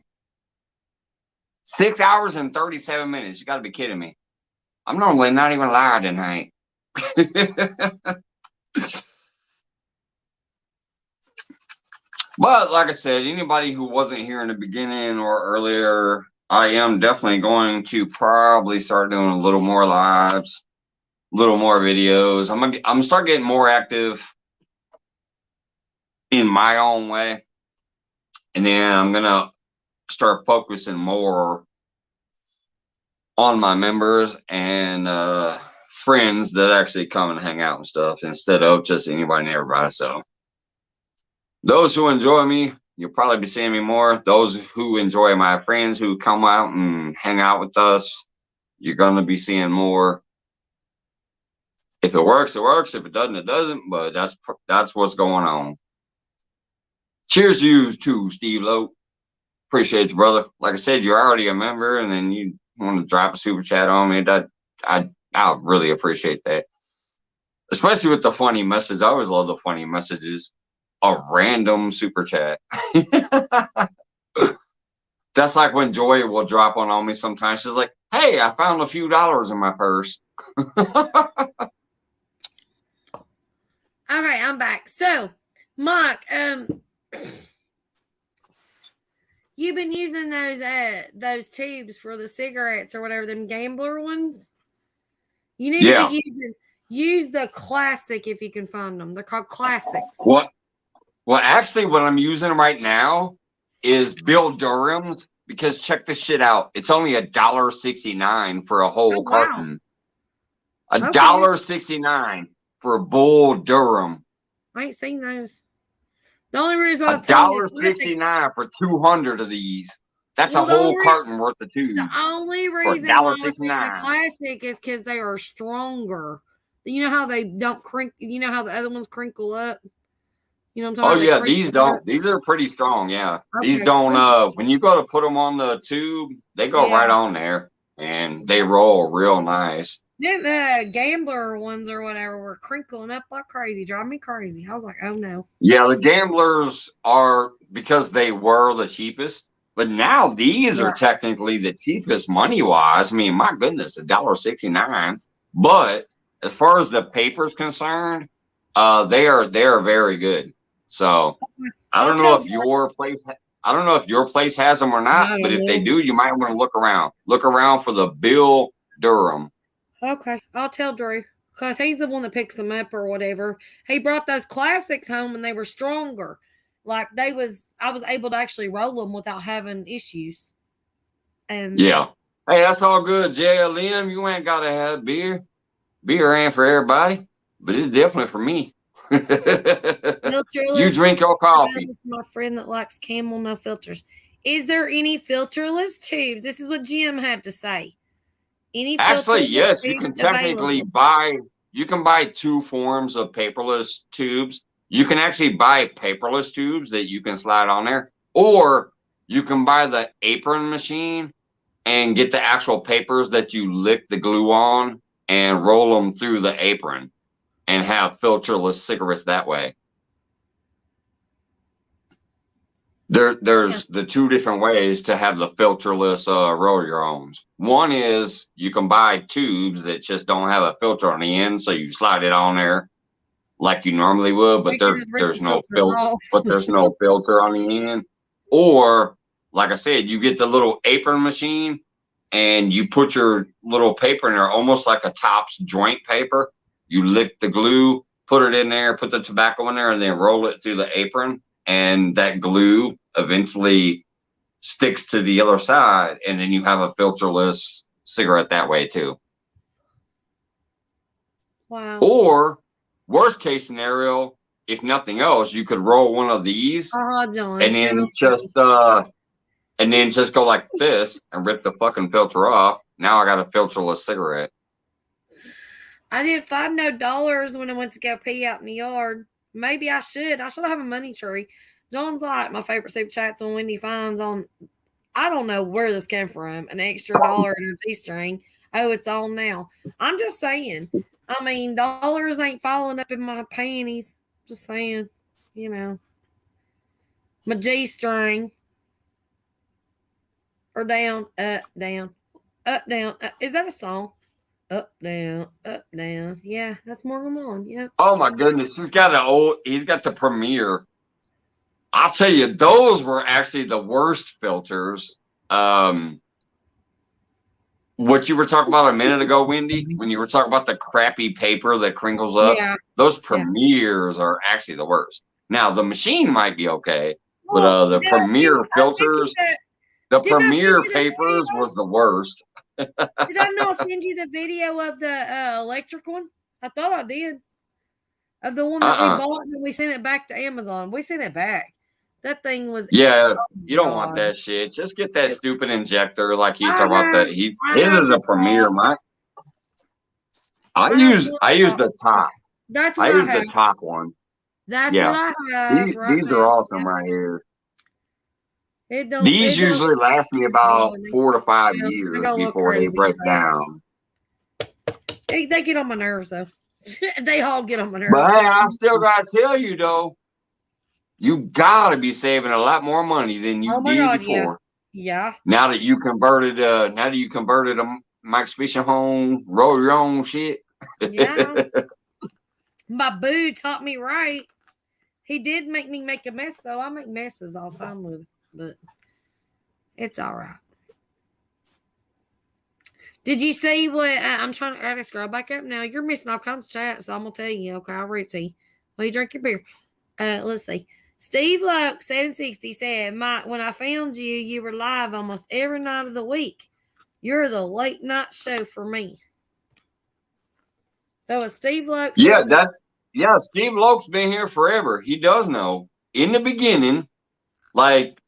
Speaker 1: 6 hours and 37 minutes. You got to be kidding me. I'm normally not even live tonight. But like I said, anybody who wasn't here in the beginning or earlier, I am definitely going to probably start doing a little more lives, a little more videos. I'm gonna start getting more active in my own way, and then I'm gonna start focusing more on my members and friends that actually come and hang out and stuff instead of just anybody and everybody. So those who enjoy me, you'll probably be seeing me more. Those who enjoy my friends who come out and hang out with us, you're going to be seeing more. If it works, it works. If it doesn't, it doesn't. But that's what's going on. Cheers to you too, Steve Lowe. Appreciate you, brother. Like I said, you're already a member, and then you want to drop a super chat on me, I really appreciate that. Especially with the funny message. I always love the funny messages. A random super chat. That's like when Joy will drop one on me sometimes. She's like, hey, I found a few dollars in my purse.
Speaker 8: All right, I'm back. So, Mike, you've been using those tubes for the cigarettes or whatever, them gambler ones. You need to be use the classic if you can find them. They're called classics.
Speaker 1: Well, actually, what I'm using right now is Bill Durham's, because check this shit out. It's only $1.69 for a whole carton. $1.69 for a Bull Durham.
Speaker 8: I ain't seen those. The only reason
Speaker 1: $1.69 for 200 of these. That's a whole carton worth of tubes.
Speaker 8: The only reason why I was thinking the classic is because they are stronger. You know how they don't crinkle. You know how the other ones crinkle up. You know what I'm talking about?
Speaker 1: Oh yeah, these don't. These are pretty strong. Yeah, okay. These don't. When you go to put them on the tube, they go right on there and they roll real nice.
Speaker 8: The gambler ones or whatever were crinkling up like crazy, driving me crazy. I was like, oh no.
Speaker 1: Yeah, the gamblers are, because they were the cheapest, but now these are technically the cheapest money wise. I mean, my goodness, $1.69. But as far as the paper's concerned, they are very good. So I don't know if your place has them or not, but if they do, you might want to look around. Look around for the Bill Durham.
Speaker 8: Okay, I'll tell Drew, because he's the one that picks them up or whatever. He brought those classics home and they were stronger. Like I was able to actually roll them without having issues.
Speaker 1: Yeah. Hey, that's all good, JLM. You ain't got to have beer. Beer ain't for everybody, but it's definitely for me. You drink your coffee.
Speaker 8: My friend that likes Camel, no filters. Is there any filterless tubes? This is what Jim had to say.
Speaker 1: Actually, yes, you can technically buy. You can buy two forms of paperless tubes. You can actually buy paperless tubes that you can slide on there, or you can buy the apron machine and get the actual papers that you lick the glue on and roll them through the apron and have filterless cigarettes that way. There's the two different ways to have the filterless roll your owns. One is you can buy tubes that just don't have a filter on the end, so you slide it on there like you normally would, but there's no filter. But there's no filter on the end. Or, like I said, you get the little apron machine and you put your little paper in there, almost like a Topps joint paper. You lick the glue, put it in there, put the tobacco in there, and then roll it through the apron. And that glue eventually sticks to the other side, and then you have a filterless cigarette that way too.
Speaker 8: Wow.
Speaker 1: Or worst case scenario, if nothing else, you could roll one of these and then just go like this and rip the fucking filter off. Now I got a filterless cigarette.
Speaker 8: I didn't find no dollars when I went to go pee out in the yard. Maybe I should. I should have a money tree. John's like my favorite super chats when Wendy finds on. I don't know where this came from. An extra $1 and a G-string. Oh, it's on now. I'm just saying. I mean, dollars ain't falling up in my panties. Just saying. You know. My G-string. Or down, up, down. Up, down. Is that a song? Up, down, up, down. Yeah, that's Morgan Wallen. Yeah.
Speaker 1: Oh my goodness, he's got the Premier. I'll tell you, those were actually the worst filters. What you were talking about a minute ago, Wendy, when you were talking about the crappy paper that crinkles up, those Premiers are actually the worst. Now the machine might be okay, but the Premier filters, the Premier papers was the worst.
Speaker 8: Did I not send you the video of the electric one? I thought I did. Of the one that we bought and we sent it back to Amazon. We sent it back. That thing was.
Speaker 1: Yeah, you don't want that shit. Just get that stupid injector like he's talking about that. His is a Premier, Mike. I use the top.
Speaker 8: That's what
Speaker 1: I use the top one.
Speaker 8: That's what I have.
Speaker 1: These are awesome right here.
Speaker 8: It don't.
Speaker 1: These
Speaker 8: It don't.
Speaker 1: usually last me about 4 to 5
Speaker 8: Yeah, I
Speaker 1: years
Speaker 8: go a little
Speaker 1: before they
Speaker 8: crazy,
Speaker 1: break
Speaker 8: but
Speaker 1: down.
Speaker 8: they get on my nerves though. They all get on my nerves.
Speaker 1: But hey, I still gotta tell you though, you gotta be saving a lot more money than you
Speaker 8: Oh my
Speaker 1: did
Speaker 8: God,
Speaker 1: before.
Speaker 8: yeah.
Speaker 1: Now that you converted a Mike's Fishing Home, roll your own shit.
Speaker 8: Yeah. My boo taught me right. He did make me make a mess though. I make messes all the time with it, but it's all right. Did you see what I'm trying to scroll back up now? You're missing all kinds of chats, so I'm gonna tell you. Okay, I'll read it to you. While you drink your beer. Let's see. Steve Luck 760 said, "Mike, when I found you, you were live almost every night of the week. You're the late night show for me." That was Steve Luck.
Speaker 1: Yeah, Steve Loke's been here forever. He does know. In the beginning, like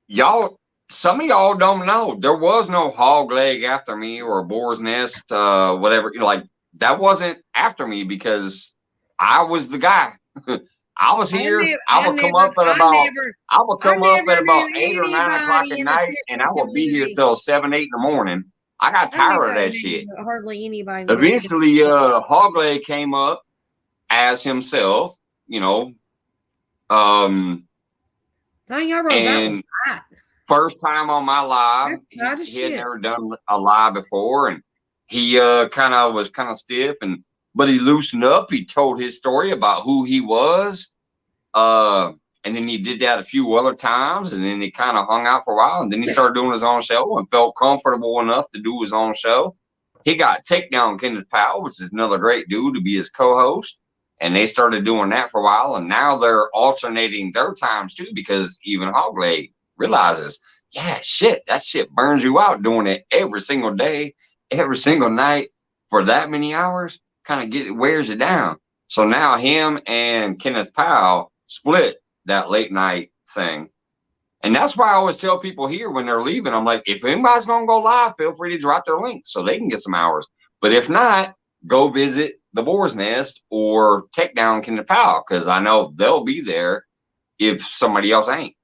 Speaker 1: y'all, some of y'all don't know. There was no hog leg after me or a boar's nest, whatever. Like that wasn't after me because I was the guy. I was here. I would come up at about 8 or 9 o'clock at night, and I would be here till 7, 8 in the morning. I got tired of that shit.
Speaker 8: Hardly anybody.
Speaker 1: Eventually, Hogleg came up as himself, and first time on my live, he had never done a live before, and he was kind of stiff, but he loosened up. He told his story about who he was, and then he did that a few other times, and then he kind of hung out for a while, and then he started doing his own show and felt comfortable enough to do his own show. He got Takedown Kenneth Powell, which is another great dude, to be his co-host, and they started doing that for a while, and now they're alternating their times too, because even Hogleg realizes, yeah, shit, that shit burns you out doing it every single day, every single night for that many hours, kind of wears you down. So now him and Kenneth Powell split that late night thing. And that's why I always tell people here when they're leaving, I'm like, if anybody's going to go live, feel free to drop their link so they can get some hours. But if not, go visit the Boar's Nest or take down Kenneth Powell, because I know they'll be there if somebody else ain't.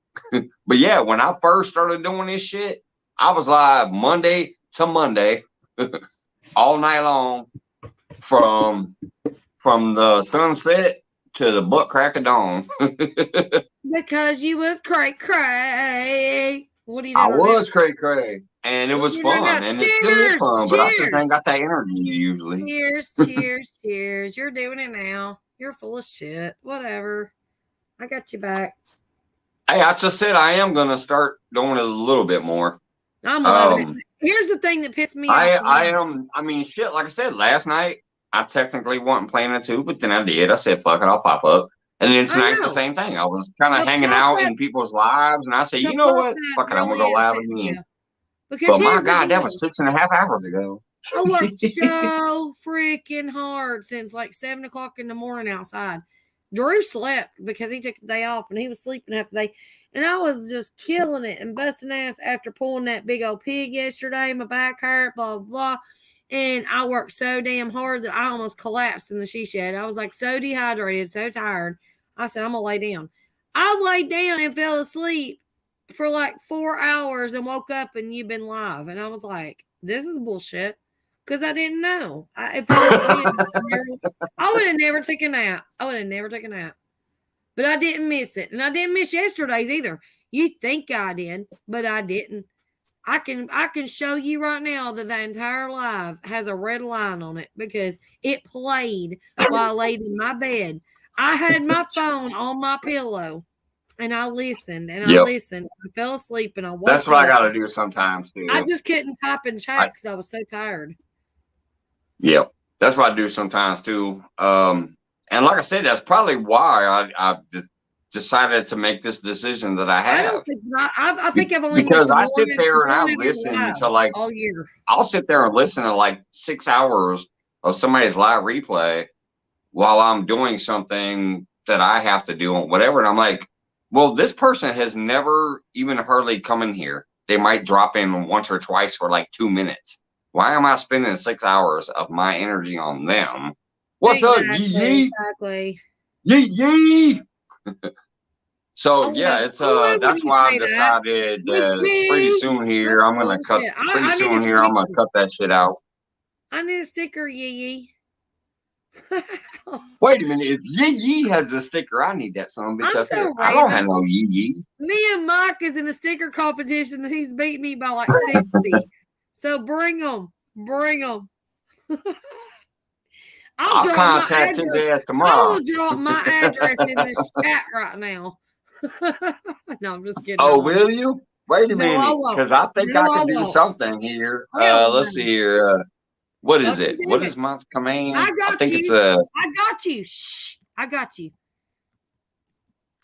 Speaker 1: But yeah, when I first started doing this shit, I was live Monday to Monday all night long from the sunset to the butt crack of dawn.
Speaker 8: Because you was cray. What do you
Speaker 1: I was cray, and it was fun, and it still is fun, but I just ain't got that energy usually.
Speaker 8: Cheers. You're doing it now. You're full of shit. Whatever. I got you back.
Speaker 1: Hey, I just said I am going to start doing it a little bit more.
Speaker 8: I'm loving it. Here's the thing that pissed me off.
Speaker 1: Shit, like I said, last night, I technically wasn't planning to, but then I did. I said, fuck it, I'll pop up. And then tonight, the same thing. I was kind of hanging out in people's lives, and I said, you know what? Fuck it, I'm going to go live again. But my God, that was 6.5 hours ago.
Speaker 8: I worked so freaking hard since like 7 o'clock in the morning outside. Drew slept because he took the day off, and he was sleeping half the day. And I was just killing it and busting ass after pulling that big old pig yesterday. My back hurt, blah, blah, blah. And I worked so damn hard that I almost collapsed in the she shed. I was like so dehydrated, so tired. I said, I'm going to lay down. I laid down and fell asleep for like 4 hours and woke up and you've been live. And I was like, this is bullshit. Because I didn't know. I would have never taken a nap. But I didn't miss it. And I didn't miss yesterday's either. You think I did, but I didn't. I can show you right now that the entire live has a red line on it because it played while I laid in my bed. I had my phone on my pillow and I listened and I listened. I fell asleep and I woke up.
Speaker 1: That's what I got to do sometimes too.
Speaker 8: I just couldn't type in chat because I was so tired.
Speaker 1: Yep. That's what I do sometimes too. And like I said, that's probably why I decided to make this decision that I have.
Speaker 8: I think I've only
Speaker 1: because I sit there and I listen to like
Speaker 8: all year.
Speaker 1: I'll sit there and listen to like 6 hours of somebody's live replay while I'm doing something that I have to do or whatever. And I'm like, well, this person has never even hardly come in here. They might drop in once or twice for like 2 minutes. Why am I spending 6 hours of my energy on them? What's up, yee?
Speaker 8: Exactly.
Speaker 1: Yee. So
Speaker 8: Oh,
Speaker 1: yeah,
Speaker 8: well,
Speaker 1: it's
Speaker 8: why would
Speaker 1: that's
Speaker 8: you
Speaker 1: why I've
Speaker 8: say that?
Speaker 1: decided pretty
Speaker 8: Mickey!
Speaker 1: soon here
Speaker 8: That's
Speaker 1: I'm gonna cut.
Speaker 8: bullshit.
Speaker 1: Pretty
Speaker 8: I need a
Speaker 1: soon here I'm gonna
Speaker 8: sticker.
Speaker 1: cut that shit out.
Speaker 8: I need a sticker, Yee.
Speaker 1: Wait a minute, if Yee Yee has a sticker, I need that son of a bitch
Speaker 8: I'm
Speaker 1: up here.
Speaker 8: so
Speaker 1: I don't have
Speaker 8: random.
Speaker 1: no Yee Yee.
Speaker 8: Me and Mike is in a sticker competition and he's beat me by like 60. So bring them. Bring them. I'll
Speaker 1: I'll
Speaker 8: drop my
Speaker 1: contact his
Speaker 8: address.
Speaker 1: ass
Speaker 8: I
Speaker 1: tomorrow.
Speaker 8: will drop my address in this chat right now. No, I'm just kidding.
Speaker 1: Oh, will you? Wait a
Speaker 8: No, I
Speaker 1: minute,
Speaker 8: won't.
Speaker 1: because I think
Speaker 8: No,
Speaker 1: I
Speaker 8: I
Speaker 1: can do
Speaker 8: won't.
Speaker 1: something here.
Speaker 8: Hell
Speaker 1: Let's
Speaker 8: no.
Speaker 1: see here. What is
Speaker 8: Don't
Speaker 1: it?
Speaker 8: you do
Speaker 1: What
Speaker 8: it.
Speaker 1: is my command?
Speaker 8: I
Speaker 1: I
Speaker 8: got
Speaker 1: think
Speaker 8: you.
Speaker 1: it's
Speaker 8: I got you. Shh. I got you.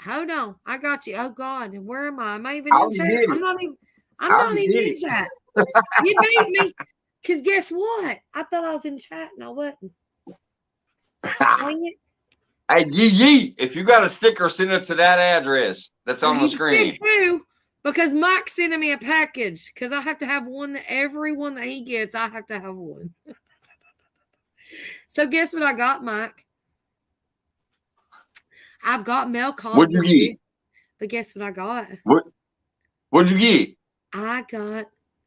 Speaker 8: Hold on. I got you. Oh God. Where am I? Am I even
Speaker 1: I
Speaker 8: in
Speaker 1: already
Speaker 8: chat?
Speaker 1: did
Speaker 8: I'm
Speaker 1: it.
Speaker 8: not even
Speaker 1: I
Speaker 8: I'm not
Speaker 1: already
Speaker 8: even
Speaker 1: did
Speaker 8: in
Speaker 1: it.
Speaker 8: chat. You beat me. Cause guess what? I thought I was in chat and I wasn't. Dang it.
Speaker 1: Hey, Yee Yee, if you got a sticker, send it to that address that's on the
Speaker 8: You
Speaker 1: screen.
Speaker 8: did too, because Mike's sending me a package. Because I have to have one that every one that he gets, I have to have one. So guess what I got, Mike? I've got mail calls.
Speaker 1: What'd you get?
Speaker 8: But guess what I got?
Speaker 1: What'd you get?
Speaker 8: I got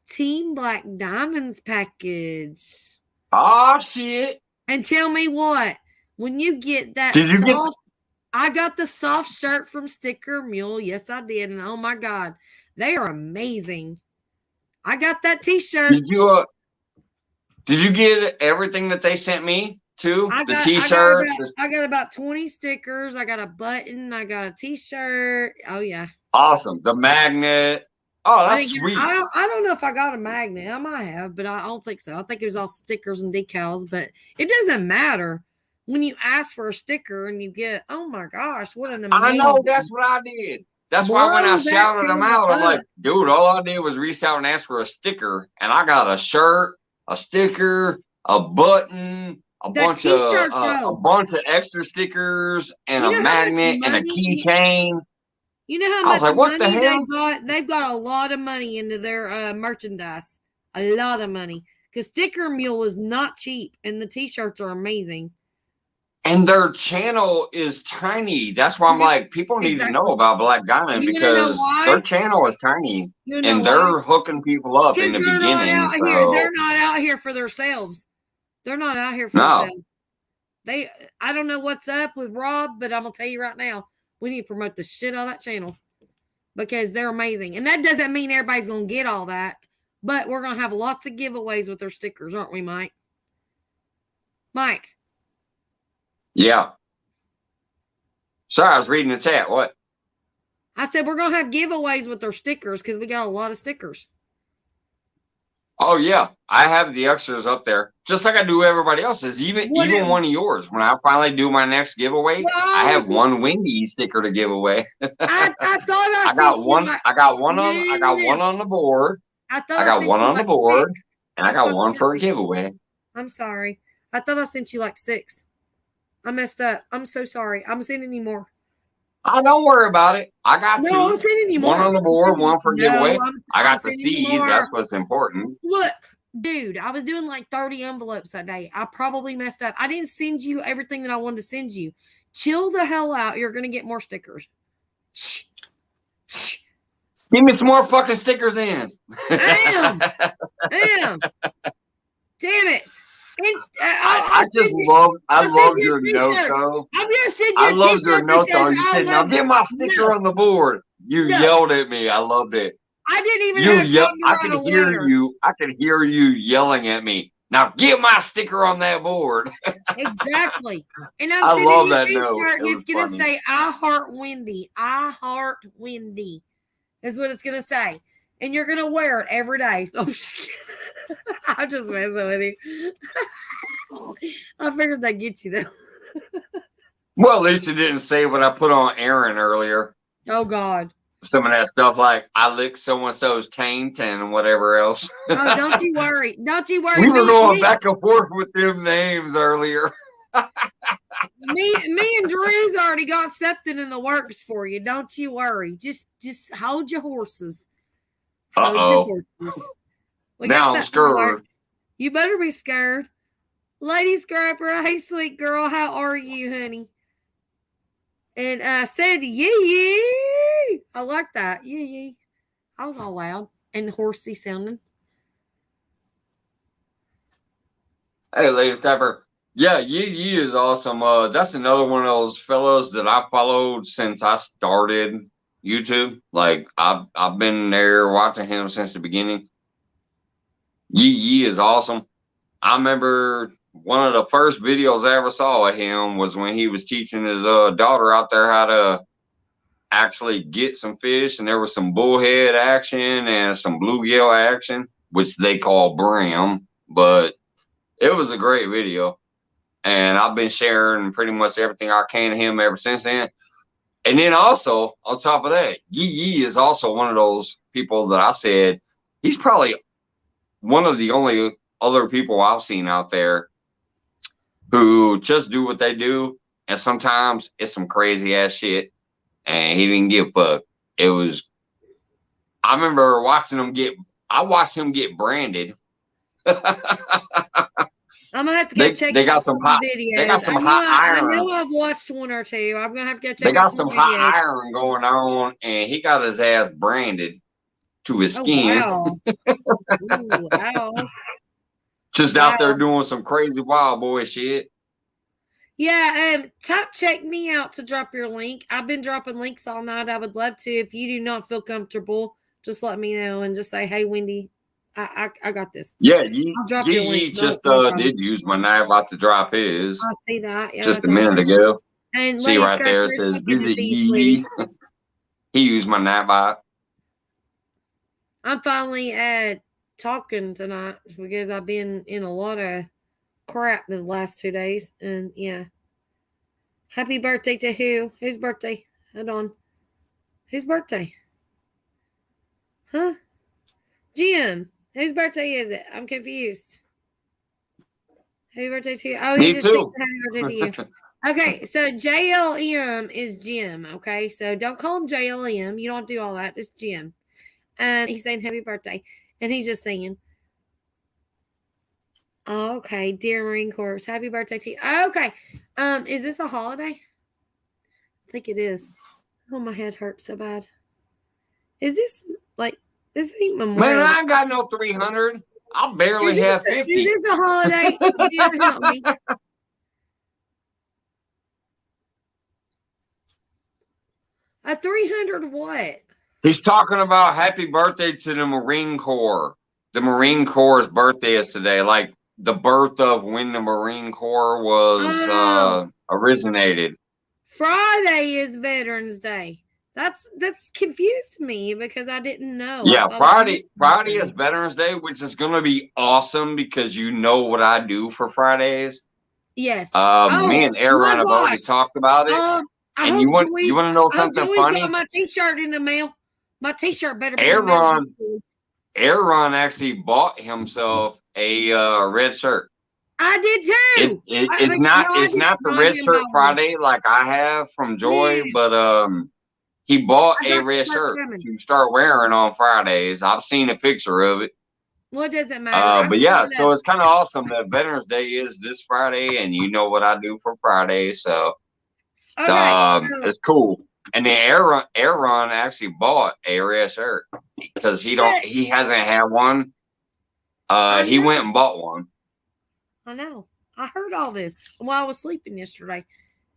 Speaker 8: Team Black Diamonds package.
Speaker 1: Oh shit!
Speaker 8: And tell me what, when you get that
Speaker 1: Did you get?
Speaker 8: I got the soft shirt from Sticker Mule. Yes, I did. And oh my God, they are amazing. I got that t-shirt.
Speaker 1: Did you get everything that they sent me too?
Speaker 8: I got about 20 stickers. I got a button. I got a t-shirt. Oh yeah.
Speaker 1: Awesome. The magnet. Oh, that's sweet.
Speaker 8: I don't know if I got a magnet. I might have, but I don't think so. I think it was all stickers and decals, but it doesn't matter. When you ask for a sticker and you get, oh my gosh, what an amazing.
Speaker 1: I know, that's what I did. That's why when I shouted them out, I'm like, dude, all I did was reach out and ask for a sticker, and I got a shirt, a sticker, a button, a bunch of extra stickers, and a magnet and a keychain.
Speaker 8: You know how much money they got? They've got a lot of money into their merchandise. A lot of money. Because Sticker Mule is not cheap, and the t-shirts are amazing.
Speaker 1: And their channel is tiny. That's why I'm like, people need to know about Black Diamond because their channel is tiny. And they're hooking people up in the beginning.
Speaker 8: They're not out here for themselves. They're not out here for themselves. I don't know what's up with Rob, but I'm going to tell you right now, we need to promote the shit out of that channel because they're amazing. And that doesn't mean everybody's going to get all that, but we're going to have lots of giveaways with their stickers, aren't we, Mike? Mike.
Speaker 1: Yeah. Sorry, I was reading the chat. What?
Speaker 8: I said we're going to have giveaways with their stickers because we got a lot of stickers.
Speaker 1: Oh, yeah. I have the extras up there, just like I do everybody else's, even one of yours. When I finally do my next giveaway, I have one Wendy sticker to give away.
Speaker 8: I thought
Speaker 1: I got one. I got one on the board. I got one on the board, and I got one for a giveaway.
Speaker 8: I'm sorry. I thought I sent you like 6. I messed up. I'm so sorry. I'm sending you more.
Speaker 1: Don't worry about it. I got 2.
Speaker 8: I'm sending you more.
Speaker 1: One on the board, one for giveaway. I got the C's. That's what's important.
Speaker 8: Look, dude, I was doing like 30 envelopes that day. I probably messed up. I didn't send you everything that I wanted to send you. Chill the hell out. You're going to get more stickers. Shh. Shh.
Speaker 1: Give me some more fucking stickers in.
Speaker 8: Damn. Damn. Damn it.
Speaker 1: I love your note though.
Speaker 8: I'm gonna send you
Speaker 1: I love your note though. You said, "Now get my sticker on the board." You yelled at me. I loved it.
Speaker 8: I didn't even have time to write a letter.
Speaker 1: I could hear you yelling at me. Now get my sticker on that board.
Speaker 8: Exactly. And
Speaker 1: I love that note.
Speaker 8: It's gonna say "I heart Wendy." I heart Wendy. Is what it's gonna say, and you're gonna wear it every day. I'm just kidding. I'm just messing with you. I figured that'd get you though.
Speaker 1: Well, at least it didn't say what I put on Aaron earlier.
Speaker 8: Oh God.
Speaker 1: Some of that stuff like I licked so-and-so's taint and whatever else.
Speaker 8: Oh, don't you worry. Don't you worry.
Speaker 1: We were going back and forth with them names earlier.
Speaker 8: me and Drew's already got something in the works for you. Don't you worry. Just hold your horses. Hold your horses.
Speaker 1: Now I'm scared.
Speaker 8: You better be scared. Lady Scrapper, hey, sweet girl, how are you, honey? And I said, yee. I like that. Yee. I was all loud and horsey sounding.
Speaker 1: Hey, ladies Pepper. Yeah, Yee is awesome. That's another one of those fellows that I followed since I started YouTube. Like I've been there watching him since the beginning. Yee is awesome. I remember one of the first videos I ever saw of him was when he was teaching his daughter out there how to actually get some fish, and there was some bullhead action and some bluegill action, which they call brim, but it was a great video. And I've been sharing pretty much everything I can to him ever since then. And then also, on top of that, Yee is also one of those people that I said, he's probably one of the only other people I've seen out there who just do what they do. And sometimes it's some crazy ass shit. And he didn't give a fuck. It was, I remember watching him I watched him get branded.
Speaker 8: I'm gonna have to go check.
Speaker 1: They got some hot
Speaker 8: videos.
Speaker 1: They got some hot iron.
Speaker 8: I know I've watched one or two. I'm gonna have to go check.
Speaker 1: They got some hot iron going on, and he got his ass branded to his skin.
Speaker 8: Wow. Ooh, wow.
Speaker 1: Just out there doing some crazy wild boy shit.
Speaker 8: Yeah, check me out to drop your link. I've been dropping links all night. I would love to. If you do not feel comfortable, just let me know and just say, "Hey, Wendy, I got this."
Speaker 1: Yeah, you just did use my knife out to drop his.
Speaker 8: I see that. Yeah,
Speaker 1: just a minute ago.
Speaker 8: And
Speaker 1: see right there, it says visit Yee. He used my knife out.
Speaker 8: I'm finally talking tonight because I've been in a lot of crap the last 2 days. And yeah. Happy birthday to who? Whose birthday? Hold on. Whose birthday? Huh? Jim. Whose birthday is it? I'm confused. Happy birthday to you. Oh,
Speaker 1: Me too.
Speaker 8: Happy birthday to you. Okay, so JLM is Jim. Okay, so don't call him JLM. You don't do all that. It's Jim. And he's saying happy birthday. And he's just singing. Okay, dear Marine Corps, happy birthday to you. Okay, is this a holiday? I think it is. Oh, my head hurts so bad. Is this like this ain't Memorial?
Speaker 1: Man, I ain't got no 300. I barely have 50.
Speaker 8: Is this a holiday? Jim, help me. A 300 what?
Speaker 1: He's talking about happy birthday to the Marine Corps. The Marine Corps' birthday is today. Like the birth of when the Marine Corps was originated.
Speaker 8: Friday is Veterans Day. That's confused me because I didn't know.
Speaker 1: Yeah, Friday is Veterans Day, which is going to be awesome because you know what I do for Fridays.
Speaker 8: Yes.
Speaker 1: Me and Aaron have already talked about it. And you want to know something funny?
Speaker 8: Got my T-shirt in the mail. My T-shirt better be
Speaker 1: Aaron actually bought himself a red shirt.
Speaker 8: I did too.
Speaker 1: It's not the red shirt Friday like I have from Joy, but he bought a red shirt to start wearing on Fridays. I've seen a picture of it.
Speaker 8: What does it matter?
Speaker 1: But yeah, so it's kind of awesome that Veterans Day is this Friday, and you know what I do for Friday, so it's cool. And then Aaron actually bought a red shirt because he hasn't had one. He went and bought one.
Speaker 8: I know. I heard all this while I was sleeping yesterday.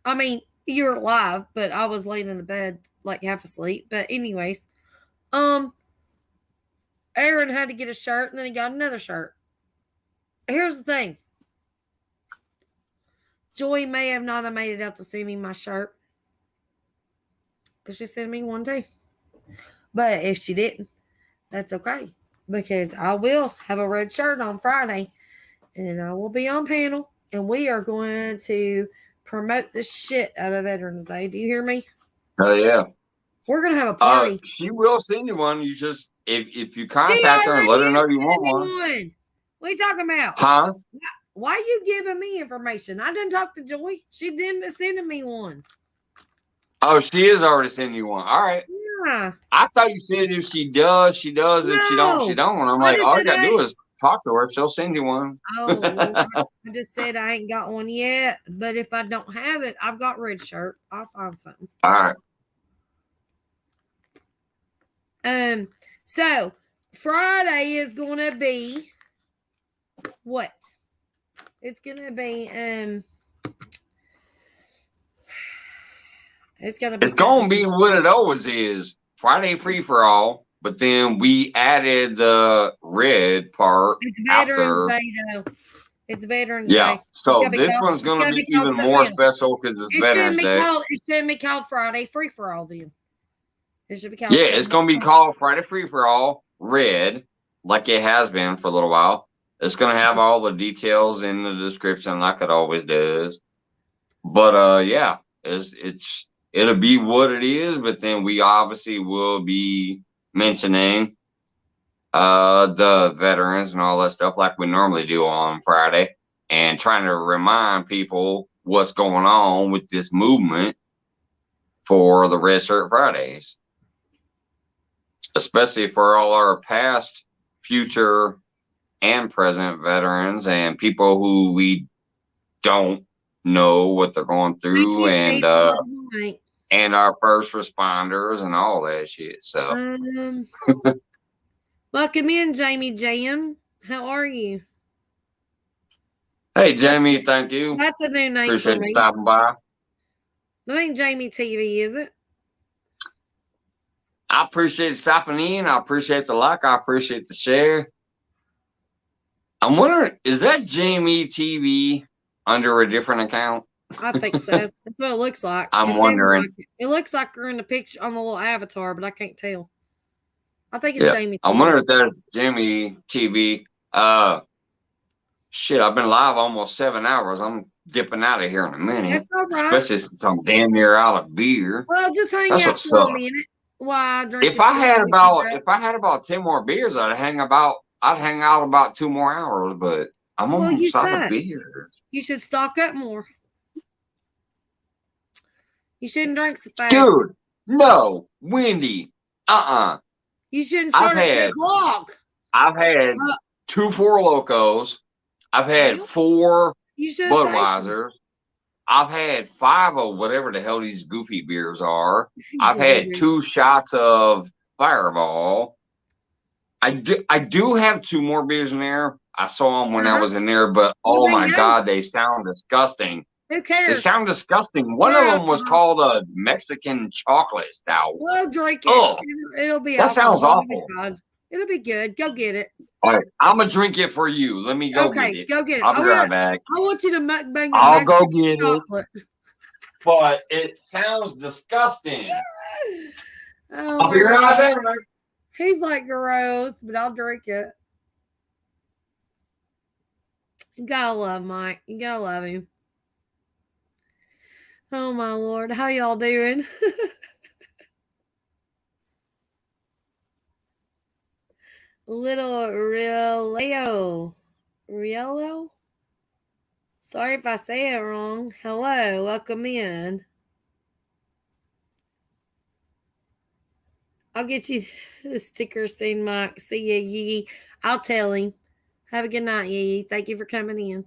Speaker 8: I mean, you were live, but I was laying in the bed like half asleep. But anyways, Aaron had to get a shirt, and then he got another shirt. Here's the thing. Joy may have not have made it out to see me my shirt. But she sent me one too. But if she didn't, that's okay. Because I will have a red shirt on Friday. And I will be on panel. And we are going to promote the shit out of Veterans Day. Do you hear me?
Speaker 1: Oh, yeah.
Speaker 8: We're going to have a party.
Speaker 1: She will send you one. You just, if you contact her and let her know you want one.
Speaker 8: What are you talking about?
Speaker 1: Huh?
Speaker 8: Why are you giving me information? I didn't talk to Joy. She didn't send me one.
Speaker 1: Oh, she is already sending you one. All right.
Speaker 8: Yeah.
Speaker 1: I thought you said if she does, she does. If she don't, she don't. I'm like, all you got to do is talk to her. She'll send you one.
Speaker 8: Oh, Lord. I just said I ain't got one yet, but if I don't have it, I've got red shirt. I'll find something.
Speaker 1: All right.
Speaker 8: So Friday is gonna be what? It's gonna be it's gonna be
Speaker 1: what it always is. Friday free for all, but then we added the red part.
Speaker 8: It's Veterans Day though. It's Veterans Day.
Speaker 1: Yeah. So this one's gonna be even more special because it's Veterans Day.
Speaker 8: It shouldn't be called Friday free for all then. It should be called.
Speaker 1: Yeah, it's gonna be called Friday free for all red, like it has been for a little while. It's gonna have all the details in the description like it always does. But yeah, it'll be what it is, but then we obviously will be mentioning the veterans and all that stuff like we normally do on Friday, and trying to remind people what's going on with this movement for the Red Shirt Fridays, especially for all our past, future, and present veterans and people who we don't know what they're going through, and our first responders and all that shit. So
Speaker 8: welcome in, Jamie Jam. How are you?
Speaker 1: Hey, Jamie, thank you.
Speaker 8: That's a new name.
Speaker 1: Appreciate
Speaker 8: for me.
Speaker 1: You stopping by.
Speaker 8: That ain't Jamie TV, is it?
Speaker 1: I appreciate stopping in. I appreciate the like. I appreciate the share. I'm wondering, is that Jamie TV under a different account?
Speaker 8: I think so. That's what it looks like.
Speaker 1: I'm wondering.
Speaker 8: Like it looks like we're in the picture on the little avatar, but I can't tell. I think it's Jamie.
Speaker 1: I wonder if that's Jamie TV. Shit, I've been live almost 7 hours. I'm dipping out of here in a minute.
Speaker 8: That's all right.
Speaker 1: Especially since I'm damn near out of beer.
Speaker 8: Well, just hang out for a minute while I drink.
Speaker 1: If I had about 10 more beers, I'd hang out about 2 more hours, but I'm almost out of beer.
Speaker 8: You should stock up more. You shouldn't drink so fast.
Speaker 1: Dude, no, Wendy.
Speaker 8: You shouldn't start at 3 o'clock.
Speaker 1: I've had 2 Four Locos. I've had 4 Budweisers. I've had 5 of whatever the hell these goofy beers are. I've had 2 shots of Fireball. I do have 2 more beers in there. I saw them when I was in there, but oh my God, they sound disgusting.
Speaker 8: Who cares?
Speaker 1: They sound disgusting. One of them was called a Mexican chocolate stout.
Speaker 8: Well, drink it.
Speaker 1: Oh,
Speaker 8: it'll be.
Speaker 1: That sounds awful.
Speaker 8: It'll be good. Go get it.
Speaker 1: All right, I'm gonna drink it for you. Let me go get it.
Speaker 8: Okay, go get it.
Speaker 1: I'll be right back.
Speaker 8: I want you to mukbang.
Speaker 1: I'll go get it. But it sounds disgusting. I'll be right back.
Speaker 8: He's like gross, but I'll drink it. You gotta love Mike. You gotta love him. Oh my Lord, how y'all doing? Little Riello. Sorry if I say it wrong. Hello, welcome in. I'll get you the sticker soon, Mike. See ya, Yee. I'll tell him. Have a good night, Yee. Thank you for coming in.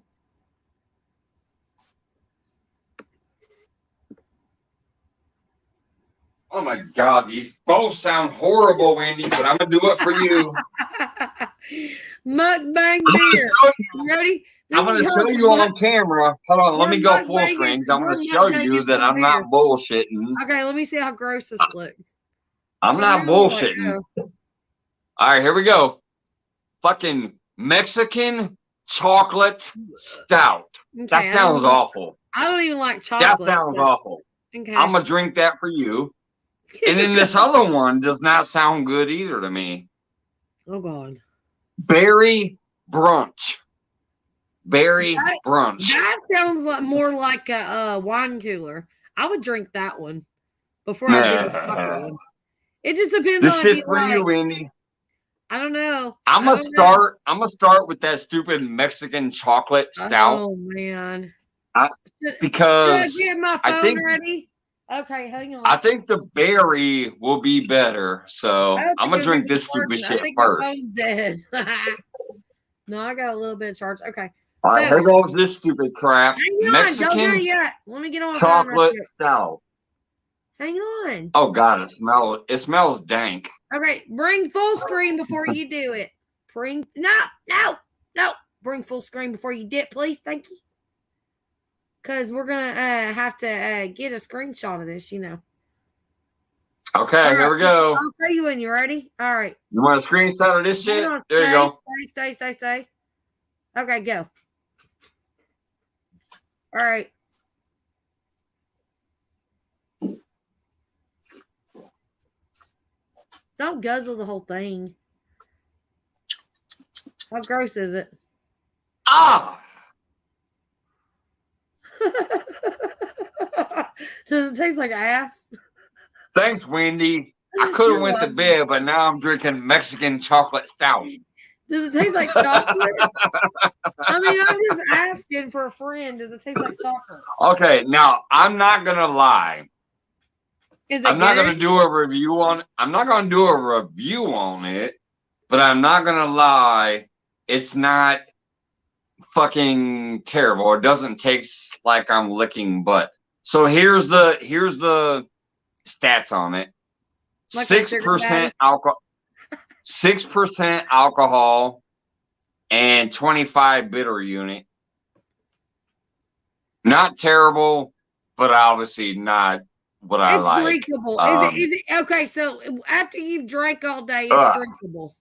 Speaker 1: Oh my God, these both sound horrible, Wendy, but I'm gonna do it for you.
Speaker 8: Mukbang beer. You ready?
Speaker 1: I'm gonna show you on camera. Hold on, let me go full screen. I'm gonna show you that I'm not bullshitting.
Speaker 8: Okay, let me see how gross this looks.
Speaker 1: I'm not bullshitting. All right, here we go. Fucking Mexican chocolate stout. Okay, that sounds awful.
Speaker 8: I don't even like chocolate.
Speaker 1: That sounds awful.
Speaker 8: Okay.
Speaker 1: I'm gonna drink that for you. And then this other one does not sound good either to me.
Speaker 8: Oh God.
Speaker 1: Berry brunch. Brunch.
Speaker 8: That sounds like more like a wine cooler. I would drink that one before I do the chocolate one. It just depends
Speaker 1: this
Speaker 8: on
Speaker 1: shit's for you, Wendy.
Speaker 8: I don't know.
Speaker 1: I'm gonna start with that stupid Mexican chocolate stout.
Speaker 8: Oh man.
Speaker 1: Because
Speaker 8: should I get my phone ready? Okay, hang on.
Speaker 1: I think the berry will be better. So I'm gonna drink this stupid shit first.
Speaker 8: My phone's dead. No, I got a little bit of charge. Okay.
Speaker 1: All right,
Speaker 8: So,
Speaker 1: here goes this stupid crap.
Speaker 8: hang on, don't go
Speaker 1: Mexican
Speaker 8: yet. Let me get on the phone real
Speaker 1: chocolate
Speaker 8: quick.
Speaker 1: stout.
Speaker 8: Hang on.
Speaker 1: Oh God, it smells dank.
Speaker 8: Okay, bring full screen before you do it. Bring no. Bring full screen before you dip, please. Thank you. Because we're gonna have to get a screenshot of this, you know.
Speaker 1: Okay,
Speaker 8: All
Speaker 1: here
Speaker 8: right,
Speaker 1: we go.
Speaker 8: I'll tell you when you're ready. All right.
Speaker 1: You want a screenshot of this shit?
Speaker 8: Hang on,
Speaker 1: There you go.
Speaker 8: Stay. Okay, go. All right. Don't guzzle the whole thing. How gross is it?
Speaker 1: Ah!
Speaker 8: Does it taste like ass?
Speaker 1: Thanks, Wendy. I could have went to bed, but now I'm drinking Mexican chocolate stout.
Speaker 8: Does it taste like chocolate? I mean, I'm just asking for a friend. Does it taste like chocolate?
Speaker 1: Okay, now I'm not gonna lie.
Speaker 8: Is it
Speaker 1: I'm not
Speaker 8: good?
Speaker 1: gonna do a review on it, but I'm not gonna lie, it's not fucking terrible. It doesn't taste like I'm licking butt. So here's the stats on it.
Speaker 8: Like a sugar
Speaker 1: 6%
Speaker 8: daddy?
Speaker 1: alcohol, 6% alcohol, and 25 bitter unit. Not terrible, but obviously not what I
Speaker 8: It's
Speaker 1: like.
Speaker 8: drinkable. Is it okay? So after you've drank all day, it's
Speaker 1: Ugh.
Speaker 8: drinkable.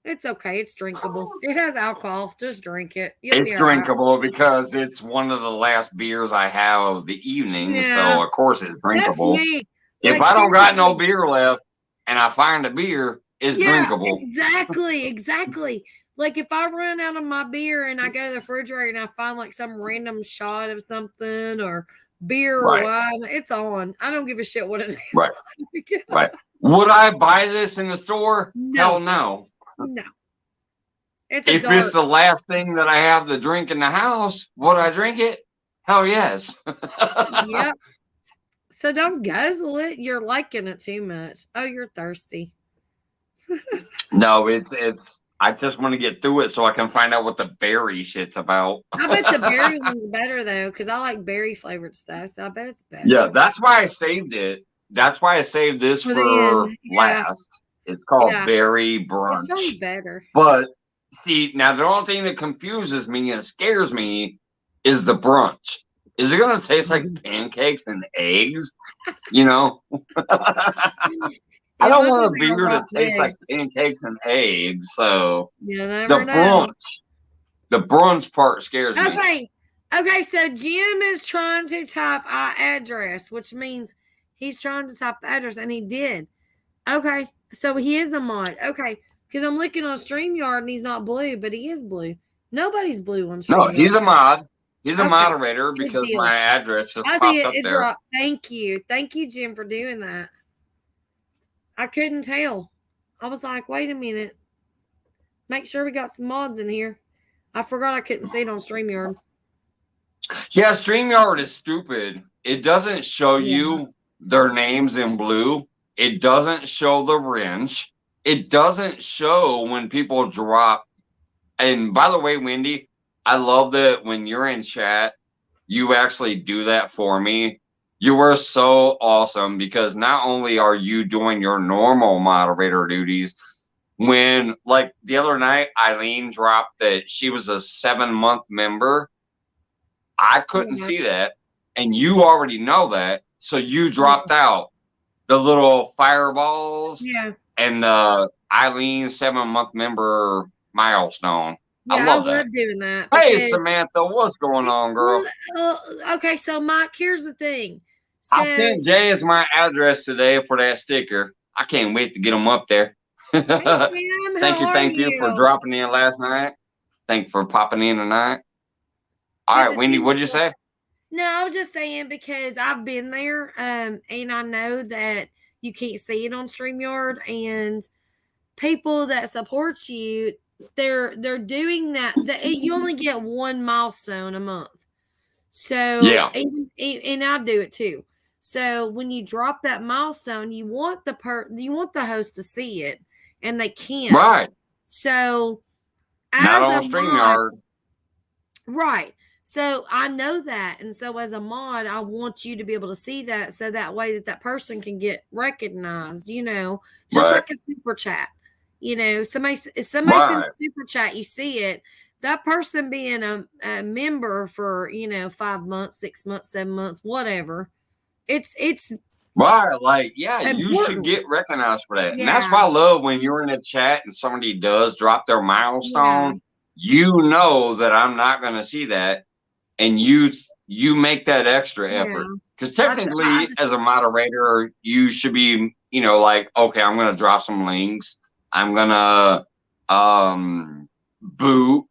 Speaker 8: It's okay. It's drinkable. It has alcohol. Just drink it. You'll
Speaker 1: It's
Speaker 8: be all right.
Speaker 1: drinkable because it's one of the last beers I have of the evening,
Speaker 8: Yeah.
Speaker 1: so of course it's
Speaker 8: That's
Speaker 1: drinkable.
Speaker 8: me.
Speaker 1: If
Speaker 8: Like,
Speaker 1: I don't got no
Speaker 8: seriously.
Speaker 1: beer left and I find a beer, it's drinkable.
Speaker 8: Exactly. Like if I run out of my beer and I go to the refrigerator and I find like some random shot of something or beer or
Speaker 1: Right.
Speaker 8: wine, it's on. I don't give a shit what it is.
Speaker 1: Right.
Speaker 8: Like.
Speaker 1: Right. Would I buy this in the store?
Speaker 8: No.
Speaker 1: Hell no.
Speaker 8: No. It's a
Speaker 1: If
Speaker 8: dark.
Speaker 1: it's the last thing that I have to drink in the house, would I drink it? Hell yes.
Speaker 8: Yep. So don't guzzle it. You're liking it too much. Oh, you're thirsty.
Speaker 1: No, it's I just want to get through it so I can find out what the berry shit's about.
Speaker 8: I bet the berry one's better though, because I like berry flavored stuff. So I bet it's better.
Speaker 1: Yeah, that's why I saved it. That's why I saved this
Speaker 8: For the
Speaker 1: for
Speaker 8: end. Yeah.
Speaker 1: last. It's called
Speaker 8: Yeah.
Speaker 1: Berry
Speaker 8: It's probably
Speaker 1: Brunch.
Speaker 8: better.
Speaker 1: But see, now the only thing that confuses me and scares me is the brunch. Is it going to taste like pancakes and eggs? You know? I don't want a beer to taste like pancakes and eggs. So
Speaker 8: You
Speaker 1: the
Speaker 8: never know.
Speaker 1: brunch part scares me.
Speaker 8: Okay, so Jim is trying to type our address, which means he's trying to type the address, and he did. Okay, so he is a mod. Okay, because I'm looking on StreamYard and he's not blue, but he is blue. Nobody's blue on
Speaker 1: No,
Speaker 8: StreamYard.
Speaker 1: he's a mod. He's a
Speaker 8: Okay,
Speaker 1: moderator
Speaker 8: good
Speaker 1: because
Speaker 8: deal.
Speaker 1: my address just
Speaker 8: I
Speaker 1: popped
Speaker 8: see
Speaker 1: up
Speaker 8: it
Speaker 1: there.
Speaker 8: dropped. Thank you, Jim, for doing that. I couldn't tell. I was like, wait a minute. Make sure we got some mods in here. I forgot I couldn't see it on StreamYard.
Speaker 1: Yeah, StreamYard is stupid. It doesn't show
Speaker 8: Yeah.
Speaker 1: you their names in blue. It doesn't show the wrench. It doesn't show when people drop. And by the way, Wendy, I love that when you're in chat, you actually do that for me. You are so awesome because not only are you doing your normal moderator duties, when like the other night, Eileen dropped that she was a 7-month member. I couldn't see that. And you already know that. So you dropped out the little fireballs and the Eileen 7-month member milestone.
Speaker 8: Yeah,
Speaker 1: I love that.
Speaker 8: love doing that.
Speaker 1: Hey,
Speaker 8: because-
Speaker 1: Samantha, what's going on, girl?
Speaker 8: Okay, so Mike, here's the thing.
Speaker 1: I sent James my address today for that sticker. I can't wait to get them up there. Thank you for dropping in last night. Thank you for popping in tonight. All right, Wendy, what'd you say?
Speaker 8: No, I was just saying because I've been there, and I know that you can't see it on StreamYard, and people that support you, they're doing that. You only get one milestone a month, so
Speaker 1: yeah,
Speaker 8: and I do it too. So when you drop that milestone, you want the host to see it, and they can't.
Speaker 1: Right.
Speaker 8: So
Speaker 1: Not
Speaker 8: as
Speaker 1: on
Speaker 8: a mod,
Speaker 1: StreamYard.
Speaker 8: right. So I know that. And so as a mod, I want you to be able to see that so that way that person can get recognized, just
Speaker 1: Right.
Speaker 8: like a super chat. If somebody sends
Speaker 1: Right.
Speaker 8: a super chat, you see it. That person being a member for, 5 months, 6 months, 7 months, whatever. It's
Speaker 1: Right, like, yeah, you should
Speaker 8: important.
Speaker 1: get recognized for that. And that's
Speaker 8: Yeah.
Speaker 1: why I love when you're in a chat and somebody does drop their milestone, you know that I'm not going to see that. And you make that extra effort. Because technically, as a moderator, you should be, like, okay, I'm going to drop some links. I'm going to boot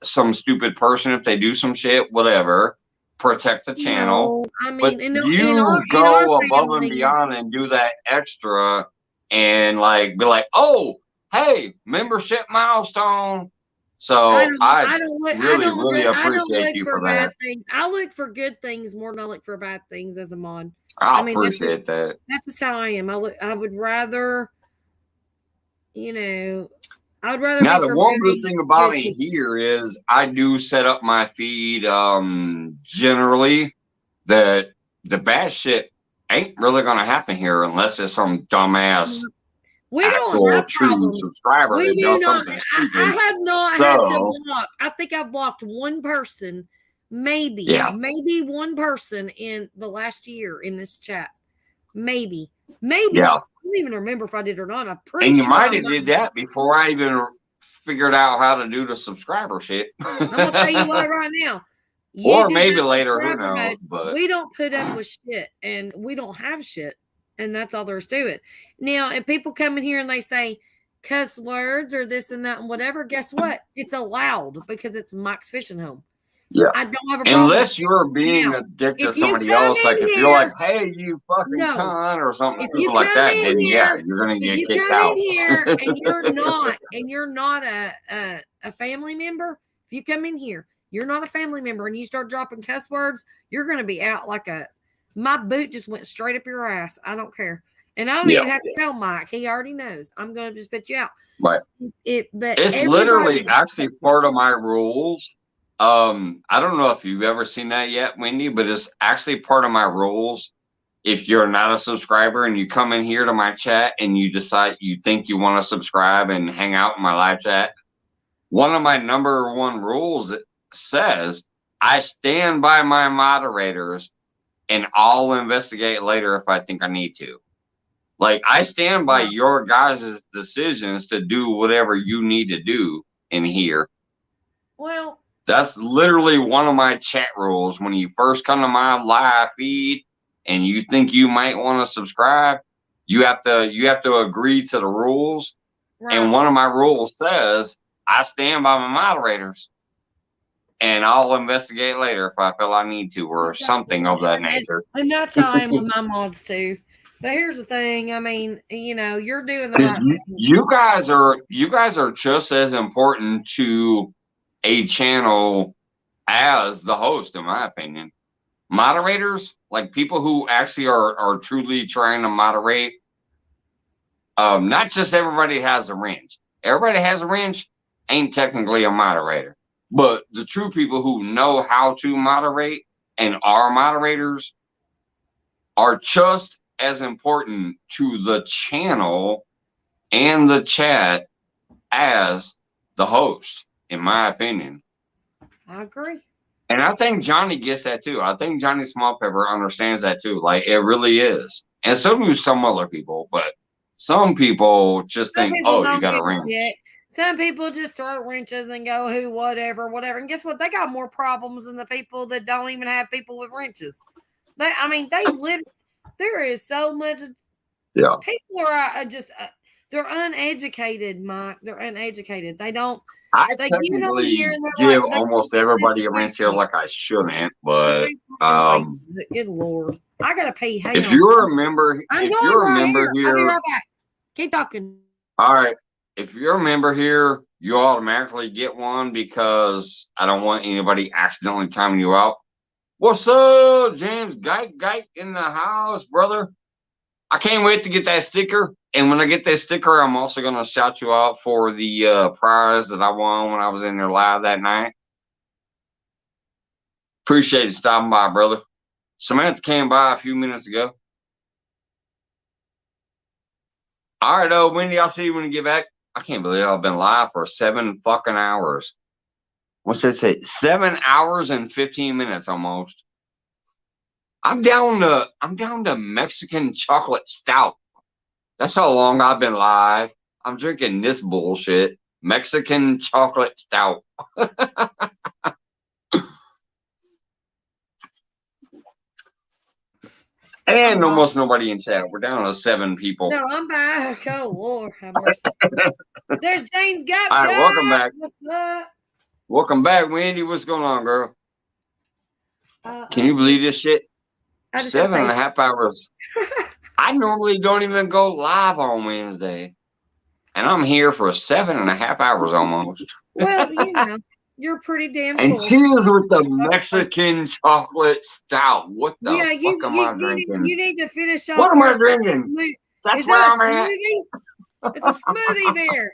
Speaker 1: some stupid person if they do some shit, whatever. Protect the channel.
Speaker 8: I mean,
Speaker 1: But
Speaker 8: in
Speaker 1: you
Speaker 8: our
Speaker 1: go above and
Speaker 8: family,
Speaker 1: beyond and do that extra and like be like, oh, hey, membership milestone. So I really appreciate you for
Speaker 8: bad
Speaker 1: that.
Speaker 8: things. I look for good things more than I look for bad things as a mod.
Speaker 1: I appreciate that.
Speaker 8: That's just how I am. I would rather, I would rather
Speaker 1: Now
Speaker 8: be
Speaker 1: the one good
Speaker 8: promoting
Speaker 1: thing about
Speaker 8: good
Speaker 1: it here is I do set up my feed generally that the bad shit ain't really gonna happen here unless it's some dumbass
Speaker 8: We don't
Speaker 1: actual
Speaker 8: have
Speaker 1: true
Speaker 8: problems.
Speaker 1: subscriber
Speaker 8: We
Speaker 1: that
Speaker 8: do
Speaker 1: does
Speaker 8: not.
Speaker 1: something stupid.
Speaker 8: I have not had to block. I think I've blocked one person, maybe one person in the last year in this chat. Maybe.
Speaker 1: Yeah.
Speaker 8: I don't even remember if I did or not. I'm pretty
Speaker 1: And you
Speaker 8: sure
Speaker 1: might have did that before I even figured out how to do the subscriber shit.
Speaker 8: I'm gonna tell you what right now.
Speaker 1: Or maybe later, who knows? But
Speaker 8: we don't put up with shit, and we don't have shit, and that's all there is to it. Now, if people come in here and they say cuss words or this and that and whatever, guess what? It's allowed because it's Mike's Fishing Home.
Speaker 1: Yeah.
Speaker 8: I don't have a problem.
Speaker 1: Unless you're being a dick to somebody else, like if you're like, hey, you fucking cunt or something like that, then yeah, you're gonna get kicked out.
Speaker 8: If you come in here and you're not a family member, if you come in here, you're not a family member and you start dropping cuss words, you're gonna be out like my boot just went straight up your ass. I don't care. And I don't even have to tell Mike. He already knows. I'm gonna just spit you out.
Speaker 1: Right.
Speaker 8: But
Speaker 1: it's literally actually part of my rules. I don't know if you've ever seen that yet, Wendy, but it's actually part of my rules. If you're not a subscriber and you come in here to my chat and you decide you think you want to subscribe and hang out in my live chat, one of my number one rules says I stand by my moderators and I'll investigate later if I think I need to. Like, I stand by your guys' decisions to do whatever you need to do in here.
Speaker 8: Well,
Speaker 1: that's literally one of my chat rules. When you first come to my live feed and you think you might want to subscribe, you have to agree to the rules. Right. And one of my rules says I stand by my moderators and I'll investigate later if I feel I need to or something of that nature.
Speaker 8: And that's how I am with my mods too. But here's the thing. I mean, you're doing the right thing.
Speaker 1: You guys are just as important to a channel as the host, in my opinion. Moderators, like people who actually are truly trying to moderate, not just everybody has a wrench. Everybody has a wrench ain't technically a moderator. But the true people who know how to moderate and are moderators are just as important to the channel and the chat as the host, in my opinion.
Speaker 8: I agree.
Speaker 1: And I think Johnny gets that too. I think Johnny Smallpepper understands that too. Like, it really is. And so do some other people, but some people just think, oh, you got a wrench.
Speaker 8: Some people just throw wrenches and go, whatever. And guess what? They got more problems than the people that don't even have people with wrenches. They literally, there is so much.
Speaker 1: Yeah.
Speaker 8: People are just, they're uneducated, Mike. They're uneducated. They don't.
Speaker 1: I technically give almost everybody a wrench here like I shouldn't, but
Speaker 8: good Lord, I gotta pee.
Speaker 1: If you're a member, here,
Speaker 8: I'll be right back. Keep talking.
Speaker 1: All right. If you're a member here, you automatically get one because I don't want anybody accidentally timing you out. What's up, James? Guy in the house, brother. I can't wait to get that sticker. And when I get that sticker, I'm also gonna shout you out for the prize that I won when I was in there live that night. Appreciate you stopping by, brother. Samantha came by a few minutes ago. All right, Wendy, I'll see you when you get back. I can't believe I've been live for 7 fucking hours. What's that say? 7 hours and 15 minutes almost. I'm down to Mexican chocolate stout. That's how long I've been live. I'm drinking this bullshit. Mexican chocolate stout. And almost nobody in chat. We're down to 7 people.
Speaker 8: No, I'm back. Oh, Lord have mercy. There's James Gap.
Speaker 1: All right, welcome back.
Speaker 8: What's up?
Speaker 1: Welcome back, Wendy. What's going on, girl? Can you believe this shit? 7.5 hours. I normally don't even go live on Wednesday. And I'm here for 7.5 hours almost.
Speaker 8: Well, you know, you're pretty damn
Speaker 1: And
Speaker 8: cool.
Speaker 1: cheers with the Mexican chocolate stout. What the fuck am I drinking?
Speaker 8: You need to finish off.
Speaker 1: What am I drinking? That's where I'm at.
Speaker 8: It's a smoothie beer.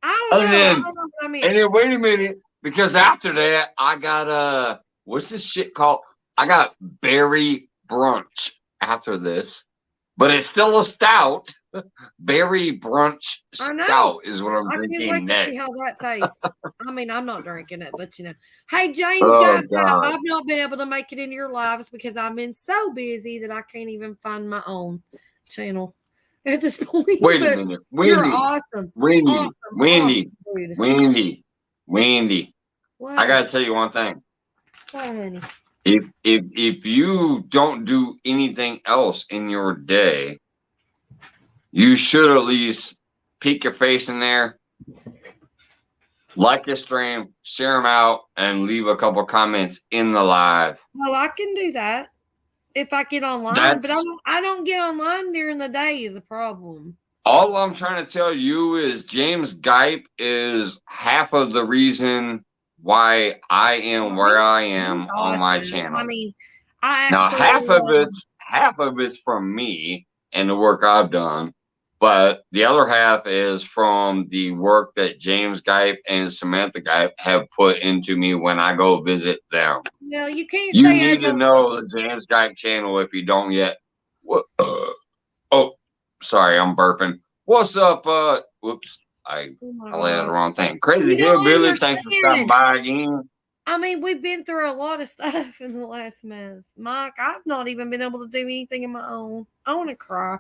Speaker 8: I don't know what I mean.
Speaker 1: And then wait a minute, because after that I got what's this shit called? I got berry brunch after this, but it's still a stout. Berry brunch stout is what I'm drinking
Speaker 8: can't wait
Speaker 1: next.
Speaker 8: to see how that tastes. I mean, I'm not drinking it, but you know. Hey, James,
Speaker 1: God.
Speaker 8: I've not been able to make it into your lives because I've been so busy that I can't even find my own channel at this point.
Speaker 1: Wait a minute. Wendy,
Speaker 8: you're awesome.
Speaker 1: Wendy.
Speaker 8: What?
Speaker 1: I gotta tell you one thing.
Speaker 8: What, honey?
Speaker 1: If you don't do anything else in your day, you should at least peek your face in there, like your stream, share them out, and leave a couple comments in the live.
Speaker 8: Well, I can do that if I get online, but I don't get online during the day is a problem.
Speaker 1: All I'm trying to tell you is James Gype is half of the reason why I am where I am on my channel.
Speaker 8: I mean,
Speaker 1: now half of it's from me and the work I've done, but the other half is from the work that James Gype and Samantha Gype have put into me when I go visit them.
Speaker 8: No, you can't.
Speaker 1: You need to know the James Gype channel if you don't yet. Oh, sorry, I'm burping. What's up? Whoops. I laid the wrong thing. Crazy Hillbilly, thanks for stopping by again.
Speaker 8: I mean, we've been through a lot of stuff in the last month. Mike, I've not even been able to do anything of my own. I want to cry.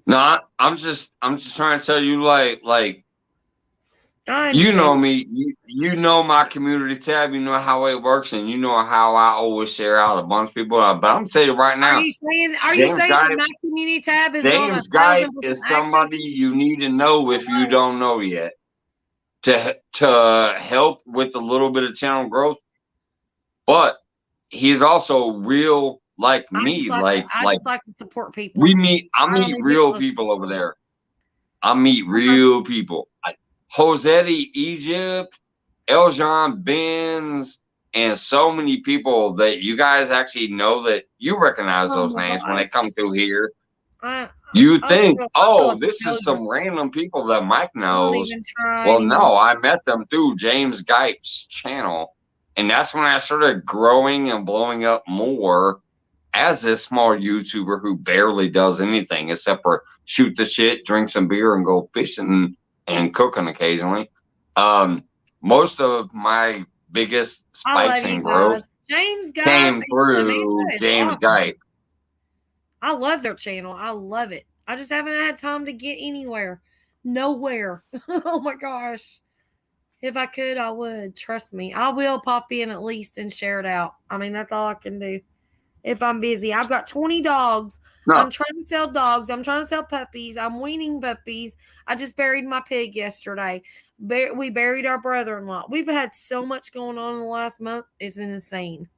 Speaker 1: No, I'm just trying to tell you, like you know me, you know my community tab, you know how it works, and you know how I always share out a bunch of people. But I'm gonna tell you right now.
Speaker 8: Are you saying that my community tab is
Speaker 1: James Gype is somebody you need to know if you don't know yet to help with a little bit of channel growth. But he's also real like me, like
Speaker 8: to support people.
Speaker 1: I meet real people over there. I meet real people. Josetti Egypt, Eljon Benz, and so many people that you guys actually know that you recognize those names when they come through here. You think, this is some random people that Mike knows. Well, no, I met them through James Gype's channel. And that's when I started growing and blowing up more as this small YouTuber who barely does anything except for shoot the shit, drink some beer, and go fishing and cooking occasionally. Most of my biggest spikes in growth came through James Gype.
Speaker 8: I love their channel. I love it. I just haven't had time to get anywhere. Nowhere. Oh my gosh. If I could, I would. Trust me. I will pop in at least and share it out. I mean, that's all I can do. If I'm busy, I've got 20 dogs. No. I'm trying to sell dogs. I'm trying to sell puppies. I'm weaning puppies. I just buried my pig yesterday. We buried our brother-in-law. We've had so much going on in the last month. It's been insane.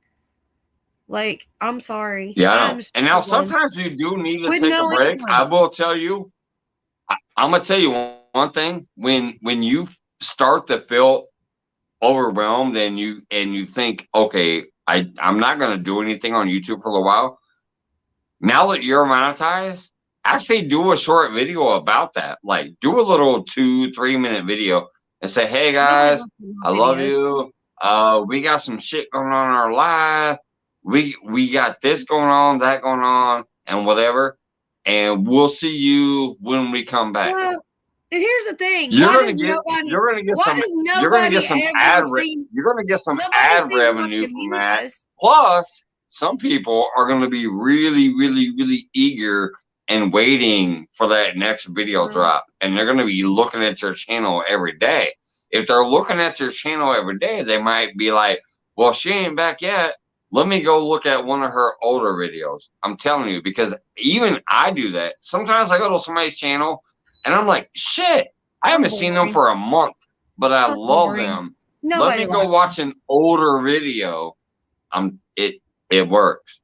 Speaker 8: Like, I'm sorry.
Speaker 1: Yeah, and now sometimes you do need to take a break. I will tell you. I'm gonna tell you one thing. When you start to feel overwhelmed and you think, okay, I'm not going to do anything on YouTube for a while. Now that you're monetized, actually do a short video about that. Like, do a little 2-3 minute video and say, hey guys, I love you. We got some shit going on in our life. We got this going on, that going on, and whatever. And we'll see you when we come back.
Speaker 8: Well, and here's the thing:
Speaker 1: You're gonna get some ad revenue from that. Plus, some people are gonna be really, really, really eager and waiting for that next video drop, and they're gonna be looking at your channel every day. If they're looking at your channel every day, they might be like, "Well, she ain't back yet. Let me go look at one of her older videos." I'm telling you, because even I do that. Sometimes I go to somebody's channel and I'm like, shit, I haven't seen them for a month, but I love them. Let me go watch an older video. It works.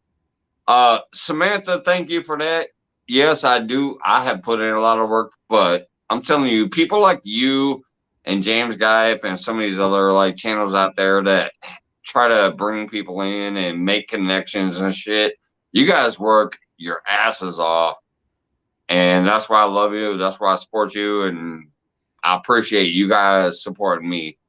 Speaker 1: Samantha, thank you for that. Yes, I do. I have put in a lot of work, but I'm telling you, people like you and James Guype and some of these other like channels out there that try to bring people in and make connections and shit, you guys work your asses off. And that's why I love you. That's why I support you. And I appreciate you guys supporting me.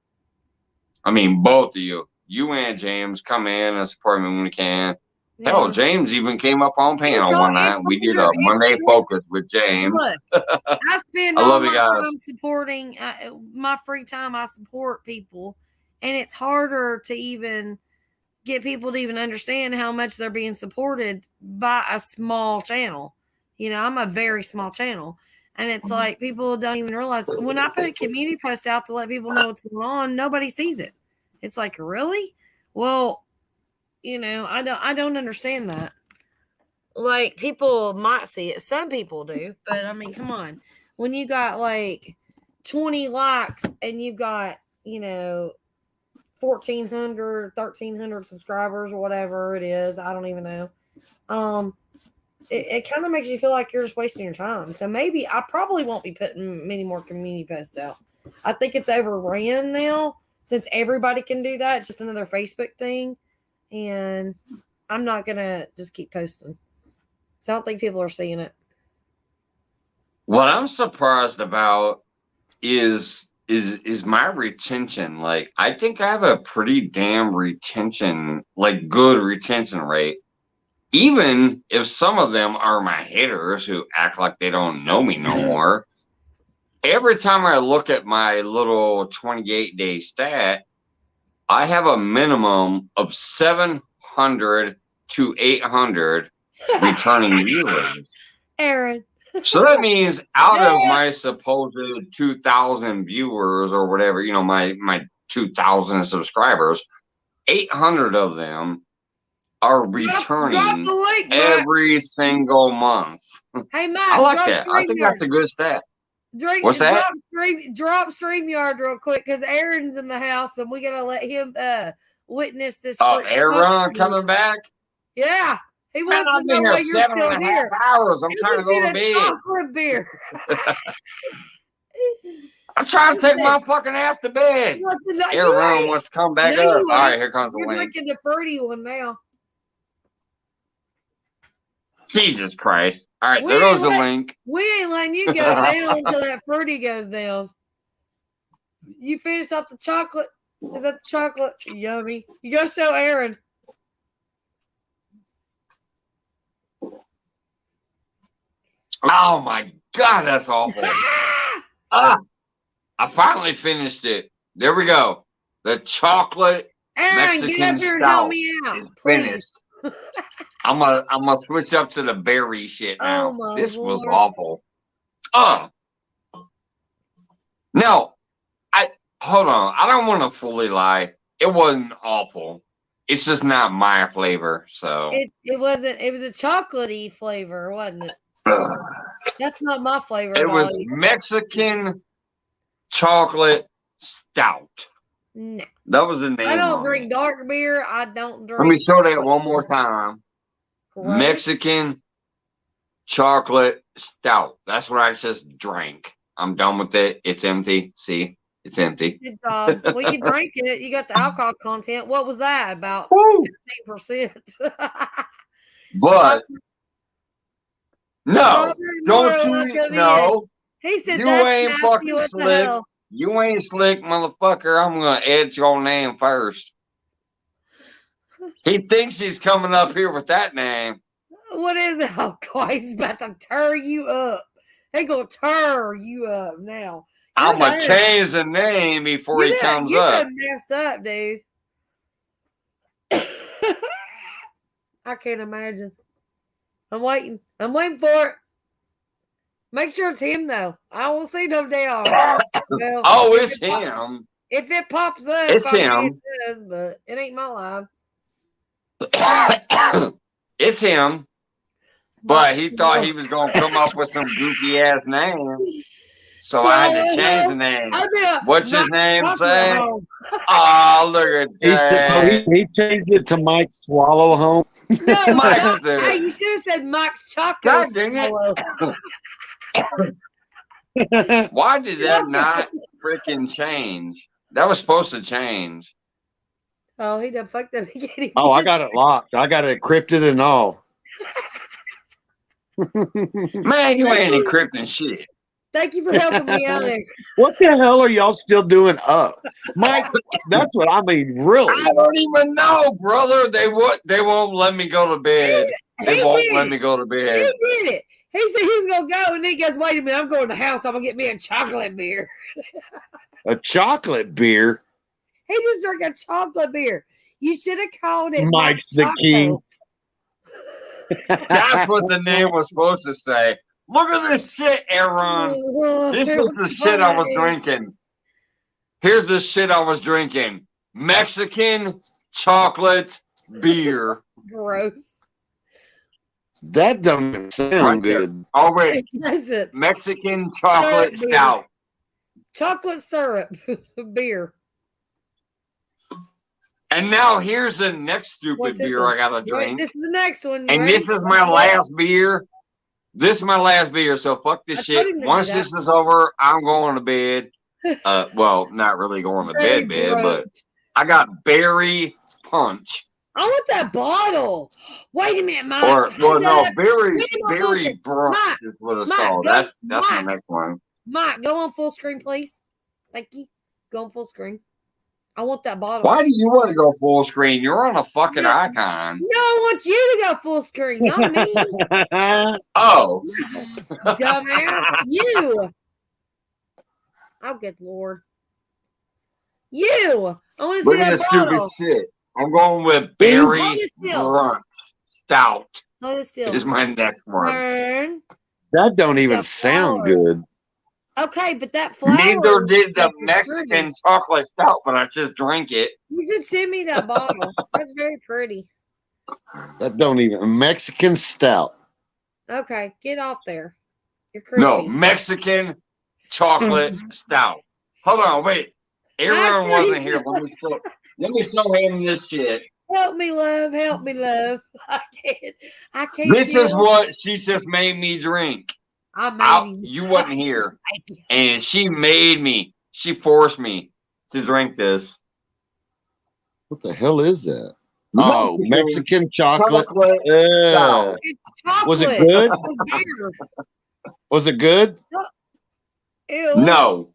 Speaker 1: I mean, both of you. You and James come in and support me when you can. Yeah. Hell, James even came up on panel one night. We did a Monday Focus with James.
Speaker 8: Look, I spend all my time supporting my free time. I support people. And it's harder to even get people to even understand how much they're being supported by a small channel. You know, I'm a very small channel. And it's like people don't even realize when I put a community post out to let people know what's going on, nobody sees it. It's like, really? Well, you know, I don't understand that. Like, people might see it. Some people do. But, I mean, come on. When you got, like, 20 likes and you've got, you know, 1,400, 1,300 subscribers or whatever it is. I don't even know. It kind of makes you feel like you're just wasting your time. So maybe I probably won't be putting many more community posts out. I think it's overran now since everybody can do that. It's just another Facebook thing. And I'm not going to just keep posting. So I don't think people are seeing it.
Speaker 1: What I'm surprised about is my retention. Like, I think I have a pretty damn retention, like good retention rate. Even if some of them are my haters who act like they don't know me no more. Every time I look at my little 28-day stat, I have a minimum of 700 to 800 returning viewers.
Speaker 8: Aaron.
Speaker 1: So that means out of my supposed 2,000 viewers or whatever, you know, my 2,000 subscribers, 800 of them are returning every single month.
Speaker 8: Hey, Matt,
Speaker 1: I like that. I think that's a good stat. What's that?
Speaker 8: Drop StreamYard real quick because Aaron's in the house and we gotta let him witness this.
Speaker 1: Oh, Aaron coming back?
Speaker 8: Yeah. He wants to know why you're still here.
Speaker 1: Hours. I'm trying to go to bed.
Speaker 8: Chocolate beer.
Speaker 1: I'm trying to take my fucking ass to bed. Aaron wants to come back up. All right, here comes the
Speaker 8: You're
Speaker 1: link.
Speaker 8: drinking the fruity one now.
Speaker 1: Jesus Christ. All right, there goes the link.
Speaker 8: We ain't letting you go down until that fruity goes down. You finished off the chocolate? Is that the chocolate? Yummy. You go show Aaron.
Speaker 1: Oh my God, that's awful. I finally finished it. There we go. The chocolate
Speaker 8: Aaron,
Speaker 1: Mexican
Speaker 8: get up here and
Speaker 1: stout
Speaker 8: help me out.
Speaker 1: is finished. I'm gonna switch up to the berry shit now.
Speaker 8: Oh
Speaker 1: this
Speaker 8: Lord.
Speaker 1: was awful. No, hold on. I don't want to fully lie. It wasn't awful. It's just not my flavor. So
Speaker 8: it wasn't. It was a chocolatey flavor, wasn't it? That's not my flavor.
Speaker 1: It was Mexican chocolate stout.
Speaker 8: No.
Speaker 1: That was the name.
Speaker 8: I don't drink dark beer. I don't drink.
Speaker 1: Let me show that one more time.
Speaker 8: Gross.
Speaker 1: Mexican chocolate stout. That's what I just drank. I'm done with it. It's empty. See? It's empty.
Speaker 8: Good job. Well, you drank it. You got the alcohol content. What was that? About
Speaker 1: Woo!
Speaker 8: 15%.
Speaker 1: But no,
Speaker 8: Robert
Speaker 1: don't
Speaker 8: Moore,
Speaker 1: you?
Speaker 8: look at me.
Speaker 1: No,
Speaker 8: He said
Speaker 1: you
Speaker 8: that's
Speaker 1: ain't
Speaker 8: nasty.
Speaker 1: fucking
Speaker 8: What the
Speaker 1: slick.
Speaker 8: hell?
Speaker 1: You ain't slick, motherfucker. I'm gonna edit your name first. He thinks he's coming up here with that name.
Speaker 8: What is it? Oh, God, he's about to tear you up. He gonna tear you up now.
Speaker 1: I'm gonna change the name before he comes
Speaker 8: you
Speaker 1: up.
Speaker 8: done messed up, dude. I can't imagine. I'm waiting. I'm waiting for it. Make sure it's him, though. I won't see no damn. Well,
Speaker 1: Oh, it's him.
Speaker 8: If it pops up,
Speaker 1: It's
Speaker 8: I mean,
Speaker 1: him.
Speaker 8: it does, but it ain't my live.
Speaker 1: It's him. But he thought he was gonna come up with some goofy ass name. So I had to change the name. What's his name say? Oh, look at that.
Speaker 10: He changed it to Mike Swallow Home.
Speaker 8: No,
Speaker 1: Mike,
Speaker 8: hey, you should have said Mike's Choco.
Speaker 1: God dang it. Why did that not freaking change? That was supposed to change.
Speaker 8: Oh, he done fucked up again.
Speaker 10: Oh, I got it locked. I got it encrypted and all.
Speaker 1: Man, you ain't encrypting shit.
Speaker 8: Thank you for helping me out there.
Speaker 10: What the hell are y'all still doing up? Mike, that's what I mean, really.
Speaker 1: I don't even know, brother. They won't let me go to bed. They won't let me go to bed.
Speaker 8: He did it. He said he was gonna go, and then he goes, "Wait a minute, I'm going to the house. I'm gonna get me a chocolate beer."
Speaker 10: A chocolate beer?
Speaker 8: He just drank a chocolate beer. You should have called it
Speaker 10: Mike's the
Speaker 8: Choco.
Speaker 10: king.
Speaker 1: That's what the name was supposed to say. Look at this shit, Aaron. This is the shit I was drinking. Here's the shit I was drinking. Mexican chocolate beer.
Speaker 8: Gross.
Speaker 3: That doesn't sound
Speaker 1: Right there.
Speaker 3: good.
Speaker 1: Oh, wait.
Speaker 8: It doesn't.
Speaker 1: Mexican chocolate
Speaker 8: Syrup beer.
Speaker 1: stout.
Speaker 8: Chocolate syrup beer.
Speaker 1: And now here's the next stupid
Speaker 8: What's this
Speaker 1: beer
Speaker 8: one?
Speaker 1: I gotta
Speaker 8: Right,
Speaker 1: drink.
Speaker 8: this is the next one.
Speaker 1: And
Speaker 8: Ready?
Speaker 1: this is my last beer. This is my last beer, so fuck this
Speaker 8: I
Speaker 1: shit.
Speaker 8: told him to do
Speaker 1: Once
Speaker 8: that.
Speaker 1: this is over, I'm going to bed. Well, not really going to
Speaker 8: Very
Speaker 1: bed, but
Speaker 8: gross.
Speaker 1: I got berry punch.
Speaker 8: I want that bottle. Wait a minute, Mike.
Speaker 1: Or
Speaker 8: Hold
Speaker 1: no,
Speaker 8: up.
Speaker 1: berry
Speaker 8: Wait a minute,
Speaker 1: berry
Speaker 8: listen.
Speaker 1: brunch
Speaker 8: Mike,
Speaker 1: is what it's
Speaker 8: Mike,
Speaker 1: called.
Speaker 8: go-
Speaker 1: That's my
Speaker 8: Mike.
Speaker 1: next one.
Speaker 8: Mike, go on full screen, please. Thank you. Go on full screen. I want that bottle.
Speaker 1: Why do you want to go full screen? You're on a fucking icon.
Speaker 8: No, I want you to go full screen, not me.
Speaker 1: Oh.
Speaker 8: Dumbass. You. Oh, good Lord. You. I want to see
Speaker 1: Look at
Speaker 8: that
Speaker 1: this stupid
Speaker 8: bottle.
Speaker 1: shit. I'm going with
Speaker 8: Hold
Speaker 1: berry
Speaker 8: it still.
Speaker 1: brunch stout.
Speaker 8: Hold it still.
Speaker 1: Is my next one.
Speaker 8: Turn.
Speaker 3: That don't even
Speaker 8: That
Speaker 3: sound
Speaker 8: flower.
Speaker 3: good.
Speaker 8: Okay, but that flower.
Speaker 1: Neither did the
Speaker 8: that's
Speaker 1: Mexican
Speaker 8: pretty.
Speaker 1: chocolate stout, but I just drank it.
Speaker 8: You should send me that bottle. That's very pretty.
Speaker 3: That don't even Mexican stout.
Speaker 8: Okay, get off there. You're creepy.
Speaker 1: No, Mexican chocolate stout. Hold on, wait. Aaron wasn't here. Let me show him this shit.
Speaker 8: Help me, love. Help me, love. I can't.
Speaker 1: This is what she just made me drink.
Speaker 8: I made him.
Speaker 1: You wasn't here. And she made me. She forced me to drink this.
Speaker 3: What the hell is that? Oh, Mexican chocolate.
Speaker 1: Chocolate stout.
Speaker 8: It's chocolate.
Speaker 3: Was it good?
Speaker 8: It's beer.
Speaker 3: Was it good?
Speaker 8: Ew.
Speaker 1: No.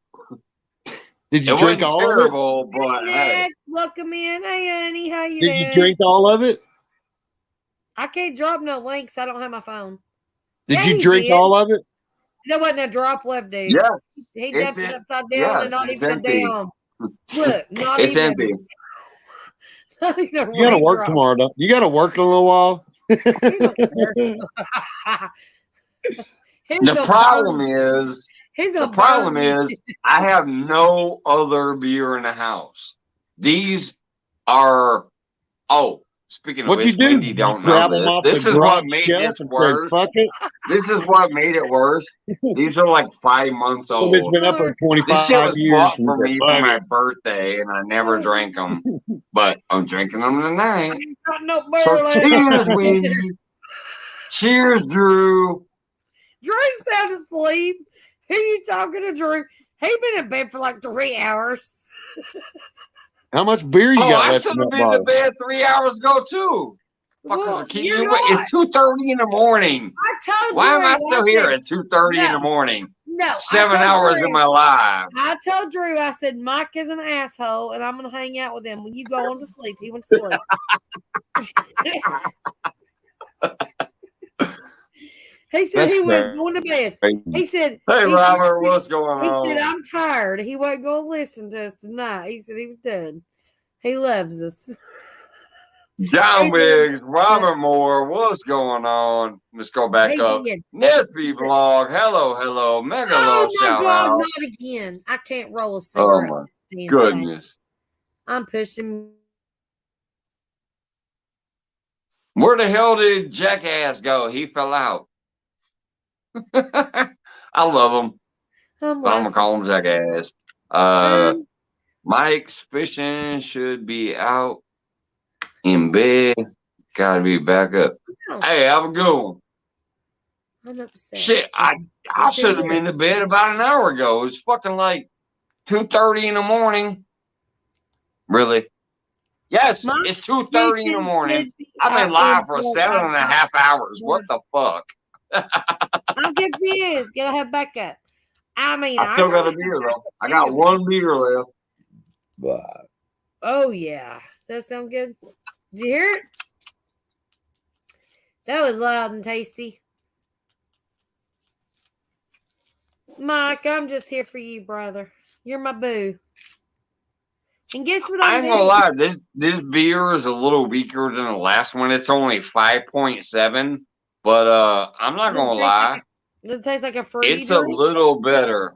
Speaker 3: Did you
Speaker 1: It
Speaker 3: drink
Speaker 1: wasn't
Speaker 3: all of it?
Speaker 1: terrible, but hey.
Speaker 8: Next, welcome in. Hey, honey, how you
Speaker 3: Did
Speaker 8: doing?
Speaker 3: you drink all of it?
Speaker 8: I can't drop no links. I don't have my phone.
Speaker 3: Did
Speaker 8: Yeah,
Speaker 3: you
Speaker 8: he
Speaker 3: drink
Speaker 8: did.
Speaker 3: all of it?
Speaker 8: There wasn't a drop left, dude.
Speaker 1: Yes.
Speaker 8: He
Speaker 1: It's
Speaker 8: dumped it
Speaker 1: in-
Speaker 8: upside down
Speaker 1: yes,
Speaker 8: and not
Speaker 1: it's
Speaker 8: even
Speaker 1: empty.
Speaker 8: down. Look, not
Speaker 1: It's
Speaker 8: even.
Speaker 1: empty.
Speaker 8: Not even a
Speaker 3: You gotta work
Speaker 8: raindrop.
Speaker 3: tomorrow. Don't you? Gotta work in a little while.
Speaker 8: He don't care. He's
Speaker 1: The
Speaker 8: gonna
Speaker 1: problem
Speaker 8: burn-
Speaker 1: is,
Speaker 8: he's
Speaker 1: the
Speaker 8: gonna
Speaker 1: problem
Speaker 8: burn
Speaker 1: is, I have no other beer in the house. These are, speaking of
Speaker 3: What you
Speaker 1: which,
Speaker 3: do?
Speaker 1: Wendy don't know
Speaker 3: Grab them
Speaker 1: this.
Speaker 3: off
Speaker 1: This
Speaker 3: the
Speaker 1: is what
Speaker 3: garage
Speaker 1: made
Speaker 3: shelf
Speaker 1: this
Speaker 3: and say,
Speaker 1: worse.
Speaker 3: "Fuck it."
Speaker 1: This is what made it worse. These are like 5 months
Speaker 3: So it's
Speaker 1: old.
Speaker 3: been up for
Speaker 1: This shit
Speaker 3: 25
Speaker 1: was
Speaker 3: years.
Speaker 1: bought
Speaker 3: and
Speaker 1: for
Speaker 3: said,
Speaker 1: me
Speaker 3: "Fuck
Speaker 1: for my
Speaker 3: it."
Speaker 1: birthday, and I never drank them. But I'm drinking them tonight.
Speaker 8: Got no
Speaker 1: So
Speaker 8: barrel
Speaker 1: cheers,
Speaker 8: in.
Speaker 1: Wendy. Cheers, Drew.
Speaker 8: Drew's sound asleep. Who you talking to, Drew? He been in bed for like 3 hours.
Speaker 10: How much beer you
Speaker 1: Oh,
Speaker 10: got
Speaker 1: I
Speaker 10: left
Speaker 1: should
Speaker 10: in
Speaker 1: have
Speaker 10: that
Speaker 1: been to
Speaker 10: bottle?
Speaker 1: bed 3 hours ago too. Fuckers
Speaker 8: Well,
Speaker 1: are keeping
Speaker 8: you're
Speaker 1: me awake.
Speaker 8: not.
Speaker 1: It's 2:30 in the morning.
Speaker 8: I told
Speaker 1: Why am I
Speaker 8: Drew.
Speaker 1: still
Speaker 8: I
Speaker 1: here
Speaker 8: said,
Speaker 1: at 2:30 in the
Speaker 8: no,
Speaker 1: morning?
Speaker 8: no. I
Speaker 1: 7
Speaker 8: told
Speaker 1: hours
Speaker 8: Drew.
Speaker 1: of my life.
Speaker 8: I told Drew. I said Mike is an asshole, and I'm gonna hang out with him when you go on to sleep. He went to sleep. He said
Speaker 10: That's
Speaker 8: he was
Speaker 10: crazy.
Speaker 8: going to bed. He said,
Speaker 1: Hey,
Speaker 8: he
Speaker 1: Robert,
Speaker 8: said,
Speaker 1: what's going
Speaker 8: he
Speaker 1: on?
Speaker 8: said, I'm tired. He wasn't going to listen to us tonight. He said he was done. He loves us.
Speaker 1: John
Speaker 8: He
Speaker 1: Biggs,
Speaker 8: did.
Speaker 1: Robert Moore, what's going on? Let's go back
Speaker 8: He
Speaker 1: up.
Speaker 8: did.
Speaker 1: Nesby vlog, hello, mega
Speaker 8: Oh
Speaker 1: love,
Speaker 8: my
Speaker 1: shout
Speaker 8: God,
Speaker 1: out.
Speaker 8: not again. I can't roll a
Speaker 1: Oh
Speaker 8: cigarette.
Speaker 1: my
Speaker 8: with this damn thing.
Speaker 1: goodness.
Speaker 8: I'm pushing.
Speaker 1: Where the hell did Jackass go? He fell out. I love him.
Speaker 8: I'm
Speaker 1: But I'm gonna
Speaker 8: laughing.
Speaker 1: call him Jackass. Mike's fishing should be out in bed. Gotta be back up.
Speaker 8: No,
Speaker 1: Hey, have a good one.
Speaker 8: I'm upset.
Speaker 1: Shit, I
Speaker 8: It's
Speaker 1: should have
Speaker 8: in
Speaker 1: been to bed about an hour ago. It's fucking like 2:30 in the morning. Really? Yes,
Speaker 8: My
Speaker 1: it's 2:30 in the
Speaker 8: fishing
Speaker 1: morning.
Speaker 8: should be
Speaker 1: I've been
Speaker 8: out
Speaker 1: live
Speaker 8: in
Speaker 1: for
Speaker 8: bed.
Speaker 1: 7.5 hours. What the fuck?
Speaker 8: I'm confused. Gotta have backup. I mean,
Speaker 1: I still got
Speaker 8: gotta
Speaker 1: a beer
Speaker 8: have
Speaker 1: though.
Speaker 8: backup
Speaker 1: I got
Speaker 8: too.
Speaker 1: one beer left.
Speaker 8: Oh yeah. Does that sound good? Did you hear it? That was loud and tasty. Mike, I'm just here for you, brother. You're my boo. And guess what
Speaker 1: I
Speaker 8: I'm
Speaker 1: ain't gonna
Speaker 8: doing?
Speaker 1: lie, this beer is a little weaker than the last one. It's only 5.7, but I'm not gonna lie,
Speaker 8: Does it taste like a fruity
Speaker 1: it's a
Speaker 8: drink?
Speaker 1: little better.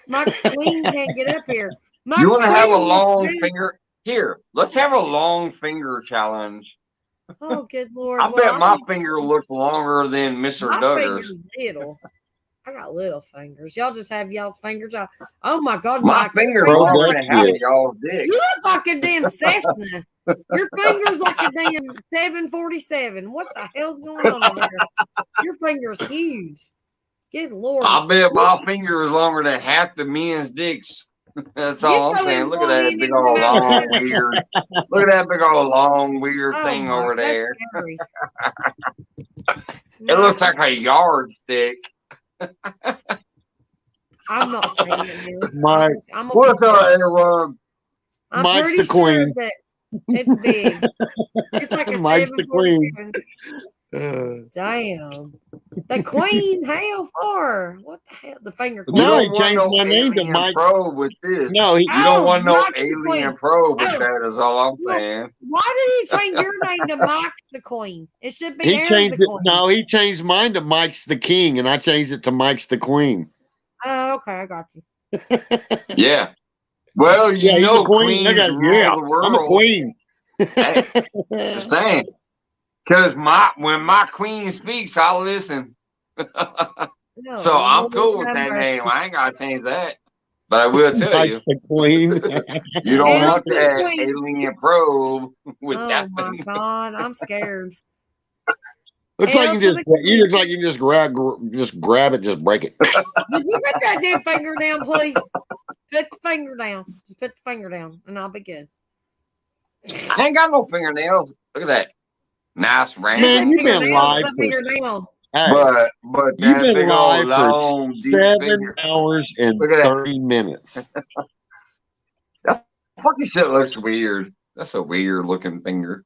Speaker 8: Mike's Queen can't get up here.
Speaker 1: You
Speaker 8: Mike's
Speaker 1: want to have a
Speaker 8: Queen wants
Speaker 1: long
Speaker 8: to do-
Speaker 1: finger? Here, let's have a long finger challenge.
Speaker 8: Oh, good Lord.
Speaker 1: I
Speaker 8: Well,
Speaker 1: bet my
Speaker 8: I'm-
Speaker 1: finger looks longer than Mr.
Speaker 8: my
Speaker 1: Duggar's.
Speaker 8: finger's little. I got little fingers. Y'all just have y'all's fingers out. Oh my God,
Speaker 1: My
Speaker 8: Mike. your
Speaker 1: finger's
Speaker 8: fingers
Speaker 1: longer
Speaker 8: like
Speaker 1: than
Speaker 8: a
Speaker 1: half of
Speaker 8: damn-
Speaker 1: y'all's dick.
Speaker 8: You look like a damn Cessna. Your finger's like a damn 747. What the hell's going on over there? Your finger's huge. Good Lord.
Speaker 1: I bet my finger is longer than half the men's dicks. That's all I'm saying. Look at that big old long weird. Look at that big old long weird thing over there. It looks like a yardstick.
Speaker 8: I'm not saying it is.
Speaker 10: Mike,
Speaker 1: what's up, everyone?
Speaker 8: I'm
Speaker 10: Mike's
Speaker 8: pretty
Speaker 10: the queen.
Speaker 8: sure that it's big. It's like a
Speaker 10: Mike's the queen.
Speaker 8: 747. Damn. The queen, how far? What the hell? The finger queen.
Speaker 1: You
Speaker 10: No, he
Speaker 1: don't want
Speaker 10: changed
Speaker 1: no
Speaker 10: my name to
Speaker 1: alien
Speaker 10: Mike.
Speaker 1: probe with this.
Speaker 10: No, he,
Speaker 1: You don't want no
Speaker 8: Mike the
Speaker 1: alien
Speaker 8: Queen.
Speaker 1: probe with that, is all I'm saying.
Speaker 8: Why did he change your name to Mike the Queen? It should be
Speaker 10: he
Speaker 8: Aaron's
Speaker 10: changed
Speaker 8: the
Speaker 10: it.
Speaker 8: Queen.
Speaker 10: No, he changed mine to Mike's the King, and I changed it to Mike's the Queen.
Speaker 8: Oh, okay, I got you.
Speaker 1: Yeah. Well, you
Speaker 10: Yeah, he's
Speaker 1: know,
Speaker 10: a queen.
Speaker 1: queens rule the world.
Speaker 10: I'm a queen.
Speaker 1: Hey, just saying. Because when my queen speaks, I'll listen.
Speaker 8: No,
Speaker 1: So I'm
Speaker 8: Lord
Speaker 1: cool with
Speaker 8: have
Speaker 1: that
Speaker 8: mercy.
Speaker 1: name. I ain't got to change that. But I will tell
Speaker 10: Mike's
Speaker 1: you,
Speaker 10: the Queen.
Speaker 1: you don't
Speaker 8: Aaron's
Speaker 1: want
Speaker 8: the
Speaker 1: that
Speaker 8: Queen.
Speaker 1: alien probe with
Speaker 8: Oh
Speaker 1: that
Speaker 8: my
Speaker 1: thing.
Speaker 8: God, I'm scared.
Speaker 10: Looks like
Speaker 8: Elsa the Queen.
Speaker 10: looks like you can just grab it, just break it.
Speaker 8: Would you put that damn finger down, please? Put the finger down. Just put the finger down, and I'll be good.
Speaker 1: I ain't got no fingernails. Look at that. Nice round.
Speaker 10: Man, you've been live
Speaker 8: Put the finger
Speaker 10: for
Speaker 8: down.
Speaker 10: hey,
Speaker 1: but
Speaker 10: you've
Speaker 1: that
Speaker 10: been
Speaker 1: big old
Speaker 10: live
Speaker 1: long
Speaker 10: for
Speaker 1: deep
Speaker 10: 7
Speaker 1: finger.
Speaker 10: hours and
Speaker 1: Look at that.
Speaker 10: 30 minutes.
Speaker 1: That fucking shit looks weird. That's a weird looking finger.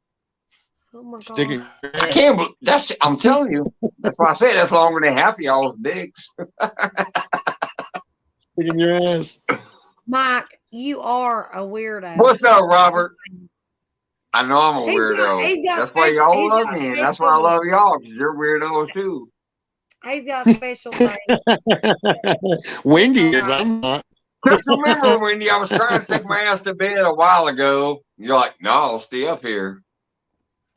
Speaker 8: Oh my
Speaker 10: Stick
Speaker 8: God.
Speaker 10: it.
Speaker 1: I can't believe that's. I'm telling you. That's why I say that's longer than half of y'all's dicks.
Speaker 10: Stick in your ass.
Speaker 8: Mike, you are a weirdo.
Speaker 1: What's up, Robert? I know I'm a
Speaker 8: He's
Speaker 1: weirdo.
Speaker 8: got
Speaker 1: That's why
Speaker 8: special-
Speaker 1: y'all
Speaker 8: he's
Speaker 1: love
Speaker 8: got
Speaker 1: me, and that's why I
Speaker 8: special-
Speaker 1: love y'all, because you're weirdos too.
Speaker 8: He's got a special thing.
Speaker 10: Wendy is. I'm not.
Speaker 1: Just remember, Wendy, I was trying to take my ass to bed a while ago. You're like, no, I'll stay up here.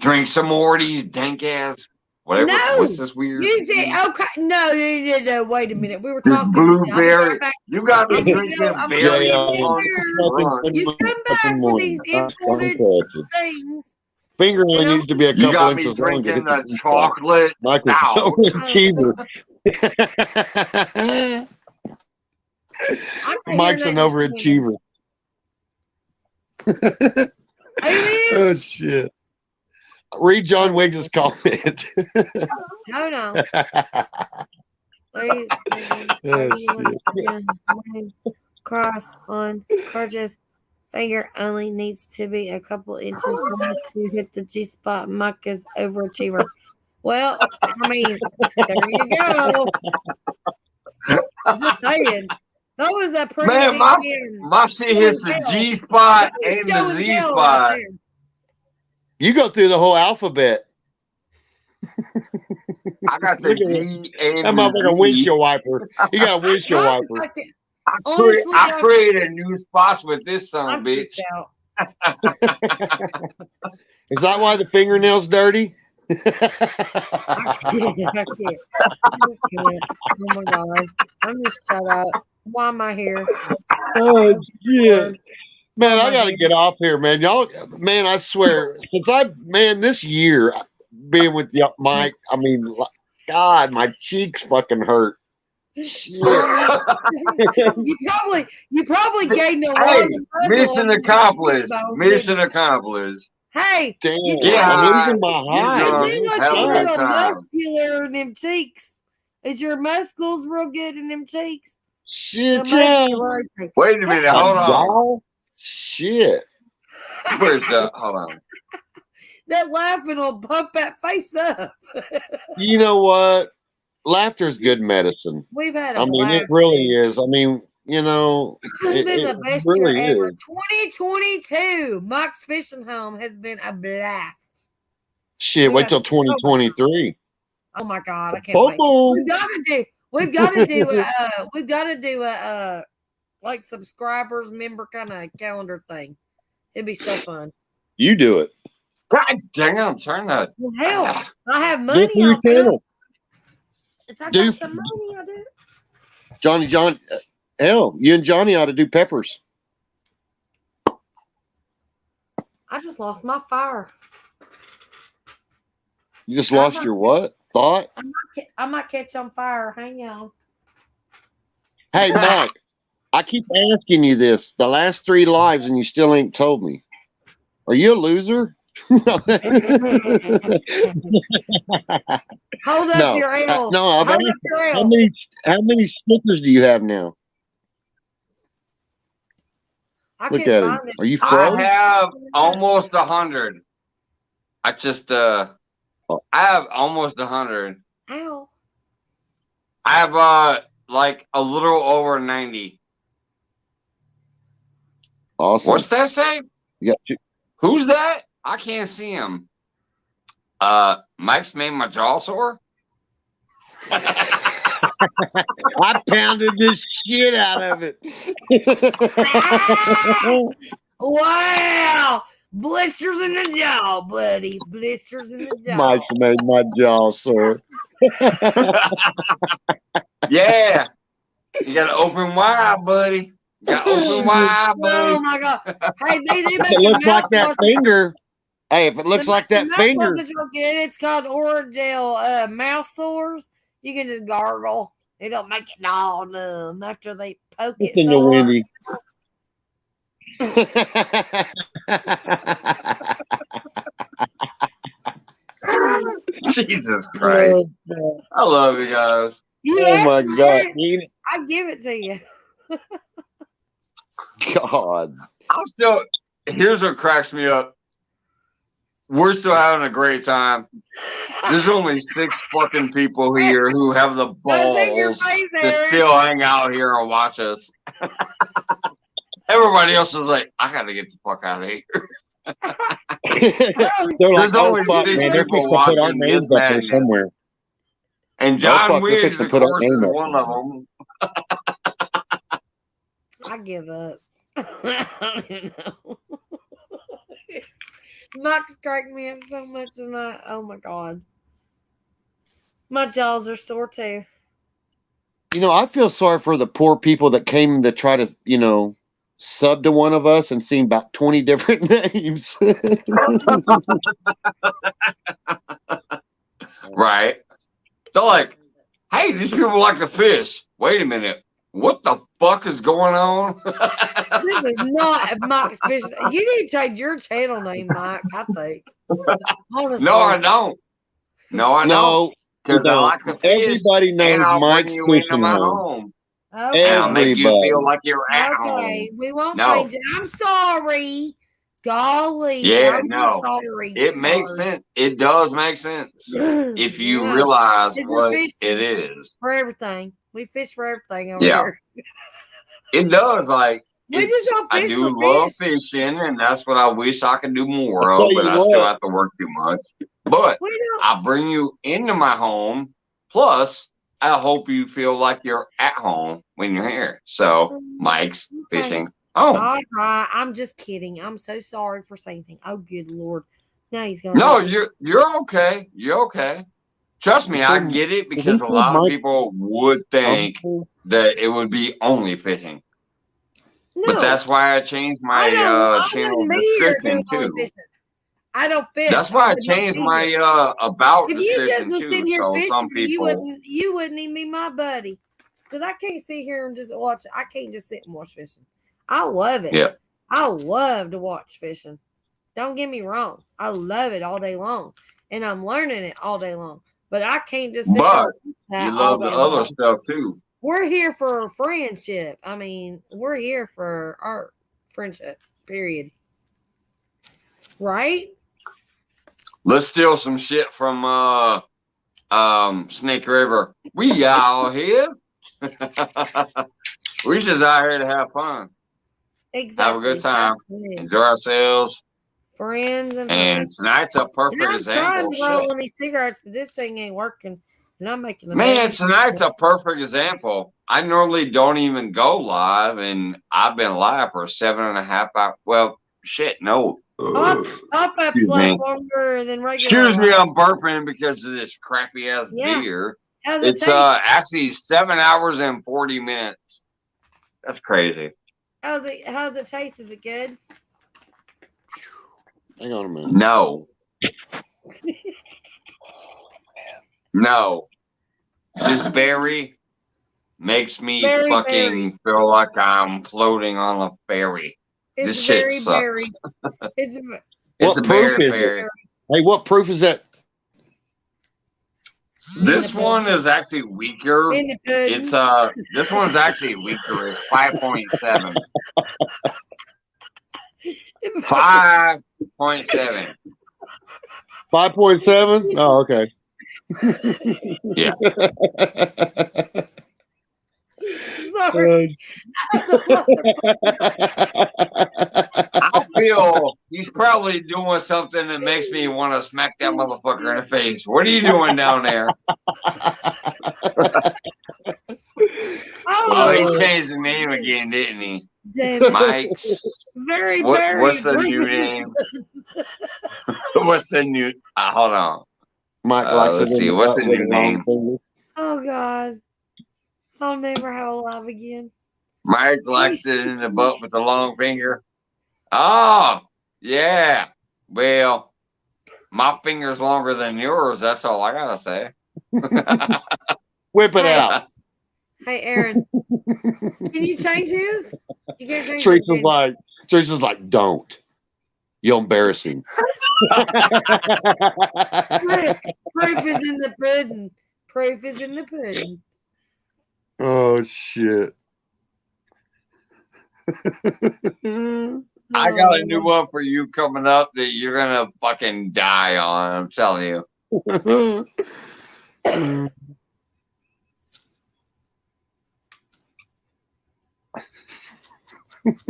Speaker 1: Drink some more of these dank ass, whatever.
Speaker 8: No,
Speaker 1: what's this weird?
Speaker 8: You said, okay. No. Wait a minute. We were
Speaker 1: This
Speaker 8: talking.
Speaker 1: blueberry. You got me
Speaker 8: I'm gonna
Speaker 1: drinking
Speaker 8: go- I'm
Speaker 1: berry
Speaker 8: gonna go
Speaker 1: on
Speaker 8: in there. You come back with these imported things.
Speaker 10: Fingerling needs to be a
Speaker 1: You
Speaker 10: couple
Speaker 1: got me
Speaker 10: inches long.
Speaker 1: drinking a chocolate
Speaker 10: Michael's
Speaker 1: stout.
Speaker 10: achiever.
Speaker 8: I can't
Speaker 10: Mike's
Speaker 8: hear
Speaker 10: an
Speaker 8: nothing you're
Speaker 10: overachiever.
Speaker 8: saying. Who is?
Speaker 10: Oh shit! Read John Wiggs' comment.
Speaker 8: Hold on.
Speaker 10: Oh shit!
Speaker 8: Cross on Carter's finger only needs to be a couple inches long to hit the G spot. Mike is overachiever. Well, I mean, there you go. Just saying. That was a pretty
Speaker 1: Man,
Speaker 8: big
Speaker 1: my shit hits the G spot and the Z spot.
Speaker 10: You go through the whole alphabet.
Speaker 1: I got the G and
Speaker 10: That motherfucker
Speaker 1: the Z.
Speaker 10: windshield wiper. You got a windshield wiper.
Speaker 1: I created new spots with this son of a bitch.
Speaker 10: Is that why the fingernail's dirty?
Speaker 8: I can't. I just can't. Oh my god. I'm just shut up. Why am I here?
Speaker 10: Oh shit. Man, I gotta get off here, man. Y'all, man, I swear, this year being with you, Mike, I mean, God, my cheeks fucking hurt.
Speaker 8: You probably gained a lot
Speaker 1: Hey,
Speaker 8: of muscle.
Speaker 1: mission accomplished. Mission accomplished.
Speaker 8: Hey,
Speaker 10: damn,
Speaker 1: yeah,
Speaker 10: I'm losing my high.
Speaker 8: you look a little muscular in them cheeks. Is your muscles real good in them cheeks?
Speaker 10: Shit, yeah.
Speaker 1: Wait a minute, hold on.
Speaker 10: Shit.
Speaker 1: Where's the? Hold on.
Speaker 8: That laughing will bump that face up.
Speaker 10: You know what? Laughter is good medicine.
Speaker 8: We've had a
Speaker 10: I mean,
Speaker 8: blast,
Speaker 10: it really is. I mean, you know,
Speaker 8: it's been the best
Speaker 10: really
Speaker 8: year ever.
Speaker 10: is.
Speaker 8: 2022, Mike's Fishing Home has been a blast.
Speaker 10: Shit, wait till 2023.
Speaker 8: Oh my god, I can't wait. We've got to do a like subscribers member kind of calendar thing. It'd be so fun.
Speaker 10: You do it.
Speaker 1: God dang it, I'm trying to.
Speaker 8: Well, hell, I have money.
Speaker 10: Do it for your channel.
Speaker 8: If I got some money, I'll do it.
Speaker 10: John, hell, you and Johnny ought to do peppers.
Speaker 8: I just lost my fire.
Speaker 10: You just lost your what? Thought?
Speaker 8: I might catch on fire. Hang on.
Speaker 10: Hey, Mike, I keep asking you this the last 3 lives and you still ain't told me. Are you a loser?
Speaker 8: Hold up your L.
Speaker 10: No, I've
Speaker 8: Hold
Speaker 10: asked,
Speaker 8: up your L.
Speaker 10: how many stickers do you have now? Look at him. Are you froze?
Speaker 1: I have almost 100. I have almost 100.
Speaker 8: Ow.
Speaker 1: I have like a little over 90.
Speaker 10: Awesome.
Speaker 1: What's that say?
Speaker 10: You got
Speaker 1: Who's that? I can't see him. Mike's made my jaw sore.
Speaker 10: I pounded this shit out of it.
Speaker 8: Wow. Blisters in the jaw, buddy. Blisters in the jaw.
Speaker 10: Mike's made my jaw sore.
Speaker 1: Yeah. You got to open wide, buddy. You got to open wide, buddy.
Speaker 8: Oh, my God. Hey, they
Speaker 10: If
Speaker 8: make
Speaker 10: it looks like
Speaker 8: mouthwash.
Speaker 10: that finger. Hey, if it looks like that finger.
Speaker 8: It's called Oragel mouth sores. You can just gargle. It'll make it all numb after they poke it.
Speaker 10: It's in the windy.
Speaker 1: Jesus Christ. I love you guys.
Speaker 10: Oh my God.
Speaker 8: I give it to you.
Speaker 10: God.
Speaker 1: Here's what cracks me up. We're still having a great time. There's only 6 fucking people here who have the balls to still hang out here and watch us. Everybody else is like, I gotta get the fuck out of here.
Speaker 10: There's only 6 people watching this madness. Somewhere.
Speaker 1: And John Wiggs, of course, is one of them.
Speaker 8: I give up. I don't even know. Mike's cracked me up so much tonight. Oh my God. My jaws are sore too.
Speaker 3: You know, I feel sorry for the poor people that came to try to, you know, sub to one of us and seen about 20 different names.
Speaker 1: Right. They're like, hey, these people like to fish. Wait a minute. What the fuck is going on?
Speaker 8: This is not Mike's Fishing. You need to change your channel name, Mike. I think. Honestly.
Speaker 1: No, I don't. No, I don't.
Speaker 10: No,
Speaker 1: Because I like to fish.
Speaker 10: everybody knows
Speaker 1: And I'll bring
Speaker 10: Mike's
Speaker 1: you into
Speaker 10: fishing
Speaker 1: my
Speaker 10: home.
Speaker 1: home.
Speaker 8: Okay.
Speaker 1: And I'll make you
Speaker 10: Everybody.
Speaker 1: feel like you're at home.
Speaker 8: Okay, we won't
Speaker 1: No.
Speaker 8: change it. I'm sorry. Golly.
Speaker 1: Yeah,
Speaker 8: I'm
Speaker 1: no.
Speaker 8: sorry.
Speaker 1: It makes sense. It does make sense if you
Speaker 8: Yeah.
Speaker 1: realize
Speaker 8: It's
Speaker 1: what
Speaker 8: fishing
Speaker 1: it is.
Speaker 8: for everything. We fish for everything over
Speaker 1: Yeah.
Speaker 8: here.
Speaker 1: It does. Like,
Speaker 8: We just don't
Speaker 1: I
Speaker 8: fish
Speaker 1: do
Speaker 8: for
Speaker 1: love
Speaker 8: fish.
Speaker 1: fishing, and that's what I wish I could do more
Speaker 10: I'll
Speaker 1: of,
Speaker 10: tell
Speaker 1: but
Speaker 10: you
Speaker 1: I still
Speaker 10: what.
Speaker 1: have to work too much. But
Speaker 8: We don't.
Speaker 1: I bring you into my home. Plus, I hope you feel like you're at home when you're here. So, Mike's
Speaker 8: Okay.
Speaker 1: Fishing Home.
Speaker 8: All right. I'm just kidding. I'm so sorry for saying things. Oh, good Lord. Now he's going to.
Speaker 1: No, you're okay. You're okay. Trust me, I get it because a lot of people would think that it would be only fishing.
Speaker 8: No.
Speaker 1: But that's why I changed my channel description too.
Speaker 8: I don't fish.
Speaker 1: That's why I changed my about
Speaker 8: If you just
Speaker 1: description
Speaker 8: was
Speaker 1: too.
Speaker 8: sitting here
Speaker 1: So
Speaker 8: fishing,
Speaker 1: some people,
Speaker 8: you wouldn't even be my buddy. Because I can't sit here and just watch. I can't just sit and watch fishing. I love it.
Speaker 1: Yeah.
Speaker 8: I love to watch fishing. Don't get me wrong. I love it all day long. And I'm learning it all day long. But I can't just sit there
Speaker 1: but
Speaker 8: and watch that
Speaker 1: you
Speaker 8: all
Speaker 1: love the
Speaker 8: day
Speaker 1: other
Speaker 8: long.
Speaker 1: stuff too.
Speaker 8: We're here for friendship. I mean, we're here for our friendship, period. Right?
Speaker 1: Let's steal some shit from Snake River. We out here. We just out here to have fun.
Speaker 8: Exactly.
Speaker 1: Have a good time. Enjoy ourselves.
Speaker 8: Friends
Speaker 1: and tonight's a perfect
Speaker 8: I'm
Speaker 1: example.
Speaker 8: trying to roll these cigarettes, but this thing ain't working. And I'm making a
Speaker 1: Man, tonight's a perfect example. I normally don't even go live, and I've been live for 7.5 hours. Well, shit, no.
Speaker 8: Up lasts longer than regular.
Speaker 1: Excuse me, I'm burping because of this crappy ass beer.
Speaker 8: How's it
Speaker 1: It's
Speaker 8: taste?
Speaker 1: actually 7 hours and 40 minutes. That's crazy.
Speaker 8: How's it taste? Is it good?
Speaker 10: Hang on a minute.
Speaker 1: No. No. This berry makes me fucking feel like I'm floating on a ferry.
Speaker 8: It's
Speaker 1: this shit sucks.
Speaker 8: Berry. It's
Speaker 10: what proof is it? Hey, what proof is that?
Speaker 1: This one is actually weaker. It's this one's actually weaker. It's 5.7. 5.7.
Speaker 10: 5.7? Oh, okay.
Speaker 1: Yeah.
Speaker 8: Sorry.
Speaker 1: I feel he's probably doing something that makes me want to smack that motherfucker in the face. What are you doing down there? Oh, he changed the name again, didn't he?
Speaker 8: Damn.
Speaker 1: Mike's. What's the new name? What's the new? Hold on.
Speaker 10: Mike
Speaker 1: let's see. What's the new name?
Speaker 8: Oh God. I'll never have a live again.
Speaker 1: Mike likes it in the butt with the long finger. Oh, yeah. Well, my finger's longer than yours. That's all I gotta say.
Speaker 10: Whip it out.
Speaker 8: Hey, Aaron. Can you change his? You can't change
Speaker 10: Teresa's like, don't. You'll embarrass him.
Speaker 8: Proof is in the pudding. Proof is in the pudding.
Speaker 10: Oh shit.
Speaker 1: I got a new one for you coming up that you're gonna fucking die on. I'm telling you.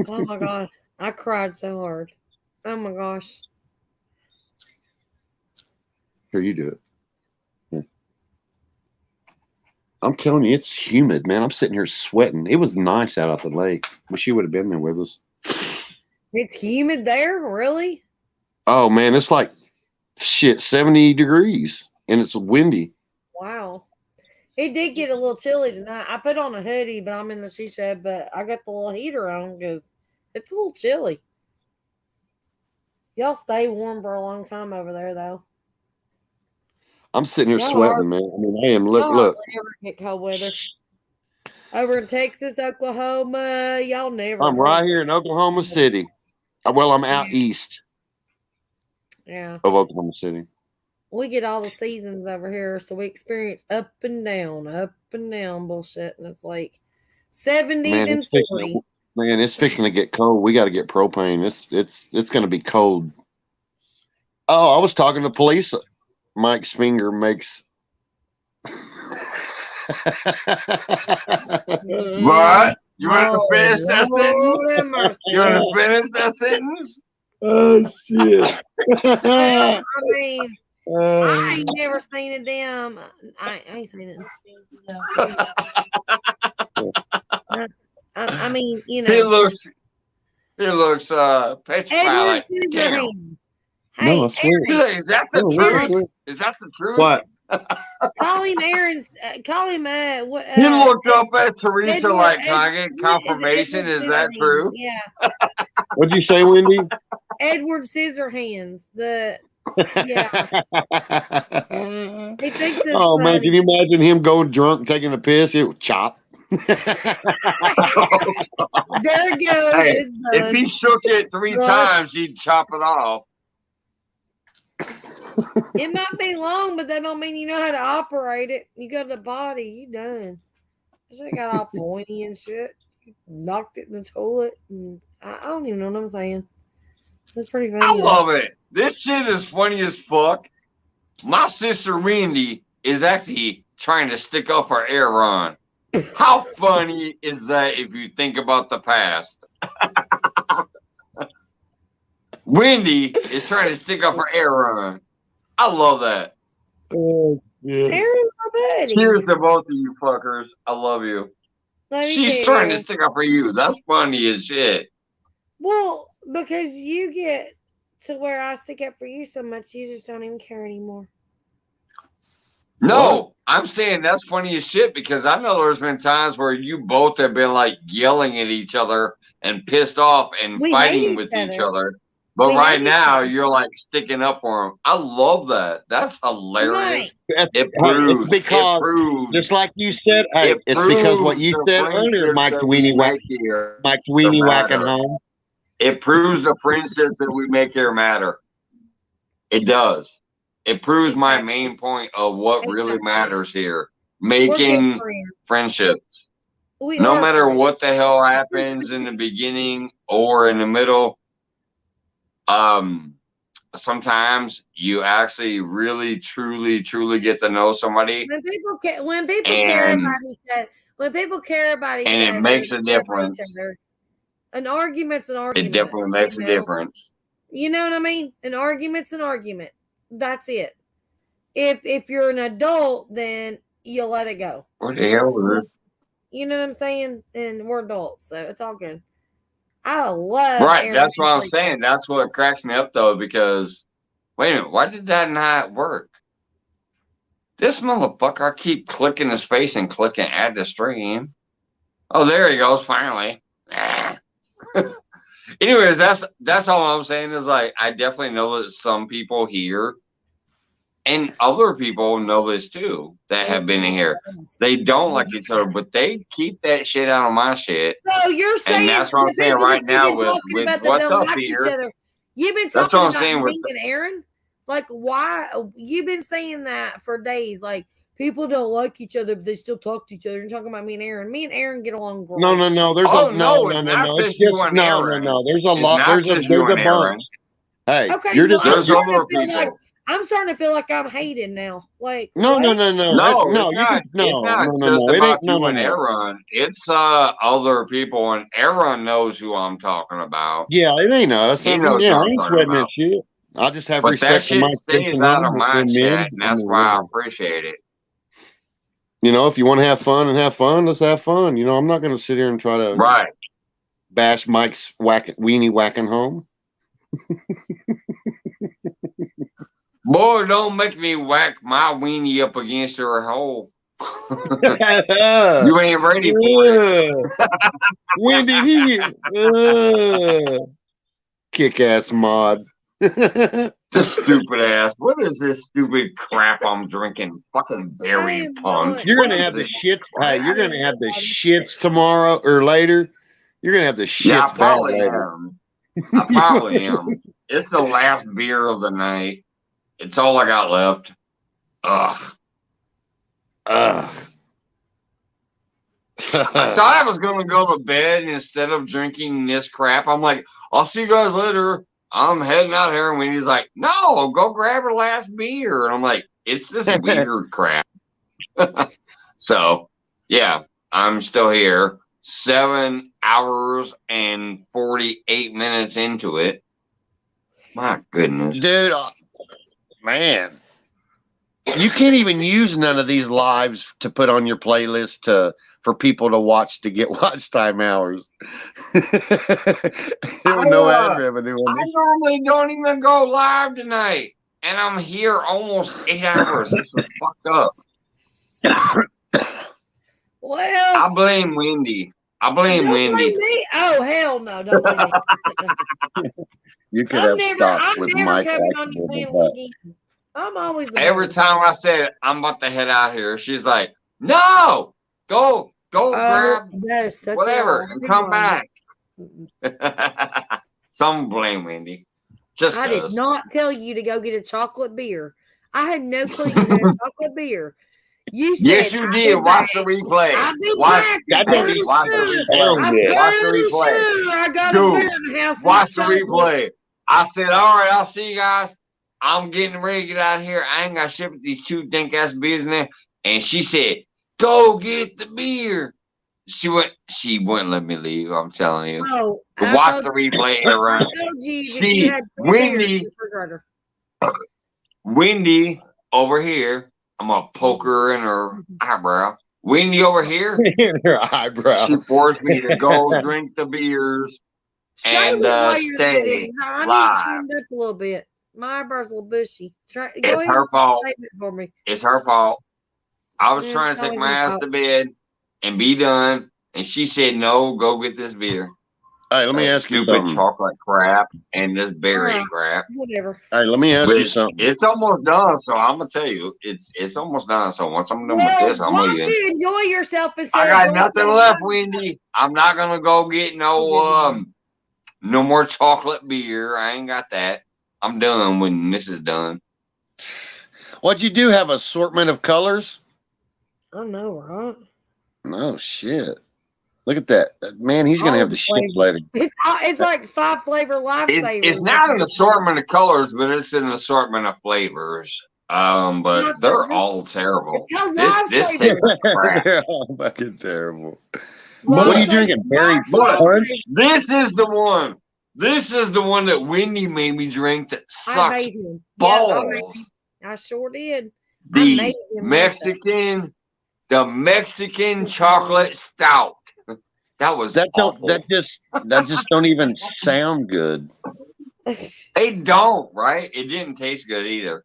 Speaker 8: Oh my God. I cried so hard. Oh my gosh.
Speaker 10: Here, you do it. Here. I'm telling you, it's humid, man. I'm sitting here sweating. It was nice out at the lake. Wish you would have been there with us.
Speaker 8: It's humid there? Really?
Speaker 10: Oh, man. It's like, shit, 70 degrees. And it's windy.
Speaker 8: Wow. It did get a little chilly tonight. I put on a hoodie, but I'm in the she shed, but I got the little heater on because it's a little chilly. Y'all stay warm for a long time over there, though.
Speaker 10: I'm sitting here sweating, man. I mean, I am. Look.
Speaker 8: Never get cold weather. Over in Texas, Oklahoma, y'all never.
Speaker 10: I'm right here in Oklahoma City. Well, I'm out east
Speaker 8: Yeah.
Speaker 10: of Oklahoma City.
Speaker 8: We get all the seasons over here, so we experience up and down bullshit, and it's like 70s and 40.
Speaker 10: Man, it's fixing to get cold. We got to get propane. It's going to be cold. Oh, I was talking to police. Mike's finger makes.
Speaker 1: What? You want to finish that sentence? You want to finish that sentence?
Speaker 10: Oh shit!
Speaker 8: Well, I mean, I ain't never seen a damn. I ain't seen it. I mean, you know.
Speaker 1: He looks petrified.
Speaker 8: Edward
Speaker 1: Like, damn.
Speaker 8: Scissorhands.
Speaker 10: No,
Speaker 8: Hey,
Speaker 10: I swear.
Speaker 8: Aaron,
Speaker 1: Is that the truth? Is that the truth?
Speaker 10: What?
Speaker 8: call him Aaron's. Call him. What?
Speaker 1: He looked up at Teresa
Speaker 8: Edward-
Speaker 1: like, can I get confirmation?
Speaker 8: Edward
Speaker 1: Is that
Speaker 8: Scissorhands.
Speaker 1: true?
Speaker 8: Yeah,
Speaker 10: What'd you say, Wendy?
Speaker 8: Edward Scissorhands. Yeah. He thinks it's
Speaker 10: Oh man,
Speaker 8: funny.
Speaker 10: can you imagine him going drunk and taking a piss? It would chop.
Speaker 8: There it goes.
Speaker 1: Hey,
Speaker 8: It's
Speaker 1: if
Speaker 8: done.
Speaker 1: he shook it 3
Speaker 8: Well,
Speaker 1: times, he'd chop it off.
Speaker 8: It might be long, but that don't mean you know how to operate it. You got the body, you done. This shit got all pointy and shit. You knocked it in the toilet. And I don't even know what I'm saying. That's pretty funny.
Speaker 1: I love it. This shit is funny as fuck. My sister Wendy is actually trying to stick up for Aaron. How funny is that if you think about the past? Wendy is trying to stick up for Aaron. I love that.
Speaker 10: Oh, yeah.
Speaker 8: Aaron's my buddy.
Speaker 1: Cheers to both of you fuckers. I love you.
Speaker 8: Let me
Speaker 1: She's
Speaker 8: tell
Speaker 1: trying
Speaker 8: you.
Speaker 1: to stick up for you. That's funny as shit.
Speaker 8: Well, because you get to where I stick up for you so much, you just don't even care anymore.
Speaker 1: No, I'm saying that's funny as shit because I know there's been times where you both have been like yelling at each other and pissed off and
Speaker 8: We hate
Speaker 1: fighting
Speaker 8: each
Speaker 1: with
Speaker 8: other.
Speaker 1: each other. But
Speaker 8: We
Speaker 1: right
Speaker 8: hate each
Speaker 1: now,
Speaker 8: other.
Speaker 1: you're like sticking up for him. I love that. That's hilarious.
Speaker 10: That's-
Speaker 1: It
Speaker 10: hey,
Speaker 1: proves.
Speaker 10: it's because,
Speaker 1: it proves.
Speaker 10: just like you said, hey,
Speaker 1: It
Speaker 10: it's because what
Speaker 1: proves
Speaker 10: you
Speaker 1: the
Speaker 10: said earlier,
Speaker 1: friendships
Speaker 10: Mike's
Speaker 1: that we
Speaker 10: weenie whack,
Speaker 1: make here
Speaker 10: Mike's weenie whacking
Speaker 1: matter.
Speaker 10: home.
Speaker 1: It proves the friendships that we make here matter. It does. It proves my main point of what really matters here.
Speaker 8: We're good
Speaker 1: Making
Speaker 8: friends.
Speaker 1: friendships.
Speaker 8: We
Speaker 1: No
Speaker 8: are
Speaker 1: matter
Speaker 8: friends.
Speaker 1: what the hell happens in the beginning or in the middle, sometimes you actually really, truly get to know somebody,
Speaker 8: When people care about each other, when people care about each
Speaker 1: and
Speaker 8: other,
Speaker 1: it makes a
Speaker 8: and care about each
Speaker 1: difference.
Speaker 8: other, an argument's an
Speaker 1: It
Speaker 8: argument.
Speaker 1: definitely makes a difference.
Speaker 8: You know what I mean? An argument's an argument. That's it. If you're an adult, then you'll let it go.
Speaker 1: What the hell is this?
Speaker 8: You know what I'm saying? And we're adults, so it's all good. I love
Speaker 1: Right,
Speaker 8: Aaron
Speaker 1: that's what I'm
Speaker 8: Freak.
Speaker 1: saying. That's what cracks me up though, because wait a minute, why did that not work? This motherfucker, I keep clicking his face and clicking add to stream. Oh, there he goes, finally. Anyways, that's all I'm saying is like I definitely know that some people here and other people know this too that have been in here. They don't like each other, but they keep that shit out of my shit.
Speaker 8: So you're saying,
Speaker 1: And that's what I'm
Speaker 8: the
Speaker 1: saying
Speaker 8: people
Speaker 1: right
Speaker 8: that
Speaker 1: now
Speaker 8: you've been
Speaker 1: with
Speaker 8: talking about that
Speaker 1: what's
Speaker 8: don't
Speaker 1: up
Speaker 8: like
Speaker 1: here.
Speaker 8: each other. You've been
Speaker 1: That's
Speaker 8: talking
Speaker 1: what I'm
Speaker 8: about
Speaker 1: saying with
Speaker 8: me and Aaron. Like, why? You've been saying that for days. Like, people don't like each other, but they still talk to each other. You're talking about me and Aaron. Me and Aaron get along great.
Speaker 10: No. There's
Speaker 1: Oh,
Speaker 10: a
Speaker 1: no,
Speaker 10: no.
Speaker 1: it's not
Speaker 10: It's
Speaker 1: just you
Speaker 10: just
Speaker 1: and
Speaker 10: no.
Speaker 1: Aaron.
Speaker 10: There's a
Speaker 1: It's
Speaker 10: lot.
Speaker 1: not
Speaker 10: There's
Speaker 1: just
Speaker 10: a
Speaker 1: you and Aaron.
Speaker 10: bunch. Hey,
Speaker 8: Okay,
Speaker 10: you're
Speaker 8: well,
Speaker 1: There's
Speaker 8: I'm starting
Speaker 1: other
Speaker 8: to feel like
Speaker 1: people.
Speaker 8: I'm starting to feel like I'm hated now. Like,
Speaker 10: no.
Speaker 8: what?
Speaker 1: No,
Speaker 10: You
Speaker 1: it's
Speaker 10: can
Speaker 1: not
Speaker 10: no.
Speaker 1: just
Speaker 10: It
Speaker 1: about
Speaker 10: ain't
Speaker 1: you and Aaron. It's other people, and Aaron knows who I'm talking about.
Speaker 10: Yeah, it ain't us.
Speaker 1: He
Speaker 10: I mean,
Speaker 1: knows
Speaker 10: yeah,
Speaker 1: who
Speaker 10: I
Speaker 1: I'm
Speaker 10: ain't
Speaker 1: talking
Speaker 10: sweating
Speaker 1: about.
Speaker 10: that shit. I just have
Speaker 1: But that
Speaker 10: respect for
Speaker 1: shit
Speaker 10: my
Speaker 1: stays
Speaker 10: person
Speaker 1: out of my
Speaker 10: and
Speaker 1: chat,
Speaker 10: men.
Speaker 1: and that's why I appreciate it.
Speaker 10: You know, if you want to have fun, let's have fun. You know, I'm not going to sit here and try to
Speaker 1: Right.
Speaker 10: bash Mike's weenie whacking home.
Speaker 1: Boy, don't make me whack my weenie up against her hole. You ain't ready for it.
Speaker 10: Wendy, kick ass mod.
Speaker 1: This stupid ass. What is this stupid crap I'm drinking? Fucking berry punch.
Speaker 10: You're
Speaker 1: What
Speaker 10: gonna
Speaker 1: is
Speaker 10: have the
Speaker 1: this
Speaker 10: shits. Hey,
Speaker 1: crap?
Speaker 10: you're gonna have the shits tomorrow or later. You're gonna have the shits
Speaker 1: Yeah, I
Speaker 10: bad
Speaker 1: probably
Speaker 10: later.
Speaker 1: am. I probably am. It's the last beer of the night. It's all I got left. Ugh.
Speaker 10: Ugh.
Speaker 1: I thought I was gonna go to bed instead of drinking this crap. I'm like, I'll see you guys later. I'm heading out here, and Wendy's like, no, go grab her last beer. And I'm like, it's this weird crap. So, yeah, I'm still here. 7 hours and 48 minutes into it. My goodness.
Speaker 10: Dude, man. You can't even use none of these lives to put on your playlist for people to watch to get watch time hours. There was no ad revenue on
Speaker 1: I
Speaker 10: this.
Speaker 1: normally don't even go live tonight, and I'm here almost 8 hours. This is fucked up.
Speaker 8: Well,
Speaker 1: I blame Wendy. I blame
Speaker 8: don't
Speaker 1: Wendy.
Speaker 8: blame me. Oh hell no! Don't blame me.
Speaker 10: You could
Speaker 8: I'm
Speaker 10: have
Speaker 8: never.
Speaker 10: stopped
Speaker 8: I'm
Speaker 10: with
Speaker 8: never
Speaker 10: Mike.
Speaker 8: coming on your panel again. I'm always the
Speaker 1: Every
Speaker 8: best.
Speaker 1: time I said I'm about to head out here, she's like, "No, go grab
Speaker 8: that is such
Speaker 1: whatever
Speaker 8: a lie.
Speaker 1: and
Speaker 8: Big
Speaker 1: come
Speaker 8: lie.
Speaker 1: back." Some blame Wendy. Just
Speaker 8: I did
Speaker 1: us.
Speaker 8: not tell you to go get a chocolate beer. I had no clue you had a chocolate beer. You said,
Speaker 1: Yes, you did. Watch the replay.
Speaker 8: I'll be
Speaker 1: Watch,
Speaker 8: back.
Speaker 10: That
Speaker 8: I'm
Speaker 10: don't
Speaker 8: pretty
Speaker 10: even
Speaker 1: watch the
Speaker 8: sure.
Speaker 1: replay.
Speaker 8: I'm
Speaker 10: good.
Speaker 1: Watch the
Speaker 8: pretty
Speaker 1: replay.
Speaker 8: sure I got
Speaker 1: Dude,
Speaker 8: a beer in the house. and
Speaker 1: Watch
Speaker 8: it's
Speaker 1: the
Speaker 8: chocolate.
Speaker 1: replay. I said, all right, I'll see you guys. I'm getting ready to get out of here. I ain't got to ship these two dink ass beers in there. And she said, go get the beer. She wouldn't let me leave. I'm telling you.
Speaker 8: Oh,
Speaker 1: But watch the replay, Aaron.
Speaker 8: I told you that you had two beers in the refrigerator.
Speaker 1: Wendy over here. I'm gonna poke her in her eyebrow. Wendy over here.
Speaker 10: Her eyebrow.
Speaker 1: She forced me to go drink the beers and stay
Speaker 8: I need to
Speaker 1: live.
Speaker 8: stand up a little bit. My eyebrow's a little bushy. Go
Speaker 1: It's
Speaker 8: ahead
Speaker 1: her
Speaker 8: and
Speaker 1: fault.
Speaker 8: save it for me.
Speaker 1: It's her fault. I was
Speaker 8: Yeah,
Speaker 1: trying
Speaker 8: it's
Speaker 1: to take
Speaker 8: always
Speaker 1: my
Speaker 8: your
Speaker 1: ass
Speaker 8: fault.
Speaker 1: to bed and be done, and she said, "No, go get this beer."
Speaker 10: Hey, let me
Speaker 1: That
Speaker 10: ask you
Speaker 1: stupid
Speaker 10: something.
Speaker 1: chocolate crap and this berry
Speaker 8: Alright.
Speaker 1: crap.
Speaker 8: Whatever.
Speaker 10: Hey, let me ask
Speaker 1: But
Speaker 10: you something.
Speaker 1: it's almost done, so I'm gonna tell you, it's almost done. So once I'm done with
Speaker 8: Well,
Speaker 1: this, I'm
Speaker 8: why don't
Speaker 1: leaving.
Speaker 8: you enjoy yourself
Speaker 1: I
Speaker 8: instead
Speaker 1: got
Speaker 8: of
Speaker 1: nothing
Speaker 8: drinking
Speaker 1: left,
Speaker 8: wine?
Speaker 1: Wendy. I'm not gonna go get no more chocolate beer. I ain't got that. I'm done when this is done.
Speaker 10: What you do have assortment of colors?
Speaker 8: I know, right?
Speaker 10: No shit. Look at that. Man, he's gonna
Speaker 8: All
Speaker 10: have
Speaker 8: the
Speaker 10: the shits
Speaker 8: flavors.
Speaker 10: later.
Speaker 8: It's like 5 flavor lifesavers.
Speaker 1: It's not an assortment of colors, but it's an assortment of flavors. But they're all terrible. This tastes like crap.
Speaker 10: They're all fucking terrible.
Speaker 8: Well,
Speaker 10: What are you
Speaker 8: it's like
Speaker 10: drinking? Berry
Speaker 8: lifesavers.
Speaker 10: punch?
Speaker 1: This is the one. This is the one that Wendy made me drink that
Speaker 8: I
Speaker 1: sucks
Speaker 8: made him.
Speaker 1: balls.
Speaker 8: Yeah, I sure did. I made
Speaker 1: The
Speaker 8: him
Speaker 1: Mexican chocolate stout. That was awful.
Speaker 10: That just don't even sound good.
Speaker 1: They don't, right? It didn't taste good either.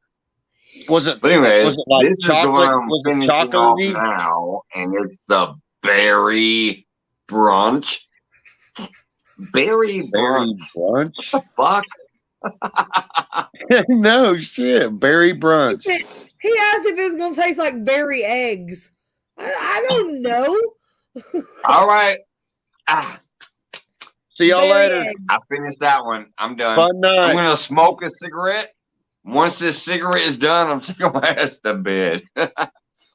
Speaker 10: Was it?
Speaker 1: But anyways,
Speaker 10: Was it like
Speaker 1: this is the one
Speaker 10: chocolate?
Speaker 1: I'm
Speaker 10: Was it
Speaker 1: finishing off
Speaker 10: chocolatey?
Speaker 1: now, and it's the berry brunch. Berry brunch.
Speaker 10: Brunch?
Speaker 1: Fuck.
Speaker 10: No shit. Berry brunch.
Speaker 8: He asked if it was going to taste like berry eggs. I don't know.
Speaker 1: All right.
Speaker 10: See y'all
Speaker 8: Berry
Speaker 10: later.
Speaker 8: eggs.
Speaker 1: I finished that one. I'm done.
Speaker 10: Fun night.
Speaker 1: I'm gonna smoke a cigarette. Once this cigarette is done, I'm taking my ass to bed.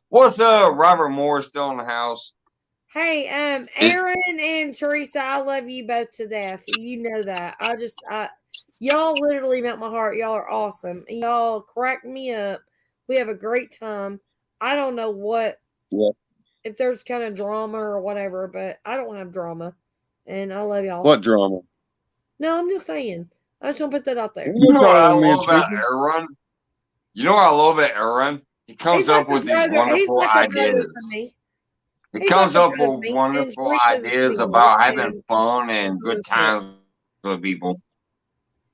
Speaker 1: What's up? Robert Moore still in the house.
Speaker 8: Hey, Aaron and Teresa, I love you both to death. You know that. Y'all literally melt my heart. Y'all are awesome. And y'all crack me up. We have a great time. I don't know if there's kind of drama or whatever, but I don't have drama. And I love y'all.
Speaker 10: What drama?
Speaker 8: No, I'm just saying. I just want to put that out there.
Speaker 1: You know what I love about Aaron? You know what I love about Aaron? He comes up with these wonderful ideas. He comes up with wonderful ideas about having fun and good times with people.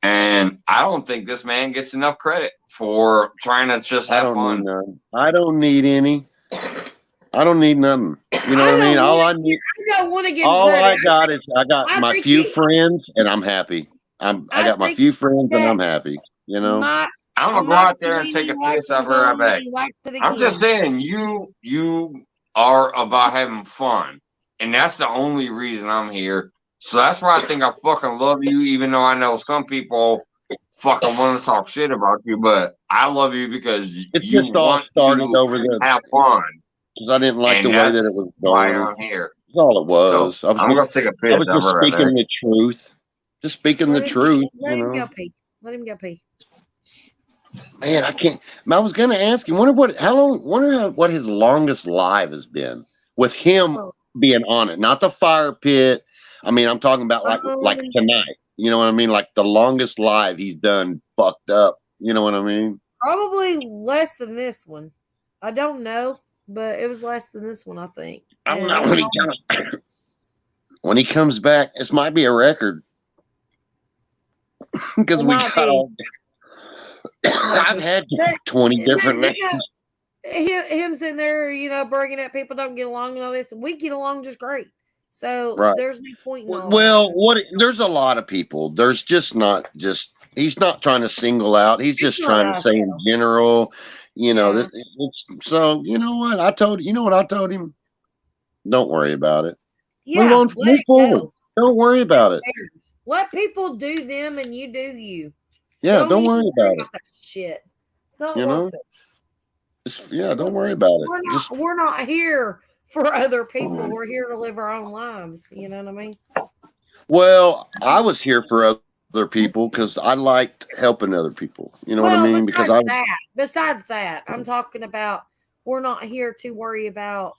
Speaker 1: And I don't think this man gets enough credit for trying to just have fun.
Speaker 10: I don't need any. I don't need nothing. You know what I mean? All I need.
Speaker 8: I don't want to get
Speaker 10: All
Speaker 8: credit.
Speaker 10: I got is I got my few friends, and I'm happy. I got my few friends, and I'm happy. You know.
Speaker 1: I'm gonna go out there and take a piss. I'll be right back. I'm just saying, you are about having fun, and that's the only reason I'm here. So that's why I think I fucking love you, even though I know some people fucking want to talk shit about you, but I love you because
Speaker 10: It's
Speaker 1: you
Speaker 10: just all
Speaker 1: want
Speaker 10: started
Speaker 1: to
Speaker 10: over the
Speaker 1: have fun.
Speaker 10: because I didn't like
Speaker 1: And
Speaker 10: the way that
Speaker 1: that's
Speaker 10: it was
Speaker 1: why
Speaker 10: going.
Speaker 1: I'm here.
Speaker 10: That's all it was.
Speaker 1: So I'm gonna take a piss.
Speaker 10: I was
Speaker 1: I'll
Speaker 10: just
Speaker 1: be right
Speaker 10: speaking
Speaker 1: back.
Speaker 10: the truth. Just speaking the truth.
Speaker 8: Let
Speaker 10: You
Speaker 8: him
Speaker 10: know.
Speaker 8: go pee. Let him go pee.
Speaker 10: Man, I can't. I was gonna ask you. Wonder what his longest live has been with him
Speaker 8: Oh.
Speaker 10: being on it, not the fire pit. I mean, I'm talking about like tonight. You know what I mean? Like the longest live he's done fucked up. You know what I mean?
Speaker 8: Probably less than this one. I don't know, but it was less than this one, I think.
Speaker 10: I don't know when he comes back. This might be a record because we got all. I've had 20 different names.
Speaker 8: Him sitting there, bragging at people don't get along and all this. We get along just great. So there's no point in all
Speaker 10: that. There's a lot of people. There's just not just he's not trying to single out. He's just trying to say in general, so you know what? I told him? Don't worry about it.
Speaker 8: Yeah,
Speaker 10: move forward. Don't worry about it.
Speaker 8: Let people do them and you do you.
Speaker 10: Yeah, don't worry about it.
Speaker 8: That shit. It's not worth it.
Speaker 10: Don't worry about it.
Speaker 8: We're not here for other people. We're here to live our own lives. You know what I mean?
Speaker 10: Well, I was here for other people because I liked helping other people. You know what I mean?
Speaker 8: Besides that, I'm talking about we're not here to worry about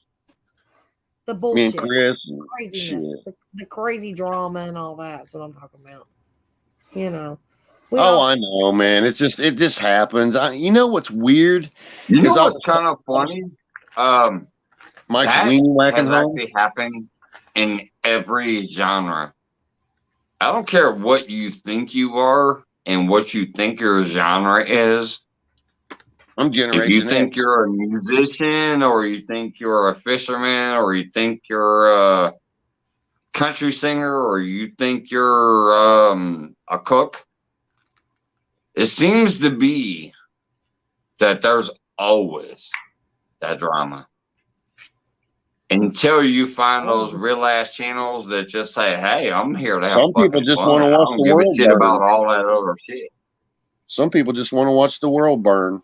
Speaker 8: the bullshit, craziness, the crazy drama and all that. That's what I'm talking about.
Speaker 10: I know, man. It just happens. You know what's weird?
Speaker 1: You know what's kind of funny?
Speaker 10: Mike's weenie whacking
Speaker 1: has actually happened in every genre. I don't care what you think you are and what you think your genre is.
Speaker 10: I'm Generation
Speaker 1: If you think
Speaker 10: X.
Speaker 1: you're a musician, or you think you're a fisherman, or you think you're a country singer, or you think you're a cook, it seems to be that there's always that drama. Until you find those real ass channels that just say, "Hey, I'm here to have
Speaker 10: Some people just want to watch the world
Speaker 1: shit
Speaker 10: burn.
Speaker 1: about all that other shit."
Speaker 10: Some people just want to watch the world burn.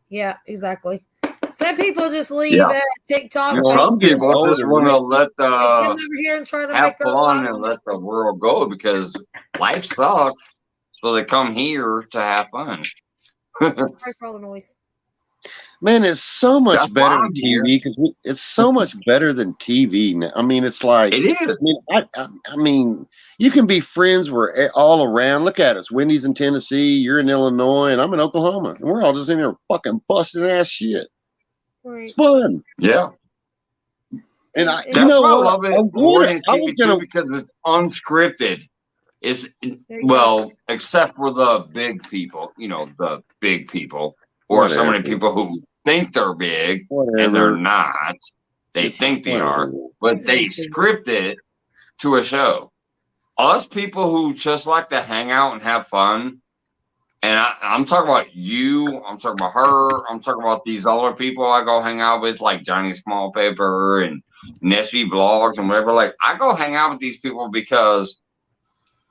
Speaker 8: Yeah, exactly. Some people just leave at TikTok.
Speaker 1: Some people just want to let
Speaker 8: come over here and try to
Speaker 1: have fun and let the world go because life sucks. So they come here to have fun.
Speaker 8: Sorry for all the noise.
Speaker 10: Man, it's so much better than TV because it's so much better than TV now. I mean, it's like
Speaker 1: it is.
Speaker 10: I mean, you can be friends. We're all around. Look at us. Wendy's in Tennessee. You're in Illinois, and I'm in Oklahoma, and we're all just in here fucking busting ass shit.
Speaker 8: Right.
Speaker 10: It's fun.
Speaker 1: Yeah.
Speaker 10: And
Speaker 1: that's why I love it more than TV too, because it's unscripted. It's except for the big people, the big people, or so many people who think they're big and they're not. They think they are, but they script it to a show. Us people who just like to hang out and have fun, and I'm talking about you, I'm talking about her, I'm talking about these other people I go hang out with, like Johnny Small Paper and Nesby Blogs and whatever. Like, I go hang out with these people because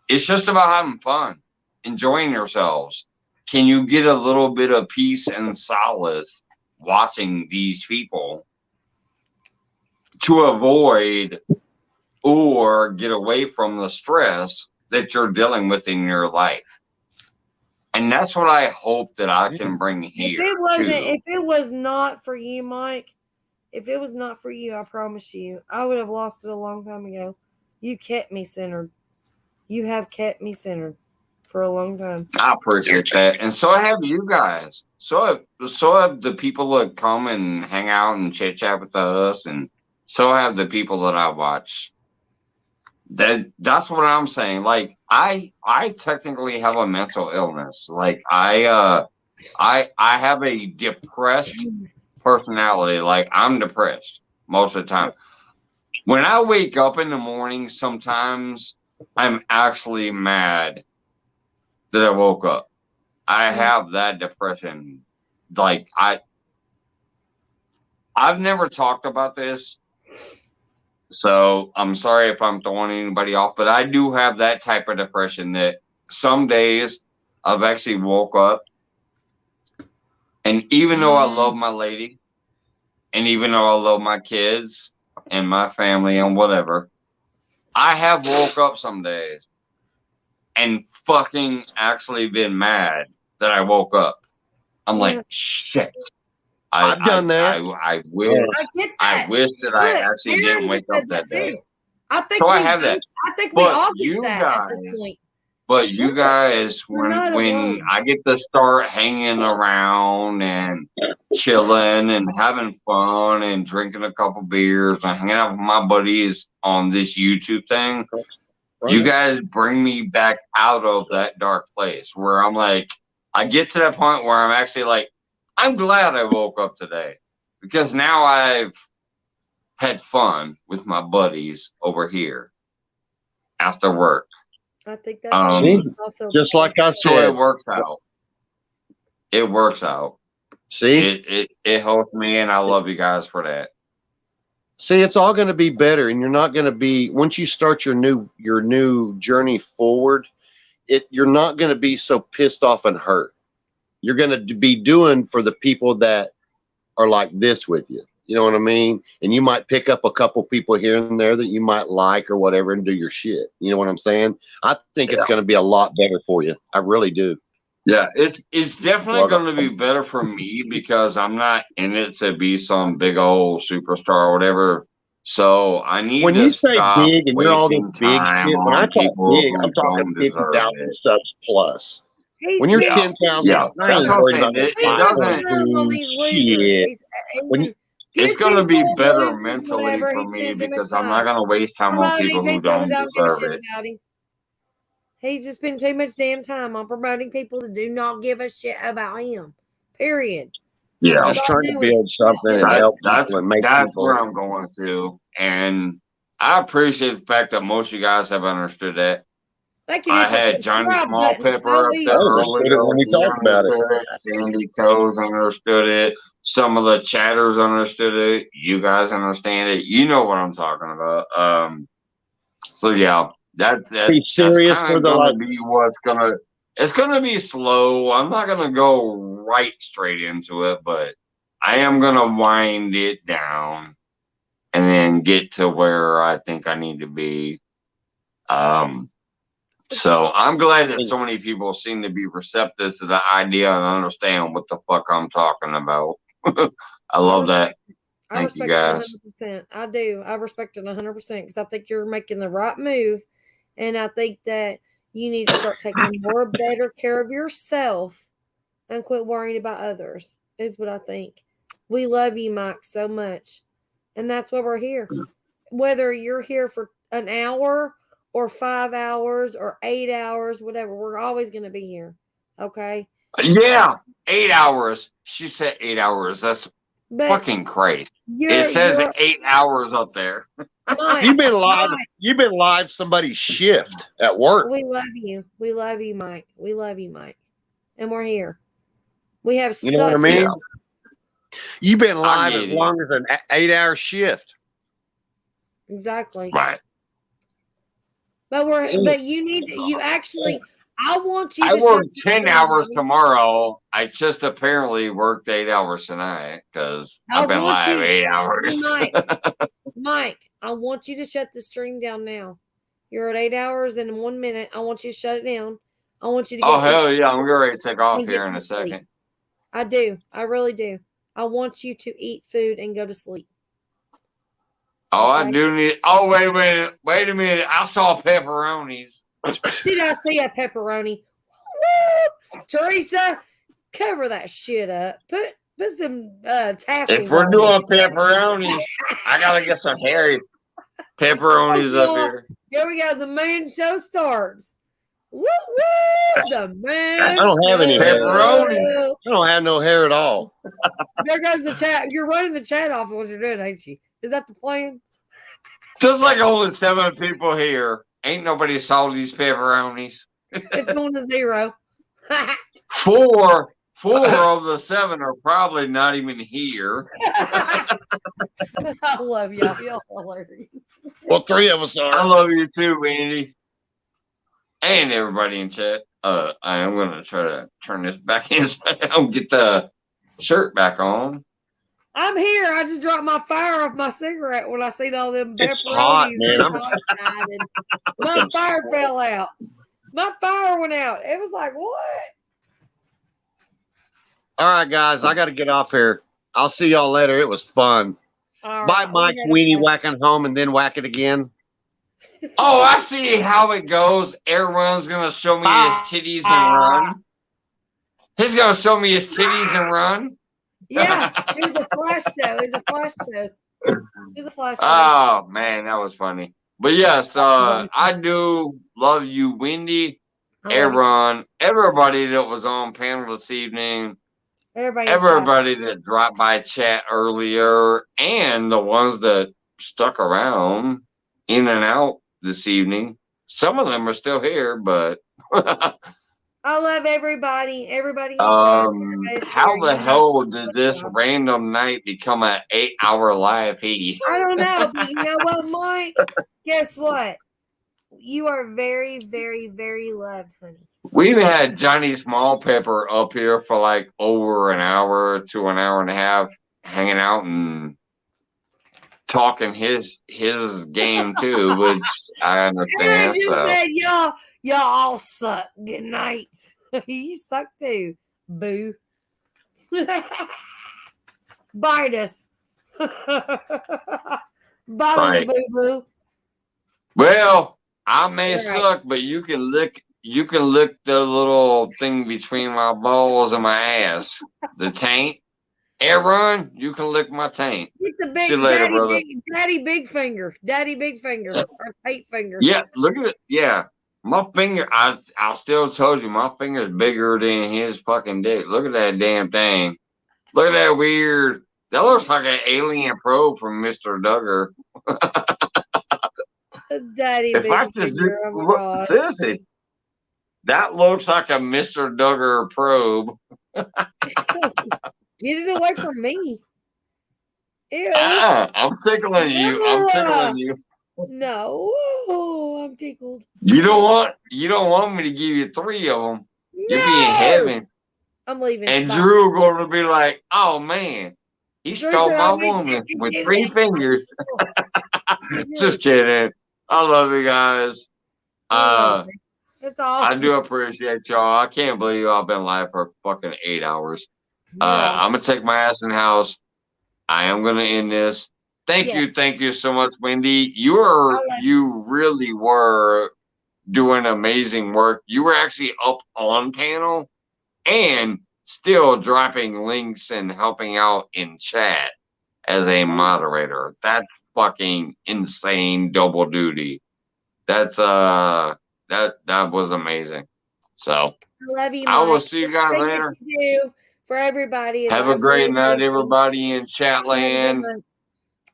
Speaker 1: it's just about having fun, enjoying yourselves. Can you get a little bit of peace and solace watching these people to avoid or get away from the stress that you're dealing with in your life? And that's what I hope that I can bring here.
Speaker 8: If it was not for you, Mike, if it was not for you, I promise you, I would have lost it a long time ago. You kept me centered. You have kept me centered for a long time.
Speaker 1: I appreciate that. And so have you guys. So have the people that come and hang out and chit chat with us, and so have the people that I watch. That's what I'm saying. Like, I technically have a mental illness. Like, I have a depressed personality. Like, I'm depressed most of the time. When I wake up in the morning, sometimes I'm actually mad that I woke up. I have that depression. Like I've never talked about this, so I'm sorry if I'm throwing anybody off, but I do have that type of depression that some days I've actually woke up, and even though I love my lady, and even though I love my kids and my family and whatever, I have woke up some days and fucking actually been mad that I woke up. I'm like, shit.
Speaker 10: I've done that.
Speaker 1: I wish
Speaker 8: I get
Speaker 1: I
Speaker 8: that.
Speaker 1: wish that I
Speaker 8: Look,
Speaker 1: actually
Speaker 8: Aaron
Speaker 1: didn't
Speaker 8: just
Speaker 1: wake
Speaker 8: said
Speaker 1: up that day.
Speaker 8: too. I think
Speaker 1: So I
Speaker 8: we
Speaker 1: have
Speaker 8: do.
Speaker 1: that.
Speaker 8: I think we
Speaker 1: But
Speaker 8: all get
Speaker 1: you
Speaker 8: that at this
Speaker 1: guys,
Speaker 8: point.
Speaker 1: but you guys,
Speaker 8: we're not
Speaker 1: when
Speaker 8: alone.
Speaker 1: I get to start hanging around and chilling and having fun and drinking a couple beers and hanging out with my buddies on this YouTube thing, you guys bring me back out of that dark place where I'm like, I get to that point where I'm actually like, I'm glad I woke up today because now I've had fun with my buddies over here after work.
Speaker 8: I think that's how we all feel.
Speaker 10: Just like I
Speaker 1: So
Speaker 10: said,
Speaker 1: it works out. It works out.
Speaker 10: see,
Speaker 1: It helps me, and I love you guys for that.
Speaker 10: see, it's all going to be better, and you're not going to be once you start your new journey forward. You're not going to be so pissed off and hurt. You're going to be doing for the people that are like this with you. You know what I mean? And you might pick up a couple people here and there that you might like or whatever and do your shit. You know what I'm saying? I think it's going to be a lot better for you. I really do.
Speaker 1: Yeah, it's definitely going to be better for me because I'm not in it to be some big old superstar or whatever. So I need
Speaker 10: When
Speaker 1: to
Speaker 10: you say
Speaker 1: stop
Speaker 10: big and you're all this
Speaker 1: wasting
Speaker 10: big
Speaker 1: time
Speaker 10: shit, when I
Speaker 1: on
Speaker 10: talk
Speaker 1: people
Speaker 10: big,
Speaker 1: who
Speaker 10: I'm talking
Speaker 1: don't
Speaker 10: 50,000
Speaker 1: deserve it.
Speaker 10: subs plus.
Speaker 8: He's
Speaker 10: When you're
Speaker 8: been
Speaker 10: 10,000,
Speaker 1: Yeah,
Speaker 10: I
Speaker 1: that's
Speaker 10: ain't
Speaker 1: what I'm
Speaker 10: worried
Speaker 1: saying.
Speaker 10: about
Speaker 1: It
Speaker 8: spending
Speaker 1: doesn't.
Speaker 8: time on
Speaker 10: 5.2
Speaker 8: these losers.
Speaker 10: shit.
Speaker 8: He's
Speaker 10: When
Speaker 8: even
Speaker 1: It's
Speaker 8: good
Speaker 1: going to be
Speaker 8: people,
Speaker 1: better
Speaker 8: losers,
Speaker 1: mentally
Speaker 8: whatever.
Speaker 1: for
Speaker 8: He
Speaker 1: me
Speaker 8: spent too much
Speaker 1: because I'm not
Speaker 8: time
Speaker 1: going to waste time on
Speaker 8: promoting
Speaker 1: people who
Speaker 8: people that
Speaker 1: don't
Speaker 8: don't give a
Speaker 1: deserve
Speaker 8: shit
Speaker 1: it.
Speaker 8: about him. He's just spent too much damn time on promoting people that do not give a shit about him. Period.
Speaker 1: Yeah,
Speaker 10: just trying to
Speaker 8: doing
Speaker 10: build something and help people and make
Speaker 1: that's
Speaker 10: people.
Speaker 1: where I'm going to, and I appreciate the fact that most of you guys have understood that.
Speaker 8: They can
Speaker 1: I
Speaker 8: hit the
Speaker 1: had Johnny
Speaker 8: subscribe
Speaker 1: Small
Speaker 8: button
Speaker 1: Pepper
Speaker 8: so
Speaker 1: up
Speaker 8: easy.
Speaker 1: there
Speaker 10: I understood it when we
Speaker 1: earlier. He
Speaker 10: talked about it.
Speaker 1: understood it. Sandy Toes understood it. Some of the chatters understood it. You guys understand it. You know what I'm talking about. So yeah,
Speaker 10: Be
Speaker 1: that's
Speaker 10: serious
Speaker 1: kind
Speaker 10: for
Speaker 1: of
Speaker 10: the
Speaker 1: gonna
Speaker 10: like.
Speaker 1: be what's gonna. It's gonna be slow. I'm not gonna go right straight into it, but I am gonna wind it down and then get to where I think I need to be. So I'm glad that so many people seem to be receptive to the idea and understand what the fuck I'm talking about. I love that.
Speaker 8: I
Speaker 1: Thank you
Speaker 8: respect
Speaker 1: guys.
Speaker 8: it 100%. I do. I respect it 100% because I think you're making the right move, and I think that you need to start taking more better care of yourself and quit worrying about others. Is what I think. We love you, Mike, so much, and that's why we're here. Whether you're here for an hour or 5 hours or 8 hours, whatever, we're always going to be here. Okay.
Speaker 1: Yeah, 8 hours. She said 8 hours. That's
Speaker 8: But
Speaker 1: fucking crazy. It
Speaker 8: you're
Speaker 1: says 8 hours up there.
Speaker 8: Mike,
Speaker 10: You've been live.
Speaker 8: Mike,
Speaker 10: You've been live somebody's shift at work.
Speaker 8: we love you. We love you, Mike. We love you, Mike. And we're here. We have
Speaker 10: You know what I
Speaker 8: such
Speaker 10: mean?
Speaker 8: a
Speaker 10: You've been
Speaker 1: I
Speaker 10: live
Speaker 1: get
Speaker 10: as
Speaker 1: it.
Speaker 10: long as an 8-hour shift.
Speaker 8: exactly.
Speaker 1: Right.
Speaker 8: But you need you actually I want you
Speaker 1: I
Speaker 8: to
Speaker 1: work
Speaker 8: shut
Speaker 1: 10 hours tomorrow. I just apparently worked 8 hours tonight because
Speaker 8: I
Speaker 1: I've been
Speaker 8: want
Speaker 1: live
Speaker 8: you
Speaker 1: 8 hours.
Speaker 8: Mike, I want you to shut the stream down now. You're at 8 hours and 1 minute. I want you to shut it down. I want you to
Speaker 1: Oh,
Speaker 8: go eat
Speaker 1: hell yeah. I'm getting ready to take off
Speaker 8: and
Speaker 1: here
Speaker 8: get
Speaker 1: in a
Speaker 8: some sleep.
Speaker 1: second.
Speaker 8: I do. I really do. I want you to eat food and go to sleep.
Speaker 1: Oh,
Speaker 8: Okay.
Speaker 1: I do need. Oh, wait a minute. I saw pepperonis.
Speaker 8: Did I see a pepperoni? Woo! Teresa, cover that shit up. Put some tassels.
Speaker 1: If we're
Speaker 8: on
Speaker 1: doing
Speaker 8: it.
Speaker 1: pepperonis, I gotta get some hairy pepperonis up here.
Speaker 8: Here we go. The man show starts. Woo woo! The man.
Speaker 10: I don't have any hair.
Speaker 1: Pepperoni.
Speaker 10: I don't have no hair at all.
Speaker 8: There goes the chat. You're running the chat off of what you're doing, ain't you? Is that the plan?
Speaker 1: Just like only 7 people here. Ain't nobody saw these pepperonis.
Speaker 8: It's going to 0.
Speaker 1: Four of the 7 are probably not even here.
Speaker 8: I love y'all. Y'all hilarious.
Speaker 10: Well, 3 of us
Speaker 1: I
Speaker 10: are.
Speaker 1: love you too, Andy. And everybody in chat. I am gonna try to turn this back inside out, get the shirt back on.
Speaker 8: I'm here. I just dropped my fire off my cigarette when I seen all them
Speaker 10: It's hot,
Speaker 8: pepperonis.
Speaker 10: man.
Speaker 8: My fire fell out. My fire went out. It was like, what?
Speaker 10: All right, guys, I got to get off here. I'll see y'all later. It was fun.
Speaker 8: All
Speaker 10: Bye,
Speaker 8: right,
Speaker 10: Mike. Weenie whacking home and then whack it again.
Speaker 1: Oh, I see how it goes. Everyone's gonna show me his titties and run. He's gonna show me his titties and run.
Speaker 8: Yeah, it was a flash show. It was a flash show. It was a flash show.
Speaker 1: Oh man, that was funny. But yes, I do love you, Wendy, Aaron, everybody that was on panel this evening, everybody that dropped by chat earlier, and the ones that stuck around in and out this evening. Some of them are still here, but
Speaker 8: I love everybody. Everybody.
Speaker 1: how the hell did this random night become an 8-hour live feed?
Speaker 8: I don't know, but you know what, Mike? Guess what? You are very, very, very loved, honey.
Speaker 1: We've had Johnny Small Pepper up here for like over an hour to an hour and a half, hanging out and talking his game too, which I understand.
Speaker 8: I just said y'all all suck. Good night. You suck too, boo. Bite us. Bite us, boo boo.
Speaker 1: Well, I may suck, but you can lick the little thing between my balls and my ass. The taint. Aaron, you can lick my taint.
Speaker 8: It's a big,
Speaker 1: See you later, brother.
Speaker 8: Daddy Big Finger, or Taint Finger.
Speaker 1: Yeah, look at it. Yeah, my finger. I still told you my finger is bigger than his fucking dick. Look at that damn thing. Look at that weird. That looks like an alien probe from Mr. Duggar.
Speaker 8: Daddy
Speaker 1: If
Speaker 8: Big
Speaker 1: I just
Speaker 8: Finger. Oh my God.
Speaker 1: listen, that looks like a Mr. Duggar probe.
Speaker 8: Get it away from me. Ew.
Speaker 1: I'm tickling you. I'm tickling you.
Speaker 8: No, I'm tickled.
Speaker 1: You don't want me to give you 3 of them.
Speaker 8: No.
Speaker 1: You'll be in heaven.
Speaker 8: I'm leaving.
Speaker 1: And
Speaker 8: Bye.
Speaker 1: Drew going to be like, "Oh man, he
Speaker 8: Drew
Speaker 1: stole
Speaker 8: said,
Speaker 1: my
Speaker 8: "I wish
Speaker 1: woman
Speaker 8: you
Speaker 1: with
Speaker 8: could
Speaker 1: 3
Speaker 8: do
Speaker 1: fingers." Just kidding. I love you guys.
Speaker 8: That's all.
Speaker 1: I do appreciate y'all. I can't believe I've been live for fucking 8 hours. I'm gonna take my ass in the house. I am gonna end this. Thank you so much, Wendy. You really were doing amazing work. You were actually up on panel and still dropping links and helping out in chat as a moderator. That's fucking insane double duty. That's that was amazing. So
Speaker 8: I love you,
Speaker 1: I will
Speaker 8: Mike.
Speaker 1: see you guys later.
Speaker 8: For everybody.
Speaker 1: Have a great night, everybody in chat land.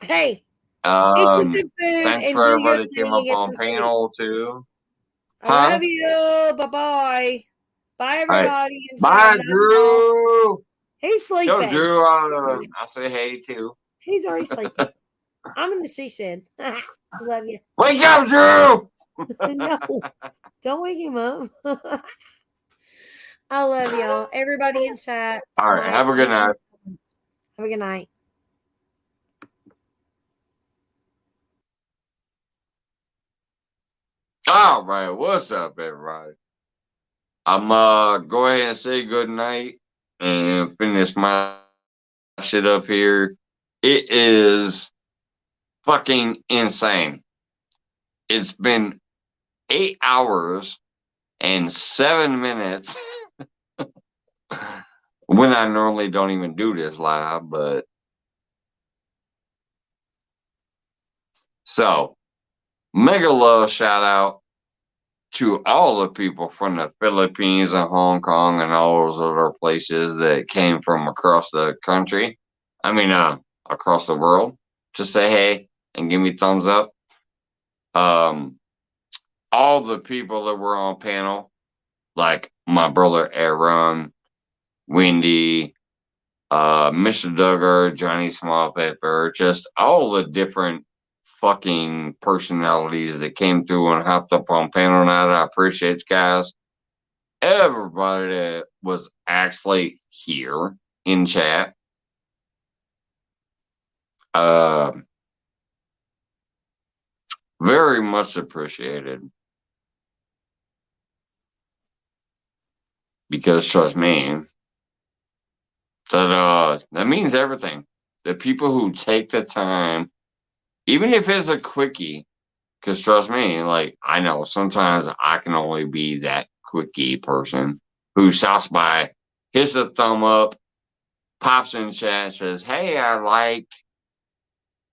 Speaker 8: Hey,
Speaker 1: thanks for everybody that came up on panel too.
Speaker 8: I love you. Bye-bye. Bye, everybody.
Speaker 1: Right. Bye, Drew.
Speaker 8: He's sleeping.
Speaker 1: Yo, Drew, I'll say hey too.
Speaker 8: He's already sleeping. I'm in the she shed. Love you.
Speaker 1: Wake up, Drew.
Speaker 8: No, don't wake him up. I love y'all. Everybody in chat.
Speaker 1: All right. Have a good night.
Speaker 8: Have a good night.
Speaker 1: All right. What's up, everybody? I'm go ahead and say good night and finish my shit up here. It is fucking insane. It's been 8 hours and 7 minutes. When I normally don't even do this live, but so mega love shout out to all the people from the Philippines and Hong Kong and all those other places that came from across the country. I mean, across the world to say hey and give me thumbs up. All the people that were on panel, like my brother Aaron, Wendy, Mr. Duggar, Johnny Smallpepper, just all the different fucking personalities that came through and hopped up on panel night. I appreciate you guys. Everybody that was actually here in chat. Very much appreciated. Because trust me, that means everything. The people who take the time, even if it's a quickie, because trust me, like I know sometimes I can only be that quickie person who stops by, hits a thumb up, pops in chat, says, "Hey, I like."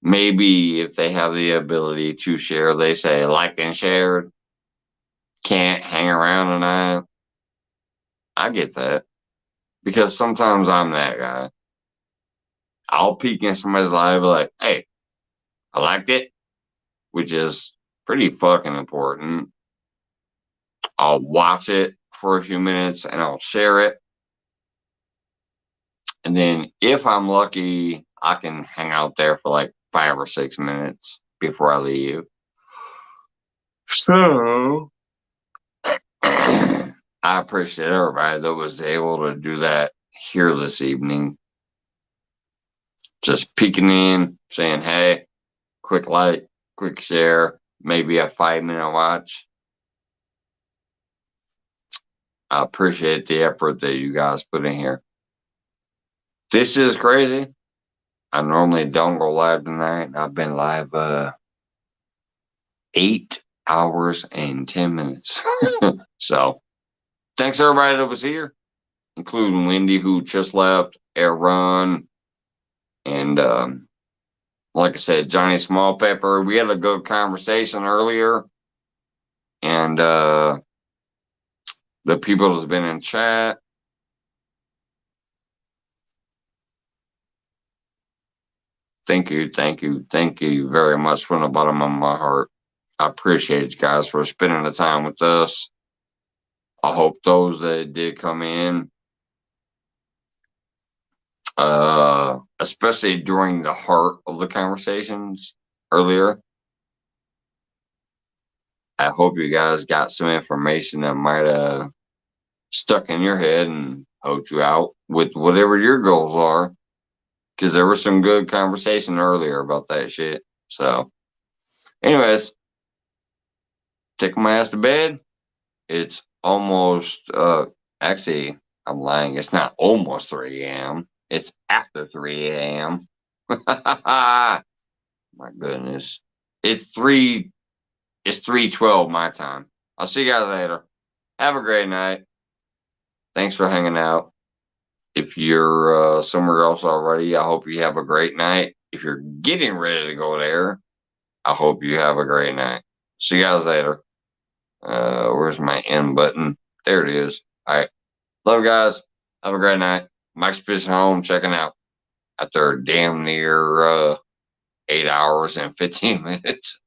Speaker 1: Maybe if they have the ability to share, they say liked and shared. Can't hang around tonight. I get that because sometimes I'm that guy. I'll peek in somebody's live, like, "Hey, I liked it," which is pretty fucking important. I'll watch it for a few minutes and I'll share it. And then if I'm lucky, I can hang out there for like 5 or 6 minutes before I leave. So I appreciate everybody that was able to do that here this evening. Just peeking in, saying, "Hey, quick like, quick share, maybe a 5-minute watch." I appreciate the effort that you guys put in here. This is crazy. I normally don't go live tonight. I've been live 8 hours and 10 minutes. So thanks everybody that was here, including Wendy, who just left, Aaron, and like I said, Johnny Smallpepper. We had a good conversation earlier, and the people that's been in chat. Thank you very much from the bottom of my heart. I appreciate you guys for spending the time with us. I hope those that did come in, especially during the heart of the conversations earlier, I hope you guys got some information that might have stuck in your head and helped you out with whatever your goals are. Because there was some good conversation earlier about that shit. So, anyways, taking my ass to bed. It's almost, actually, I'm lying. It's not almost 3 a.m. It's after 3 a.m. My goodness. It's 3:12 my time. I'll see you guys later. Have a great night. Thanks for hanging out. If you're somewhere else already, I hope you have a great night. If you're getting ready to go there, I hope you have a great night. See you guys later. Where's my end button? There it is. All right. Love you guys. Have a great night. Mike's Fishing Home checking out after damn near 8 hours and 15 minutes.